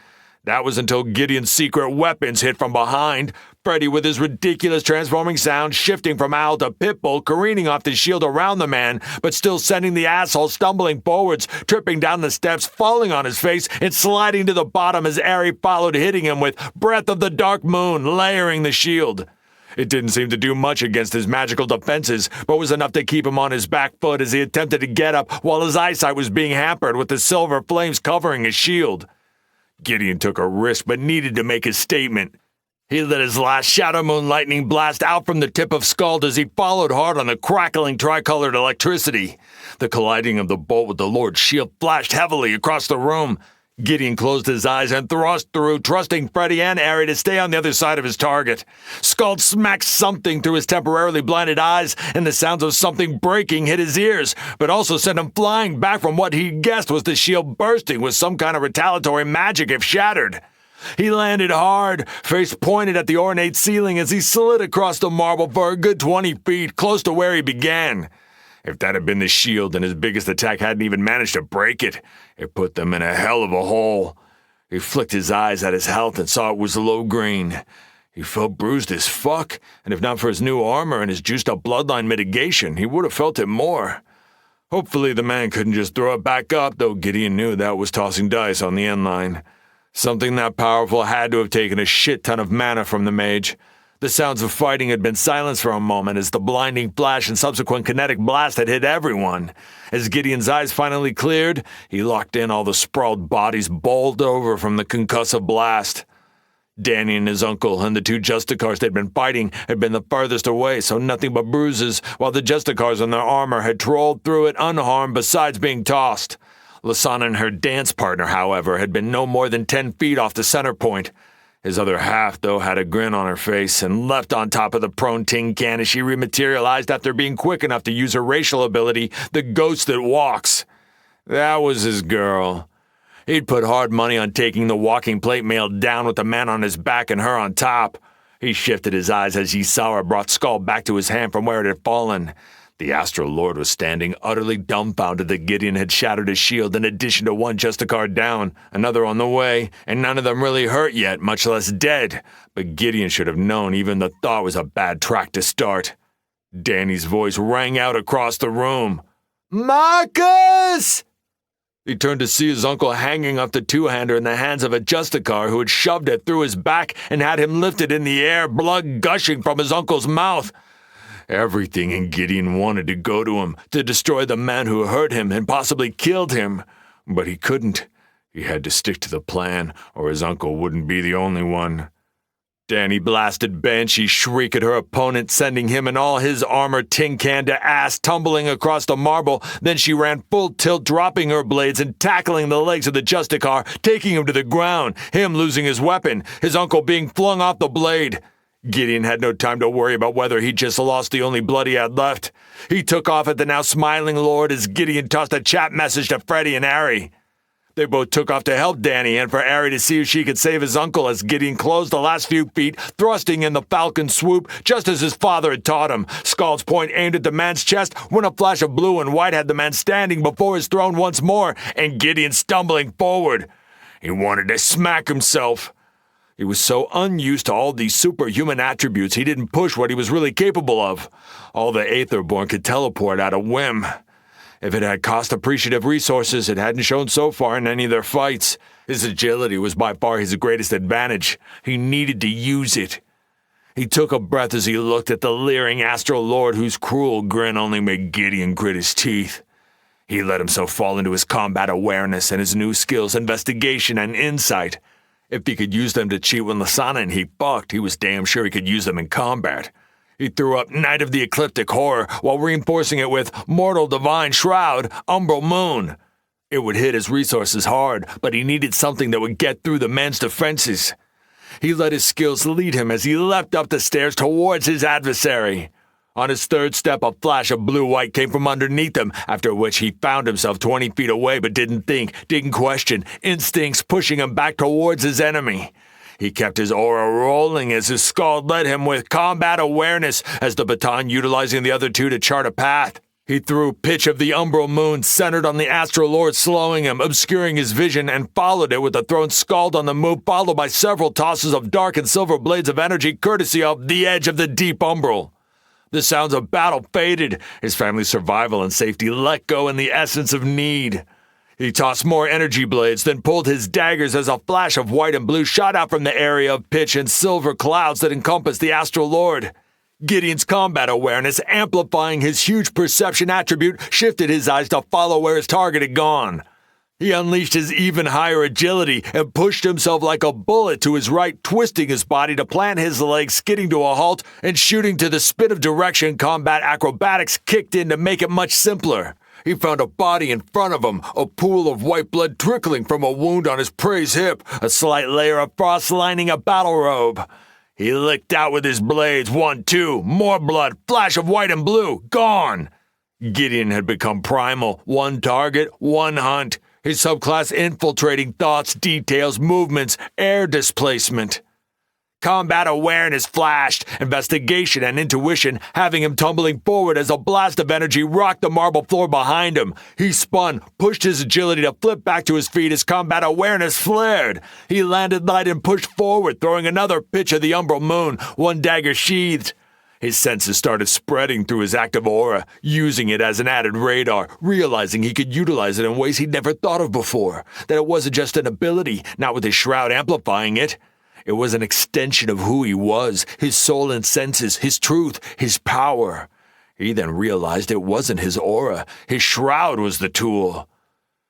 That was until Gideon's secret weapons hit from behind. Freddy, with his ridiculous transforming sound, shifting from owl to pitbull, careening off the shield around the man, but still sending the asshole stumbling forwards, tripping down the steps, falling on his face, and sliding to the bottom as Ari followed, hitting him with Breath of the Dark Moon, layering the shield. It didn't seem to do much against his magical defenses, but was enough to keep him on his back foot as he attempted to get up while his eyesight was being hampered with the silver flames covering his shield. Gideon took a risk but needed to make his statement. He lit his last Shadow Moon lightning blast out from the tip of Scald as he followed hard on the crackling tricolored electricity. The colliding of the bolt with the Lord's shield flashed heavily across the room. Gideon closed his eyes and thrust through, trusting Freddy and Ari to stay on the other side of his target. Scald smacked something through his temporarily blinded eyes, and the sounds of something breaking hit his ears, but also sent him flying back from what he guessed was the shield bursting with some kind of retaliatory magic if shattered. He landed hard, face pointed at the ornate ceiling as he slid across the marble for a good 20 feet, close to where he began. If that had been the shield and his biggest attack hadn't even managed to break it, it put them in a hell of a hole. He flicked his eyes at his health and saw it was low green. He felt bruised as fuck, and if not for his new armor and his juiced-up bloodline mitigation, he would have felt it more. Hopefully the man couldn't just throw it back up, though Gideon knew that was tossing dice on the end line. Something that powerful had to have taken a shit ton of mana from the mage. The sounds of fighting had been silenced for a moment as the blinding flash and subsequent kinetic blast had hit everyone. As Gideon's eyes finally cleared, he locked in all the sprawled bodies bowled over from the concussive blast. Danny and his uncle and the two Justicars they'd been fighting had been the farthest away, so nothing but bruises, while the Justicars in their armor had trolled through it unharmed besides being tossed. Lasana and her dance partner, however, had been no more than 10 feet off the center point. His other half, though, had a grin on her face and leapt on top of the prone tin can as she rematerialized after being quick enough to use her racial ability, the ghost that walks. That was his girl. He'd put hard money on taking the walking plate mail down with the man on his back and her on top. He shifted his eyes as he saw her brought skull back to his hand from where it had fallen. The Astral Lord was standing utterly dumbfounded that Gideon had shattered his shield in addition to one Justicar down, another on the way, and none of them really hurt yet, much less dead. But Gideon should have known even the thought was a bad track to start. Danny's voice rang out across the room. "Marcus!" He turned to see his uncle hanging up the two-hander in the hands of a Justicar who had shoved it through his back and had him lifted in the air, blood gushing from his uncle's mouth. Everything in Gideon wanted to go to him, to destroy the man who hurt him and possibly killed him. But he couldn't. He had to stick to the plan, or his uncle wouldn't be the only one. Danny blasted Banshee shriek at her opponent, sending him and all his armor tin can to ass, tumbling across the marble. Then she ran full tilt, dropping her blades and tackling the legs of the Justicar, taking him to the ground, him losing his weapon, his uncle being flung off the blade. Gideon had no time to worry about whether he'd just lost the only blood he had left. He took off at the now smiling Lord as Gideon tossed a chat message to Freddy and Ari. They both took off to help Danny and for Ari to see if she could save his uncle as Gideon closed the last few feet, thrusting in the falcon swoop just as his father had taught him. Scald's point aimed at the man's chest when a flash of blue and white had the man standing before his throne once more, and Gideon stumbling forward. He wanted to smack himself. He was so unused to all these superhuman attributes he didn't push what he was really capable of. All the Aetherborn could teleport at a whim. If it had cost appreciative resources, it hadn't shown so far in any of their fights. His agility was by far his greatest advantage. He needed to use it. He took a breath as he looked at the leering Astral Lord whose cruel grin only made Gideon grit his teeth. He let himself fall into his combat awareness and his new skills, investigation and insight. If he could use them to cheat when Lasana and he fucked, he was damn sure he could use them in combat. He threw up Night of the Ecliptic Horror while reinforcing it with Mortal Divine Shroud, Umbral Moon. It would hit his resources hard, but he needed something that would get through the man's defenses. He let his skills lead him as he leapt up the stairs towards his adversary. On his third step, a flash of blue-white came from underneath him, after which he found himself 20 feet away but didn't think, didn't question, instincts pushing him back towards his enemy. He kept his aura rolling as his skull led him with combat awareness as the baton utilizing the other two to chart a path. He threw Pitch of the Umbral Moon centered on the Astral Lord, slowing him, obscuring his vision, and followed it with a thrown Scald on the move, followed by several tosses of dark and silver blades of energy courtesy of the Edge of the Deep Umbral. The sounds of battle faded, his family's survival and safety let go in the essence of need. He tossed more energy blades, then pulled his daggers as a flash of white and blue shot out from the area of pitch and silver clouds that encompassed the Astral Lord. Gideon's combat awareness, amplifying his huge perception attribute, shifted his eyes to follow where his target had gone. He unleashed his even higher agility and pushed himself like a bullet to his right, twisting his body to plant his legs, skidding to a halt, and shooting to the spin of direction combat acrobatics kicked in to make it much simpler. He found a body in front of him, a pool of white blood trickling from a wound on his prey's hip, a slight layer of frost lining a battle robe. He licked out with his blades, 1, 2, more blood, flash of white and blue, gone. Gideon had become primal, one target, one hunt. His subclass infiltrating thoughts, details, movements, air displacement. Combat awareness flashed, investigation and intuition having him tumbling forward as a blast of energy rocked the marble floor behind him. He spun, pushed his agility to flip back to his feet as combat awareness flared. He landed light and pushed forward, throwing another pitch of the Umbral Moon, one dagger sheathed. His senses started spreading through his active aura, using it as an added radar, realizing he could utilize it in ways he'd never thought of before, that it wasn't just an ability, not with his shroud amplifying it. It was an extension of who he was, his soul and senses, his truth, his power. He then realized it wasn't his aura. His shroud was the tool.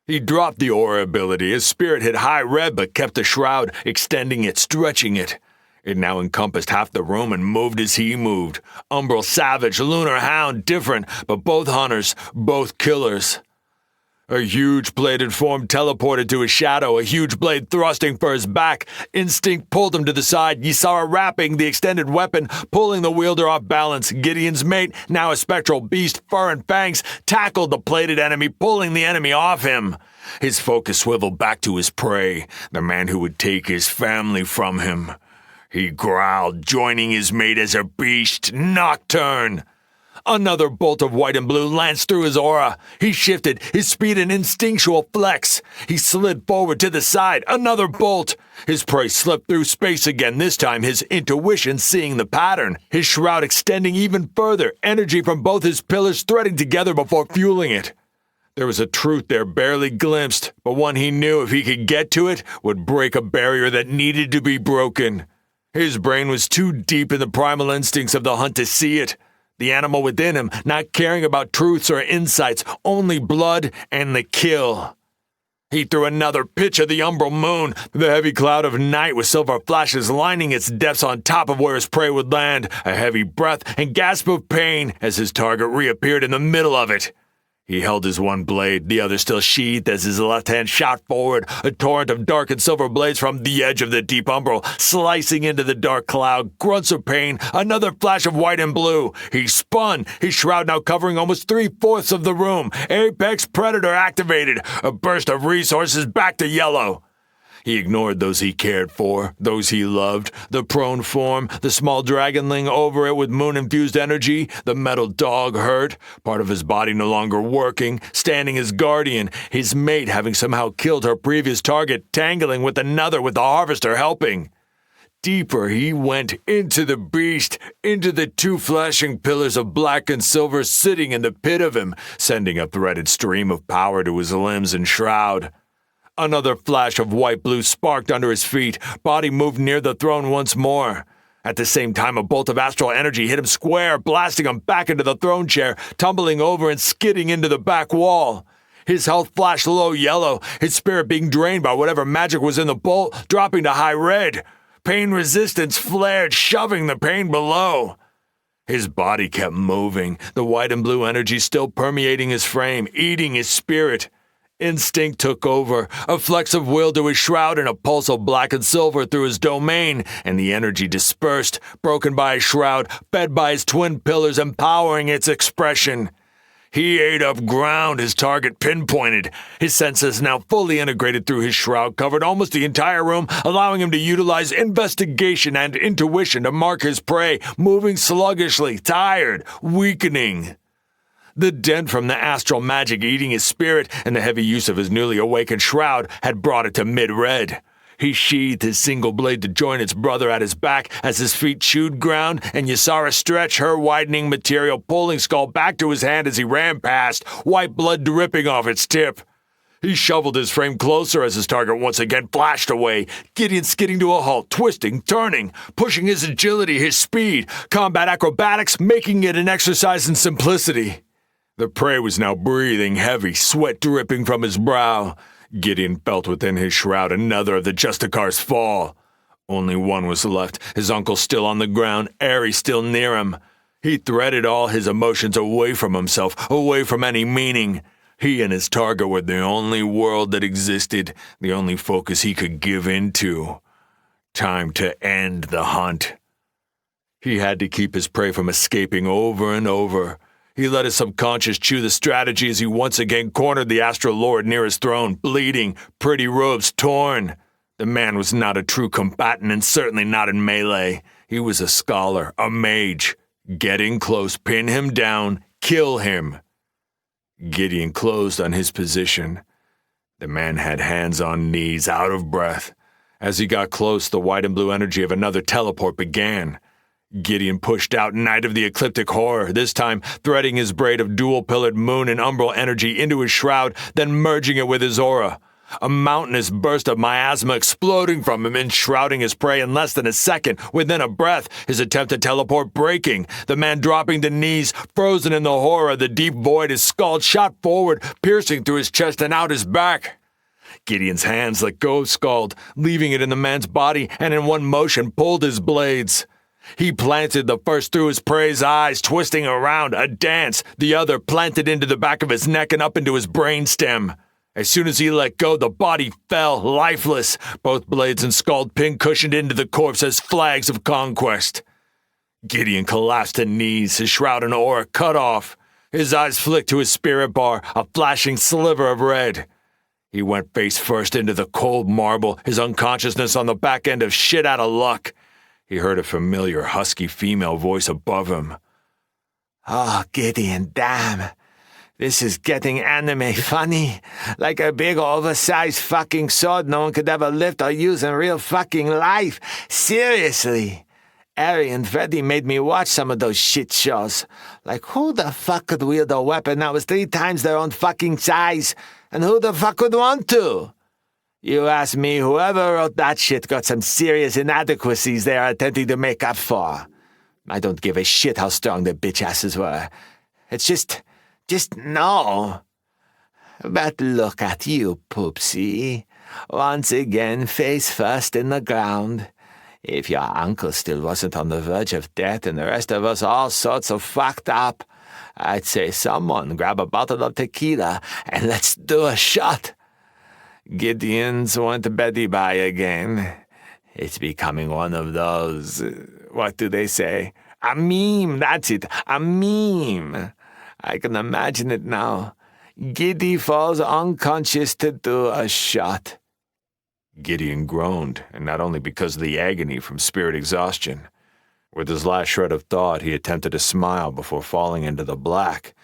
He dropped the aura ability. His spirit hit high red but kept the shroud, extending it, stretching it. It now encompassed half the room and moved as he moved. Umbral savage, lunar hound, different, but both hunters, both killers. A huge bladed form teleported to his shadow, a huge blade thrusting for his back. Instinct pulled him to the side. Ysara wrapping the extended weapon, pulling the wielder off balance. Gideon's mate, now a spectral beast, fur and fangs, tackled the plated enemy, pulling the enemy off him. His focus swiveled back to his prey, the man who would take his family from him. He growled, joining his mate as a beast. Nocturne! Another bolt of white and blue lanced through his aura. He shifted, his speed an instinctual flex. He slid forward to the side. Another bolt. His prey slipped through space again, this time his intuition seeing the pattern. His shroud extending even further, energy from both his pillars threading together before fueling it. There was a truth there barely glimpsed, but one he knew if he could get to it would break a barrier that needed to be broken. His brain was too deep in the primal instincts of the hunt to see it. The animal within him, not caring about truths or insights, only blood and the kill. He threw another pitch of the umbral moon, the heavy cloud of night with silver flashes lining its depths on top of where his prey would land, a heavy breath and gasp of pain as his target reappeared in the middle of it. He held his one blade, the other still sheathed as his left hand shot forward, a torrent of dark and silver blades from the edge of the deep umbral, slicing into the dark cloud, grunts of pain, another flash of white and blue. He spun, his shroud now covering almost 3/4 of the room. Apex Predator activated, a burst of resources back to yellow. He ignored those he cared for, those he loved, the prone form, the small dragonling over it with moon-infused energy, the metal dog hurt, part of his body no longer working, standing as guardian, his mate having somehow killed her previous target, tangling with another with the harvester helping. Deeper he went into the beast, into the two flashing pillars of black and silver sitting in the pit of him, sending a threaded stream of power to his limbs and shroud. Another flash of white-blue sparked under his feet. Body moved near the throne once more. At the same time, a bolt of astral energy hit him square, blasting him back into the throne chair, tumbling over and skidding into the back wall. His health flashed low yellow, his spirit being drained by whatever magic was in the bolt, dropping to high red. Pain resistance flared, shoving the pain below. His body kept moving, the white and blue energy still permeating his frame, eating his spirit. Instinct took over, a flex of will to his shroud and a pulse of black and silver through his domain, and the energy dispersed, broken by his shroud, fed by his twin pillars, empowering its expression. He ate up ground, his target pinpointed. His senses now fully integrated through his shroud, covered almost the entire room, allowing him to utilize investigation and intuition to mark his prey, moving sluggishly, tired, weakening. The dent from the astral magic eating his spirit and the heavy use of his newly awakened shroud had brought it to mid-red. He sheathed his single blade to join its brother at his back as his feet chewed ground and Ysara stretched her widening material pulling skull back to his hand as he ran past, white blood dripping off its tip. He shoveled his frame closer as his target once again flashed away, Gideon skidding to a halt, twisting, turning, pushing his agility, his speed, combat acrobatics, making it an exercise in simplicity. The prey was now breathing heavy, sweat dripping from his brow. Gideon felt within his shroud another of the Justicar's fall. Only one was left, his uncle still on the ground, Ares still near him. He threaded all his emotions away from himself, away from any meaning. He and his target were the only world that existed, the only focus he could give into. Time to end the hunt. He had to keep his prey from escaping over and over. He let his subconscious chew the strategy as he once again cornered the Astral Lord near his throne, bleeding, pretty robes torn. The man was not a true combatant and certainly not in melee. He was a scholar, a mage. Get in close, pin him down, kill him. Gideon closed on his position. The man had hands on knees, out of breath. As he got close, the white and blue energy of another teleport began. Gideon pushed out Knight of the Ecliptic Horror, this time threading his braid of dual-pillared moon and umbral energy into his shroud, then merging it with his aura. a mountainous burst of miasma exploding from him, enshrouding his prey in less than a second. Within a breath, his attempt to teleport breaking, the man dropping to knees, frozen in the horror of the deep void, his skull shot forward, piercing through his chest and out his back. Gideon's hands let go of Scald, leaving it in the man's body, and in one motion pulled his blades. He planted the first through his prey's eyes, twisting around, a dance, the other planted into the back of his neck and up into his brainstem. As soon as he let go, the body fell, lifeless, both blades and Scald pin-cushioned into the corpse as flags of conquest. Gideon collapsed to knees, his shroud and aura cut off. His eyes flicked to his spirit bar, a flashing sliver of red. He went face first into the cold marble, his unconsciousness on the back end of shit out of luck. He heard a familiar, husky female voice above him. Oh, Gideon, damn. This is getting anime funny. Like a big oversized fucking sword no one could ever lift or use in real fucking life. Seriously. Ari and Freddy made me watch some of those shit shows. Like, who the fuck could wield a weapon that was 3 times their own fucking size? And who the fuck would want to? You ask me, whoever wrote that shit got some serious inadequacies they are attempting to make up for. I don't give a shit how strong the bitch asses were. It's just no. But look at you, Poopsie. Once again, face first in the ground. If your uncle still wasn't on the verge of death and the rest of us all sorts of fucked up, I'd say someone grab a bottle of tequila and let's do a shot. Gideon's went Betty by again. It's becoming one of those, what do they say? A meme, that's it, a meme. I can imagine it now. Giddy falls unconscious to do a shot. Gideon groaned, and not only because of the agony from spirit exhaustion. With his last shred of thought, he attempted to smile before falling into the black.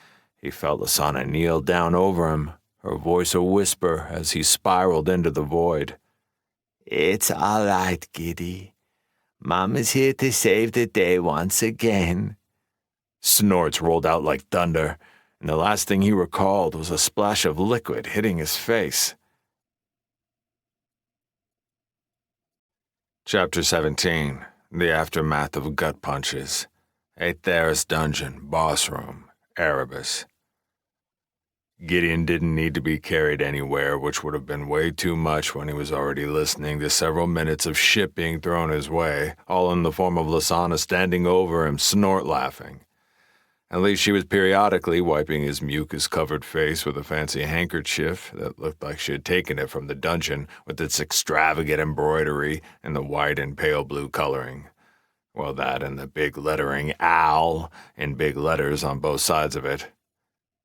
He felt Lasana kneel down over him, her voice a whisper as he spiraled into the void. It's all right, Giddy. Mom is here to save the day once again. Snorts rolled out like thunder, and the last thing he recalled was a splash of liquid hitting his face. Chapter 17. The Aftermath of Gut Punches. Aether's Dungeon, Boss Room, Erebus. Gideon didn't need to be carried anywhere, which would have been way too much when he was already listening to several minutes of shit being thrown his way, all in the form of Lasana standing over him, snort laughing. At least she was periodically wiping his mucus-covered face with a fancy handkerchief that looked like she had taken it from the dungeon with its extravagant embroidery and the white and pale blue coloring. Well, that and the big lettering "Al" in big letters on both sides of it.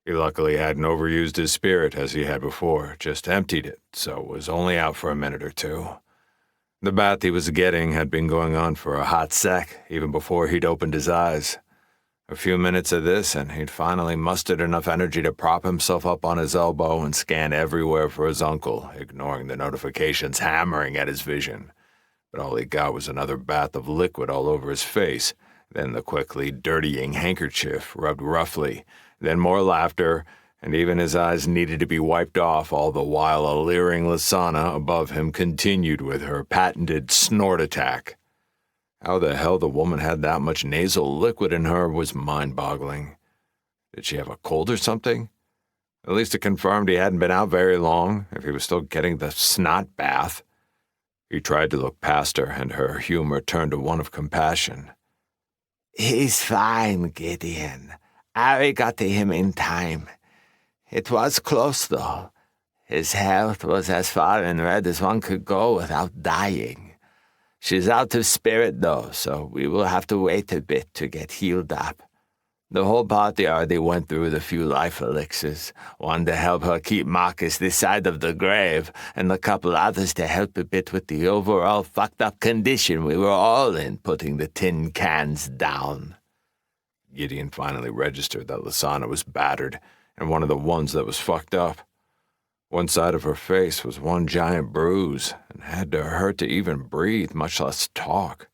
He luckily hadn't overused his spirit as he had before, just emptied it, so was only out for a minute or two. The bath he was getting had been going on for a hot sec, even before he'd opened his eyes. A few minutes of this, and he'd finally mustered enough energy to prop himself up on his elbow and scan everywhere for his uncle, ignoring the notifications hammering at his vision. But all he got was another bath of liquid all over his face, then the quickly dirtying handkerchief rubbed roughly, then more laughter, and even his eyes needed to be wiped off, all the while a leering Lasana above him continued with her patented snort attack. How the hell the woman had that much nasal liquid in her was mind-boggling. Did she have a cold or something? At least it confirmed he hadn't been out very long, if he was still getting the snot bath. He tried to look past her, and her humor turned to one of compassion. He's fine, Gideon. Ari got to him in time. It was close, though. His health was as far in red as one could go without dying. She's out of spirit, though, so we will have to wait a bit to get healed up. The whole party already went through the few life elixirs, one to help her keep Marcus this side of the grave, and a couple others to help a bit with the overall fucked-up condition we were all in putting the tin cans down. Gideon finally registered that Lasana was battered, and one of the ones that was fucked up. One side of her face was one giant bruise, and had to hurt to even breathe, much less talk.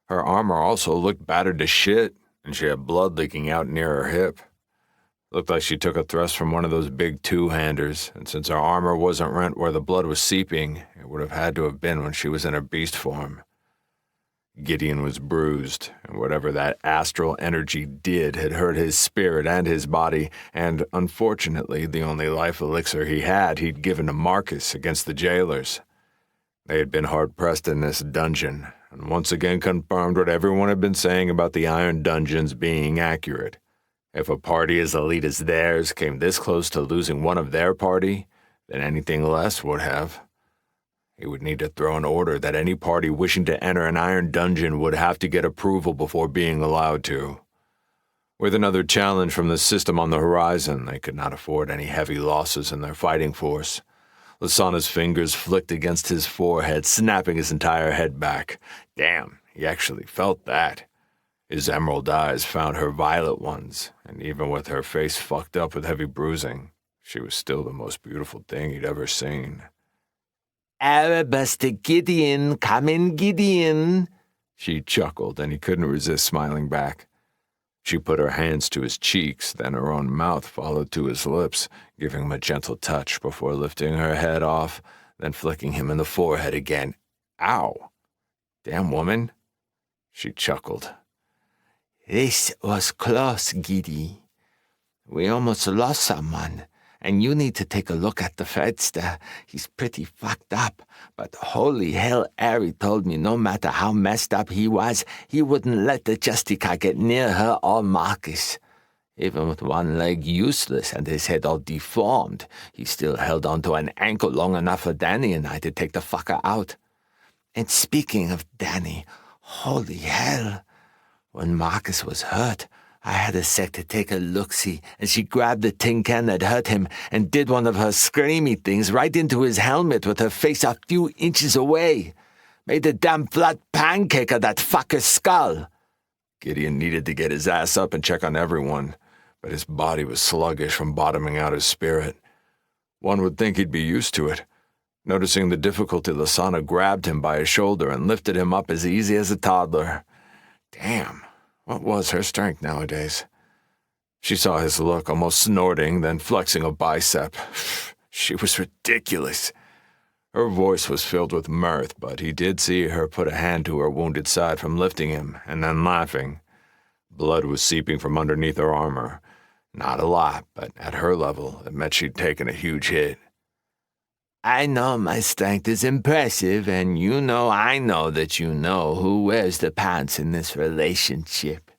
Her armor also looked battered to shit, and she had blood leaking out near her hip. Looked like she took a thrust from one of those big two-handers, and since her armor wasn't rent where the blood was seeping, it would have had to have been when she was in her beast form. Gideon was bruised, and whatever that astral energy did had hurt his spirit and his body, and unfortunately, the only life elixir he had he'd given to Marcus against the jailers. They had been hard-pressed in this dungeon, and once again confirmed what everyone had been saying about the Iron Dungeons being accurate. If a party as elite as theirs came this close to losing one of their party, then anything less would have. He would need to throw an order that any party wishing to enter an Iron Dungeon would have to get approval before being allowed to. With another challenge from the system on the horizon, they could not afford any heavy losses in their fighting force. Lasana's fingers flicked against his forehead, snapping his entire head back. Damn, he actually felt that. His emerald eyes found her violet ones, and even with her face fucked up with heavy bruising, she was still the most beautiful thing he'd ever seen. Erebus to Gideon, come in, Gideon. She chuckled, and he couldn't resist smiling back. She put her hands to his cheeks, then her own mouth followed to his lips, giving him a gentle touch before lifting her head off, then flicking him in the forehead again. Ow! Damn woman. She chuckled. This was close, Giddy. We almost lost someone, and you need to take a look at the Fedster. He's pretty fucked up, but holy hell, Ari told me no matter how messed up he was, he wouldn't let the Justica get near her or Marcus. Even with one leg useless and his head all deformed, he still held onto an ankle long enough for Danny and I to take the fucker out. And speaking of Danny, holy hell, when Marcus was hurt, I had a sec to take a look-see, and she grabbed the tin can that hurt him and did one of her screamy things right into his helmet with her face a few inches away. Made a damn flat pancake of that fucker's skull. Gideon needed to get his ass up and check on everyone, but his body was sluggish from bottoming out his spirit. One would think he'd be used to it. Noticing the difficulty, Lasana grabbed him by his shoulder and lifted him up as easy as a toddler. Damn, what was her strength nowadays? She saw his look, almost snorting, then flexing a bicep. She was ridiculous. Her voice was filled with mirth, but he did see her put a hand to her wounded side from lifting him, and then laughing. Blood was seeping from underneath her armor. Not a lot, but at her level, it meant she'd taken a huge hit. I know my strength is impressive, and you know I know that you know who wears the pants in this relationship.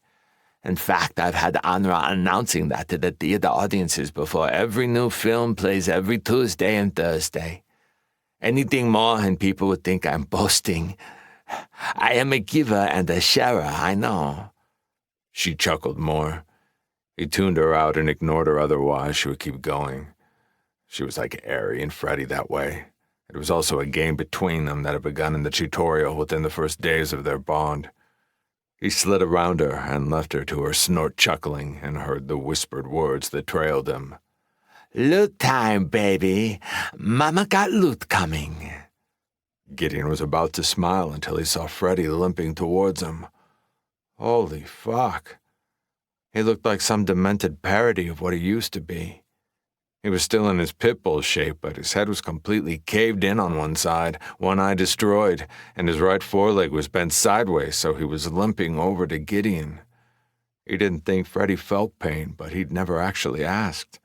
In fact, I've had the honor of announcing that to the theater audiences before every new film plays every Tuesday and Thursday. Anything more and people would think I'm boasting. I am a giver and a sharer, I know. She chuckled more. He tuned her out and ignored her otherwise. She would keep going. She was like Ari and Freddy that way. It was also a game between them that had begun in the tutorial within the first days of their bond. He slid around her and left her to her snort chuckling and heard the whispered words that trailed him. Loot time, baby. Mama got loot coming. Gideon was about to smile until he saw Freddy limping towards him. Holy fuck. He looked like some demented parody of what he used to be. He was still in his pit bull shape, but his head was completely caved in on one side, one eye destroyed, and his right foreleg was bent sideways, so he was limping over to Gideon. He didn't think Freddy felt pain, but he'd never actually asked.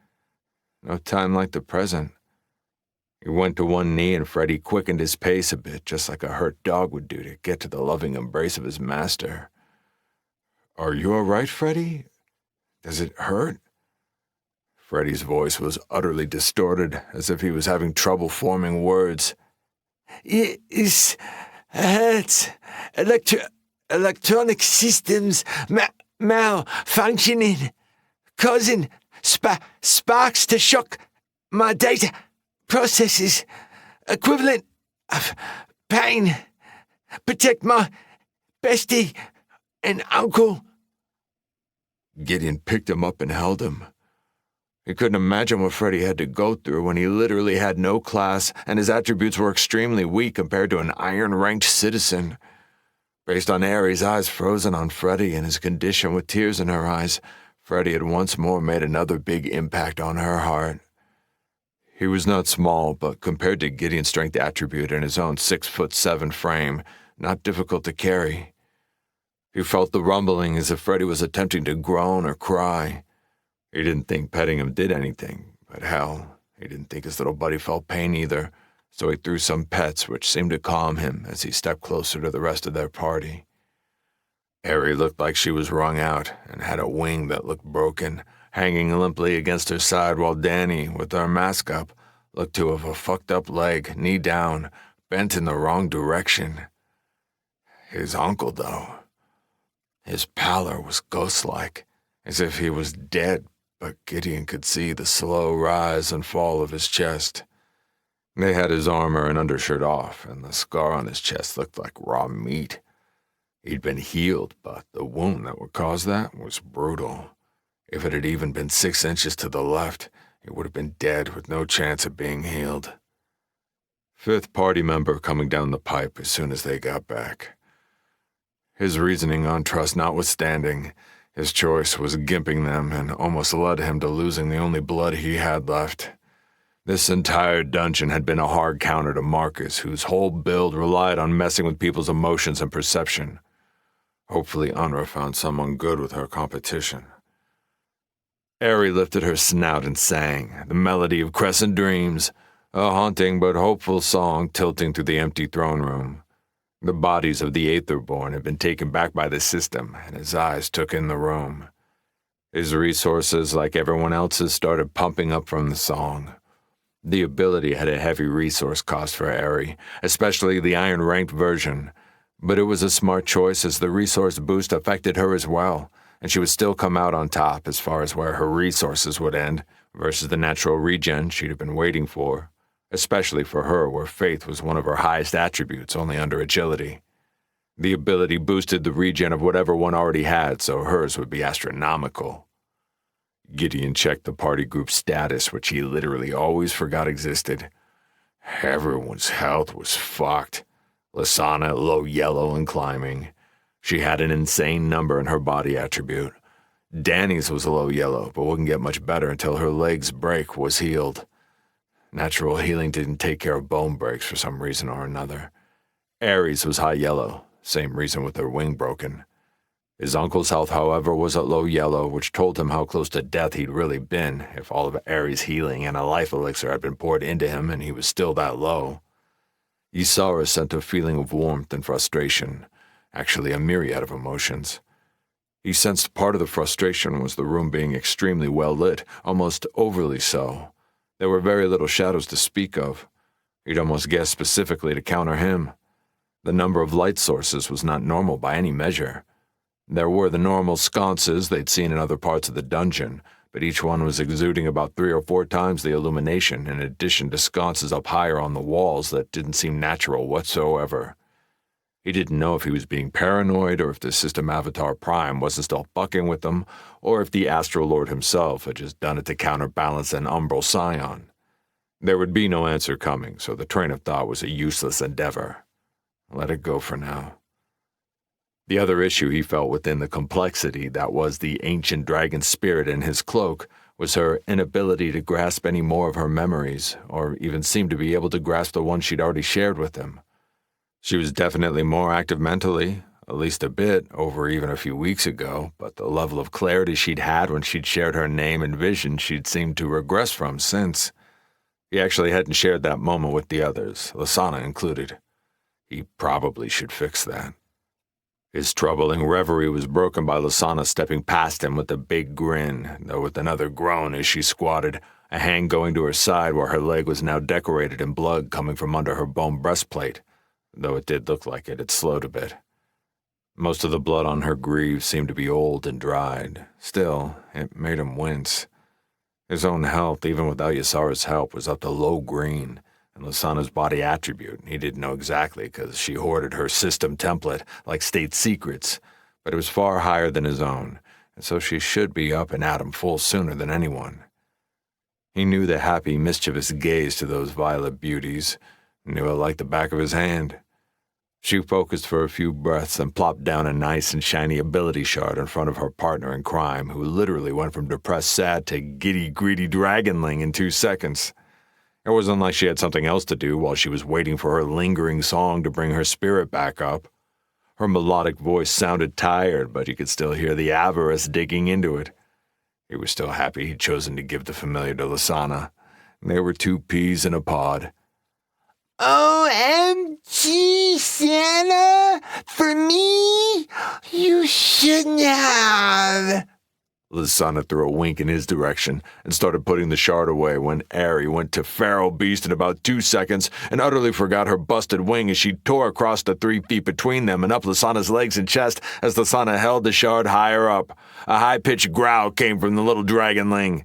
No time like the present. He went to one knee and Freddy quickened his pace a bit, just like a hurt dog would do to get to the loving embrace of his master. Are you all right, Freddy? Does it hurt? Freddy's voice was utterly distorted, as if he was having trouble forming words. It hurts. Electronic systems malfunctioning, causing sparks to shock my data processes, equivalent of pain. Protect my bestie and uncle. Gideon picked him up and held him. He couldn't imagine what Freddy had to go through when he literally had no class and his attributes were extremely weak compared to an iron-ranked citizen. Based on Ari's eyes frozen on Freddy and his condition with tears in her eyes, Freddy had once more made another big impact on her heart. He was not small, but compared to Gideon's strength attribute and his own 6'7" frame, not difficult to carry. He felt the rumbling as if Freddy was attempting to groan or cry. He didn't think petting him did anything, but hell, he didn't think his little buddy felt pain either, so he threw some pets which seemed to calm him as he stepped closer to the rest of their party. Harry looked like she was wrung out and had a wing that looked broken, hanging limply against her side, while Danny, with her mask up, looked to have a fucked-up leg, knee down, bent in the wrong direction. His uncle, though. His pallor was ghost-like, as if he was dead, but Gideon could see the slow rise and fall of his chest. They had his armor and undershirt off, and the scar on his chest looked like raw meat. He'd been healed, but the wound that would cause that was brutal. If it had even been 6 inches to the left, he would have been dead with no chance of being healed. 5th party member coming down the pipe as soon as they got back. His reasoning on trust notwithstanding, his choice was gimping them and almost led him to losing the only blood he had left. This entire dungeon had been a hard counter to Marcus, whose whole build relied on messing with people's emotions and perception. Hopefully Unra found someone good with her competition. Ari lifted her snout and sang, the melody of Crescent Dreams, a haunting but hopeful song tilting through the empty throne room. The bodies of the Aetherborn had been taken back by the system, and his eyes took in the room. His resources, like everyone else's, started pumping up from the song. The ability had a heavy resource cost for Ari, especially the iron-ranked version, but it was a smart choice as the resource boost affected her as well, and she would still come out on top as far as where her resources would end versus the natural regen she'd have been waiting for, especially for her where faith was one of her highest attributes, only under agility. The ability boosted the regen of whatever one already had, so hers would be astronomical. Gideon checked the party group status, which he literally always forgot existed. Everyone's health was fucked. Lasana at low yellow and climbing. She had an insane number in her body attribute. Danny's was low yellow, but wouldn't get much better until her leg's break was healed. Natural healing didn't take care of bone breaks for some reason or another. Aries was high yellow, same reason with her wing broken. His uncle's health, however, was at low yellow, which told him how close to death he'd really been if all of Aries' healing and a life elixir had been poured into him and he was still that low. Ysara sent a feeling of warmth and frustration, actually a myriad of emotions. He sensed part of the frustration was the room being extremely well lit, almost overly so. There were very little shadows to speak of. He'd almost guessed specifically to counter him. The number of light sources was not normal by any measure. There were the normal sconces they'd seen in other parts of the dungeon, but each one was exuding about 3 or 4 times the illumination, in addition to sconces up higher on the walls that didn't seem natural whatsoever. He didn't know if he was being paranoid or if the system Avatar Prime wasn't still fucking with him, or if the Astral Lord himself had just done it to counterbalance an umbral scion. There would be no answer coming, so the train of thought was a useless endeavor. Let it go for now. The other issue he felt within the complexity that was the ancient dragon spirit in his cloak was her inability to grasp any more of her memories, or even seem to be able to grasp the ones she'd already shared with him. She was definitely more active mentally, at least a bit, over even a few weeks ago, but the level of clarity she'd had when she'd shared her name and vision she'd seemed to regress from since. He actually hadn't shared that moment with the others, Lasana included. He probably should fix that. His troubling reverie was broken by Lasana stepping past him with a big grin, though with another groan as she squatted, a hand going to her side where her leg was now decorated in blood coming from under her bone breastplate, though it did look like it had slowed a bit. Most of the blood on her greaves seemed to be old and dried. Still, it made him wince. His own health, even without Ysara's help, was up to low green, and Lasana's body attribute, he didn't know exactly because she hoarded her system template like state secrets, but it was far higher than his own, and so she should be up and at him full sooner than anyone. He knew the happy, mischievous gaze to those violet beauties, knew it like the back of his hand. She focused for a few breaths and plopped down a nice and shiny ability shard in front of her partner in crime, who literally went from depressed sad to giddy, greedy dragonling in 2 seconds. It wasn't like she had something else to do while she was waiting for her lingering song to bring her spirit back up. Her melodic voice sounded tired, but he could still hear the avarice digging into it. He was still happy he'd chosen to give the familiar to Lasana. They were 2 peas in a pod. OMG, Santa! For me? You shouldn't have. Lasana threw a wink in his direction and started putting the shard away when Ari went to feral beast in about 2 seconds and utterly forgot her busted wing as she tore across the 3 feet between them and up Lasana's legs and chest as Lasana held the shard higher up. A high-pitched growl came from the little dragonling.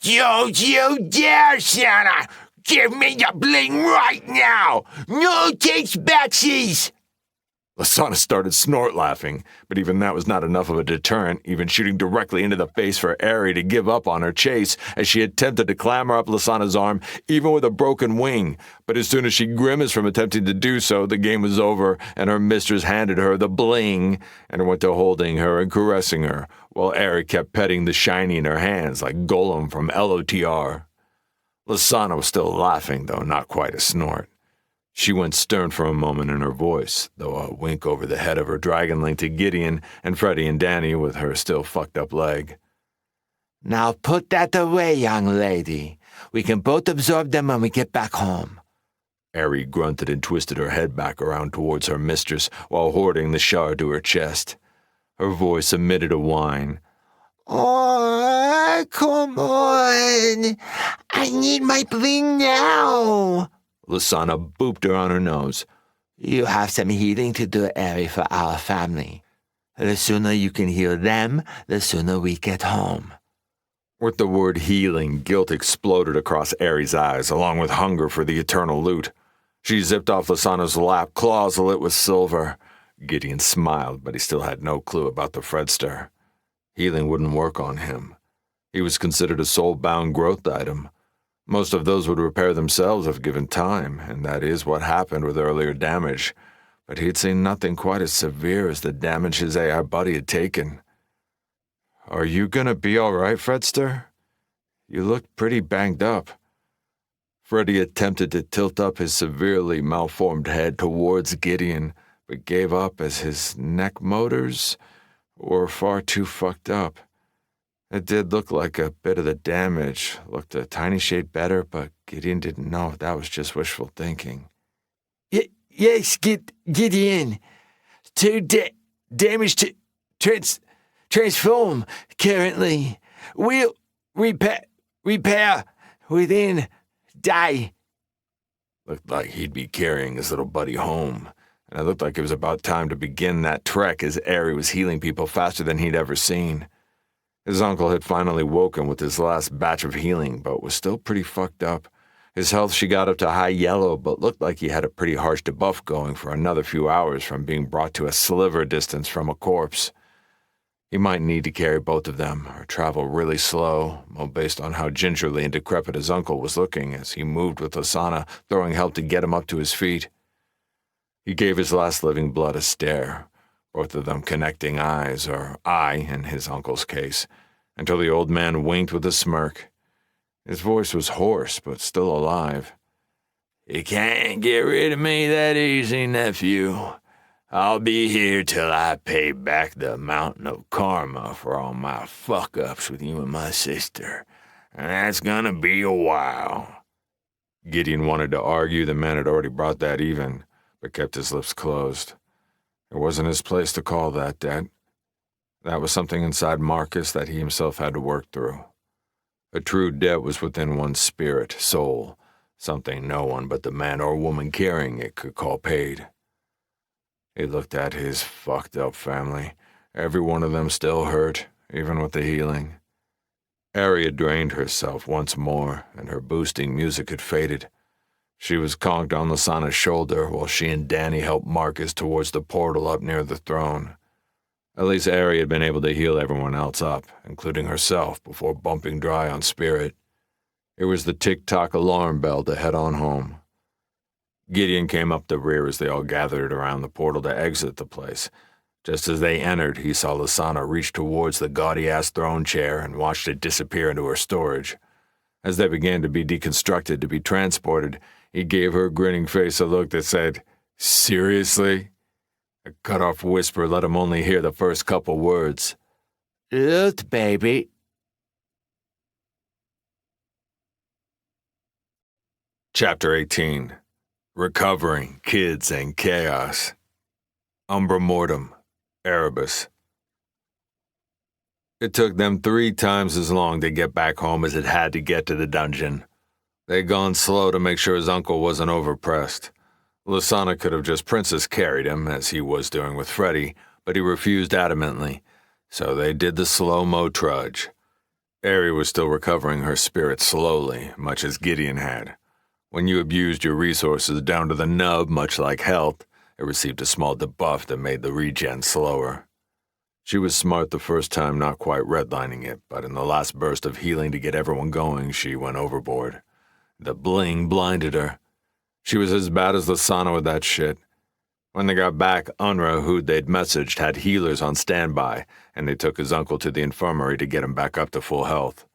Don't you dare, Santa! Give me the bling right now! No takes backsies! Lasana started snort laughing, but even that was not enough of a deterrent, even shooting directly into the face for Ari to give up on her chase as she attempted to clamber up Lasana's arm, even with a broken wing. But as soon as she grimaced from attempting to do so, the game was over, and her mistress handed her the bling and went to holding her and caressing her, while Ari kept petting the shiny in her hands like Golem from LOTR. Lasana was still laughing, though not quite a snort. She went stern for a moment in her voice, though a wink over the head of her dragonling to Gideon and Freddie and Danny with her still fucked up leg. Now put that away, young lady. We can both absorb them when we get back home. Ari grunted and twisted her head back around towards her mistress while hoarding the shard to her chest. Her voice emitted a whine. Oh, come on. I need my bling now. Lasana booped her on her nose. You have some healing to do, Ari, for our family. The sooner you can heal them, the sooner we get home. With the word healing, guilt exploded across Ari's eyes, along with hunger for the eternal loot. She zipped off Lasana's lap, claws lit with silver. Gideon smiled, but he still had no clue about the Fredster. Healing wouldn't work on him. He was considered a soul-bound growth item. Most of those would repair themselves if given time, and that is what happened with earlier damage. But he'd seen nothing quite as severe as the damage his AI buddy had taken. "Are you gonna be all right, Fredster? You look pretty banged up." Freddy attempted to tilt up his severely malformed head towards Gideon, but gave up as his neck motors were far too fucked up. It did look like a bit of the damage looked a tiny shade better, but Gideon didn't know if that was just wishful thinking. Yes, Gideon. Damage to transform currently. We'll repair within day. Looked like he'd be carrying his little buddy home, and it looked like it was about time to begin that trek as Ari was healing people faster than he'd ever seen. His uncle had finally woken with his last batch of healing, but was still pretty fucked up. His health she got up to high yellow, but looked like he had a pretty harsh debuff going for another few hours from being brought to a sliver distance from a corpse. He might need to carry both of them, or travel really slow, well, based on how gingerly and decrepit his uncle was looking as he moved with Lasana, throwing help to get him up to his feet. He gave his last living blood a stare, both of them connecting eyes, or eye in his uncle's case, until the old man winked with a smirk. His voice was hoarse, but still alive. "You can't get rid of me that easy, nephew. I'll be here till I pay back the mountain of karma for all my fuck-ups with you and my sister, and that's gonna be a while." Gideon wanted to argue the man had already brought that even, but kept his lips closed. It wasn't his place to call that debt. That was something inside Marcus that he himself had to work through. A true debt was within one's spirit, soul, something no one but the man or woman carrying it could call paid. He looked at his fucked up family. Every one of them still hurt, even with the healing. Ari had drained herself once more, and her boosting music had faded. She was conked on Lasana's shoulder while she and Danny helped Marcus towards the portal up near the throne. At least Ari had been able to heal everyone else up, including herself, before bumping dry on spirit. It was the tick-tock alarm bell to head on home. Gideon came up the rear as they all gathered around the portal to exit the place. Just as they entered, he saw Lasana reach towards the gaudy-ass throne chair and watched it disappear into her storage. As they began to be deconstructed to be transported, he gave her grinning face a look that said, "Seriously?" A cut-off whisper let him only hear the first couple words. "Loot, baby." Chapter 18. Recovering Kids and Chaos. Umbra Mortem, Erebus. It took them 3 times as long to get back home as it had to get to the dungeon. They'd gone slow to make sure his uncle wasn't overpressed. Lasana could have just princess carried him, as he was doing with Freddy, but he refused adamantly, so they did the slow-mo trudge. Ari was still recovering her spirit slowly, much as Gideon had. When you abused your resources down to the nub, much like health, it received a small debuff that made the regen slower. She was smart the first time, not quite redlining it, but in the last burst of healing to get everyone going, she went overboard. The bling blinded her. She was as bad as Lasana with that shit. When they got back, Unra, who they'd messaged, had healers on standby, and they took his uncle to the infirmary to get him back up to full health.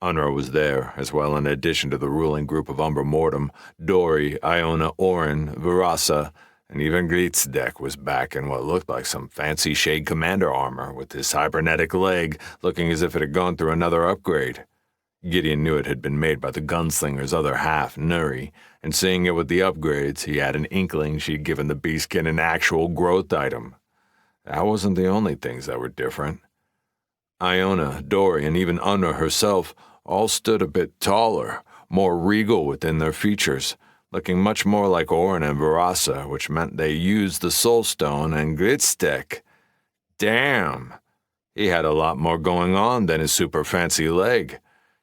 Unra was there, as well in addition to the ruling group of Umbra Mortem. Dory, Iona, Orin, Virasa, and even Grietzdeck was back in what looked like some fancy Shade Commander armor, with his cybernetic leg looking as if it had gone through another upgrade. Gideon knew it had been made by the gunslinger's other half, Nuri, and seeing it with the upgrades, he had an inkling she'd given the beastkin an actual growth item. That wasn't the only things that were different. Iona, Dory, and even Unra herself all stood a bit taller, more regal within their features, looking much more like Orin and Virasa, which meant they used the Soul Stone and Grietzdeck. Damn! He had a lot more going on than his super fancy leg.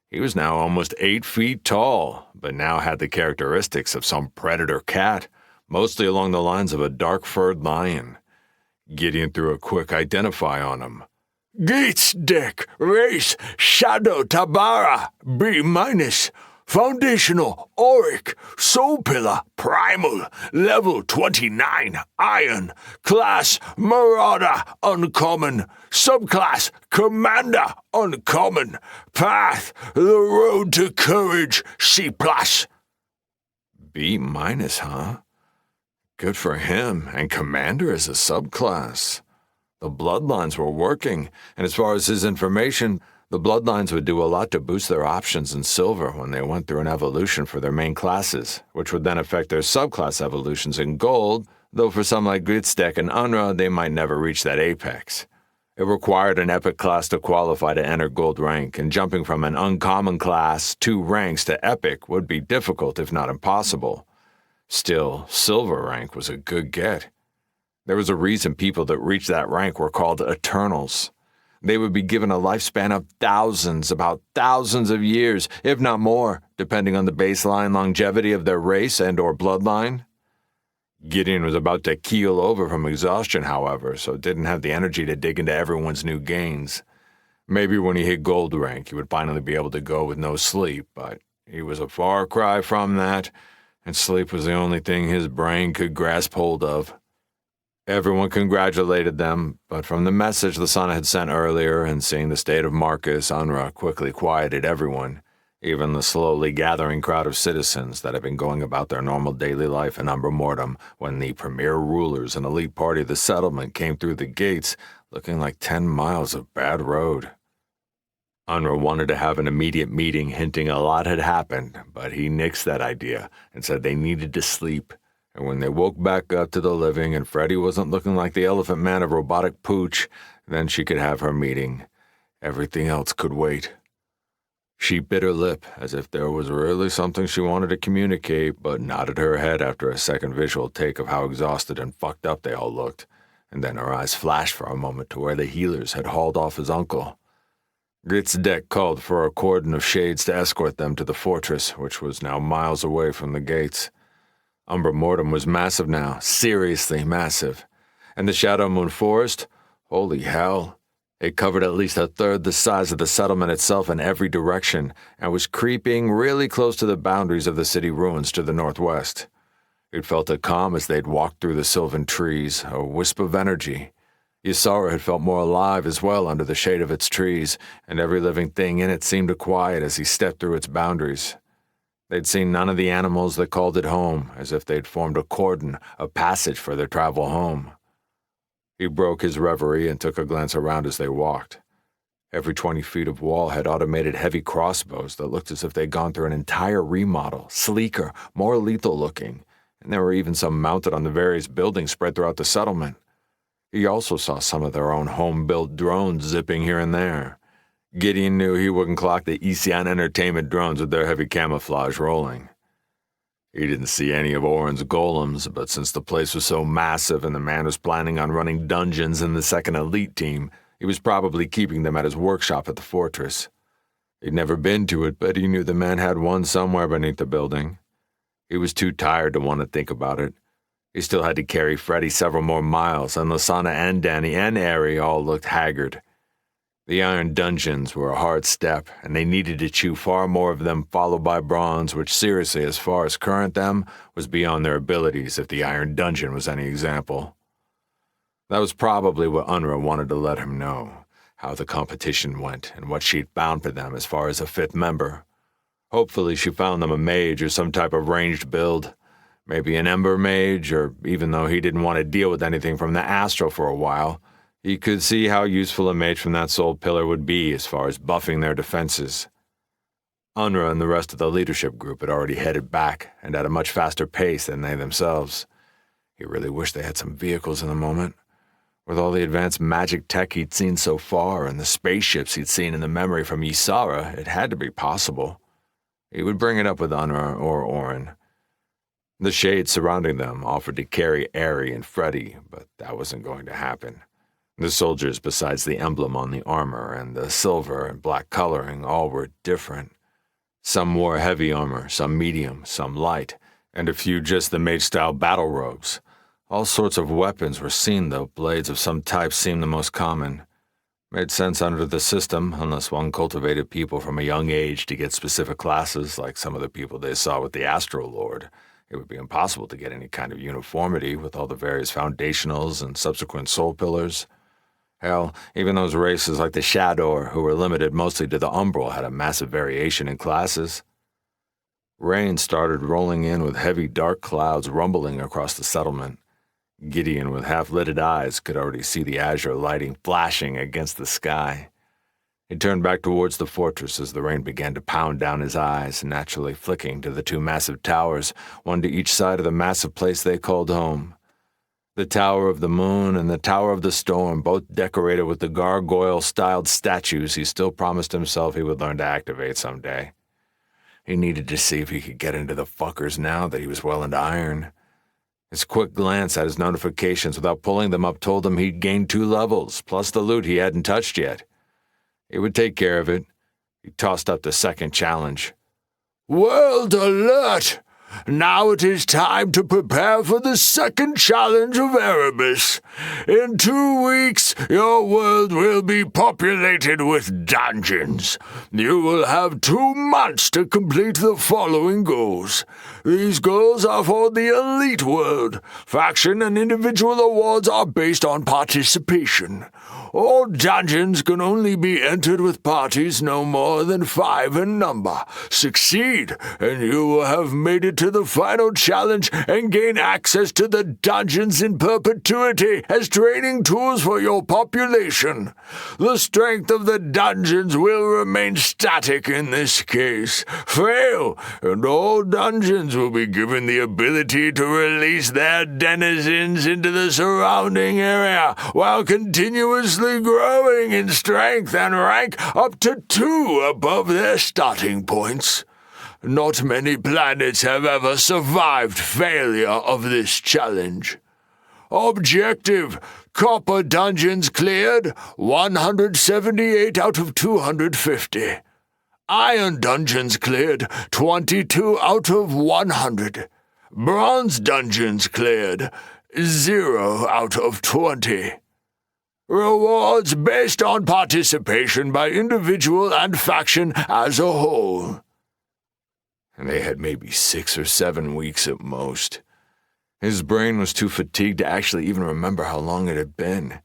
He was now almost 8 feet tall, but now had the characteristics of some predator cat, mostly along the lines of a dark-furred lion. Gideon threw a quick identify on him. Grietzdeck, race, Shadow Tabara, B-, foundational, auric, soul pillar, primal, level 29, iron, class, marauder, uncommon, subclass, commander, uncommon, path, the road to courage, C+. B-, huh? Good for him, and commander is a subclass. The bloodlines were working, and as far as his information, the bloodlines would do a lot to boost their options in silver when they went through an evolution for their main classes, which would then affect their subclass evolutions in gold, though for some like Grietzdeck and Unra, they might never reach that apex. It required an epic class to qualify to enter gold rank, and jumping from an uncommon class 2 ranks to epic would be difficult if not impossible. Still, silver rank was a good get. There was a reason people that reached that rank were called Eternals. They would be given a lifespan of about thousands of years, if not more, depending on the baseline longevity of their race and or bloodline. Gideon was about to keel over from exhaustion, however, so didn't have the energy to dig into everyone's new gains. Maybe when he hit gold rank, he would finally be able to go with no sleep, but he was a far cry from that, and sleep was the only thing his brain could grasp hold of. Everyone congratulated them, but from the message Lasana had sent earlier and seeing the state of Marcus, Unra quickly quieted everyone, even the slowly gathering crowd of citizens that had been going about their normal daily life in Umbra Mortem when the premier rulers and elite party of the settlement came through the gates, looking like 10 miles of bad road. Unra wanted to have an immediate meeting hinting a lot had happened, but he nixed that idea and said they needed to sleep. And when they woke back up to the living and Freddy wasn't looking like the elephant man of robotic pooch, then she could have her meeting. Everything else could wait. She bit her lip as if there was really something she wanted to communicate, but nodded her head after a second visual take of how exhausted and fucked up they all looked, and then her eyes flashed for a moment to where the healers had hauled off his uncle. Grietzdeck called for a cordon of shades to escort them to the fortress, which was now miles away from the gates. Umbra Mortem was massive now, seriously massive. And the Shadow Moon Forest? Holy hell. It covered at least a third the size of the settlement itself in every direction, and was creeping really close to the boundaries of the city ruins to the northwest. He'd felt a calm as they'd walked through the sylvan trees, a wisp of energy. Ysara had felt more alive as well under the shade of its trees, and every living thing in it seemed quiet as he stepped through its boundaries. They'd seen none of the animals that called it home, as if they'd formed a cordon, a passage for their travel home. He broke his reverie and took a glance around as they walked. Every 20 feet of wall had automated heavy crossbows that looked as if they'd gone through an entire remodel, sleeker, more lethal looking, and there were even some mounted on the various buildings spread throughout the settlement. He also saw some of their own home-built drones zipping here and there. Gideon knew he wouldn't clock the Isian Entertainment drones with their heavy camouflage rolling. He didn't see any of Oren's golems, but since the place was so massive and the man was planning on running dungeons in the second elite team, he was probably keeping them at his workshop at the fortress. He'd never been to it, but he knew the man had one somewhere beneath the building. He was too tired to want to think about it. He still had to carry Freddy several more miles, and Lasana and Danny and Ari all looked haggard. The iron dungeons were a hard step, and they needed to chew far more of them, followed by bronze, which seriously, as far as current them, was beyond their abilities if the iron dungeon was any example. That was probably what Unra wanted to let him know, how the competition went and what she'd found for them as far as a fifth member. Hopefully she found them a mage or some type of ranged build, maybe an ember mage, or even though he didn't want to deal with anything from the astral for a while, he could see how useful a mage from that soul pillar would be as far as buffing their defenses. Unra and the rest of the leadership group had already headed back, and at a much faster pace than they themselves. He really wished they had some vehicles in the moment. With all the advanced magic tech he'd seen so far and the spaceships he'd seen in the memory from Ysara, it had to be possible. He would bring it up with Unra or Oren. The shades surrounding them offered to carry Ari and Freddy, but that wasn't going to happen. The soldiers, besides the emblem on the armor and the silver and black coloring, all were different. Some wore heavy armor, some medium, some light, and a few just the mage-style battle robes. All sorts of weapons were seen, though blades of some type seemed the most common. Made sense under the system, unless one cultivated people from a young age to get specific classes, like some of the people they saw with the Astral Lord. It would be impossible to get any kind of uniformity with all the various foundationals and subsequent soul pillars. Hell, even those races like the Shador, who were limited mostly to the Umbral, had a massive variation in classes. Rain started rolling in with heavy dark clouds rumbling across the settlement. Gideon, with half-lidded eyes, could already see the azure lighting flashing against the sky. He turned back towards the fortress as the rain began to pound down his eyes, naturally flicking to the two massive towers, one to each side of the massive place they called home. The Tower of the Moon and the Tower of the Storm, both decorated with the gargoyle-styled statues he still promised himself he would learn to activate someday. He needed to see if he could get into the fuckers now that he was well into iron. His quick glance at his notifications without pulling them up told him he'd gained 2 levels, plus the loot he hadn't touched yet. He would take care of it. He tossed up the second challenge. World alert! Now it is time to prepare for the second challenge of Erebus. In 2 weeks, your world will be populated with dungeons. You will have 2 months to complete the following goals. These goals are for the elite world. Faction and individual awards are based on participation. All dungeons can only be entered with parties no more than 5 in number. Succeed, and you will have made it to the final challenge and gain access to the dungeons in perpetuity as training tools for your population. The strength of the dungeons will remain static in this case. Fail, and all dungeons will be given the ability to release their denizens into the surrounding area while continuously growing in strength and rank up to 2 above their starting points. Not many planets have ever survived failure of this challenge. Objective: Copper dungeons cleared, 178 out of 250. Iron dungeons cleared, 22 out of 100. Bronze dungeons cleared, 0 out of 20. Rewards based on participation by individual and faction as a whole. And they had maybe 6 or 7 weeks at most. His brain was too fatigued to actually even remember how long it had been.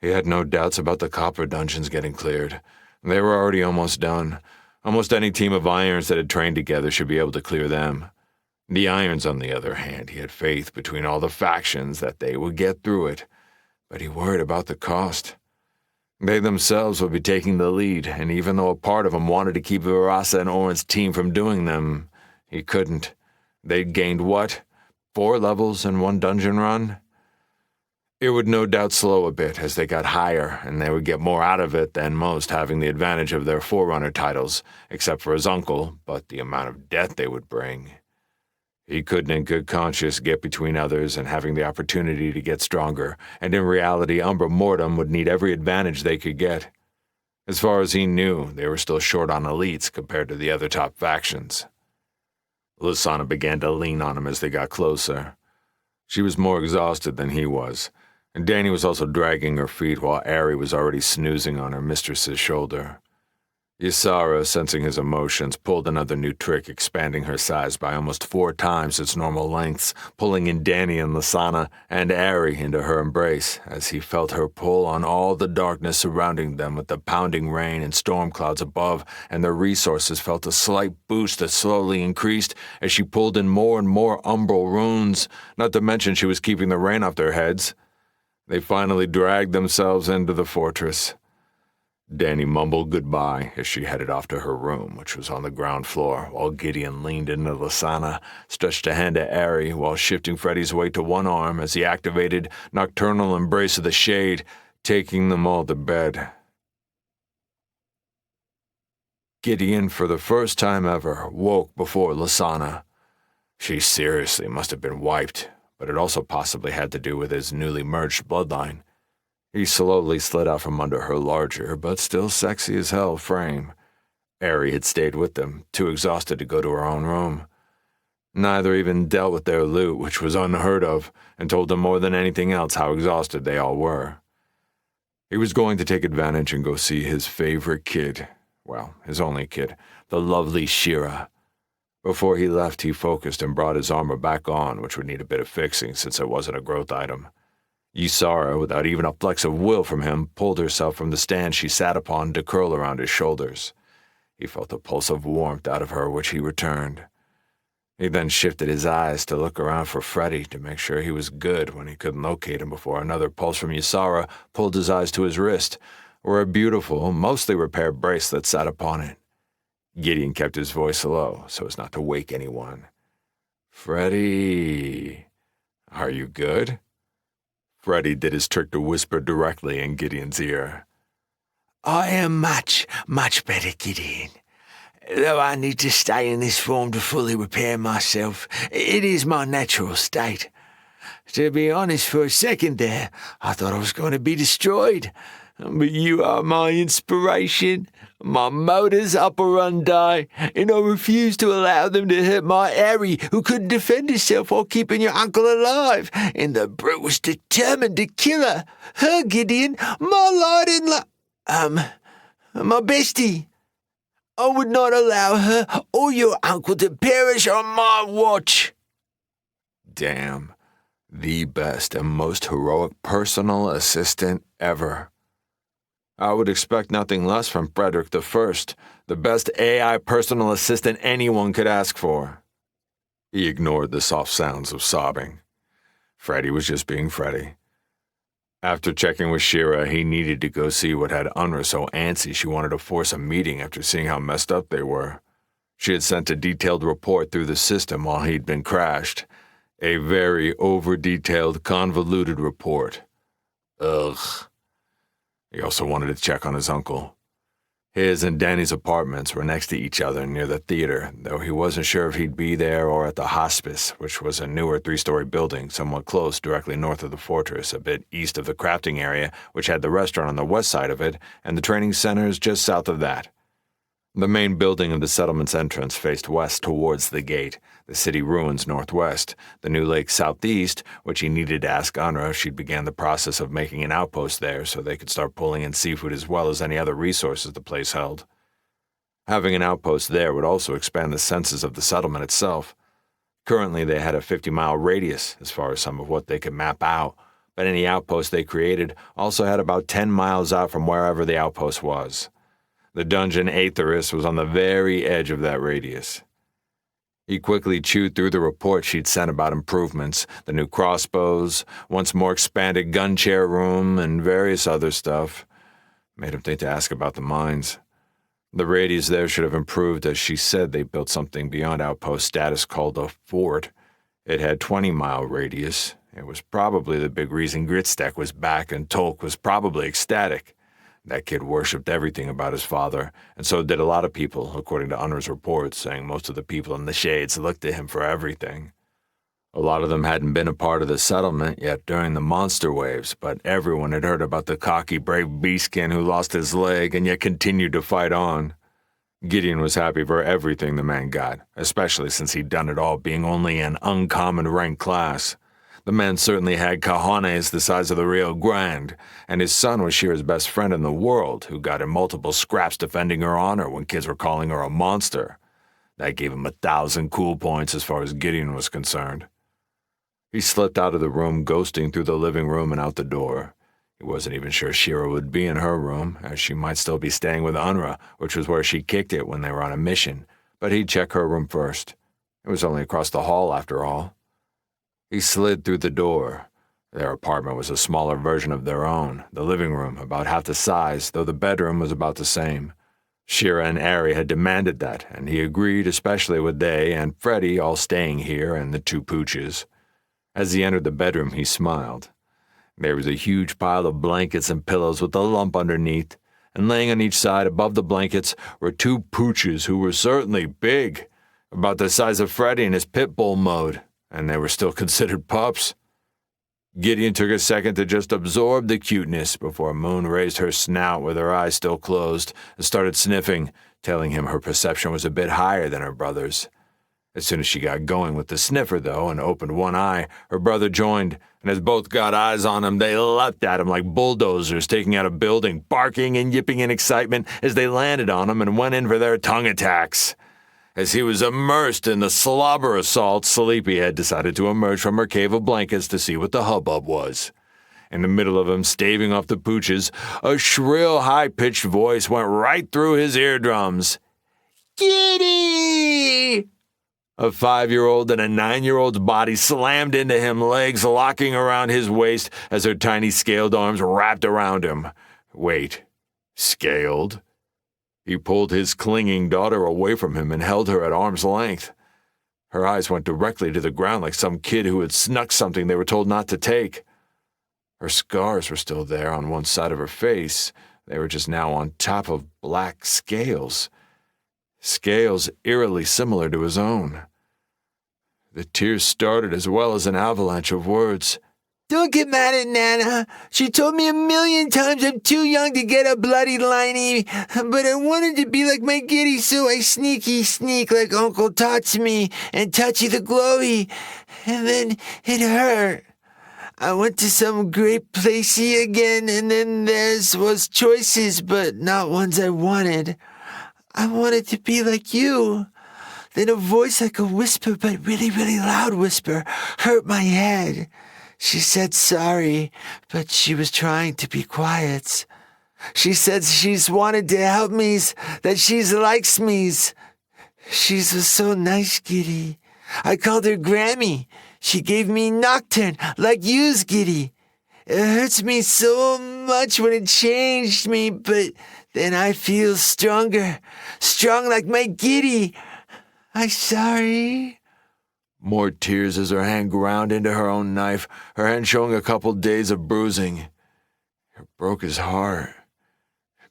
He had no doubts about the copper dungeons getting cleared. They were already almost done. Almost any team of Irons that had trained together should be able to clear them. The Irons, on the other hand, he had faith between all the factions that they would get through it, but he worried about the cost. They themselves would be taking the lead, and even though a part of him wanted to keep Virasa and Oren's team from doing them, he couldn't. They'd gained what? 4 levels in one dungeon run? It would no doubt slow a bit as they got higher, and they would get more out of it than most, having the advantage of their Forerunner titles, except for his uncle, but the amount of death they would bring. He couldn't in good conscience get between others and having the opportunity to get stronger, and in reality Umbra Mortem would need every advantage they could get. As far as he knew, they were still short on elites compared to the other top factions. Lysana began to lean on him as they got closer. She was more exhausted than he was, and Danny was also dragging her feet while Ari was already snoozing on her mistress's shoulder. Ysara, sensing his emotions, pulled another new trick, expanding her size by almost 4 times its normal lengths, pulling in Danny and Lysana and Ari into her embrace as he felt her pull on all the darkness surrounding them with the pounding rain and storm clouds above, and their resources felt a slight boost that slowly increased as she pulled in more and more umbral runes, not to mention she was keeping the rain off their heads. They finally dragged themselves into the fortress. Danny mumbled goodbye as she headed off to her room, which was on the ground floor, while Gideon leaned into Lysana, stretched a hand to Ari while shifting Freddy's weight to one arm as he activated Nocturnal Embrace of the Shade, taking them all to bed. Gideon, for the first time ever, woke before Lysana. She seriously must have been wiped, but it also possibly had to do with his newly merged bloodline. He slowly slid out from under her larger, but still sexy as hell, frame. Ari had stayed with them, too exhausted to go to her own room. Neither even dealt with their loot, which was unheard of, and told them more than anything else how exhausted they all were. He was going to take advantage and go see his favorite kid, well, his only kid, the lovely Shira. Before he left, he focused and brought his armor back on, which would need a bit of fixing since it wasn't a growth item. Ysara, without even a flex of will from him, pulled herself from the stand she sat upon to curl around his shoulders. He felt a pulse of warmth out of her, which he returned. He then shifted his eyes to look around for Freddy to make sure he was good when he couldn't locate him before another pulse from Ysara pulled his eyes to his wrist, where a beautiful, mostly repaired bracelet sat upon it. Gideon kept his voice low so as not to wake anyone. "Freddy, are you good?" Freddy did his trick to whisper directly in Gideon's ear. I am much, much better, Gideon. Though I need to stay in this form to fully repair myself, it is my natural state. To be honest, for a second there, I thought I was going to be destroyed. But you are my inspiration. My motors operandi, and I refuse to allow them to hurt my Ari, who couldn't defend herself while keeping your uncle alive, and the brute was determined to kill her. Her, Gideon, my light and my bestie. I would not allow her or your uncle to perish on my watch. Damn. The best and most heroic personal assistant ever. I would expect nothing less from Frederick the First, the best AI personal assistant anyone could ask for. He ignored the soft sounds of sobbing. Freddy was just being Freddy. After checking with Shira, he needed to go see what had Unra so antsy she wanted to force a meeting after seeing how messed up they were. She had sent a detailed report through the system while he'd been crashed. A very over-detailed, convoluted report. Ugh. He also wanted to check on his uncle. His and Danny's apartments were next to each other near the theater, though he wasn't sure if he'd be there or at the hospice, which was a newer 3-story building somewhat close directly north of the fortress, a bit east of the crafting area, which had the restaurant on the west side of it, and the training centers just south of that. The main building of the settlement's entrance faced west towards the gate, the city ruins northwest, the new lake southeast, which he needed to ask Unra if she'd began the process of making an outpost there so they could start pulling in seafood as well as any other resources the place held. Having an outpost there would also expand the senses of the settlement itself. Currently, they had a 50-mile radius as far as some of what they could map out, but any outpost they created also had about 10 miles out from wherever the outpost was. The dungeon Aetherus was on the very edge of that radius. He quickly chewed through the report she'd sent about improvements, the new crossbows, once more expanded gun chair room, and various other stuff. Made him think to ask about the mines. The radius there should have improved, as she said they built something beyond outpost status called a fort. It had 20-mile radius. It was probably the big reason Gritstack was back, and Tolk was probably ecstatic. That kid worshipped everything about his father, and so did a lot of people, according to Unner's reports, saying most of the people in the Shades looked to him for everything. A lot of them hadn't been a part of the settlement yet during the monster waves, but everyone had heard about the cocky, brave beastkin who lost his leg and yet continued to fight on. Gideon was happy for everything the man got, especially since he'd done it all being only an uncommon rank class. The man certainly had cojones the size of the Rio Grande, and his son was Shira's best friend in the world, who got in multiple scraps defending her honor when kids were calling her a monster. That gave him 1,000 cool points as far as Gideon was concerned. He slipped out of the room, ghosting through the living room and out the door. He wasn't even sure Shira would be in her room, as she might still be staying with Unra, which was where she kicked it when they were on a mission, but he'd check her room first. It was only across the hall, after all. He slid through the door. Their apartment was a smaller version of their own, the living room about half the size, though the bedroom was about the same. Shira and Ari had demanded that, and he agreed, especially with they and Freddie all staying here and the two pooches. As he entered the bedroom, he smiled. There was a huge pile of blankets and pillows with a lump underneath, and laying on each side above the blankets were two pooches who were certainly big, about the size of Freddie in his pit bull mode, and they were still considered pups. Gideon took a second to just absorb the cuteness before Moon raised her snout with her eyes still closed and started sniffing, telling him her perception was a bit higher than her brother's. As soon as she got going with the sniffer, though, and opened one eye, her brother joined, and as both got eyes on him, they leapt at him like bulldozers taking out a building, barking and yipping in excitement as they landed on him and went in for their tongue attacks. As he was immersed in the slobber assault, Sleepyhead decided to emerge from her cave of blankets to see what the hubbub was. In the middle of him staving off the pooches, a shrill, high-pitched voice went right through his eardrums. "Giddy!" A 5-year-old and a 9-year-old's body slammed into him, legs locking around his waist as her tiny scaled arms wrapped around him. Wait, scaled? He pulled his clinging daughter away from him and held her at arm's length. Her eyes went directly to the ground like some kid who had snuck something they were told not to take. Her scars were still there on one side of her face. They were just now on top of black scales. Scales eerily similar to his own. The tears started as well as an avalanche of words. Don't get mad at Nana. She told me 1,000,000 times I'm too young to get a bloody liney, but I wanted to be like my Giddy, so I sneak like Uncle Tots me and Touchy the Glowy, and then it hurt. I went to some great placey again, and then theirs was choices, but not ones I wanted. I wanted to be like you. Then a voice like a whisper, but really, really loud whisper, hurt my head. She said sorry, but she was trying to be quiet. She said she's wanted to help me, that she's likes me. She's so nice, Giddy. I called her Grammy. She gave me Nocturne, like you's, Giddy. It hurts me so much when it changed me, but then I feel stronger. Strong like my Giddy. I'm sorry. More tears as her hand ground into her own knife, her hand showing a couple days of bruising. It broke his heart.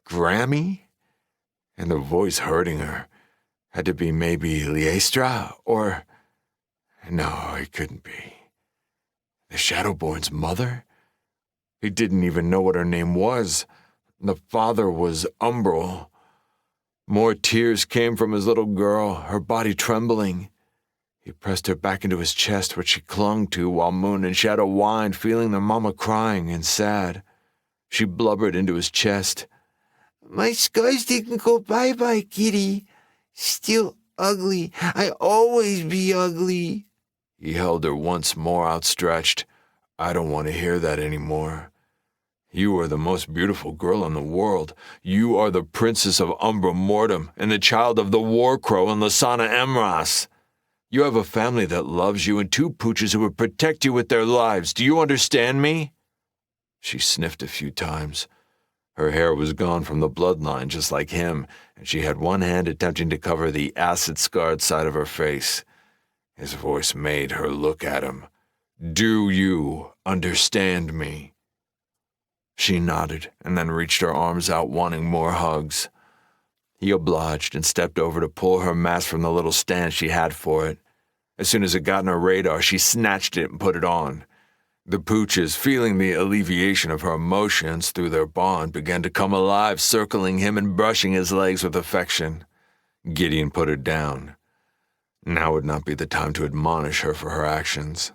Grammy? And the voice hurting her had to be maybe Liestra, or... No, it couldn't be. The Shadowborn's mother? He didn't even know what her name was. The father was Umbral. More tears came from his little girl, her body trembling. He pressed her back into his chest, which she clung to, while Moon and Shadow whined, feeling their mama crying and sad. She blubbered into his chest. My scars didn't go bye-bye, Kitty. Still ugly. I always be ugly. He held her once more outstretched. "I don't want to hear that anymore. You are the most beautiful girl in the world. You are the princess of Umbra Mortem and the child of the War Crow and Lasana Emras. You have a family that loves you and two pooches who would protect you with their lives. Do you understand me?" She sniffed a few times. Her hair was gone from the bloodline, just like him, and she had one hand attempting to cover the acid-scarred side of her face. His voice made her look at him. "Do you understand me?" She nodded and then reached her arms out, wanting more hugs. He obliged and stepped over to pull her mask from the little stand she had for it. As soon as it got on her radar, she snatched it and put it on. The pooches, feeling the alleviation of her emotions through their bond, began to come alive, circling him and brushing his legs with affection. Gideon put her down. Now would not be the time to admonish her for her actions.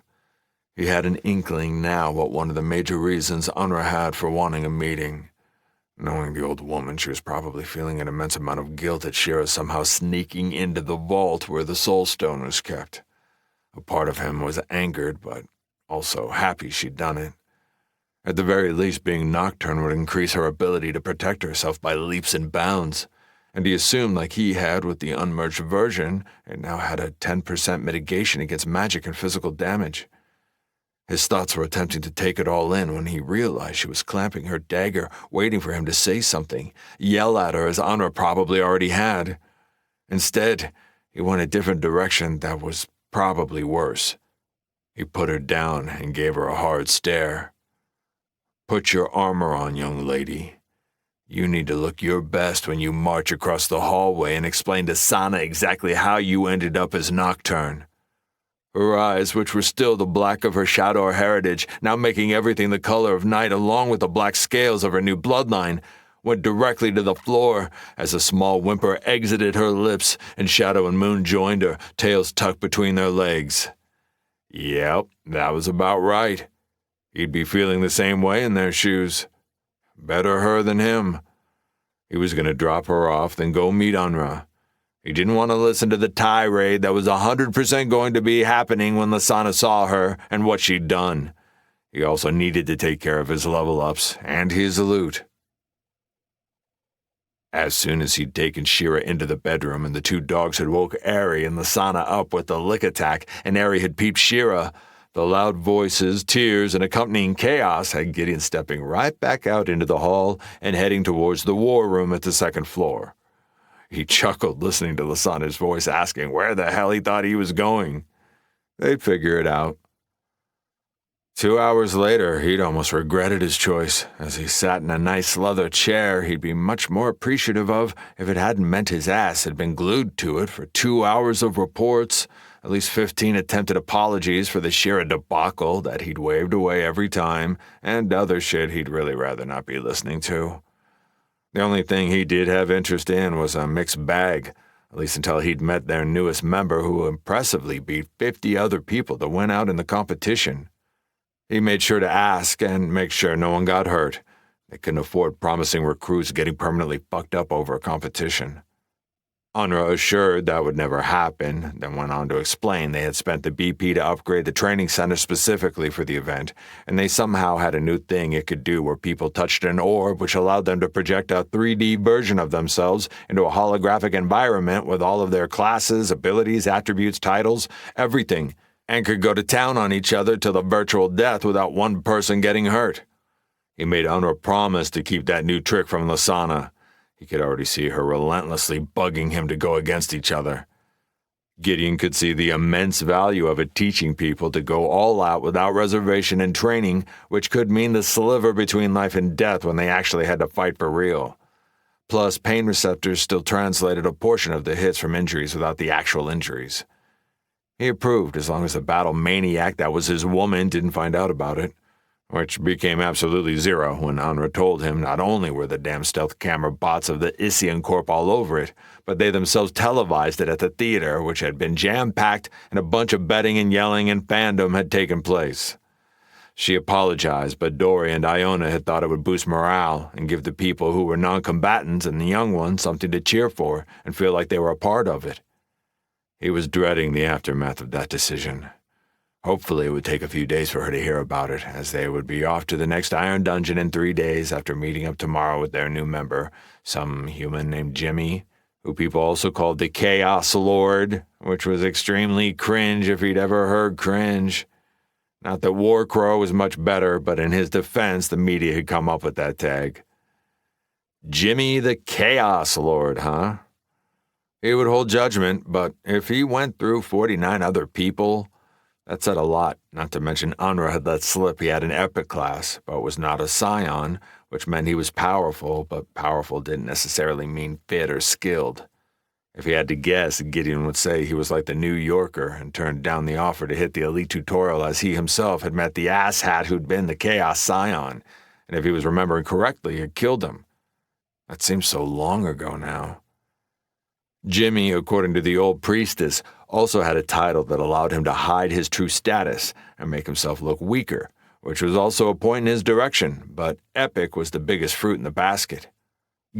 He had an inkling now what one of the major reasons Unra had for wanting a meeting. Knowing the old woman, she was probably feeling an immense amount of guilt at Shira somehow sneaking into the vault where the soul stone was kept. A part of him was angered, but also happy she'd done it. At the very least, being nocturne would increase her ability to protect herself by leaps and bounds, and he assumed, like he had with the unmerged version, it now had a 10% mitigation against magic and physical damage. His thoughts were attempting to take it all in when he realized she was clamping her dagger, waiting for him to say something, yell at her as Anra probably already had. Instead, he went a different direction that was probably worse. He put her down and gave her a hard stare. "Put your armor on, young lady. You need to look your best when you march across the hallway and explain to Sana exactly how you ended up as Nocturne." Her eyes, which were still the black of her Shador heritage, now making everything the color of night along with the black scales of her new bloodline, went directly to the floor as a small whimper exited her lips and Shadow and Moon joined her, tails tucked between their legs. Yep, that was about right. He'd be feeling the same way in their shoes. Better her than him. He was going to drop her off, then go meet Unra. He didn't want to listen to the tirade that was 100% going to be happening when Lasana saw her and what she'd done. He also needed to take care of his level-ups and his loot. As soon as he'd taken Shira into the bedroom and the two dogs had woke Ari and Lasana up with the lick attack and Ari had peeped Shira, the loud voices, tears, and accompanying chaos had Gideon stepping right back out into the hall and heading towards the war room at the second floor. He chuckled listening to Lasana's voice asking where the hell he thought he was going. They'd figure it out. 2 hours later, he'd almost regretted his choice. As he sat in a nice leather chair he'd be much more appreciative of if it hadn't meant his ass had been glued to it for 2 hours of reports, at least 15 attempted apologies for the Shira debacle that he'd waved away every time, and other shit he'd really rather not be listening to. The only thing he did have interest in was a mixed bag, at least until he'd met their newest member who impressively beat 50 other people that went out in the competition. He made sure to ask and make sure no one got hurt. They couldn't afford promising recruits getting permanently fucked up over a competition. Unra assured that would never happen, then went on to explain they had spent the BP to upgrade the training center specifically for the event, and they somehow had a new thing it could do where people touched an orb which allowed them to project a 3D version of themselves into a holographic environment with all of their classes, abilities, attributes, titles, everything, and could go to town on each other till the virtual death without one person getting hurt. He made Unra promise to keep that new trick from Lasana. He could already see her relentlessly bugging him to go against each other. Gideon could see the immense value of it teaching people to go all out without reservation and training, which could mean the sliver between life and death when they actually had to fight for real. Plus, pain receptors still translated a portion of the hits from injuries without the actual injuries. He approved as long as the battle maniac that was his woman didn't find out about it, which became absolutely zero when Anra told him not only were the damn stealth camera bots of the Isian Corp all over it, but they themselves televised it at the theater, which had been jam-packed and a bunch of betting and yelling and fandom had taken place. She apologized, but Dory and Iona had thought it would boost morale and give the people who were non-combatants and the young ones something to cheer for and feel like they were a part of it. He was dreading the aftermath of that decision. Hopefully it would take a few days for her to hear about it, as they would be off to the next Iron Dungeon in 3 days after meeting up tomorrow with their new member, some human named Jimmy, who people also called the Chaos Lord, which was extremely cringe if he'd ever heard cringe. Not that Warcrow was much better, but in his defense, the media had come up with that tag. Jimmy the Chaos Lord, huh? He would hold judgment, but if he went through 49 other people, that said a lot, not to mention Unra had let slip he had an epic class, but was not a scion, which meant he was powerful, but powerful didn't necessarily mean fit or skilled. If he had to guess, Gideon would say he was like the New Yorker and turned down the offer to hit the elite tutorial as he himself had met the asshat who'd been the Chaos Scion, and if he was remembering correctly, had killed him. That seems so long ago now. Jimmy, according to the old priestess, also had a title that allowed him to hide his true status and make himself look weaker, which was also a point in his direction, but epic was the biggest fruit in the basket.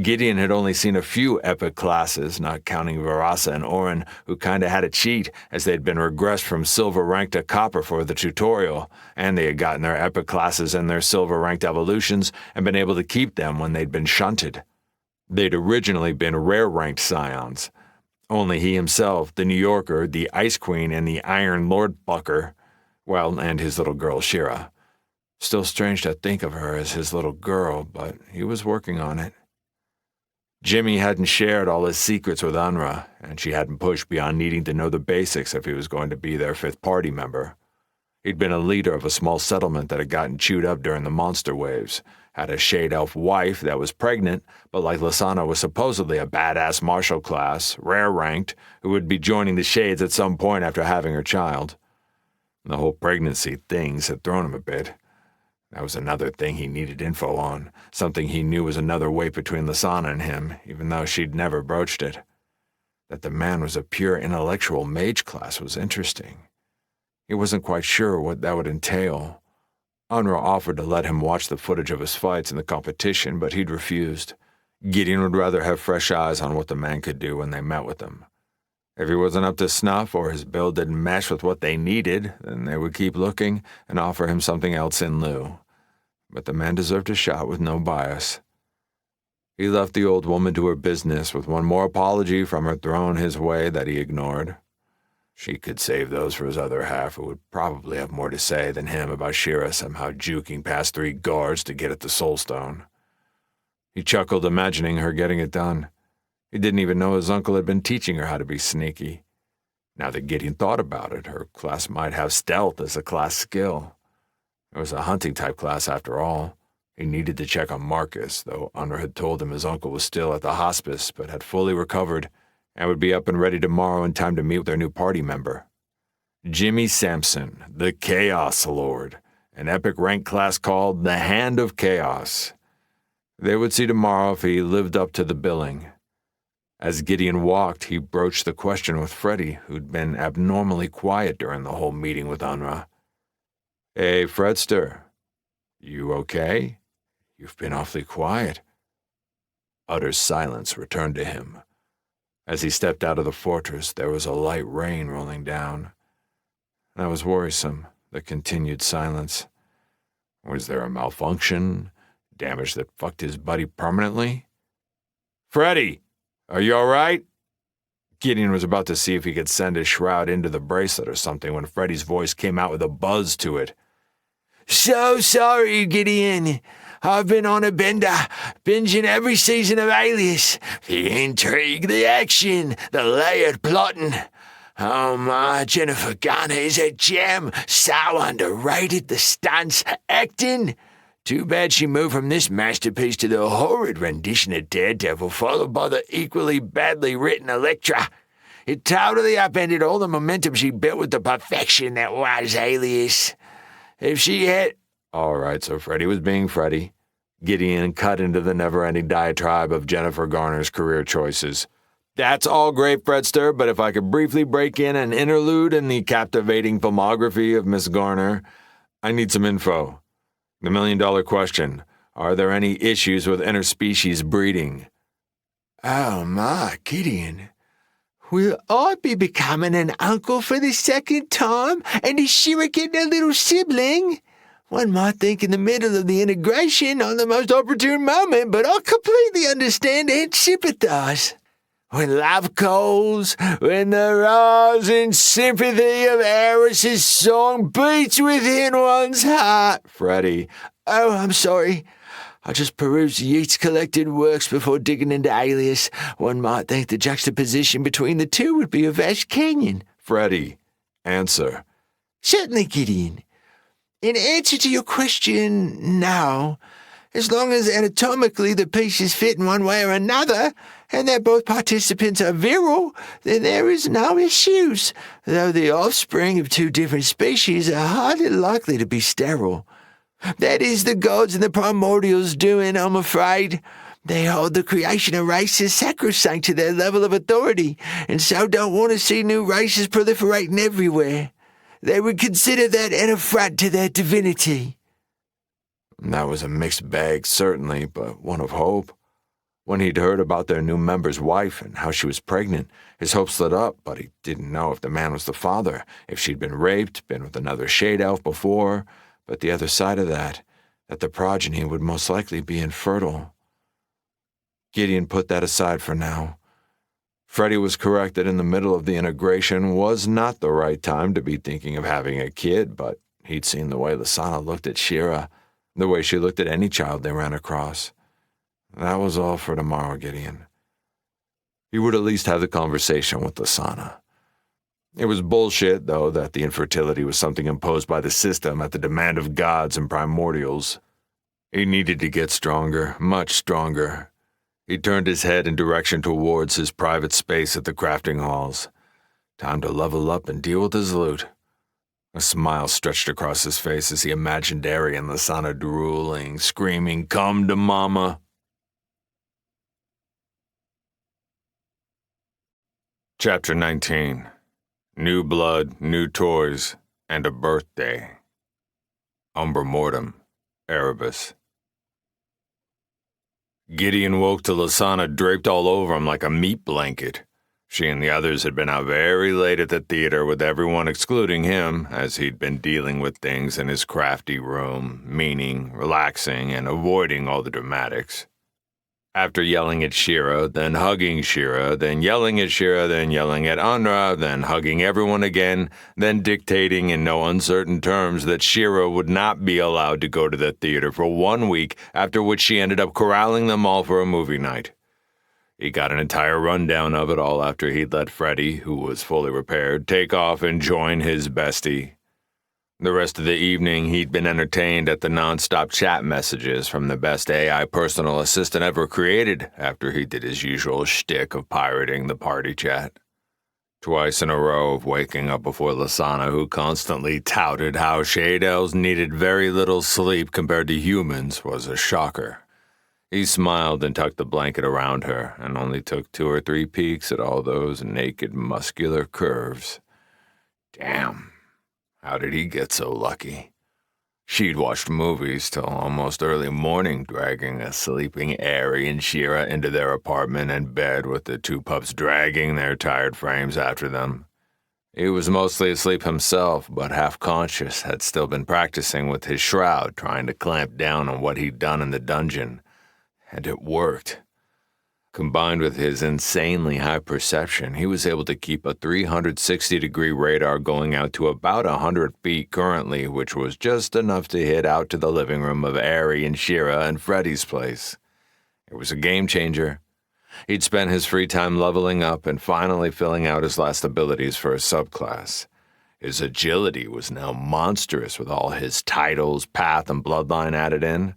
Gideon had only seen a few epic classes, not counting Varasa and Orin, who kinda had a cheat, as they'd been regressed from silver rank to copper for the tutorial, and they had gotten their epic classes and their silver ranked evolutions and been able to keep them when they'd been shunted. They'd originally been rare-ranked scions. Only he himself, the New Yorker, the Ice Queen, and the Iron Lord fucker, well, and his little girl Shira. Still strange to think of her as his little girl, but he was working on it. Jimmy hadn't shared all his secrets with Unra, and she hadn't pushed beyond needing to know the basics if he was going to be their fifth party member. He'd been a leader of a small settlement that had gotten chewed up during the monster waves, had a shade elf wife that was pregnant, but like Lasana was supposedly a badass martial class, rare-ranked, who would be joining the Shades at some point after having her child. The whole pregnancy things had thrown him a bit. That was another thing he needed info on, something he knew was another weight between Lasana and him, even though she'd never broached it. That the man was a pure intellectual mage class was interesting. He wasn't quite sure what that would entail. Unra offered to let him watch the footage of his fights in the competition, but he'd refused. Gideon would rather have fresh eyes on what the man could do when they met with him. If he wasn't up to snuff or his build didn't mesh with what they needed, then they would keep looking and offer him something else in lieu. But the man deserved a shot with no bias. He left the old woman to her business with one more apology from her thrown his way that he ignored. She could save those for his other half, who would probably have more to say than him about Shira somehow juking past 3 guards to get at the Soulstone. He chuckled, imagining her getting it done. He didn't even know his uncle had been teaching her how to be sneaky. Now that Gideon thought about it, her class might have stealth as a class skill. It was a hunting-type class after all. He needed to check on Marcus, though Unra had told him his uncle was still at the hospice but had fully recovered and would be up and ready tomorrow in time to meet with their new party member. Jimmy Sampson, the Chaos Lord, an epic rank class called the Hand of Chaos. They would see tomorrow if he lived up to the billing. As Gideon walked, he broached the question with Freddy, who'd been abnormally quiet during the whole meeting with Unra. "Hey, Fredster, you okay? You've been awfully quiet." Utter silence returned to him. As he stepped out of the fortress, there was a light rain rolling down. That was worrisome, the continued silence. Was there a malfunction? Damage that fucked his buddy permanently? "Freddy, are you all right?" Gideon was about to see if he could send his shroud into the bracelet or something when Freddy's voice came out with a buzz to it. "So sorry, Gideon. I've been on a bender, binging every season of Alias. The intrigue, the action, the layered plotting. Oh my, Jennifer Garner is a gem. So underrated, the stunts, acting. Too bad she moved from this masterpiece to the horrid rendition of Daredevil, followed by the equally badly written Elektra. It totally upended all the momentum she built with the perfection that was Alias. If she had..." All right, so Freddy was being Freddy. Gideon cut into the never-ending diatribe of Jennifer Garner's career choices. "That's all great, Fredster, but if I could briefly break in an interlude in the captivating filmography of Miss Garner, I need some info. The million-dollar question, are there any issues with interspecies breeding?" "Oh my, Gideon. Will I be becoming an uncle for the second time, and is Shira getting a little sibling? One might think in the middle of the integration on the most opportune moment, but I completely understand and sympathize. When love calls, when the rising sympathy of Eris's song beats within one's heart. Freddie. Oh, I'm sorry. I just perused Yeats' collected works before digging into Alias. One might think the juxtaposition between the two would be a vast canyon. Freddie, answer. Certainly, Gideon. In answer to your question, no. As long as anatomically the pieces fit in one way or another, and that both participants are virile, then there is no issues, though the offspring of two different species are hardly likely to be sterile. That is the gods and the primordials doing, I'm afraid. They hold the creation of races sacrosanct to their level of authority, and so don't want to see new races proliferating everywhere. They would consider that an affront to their divinity. That was a mixed bag, certainly, but one of hope. When he'd heard about their new member's wife and how she was pregnant, his hopes lit up, but he didn't know if the man was the father, if she'd been raped, been with another shade elf before, but the other side of that the progeny would most likely be infertile. Gideon put that aside for now. Freddie was correct that in the middle of the integration was not the right time to be thinking of having a kid, but he'd seen the way Lasana looked at Shira, the way she looked at any child they ran across. That was all for tomorrow, Gideon. He would at least have the conversation with Lasana. It was bullshit, though, that the infertility was something imposed by the system at the demand of gods and primordials. He needed to get stronger, much stronger. He turned his head in direction towards his private space at the crafting halls. Time to level up and deal with his loot. A smile stretched across his face as he imagined Ari and Lasana drooling, screaming, "Come to Mama!" Chapter 19. New blood, new toys, and a birthday. Umbra Mortem, Erebus. Gideon woke to Lasana draped all over him like a meat blanket. She and the others had been out very late at the theater with everyone excluding him, as he'd been dealing with things in his crafty room, meaning, relaxing, and avoiding all the dramatics. After yelling at Shira, then hugging Shira, then yelling at Shira, then yelling at Anra, then hugging everyone again, then dictating in no uncertain terms that Shira would not be allowed to go to the theater for 1 week, after which she ended up corralling them all for a movie night. He got an entire rundown of it all after he'd let Freddie, who was fully repaired, take off and join his bestie. The rest of the evening, he'd been entertained at the non-stop chat messages from the best AI personal assistant ever created after he did his usual shtick of pirating the party chat. Twice in a row of waking up before Lasana, who constantly touted how Shade Elves needed very little sleep compared to humans, was a shocker. He smiled and tucked the blanket around her, and only took 2 or 3 peeks at all those naked, muscular curves. Damn. How did he get so lucky? She'd watched movies till almost early morning, dragging a sleeping Ari and Shira into their apartment and bed with the 2 pups dragging their tired frames after them. He was mostly asleep himself, but half-conscious, had still been practicing with his shroud, trying to clamp down on what he'd done in the dungeon. And it worked. Combined with his insanely high perception, he was able to keep a 360-degree radar going out to about 100 feet currently, which was just enough to hit out to the living room of Ari and Shira and Freddie's place. It was a game-changer. He'd spent his free time leveling up and finally filling out his last abilities for a subclass. His agility was now monstrous with all his titles, path, and bloodline added in.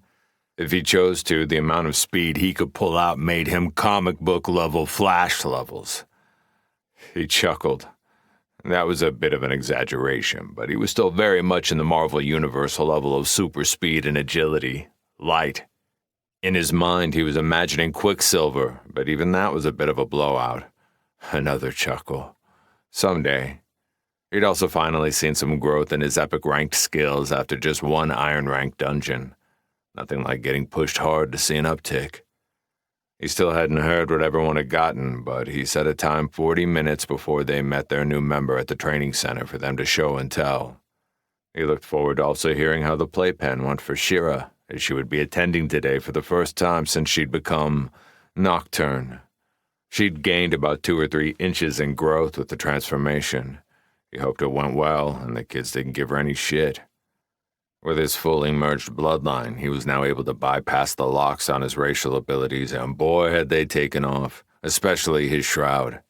If he chose to, the amount of speed he could pull out made him comic book level Flash levels. He chuckled. That was a bit of an exaggeration, but he was still very much in the Marvel Universe level of super speed and agility. Light. In his mind, he was imagining Quicksilver, but even that was a bit of a blowout. Another chuckle. Someday. He'd also finally seen some growth in his epic ranked skills after just 1 iron rank dungeon. Nothing like getting pushed hard to see an uptick. He still hadn't heard what everyone had gotten, but he set a time 40 minutes before they met their new member at the training center for them to show and tell. He looked forward to also hearing how the playpen went for Shira, as she would be attending today for the first time since she'd become Nocturne. She'd gained about 2 or 3 inches in growth with the transformation. He hoped it went well, and the kids didn't give her any shit. With his fully merged bloodline, he was now able to bypass the locks on his racial abilities, and boy had they taken off, especially his shroud.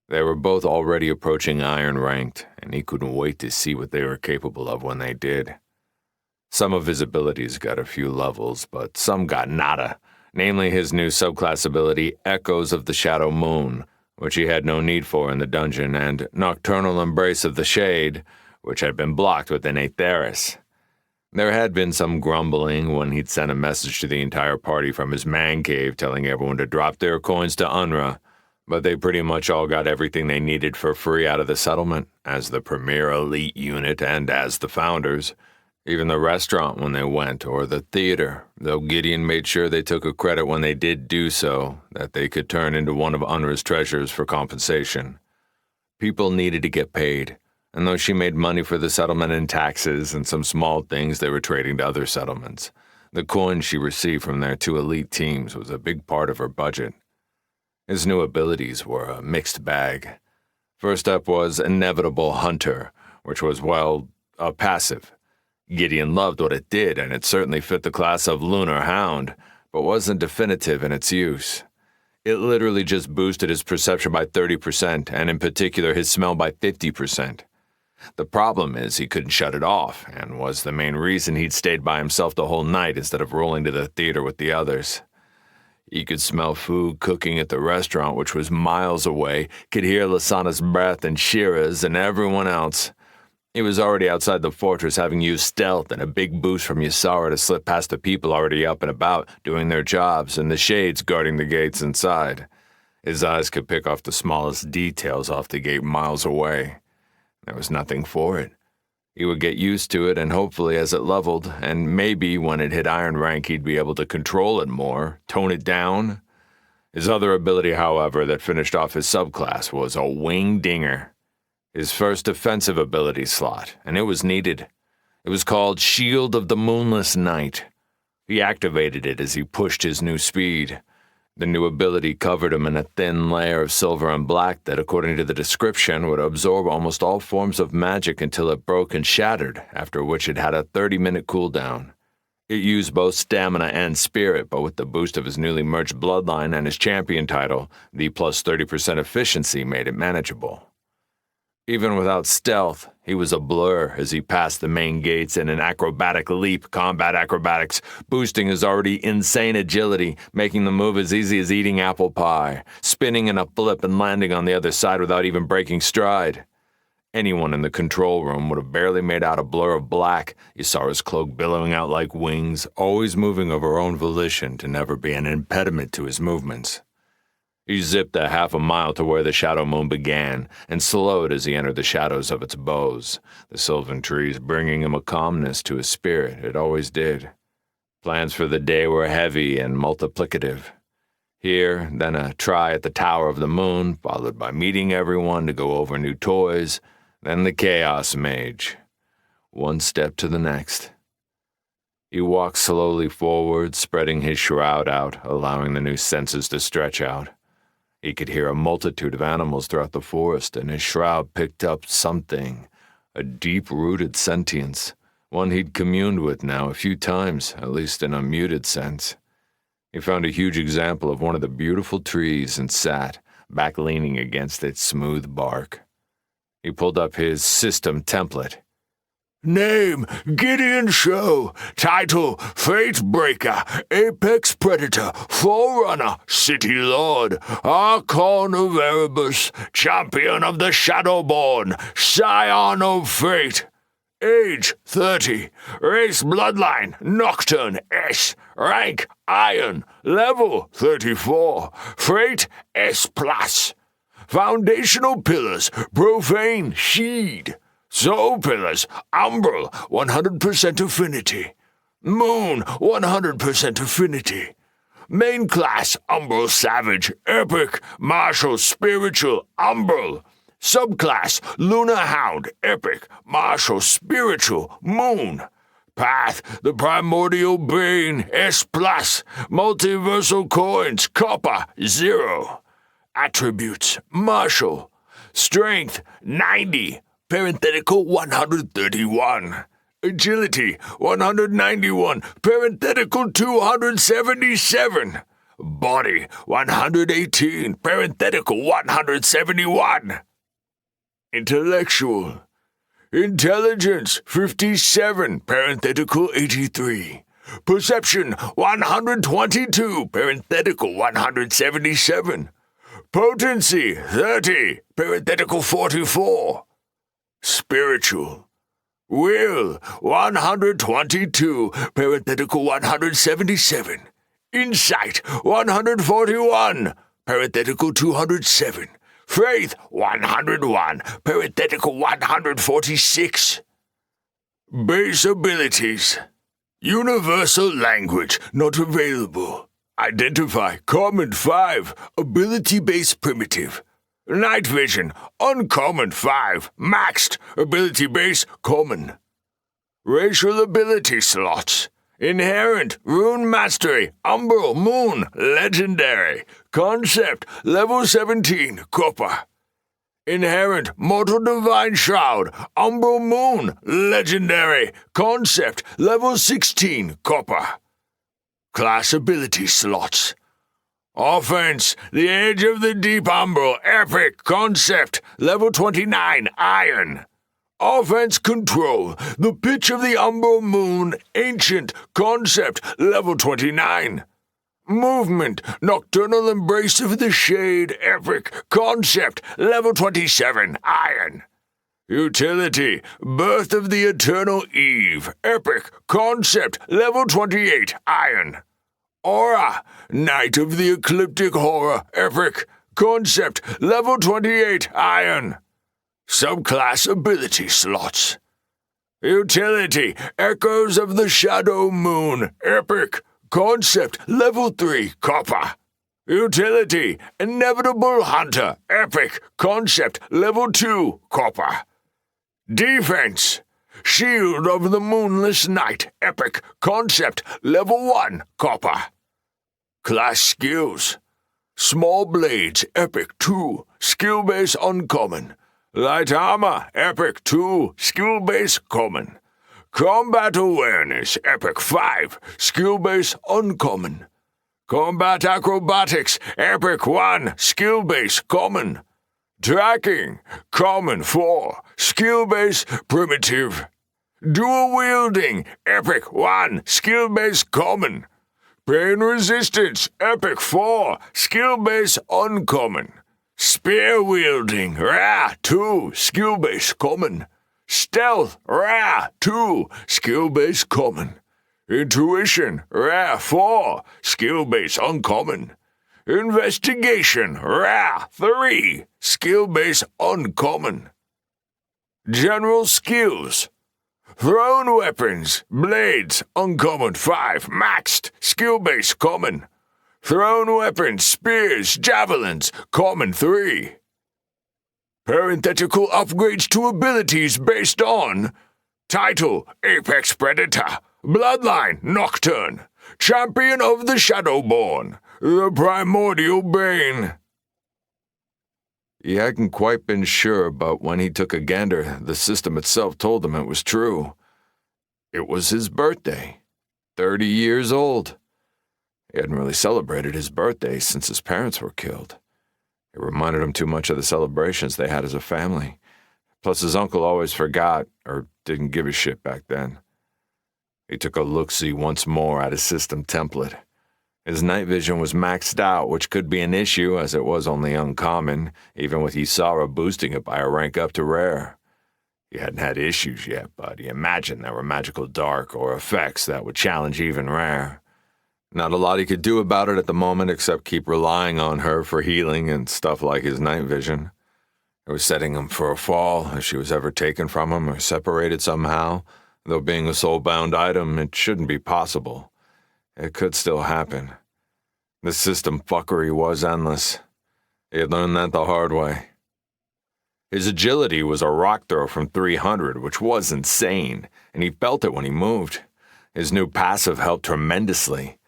They were both already approaching Iron Ranked, and he couldn't wait to see what they were capable of when they did. Some of his abilities got a few levels, but some got nada, namely his new subclass ability, Echoes of the Shadow Moon, which he had no need for in the dungeon, and Nocturnal Embrace of the Shade, which had been blocked within Aetheris. There had been some grumbling when he'd sent a message to the entire party from his man cave telling everyone to drop their coins to UNRWA, but they pretty much all got everything they needed for free out of the settlement, as the premier elite unit and as the founders. Even the restaurant when they went, or the theater, though Gideon made sure they took a credit when they did do so, that they could turn into one of UNRWA's treasures for compensation. People needed to get paid. And though she made money for the settlement in taxes and some small things they were trading to other settlements, the coin she received from their 2 elite teams was a big part of her budget. His new abilities were a mixed bag. First up was Inevitable Hunter, which was, well, a passive. Gideon loved what it did, and it certainly fit the class of Lunar Hound, but wasn't definitive in its use. It literally just boosted his perception by 30%, and in particular his smell by 50%. The problem is he couldn't shut it off, and was the main reason he'd stayed by himself the whole night instead of rolling to the theater with the others. He could smell food cooking at the restaurant, which was miles away, could hear Lasana's breath and Shira's and everyone else. He was already outside the fortress, having used stealth and a big boost from Ysara to slip past the people already up and about, doing their jobs, and the shades guarding the gates inside. His eyes could pick off the smallest details off the gate miles away. There was nothing for it. He would get used to it, and hopefully as it leveled, and maybe when it hit Iron Rank he'd be able to control it more, tone it down. His other ability, however, that finished off his subclass was a Wing Dinger. His first defensive ability slot, and it was needed. It was called Shield of the Moonless Night. He activated it as he pushed his new speed. The new ability covered him in a thin layer of silver and black that, according to the description, would absorb almost all forms of magic until it broke and shattered, after which it had a 30-minute cooldown. It used both stamina and spirit, but with the boost of his newly merged bloodline and his champion title, the plus 30% efficiency made it manageable. Even without stealth, he was a blur as he passed the main gates in an acrobatic leap, combat acrobatics, boosting his already insane agility, making the move as easy as eating apple pie, spinning in a flip and landing on the other side without even breaking stride. Anyone in the control room would have barely made out a blur of black. You saw his cloak billowing out like wings, always moving of her own volition to never be an impediment to his movements. He zipped a half a mile to where the shadow moon began, and slowed as he entered the shadows of its boughs, the sylvan trees bringing him a calmness to his spirit it always did. Plans for the day were heavy and multiplicative. Here, then a try at the Tower of the Moon, followed by meeting everyone to go over new toys, then the Chaos Mage. One step to the next. He walked slowly forward, spreading his shroud out, allowing the new senses to stretch out. He could hear a multitude of animals throughout the forest, and his shroud picked up something, a deep-rooted sentience, one he'd communed with now a few times, at least in a muted sense. He found a huge example of one of the beautiful trees and sat, back leaning against its smooth bark. He pulled up his system template. Name, Gideon Show. Title, Fate Breaker, Apex Predator, Forerunner, City Lord, Archon of Erebus, Champion of the Shadowborn, Scion of Fate. Age, 30. Race Bloodline, Nocturne, S. Rank, Iron. Level, 34. Freight, S+. Foundational Pillars, Profane, Sheed. Soul Pillars, Umbral, 100% Affinity. Moon, 100% Affinity. Main class, Umbral Savage, Epic, Martial, Spiritual, Umbral. Subclass, Lunar Hound, Epic, Martial, Spiritual, Moon. Path, the Primordial Bane, S+, Multiversal Coins, Copper, 0. Attributes, Martial. Strength, 90, parenthetical 131. Agility, 191, parenthetical 277. Body, 118, parenthetical 171. Intellectual. Intelligence, 57, parenthetical 83. Perception, 122, parenthetical 177. Potency, 30, parenthetical 44. Spiritual. Will, 122, parenthetical 177. Insight, 141, parenthetical 207. Faith, 101, parenthetical 146. Base abilities. Universal language, not available. Identify, common 5, ability-based primitive. Night vision, uncommon 5, maxed, ability base, common. Racial ability slots. Inherent, rune mastery, umbral, moon, legendary. Concept, level 17, copper. Inherent, mortal divine shroud, umbral moon, legendary. Concept, level 16, copper. Class ability slots. Offense, the Edge of the Deep Umbral, Epic, Concept, level 29, Iron. Offense Control, the Pitch of the Umbral Moon, Ancient, Concept, level 29. Movement, Nocturnal Embrace of the Shade, Epic, Concept, level 27, Iron. Utility, Birth of the Eternal Eve, Epic, Concept, level 28, Iron. Aura, Night of the Ecliptic Horror, Epic, Concept, level 28, Iron. Subclass ability slots. Utility, Echoes of the Shadow Moon, Epic, Concept, level 3, Copper. Utility, Inevitable Hunter, Epic, Concept, level 2, Copper. Defense, Shield of the Moonless Night, Epic, Concept, level 1, Copper. Class skills. Small Blades, Epic 2, Skill Base Uncommon. Light Armor, Epic 2, Skill Base Common. Combat Awareness, Epic 5, Skill Base Uncommon. Combat Acrobatics, Epic 1, Skill Base Common. Tracking, Common 4, Skill Base Primitive. Dual Wielding, Epic 1, Skill Base Common. Pain Resistance, Epic 4, Skill Base Uncommon. Spear Wielding, Rare 2, Skill Base Common. Stealth, Rare 2, Skill Base Common. Intuition, Rare 4, Skill Base Uncommon. Investigation, Rare 3, Skill Base Uncommon. General Skills. Thrown Weapons, Blades, Uncommon 5, Maxed, Skill Base Common. Thrown Weapons, Spears, Javelins, Common 3. Parenthetical upgrades to abilities based on Title, Apex Predator. Bloodline, Nocturne. Champion of the Shadowborn. The Primordial Bane. He hadn't quite been sure, but when he took a gander, the system itself told him it was true. It was his birthday. 30 years old. He hadn't really celebrated his birthday since his parents were killed. It reminded him too much of the celebrations they had as a family. Plus, his uncle always forgot, or didn't give a shit back then. He took a look-see once more at his system template. His night vision was maxed out, which could be an issue, as it was only uncommon, even with Isara boosting it by a rank up to rare. He hadn't had issues yet, but he imagined there were magical dark or effects that would challenge even rare. Not a lot he could do about it at the moment except keep relying on her for healing and stuff like his night vision. It was setting him for a fall if she was ever taken from him or separated somehow. Though being a soul-bound item, it shouldn't be possible. It could still happen. The system fuckery was endless. He had learned that the hard way. His agility was a rock throw from 300, which was insane, and he felt it when he moved. His new passive helped tremendously.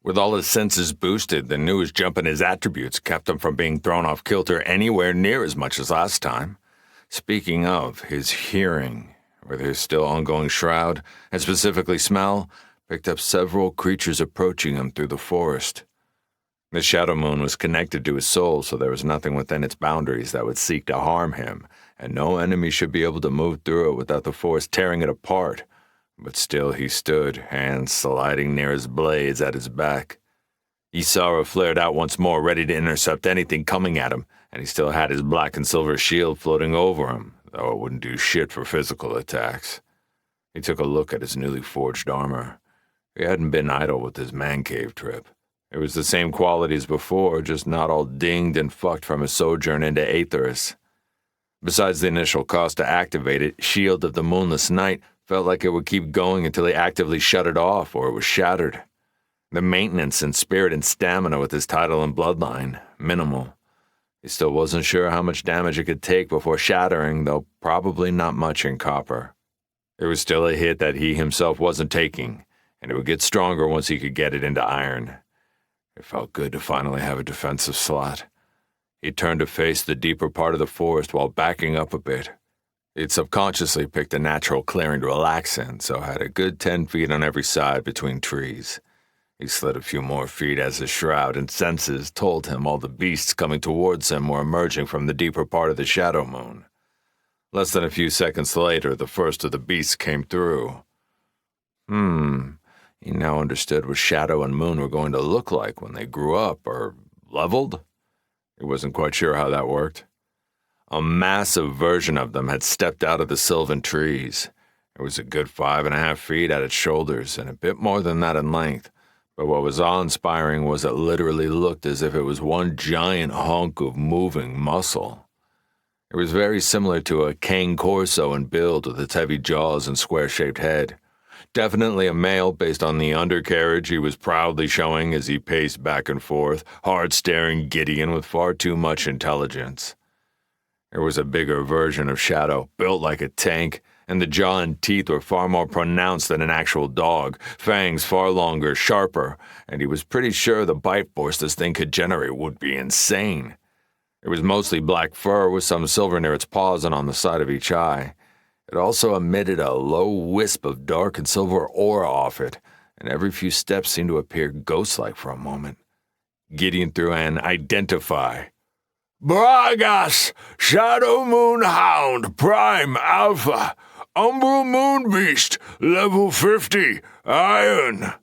With all his senses boosted, the newest jump in his attributes kept him from being thrown off kilter anywhere near as much as last time. Speaking of, his hearing, with his still ongoing shroud, and specifically smell, picked up several creatures approaching him through the forest. The Shadow Moon was connected to his soul, so there was nothing within its boundaries that would seek to harm him, and no enemy should be able to move through it without the force tearing it apart. But still he stood, hands sliding near his blades at his back. Ysara flared out once more, ready to intercept anything coming at him, and he still had his black and silver shield floating over him, though it wouldn't do shit for physical attacks. He took a look at his newly forged armor. He hadn't been idle with his man cave trip. It was the same quality as before, just not all dinged and fucked from his sojourn into Aetheris. Besides the initial cost to activate it, Shield of the Moonless Night felt like it would keep going until he actively shut it off or it was shattered. The maintenance in spirit and stamina with his title and bloodline, minimal. He still wasn't sure how much damage it could take before shattering, though probably not much in copper. It was still a hit that he himself wasn't taking, and it would get stronger once he could get it into iron. It felt good to finally have a defensive slot. He turned to face the deeper part of the forest while backing up a bit. He'd subconsciously picked a natural clearing to relax in, so had a good 10 feet on every side between trees. He slid a few more feet as his shroud and senses told him all the beasts coming towards him were emerging from the deeper part of the Shadow Moon. Less than a few seconds later, the first of the beasts came through. He now understood what Shadow and Moon were going to look like when they grew up, or leveled? He wasn't quite sure how that worked. A massive version of them had stepped out of the sylvan trees. It was a good 5.5 feet at its shoulders, and a bit more than that in length. But what was awe-inspiring was it literally looked as if it was one giant hunk of moving muscle. It was very similar to a cane corso in build with its heavy jaws and square-shaped head. Definitely a male based on the undercarriage he was proudly showing as he paced back and forth, hard-staring Gideon with far too much intelligence. There was a bigger version of Shadow, built like a tank, and the jaw and teeth were far more pronounced than an actual dog, fangs far longer, sharper, and he was pretty sure the bite force this thing could generate would be insane. It was mostly black fur with some silver near its paws and on the side of each eye. It also emitted a low wisp of dark and silver aura off it, and every few steps seemed to appear ghost-like for a moment. Gideon threw an identify. Bragas, Shadow Moon Hound, Prime Alpha, Umbral Moon Beast, level 50, Iron.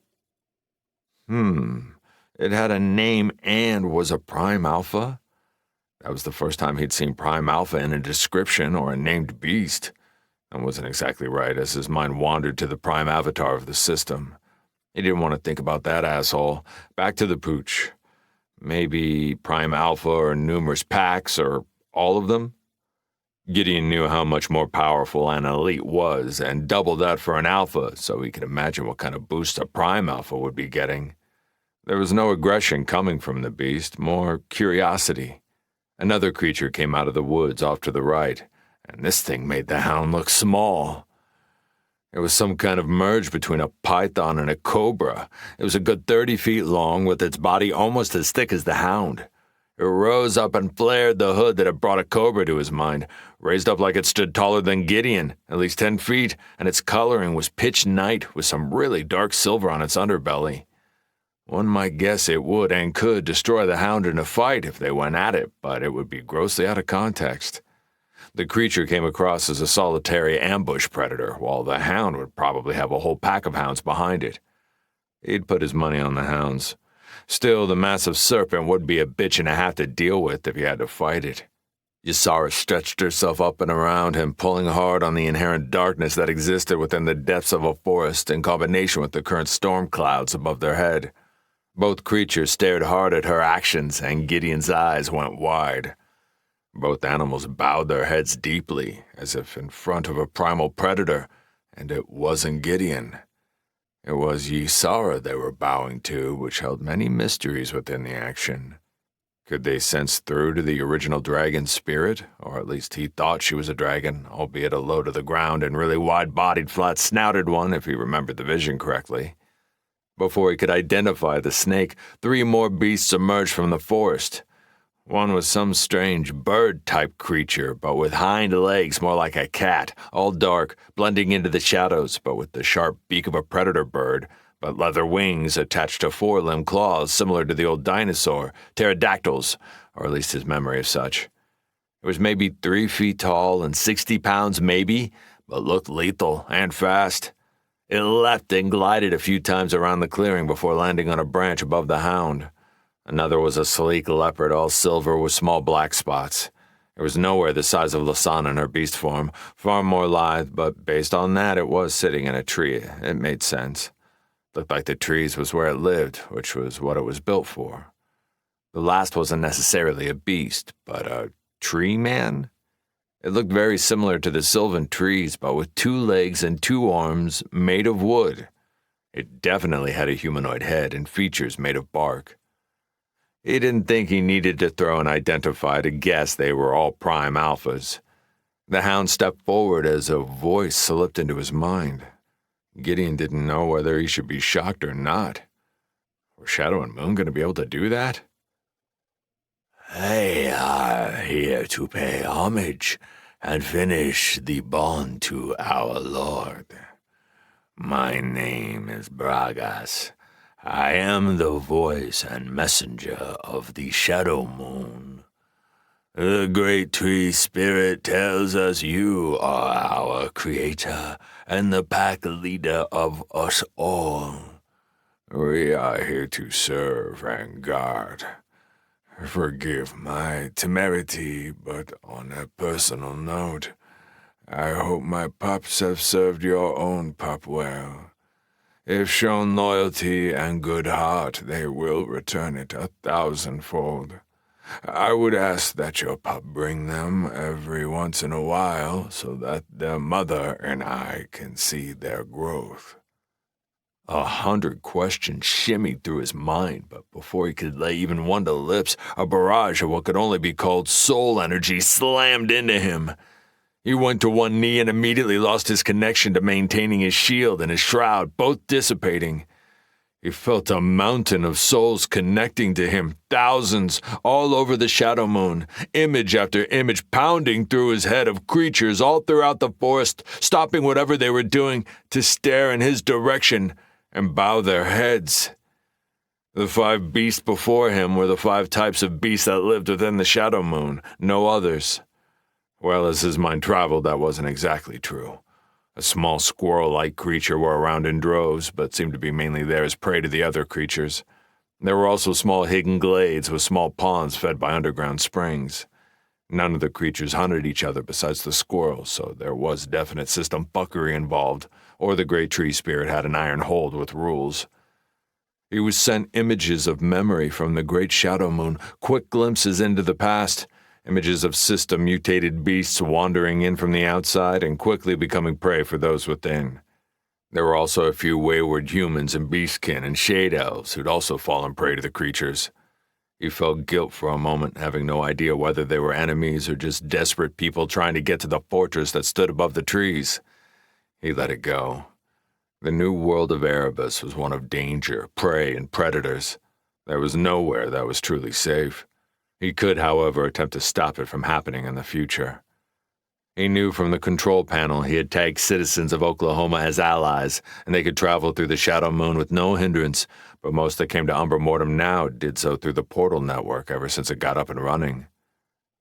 It had a name and was a Prime Alpha? That was the first time he'd seen Prime Alpha in a description or a named beast. That wasn't exactly right as his mind wandered to the Prime Avatar of the system. He didn't want to think about that asshole. Back to the pooch. Maybe Prime Alpha or numerous packs or all of them? Gideon knew how much more powerful an elite was and doubled that for an alpha, so he could imagine what kind of boost a Prime Alpha would be getting. There was no aggression coming from the beast, more curiosity. Another creature came out of the woods off to the right, and this thing made the hound look small. It was some kind of merge between a python and a cobra. It was a good 30 feet long, with its body almost as thick as the hound. It rose up and flared the hood that had brought a cobra to his mind, raised up like it stood taller than Gideon, at least 10 feet, and its coloring was pitch night with some really dark silver on its underbelly. One might guess it would and could destroy the hound in a fight if they went at it, but it would be grossly out of context. The creature came across as a solitary ambush predator, while the hound would probably have a whole pack of hounds behind it. He'd put his money on the hounds. Still, the massive serpent would be a bitch and a half to deal with if he had to fight it. Ysara stretched herself up and around him, pulling hard on the inherent darkness that existed within the depths of a forest in combination with the current storm clouds above their head. Both creatures stared hard at her actions, and Gideon's eyes went wide. Both animals bowed their heads deeply, as if in front of a primal predator, and it wasn't Gideon. It was Ysara they were bowing to, which held many mysteries within the action. Could they sense through to the original dragon spirit, or at least he thought she was a dragon, albeit a low to the ground and really wide-bodied, flat-snouted one, if he remembered the vision correctly. Before he could identify the snake, 3 more beasts emerged from the forest. One was some strange bird-type creature, but with hind legs more like a cat, all dark, blending into the shadows, but with the sharp beak of a predator bird, but leather wings attached to 4-limb claws similar to the old dinosaur, pterodactyls, or at least his memory of such. It was maybe 3 feet tall and 60 pounds maybe, but looked lethal and fast. It leapt and glided a few times around the clearing before landing on a branch above the hound. Another was a sleek leopard, all silver with small black spots. It was nowhere the size of Lasana in her beast form, far more lithe, but based on that, it was sitting in a tree. It made sense. Looked like the trees was where it lived, which was what it was built for. The last wasn't necessarily a beast, but a tree man? It looked very similar to the sylvan trees, but with 2 legs and 2 arms made of wood. It definitely had a humanoid head and features made of bark. He didn't think he needed to throw an identify to guess they were all prime alphas. The hound stepped forward as a voice slipped into his mind. Gideon didn't know whether he should be shocked or not. Were Shadow and Moon going to be able to do that? They are here to pay homage and finish the bond to our Lord. My name is Bragas. I am the voice and messenger of the Shadow Moon. The great tree spirit tells us you are our creator and the pack leader of us all. We are here to serve and guard. Forgive my temerity, but on a personal note, I hope my pups have served your own pup well. If shown loyalty and good heart, they will return it 1,000-fold. I would ask that your pup bring them every once in a while so that their mother and I can see their growth. 100 questions shimmied through his mind, but before he could lay even one to lips, a barrage of what could only be called soul energy slammed into him. He went to one knee and immediately lost his connection to maintaining his shield and his shroud, both dissipating. He felt a mountain of souls connecting to him, thousands, all over the Shadow Moon, image after image pounding through his head of creatures all throughout the forest, stopping whatever they were doing to stare in his direction and bow their heads. The 5 beasts before him were the 5 types of beasts that lived within the Shadow Moon, no others. Well, as his mind traveled, that wasn't exactly true. A small squirrel-like creature were around in droves, but seemed to be mainly there as prey to the other creatures. There were also small hidden glades with small ponds fed by underground springs. None of the creatures hunted each other besides the squirrels, so there was definite system fuckery involved, or the great tree spirit had an iron hold with rules. He was sent images of memory from the great Shadow Moon, quick glimpses into the past, images of system-mutated beasts wandering in from the outside and quickly becoming prey for those within. There were also a few wayward humans and beastkin and shade elves who'd also fallen prey to the creatures. He felt guilt for a moment, having no idea whether they were enemies or just desperate people trying to get to the fortress that stood above the trees. He let it go. The new world of Erebus was one of danger, prey, and predators. There was nowhere that was truly safe. He could, however, attempt to stop it from happening in the future. He knew from the control panel he had tagged citizens of Oklahoma as allies, and they could travel through the Shadow Moon with no hindrance, but most that came to Umbra Mortem now did so through the portal network ever since it got up and running.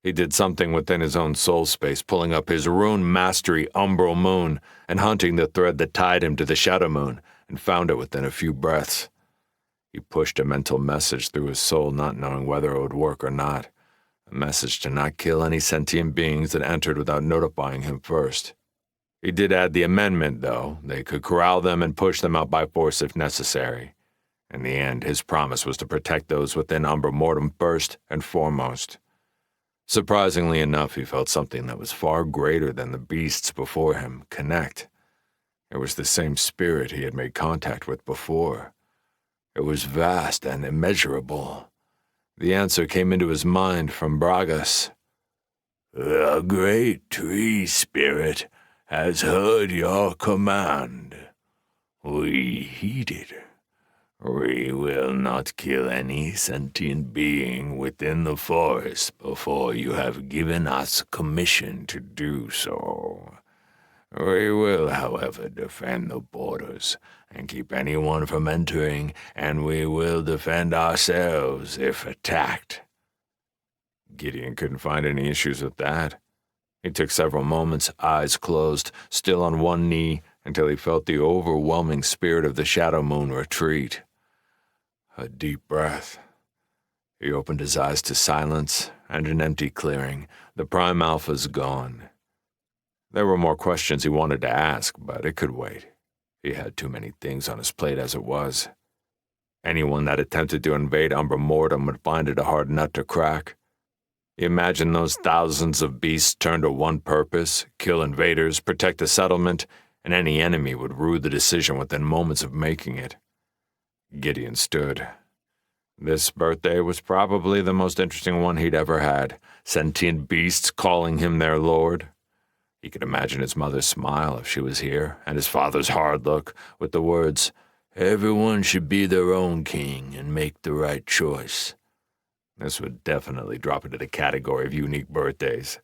He did something within his own soul space, pulling up his rune mastery Umbral Moon and hunting the thread that tied him to the Shadow Moon, and found it within a few breaths. He pushed a mental message through his soul, not knowing whether it would work or not. A message to not kill any sentient beings that entered without notifying him first. He did add the amendment, though. They could corral them and push them out by force if necessary. In the end, his promise was to protect those within Umbra Mortem first and foremost. Surprisingly enough, he felt something that was far greater than the beasts before him connect. It was the same spirit he had made contact with before. It was vast and immeasurable. The answer came into his mind from Bragas. The great tree spirit has heard your command. We heed it. We will not kill any sentient being within the forest before you have given us commission to do so. We will, however, defend the borders and keep anyone from entering, and we will defend ourselves if attacked. Gideon couldn't find any issues with that. He took several moments, eyes closed, still on one knee, until he felt the overwhelming spirit of the Shadow Moon retreat. A deep breath. He opened his eyes to silence and an empty clearing. The Prime Alpha's gone. There were more questions he wanted to ask, but it could wait. He had too many things on his plate as it was. Anyone that attempted to invade Umbra Mortem would find it a hard nut to crack. He imagined those thousands of beasts turned to one purpose: kill invaders, protect the settlement, and any enemy would rue the decision within moments of making it. Gideon stood. This birthday was probably the most interesting one he'd ever had. Sentient beasts calling him their lord. He could imagine his mother's smile if she was here, and his father's hard look, with the words, "Everyone should be their own king and make the right choice." This would definitely drop into the category of unique birthdays.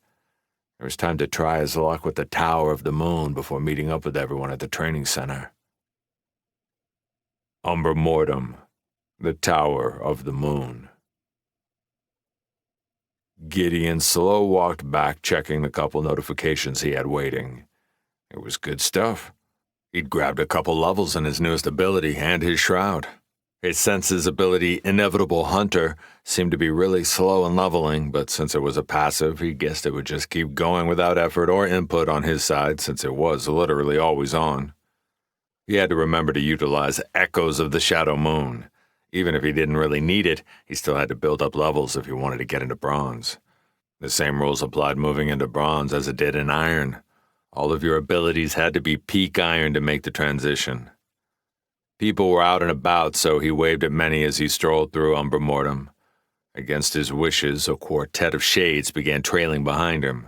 It was time to try his luck with the Tower of the Moon before meeting up with everyone at the training center. Umbra Mortem, the Tower of the Moon. Gideon slow-walked back, checking the couple notifications he had waiting. It was good stuff. He'd grabbed a couple levels in his newest ability and his shroud. His senses ability, Inevitable Hunter, seemed to be really slow in leveling, but since it was a passive, he guessed it would just keep going without effort or input on his side, since it was literally always on. He had to remember to utilize Echoes of the Shadow Moon. Even if he didn't really need it, he still had to build up levels if he wanted to get into bronze. The same rules applied moving into bronze as it did in iron. All of your abilities had to be peak iron to make the transition. People were out and about, so he waved at many as he strolled through Umbra Mortem. Against his wishes, a quartet of shades began trailing behind him.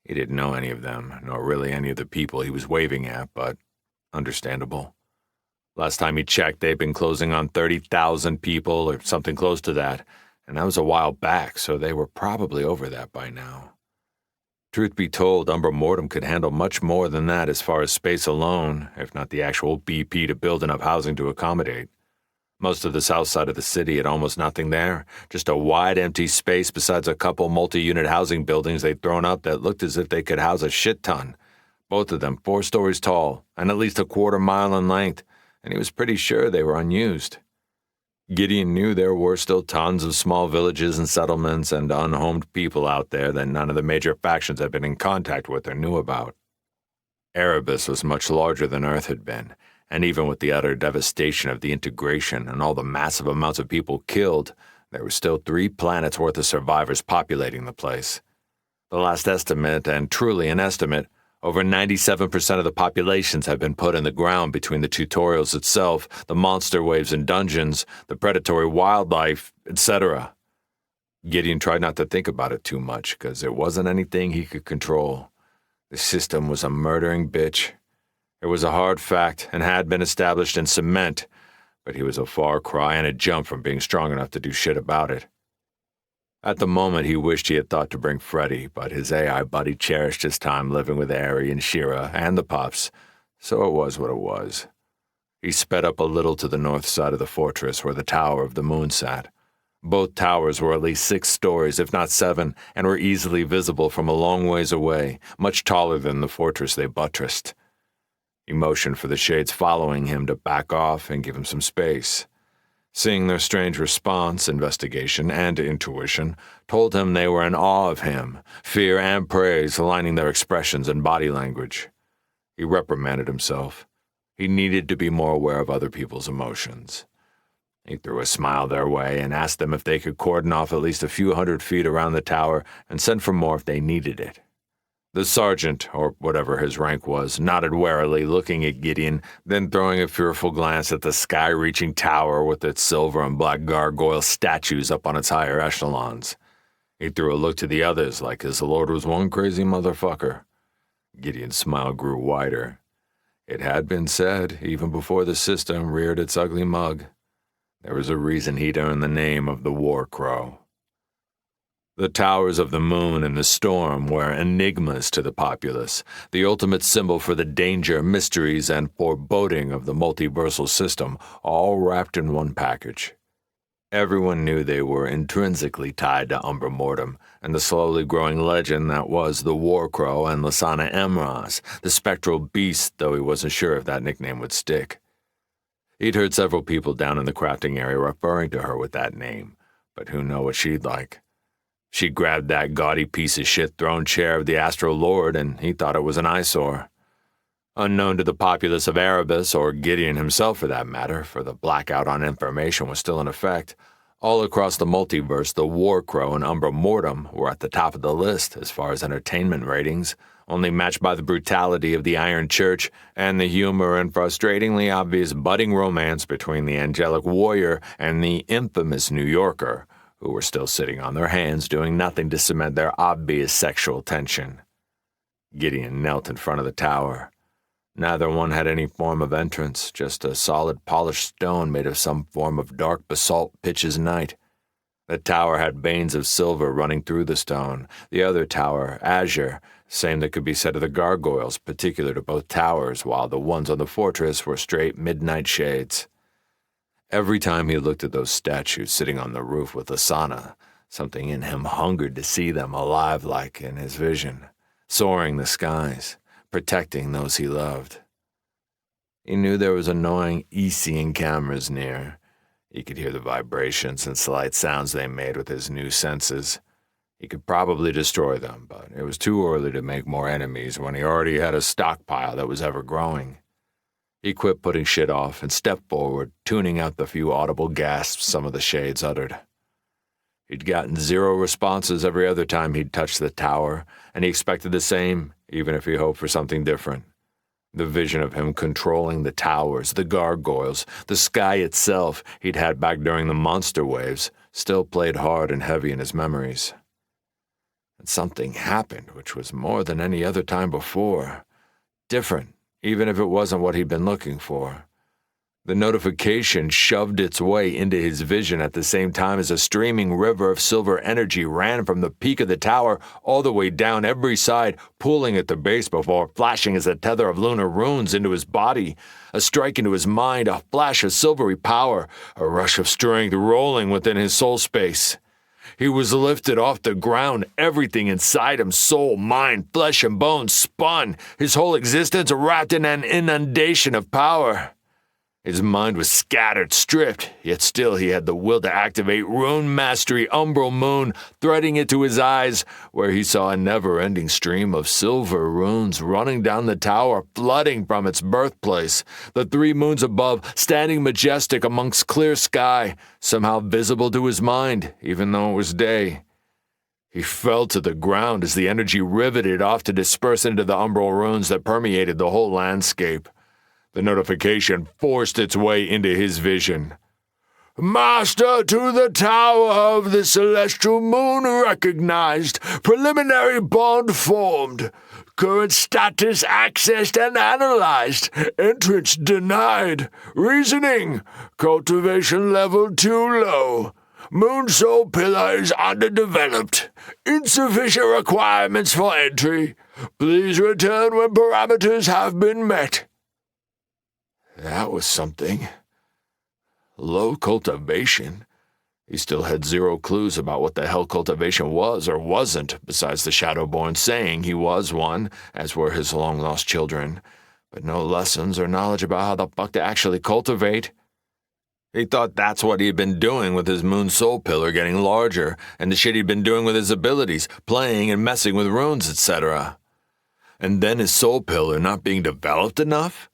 He didn't know any of them, nor really any of the people he was waving at, but understandable. Last time he checked, they'd been closing on 30,000 people or something close to that, and that was a while back, so they were probably over that by now. Truth be told, Umbra Mortem could handle much more than that as far as space alone, if not the actual BP to build enough housing to accommodate. Most of the south side of the city had almost nothing there, just a wide empty space besides a couple multi-unit housing buildings they'd thrown up that looked as if they could house a shit ton. Both of them 4 stories tall and at least a quarter mile in length, and he was pretty sure they were unused. Gideon knew there were still tons of small villages and settlements and unhomed people out there that none of the major factions had been in contact with or knew about. Erebus was much larger than Earth had been, and even with the utter devastation of the integration and all the massive amounts of people killed, there were still 3 planets worth of survivors populating the place. The last estimate, and truly an estimate, over 97% of the populations have been put in the ground between the tutorials itself, the monster waves and dungeons, the predatory wildlife, etc. Gideon tried not to think about it too much, because it wasn't anything he could control. The system was a murdering bitch. It was a hard fact and had been established in cement, but he was a far cry and a jump from being strong enough to do shit about it. At the moment, he wished he had thought to bring Freddy, but his AI buddy cherished his time living with Ari and Shira and the pups, so it was what it was. He sped up a little to the north side of the fortress where the Tower of the Moon sat. Both towers were at least 6 stories, if not 7, and were easily visible from a long ways away, much taller than the fortress they buttressed. He motioned for the shades following him to back off and give him some space. Seeing their strange response, investigation, and intuition told him they were in awe of him, fear and praise aligning their expressions and body language. He reprimanded himself. He needed to be more aware of other people's emotions. He threw a smile their way and asked them if they could cordon off at least a few hundred feet around the tower and send for more if they needed it. The sergeant, or whatever his rank was, nodded warily, looking at Gideon, then throwing a fearful glance at the sky-reaching tower with its silver and black gargoyle statues up on its higher echelons. He threw a look to the others like his lord was one crazy motherfucker. Gideon's smile grew wider. It had been said, even before the system reared its ugly mug, there was a reason he'd earned the name of the War Crow. The towers of the moon and the storm were enigmas to the populace, the ultimate symbol for the danger, mysteries, and foreboding of the multiversal system, all wrapped in one package. Everyone knew they were intrinsically tied to Umbra Mortem and the slowly growing legend that was the War Crow and Lasana Emraz, the spectral beast, though he wasn't sure if that nickname would stick. He'd heard several people down in the crafting area referring to her with that name, but who knew what she'd like. She grabbed that gaudy piece of shit throne chair of the Astro Lord, and he thought it was an eyesore. Unknown to the populace of Erebus, or Gideon himself for that matter, for the blackout on information was still in effect, all across the multiverse, the War Crow and Umbra Mortem were at the top of the list as far as entertainment ratings, only matched by the brutality of the Iron Church and the humor and frustratingly obvious budding romance between the angelic warrior and the infamous New Yorker, who were still sitting on their hands doing nothing to cement their obvious sexual tension. Gideon knelt in front of the tower. Neither one had any form of entrance, just a solid polished stone made of some form of dark basalt pitch as night. The tower had veins of silver running through the stone, the other tower, azure, same that could be said of the gargoyles, particular to both towers, while the ones on the fortress were straight midnight shades. Every time he looked at those statues sitting on the roof with Asana, something in him hungered to see them alive like in his vision, soaring the skies, protecting those he loved. He knew there was annoying E-seeing cameras near. He could hear the vibrations and slight sounds they made with his new senses. He could probably destroy them, but it was too early to make more enemies when he already had a stockpile that was ever growing. He quit putting shit off and stepped forward, tuning out the few audible gasps some of the shades uttered. He'd gotten 0 responses every other time he'd touched the tower, and he expected the same, even if he hoped for something different. The vision of him controlling the towers, the gargoyles, the sky itself he'd had back during the monster waves still played hard and heavy in his memories. And something happened which was more than any other time before. Different. Even if it wasn't what he'd been looking for. The notification shoved its way into his vision at the same time as a streaming river of silver energy ran from the peak of the tower all the way down every side, pooling at the base before flashing as a tether of lunar runes into his body, a strike into his mind, a flash of silvery power, a rush of strength rolling within his soul space. He was lifted off the ground, everything inside him, soul, mind, flesh, and bones spun, his whole existence wrapped in an inundation of power. His mind was scattered, stripped, yet still he had the will to activate rune mastery, umbral moon, threading it to his eyes, where he saw a never-ending stream of silver runes running down the tower, flooding from its birthplace, the 3 moons above, standing majestic amongst clear sky, somehow visible to his mind, even though it was day. He fell to the ground as the energy riveted off to disperse into the umbral runes that permeated the whole landscape. The notification forced its way into his vision. Master to the tower of the celestial moon recognized. Preliminary bond formed. Current status accessed and analyzed. Entrance denied. Reasoning. Cultivation level too low. Moon soul pillar is underdeveloped. Insufficient requirements for entry. Please return when parameters have been met. That was something. Low cultivation. He still had 0 clues about what the hell cultivation was or wasn't, besides the Shadowborn saying he was one, as were his long-lost children, but no lessons or knowledge about how the fuck to actually cultivate. He thought that's what he'd been doing with his moon soul pillar getting larger, and the shit he'd been doing with his abilities, playing and messing with runes, etc. And then his soul pillar not being developed enough?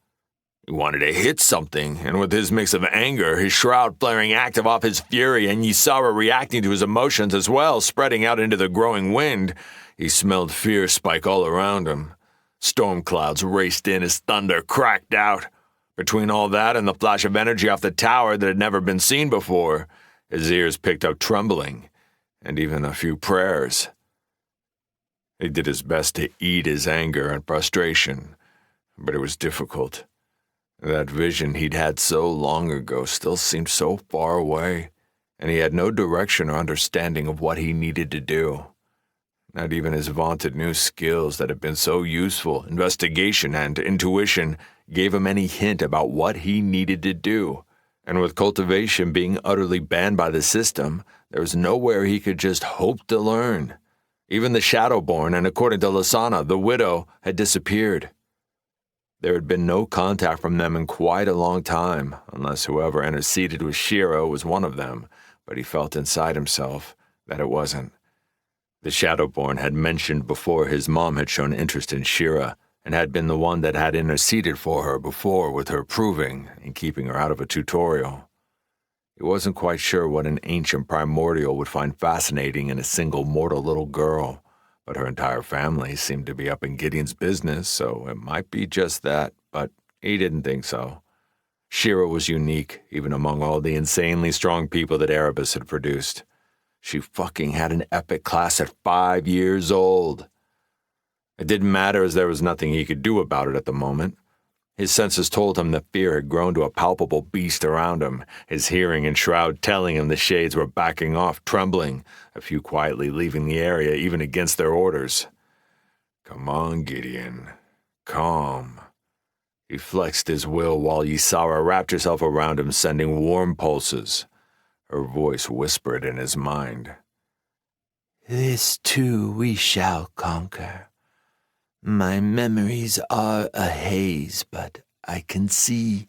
He wanted to hit something, and with his mix of anger, his shroud flaring active off his fury, and Ysara reacting to his emotions as well, spreading out into the growing wind, He smelled fear spike all around him. Storm clouds raced in as thunder cracked out. Between all that and the flash of energy off the tower that had never been seen before, his ears picked up trembling, and even a few prayers. He did his best to eat his anger and frustration, but it was difficult. That vision he'd had so long ago still seemed so far away, and he had no direction or understanding of what he needed to do. Not even his vaunted new skills that had been so useful, investigation and intuition, gave him any hint about what he needed to do. And with cultivation being utterly banned by the system, there was nowhere he could just hope to learn. Even the Shadowborn, and according to Lasana, the widow, had disappeared. There had been no contact from them in quite a long time, unless whoever interceded with Shiro was one of them, but he felt inside himself that it wasn't. The Shadowborn had mentioned before his mom had shown interest in Shira, and had been the one that had interceded for her before with her proving and keeping her out of a tutorial. He wasn't quite sure what an ancient primordial would find fascinating in a single mortal little girl, but her entire family seemed to be up in Gideon's business, so it might be just that, but he didn't think so. Shira was unique, even among all the insanely strong people that Erebus had produced. She fucking had an epic class at 5 years old. It didn't matter as there was nothing he could do about it at the moment. His senses told him that fear had grown to a palpable beast around him, his hearing and shroud telling him the shades were backing off, trembling, a few quietly leaving the area even against their orders. Come on, Gideon. Calm. He flexed his will while Ysara wrapped herself around him, sending warm pulses. Her voice whispered in his mind. This too we shall conquer. My memories are a haze, but I can see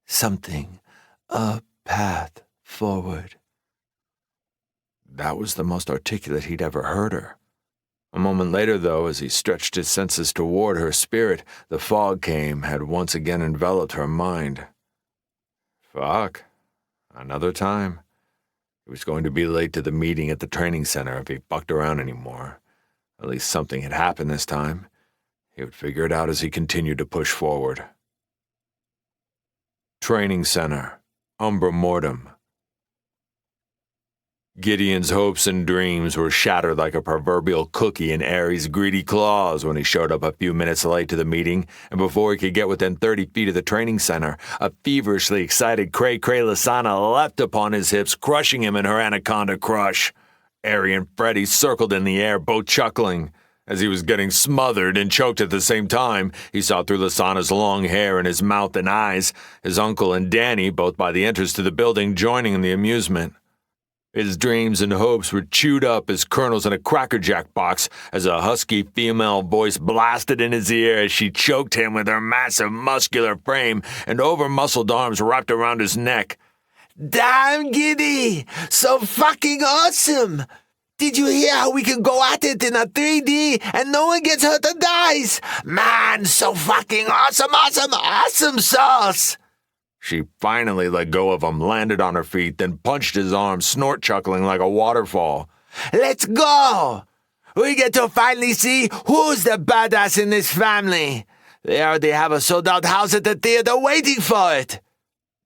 something, a path forward. That was the most articulate he'd ever heard her. A moment later, though, as he stretched his senses toward her spirit, the fog had once again enveloped her mind. Fuck. Another time. He was going to be late to the meeting at the training center if he fucked around anymore. At least something had happened this time. He would figure it out as he continued to push forward. Training Center, Umbra Mortem. Gideon's hopes and dreams were shattered like a proverbial cookie in Ares' greedy claws when he showed up a few minutes late to the meeting, and before he could get within 30 feet of the training center, a feverishly excited Cray Lasana leapt upon his hips, crushing him in her anaconda crush. Ari and Freddy circled in the air, both chuckling. As he was getting smothered and choked at the same time, he saw through Lasana's long hair and his mouth and eyes, his uncle and Danny, both by the entrance to the building, joining in the amusement. His dreams and hopes were chewed up as kernels in a Cracker Jack box as a husky female voice blasted in his ear as she choked him with her massive muscular frame and over-muscled arms wrapped around his neck. Damn, Giddy! So fucking awesome! Did you hear how we can go at it in a 3D and no one gets hurt or dies? Man, so fucking awesome sauce! She finally let go of him, landed on her feet, then punched his arm, snort-chuckling like a waterfall. Let's go! We get to finally see who's the badass in this family. They already have a sold-out house at the theater waiting for it.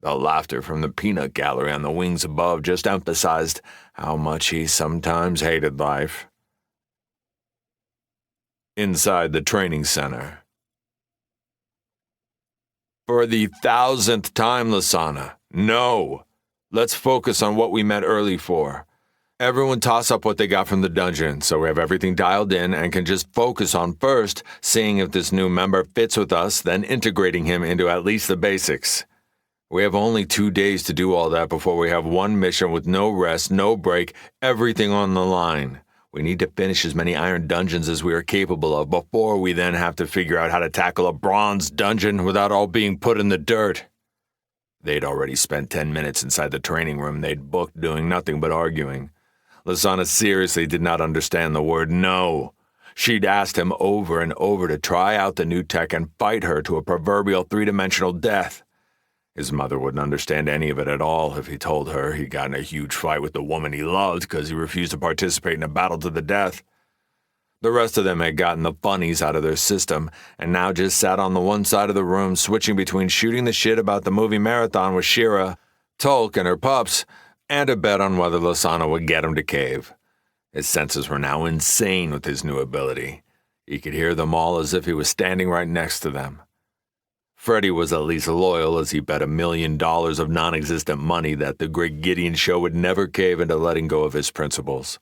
The laughter from the peanut gallery on the wings above just emphasized how much he sometimes hated life. Inside the training center. For the 1,000th time, Lasana, no. Let's focus on what we met early for. Everyone toss up what they got from the dungeon so we have everything dialed in and can just focus on first seeing if this new member fits with us, then integrating him into at least the basics. We have only 2 days to do all that before we have one mission with no rest, no break, everything on the line. We need to finish as many iron dungeons as we are capable of before we then have to figure out how to tackle a bronze dungeon without all being put in the dirt. They'd already spent 10 minutes inside the training room they'd booked doing nothing but arguing. Lasana seriously did not understand the word no. She'd asked him over and over to try out the new tech and fight her to a proverbial 3-dimensional death. His mother wouldn't understand any of it at all if he told her he'd gotten a huge fight with the woman he loved because he refused to participate in a battle to the death. The rest of them had gotten the funnies out of their system and now just sat on the one side of the room switching between shooting the shit about the movie marathon with Shira, Tolk, and her pups, and a bet on whether Lasana would get him to cave. His senses were now insane with his new ability. He could hear them all as if he was standing right next to them. Freddy was at least loyal as he bet $1 million of non-existent money that the Great Gideon Show would never cave into letting go of his principles.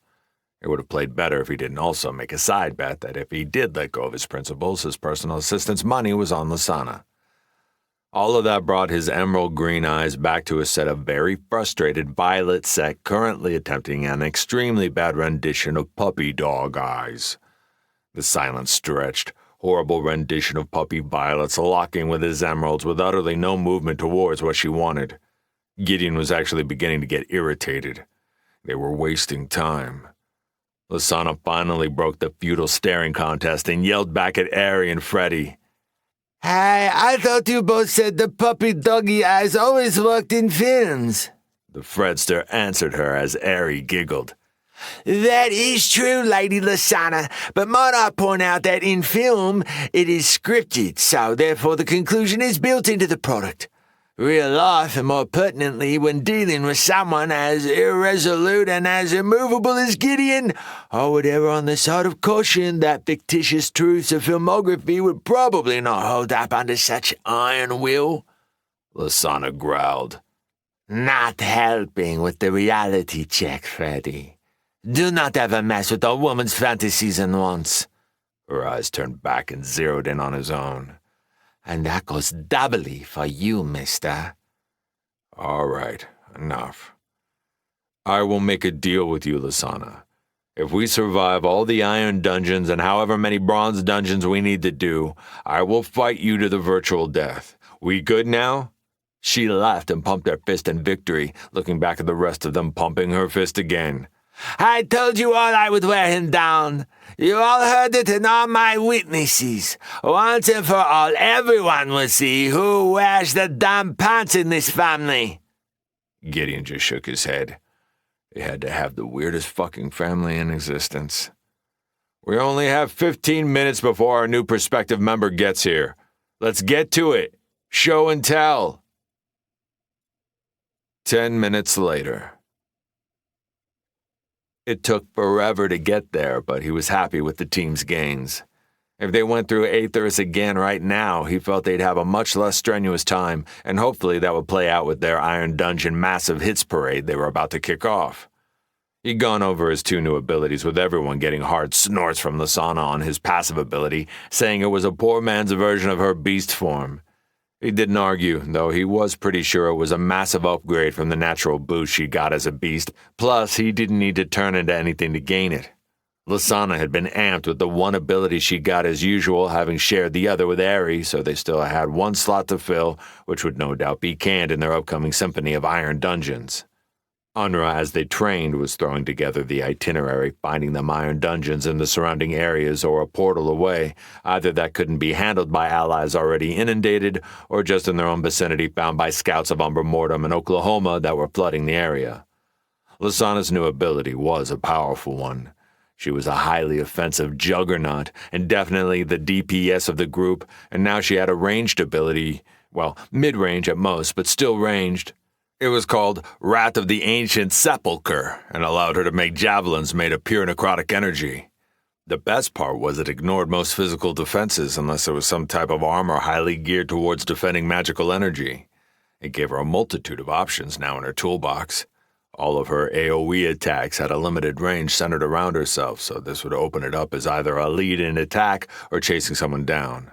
It would have played better if he didn't also make a side bet that if he did let go of his principles, his personal assistant's money was on Lasana. All of that brought his emerald green eyes back to a set of very frustrated Violet sect currently attempting an extremely bad rendition of puppy dog eyes. The silence stretched, horrible rendition of puppy Violet's locking with his emeralds with utterly no movement towards what she wanted. Gideon was actually beginning to get irritated. They were wasting time. Lasana finally broke the futile staring contest and yelled back at Ari and Freddy. Hey, I thought you both said the puppy doggy eyes always worked in films. The Fredster answered her as Ari giggled. That is true, Lady Lasana, but might I point out that in film it is scripted, so therefore the conclusion is built into the product. Real life, and more pertinently when dealing with someone as irresolute and as immovable as Gideon, I would err on the side of caution that fictitious truths of filmography would probably not hold up under such iron will. Lasana growled. Not helping with the reality check, Freddy. Do not ever mess with a woman's fantasies and wants. Her eyes turned back and zeroed in on his own. And that goes doubly for you, mister. All right, enough. I will make a deal with you, Lasana. If we survive all the iron dungeons and however many bronze dungeons we need to do, I will fight you to the virtual death. We good now? She laughed and pumped her fist in victory, looking back at the rest of them pumping her fist again. I told you all I would wear him down. You all heard it and all my witnesses. Once and for all, everyone will see who wears the damn pants in this family. Gideon just shook his head. They had to have the weirdest fucking family in existence. We only have 15 minutes before our new prospective member gets here. Let's get to it. Show and tell. 10 minutes later. It took forever to get there, but he was happy with the team's gains. If they went through Aetherus again right now, he felt they'd have a much less strenuous time, and hopefully that would play out with their Iron Dungeon massive hits parade they were about to kick off. He'd gone over his 2 new abilities with everyone getting hard snorts from Lasana on his passive ability, saying it was a poor man's version of her beast form. He didn't argue, though he was pretty sure it was a massive upgrade from the natural boost she got as a beast, plus he didn't need to turn into anything to gain it. Lasana had been amped with the one ability she got as usual, having shared the other with Ari, so they still had 1 slot to fill, which would no doubt be canned in their upcoming symphony of Iron Dungeons. Unra, as they trained, was throwing together the itinerary, finding them Iron Dungeons in the surrounding areas or a portal away, either that couldn't be handled by allies already inundated, or just in their own vicinity found by scouts of Umbra Mortem and Oklahoma that were flooding the area. Lasana's new ability was a powerful one. She was a highly offensive juggernaut, and definitely the DPS of the group, and now she had a ranged ability, well, mid-range at most, but still ranged. It was called Wrath of the Ancient Sepulchre and allowed her to make javelins made of pure necrotic energy. The best part was it ignored most physical defenses unless it was some type of armor highly geared towards defending magical energy. It gave her a multitude of options now in her toolbox. All of her AoE attacks had a limited range centered around herself, so this would open it up as either a lead-in attack or chasing someone down.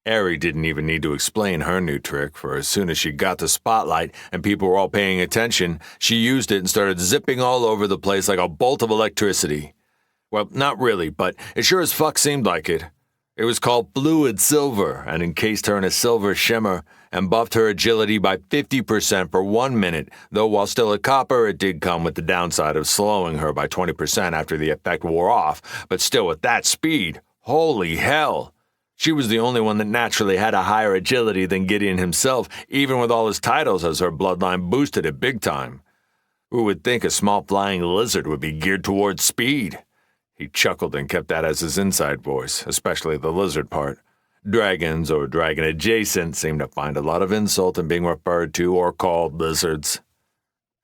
Ari didn't even need to explain her new trick, for as soon as she got the spotlight and people were all paying attention, she used it and started zipping all over the place like a bolt of electricity. Well, not really, but it sure as fuck seemed like it. It was called Fluid Silver and encased her in a silver shimmer and buffed her agility by 50% for 1 minute, though while still a copper, it did come with the downside of slowing her by 20% after the effect wore off, but still with that speed, holy hell! She was the only one that naturally had a higher agility than Gideon himself, even with all his titles, as her bloodline boosted it big time. Who would think a small flying lizard would be geared towards speed? He chuckled and kept that as his inside voice, especially the lizard part. Dragons, or dragon-adjacent, seemed to find a lot of insult in being referred to or called lizards.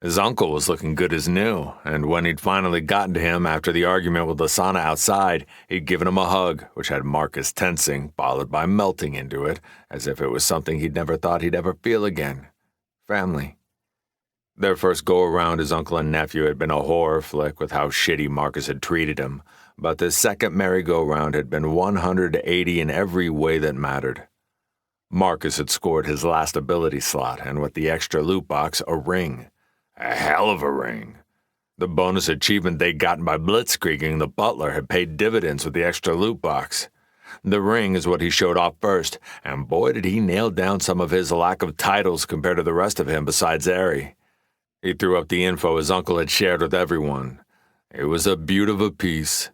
His uncle was looking good as new, and when he'd finally gotten to him after the argument with Lasana outside, he'd given him a hug, which had Marcus tensing, followed by melting into it, as if it was something he'd never thought he'd ever feel again. Family. Their first go-around as uncle and nephew had been a horror flick with how shitty Marcus had treated him, but this second merry-go-round had been 180 in every way that mattered. Marcus had scored his last ability slot, and with the extra loot box, a ring. A hell of a ring. The bonus achievement they'd gotten by blitzkrieging the butler had paid dividends with the extra loot box. The ring is what he showed off first, and boy did he nail down some of his lack of titles compared to the rest of him besides Ari. He threw up the info his uncle had shared with everyone. It was a beaut of a piece.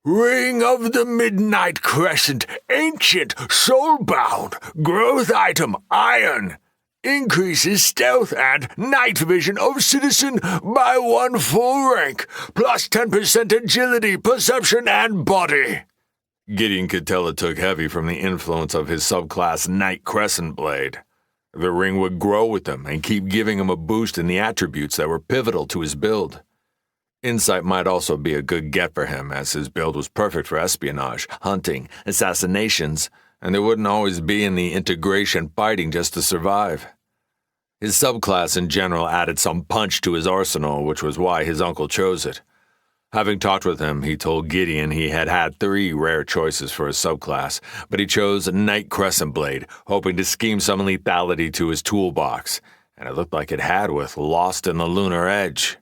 Ring of the Midnight Crescent, ancient, soulbound, growth item, iron. Increases stealth and night vision of citizen by 1 full rank, plus 10% agility, perception, and body. Gideon could tell it took heavy from the influence of his subclass Night Crescent Blade. The ring would grow with him and keep giving him a boost in the attributes that were pivotal to his build. Insight might also be a good get for him, as his build was perfect for espionage, hunting, assassinations, and there wouldn't always be any integration fighting just to survive. His subclass in general added some punch to his arsenal, which was why his uncle chose it. Having talked with him, he told Gideon he had had 3 rare choices for his subclass, but he chose Night Crescent Blade, hoping to scheme some lethality to his toolbox, and it looked like it had with Lost in the Lunar Edge.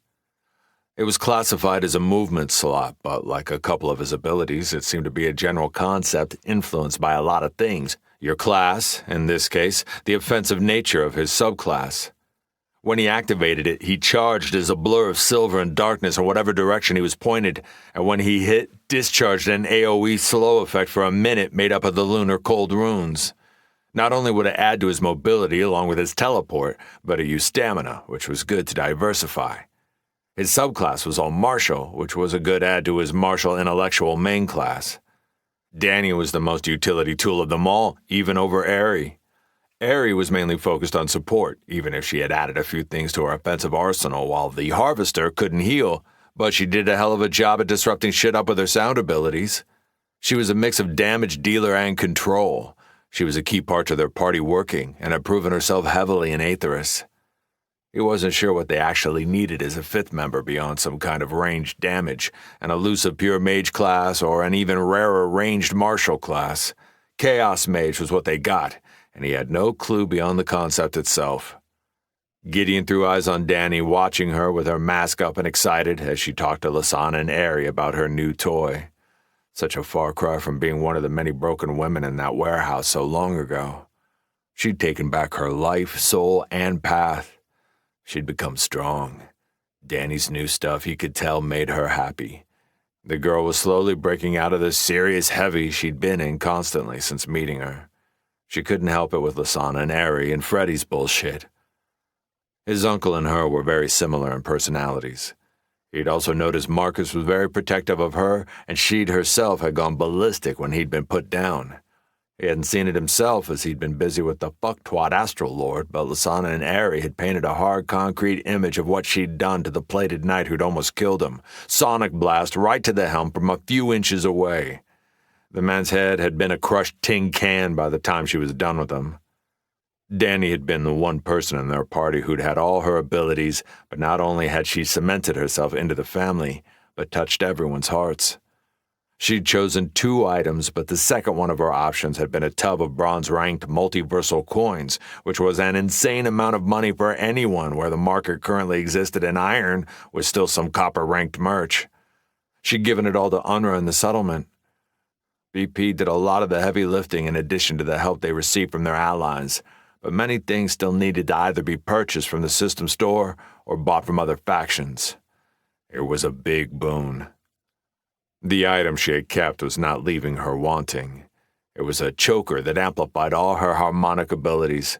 It was classified as a movement slot, but like a couple of his abilities, it seemed to be a general concept influenced by a lot of things. Your class, in this case, the offensive nature of his subclass. When he activated it, he charged as a blur of silver and darkness in whatever direction he was pointed, and when he hit, discharged an AoE slow effect for a minute made up of the lunar cold runes. Not only would it add to his mobility along with his teleport, but it used stamina, which was good to diversify. His subclass was all martial, which was a good add to his martial intellectual main class. Danny was the most utility tool of them all, even over Ari. Ari was mainly focused on support, even if she had added a few things to her offensive arsenal, while the Harvester couldn't heal, but she did a hell of a job at disrupting shit up with her sound abilities. She was a mix of damage dealer and control. She was a key part to their party working, and had proven herself heavily in Aetheris. He wasn't sure what they actually needed as a 5th member beyond some kind of ranged damage, an elusive pure mage class, or an even rarer ranged martial class. Chaos mage was what they got, and he had no clue beyond the concept itself. Gideon threw eyes on Danny, watching her with her mask up and excited as she talked to Lasana and Ari about her new toy. Such a far cry from being one of the many broken women in that warehouse so long ago. She'd taken back her life, soul, and path. She'd become strong. Danny's new stuff, he could tell, made her happy. The girl was slowly breaking out of the serious heavy she'd been in constantly since meeting her. She couldn't help it with Lasana and Ari and Freddy's bullshit. His uncle and her were very similar in personalities. He'd also noticed Marcus was very protective of her, and she'd herself had gone ballistic when he'd been put down. He hadn't seen it himself as he'd been busy with the fucktwat Astral Lord, but Lasana and Ari had painted a hard concrete image of what she'd done to the plated knight who'd almost killed him. Sonic blast right to the helm from a few inches away. The man's head had been a crushed tin can by the time she was done with him. Danny had been the one person in their party who'd had all her abilities, but not only had she cemented herself into the family, but touched everyone's hearts. She'd chosen 2 items, but the second one of her options had been a tub of bronze-ranked multiversal coins, which was an insane amount of money for anyone where the market currently existed in iron with still some copper-ranked merch. She'd given it all to UNRWA in the settlement. BP did a lot of the heavy lifting in addition to the help they received from their allies, but many things still needed to either be purchased from the system store or bought from other factions. It was a big boon. The item she had kept was not leaving her wanting. It was a choker that amplified all her harmonic abilities.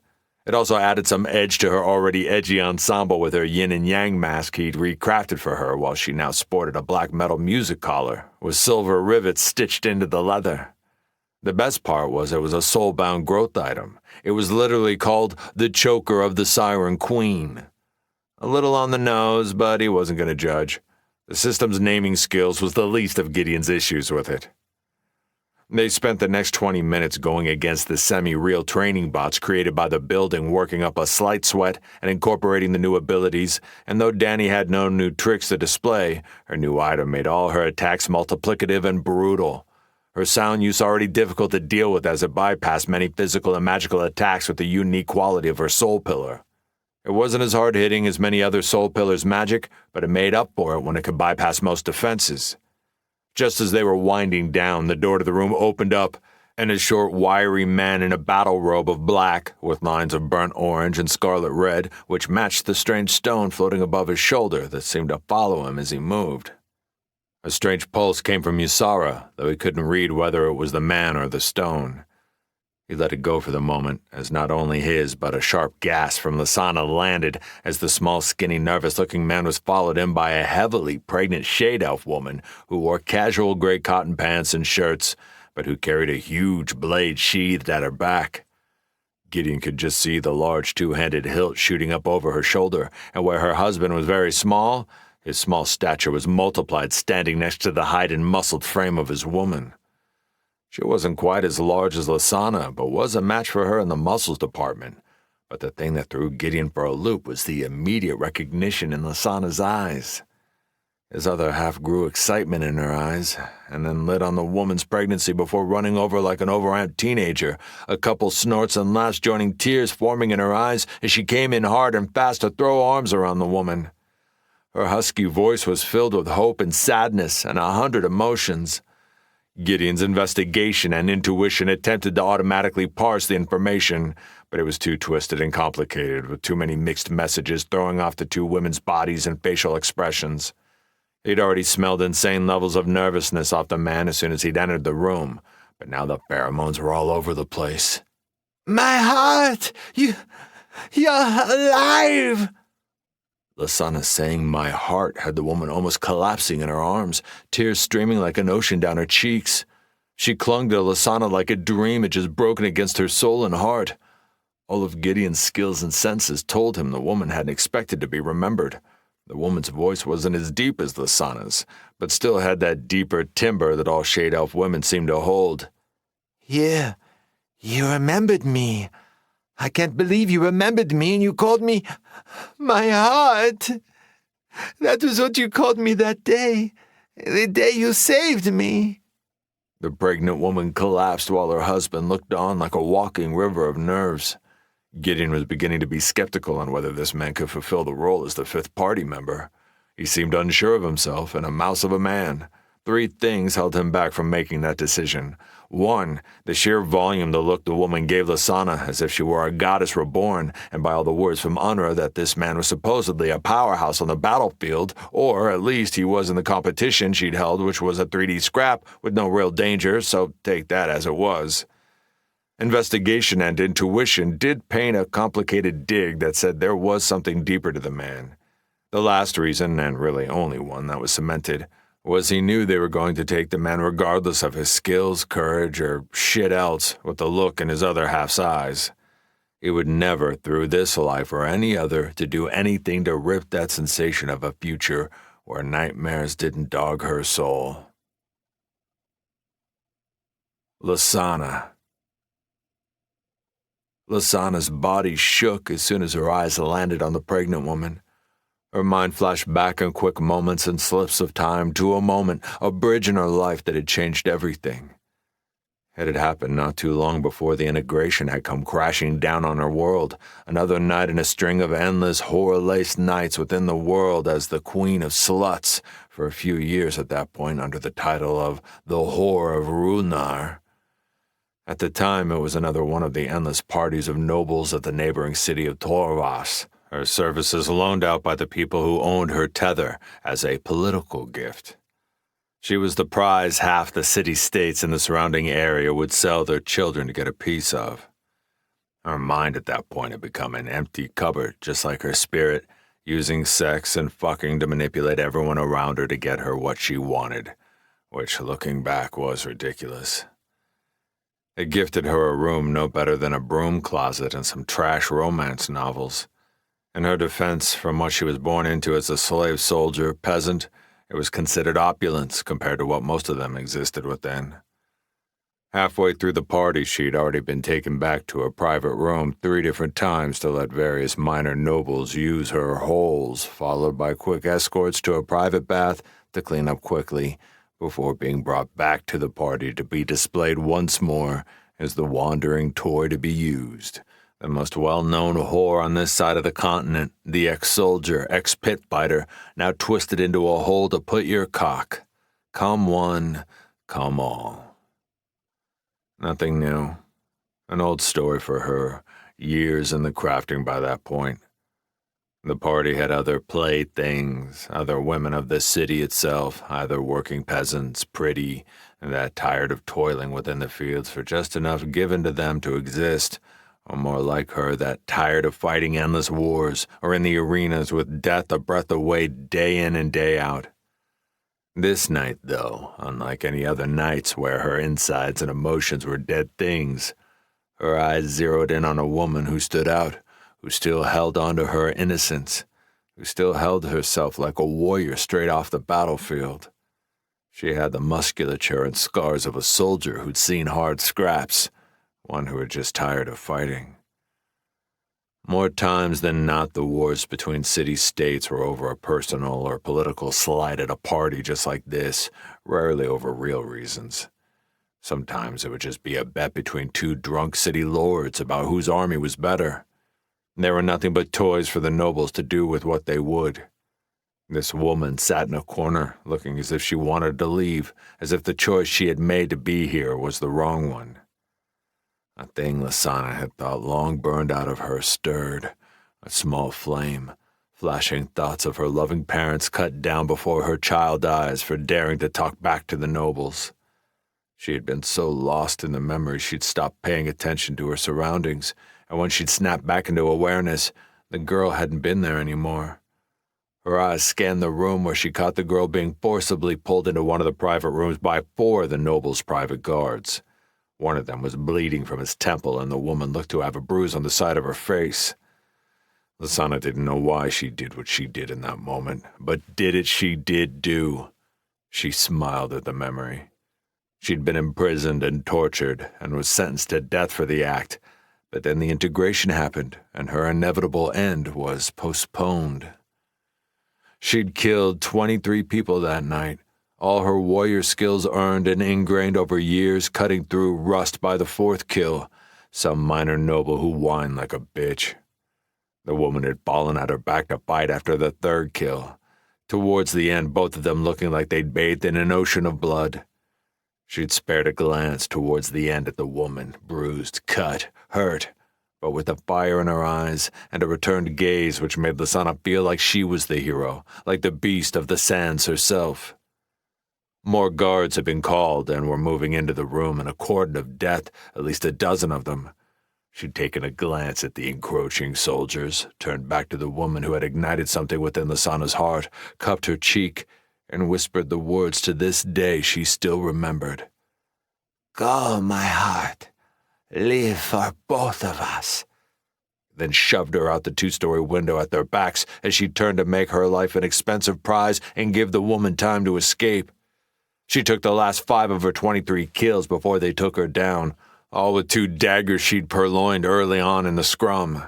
It also added some edge to her already edgy ensemble with her yin and yang mask he'd recrafted for her, while she now sported a black metal music collar with silver rivets stitched into the leather. The best part was it was a soul-bound growth item. It was literally called the Choker of the Siren Queen. A little on the nose, but he wasn't going to judge. The system's naming skills was the least of Gideon's issues with it. They spent the next 20 minutes going against the semi-real training bots created by the building, working up a slight sweat and incorporating the new abilities, and though Danny had no new tricks to display, her new item made all her attacks multiplicative and brutal. Her sound use already difficult to deal with as it bypassed many physical and magical attacks with the unique quality of her soul pillar. It wasn't as hard-hitting as many other soul pillars' magic, but it made up for it when it could bypass most defenses. Just as they were winding down, the door to the room opened up, and a short, wiry man in a battle robe of black, with lines of burnt orange and scarlet red, which matched the strange stone floating above his shoulder that seemed to follow him as he moved. A strange pulse came from Yusara, though he couldn't read whether it was the man or the stone. He let it go for the moment, as not only his, but a sharp gasp from Lasana landed as the small, skinny, nervous-looking man was followed in by a heavily pregnant shade elf woman who wore casual gray cotton pants and shirts, but who carried a huge blade sheathed at her back. Gideon could just see the large two-handed hilt shooting up over her shoulder, and where her husband was very small, his small stature was multiplied standing next to the height and muscled frame of his woman. She wasn't quite as large as Lasana, but was a match for her in the muscles department. But the thing that threw Gideon for a loop was the immediate recognition in Lasana's eyes. His other half grew excitement in her eyes, and then lit on the woman's pregnancy before running over like an overamped teenager, a couple snorts and laughs joining tears forming in her eyes as she came in hard and fast to throw arms around the woman. Her husky voice was filled with hope and sadness and 100 emotions. Gideon's investigation and intuition attempted to automatically parse the information, but it was too twisted and complicated, with too many mixed messages throwing off the two women's bodies and facial expressions. He'd already smelled insane levels of nervousness off the man as soon as he'd entered the room, but now the pheromones were all over the place. My heart! You're alive! Lasana saying "my heart" had the woman almost collapsing in her arms, tears streaming like an ocean down her cheeks. She clung to Lasana like a dream had just broken against her soul and heart. All of Gideon's skills and senses told him the woman hadn't expected to be remembered. The woman's voice wasn't as deep as Lasana's, but still had that deeper timbre that all Shade Elf women seemed to hold. You remembered me. I can't believe you remembered me and you called me my heart. That was what you called me that day, the day you saved me. The pregnant woman collapsed while her husband looked on like a walking river of nerves. Gideon was beginning to be skeptical on whether this man could fulfill the role as the fifth party member. He seemed unsure of himself and a mouse of a man. 3 things held him back from making that decision. 1, the sheer volume the look the woman gave Lasana as if she were a goddess reborn, and by all the words from Unra that this man was supposedly a powerhouse on the battlefield, or at least he was in the competition she'd held, which was a 3D scrap with no real danger, so take that as it was. Investigation and intuition did paint a complicated dig that said there was something deeper to the man. The last reason, and really only one that was cemented, was he knew they were going to take the man regardless of his skills, courage, or shit else with the look in his other half's eyes. He would never, through this life or any other, to do anything to rip that sensation of a future where nightmares didn't dog her soul. Lasana. Lasana's body shook as soon as her eyes landed on the pregnant woman. Her mind flashed back in quick moments and slips of time to a moment, a bridge in her life that had changed everything. It had happened not too long before the integration had come crashing down on her world, another night in a string of endless horror-laced nights within the world as the Queen of Sluts, for a few years at that point under the title of the Whore of Runar. At the time, it was another one of the endless parties of nobles of the neighboring city of Torvas, her services loaned out by the people who owned her tether as a political gift. She was the prize half the city-states in the surrounding area would sell their children to get a piece of. Her mind at that point had become an empty cupboard, just like her spirit, using sex and fucking to manipulate everyone around her to get her what she wanted, which, looking back, was ridiculous. It gifted her a room no better than a broom closet and some trash romance novels. In her defense, from what she was born into as a slave soldier, peasant, it was considered opulence compared to what most of them existed within. Halfway through the party, she'd already been taken back to a private room 3 different times to let various minor nobles use her holes, followed by quick escorts to a private bath to clean up quickly, before being brought back to the party to be displayed once more as the wandering toy to be used. The most well-known whore on this side of the continent, the ex-soldier, ex-pit-biter, now twisted into a hole to put your cock. Come one, come all. Nothing new. An old story for her, years in the crafting by that point. The party had other playthings, other women of the city itself, either working peasants, pretty, and that tired of toiling within the fields for just enough given to them to exist, or more like her, that tired of fighting endless wars, or in the arenas with death a breath away day in and day out. This night, though, unlike any other nights where her insides and emotions were dead things, her eyes zeroed in on a woman who stood out, who still held on to her innocence, who still held herself like a warrior straight off the battlefield. She had the musculature and scars of a soldier who'd seen hard scraps, one who had just tired of fighting. More times than not, the wars between city-states were over a personal or political slight at a party just like this, rarely over real reasons. Sometimes it would just be a bet between 2 drunk city lords about whose army was better. There were nothing but toys for the nobles to do with what they would. This woman sat in a corner, looking as if she wanted to leave, as if the choice she had made to be here was the wrong one. A thing Lasana had thought long burned out of her stirred, a small flame, flashing thoughts of her loving parents cut down before her child eyes for daring to talk back to the nobles. She had been so lost in the memory she'd stopped paying attention to her surroundings, and when she'd snapped back into awareness, the girl hadn't been there anymore. Her eyes scanned the room where she caught the girl being forcibly pulled into one of the private rooms by 4 of the nobles' private guards. One of them was bleeding from his temple, and the woman looked to have a bruise on the side of her face. Lasana didn't know why she did what she did in that moment, but did it she did do. She smiled at the memory. She'd been imprisoned and tortured, and was sentenced to death for the act, but then the integration happened, and her inevitable end was postponed. She'd killed 23 people that night, all her warrior skills earned and ingrained over years, cutting through rust by the 4th kill, some minor noble who whined like a bitch. The woman had fallen at her back to fight after the 3rd kill, towards the end both of them looking like they'd bathed in an ocean of blood. She'd spared a glance towards the end at the woman, bruised, cut, hurt, but with a fire in her eyes and a returned gaze which made Lasana feel like she was the hero, like the beast of the sands herself. More guards had been called and were moving into the room in a cordon of death, at least a dozen of them. She'd taken a glance at the encroaching soldiers, turned back to the woman who had ignited something within Lasana's heart, cupped her cheek, and whispered the words to this day she still remembered. Go, my heart. Live for both of us. Then shoved her out the 2-story window at their backs as she turned to make her life an expensive prize and give the woman time to escape. She took the last 5 of her 23 kills before they took her down, all with 2 daggers she'd purloined early on in the scrum.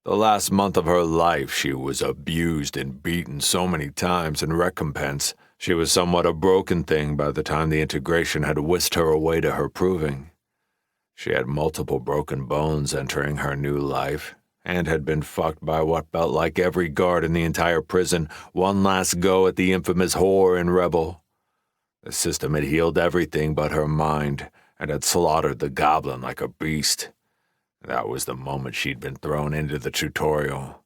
The last month of her life, she was abused and beaten so many times in recompense. She was somewhat a broken thing by the time the integration had whisked her away to her proving. She had multiple broken bones entering her new life, and had been fucked by what felt like every guard in the entire prison, one last go at the infamous whore and rebel. The system had healed everything but her mind, and had slaughtered the goblin like a beast. That was the moment she'd been thrown into the tutorial.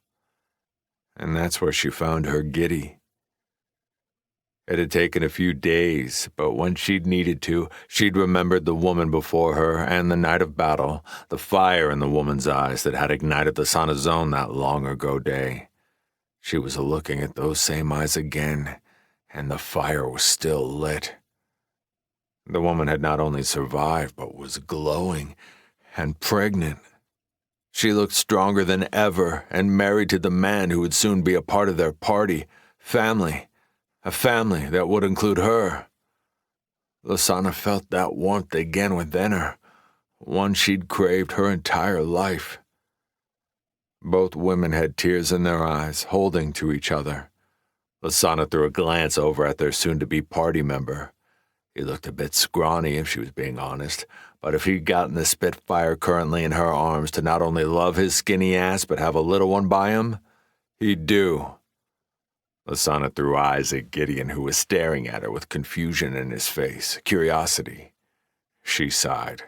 And that's where she found her giddy. It had taken a few days, but when she'd needed to, she'd remembered the woman before her and the night of battle, the fire in the woman's eyes that had ignited Lasana's own that long-ago day. She was looking at those same eyes again, and the fire was still lit. The woman had not only survived, but was glowing and pregnant. She looked stronger than ever and married to the man who would soon be a part of their party, family, a family that would include her. Lasana felt that warmth again within her, one she'd craved her entire life. Both women had tears in their eyes, holding to each other. Lasana threw a glance over at their soon-to-be party member. He looked a bit scrawny, if she was being honest, but if he'd gotten the Spitfire currently in her arms to not only love his skinny ass but have a little one by him, he'd do. Lasana threw eyes at Gideon, who was staring at her with confusion in his face, curiosity. She sighed.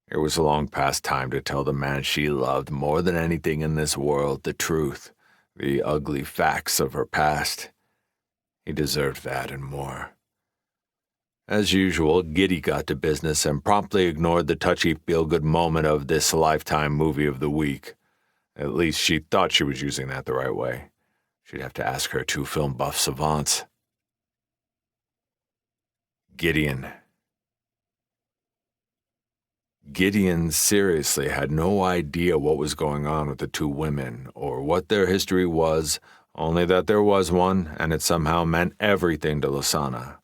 It was long past time to tell the man she loved more than anything in this world the truth, the ugly facts of her past. He deserved that and more. As usual, Giddy got to business and promptly ignored the touchy feel-good moment of this Lifetime movie of the week. At least she thought she was using that the right way. She'd have to ask her two film buff savants. Gideon seriously had no idea what was going on with the two women, or what their history was, only that there was one, and it somehow meant everything to Lasana.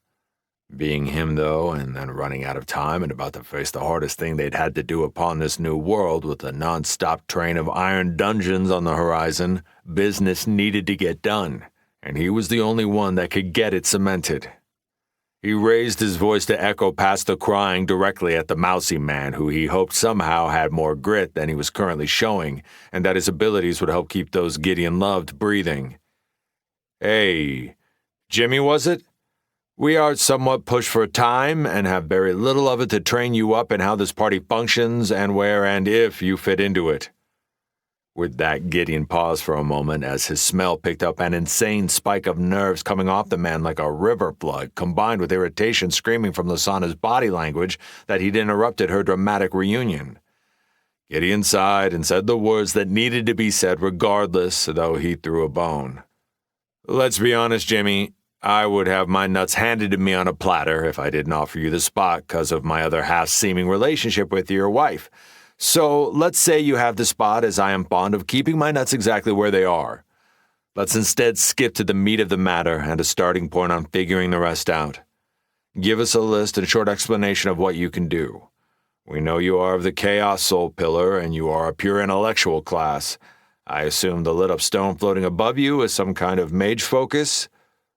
Being him, though, and then running out of time and about to face the hardest thing they'd had to do upon this new world with a non-stop train of iron dungeons on the horizon, business needed to get done, and he was the only one that could get it cemented. He raised his voice to echo past the crying directly at the mousy man, who he hoped somehow had more grit than he was currently showing, and that his abilities would help keep those Gideon loved breathing. "Hey, Jimmy, was it? We are somewhat pushed for time and have very little of it to train you up in how this party functions and where and if you fit into it." With that, Gideon paused for a moment as his smell picked up an insane spike of nerves coming off the man like a river flood, combined with irritation screaming from Lasana's body language that he'd interrupted her dramatic reunion. Gideon sighed and said the words that needed to be said regardless, though he threw a bone. "Let's be honest, Jimmy. I would have my nuts handed to me on a platter if I didn't offer you the spot because of my other half's seeming relationship with your wife. So let's say you have the spot, as I am fond of keeping my nuts exactly where they are. Let's instead skip to the meat of the matter and a starting point on figuring the rest out. Give us a list and short explanation of what you can do. We know you are of the Chaos Soul Pillar and you are a pure intellectual class. I assume the lit-up stone floating above you is some kind of mage focus.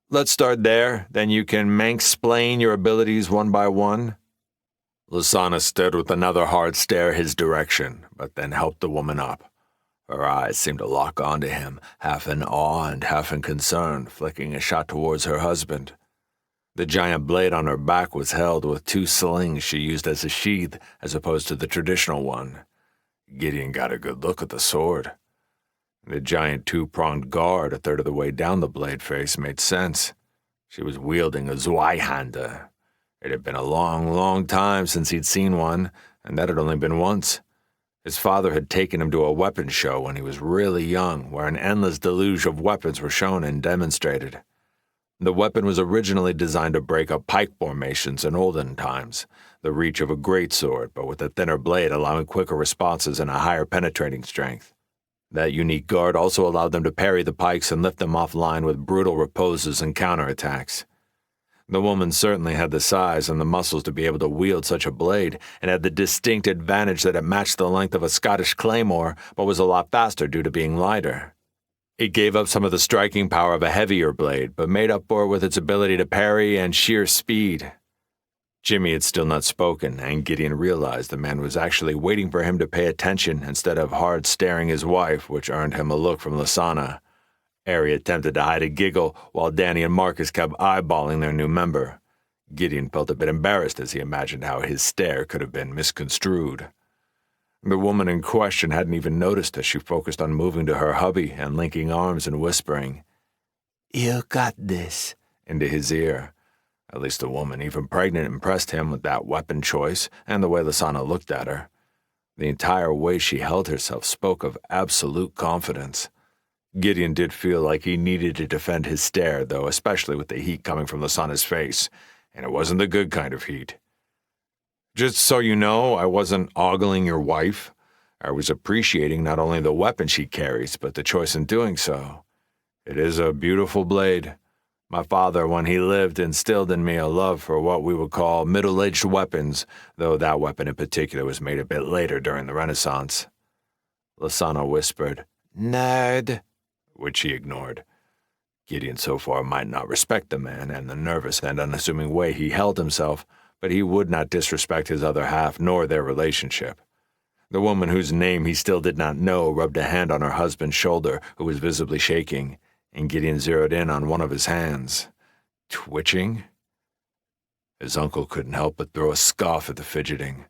Let's start there, then you can manx-splain your abilities one by one." Lasana stood with another hard stare his direction, but then helped the woman up. Her eyes seemed to lock onto him, half in awe and half in concern, flicking a shot towards her husband. The giant blade on her back was held with two slings she used as a sheath, as opposed to the traditional one. Gideon got a good look at the sword. The giant two-pronged guard a third of the way down the blade face made sense. She was wielding a Zweihander. It had been a long, long time since he'd seen one, and that had only been once. His father had taken him to a weapons show when he was really young, where an endless deluge of weapons were shown and demonstrated. The weapon was originally designed to break up pike formations in olden times, the reach of a greatsword, but with a thinner blade allowing quicker responses and a higher penetrating strength. That unique guard also allowed them to parry the pikes and lift them offline with brutal reposes and counterattacks. The woman certainly had the size and the muscles to be able to wield such a blade, and had the distinct advantage that it matched the length of a Scottish claymore, but was a lot faster due to being lighter. It gave up some of the striking power of a heavier blade, but made up for it with its ability to parry and sheer speed. Jimmy had still not spoken, and Gideon realized the man was actually waiting for him to pay attention instead of hard staring his wife, which earned him a look from Lasana. Ari attempted to hide a giggle, while Danny and Marcus kept eyeballing their new member. Gideon felt a bit embarrassed as he imagined how his stare could have been misconstrued. The woman in question hadn't even noticed as she focused on moving to her hubby and linking arms and whispering, "You got this. into his ear. At least the woman, even pregnant, impressed him with that weapon choice and the way Lasana looked at her. The entire way she held herself spoke of absolute confidence. Gideon did feel like he needed to defend his stare, though, especially with the heat coming from Lasana's face, and it wasn't the good kind of heat. Just so you know, I wasn't ogling your wife. I was appreciating not only the weapon she carries, but the choice in doing so. It is a beautiful blade. My father, when he lived, instilled in me a love for what we would call middle-aged weapons, though that weapon in particular was made a bit later during the Renaissance. Lasana whispered, "Nerd," which he ignored. Gideon so far might not respect the man and the nervous and unassuming way he held himself, but he would not disrespect his other half nor their relationship. The woman whose name he still did not know rubbed a hand on her husband's shoulder, who was visibly shaking, and Gideon zeroed in on one of his hands. Twitching? His uncle couldn't help but throw a scoff at the fidgeting.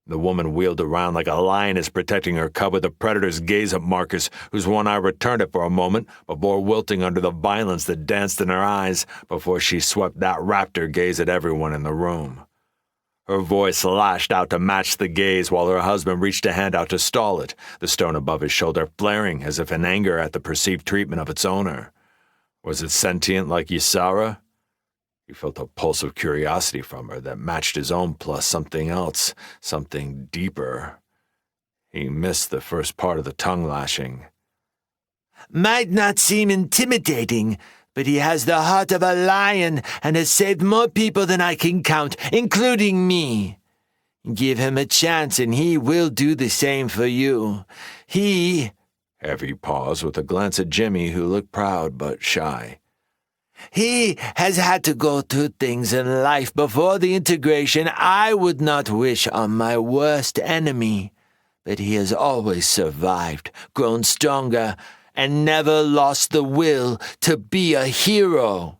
The woman wheeled around like a lioness protecting her cub with a predator's gaze at Marcus, whose one eye returned it for a moment before wilting under the violence that danced in her eyes before she swept that raptor gaze at everyone in the room. Her voice lashed out to match the gaze while her husband reached a hand out to stall it, the stone above his shoulder flaring as if in anger at the perceived treatment of its owner. Was it sentient like Ysara? He felt a pulse of curiosity from her that matched his own plus something else, something deeper. He missed the first part of the tongue lashing. "Might not seem intimidating, but he has the heart of a lion and has saved more people than I can count, including me. Give him a chance and he will do the same for you. Heavy pause with a glance at Jimmy, who looked proud but shy. He has had to go through things in life before the integration I would not wish on my worst enemy, but he has always survived, grown stronger, and never lost the will to be a hero."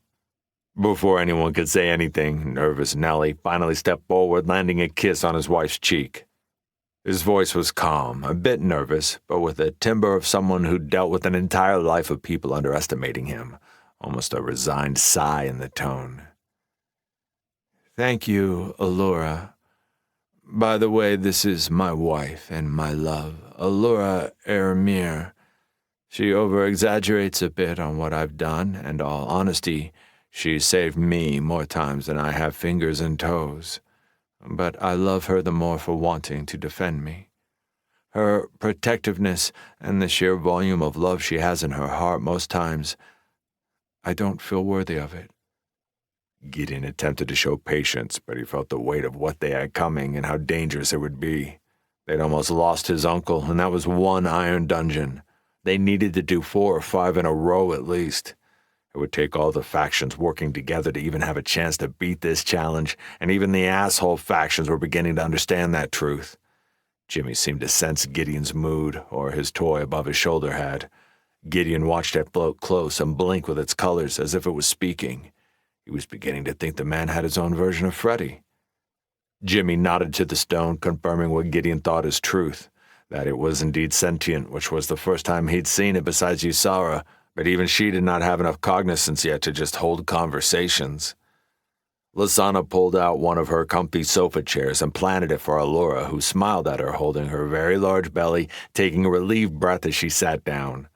Before anyone could say anything, nervous Nellie finally stepped forward, landing a kiss on his wife's cheek. His voice was calm, a bit nervous, but with the timbre of someone who dealt with an entire life of people underestimating him, almost a resigned sigh in the tone. "Thank you, Allura. By the way, this is my wife and my love, Allura Eramir. She over-exaggerates a bit on what I've done, and all honesty, she's saved me more times than I have fingers and toes. But I love her the more for wanting to defend me. Her protectiveness and the sheer volume of love she has in her heart most times, I don't feel worthy of it." Gideon attempted to show patience, but he felt the weight of what they had coming and how dangerous it would be. They'd almost lost his uncle, and that was one iron dungeon. They needed to do 4 or 5 in a row at least. It would take all the factions working together to even have a chance to beat this challenge, and even the asshole factions were beginning to understand that truth. Jimmy seemed to sense Gideon's mood, or his toy above his shoulder had. Gideon watched it float close and blink with its colors as if it was speaking. He was beginning to think the man had his own version of Freddy. Jimmy nodded to the stone, confirming what Gideon thought as truth, that it was indeed sentient, which was the first time he'd seen it besides Ysara, but even she did not have enough cognizance yet to just hold conversations. Lasana pulled out one of her comfy sofa chairs and planted it for Allura, who smiled at her, holding her very large belly, taking a relieved breath as she sat down.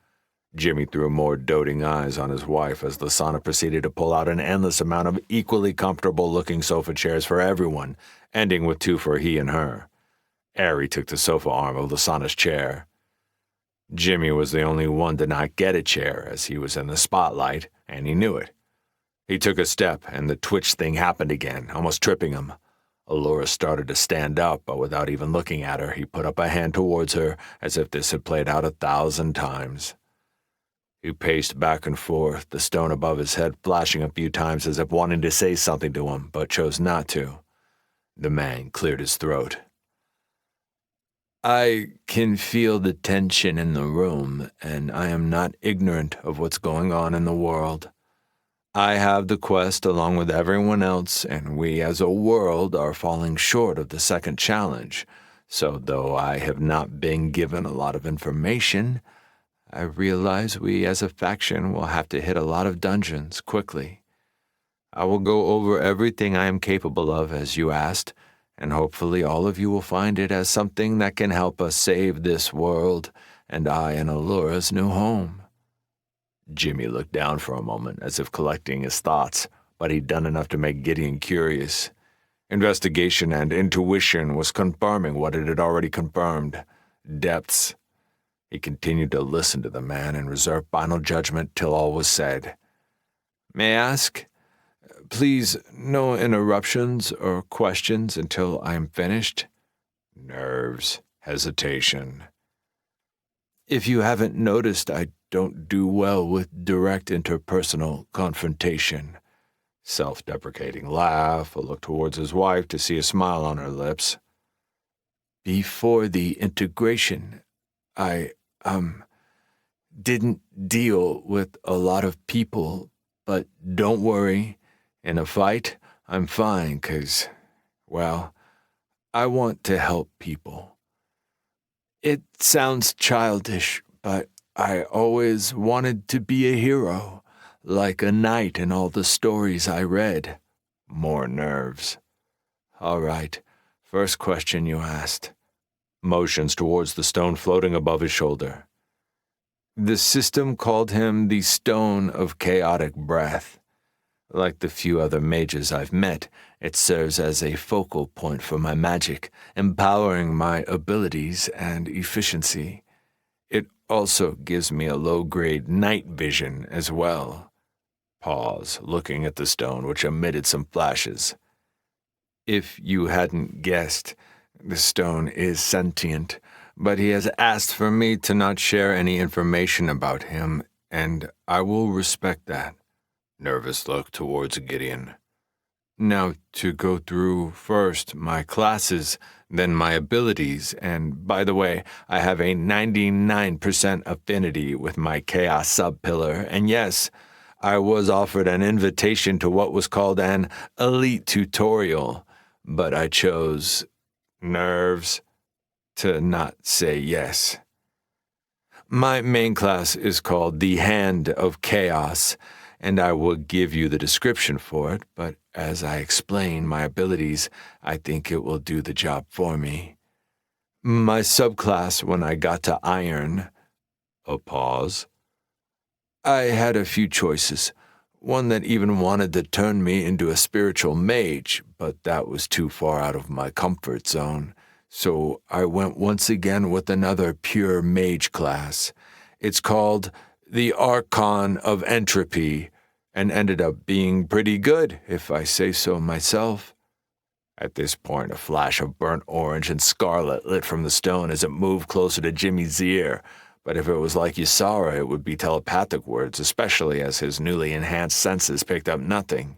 Jimmy threw more doting eyes on his wife as Lasana proceeded to pull out an endless amount of equally comfortable-looking sofa chairs for everyone, ending with 2 for he and her. Ari took the sofa arm of Lasana's chair. Jimmy was the only one to not get a chair, as he was in the spotlight, and he knew it. He took a step, and the twitch thing happened again, almost tripping him. Allura started to stand up, but without even looking at her, he put up a hand towards her, as if this had played out 1,000 times. He paced back and forth, the stone above his head flashing a few times as if wanting to say something to him, but chose not to. The man cleared his throat. "I can feel the tension in the room, and I am not ignorant of what's going on in the world. I have the quest along with everyone else, and we as a world are falling short of the second challenge. So though I have not been given a lot of information, I realize we as a faction will have to hit a lot of dungeons quickly. I will go over everything I am capable of as you asked, and hopefully all of you will find it as something that can help us save this world and I and Allura's new home." Jimmy looked down for a moment as if collecting his thoughts, but he'd done enough to make Gideon curious. Investigation and intuition was confirming what it had already confirmed: depths. He continued to listen to the man and reserve final judgment till all was said. "May I ask? Please, no interruptions or questions until I am finished." Nerves, hesitation. "If you haven't noticed, I don't do well with direct interpersonal confrontation." Self-deprecating laugh, a look towards his wife to see a smile on her lips. "Before the integration, I, didn't deal with a lot of people, but don't worry. In a fight, I'm fine 'cause, well, I want to help people. It sounds childish, but I always wanted to be a hero, like a knight in all the stories I read." More nerves. "All right, first question you asked." Motions towards the stone floating above his shoulder. "The system called him the Stone of Chaotic Breath. Like the few other mages I've met, it serves as a focal point for my magic, empowering my abilities and efficiency. It also gives me a low-grade night vision as well." Pause, looking at the stone, which emitted some flashes. "If you hadn't guessed, the stone is sentient, but he has asked for me to not share any information about him, and I will respect that." Nervous look towards Gideon. "Now, to go through first my classes, then my abilities, and by the way, I have a 99% affinity with my Chaos Subpillar, and yes, I was offered an invitation to what was called an elite tutorial, but I chose, Nerves. to not say yes. My main class is called the Hand of Chaos, and I will give you the description for it, but as I explain my abilities, I think it will do the job for me. My subclass when I got to Iron." A pause. "I had a few choices. One that even wanted to turn me into a spiritual mage, but that was too far out of my comfort zone. So I went once again with another pure mage class. It's called the Archon of Entropy, and ended up being pretty good, if I say so myself." At this point, a flash of burnt orange and scarlet lit from the stone as it moved closer to Jimmy's ear, but if it was like Ysara, it would be telepathic words, especially as his newly enhanced senses picked up nothing.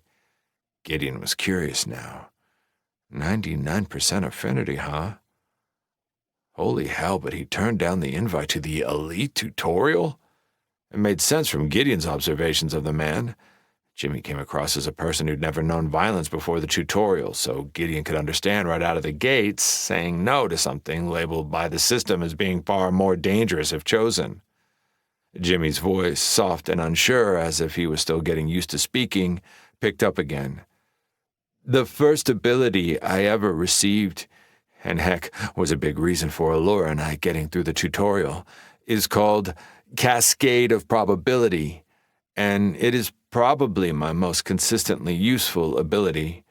Gideon was curious now. 99% affinity, huh? Holy hell, but he turned down the invite to the elite tutorial? It made sense from Gideon's observations of the man. Jimmy came across as a person who'd never known violence before the tutorial, so Gideon could understand right out of the gates saying no to something labeled by the system as being far more dangerous if chosen. Jimmy's voice, soft and unsure as if he was still getting used to speaking, picked up again. "The first ability I ever received, and heck, was a big reason for Allura and I getting through the tutorial, is called Cascade of Probability, and it is probably my most consistently useful ability.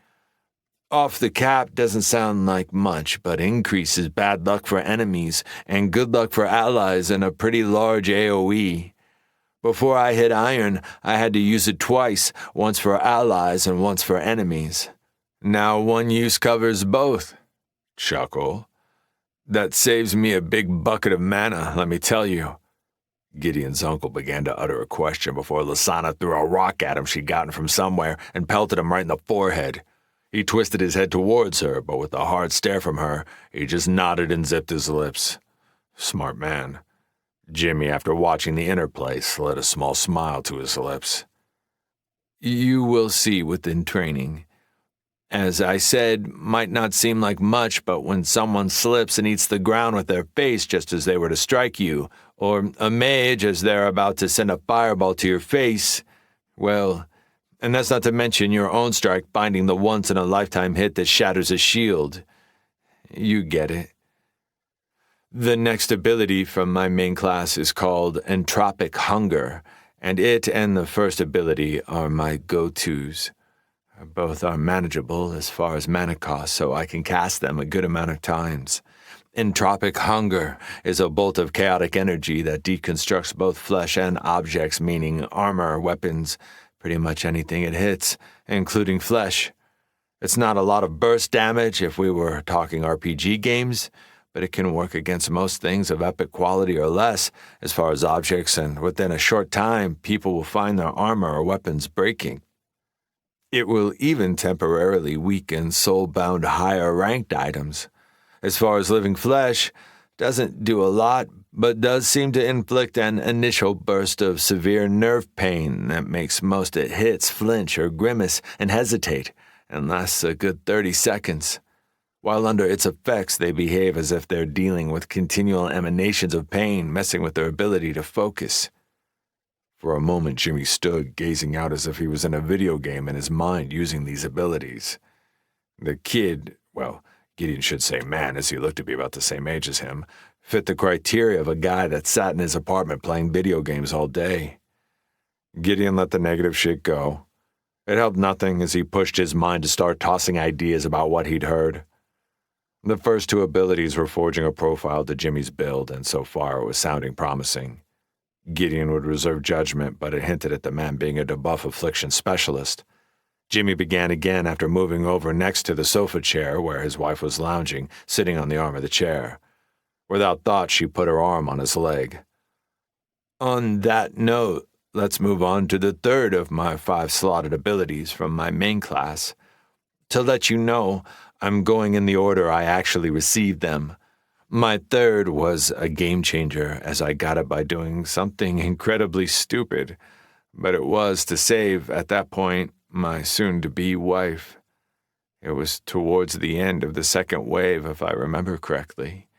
Off the cap doesn't sound like much, but increases bad luck for enemies and good luck for allies in a pretty large AoE. Before I hit Iron, I had to use it twice, once for allies and once for enemies. Now one use covers both." Chuckle. "That saves me a big bucket of mana, let me tell you." Gideon's uncle began to utter a question before Lasana threw a rock at him she'd gotten from somewhere and pelted him right in the forehead. He twisted his head towards her, but with a hard stare from her, he just nodded and zipped his lips. Smart man. Jimmy, after watching the interplay, slid a small smile to his lips. "You will see within training. As I said, might not seem like much, but when someone slips and eats the ground with their face just as they were to strike you, or a mage as they're about to send a fireball to your face, well, And that's not to mention your own strike binding the once-in-a-lifetime hit that shatters a shield. You get it. The next ability from my main class is called Entropic Hunger, and it and the first ability are my go-tos. Both are manageable as far as mana cost, so I can cast them a good amount of times. Entropic Hunger is a bolt of chaotic energy that deconstructs both flesh and objects, meaning armor, weapons, pretty much anything it hits, including flesh. It's not a lot of burst damage if we were talking RPG games, but it can work against most things of epic quality or less as far as objects, and within a short time, people will find their armor or weapons breaking. It will even temporarily weaken soul-bound higher-ranked items. As far as living flesh, doesn't do a lot, but does seem to inflict an initial burst of severe nerve pain that makes most it hits flinch or grimace and hesitate, and lasts a good 30 seconds. While under its effects, they behave as if they're dealing with continual emanations of pain, messing with their ability to focus. For a moment, Jimmy stood, gazing out as if he was in a video game in his mind using these abilities. The kid, well, Gideon should say man, as he looked to be about the same age as him, fit the criteria of a guy that sat in his apartment playing video games all day. Gideon let the negative shit go. It helped nothing as he pushed his mind to start tossing ideas about what he'd heard. The first two abilities were forging a profile to Jimmy's build, and so far it was sounding promising. Gideon would reserve judgment, but it hinted at the man being a debuff affliction specialist. Jimmy began again after moving over next to the sofa chair where his wife was lounging, sitting on the arm of the chair. Without thought, she put her arm on his leg. On that note, let's move on to the third of my 5 slotted abilities from my main class. To let you know, I'm going in the order I actually received them. My third was a game changer, as I got it by doing something incredibly stupid, but it was to save, at that point, my soon-to-be wife. It was towards the end of the second wave, if I remember correctly.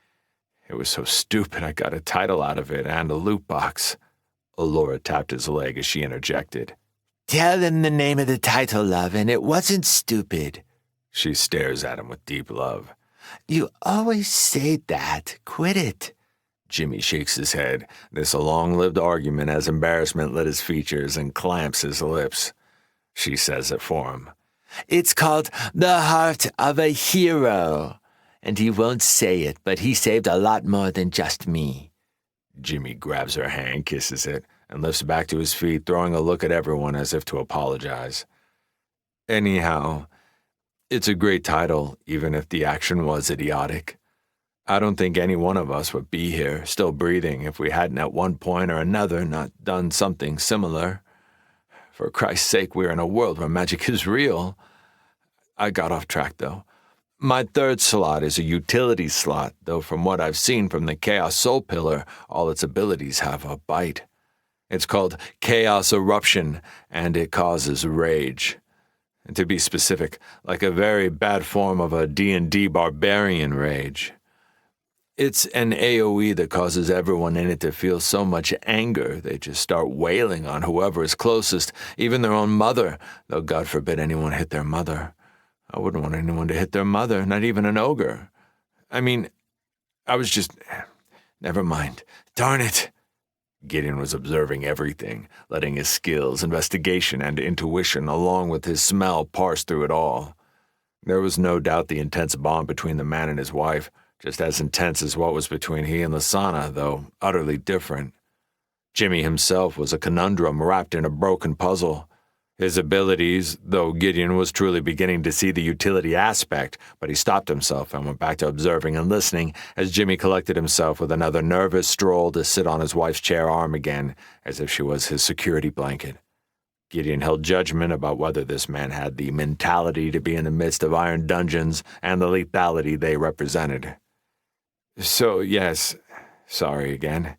It was so stupid I got a title out of it and a loot box. Allura tapped his leg as she interjected. Tell them the name of the title, love, and it wasn't stupid. She stares at him with deep love. You always say that. Quit it. Jimmy shakes his head. This long-lived argument has embarrassment lit his features and clamps his lips. She says it for him. It's called The Heart of a Hero. And he won't say it, but he saved a lot more than just me. Jimmy grabs her hand, kisses it, and lifts back to his feet, throwing a look at everyone as if to apologize. Anyhow, it's a great title, even if the action was idiotic. I don't think any one of us would be here, still breathing, if we hadn't at one point or another not done something similar. For Christ's sake, we're in a world where magic is real. I got off track, though. My third slot is a utility slot, though from what I've seen from the Chaos Soul Pillar, all its abilities have a bite. It's called Chaos Eruption, and it causes rage. And to be specific, like a very bad form of a D&D barbarian rage. It's an AoE that causes everyone in it to feel so much anger they just start wailing on whoever is closest, even their own mother, though God forbid anyone hit their mother. I wouldn't want anyone to hit their mother, not even an ogre. Never mind. Darn it. Gideon was observing everything, letting his skills, investigation, and intuition, along with his smell, parse through it all. There was no doubt the intense bond between the man and his wife, just as intense as what was between he and Lasana, though utterly different. Jimmy himself was a conundrum wrapped in a broken puzzle. His abilities, though Gideon was truly beginning to see the utility aspect, but he stopped himself and went back to observing and listening as Jimmy collected himself with another nervous stroll to sit on his wife's chair arm again, as if she was his security blanket. Gideon held judgment about whether this man had the mentality to be in the midst of iron dungeons and the lethality they represented. So, yes, sorry again.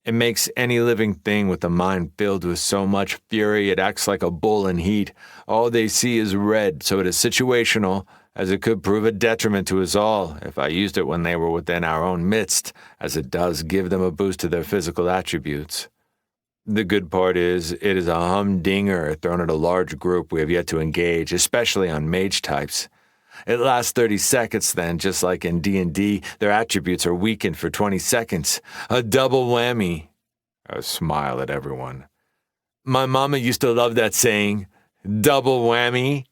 It makes any living thing with a mind filled with so much fury it acts like a bull in heat. All they see is red, so it is situational, as it could prove a detriment to us all if I used it when they were within our own midst, as it does give them a boost to their physical attributes. The good part is, it is a humdinger thrown at a large group we have yet to engage, especially on mage types. It lasts 30 seconds then, just like in D&D, their attributes are weakened for 20 seconds. A double whammy. I smile at everyone. My mama used to love that saying, double whammy.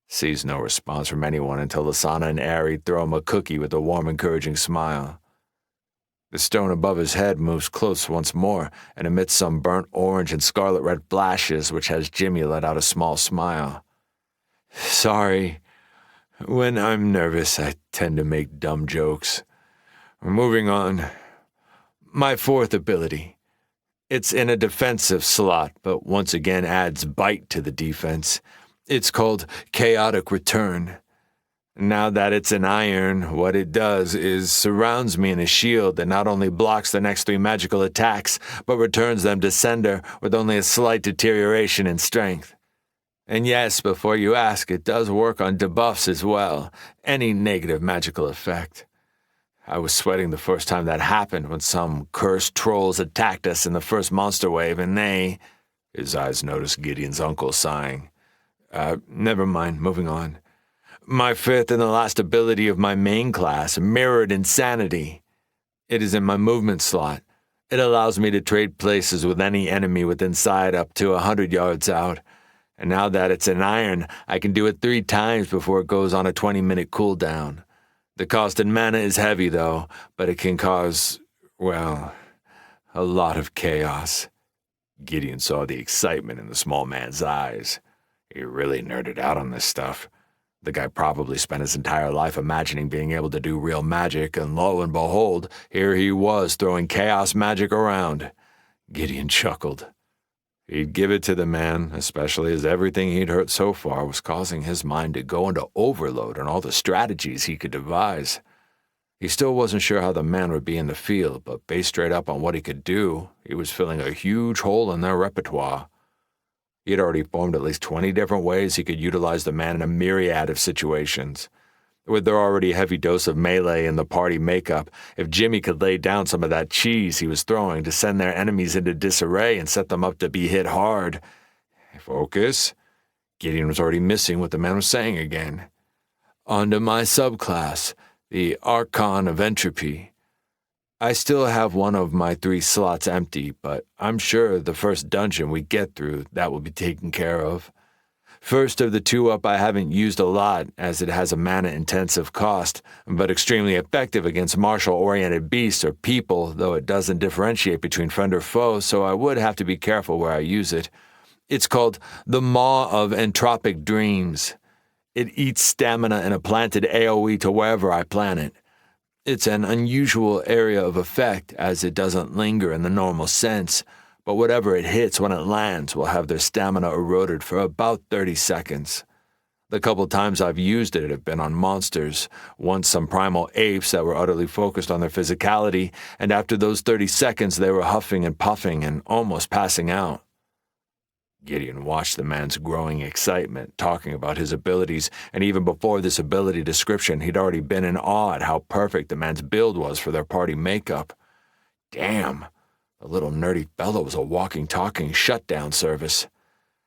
Sees no response from anyone until Lasana and Ari throw him a cookie with a warm, encouraging smile. The stone above his head moves close once more and emits some burnt orange and scarlet red flashes, which has Jimmy let out a small smile. Sorry. When I'm nervous, I tend to make dumb jokes. Moving on. My fourth ability. It's in a defensive slot, but once again adds bite to the defense. It's called Chaotic Return. Now that it's an iron, what it does is surrounds me in a shield that not only blocks the next 3 magical attacks, but returns them to sender with only a slight deterioration in strength. And yes, before you ask, it does work on debuffs as well, any negative magical effect. I was sweating the first time that happened when some cursed trolls attacked us in the first monster wave, and they... His eyes noticed Gideon's uncle sighing. Never mind, moving on. My fifth and the last ability of my main class, Mirrored Insanity. It is in my movement slot. It allows me to trade places with any enemy within sight up to 100 yards out. And now that it's an iron, I can do it 3 times before it goes on a 20-minute cooldown. The cost in mana is heavy, though, but it can cause, well, a lot of chaos. Gideon saw the excitement in the small man's eyes. He really nerded out on this stuff. The guy probably spent his entire life imagining being able to do real magic, and lo and behold, here he was throwing chaos magic around. Gideon chuckled. He'd give it to the man, especially as everything he'd heard so far was causing his mind to go into overload on all the strategies he could devise. He still wasn't sure how the man would be in the field, but based straight up on what he could do, he was filling a huge hole in their repertoire. He had already formed at least 20 different ways he could utilize the man in a myriad of situations. With their already heavy dose of melee in the party makeup, if Jimmy could lay down some of that cheese he was throwing to send their enemies into disarray and set them up to be hit hard. Focus. Gideon was already missing what the man was saying again. On to my subclass, the Archon of Entropy. I still have one of my 3 slots empty, but I'm sure the first dungeon we get through, that will be taken care of. First of the 2 up I haven't used a lot, as it has a mana-intensive cost, but extremely effective against martial-oriented beasts or people, though it doesn't differentiate between friend or foe, so I would have to be careful where I use it. It's called the Maw of Entropic Dreams. It eats stamina and a planted AoE to wherever I plant it. It's an unusual area of effect, as it doesn't linger in the normal sense, but whatever it hits when it lands will have their stamina eroded for about 30 seconds. The couple times I've used it have been on monsters, once some primal apes that were utterly focused on their physicality, and after those 30 seconds they were huffing and puffing and almost passing out. Gideon watched the man's growing excitement, talking about his abilities, and even before this ability description, he'd already been in awe at how perfect the man's build was for their party makeup. Damn, the little nerdy fellow was a walking, talking shutdown service.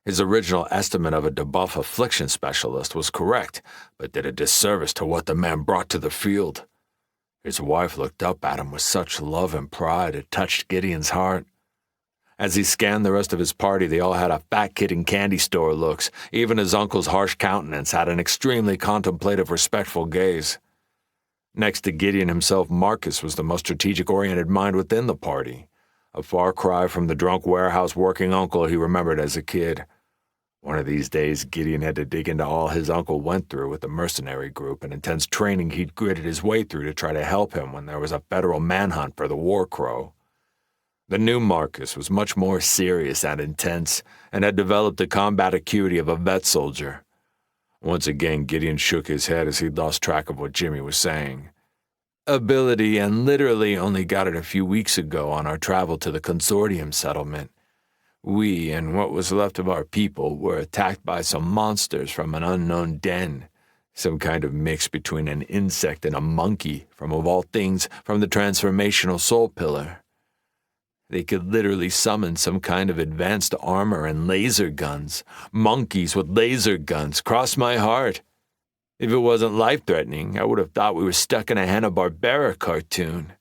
His original estimate of a debuff affliction specialist was correct, but did a disservice to what the man brought to the field. His wife looked up at him with such love and pride it touched Gideon's heart. As he scanned the rest of his party, they all had a fat kid in candy store looks. Even his uncle's harsh countenance had an extremely contemplative, respectful gaze. Next to Gideon himself, Marcus was the most strategic-oriented mind within the party, a far cry from the drunk warehouse working uncle he remembered as a kid. One of these days, Gideon had to dig into all his uncle went through with the mercenary group and intense training he'd gritted his way through to try to help him when there was a federal manhunt for the War Crow. The new Marcus was much more serious and intense, and had developed the combat acuity of a vet soldier. Once again, Gideon shook his head as he'd lost track of what Jimmy was saying. Ability, and literally only got it a few weeks ago on our travel to the Consortium settlement. We, and what was left of our people, were attacked by some monsters from an unknown den, some kind of mix between an insect and a monkey, from of all things, from the transformational soul pillar. They could literally summon some kind of advanced armor and laser guns. Monkeys with laser guns. Cross my heart. If it wasn't life-threatening, I would have thought we were stuck in a Hanna-Barbera cartoon.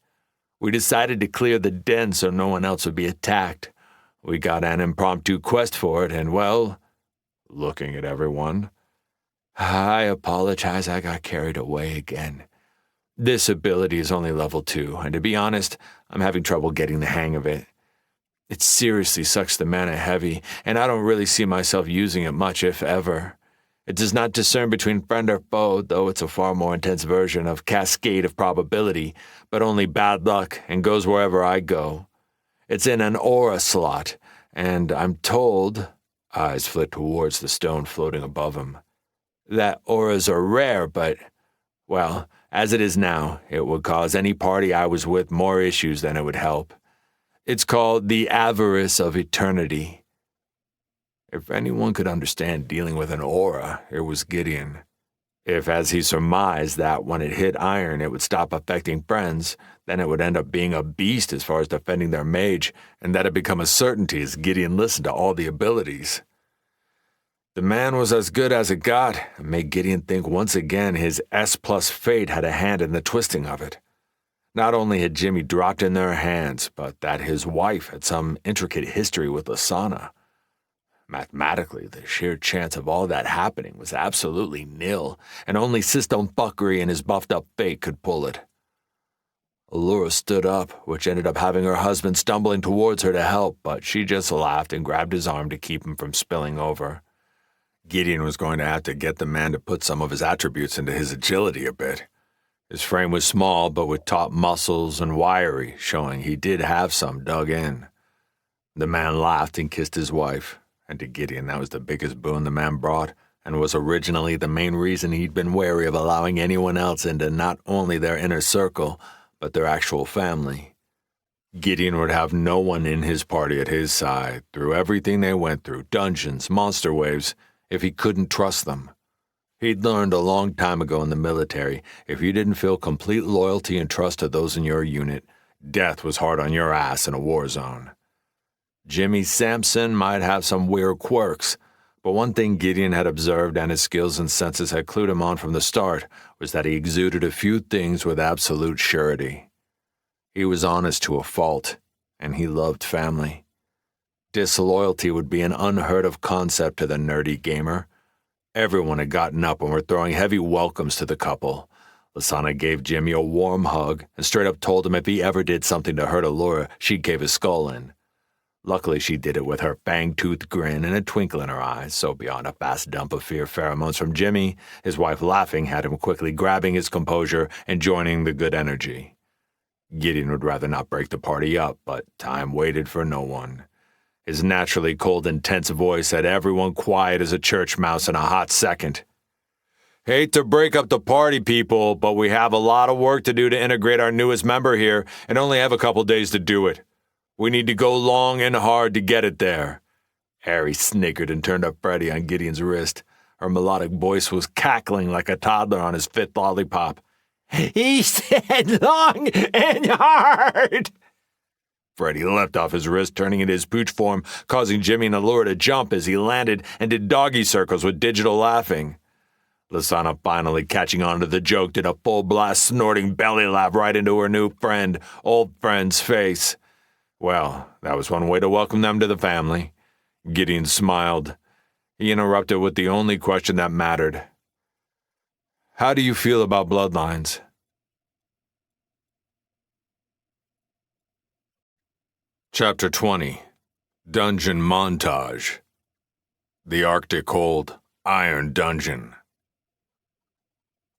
We decided to clear the den so no one else would be attacked. We got an impromptu quest for it, and well, looking at everyone, I apologize, I got carried away again. This ability is only level 2, and to be honest, I'm having trouble getting the hang of it. It seriously sucks the mana heavy, and I don't really see myself using it much, if ever. It does not discern between friend or foe, though it's a far more intense version of Cascade of Probability, but only bad luck and goes wherever I go. It's in an aura slot, and I'm told, eyes flit towards the stone floating above him, that auras are rare, but, well, as it is now, it would cause any party I was with more issues than it would help. It's called the Avarice of Eternity. If anyone could understand dealing with an aura, it was Gideon. If, as he surmised, that when it hit iron it would stop affecting friends, then it would end up being a beast as far as defending their mage, and that had become a certainty as Gideon listened to all the abilities. The man was as good as it got, and made Gideon think once again his S+ fate had a hand in the twisting of it. Not only had Jimmy dropped in their hands, but that his wife had some intricate history with Lasana. Mathematically, the sheer chance of all that happening was absolutely nil, and only system fuckery and his buffed-up fate could pull it. Allura stood up, which ended up having her husband stumbling towards her to help, but she just laughed and grabbed his arm to keep him from spilling over. Gideon was going to have to get the man to put some of his attributes into his agility a bit. His frame was small, but with taut muscles and wiry, showing he did have some dug in. The man laughed and kissed his wife. And to Gideon, that was the biggest boon the man brought, and was originally the main reason he'd been wary of allowing anyone else into not only their inner circle, but their actual family. Gideon would have no one in his party at his side, through everything they went through, dungeons, monster waves, if he couldn't trust them. He'd learned a long time ago in the military, if you didn't feel complete loyalty and trust to those in your unit, death was hard on your ass in a war zone. Jimmy Sampson might have some weird quirks, but one thing Gideon had observed and his skills and senses had clued him on from the start was that he exuded a few things with absolute surety. He was honest to a fault, and he loved family. Disloyalty would be an unheard of concept to the nerdy gamer. Everyone had gotten up and were throwing heavy welcomes to the couple. Lasana gave Jimmy a warm hug and straight up told him if he ever did something to hurt Allura, she'd cave his skull in. Luckily, she did it with her fang-toothed grin and a twinkle in her eyes, so beyond a fast dump of fear pheromones from Jimmy, his wife laughing had him quickly grabbing his composure and joining the good energy. Gideon would rather not break the party up, but time waited for no one. His naturally cold, intense voice had everyone quiet as a church mouse in a hot second. Hate to break up the party, people, but we have a lot of work to do to integrate our newest member here and only have a couple days to do it. We need to go long and hard to get it there. Harry snickered and turned up Freddy on Gideon's wrist. Her melodic voice was cackling like a toddler on his 5th lollipop. He said long and hard. Freddy leapt off his wrist, turning into his pooch form, causing Jimmy and Allura to jump as he landed and did doggy circles with digital laughing. Lasana, finally catching on to the joke, did a full-blast snorting belly laugh right into her new friend, old friend's face. Well, that was one way to welcome them to the family. Gideon smiled. He interrupted with the only question that mattered. How do you feel about bloodlines? Chapter 20. Dungeon Montage. The Arctic Cold, Iron Dungeon.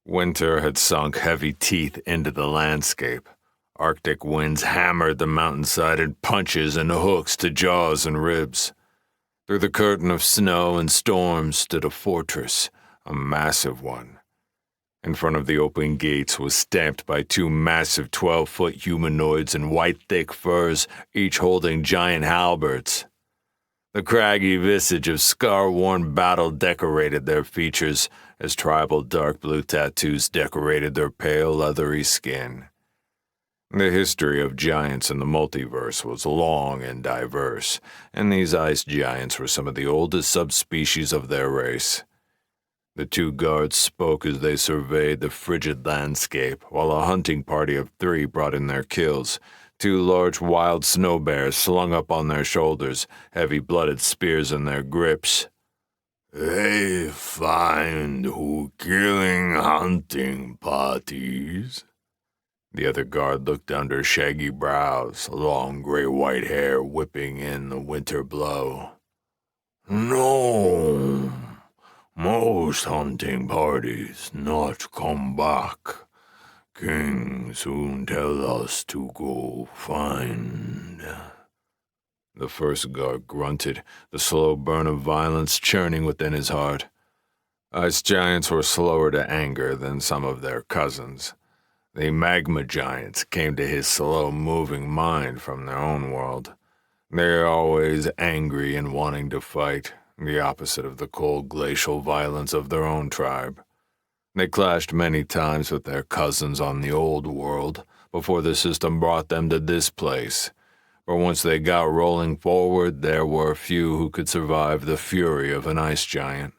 Winter had sunk heavy teeth into the landscape. Arctic winds hammered the mountainside in punches and hooks to jaws and ribs. Through the curtain of snow and storm stood a fortress, a massive one. In front of the open gates was stamped by 2 massive 12-foot humanoids in white thick furs, each holding giant halberds. The craggy visage of scar-worn battle decorated their features, as tribal dark blue tattoos decorated their pale leathery skin. The history of giants in the multiverse was long and diverse, and these ice giants were some of the oldest subspecies of their race. The two guards spoke as they surveyed the frigid landscape, while a hunting party of 3 brought in their kills. 2 large wild snow bears slung up on their shoulders, heavy-blooded spears in their grips. They find who killing hunting parties. The other guard looked under shaggy brows, long gray-white hair whipping in the winter blow. No, most hunting parties not come back. King soon tell us to go find. The first guard grunted, the slow burn of violence churning within his heart. Ice giants were slower to anger than some of their cousins. The magma giants came to his slow-moving mind from their own world. They are always angry and wanting to fight, the opposite of the cold glacial violence of their own tribe. They clashed many times with their cousins on the old world before the system brought them to this place. But once they got rolling forward, there were few who could survive the fury of an ice giant.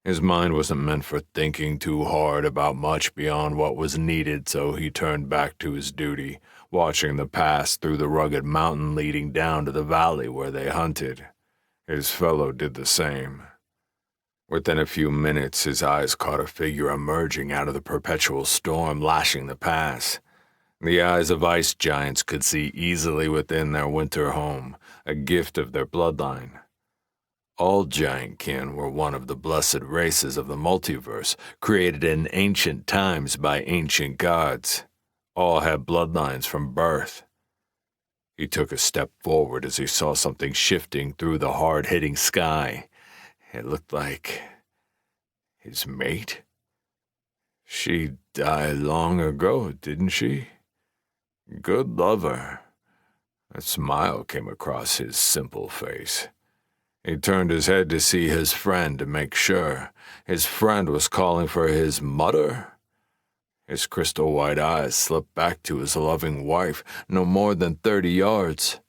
His mind wasn't meant for thinking too hard about much beyond what was needed, so he turned back to his duty, watching the pass through the rugged mountain leading down to the valley where they hunted. His fellow did the same. Within a few minutes, his eyes caught a figure emerging out of the perpetual storm lashing the pass. The eyes of ice giants could see easily within their winter home, a gift of their bloodline. All giantkin were one of the blessed races of the multiverse, created in ancient times by ancient gods. All had bloodlines from birth. He took a step forward as he saw something shifting through the hard-hitting sky. It looked like his mate. She died long ago, didn't she? Good lover. A smile came across his simple face. He turned his head to see his friend to make sure. His friend was calling for his mother? His crystal-white eyes slipped back to his loving wife, no more than 30 yards.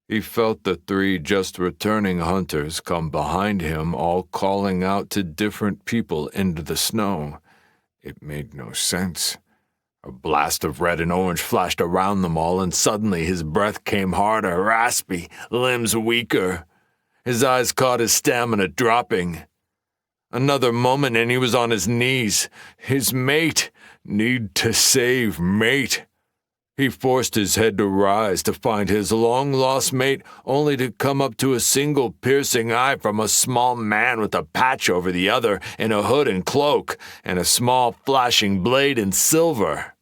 He felt the 3 just-returning hunters come behind him, all calling out to different people into the snow. It made no sense. A blast of red and orange flashed around them all, and suddenly his breath came harder, raspy, limbs weaker. His eyes caught his stamina dropping. Another moment and he was on his knees. His mate. Need to save mate. He forced his head to rise to find his long-lost mate, only to come up to a single piercing eye from a small man with a patch over the other in a hood and cloak, and a small flashing blade in silver.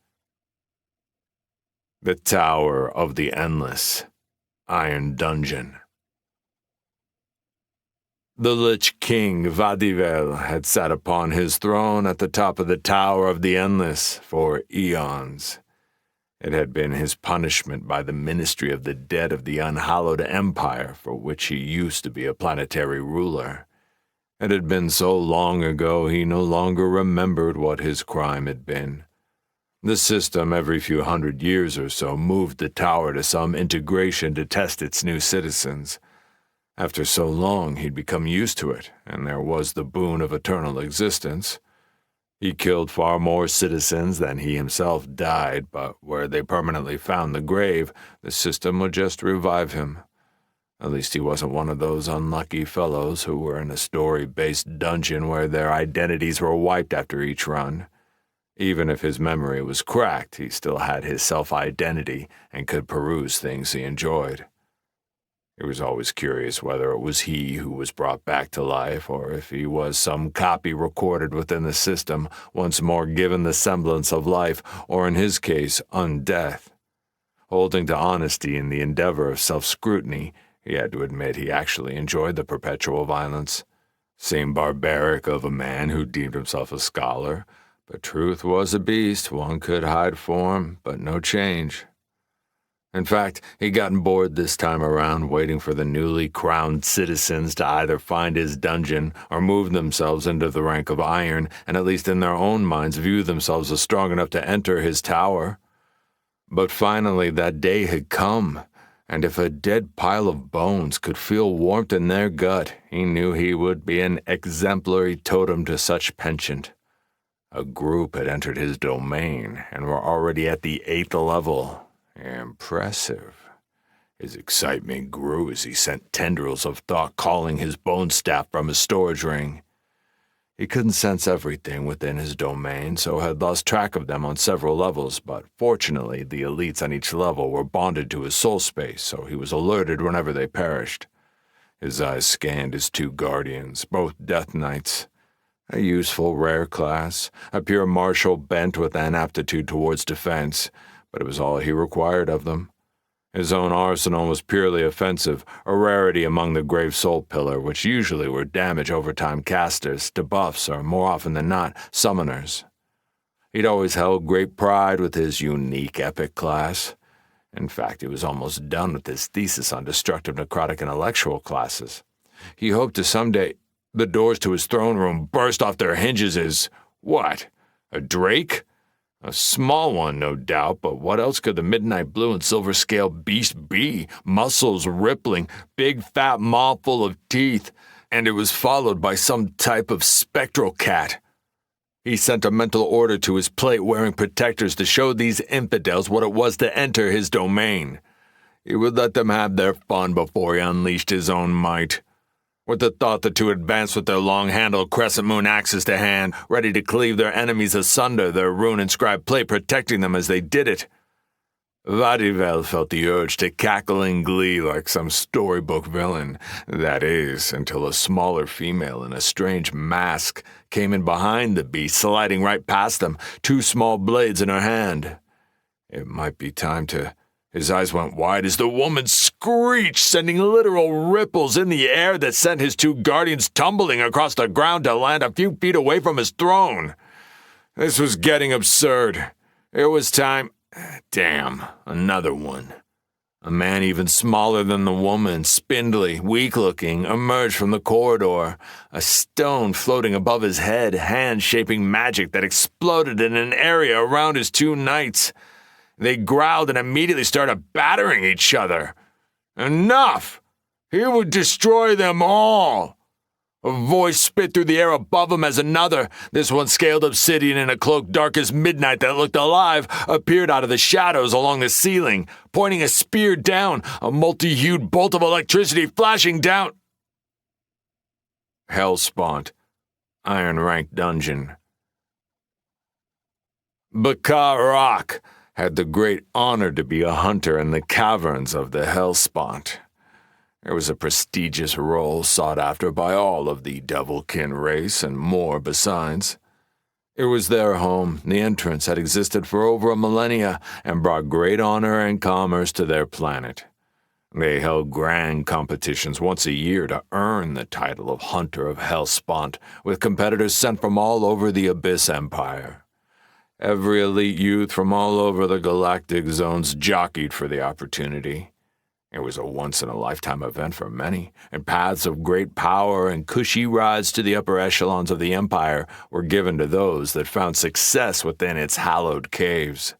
The Tower of the Endless. Iron Dungeon. The Lich King Vadivel had sat upon his throne at the top of the Tower of the Endless for eons. It had been his punishment by the Ministry of the Dead of the Unhallowed Empire, for which he used to be a planetary ruler. It had been so long ago he no longer remembered what his crime had been. The system, every few hundred years or so, moved the tower to some integration to test its new citizens. After so long, he'd become used to it, and there was the boon of eternal existence. He killed far more citizens than he himself died, but where they permanently found the grave, the system would just revive him. At least he wasn't one of those unlucky fellows who were in a story-based dungeon where their identities were wiped after each run. Even if his memory was cracked, he still had his self-identity and could peruse things he enjoyed. He was always curious whether it was he who was brought back to life, or if he was some copy recorded within the system, once more given the semblance of life, or in his case, undeath. Holding to honesty in the endeavor of self-scrutiny, he had to admit he actually enjoyed the perpetual violence. Seemed barbaric of a man who deemed himself a scholar, but truth was a beast. One could hide form, but no change. In fact, he'd gotten bored this time around, waiting for the newly crowned citizens to either find his dungeon or move themselves into the rank of iron, and at least in their own minds view themselves as strong enough to enter his tower. But finally that day had come, and if a dead pile of bones could feel warmth in their gut, he knew he would be an exemplary totem to such penchant. A group had entered his domain and were already at the 8th level. Impressive. His excitement grew as he sent tendrils of thought calling his bone staff from his storage ring. He couldn't sense everything within his domain, so had lost track of them on several levels, but fortunately the elites on each level were bonded to his soul space, so he was alerted whenever they perished. His eyes scanned his 2 guardians, both Death Knights. A useful, rare class, a pure martial bent with an aptitude towards defense, but it was all he required of them. His own arsenal was purely offensive, a rarity among the Grave Soul Pillar, which usually were damage overtime casters, debuffs, or more often than not, summoners. He'd always held great pride with his unique epic class. In fact, he was almost done with his thesis on destructive necrotic intellectual classes. He hoped to someday the doors to his throne room burst off their hinges as, what, a drake? A small one, no doubt, but what else could the midnight blue and silver scale beast be? Muscles rippling, big fat maw full of teeth, and it was followed by some type of spectral cat. He sent a mental order to his plate-wearing protectors to show these infidels what it was to enter his domain. He would let them have their fun before he unleashed his own might. With the thought, the 2 advanced with their long-handled crescent moon axes to hand, ready to cleave their enemies asunder, their rune-inscribed plate protecting them as they did it. Vadivel felt the urge to cackle in glee like some storybook villain, that is, until a smaller female in a strange mask came in behind the beast, sliding right past them, 2 small blades in her hand. It might be time to... His eyes went wide as the woman screeched, sending literal ripples in the air that sent his 2 guardians tumbling across the ground to land a few feet away from his throne. This was getting absurd. It was time... Damn, another one. A man even smaller than the woman, spindly, weak-looking, emerged from the corridor, a stone floating above his head, hand-shaping magic that exploded in an area around his 2 knights. They growled and immediately started battering each other. Enough! He would destroy them all! A voice spit through the air above him as another, this one scaled obsidian in a cloak dark as midnight that looked alive, appeared out of the shadows along the ceiling, pointing a spear down, a multi-hued bolt of electricity flashing down. Hellspawn, Iron Rank Dungeon. Bakar Rock had the great honor to be a hunter in the caverns of the Hellspawn. It was a prestigious role sought after by all of the Devilkin race and more besides. It was their home. The entrance had existed for over a millennia and brought great honor and commerce to their planet. They held grand competitions once a year to earn the title of Hunter of Hellspawn, with competitors sent from all over the Abyss Empire. Every elite youth from all over the galactic zones jockeyed for the opportunity. It was a once-in-a-lifetime event for many, and paths of great power and cushy rides to the upper echelons of the Empire were given to those that found success within its hallowed caves.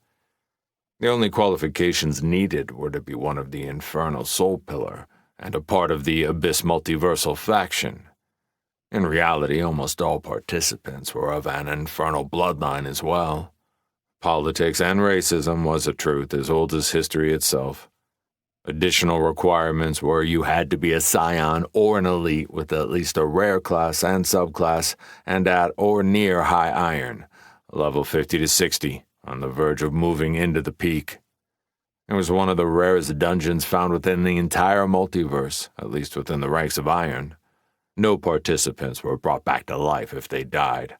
The only qualifications needed were to be one of the Infernal Soul Pillar and a part of the Abyss Multiversal faction. In reality, almost all participants were of an infernal bloodline as well. Politics and racism was a truth as old as history itself. Additional requirements were you had to be a scion or an elite with at least a rare class and subclass and at or near high iron, level 50 to 60, on the verge of moving into the peak. It was one of the rarest dungeons found within the entire multiverse, at least within the ranks of iron. No participants were brought back to life if they died.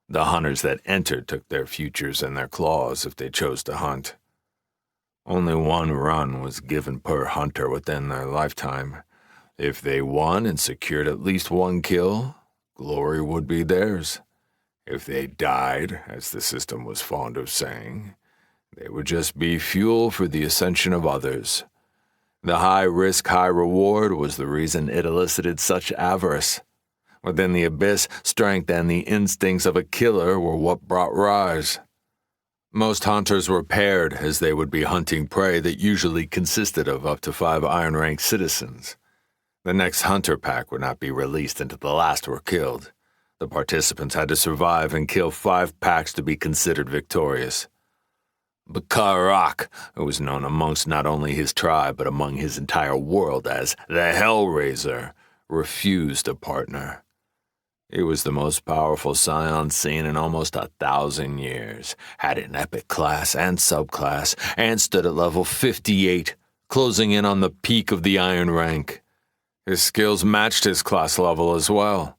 The hunters that entered took their futures in their claws if they chose to hunt. Only one run was given per hunter within their lifetime. If they won and secured at least one kill, glory would be theirs. If they died, as the system was fond of saying, they would just be fuel for the ascension of others. The high risk, high reward was the reason it elicited such avarice. Within the Abyss, strength and the instincts of a killer were what brought rise. Most hunters were paired, as they would be hunting prey that usually consisted of up to 5 iron-ranked citizens. The next hunter pack would not be released until the last were killed. The participants had to survive and kill 5 packs to be considered victorious. Bakarak, who was known amongst not only his tribe but among his entire world as the Hellraiser, refused a partner. He was the most powerful scion seen in almost 1,000 years, had an epic class and subclass, and stood at level 58, closing in on the peak of the iron rank. His skills matched his class level as well.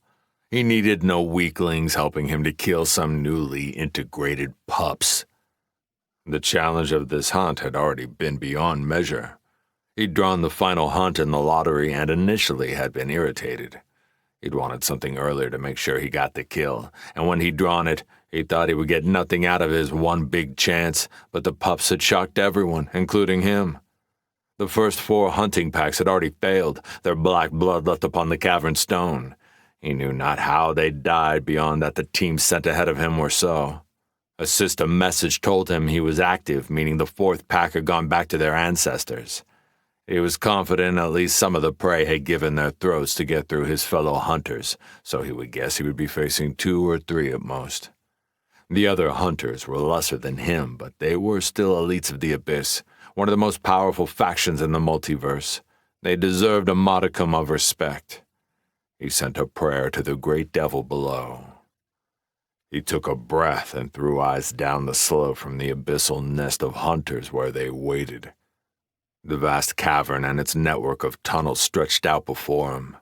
He needed no weaklings helping him to kill some newly integrated pups. The challenge of this hunt had already been beyond measure. He'd drawn the final hunt in the lottery and initially had been irritated. He'd wanted something earlier to make sure he got the kill, and when he'd drawn it, he thought he would get nothing out of his one big chance, but the pups had shocked everyone, including him. The first 4 hunting packs had already failed, their black blood left upon the cavern stone. He knew not how they'd died beyond that the teams sent ahead of him were so. A system message told him he was active, meaning the 4th pack had gone back to their ancestors. He was confident at least some of the prey had given their throats to get through his fellow hunters, so he would guess he would be facing 2 or 3 at most. The other hunters were lesser than him, but they were still elites of the Abyss, one of the most powerful factions in the multiverse. They deserved a modicum of respect. He sent a prayer to the great devil below. He took a breath and threw eyes down the slope from the abyssal nest of hunters where they waited. The vast cavern and its network of tunnels stretched out before him.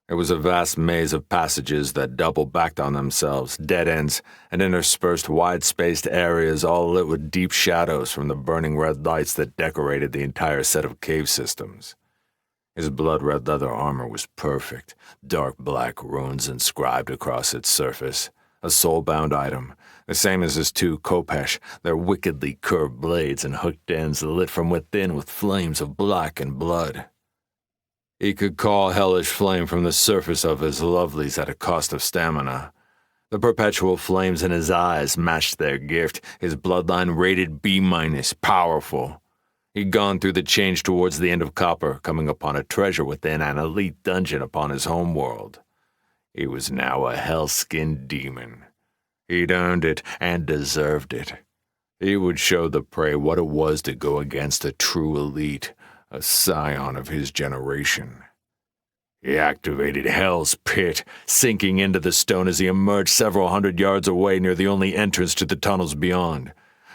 It was a vast maze of passages that double-backed on themselves, dead ends, and interspersed wide-spaced areas all lit with deep shadows from the burning red lights that decorated the entire set of cave systems. His blood-red leather armor was perfect, dark black runes inscribed across its surface. A soul-bound item, the same as his 2 Kopesh, their wickedly curved blades and hooked ends lit from within with flames of black and blood. He could call hellish flame from the surface of his lovelies at a cost of stamina. The perpetual flames in his eyes matched their gift, his bloodline rated B-, powerful. He'd gone through the change towards the end of Copper, coming upon a treasure within an elite dungeon upon his homeworld. He was now a hell-skinned demon. He'd earned it and deserved it. He would show the prey what it was to go against a true elite, a scion of his generation. He activated Hell's Pit, sinking into the stone as he emerged several hundred yards away near the only entrance to the tunnels beyond.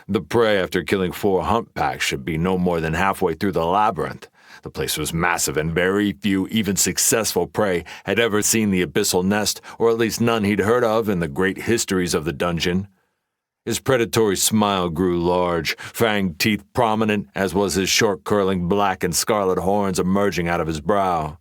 The prey, after killing 4 hunt packs, should be no more than halfway through the labyrinth. The place was massive, and very few, even successful prey, had ever seen the abyssal nest, or at least none he'd heard of in the great histories of the dungeon. His predatory smile grew large, fanged teeth prominent, as was his short curling black and scarlet horns emerging out of his brow.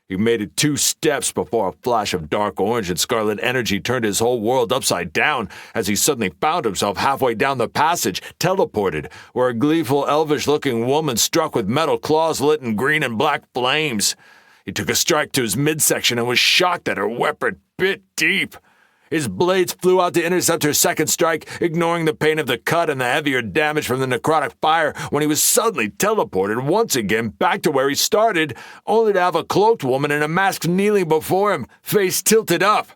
He made it 2 steps before a flash of dark orange and scarlet energy turned his whole world upside down as he suddenly found himself halfway down the passage, teleported, where a gleeful elvish-looking woman struck with metal claws lit in green and black flames. He took a strike to his midsection and was shocked that her weapon bit deep. His blades flew out to intercept her second strike, ignoring the pain of the cut and the heavier damage from the necrotic fire when he was suddenly teleported once again back to where he started, only to have a cloaked woman in a mask kneeling before him, face tilted up.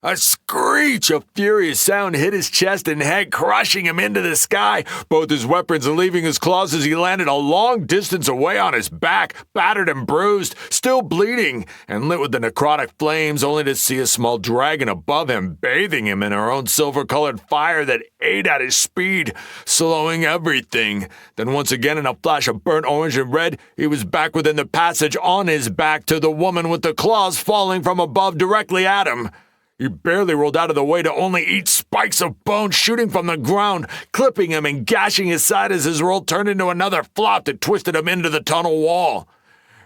A screech of furious sound hit his chest and head, crushing him into the sky, both his weapons leaving his claws as he landed a long distance away on his back, battered and bruised, still bleeding, and lit with the necrotic flames, only to see a small dragon above him, bathing him in her own silver-colored fire that ate at his speed, slowing everything. Then once again, in a flash of burnt orange and red, he was back within the passage on his back to the woman with the claws falling from above directly at him. He barely rolled out of the way to only eat spikes of bone shooting from the ground, clipping him and gashing his side as his roll turned into another flop that twisted him into the tunnel wall.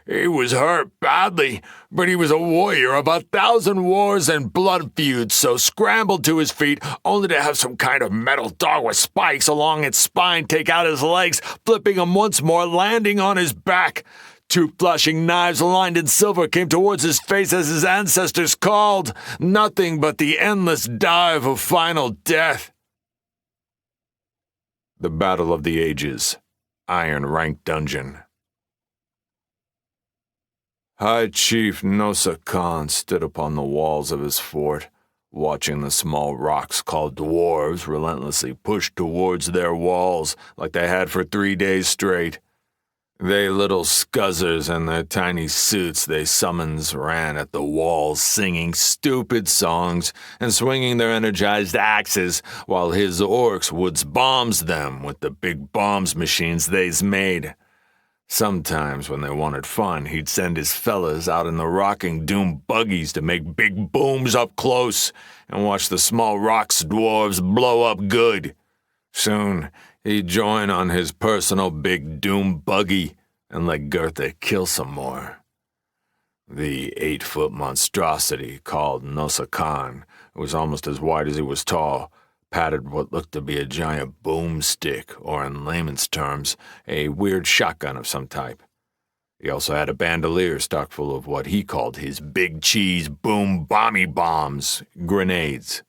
He was hurt badly, but he was a warrior of 1,000 wars and blood feuds, so scrambled to his feet, only to have some kind of metal dog with spikes along its spine take out his legs, flipping him once more, landing on his back. 2 flashing knives lined in silver came towards his face as his ancestors called. Nothing but the endless dive of final death. The Battle of the Ages, Iron Rank Dungeon. High Chief Nosa Khan stood upon the walls of his fort, watching the small rocks called dwarves relentlessly push towards their walls like they had for 3 days straight. They little scuzzers in their tiny suits they summons ran at the walls singing stupid songs and swinging their energized axes while his orcs would bombs them with the big bombs machines they's made. Sometimes when they wanted fun, he'd send his fellas out in the rocking doom buggies to make big booms up close and watch the small rocks dwarves blow up good. Soon, he'd join on his personal big doom buggy and let Goethe kill some more. The 8-foot monstrosity called Nosa Khan, who was almost as wide as he was tall, patted what looked to be a giant boomstick, or in layman's terms, a weird shotgun of some type. He also had a bandolier stocked full of what he called his big cheese boom bomby bombs, grenades.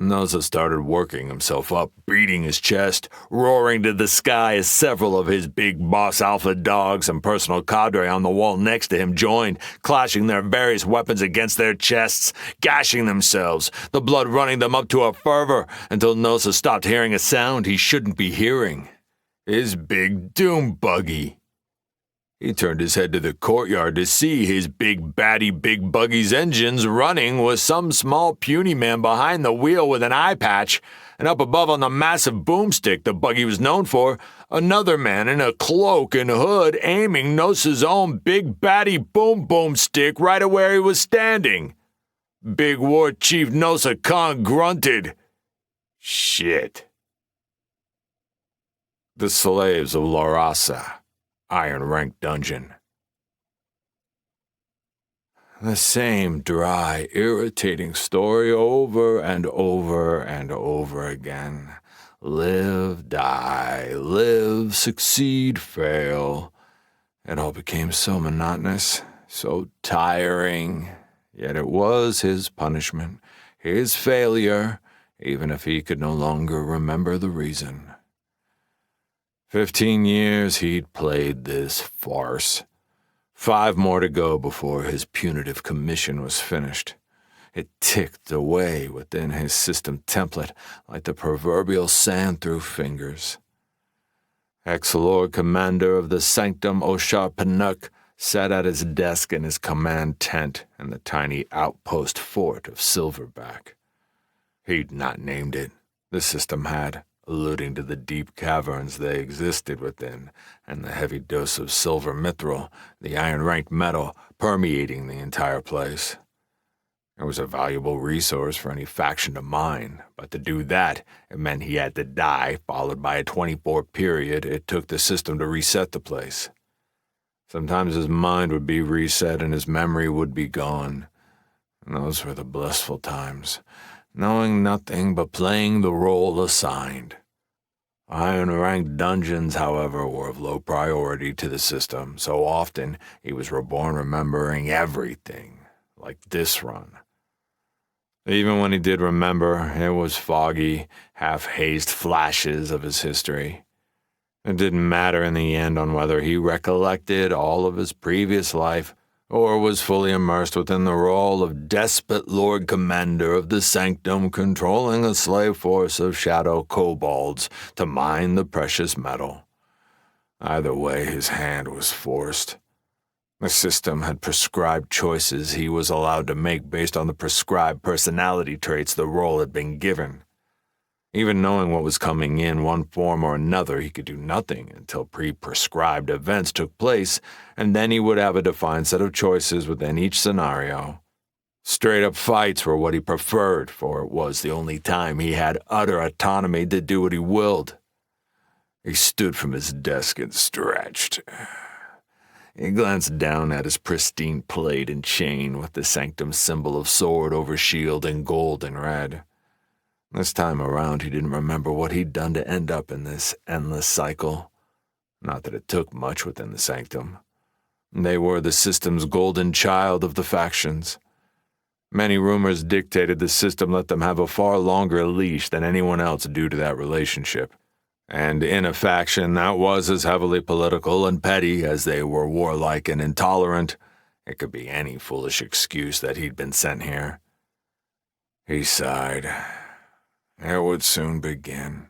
Nosa started working himself up, beating his chest, roaring to the sky as several of his big boss alpha dogs and personal cadre on the wall next to him joined, clashing their various weapons against their chests, gashing themselves, the blood running them up to a fervor until Nosa stopped hearing a sound he shouldn't be hearing. His big doom buggy. He turned his head to the courtyard to see his big buggy's engines running with some small puny man behind the wheel with an eye patch, and up above on the massive boomstick the buggy was known for, another man in a cloak and hood aiming Nosa's own big boom stick right at where he was standing. Big War Chief Nosa Khan grunted. Shit. The Slaves of Larasa, Iron Rank Dungeon. The same dry, irritating story over and over and over again. Live, die, live, succeed, fail. It all became so monotonous, so tiring. Yet it was his punishment, his failure, even if he could no longer remember the reason. 15 years he'd played this farce. 5 more to go before his punitive commission was finished. It ticked away within his system template like the proverbial sand through fingers. Ex-Lord Commander of the Sanctum Oshar Panuk sat at his desk in his command tent in the tiny outpost fort of Silverback. He'd not named it. The system had, alluding to the deep caverns they existed within, and the heavy dose of silver mithril, the iron-ranked metal, permeating the entire place. It was a valuable resource for any faction to mine, but to do that, it meant he had to die, followed by a 24 period it took the system to reset the place. Sometimes his mind would be reset and his memory would be gone. And those were the blissful times, knowing nothing but playing the role assigned. Iron-ranked dungeons, however, were of low priority to the system, so often he was reborn remembering everything, like this run. Even when he did remember, it was foggy, half-hazed flashes of his history. It didn't matter in the end on whether he recollected all of his previous life or was fully immersed within the role of despot Lord Commander of the Sanctum, controlling a slave force of shadow kobolds to mine the precious metal. Either way, his hand was forced. The system had prescribed choices he was allowed to make based on the prescribed personality traits the role had been given. Even knowing what was coming in one form or another, he could do nothing until pre-prescribed events took place, and then he would have a defined set of choices within each scenario. Straight-up fights were what he preferred, for it was the only time he had utter autonomy to do what he willed. He stood from his desk and stretched. He glanced down at his pristine plate and chain with the Sanctum symbol of sword over shield in gold and red. This time around, he didn't remember what he'd done to end up in this endless cycle. Not that it took much within the Sanctum. They were the system's golden child of the factions. Many rumors dictated the system let them have a far longer leash than anyone else due to that relationship. and in a faction that was as heavily political and petty as they were warlike and intolerant. It could be any foolish excuse that he'd been sent here. He sighed. It would soon begin.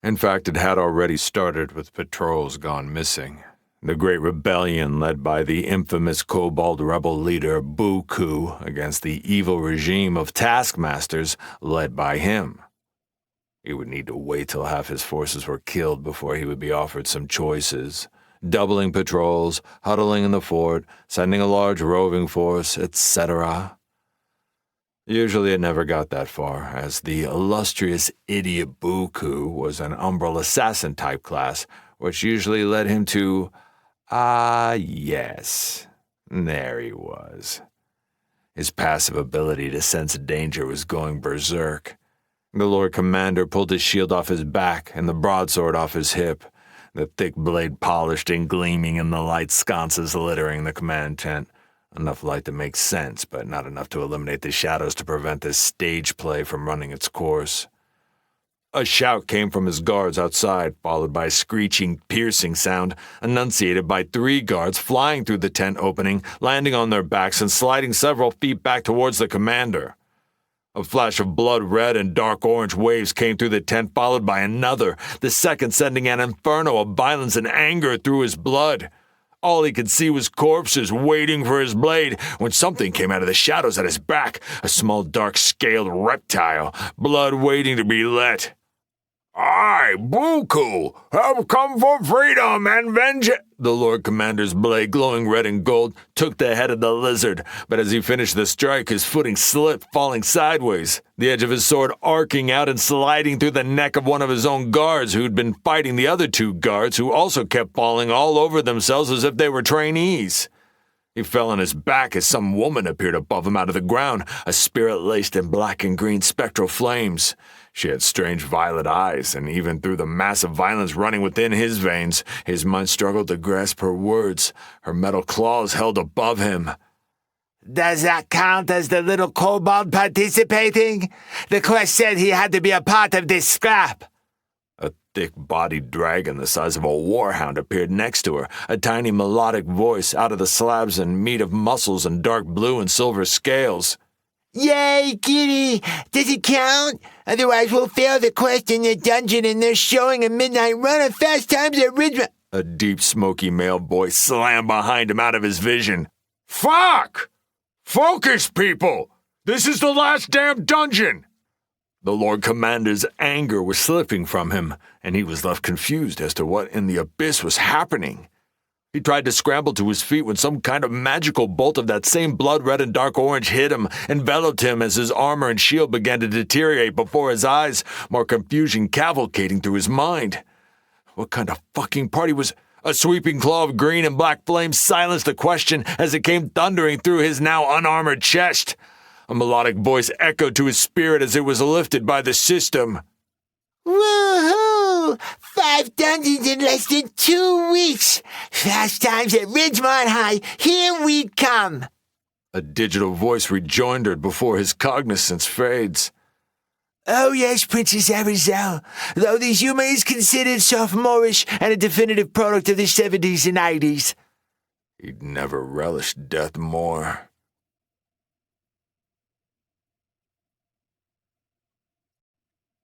In fact, it had already started with patrols gone missing. The Great Rebellion led by the infamous Kobold rebel leader Buku against the evil regime of taskmasters led by him. He would need to wait till half his forces were killed before he would be offered some choices. Doubling patrols, huddling in the fort, sending a large roving force, etc. Usually it never got that far, as the illustrious idiot Buku was an umbral assassin type class, which usually led him to, yes, there he was. His passive ability to sense danger was going berserk. The Lord Commander pulled his shield off his back and the broadsword off his hip, the thick blade polished and gleaming in the light sconces littering the command tent. Enough light to make sense, but not enough to eliminate the shadows to prevent this stage play from running its course. A shout came from his guards outside, followed by a screeching, piercing sound, enunciated by 3 guards flying through the tent opening, landing on their backs and sliding several feet back towards the commander. A flash of blood red and dark orange waves came through the tent, followed by another, the second sending an inferno of violence and anger through his blood. All he could see was corpses waiting for his blade when something came out of the shadows at his back, a small dark-scaled reptile, blood waiting to be let. I, Buku, have come for freedom and vengeance. The Lord Commander's blade, glowing red and gold, took the head of the lizard, but as he finished the strike, his footing slipped, falling sideways, the edge of his sword arcing out and sliding through the neck of one of his own guards who'd been fighting the other 2 guards, who also kept falling all over themselves as if they were trainees. He fell on his back as some woman appeared above him out of the ground, a spirit laced in black and green spectral flames. She had strange violet eyes, and even through the massive violence running within his veins, his mind struggled to grasp her words, her metal claws held above him. Does that count as the little kobold participating? The quest said he had to be a part of this scrap. A thick-bodied dragon the size of a warhound appeared next to her, a tiny melodic voice out of the slabs and meat of muscles and dark blue and silver scales. Yay, kitty! Does it count? Otherwise we'll fail the quest in the dungeon and they're showing a midnight run of Fast Times at Ridgemont. A deep, smoky male voice slammed behind him out of his vision. Fuck! Focus, people! This is the last damn dungeon! The Lord Commander's anger was slipping from him, and he was left confused as to what in the abyss was happening. He tried to scramble to his feet when some kind of magical bolt of that same blood red and dark orange hit him, enveloped him as his armor and shield began to deteriorate before his eyes, more confusion cavalcading through his mind. What kind of fucking party was... A sweeping claw of green and black flame silenced the question as it came thundering through his now unarmored chest. A melodic voice echoed to his spirit as it was lifted by the system. Woohoo! 5 dungeons in less than 2 weeks! Fast Times at Ridgemont High, here we come! A digital voice rejoindered before his cognizance fades. Oh yes, Princess Arizal, though this humor is considered sophomorish and a definitive product of the 70s and 80s. He'd never relished death more.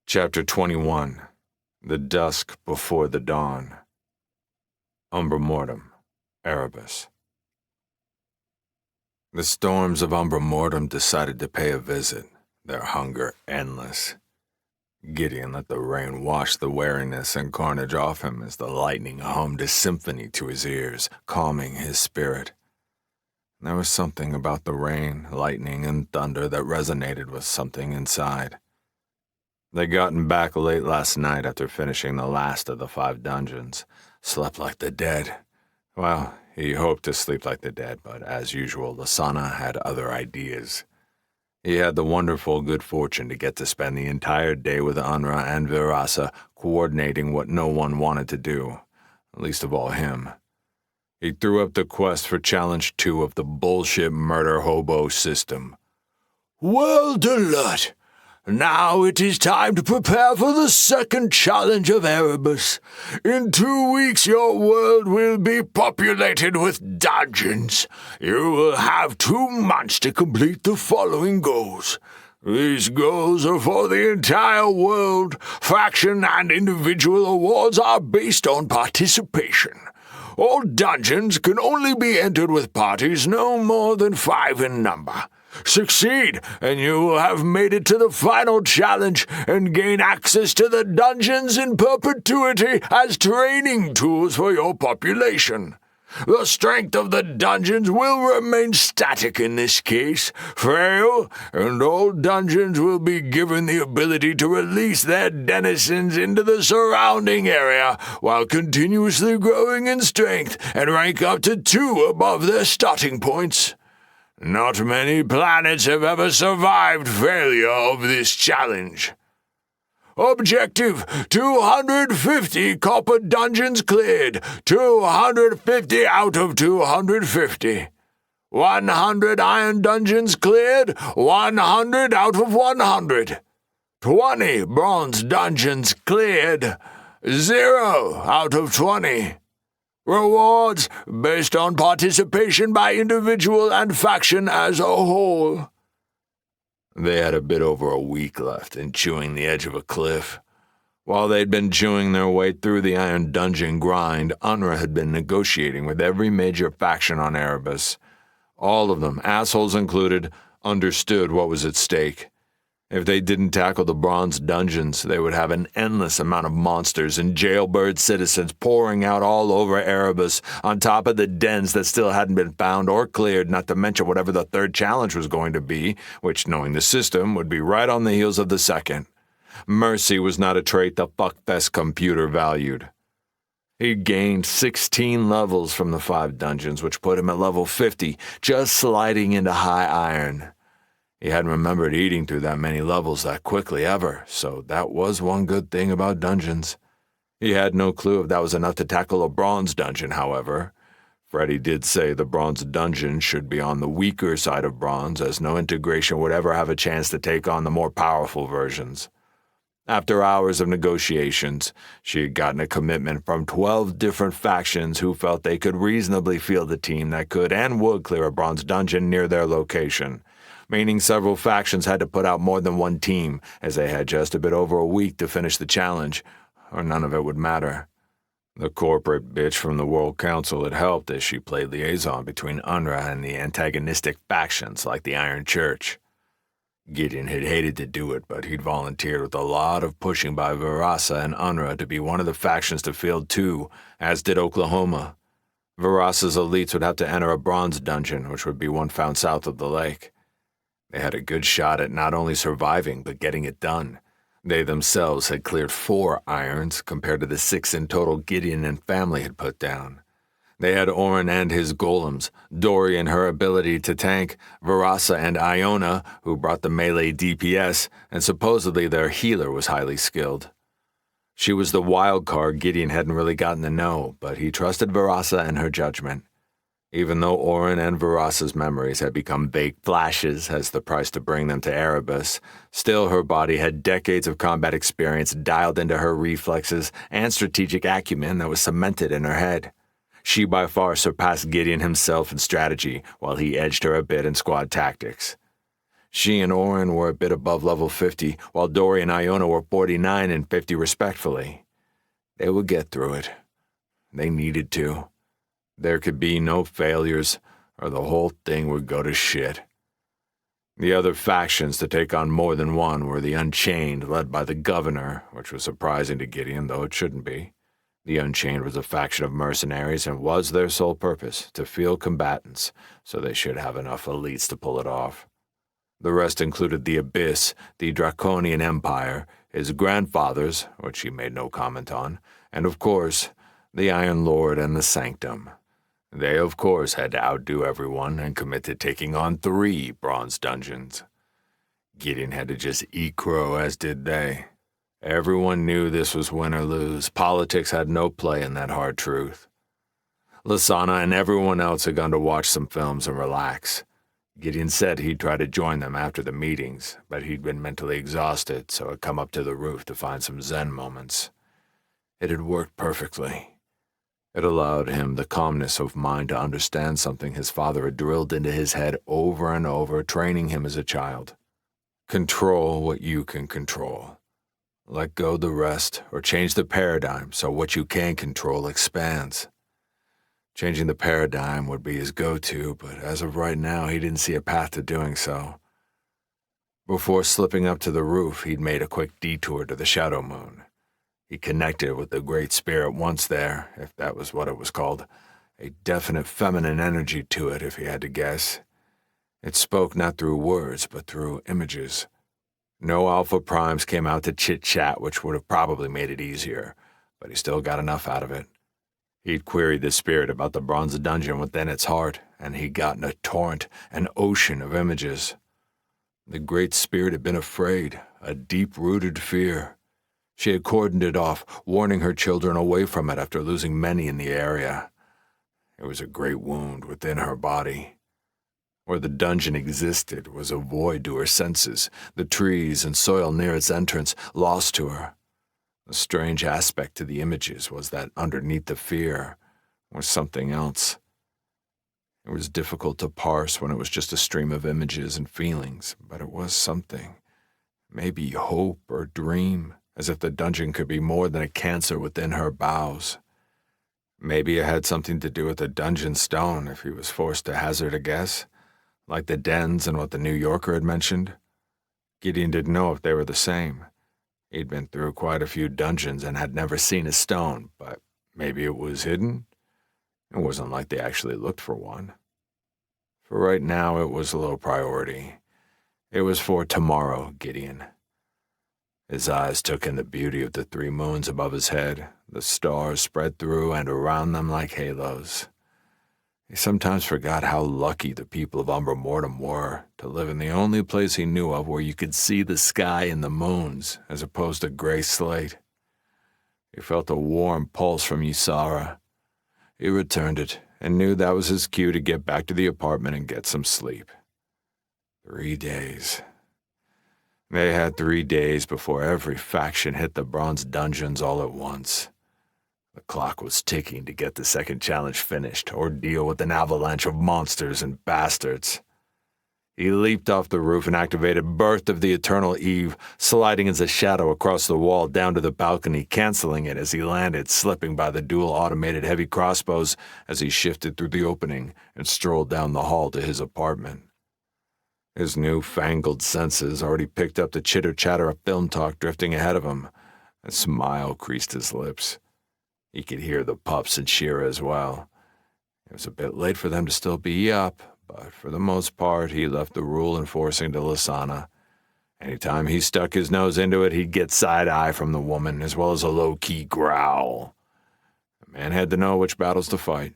Chapter 21. The Dusk Before the Dawn. Umbra Mortem, Erebus. The storms of Umbra Mortem decided to pay a visit, their hunger endless. Gideon let the rain wash the weariness and carnage off him as the lightning hummed a symphony to his ears, calming his spirit. There was something about the rain, lightning, and thunder that resonated with something inside. They'd gotten back late last night after finishing the last of the 5 dungeons. Slept like the dead. Well, he hoped to sleep like the dead, but as usual, Lasana had other ideas. He had the wonderful good fortune to get to spend the entire day with Unra and Virasa, coordinating what no one wanted to do, least of all him. He threw up the quest for Challenge 2 of the bullshit murder hobo system. Well, Delut, Now it is time to prepare for the second challenge of Erebus. In 2 weeks your world will be populated with dungeons. You will have 2 months to complete the following goals. These goals are for the entire world. Faction and individual awards are based on participation. All dungeons can only be entered with parties no more than 5 in number. Succeed, and you will have made it to the final challenge and gain access to the dungeons in perpetuity as training tools for your population. The strength of the dungeons will remain static in this case. Fail, and all dungeons will be given the ability to release their denizens into the surrounding area while continuously growing in strength and rank up to 2 above their starting points. Not many planets have ever survived failure of this challenge. Objective: 250 copper dungeons cleared. 250 out of 250. 100 iron dungeons cleared. 100 out of 100. 20 bronze dungeons cleared. 0 out of 20. Rewards based on participation by individual and faction as a whole. They had a bit over a week left in chewing the edge of a cliff. While they'd been chewing their way through the Iron Dungeon grind, UNRWA had been negotiating with every major faction on Erebus. All of them, assholes included, understood what was at stake. If they didn't tackle the bronze dungeons, they would have an endless amount of monsters and jailbird citizens pouring out all over Erebus, on top of the dens that still hadn't been found or cleared, not to mention whatever the third challenge was going to be, which, knowing the system, would be right on the heels of the second. Mercy was not a trait the fuckfest computer valued. He gained 16 levels from the 5 dungeons, which put him at level 50, just sliding into high iron. He hadn't remembered eating through that many levels that quickly ever, so that was one good thing about dungeons. He had no clue if that was enough to tackle a bronze dungeon, however. Freddy did say the bronze dungeon should be on the weaker side of bronze, as no integration would ever have a chance to take on the more powerful versions. After hours of negotiations, she had gotten a commitment from 12 different factions who felt they could reasonably field a team that could and would clear a bronze dungeon near their location, meaning several factions had to put out more than one team, as they had just a bit over a week to finish the challenge, or none of it would matter. The corporate bitch from the World Council had helped as she played liaison between UNRWA and the antagonistic factions like the Iron Church. Gideon had hated to do it, but he'd volunteered with a lot of pushing by Verasa and UNRWA to be one of the factions to field too, as did Oklahoma. Verasa's elites would have to enter a bronze dungeon, which would be one found south of the lake. They had a good shot at not only surviving, but getting it done. They themselves had cleared 4 irons compared to the 6 in total Gideon and family had put down. They had Orin and his golems, Dory and her ability to tank, Verasa and Iona, who brought the melee DPS, and supposedly their healer was highly skilled. She was the wild card Gideon hadn't really gotten to know, but he trusted Verasa and her judgment. Even though Orin and Verasa's memories had become vague flashes as the price to bring them to Erebus, still her body had decades of combat experience dialed into her reflexes and strategic acumen that was cemented in her head. She by far surpassed Gideon himself in strategy, while he edged her a bit in squad tactics. She and Orin were a bit above level 50, while Dory and Iona were 49 and 50 respectively. They would get through it. They needed to. There could be no failures, or the whole thing would go to shit. The other factions to take on more than one were the Unchained, led by the Governor, which was surprising to Gideon, though it shouldn't be. The Unchained was a faction of mercenaries and was their sole purpose, to field combatants, so they should have enough elites to pull it off. The rest included the Abyss, the Draconian Empire, his grandfathers, which he made no comment on, and of course, the Iron Lord and the Sanctum. They, of course, had to outdo everyone and commit to taking on 3 bronze dungeons. Gideon had to just eat crow, as did they. Everyone knew this was win or lose. Politics had no play in that hard truth. Lasana and everyone else had gone to watch some films and relax. Gideon said he'd try to join them after the meetings, but he'd been mentally exhausted, so had come up to the roof to find some zen moments. It had worked perfectly. It allowed him the calmness of mind to understand something his father had drilled into his head over and over, training him as a child. Control what you can control. Let go the rest, or change the paradigm so what you can control expands. Changing the paradigm would be his go-to, but as of right now, he didn't see a path to doing so. Before slipping up to the roof, he'd made a quick detour to the Shadow Moon. He connected with the Great Spirit once there, if that was what it was called, a definite feminine energy to it, if he had to guess. It spoke not through words, but through images. No Alpha Primes came out to chit-chat, which would have probably made it easier, but he still got enough out of it. He'd queried the spirit about the bronze dungeon within its heart, and he'd gotten a torrent, an ocean of images. The Great Spirit had been afraid, a deep-rooted fear. She had cordoned it off, warning her children away from it after losing many in the area. It was a great wound within her body. Where the dungeon existed was a void to her senses, the trees and soil near its entrance lost to her. The strange aspect to the images was that underneath the fear was something else. It was difficult to parse when it was just a stream of images and feelings, but it was something. Maybe hope or dream, as if the dungeon could be more than a cancer within her bowels. Maybe it had something to do with the dungeon stone, if he was forced to hazard a guess, like the dens and what the New Yorker had mentioned. Gideon didn't know if they were the same. He'd been through quite a few dungeons and had never seen a stone, but maybe it was hidden? It wasn't like they actually looked for one. For right now, it was a low priority. It was for tomorrow, Gideon. His eyes took in the beauty of the 3 moons above his head, the stars spread through and around them like halos. He sometimes forgot how lucky the people of Umbra Mortem were to live in the only place he knew of where you could see the sky and the moons, as opposed to gray slate. He felt a warm pulse from Ysara. He returned it, and knew that was his cue to get back to the apartment and get some sleep. 3 days. They had 3 days before every faction hit the bronze dungeons all at once. The clock was ticking to get the second challenge finished or deal with an avalanche of monsters and bastards. He leaped off the roof and activated Birth of the Eternal Eve, sliding as a shadow across the wall down to the balcony, canceling it as he landed, slipping by the dual automated heavy crossbows as he shifted through the opening and strolled down the hall to his apartment. His new-fangled senses already picked up the chitter-chatter of film talk drifting ahead of him. A smile creased his lips. He could hear the pups and Shira as well. It was a bit late for them to still be up, but for the most part, he left the rule enforcing to Lasana. Anytime he stuck his nose into it, he'd get side-eye from the woman, as well as a low-key growl. The man had to know which battles to fight.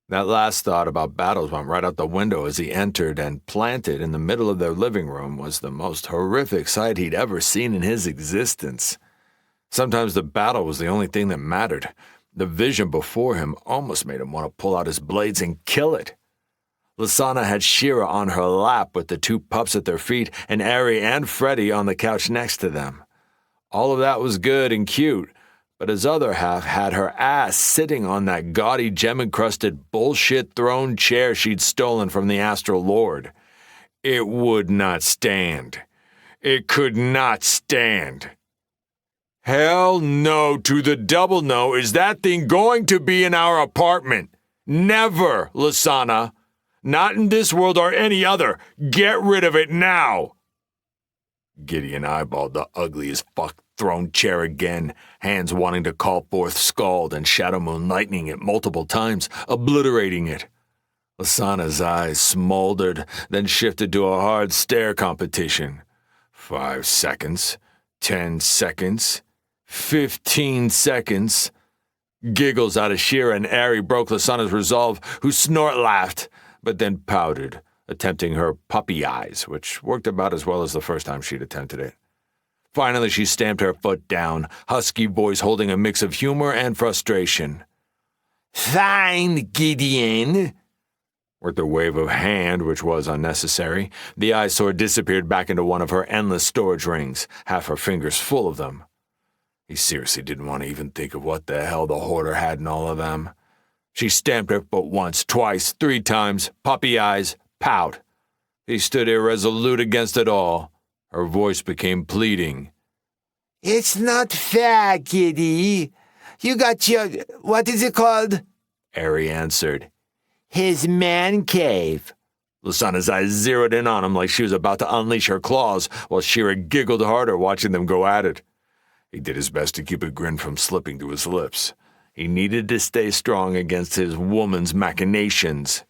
That last thought about battles went right out the window as he entered, and planted in the middle of their living room was the most horrific sight he'd ever seen in his existence. Sometimes the battle was the only thing that mattered. The vision before him almost made him want to pull out his blades and kill it. Lasana had Shira on her lap with the 2 pups at their feet, and Ari and Freddy on the couch next to them. All of that was good and cute, but his other half had her ass sitting on that gaudy gem-encrusted bullshit throne chair she'd stolen from the Astral Lord. It would not stand. It could not stand. Hell no to the double no. Is that thing going to be in our apartment? Never, Lasana. Not in this world or any other. Get rid of it now. Gideon eyeballed the ugly as fuck throne chair again, hands wanting to call forth Scald and Shadow Moon lightning it multiple times, obliterating it. Lasana's eyes smoldered, then shifted to a hard stare competition. 5 seconds, 10 seconds, 15 seconds. Giggles out of Shira and Ari broke Lasana's resolve, who snort-laughed, but then pouted, attempting her puppy eyes, which worked about as well as the first time she'd attempted it. Finally, she stamped her foot down, husky voice holding a mix of humor and frustration. Fine, Gideon. With a wave of hand, which was unnecessary, the eyesore disappeared back into one of her endless storage rings, half her fingers full of them. He seriously didn't want to even think of what the hell the hoarder had in all of them. She stamped her foot once, twice, 3 times, puppy eyes, pout. He stood irresolute against it all. Her voice became pleading. It's not fair, Kitty. You got your, what is it called? Ari answered. His man cave. Lasana's eyes zeroed in on him like she was about to unleash her claws, while Shira giggled harder watching them go at it. He did his best to keep a grin from slipping to his lips. He needed to stay strong against his woman's machinations.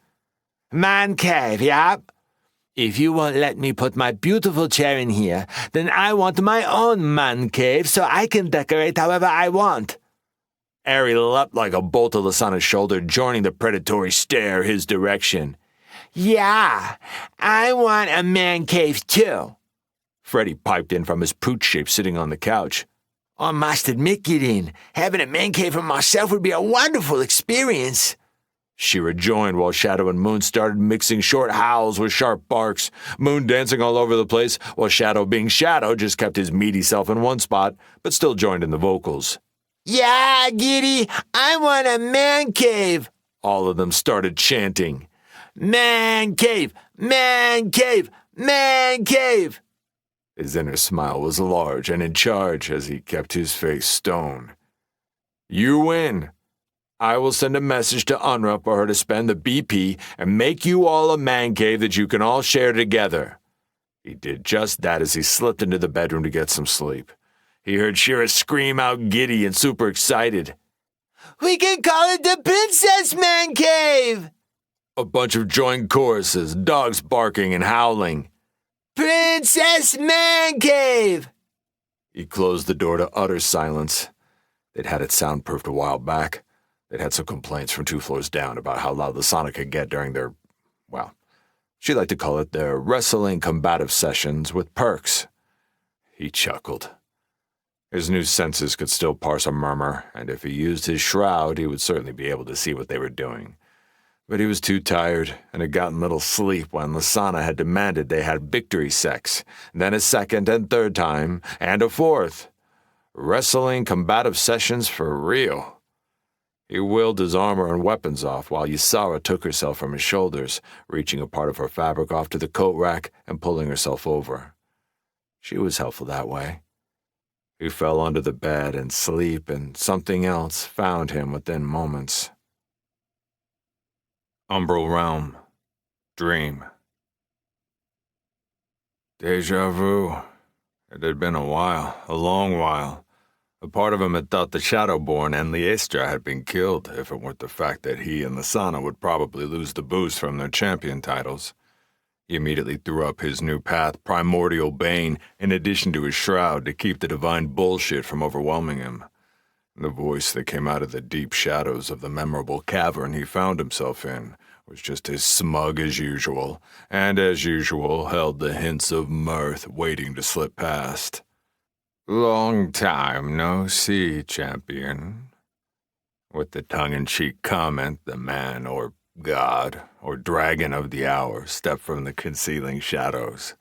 Man cave, yeah? If you won't let me put my beautiful chair in here, then I want my own man cave so I can decorate however I want. Ari leapt like a bolt to Lasana's shoulder, joining the predatory stare his direction. Yeah, I want a man cave too. Freddy piped in from his pooch shape sitting on the couch. I must admit, Gideon, having a man cave for myself would be a wonderful experience. She rejoined while Shadow and Moon started mixing short howls with sharp barks, Moon dancing all over the place, while Shadow, being Shadow, just kept his meaty self in one spot, but still joined in the vocals. Yeah, Giddy, I want a man cave. All of them started chanting. Man cave, man cave, man cave. His inner smile was large and in charge as he kept his face stone. You win. I will send a message to Unruh for her to spend the BP and make you all a man cave that you can all share together. He did just that as he slipped into the bedroom to get some sleep. He heard Shira scream out giddy and super excited. We can call it the Princess Man Cave! A bunch of joined choruses, dogs barking and howling. Princess Man Cave! He closed the door to utter silence. They'd had it soundproofed a while back. They'd had some complaints from 2 floors down about how loud Lasana could get during their, well, she liked to call it their wrestling combative sessions with perks. He chuckled. His new senses could still parse a murmur, and if he used his shroud, he would certainly be able to see what they were doing. But he was too tired, and had gotten little sleep when Lasana had demanded they had victory sex, then a second and third time, and a fourth. Wrestling combative sessions for real. He willed his armor and weapons off while Ysara took herself from his shoulders, reaching a part of her fabric off to the coat rack and pulling herself over. She was helpful that way. He fell under the bed and sleep, and something else found him within moments. Umbral Realm. Dream. Deja vu. It had been a while, a long while. A part of him had thought the Shadowborn and Liestra had been killed, if it weren't the fact that he and Lasana would probably lose the boost from their champion titles. He immediately threw up his new path, Primordial Bane, in addition to his shroud to keep the divine bullshit from overwhelming him. The voice that came out of the deep shadows of the memorable cavern he found himself in was just as smug as usual, and as usual held the hints of mirth waiting to slip past. Long time no see, champion. With the tongue-in-cheek comment, the man or god or dragon of the hour stepped from the concealing shadows,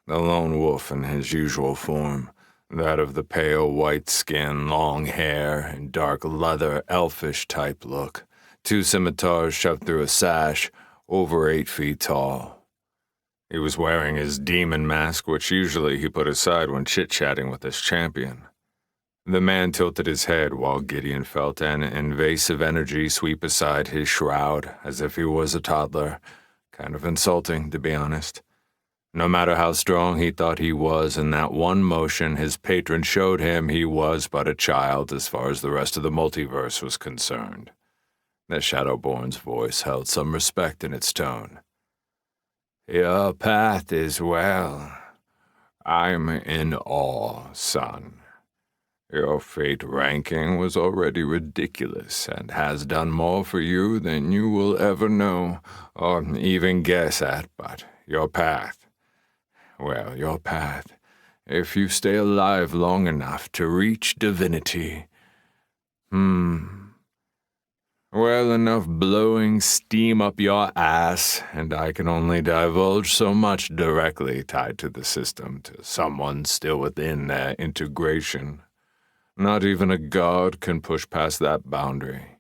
the lone wolf in his usual form, that of the pale white skin, long hair, and dark leather elfish type look, 2 scimitars shoved through a sash, over 8 feet tall. He was wearing his demon mask, which usually he put aside when chit-chatting with his champion. The man tilted his head while Gideon felt an invasive energy sweep aside his shroud as if he was a toddler. Kind of insulting, to be honest. No matter how strong he thought he was, in that one motion his patron showed him he was but a child as far as the rest of the multiverse was concerned. The Shadowborn's voice held some respect in its tone. Your path is well. I'm in awe, son. Your fate ranking was already ridiculous and has done more for you than you will ever know or even guess at, but your path, well, your path, if you stay alive long enough to reach divinity. Well enough blowing steam up your ass, and I can only divulge so much directly tied to the system to someone still within their integration. Not even a god can push past that boundary.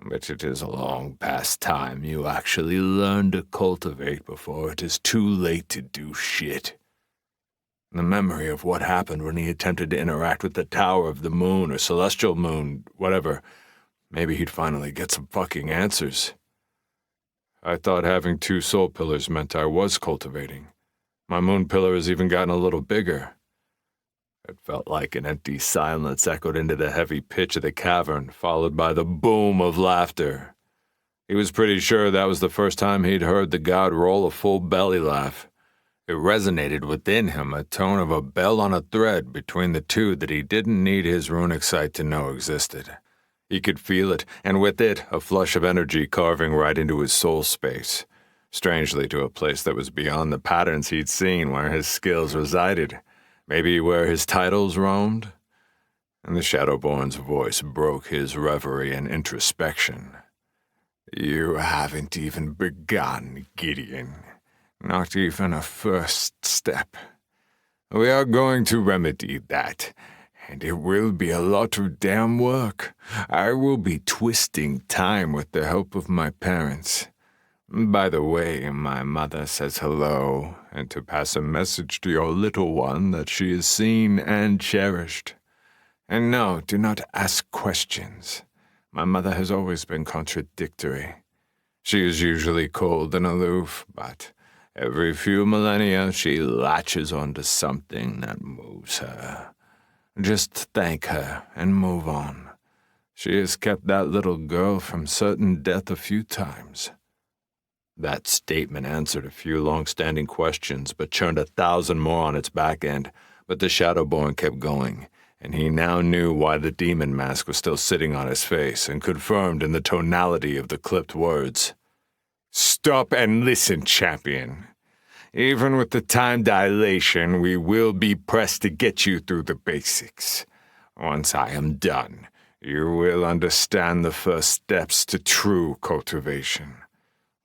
But it is a long past time you actually learn to cultivate before it is too late to do shit. The memory of what happened when he attempted to interact with the Tower of the Moon or Celestial Moon, whatever. Maybe he'd finally get some fucking answers. I thought having 2 soul pillars meant I was cultivating. My moon pillar has even gotten a little bigger. It felt like an empty silence echoed into the heavy pitch of the cavern, followed by the boom of laughter. He was pretty sure that was the first time he'd heard the god roll a full belly laugh. It resonated within him, a tone of a bell on a thread between the two that he didn't need his runic sight to know existed. He could feel it, and with it, a flush of energy carving right into his soul space, strangely to a place that was beyond the patterns he'd seen where his skills resided, maybe where his titles roamed. And the Shadowborn's voice broke his reverie and introspection. "You haven't even begun, Gideon. Not even a first step. We are going to remedy that. And it will be a lot of damn work. I will be twisting time with the help of my parents. By the way, my mother says hello, and to pass a message to your little one that she is seen and cherished. And no, do not ask questions. My mother has always been contradictory. She is usually cold and aloof, but every few millennia she latches onto something that moves her. Just thank her and move on. She has kept that little girl from certain death a few times." That statement answered a few long-standing questions, but churned 1,000 more on its back end. But the Shadowborn kept going, and he now knew why the demon mask was still sitting on his face, and confirmed in the tonality of the clipped words. "Stop and listen, champion. Even with the time dilation, we will be pressed to get you through the basics. Once I am done, you will understand the first steps to true cultivation.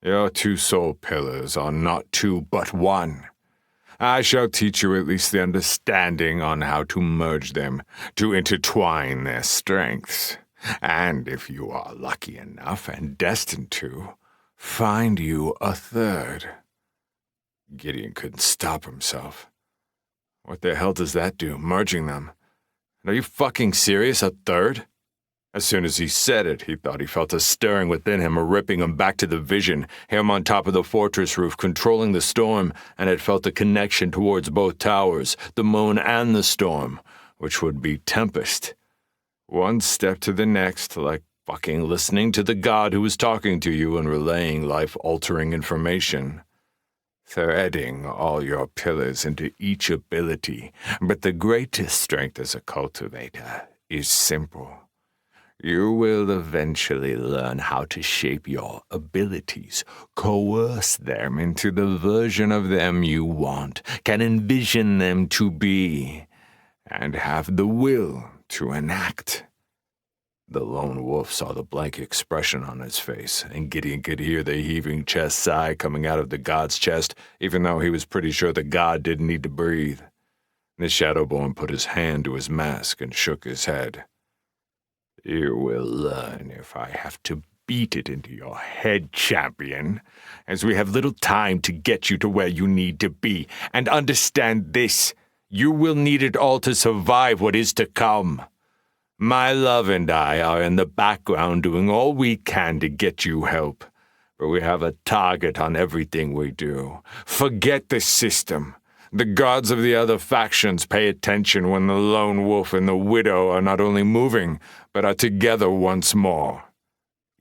Your 2 soul pillars are not 2 but 1. I shall teach you at least the understanding on how to merge them, to intertwine their strengths. And if you are lucky enough and destined to, find you a 3rd. Gideon couldn't stop himself. What the hell does that do, merging them? Are you fucking serious, a 3rd? As soon as he said it, he thought he felt a stirring within him, a ripping him back to the vision, him on top of the fortress roof, controlling the storm, and had felt a connection towards both towers, the moon and the storm, which would be Tempest. One step to the next, like fucking listening to the god who was talking to you and relaying life-altering information. Threading all your pillars into each ability, but the greatest strength as a cultivator is simple. You will eventually learn how to shape your abilities, coerce them into the version of them you want, can envision them to be, and have the will to enact." The lone wolf saw the blank expression on his face, and Gideon could hear the heaving chest sigh coming out of the god's chest, even though he was pretty sure the god didn't need to breathe. The Shadowborn put his hand to his mask and shook his head. "You will learn if I have to beat it into your head, champion, as we have little time to get you to where you need to be. And understand this, you will need it all to survive what is to come. My love and I are in the background doing all we can to get you help, but we have a target on everything we do. Forget the system. The gods of the other factions pay attention when the lone wolf and the widow are not only moving, but are together once more."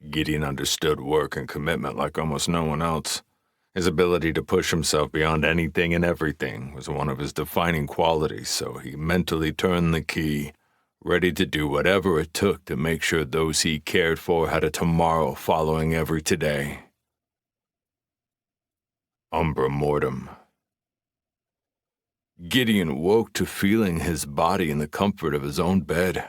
Gideon understood work and commitment like almost no one else. His ability to push himself beyond anything and everything was one of his defining qualities, so he mentally turned the key, ready to do whatever it took to make sure those he cared for had a tomorrow following every today. Umbra Mortem. Gideon woke to feeling his body in the comfort of his own bed.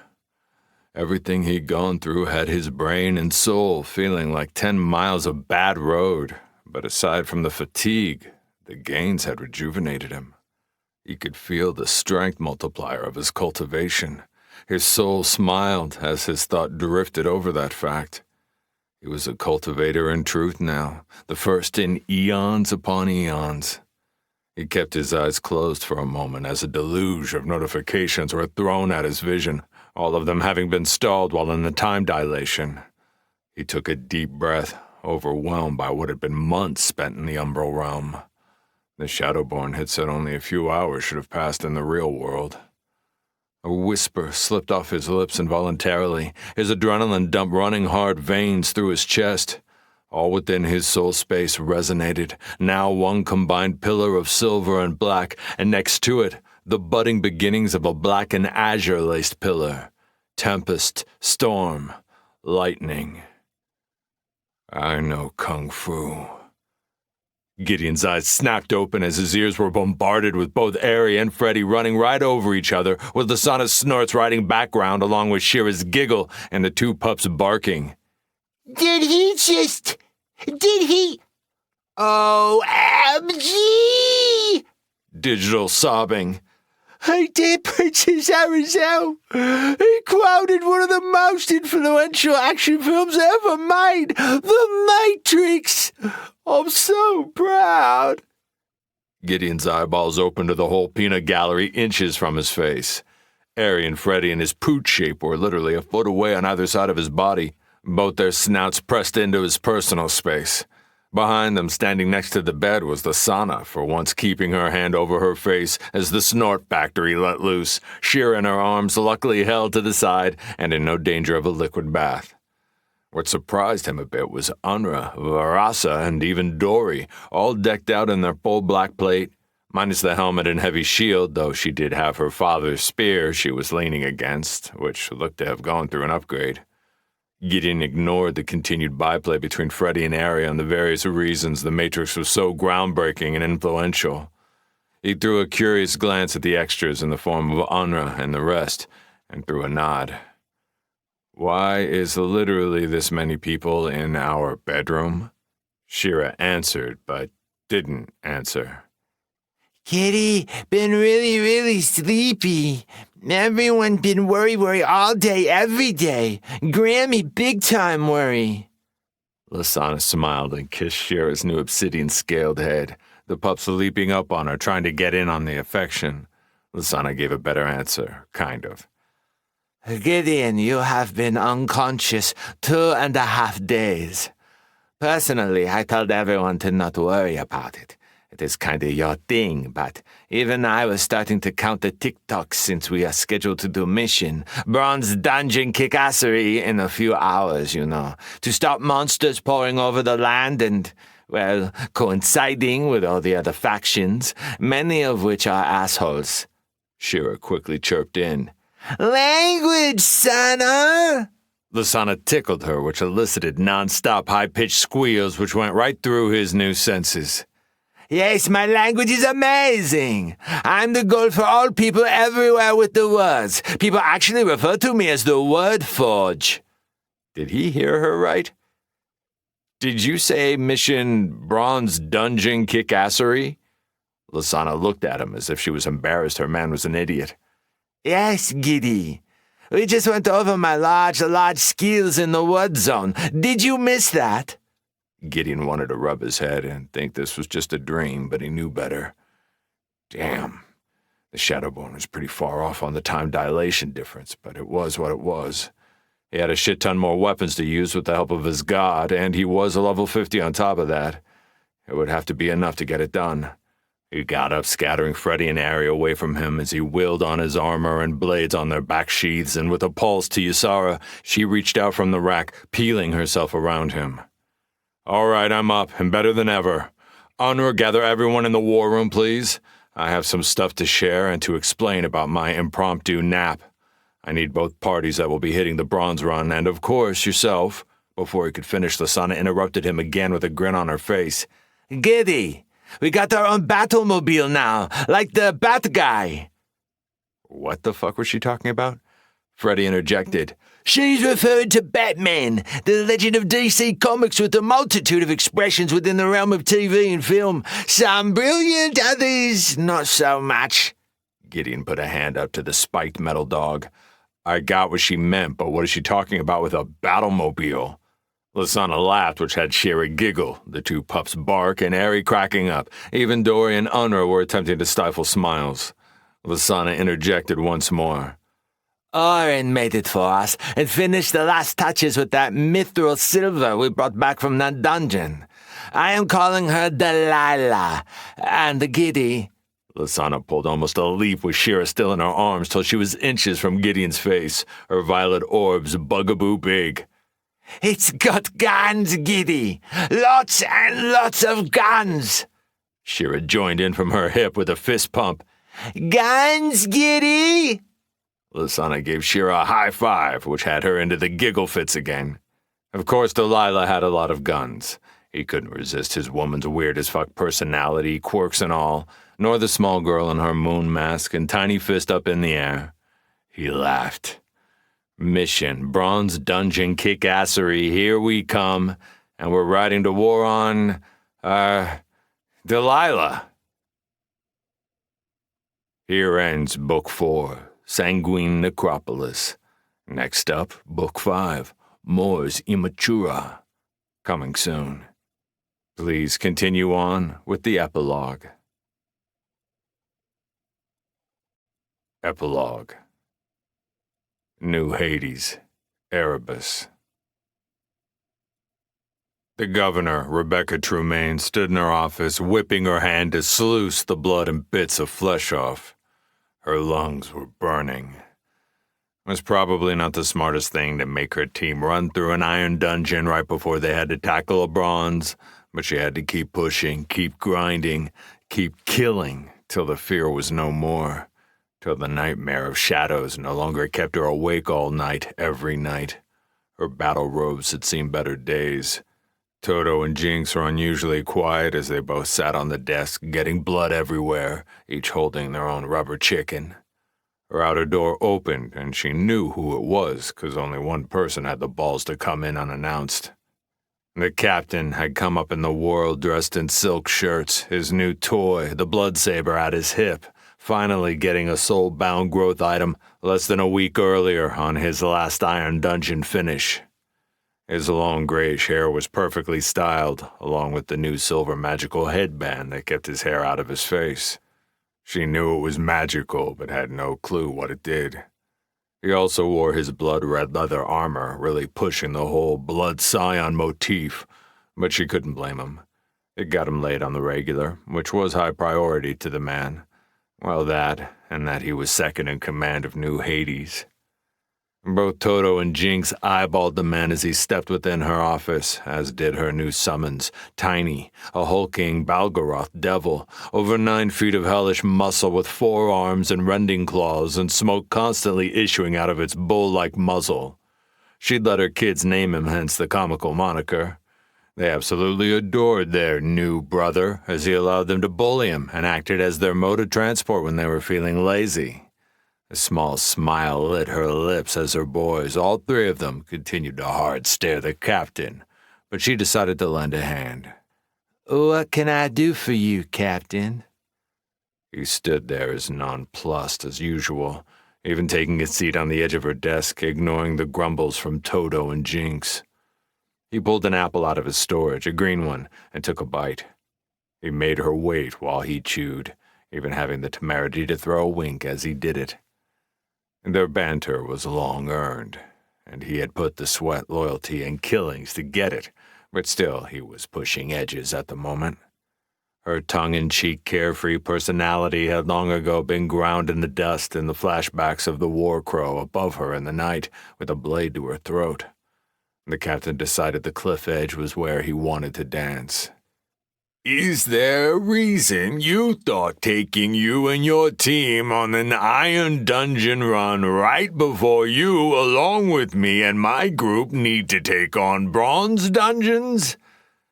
Everything he'd gone through had his brain and soul feeling like 10 miles of bad road, but aside from the fatigue, the gains had rejuvenated him. He could feel the strength multiplier of his cultivation. His soul smiled as his thought drifted over that fact. He was a cultivator in truth now, the first in eons upon eons. He kept his eyes closed for a moment as a deluge of notifications were thrown at his vision, all of them having been stalled while in the time dilation. He took a deep breath, overwhelmed by what had been months spent in the umbral realm. The Shadowborn had said only a few hours should have passed in the real world. A whisper slipped off his lips involuntarily, his adrenaline dumped running hard veins through his chest. All within his soul space resonated, now one combined pillar of silver and black, and next to it, the budding beginnings of a black and azure-laced pillar. Tempest, storm, lightning. I know Kung Fu. Gideon's eyes snapped open as his ears were bombarded with both Ari and Freddy running right over each other, with Lasana's snorts riding background along with Shira's giggle and the two pups barking. Did he? OMG! Digital sobbing. I did Princess Arizal. He quoted one of the most influential action films ever made, The Matrix. I'm so proud. Gideon's eyeballs opened to the whole peanut gallery inches from his face. Ari and Freddy in his pooch shape were literally a foot away on either side of his body, both their snouts pressed into his personal space. Behind them, standing next to the bed, was Lasana, for once keeping her hand over her face as the snort factory let loose, Shira in her arms luckily held to the side and in no danger of a liquid bath. What surprised him a bit was Unra, Varasa, and even Dory, all decked out in their full black plate, minus the helmet and heavy shield, though she did have her father's spear she was leaning against, which looked to have gone through an upgrade. Gideon ignored the continued byplay between Freddy and Ari on the various reasons the Matrix was so groundbreaking and influential. He threw a curious glance at the extras in the form of Unra and the rest, and threw a nod. Why is literally this many people in our bedroom? Shira answered, but didn't answer. Kitty, been really sleepy. Everyone been worry all day, every day. Grammy, big time worry. Lasana smiled and kissed Shira's new obsidian-scaled head, the pups leaping up on her, trying to get in on the affection. Lasana gave a better answer, kind of. Gideon, you have been unconscious 2.5 days. Personally, I told everyone to not worry about it. It is kind of your thing, but even I was starting to count the TikToks since we are scheduled to do mission. Bronze Dungeon Kickassery in a few hours, to stop monsters pouring over the land and, well, coinciding with all the other factions, many of which are assholes. Shira quickly chirped in. Language, Sana! Lasana tickled her, which elicited non-stop high-pitched squeals which went right through his new senses. Yes, my language is amazing. I'm the goal for all people everywhere with the words. People actually refer to me as the Word Forge. Did he hear her right? Did you say mission Bronze Dungeon Kickassery? Lasana looked at him as if she was embarrassed her man was an idiot. Yes, Giddy. We just went over my large skills in the word zone. Did you miss that? Gideon wanted to rub his head and think this was just a dream, but he knew better. Damn. The Shadowborn was pretty far off on the time dilation difference, but it was what it was. He had a shit ton more weapons to use with the help of his god, and he was a level 50 on top of that. It would have to be enough to get it done. He got up, scattering Freddy and Ari away from him as he wheeled on his armor and blades on their back sheaths, and with a pulse to Ysara, she reached out from the rack, peeling herself around him. All right, I'm up, and better than ever. Unra, gather everyone in the war room, please. I have some stuff to share and to explain about my impromptu nap. I need both parties that will be hitting the bronze run, and of course, yourself. Before he could finish, Lasana interrupted him again with a grin on her face. Giddy, we got our own Battlemobile now, like the Bat Guy. What the fuck was she talking about? Freddy interjected. She's referring to Batman, the legend of DC Comics with a multitude of expressions within the realm of TV and film. Some brilliant, others not so much. Gideon put a hand up to the spiked metal dog. I got what she meant, but what is she talking about with a battlemobile? Lasana laughed, which had Shira giggle, the two pups bark, and Ari cracking up. Even Dory and Unra were attempting to stifle smiles. Lasana interjected once more. Oren made it for us and finished the last touches with that mithril silver we brought back from that dungeon. I am calling her Delilah, and the Giddy. Lasana pulled almost a leap with Shira still in her arms till she was inches from Gideon's face, her violet orbs bugaboo big. It's got guns, Giddy. Lots and lots of guns. Shira joined in from her hip with a fist pump. Guns, Giddy! Lasana gave Shira a high five, which had her into the giggle fits again. Of course, Delilah had a lot of guns. He couldn't resist his woman's weird-as-fuck personality, quirks and all, nor the small girl in her moon mask and tiny fist up in the air. He laughed. Mission, Bronze Dungeon kick-assery, here we come, and we're riding to war on, Delilah. Here ends Book 4, Sanguine Necropolis. Next up, Book 5, Mors Immatura. Coming soon. Please continue on with the epilogue. Epilogue. New Hades, Erebus. The governor, Rebecca Tremaine, stood in her office, whipping her hand to sluice the blood and bits of flesh off. Her lungs were burning. It was probably not the smartest thing to make her team run through an iron dungeon right before they had to tackle a bronze, but she had to keep pushing, keep grinding, keep killing, till the fear was no more, till the nightmare of shadows no longer kept her awake all night, every night. Her battle robes had seen better days. Toto and Jinx were unusually quiet as they both sat on the desk, getting blood everywhere, each holding their own rubber chicken. Her outer door opened, and she knew who it was, 'cause only one person had the balls to come in unannounced. The captain had come up in the world dressed in silk shirts, his new toy, the blood saber, at his hip, finally getting a soul-bound growth item less than a week earlier on his last iron dungeon finish. His long grayish hair was perfectly styled, along with the new silver magical headband that kept his hair out of his face. She knew it was magical, but had no clue what it did. He also wore his blood-red leather armor, really pushing the whole blood scion motif, but she couldn't blame him. It got him laid on the regular, which was high priority to the man. Well, that, and that he was second in command of New Hades. Both Toto and Jinx eyeballed the man as he stepped within her office, as did her new summons, Tiny, a hulking Balgaroth devil, over 9 feet of hellish muscle with 4 arms and rending claws and smoke constantly issuing out of its bull-like muzzle. She'd let her kids name him, hence the comical moniker. They absolutely adored their new brother, as he allowed them to bully him and acted as their mode of transport when they were feeling lazy. A small smile lit her lips as her boys, all 3 of them, continued to hard stare the captain, but she decided to lend a hand. What can I do for you, Captain? He stood there as nonplussed as usual, even taking a seat on the edge of her desk, ignoring the grumbles from Toto and Jinx. He pulled an apple out of his storage, a green one, and took a bite. He made her wait while he chewed, even having the temerity to throw a wink as he did it. Their banter was long-earned, and he had put the sweat, loyalty, and killings to get it, but still he was pushing edges at the moment. Her tongue-in-cheek, carefree personality had long ago been ground in the dust in the flashbacks of the war crow above her in the night with a blade to her throat. The captain decided the cliff edge was where he wanted to dance. Is there a reason you thought taking you and your team on an iron dungeon run right before you, along with me and my group, need to take on bronze dungeons?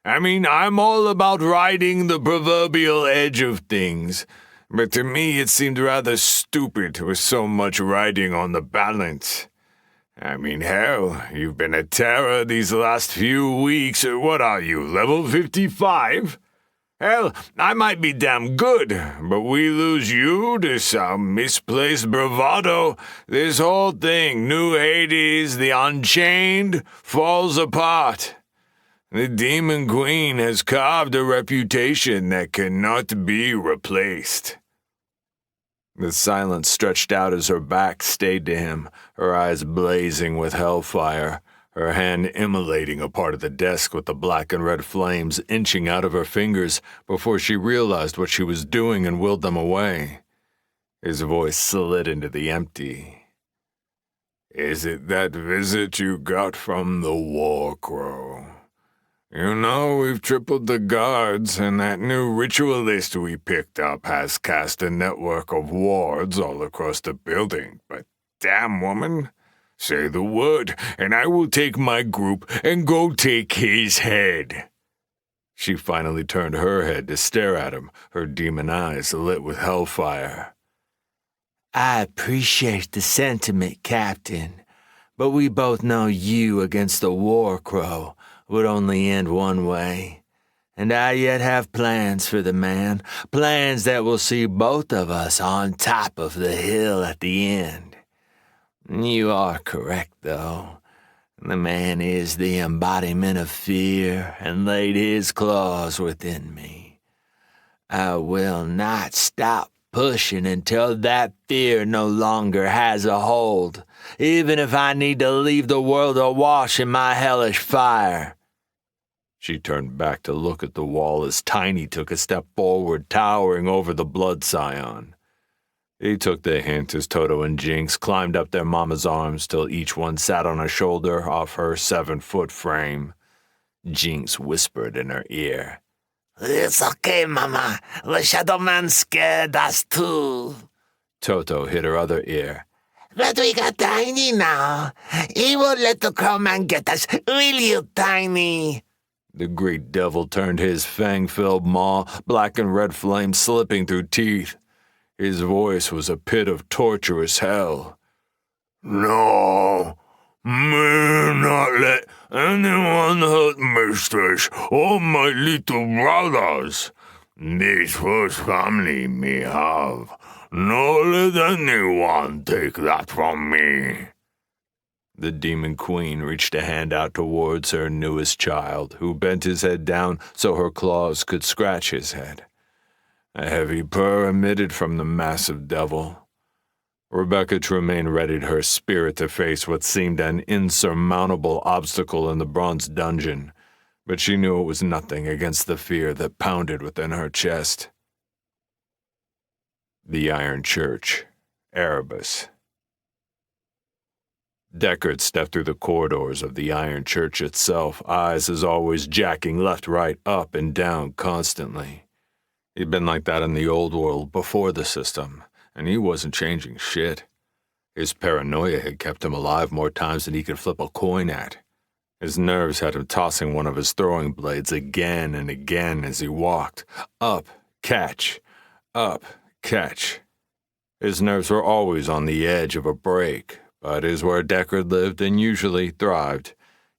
I mean, I'm all about riding the proverbial edge of things, but to me it seemed rather stupid with so much riding on the balance. I mean, hell, you've been a terror these last few weeks. What are you, level 55? Hell, I might be damn good, but we lose you to some misplaced bravado. This whole thing, New Hades, the Unchained, falls apart. The Demon Queen has carved a reputation that cannot be replaced. The silence stretched out as her back stayed to him, her eyes blazing with hellfire, her hand immolating a part of the desk with the black and red flames inching out of her fingers before she realized what she was doing and willed them away. His voice slid into the empty. Is it that visit you got from the War Crow? You know, we've tripled the guards, and that new ritualist we picked up has cast a network of wards all across the building. But damn, woman, say the word, and I will take my group and go take his head. She finally turned her head to stare at him, her demon eyes lit with hellfire. I appreciate the sentiment, Captain, but we both know you against the War Crow would only end one way. And I yet have plans for the man, plans that will see both of us on top of the hill at the end. You are correct, though. The man is the embodiment of fear and laid his claws within me. I will not stop pushing until that fear no longer has a hold, even if I need to leave the world awash in my hellish fire. She turned back to look at the wall as Tiny took a step forward, towering over the blood scion. He took the hint as Toto and Jinx climbed up their mama's arms till each one sat on a shoulder off her 7-foot frame. Jinx whispered in her ear, "It's okay, Mama. The Shadow Man scared us too." Toto hit her other ear. "But we got Tiny now. He won't let the Crow Man get us, will you, Tiny?" The great devil turned his fang-filled maw, black and red flames slipping through teeth. His voice was a pit of torturous hell. No, may not let anyone hurt Mistress or my little brothers. This first family me have. No let anyone take that from me. The Demon Queen reached a hand out towards her newest child, who bent his head down so her claws could scratch his head. A heavy purr emitted from the massive devil. Rebecca Tremaine readied her spirit to face what seemed an insurmountable obstacle in the bronze dungeon, but she knew it was nothing against the fear that pounded within her chest. The Iron Church, Erebus. Deckard stepped through the corridors of the Iron Church itself, eyes as always jacking left, right, up, and down constantly. He'd been like that in the old world before the system, and he wasn't changing shit. His paranoia had kept him alive more times than he could flip a coin at. His nerves had him tossing one of his throwing blades again and again as he walked. Up, catch. Up, catch. His nerves were always on the edge of a break, but is where Deckard lived and usually thrived.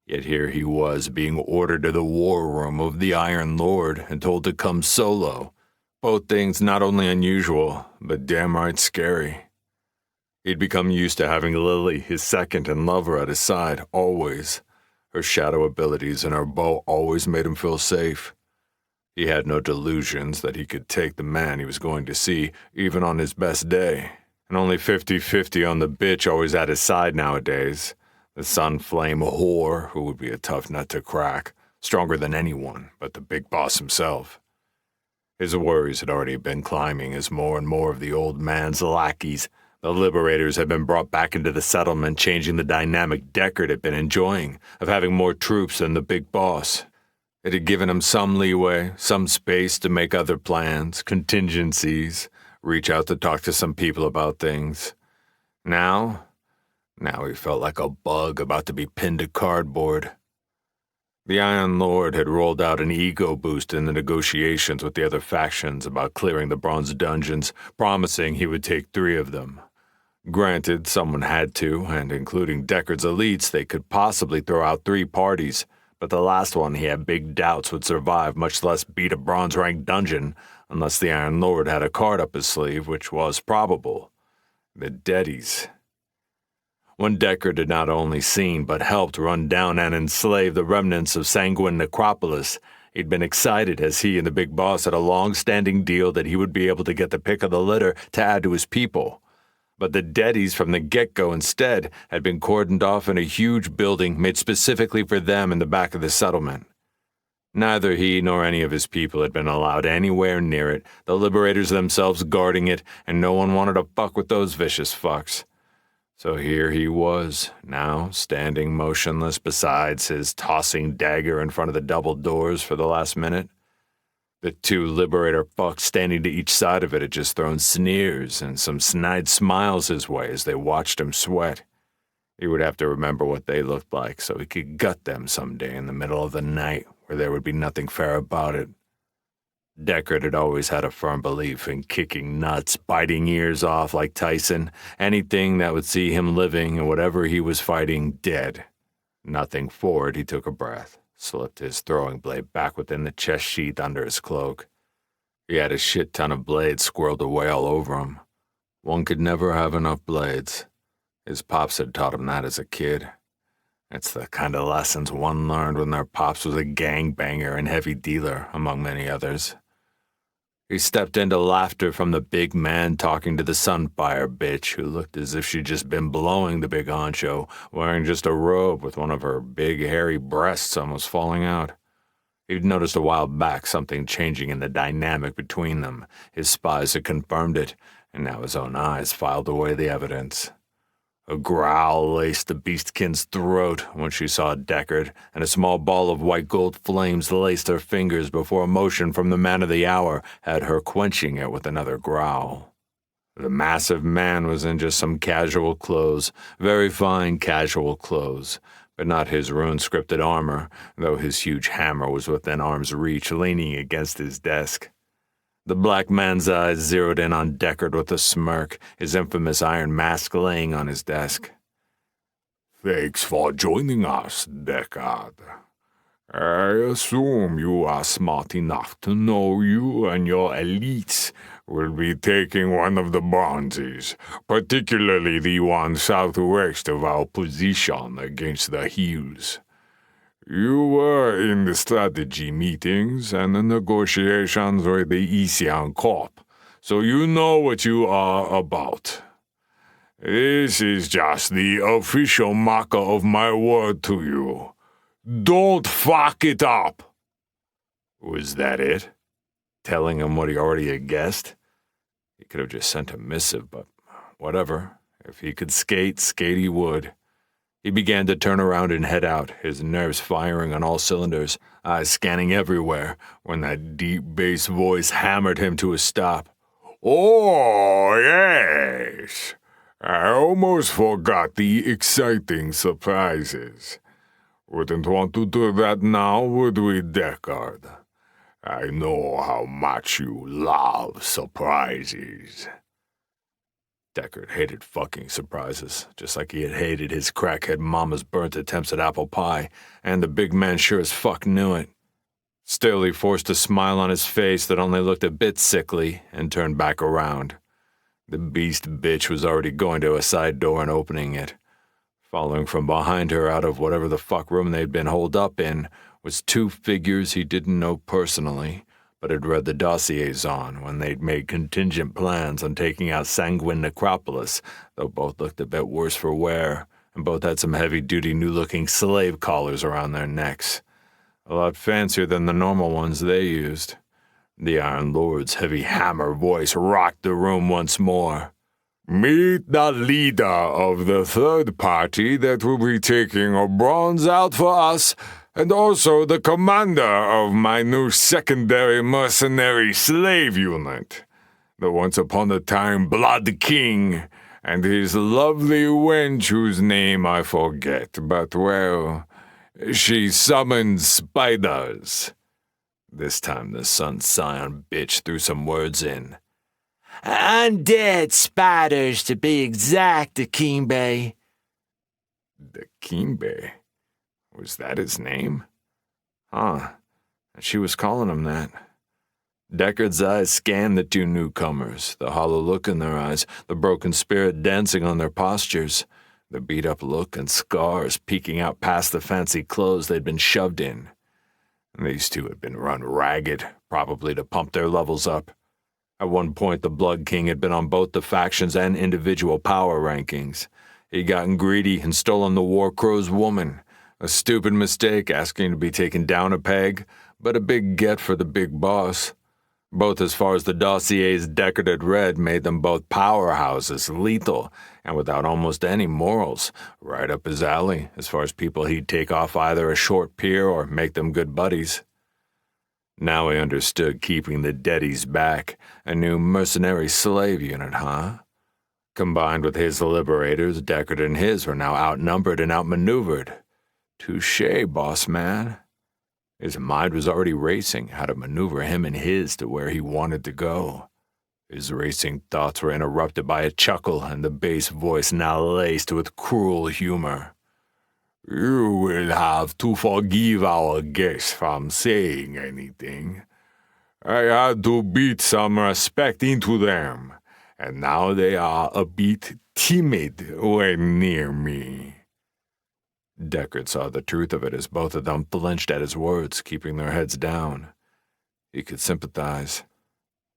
Yet here he was, being ordered to the war room of the Iron Lord and told to come solo. Both things not only unusual, but damn right scary. He'd become used to having Lily, his second and lover, at his side, always. Her shadow abilities and her bow always made him feel safe. He had no delusions that he could take the man he was going to see, even on his best day. And only 50-50 on the bitch always at his side nowadays. The Sunflame whore, who would be a tough nut to crack, stronger than anyone but the big boss himself. His worries had already been climbing as more and more of the old man's lackeys, the liberators, had been brought back into the settlement, changing the dynamic Deckard had been enjoying of having more troops than the big boss. It had given him some leeway, some space to make other plans, contingencies, reach out to talk to some people about things. Now he felt like a bug about to be pinned to cardboard. The Iron Lord had rolled out an ego boost in the negotiations with the other factions about clearing the bronze dungeons, promising he would take 3 of them. Granted, someone had to, and including Deckard's elites, they could possibly throw out 3 parties, but the last one he had big doubts would survive, much less beat a bronze-rank dungeon, unless the Iron Lord had a card up his sleeve, which was probable. The Deadies. When Deckard had not only seen but helped run down and enslave the remnants of Sanguine Necropolis, he'd been excited as he and the big boss had a long-standing deal that he would be able to get the pick of the litter to add to his people. But the Deadies from the get-go instead had been cordoned off in a huge building made specifically for them in the back of the settlement. Neither he nor any of his people had been allowed anywhere near it, the Liberators themselves guarding it, and no one wanted to fuck with those vicious fucks. So here he was, now standing motionless beside his tossing dagger in front of the double doors for the last minute. The 2 Liberator fucks standing to each side of it had just thrown sneers and some snide smiles his way as they watched him sweat. He would have to remember what they looked like so he could gut them someday in the middle of the night where there would be nothing fair about it. Deckard had always had a firm belief in kicking nuts, biting ears off like Tyson, anything that would see him living and whatever he was fighting dead. Nothing forward, he took a breath, slipped his throwing blade back within the chest sheath under his cloak. He had a shit ton of blades squirreled away all over him. One could never have enough blades. His pops had taught him that as a kid. It's the kind of lessons one learned when their pops was a gangbanger and heavy dealer, among many others. He stepped into laughter from the big man talking to the Sunfire bitch, who looked as if she'd just been blowing the big honcho, wearing just a robe with one of her big hairy breasts almost falling out. He'd noticed a while back something changing in the dynamic between them. His spies had confirmed it, and now his own eyes filed away the evidence. A growl laced the beastkin's throat when she saw Deckard, and a small ball of white gold flames laced her fingers before a motion from the man of the hour had her quenching it with another growl. The massive man was in just some casual clothes, very fine casual clothes, but not his rune-scripted armor, though his huge hammer was within arm's reach, leaning against his desk. The black man's eyes zeroed in on Deckard with a smirk, his infamous iron mask laying on his desk. Thanks for joining us, Deckard. I assume you are smart enough to know you and your elites will be taking one of the bronzes, particularly the one southwest of our position against the hills. You were in the strategy meetings and the negotiations with the Isian Corp, so you know what you are about. This is just the official marker of my word to you. Don't fuck it up! Was that it? Telling him what he already had guessed? He could have just sent a missive, but whatever. If he could skate, he would. He began to turn around and head out, his nerves firing on all cylinders, eyes scanning everywhere, when that deep bass voice hammered him to a stop. Oh, yes! I almost forgot the exciting surprises. Wouldn't want to do that now, would we, Deckard? I know how much you love surprises. Deckard hated fucking surprises, just like he had hated his crackhead mama's burnt attempts at apple pie, and the big man sure as fuck knew it. Still, he forced a smile on his face that only looked a bit sickly, and turned back around. The beast bitch was already going to a side door and opening it. Following from behind her out of whatever the fuck room they'd been holed up in was 2 figures he didn't know personally, but had read the dossiers on when they'd made contingent plans on taking out Sanguine Necropolis, though both looked a bit worse for wear, and both had some heavy-duty new-looking slave collars around their necks. A lot fancier than the normal ones they used. The Iron Lord's heavy hammer voice rocked the room once more. Meet the leader of the third party that will be taking a bronze out for us, and also the commander of my new secondary mercenary slave unit, the once-upon-a-time Blood King, and his lovely wench whose name I forget, but, well, she summons spiders. This time the Sun Scion bitch threw some words in. Undead spiders, to be exact, Akimbe. The Kimbe. Was that his name? Huh. She was calling him that. Deckard's eyes scanned the two newcomers, the hollow look in their eyes, the broken spirit dancing on their postures, the beat-up look and scars peeking out past the fancy clothes they'd been shoved in. These two had been run ragged, probably to pump their levels up. At one point, the Blood King had been on both the factions and individual power rankings. He'd gotten greedy and stolen the War Crow's woman. A stupid mistake asking to be taken down a peg, but a big get for the big boss. Both as far as the dossiers Deckard had read made them both powerhouses, lethal, and without almost any morals, right up his alley as far as people he'd take off either a short pier or make them good buddies. Now he understood keeping the deadies back, a new mercenary slave unit, huh? Combined with his liberators, Deckard and his were now outnumbered and outmaneuvered. Touché, boss man. His mind was already racing how to maneuver him and his to where he wanted to go. His racing thoughts were interrupted by a chuckle and the bass voice now laced with cruel humor. You will have to forgive our guests from saying anything. I had to beat some respect into them, and now they are a bit timid when near me. Deckard saw the truth of it as both of them flinched at his words, keeping their heads down. He could sympathize.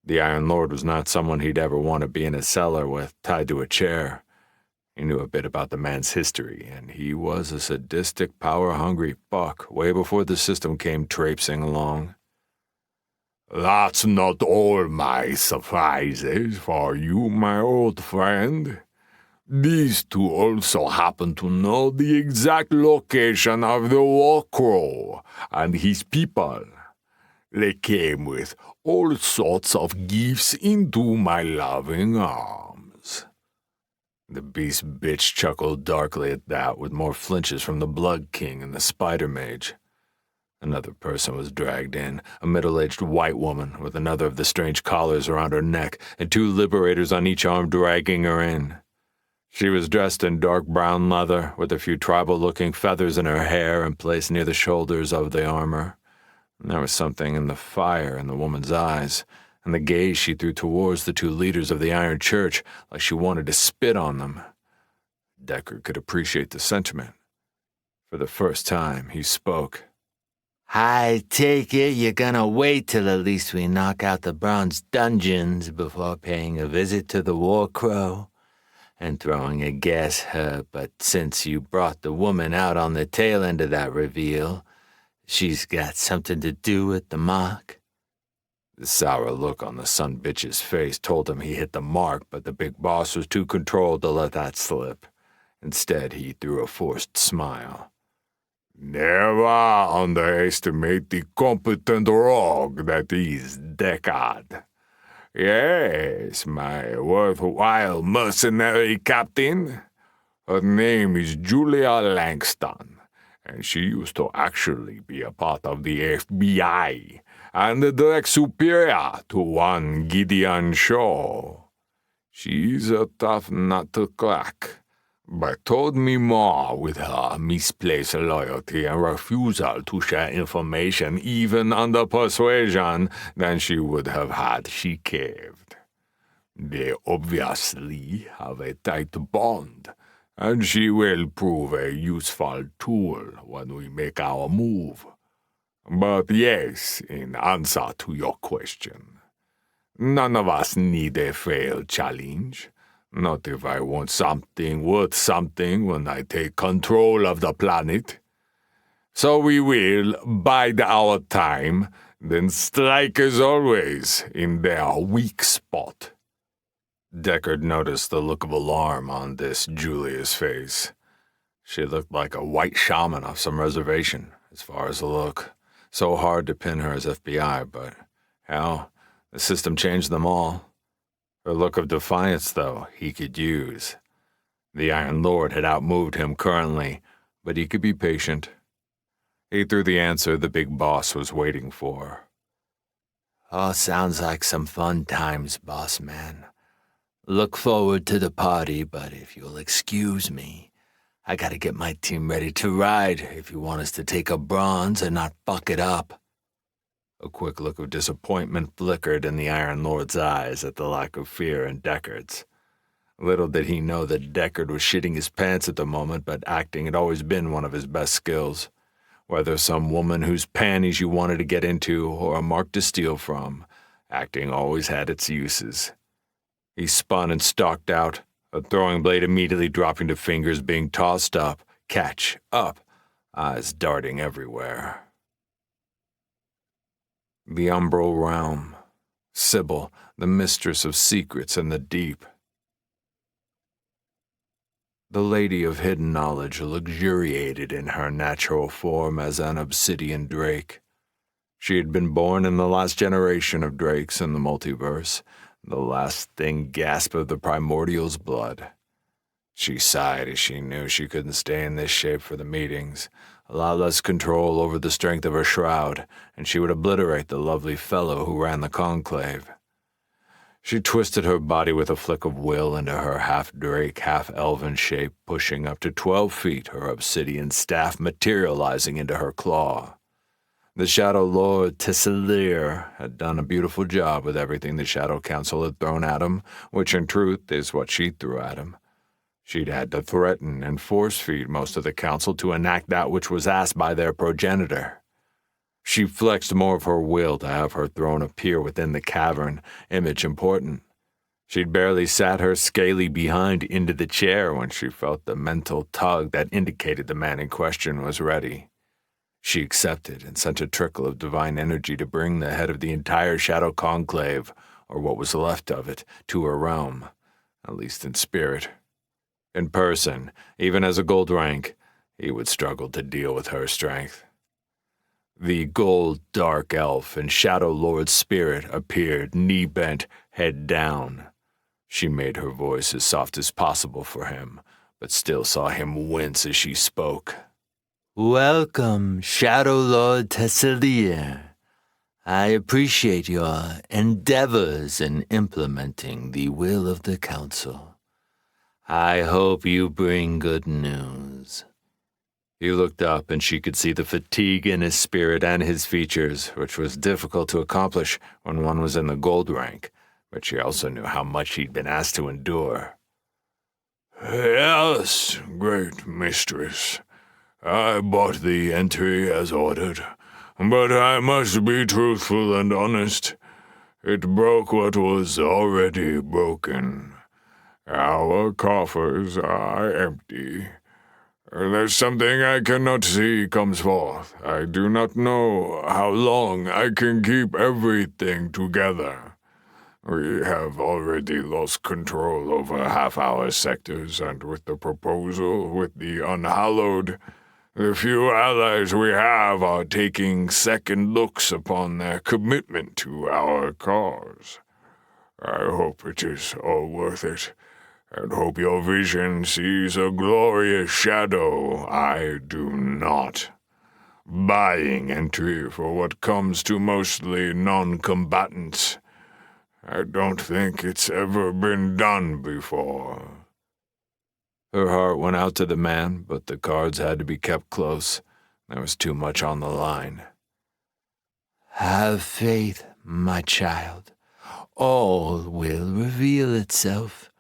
The Iron Lord was not someone he'd ever want to be in a cellar with, tied to a chair. He knew a bit about the man's history, and he was a sadistic, power-hungry fuck way before the system came traipsing along. That's not all my surprises for you, my old friend. These two also happen to know the exact location of the War Crow and his people. They came with all sorts of gifts into my loving arms. The beast bitch chuckled darkly at that, with more flinches from the Blood King and the Spider Mage. Another person was dragged in, a middle-aged white woman with another of the strange collars around her neck and two liberators on each arm dragging her in. She was dressed in dark brown leather, with a few tribal-looking feathers in her hair and placed near the shoulders of the armor. And there was something in the fire in the woman's eyes, and the gaze she threw towards the two leaders of the Iron Church, like she wanted to spit on them. Deckard could appreciate the sentiment. For the first time, he spoke. I take it you're gonna wait till at least we knock out the bronze dungeons before paying a visit to the War Crow? And throwing a guess, but since you brought the woman out on the tail end of that reveal, she's got something to do with the mark? The sour look on the son bitch's face told him he hit the mark, but the big boss was too controlled to let that slip. Instead, he threw a forced smile. Never underestimate the competent rogue that is Deckard. Yes, my worthwhile mercenary captain. Her name is Julia Langston, and she used to actually be a part of the FBI and the direct superior to one Gideon Shaw. She's a tough nut to crack, but told me more with her misplaced loyalty and refusal to share information even under persuasion than she would have had she caved. They obviously have a tight bond, and she will prove a useful tool when we make our move. But yes, in answer to your question, none of us need a failed challenge. Not if I want something worth something when I take control of the planet. So we will bide our time, then strike as always in their weak spot. Deckard noticed the look of alarm on this Julia's face. She looked like a white shaman off some reservation, as far as the look. So hard to pin her as FBI, but, hell, the system changed them all. Her look of defiance, though, he could use. The Iron Lord had outmoved him currently, but he could be patient. He threw the answer the big boss was waiting for. Oh, sounds like some fun times, boss man. Look forward to the party, but if you'll excuse me, I gotta get my team ready to ride if you want us to take a bronze and not fuck it up." A quick look of disappointment flickered in the Iron Lord's eyes at the lack of fear in Deckard's. Little did he know that Deckard was shitting his pants at the moment, but acting had always been one of his best skills. Whether some woman whose panties you wanted to get into or a mark to steal from, acting always had its uses. He spun and stalked out, a throwing blade immediately dropping to fingers being tossed up, catch, up, eyes darting everywhere. The umbral realm. Sybil, the mistress of secrets and the deep. The lady of hidden knowledge luxuriated in her natural form as an obsidian drake. She had been born in the last generation of drakes in the multiverse, the last thin gasp of the primordial's blood. She sighed as she knew she couldn't stay in this shape for the meetings, a lot less control over the strength of her shroud, and she would obliterate the lovely fellow who ran the conclave. She twisted her body with a flick of will into her half-drake, half-elven shape, pushing up to 12 feet, her obsidian staff materializing into her claw. The Shadow Lord Tesselier had done a beautiful job with everything the Shadow Council had thrown at him, which in truth is what she threw at him. She'd had to threaten and force-feed most of the Council to enact that which was asked by their progenitor. She flexed more of her will to have her throne appear within the cavern, image important. She'd barely sat her scaly behind into the chair when she felt the mental tug that indicated the man in question was ready. She accepted and sent a trickle of divine energy to bring the head of the entire Shadow Conclave, or what was left of it, to her realm, at least in spirit. In person, even as a gold rank, he would struggle to deal with her strength. The gold dark elf and Shadow Lord spirit appeared, knee-bent, head down. She made her voice as soft as possible for him, but still saw him wince as she spoke. "Welcome, Shadow Lord Tesselier. I appreciate your endeavors in implementing the will of the Council. I hope you bring good news." He looked up, and she could see the fatigue in his spirit and his features, which was difficult to accomplish when one was in the gold rank, but she also knew how much he'd been asked to endure. "Yes, great mistress. I bought the entry as ordered, but I must be truthful and honest. It broke what was already broken. Our coffers are empty. There's something I cannot see comes forth. I do not know how long I can keep everything together. We have already lost control over half our sectors, and with the proposal with the Unhallowed, the few allies we have are taking second looks upon their commitment to our cause. I hope it is all worth it, and hope your vision sees a glorious shadow. I do not. Buying entry for what comes to mostly non-combatants. I don't think it's ever been done before." Her heart went out to the man, but the cards had to be kept close. There was too much on the line. "Have faith, my child. All will reveal itself,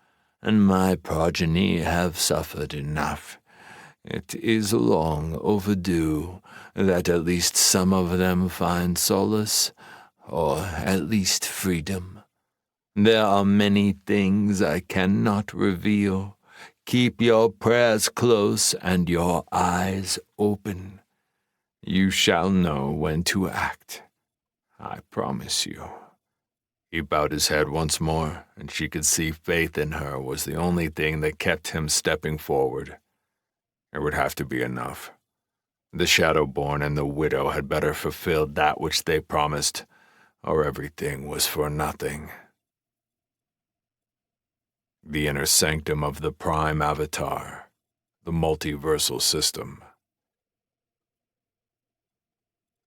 and my progeny have suffered enough. It is long overdue that at least some of them find solace, or at least freedom. There are many things I cannot reveal. Keep your prayers close and your eyes open. You shall know when to act. I promise you." He bowed his head once more, and she could see faith in her was the only thing that kept him stepping forward. It would have to be enough. The Shadowborn and the widow had better fulfilled that which they promised, or everything was for nothing. The inner sanctum of the Prime Avatar, the multiversal system.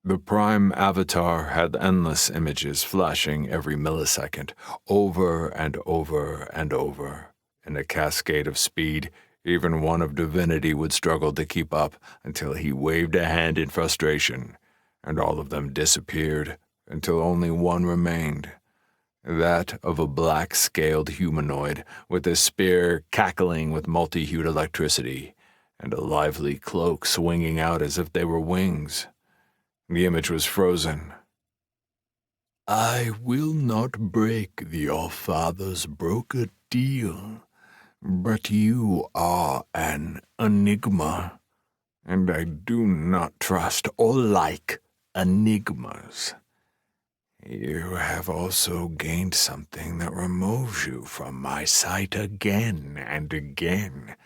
The Prime avatar had endless images flashing every millisecond, over and over and over. In a cascade of speed, even one of divinity would struggle to keep up until he waved a hand in frustration, and all of them disappeared until only one remained. That of a black-scaled humanoid with a spear cackling with multi-hued electricity, and a lively cloak swinging out as if they were wings. The image was frozen. I will not break the All-Father's broker deal, but you are an enigma, and I do not trust or like enigmas. You have also gained something that removes you from my sight again and again,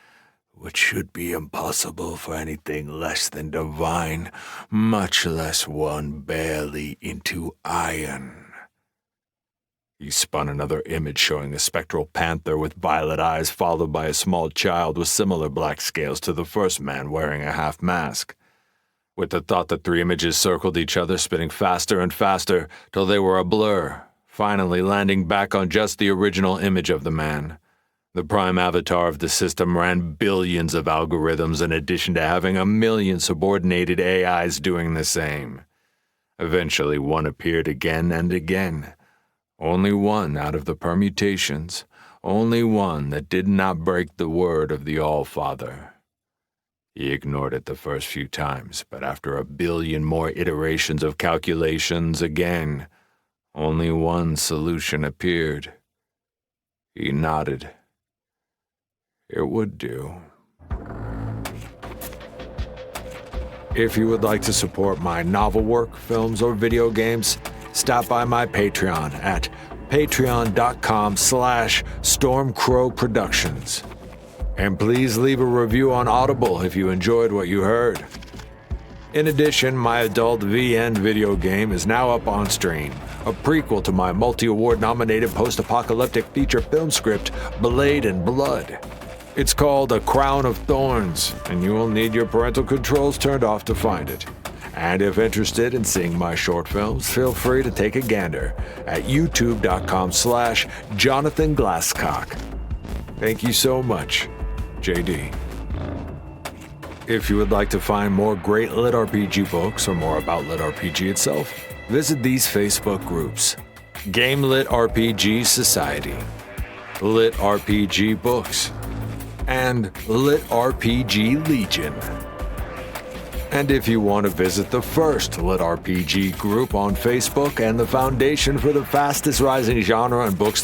which should be impossible for anything less than divine, much less one barely into iron. He spun another image showing a spectral panther with violet eyes, followed by a small child with similar black scales to the first man wearing a half mask. With the thought, the three images circled each other, spinning faster and faster till they were a blur, finally landing back on just the original image of the man. The Prime avatar of the system ran billions of algorithms in addition to having a million subordinated AIs doing the same. Eventually, one appeared again and again. Only one out of the permutations, only one that did not break the word of the All-Father. He ignored it the first few times, but after a billion more iterations of calculations again, only one solution appeared. He nodded. It would do. If you would like to support my novel work, films, or video games, stop by my Patreon at patreon.com/StormCrowProductions. And please leave a review on Audible if you enjoyed what you heard. In addition, my adult VN video game is now up on stream, a prequel to my multi-award nominated post-apocalyptic feature film script, Blade and Blood. It's called A Crown of Thorns, and you will need your parental controls turned off to find it. And if interested in seeing my short films, feel free to take a gander at youtube.com/Jonathan Glasscock. Thank you so much, JD. If you would like to find more great Lit RPG books or more about Lit RPG itself, visit these Facebook groups: Game Lit RPG Society, Lit RPG Books, and Lit RPG Legion. And if you want to visit the first Lit RPG group on Facebook and the foundation for the fastest rising genre in books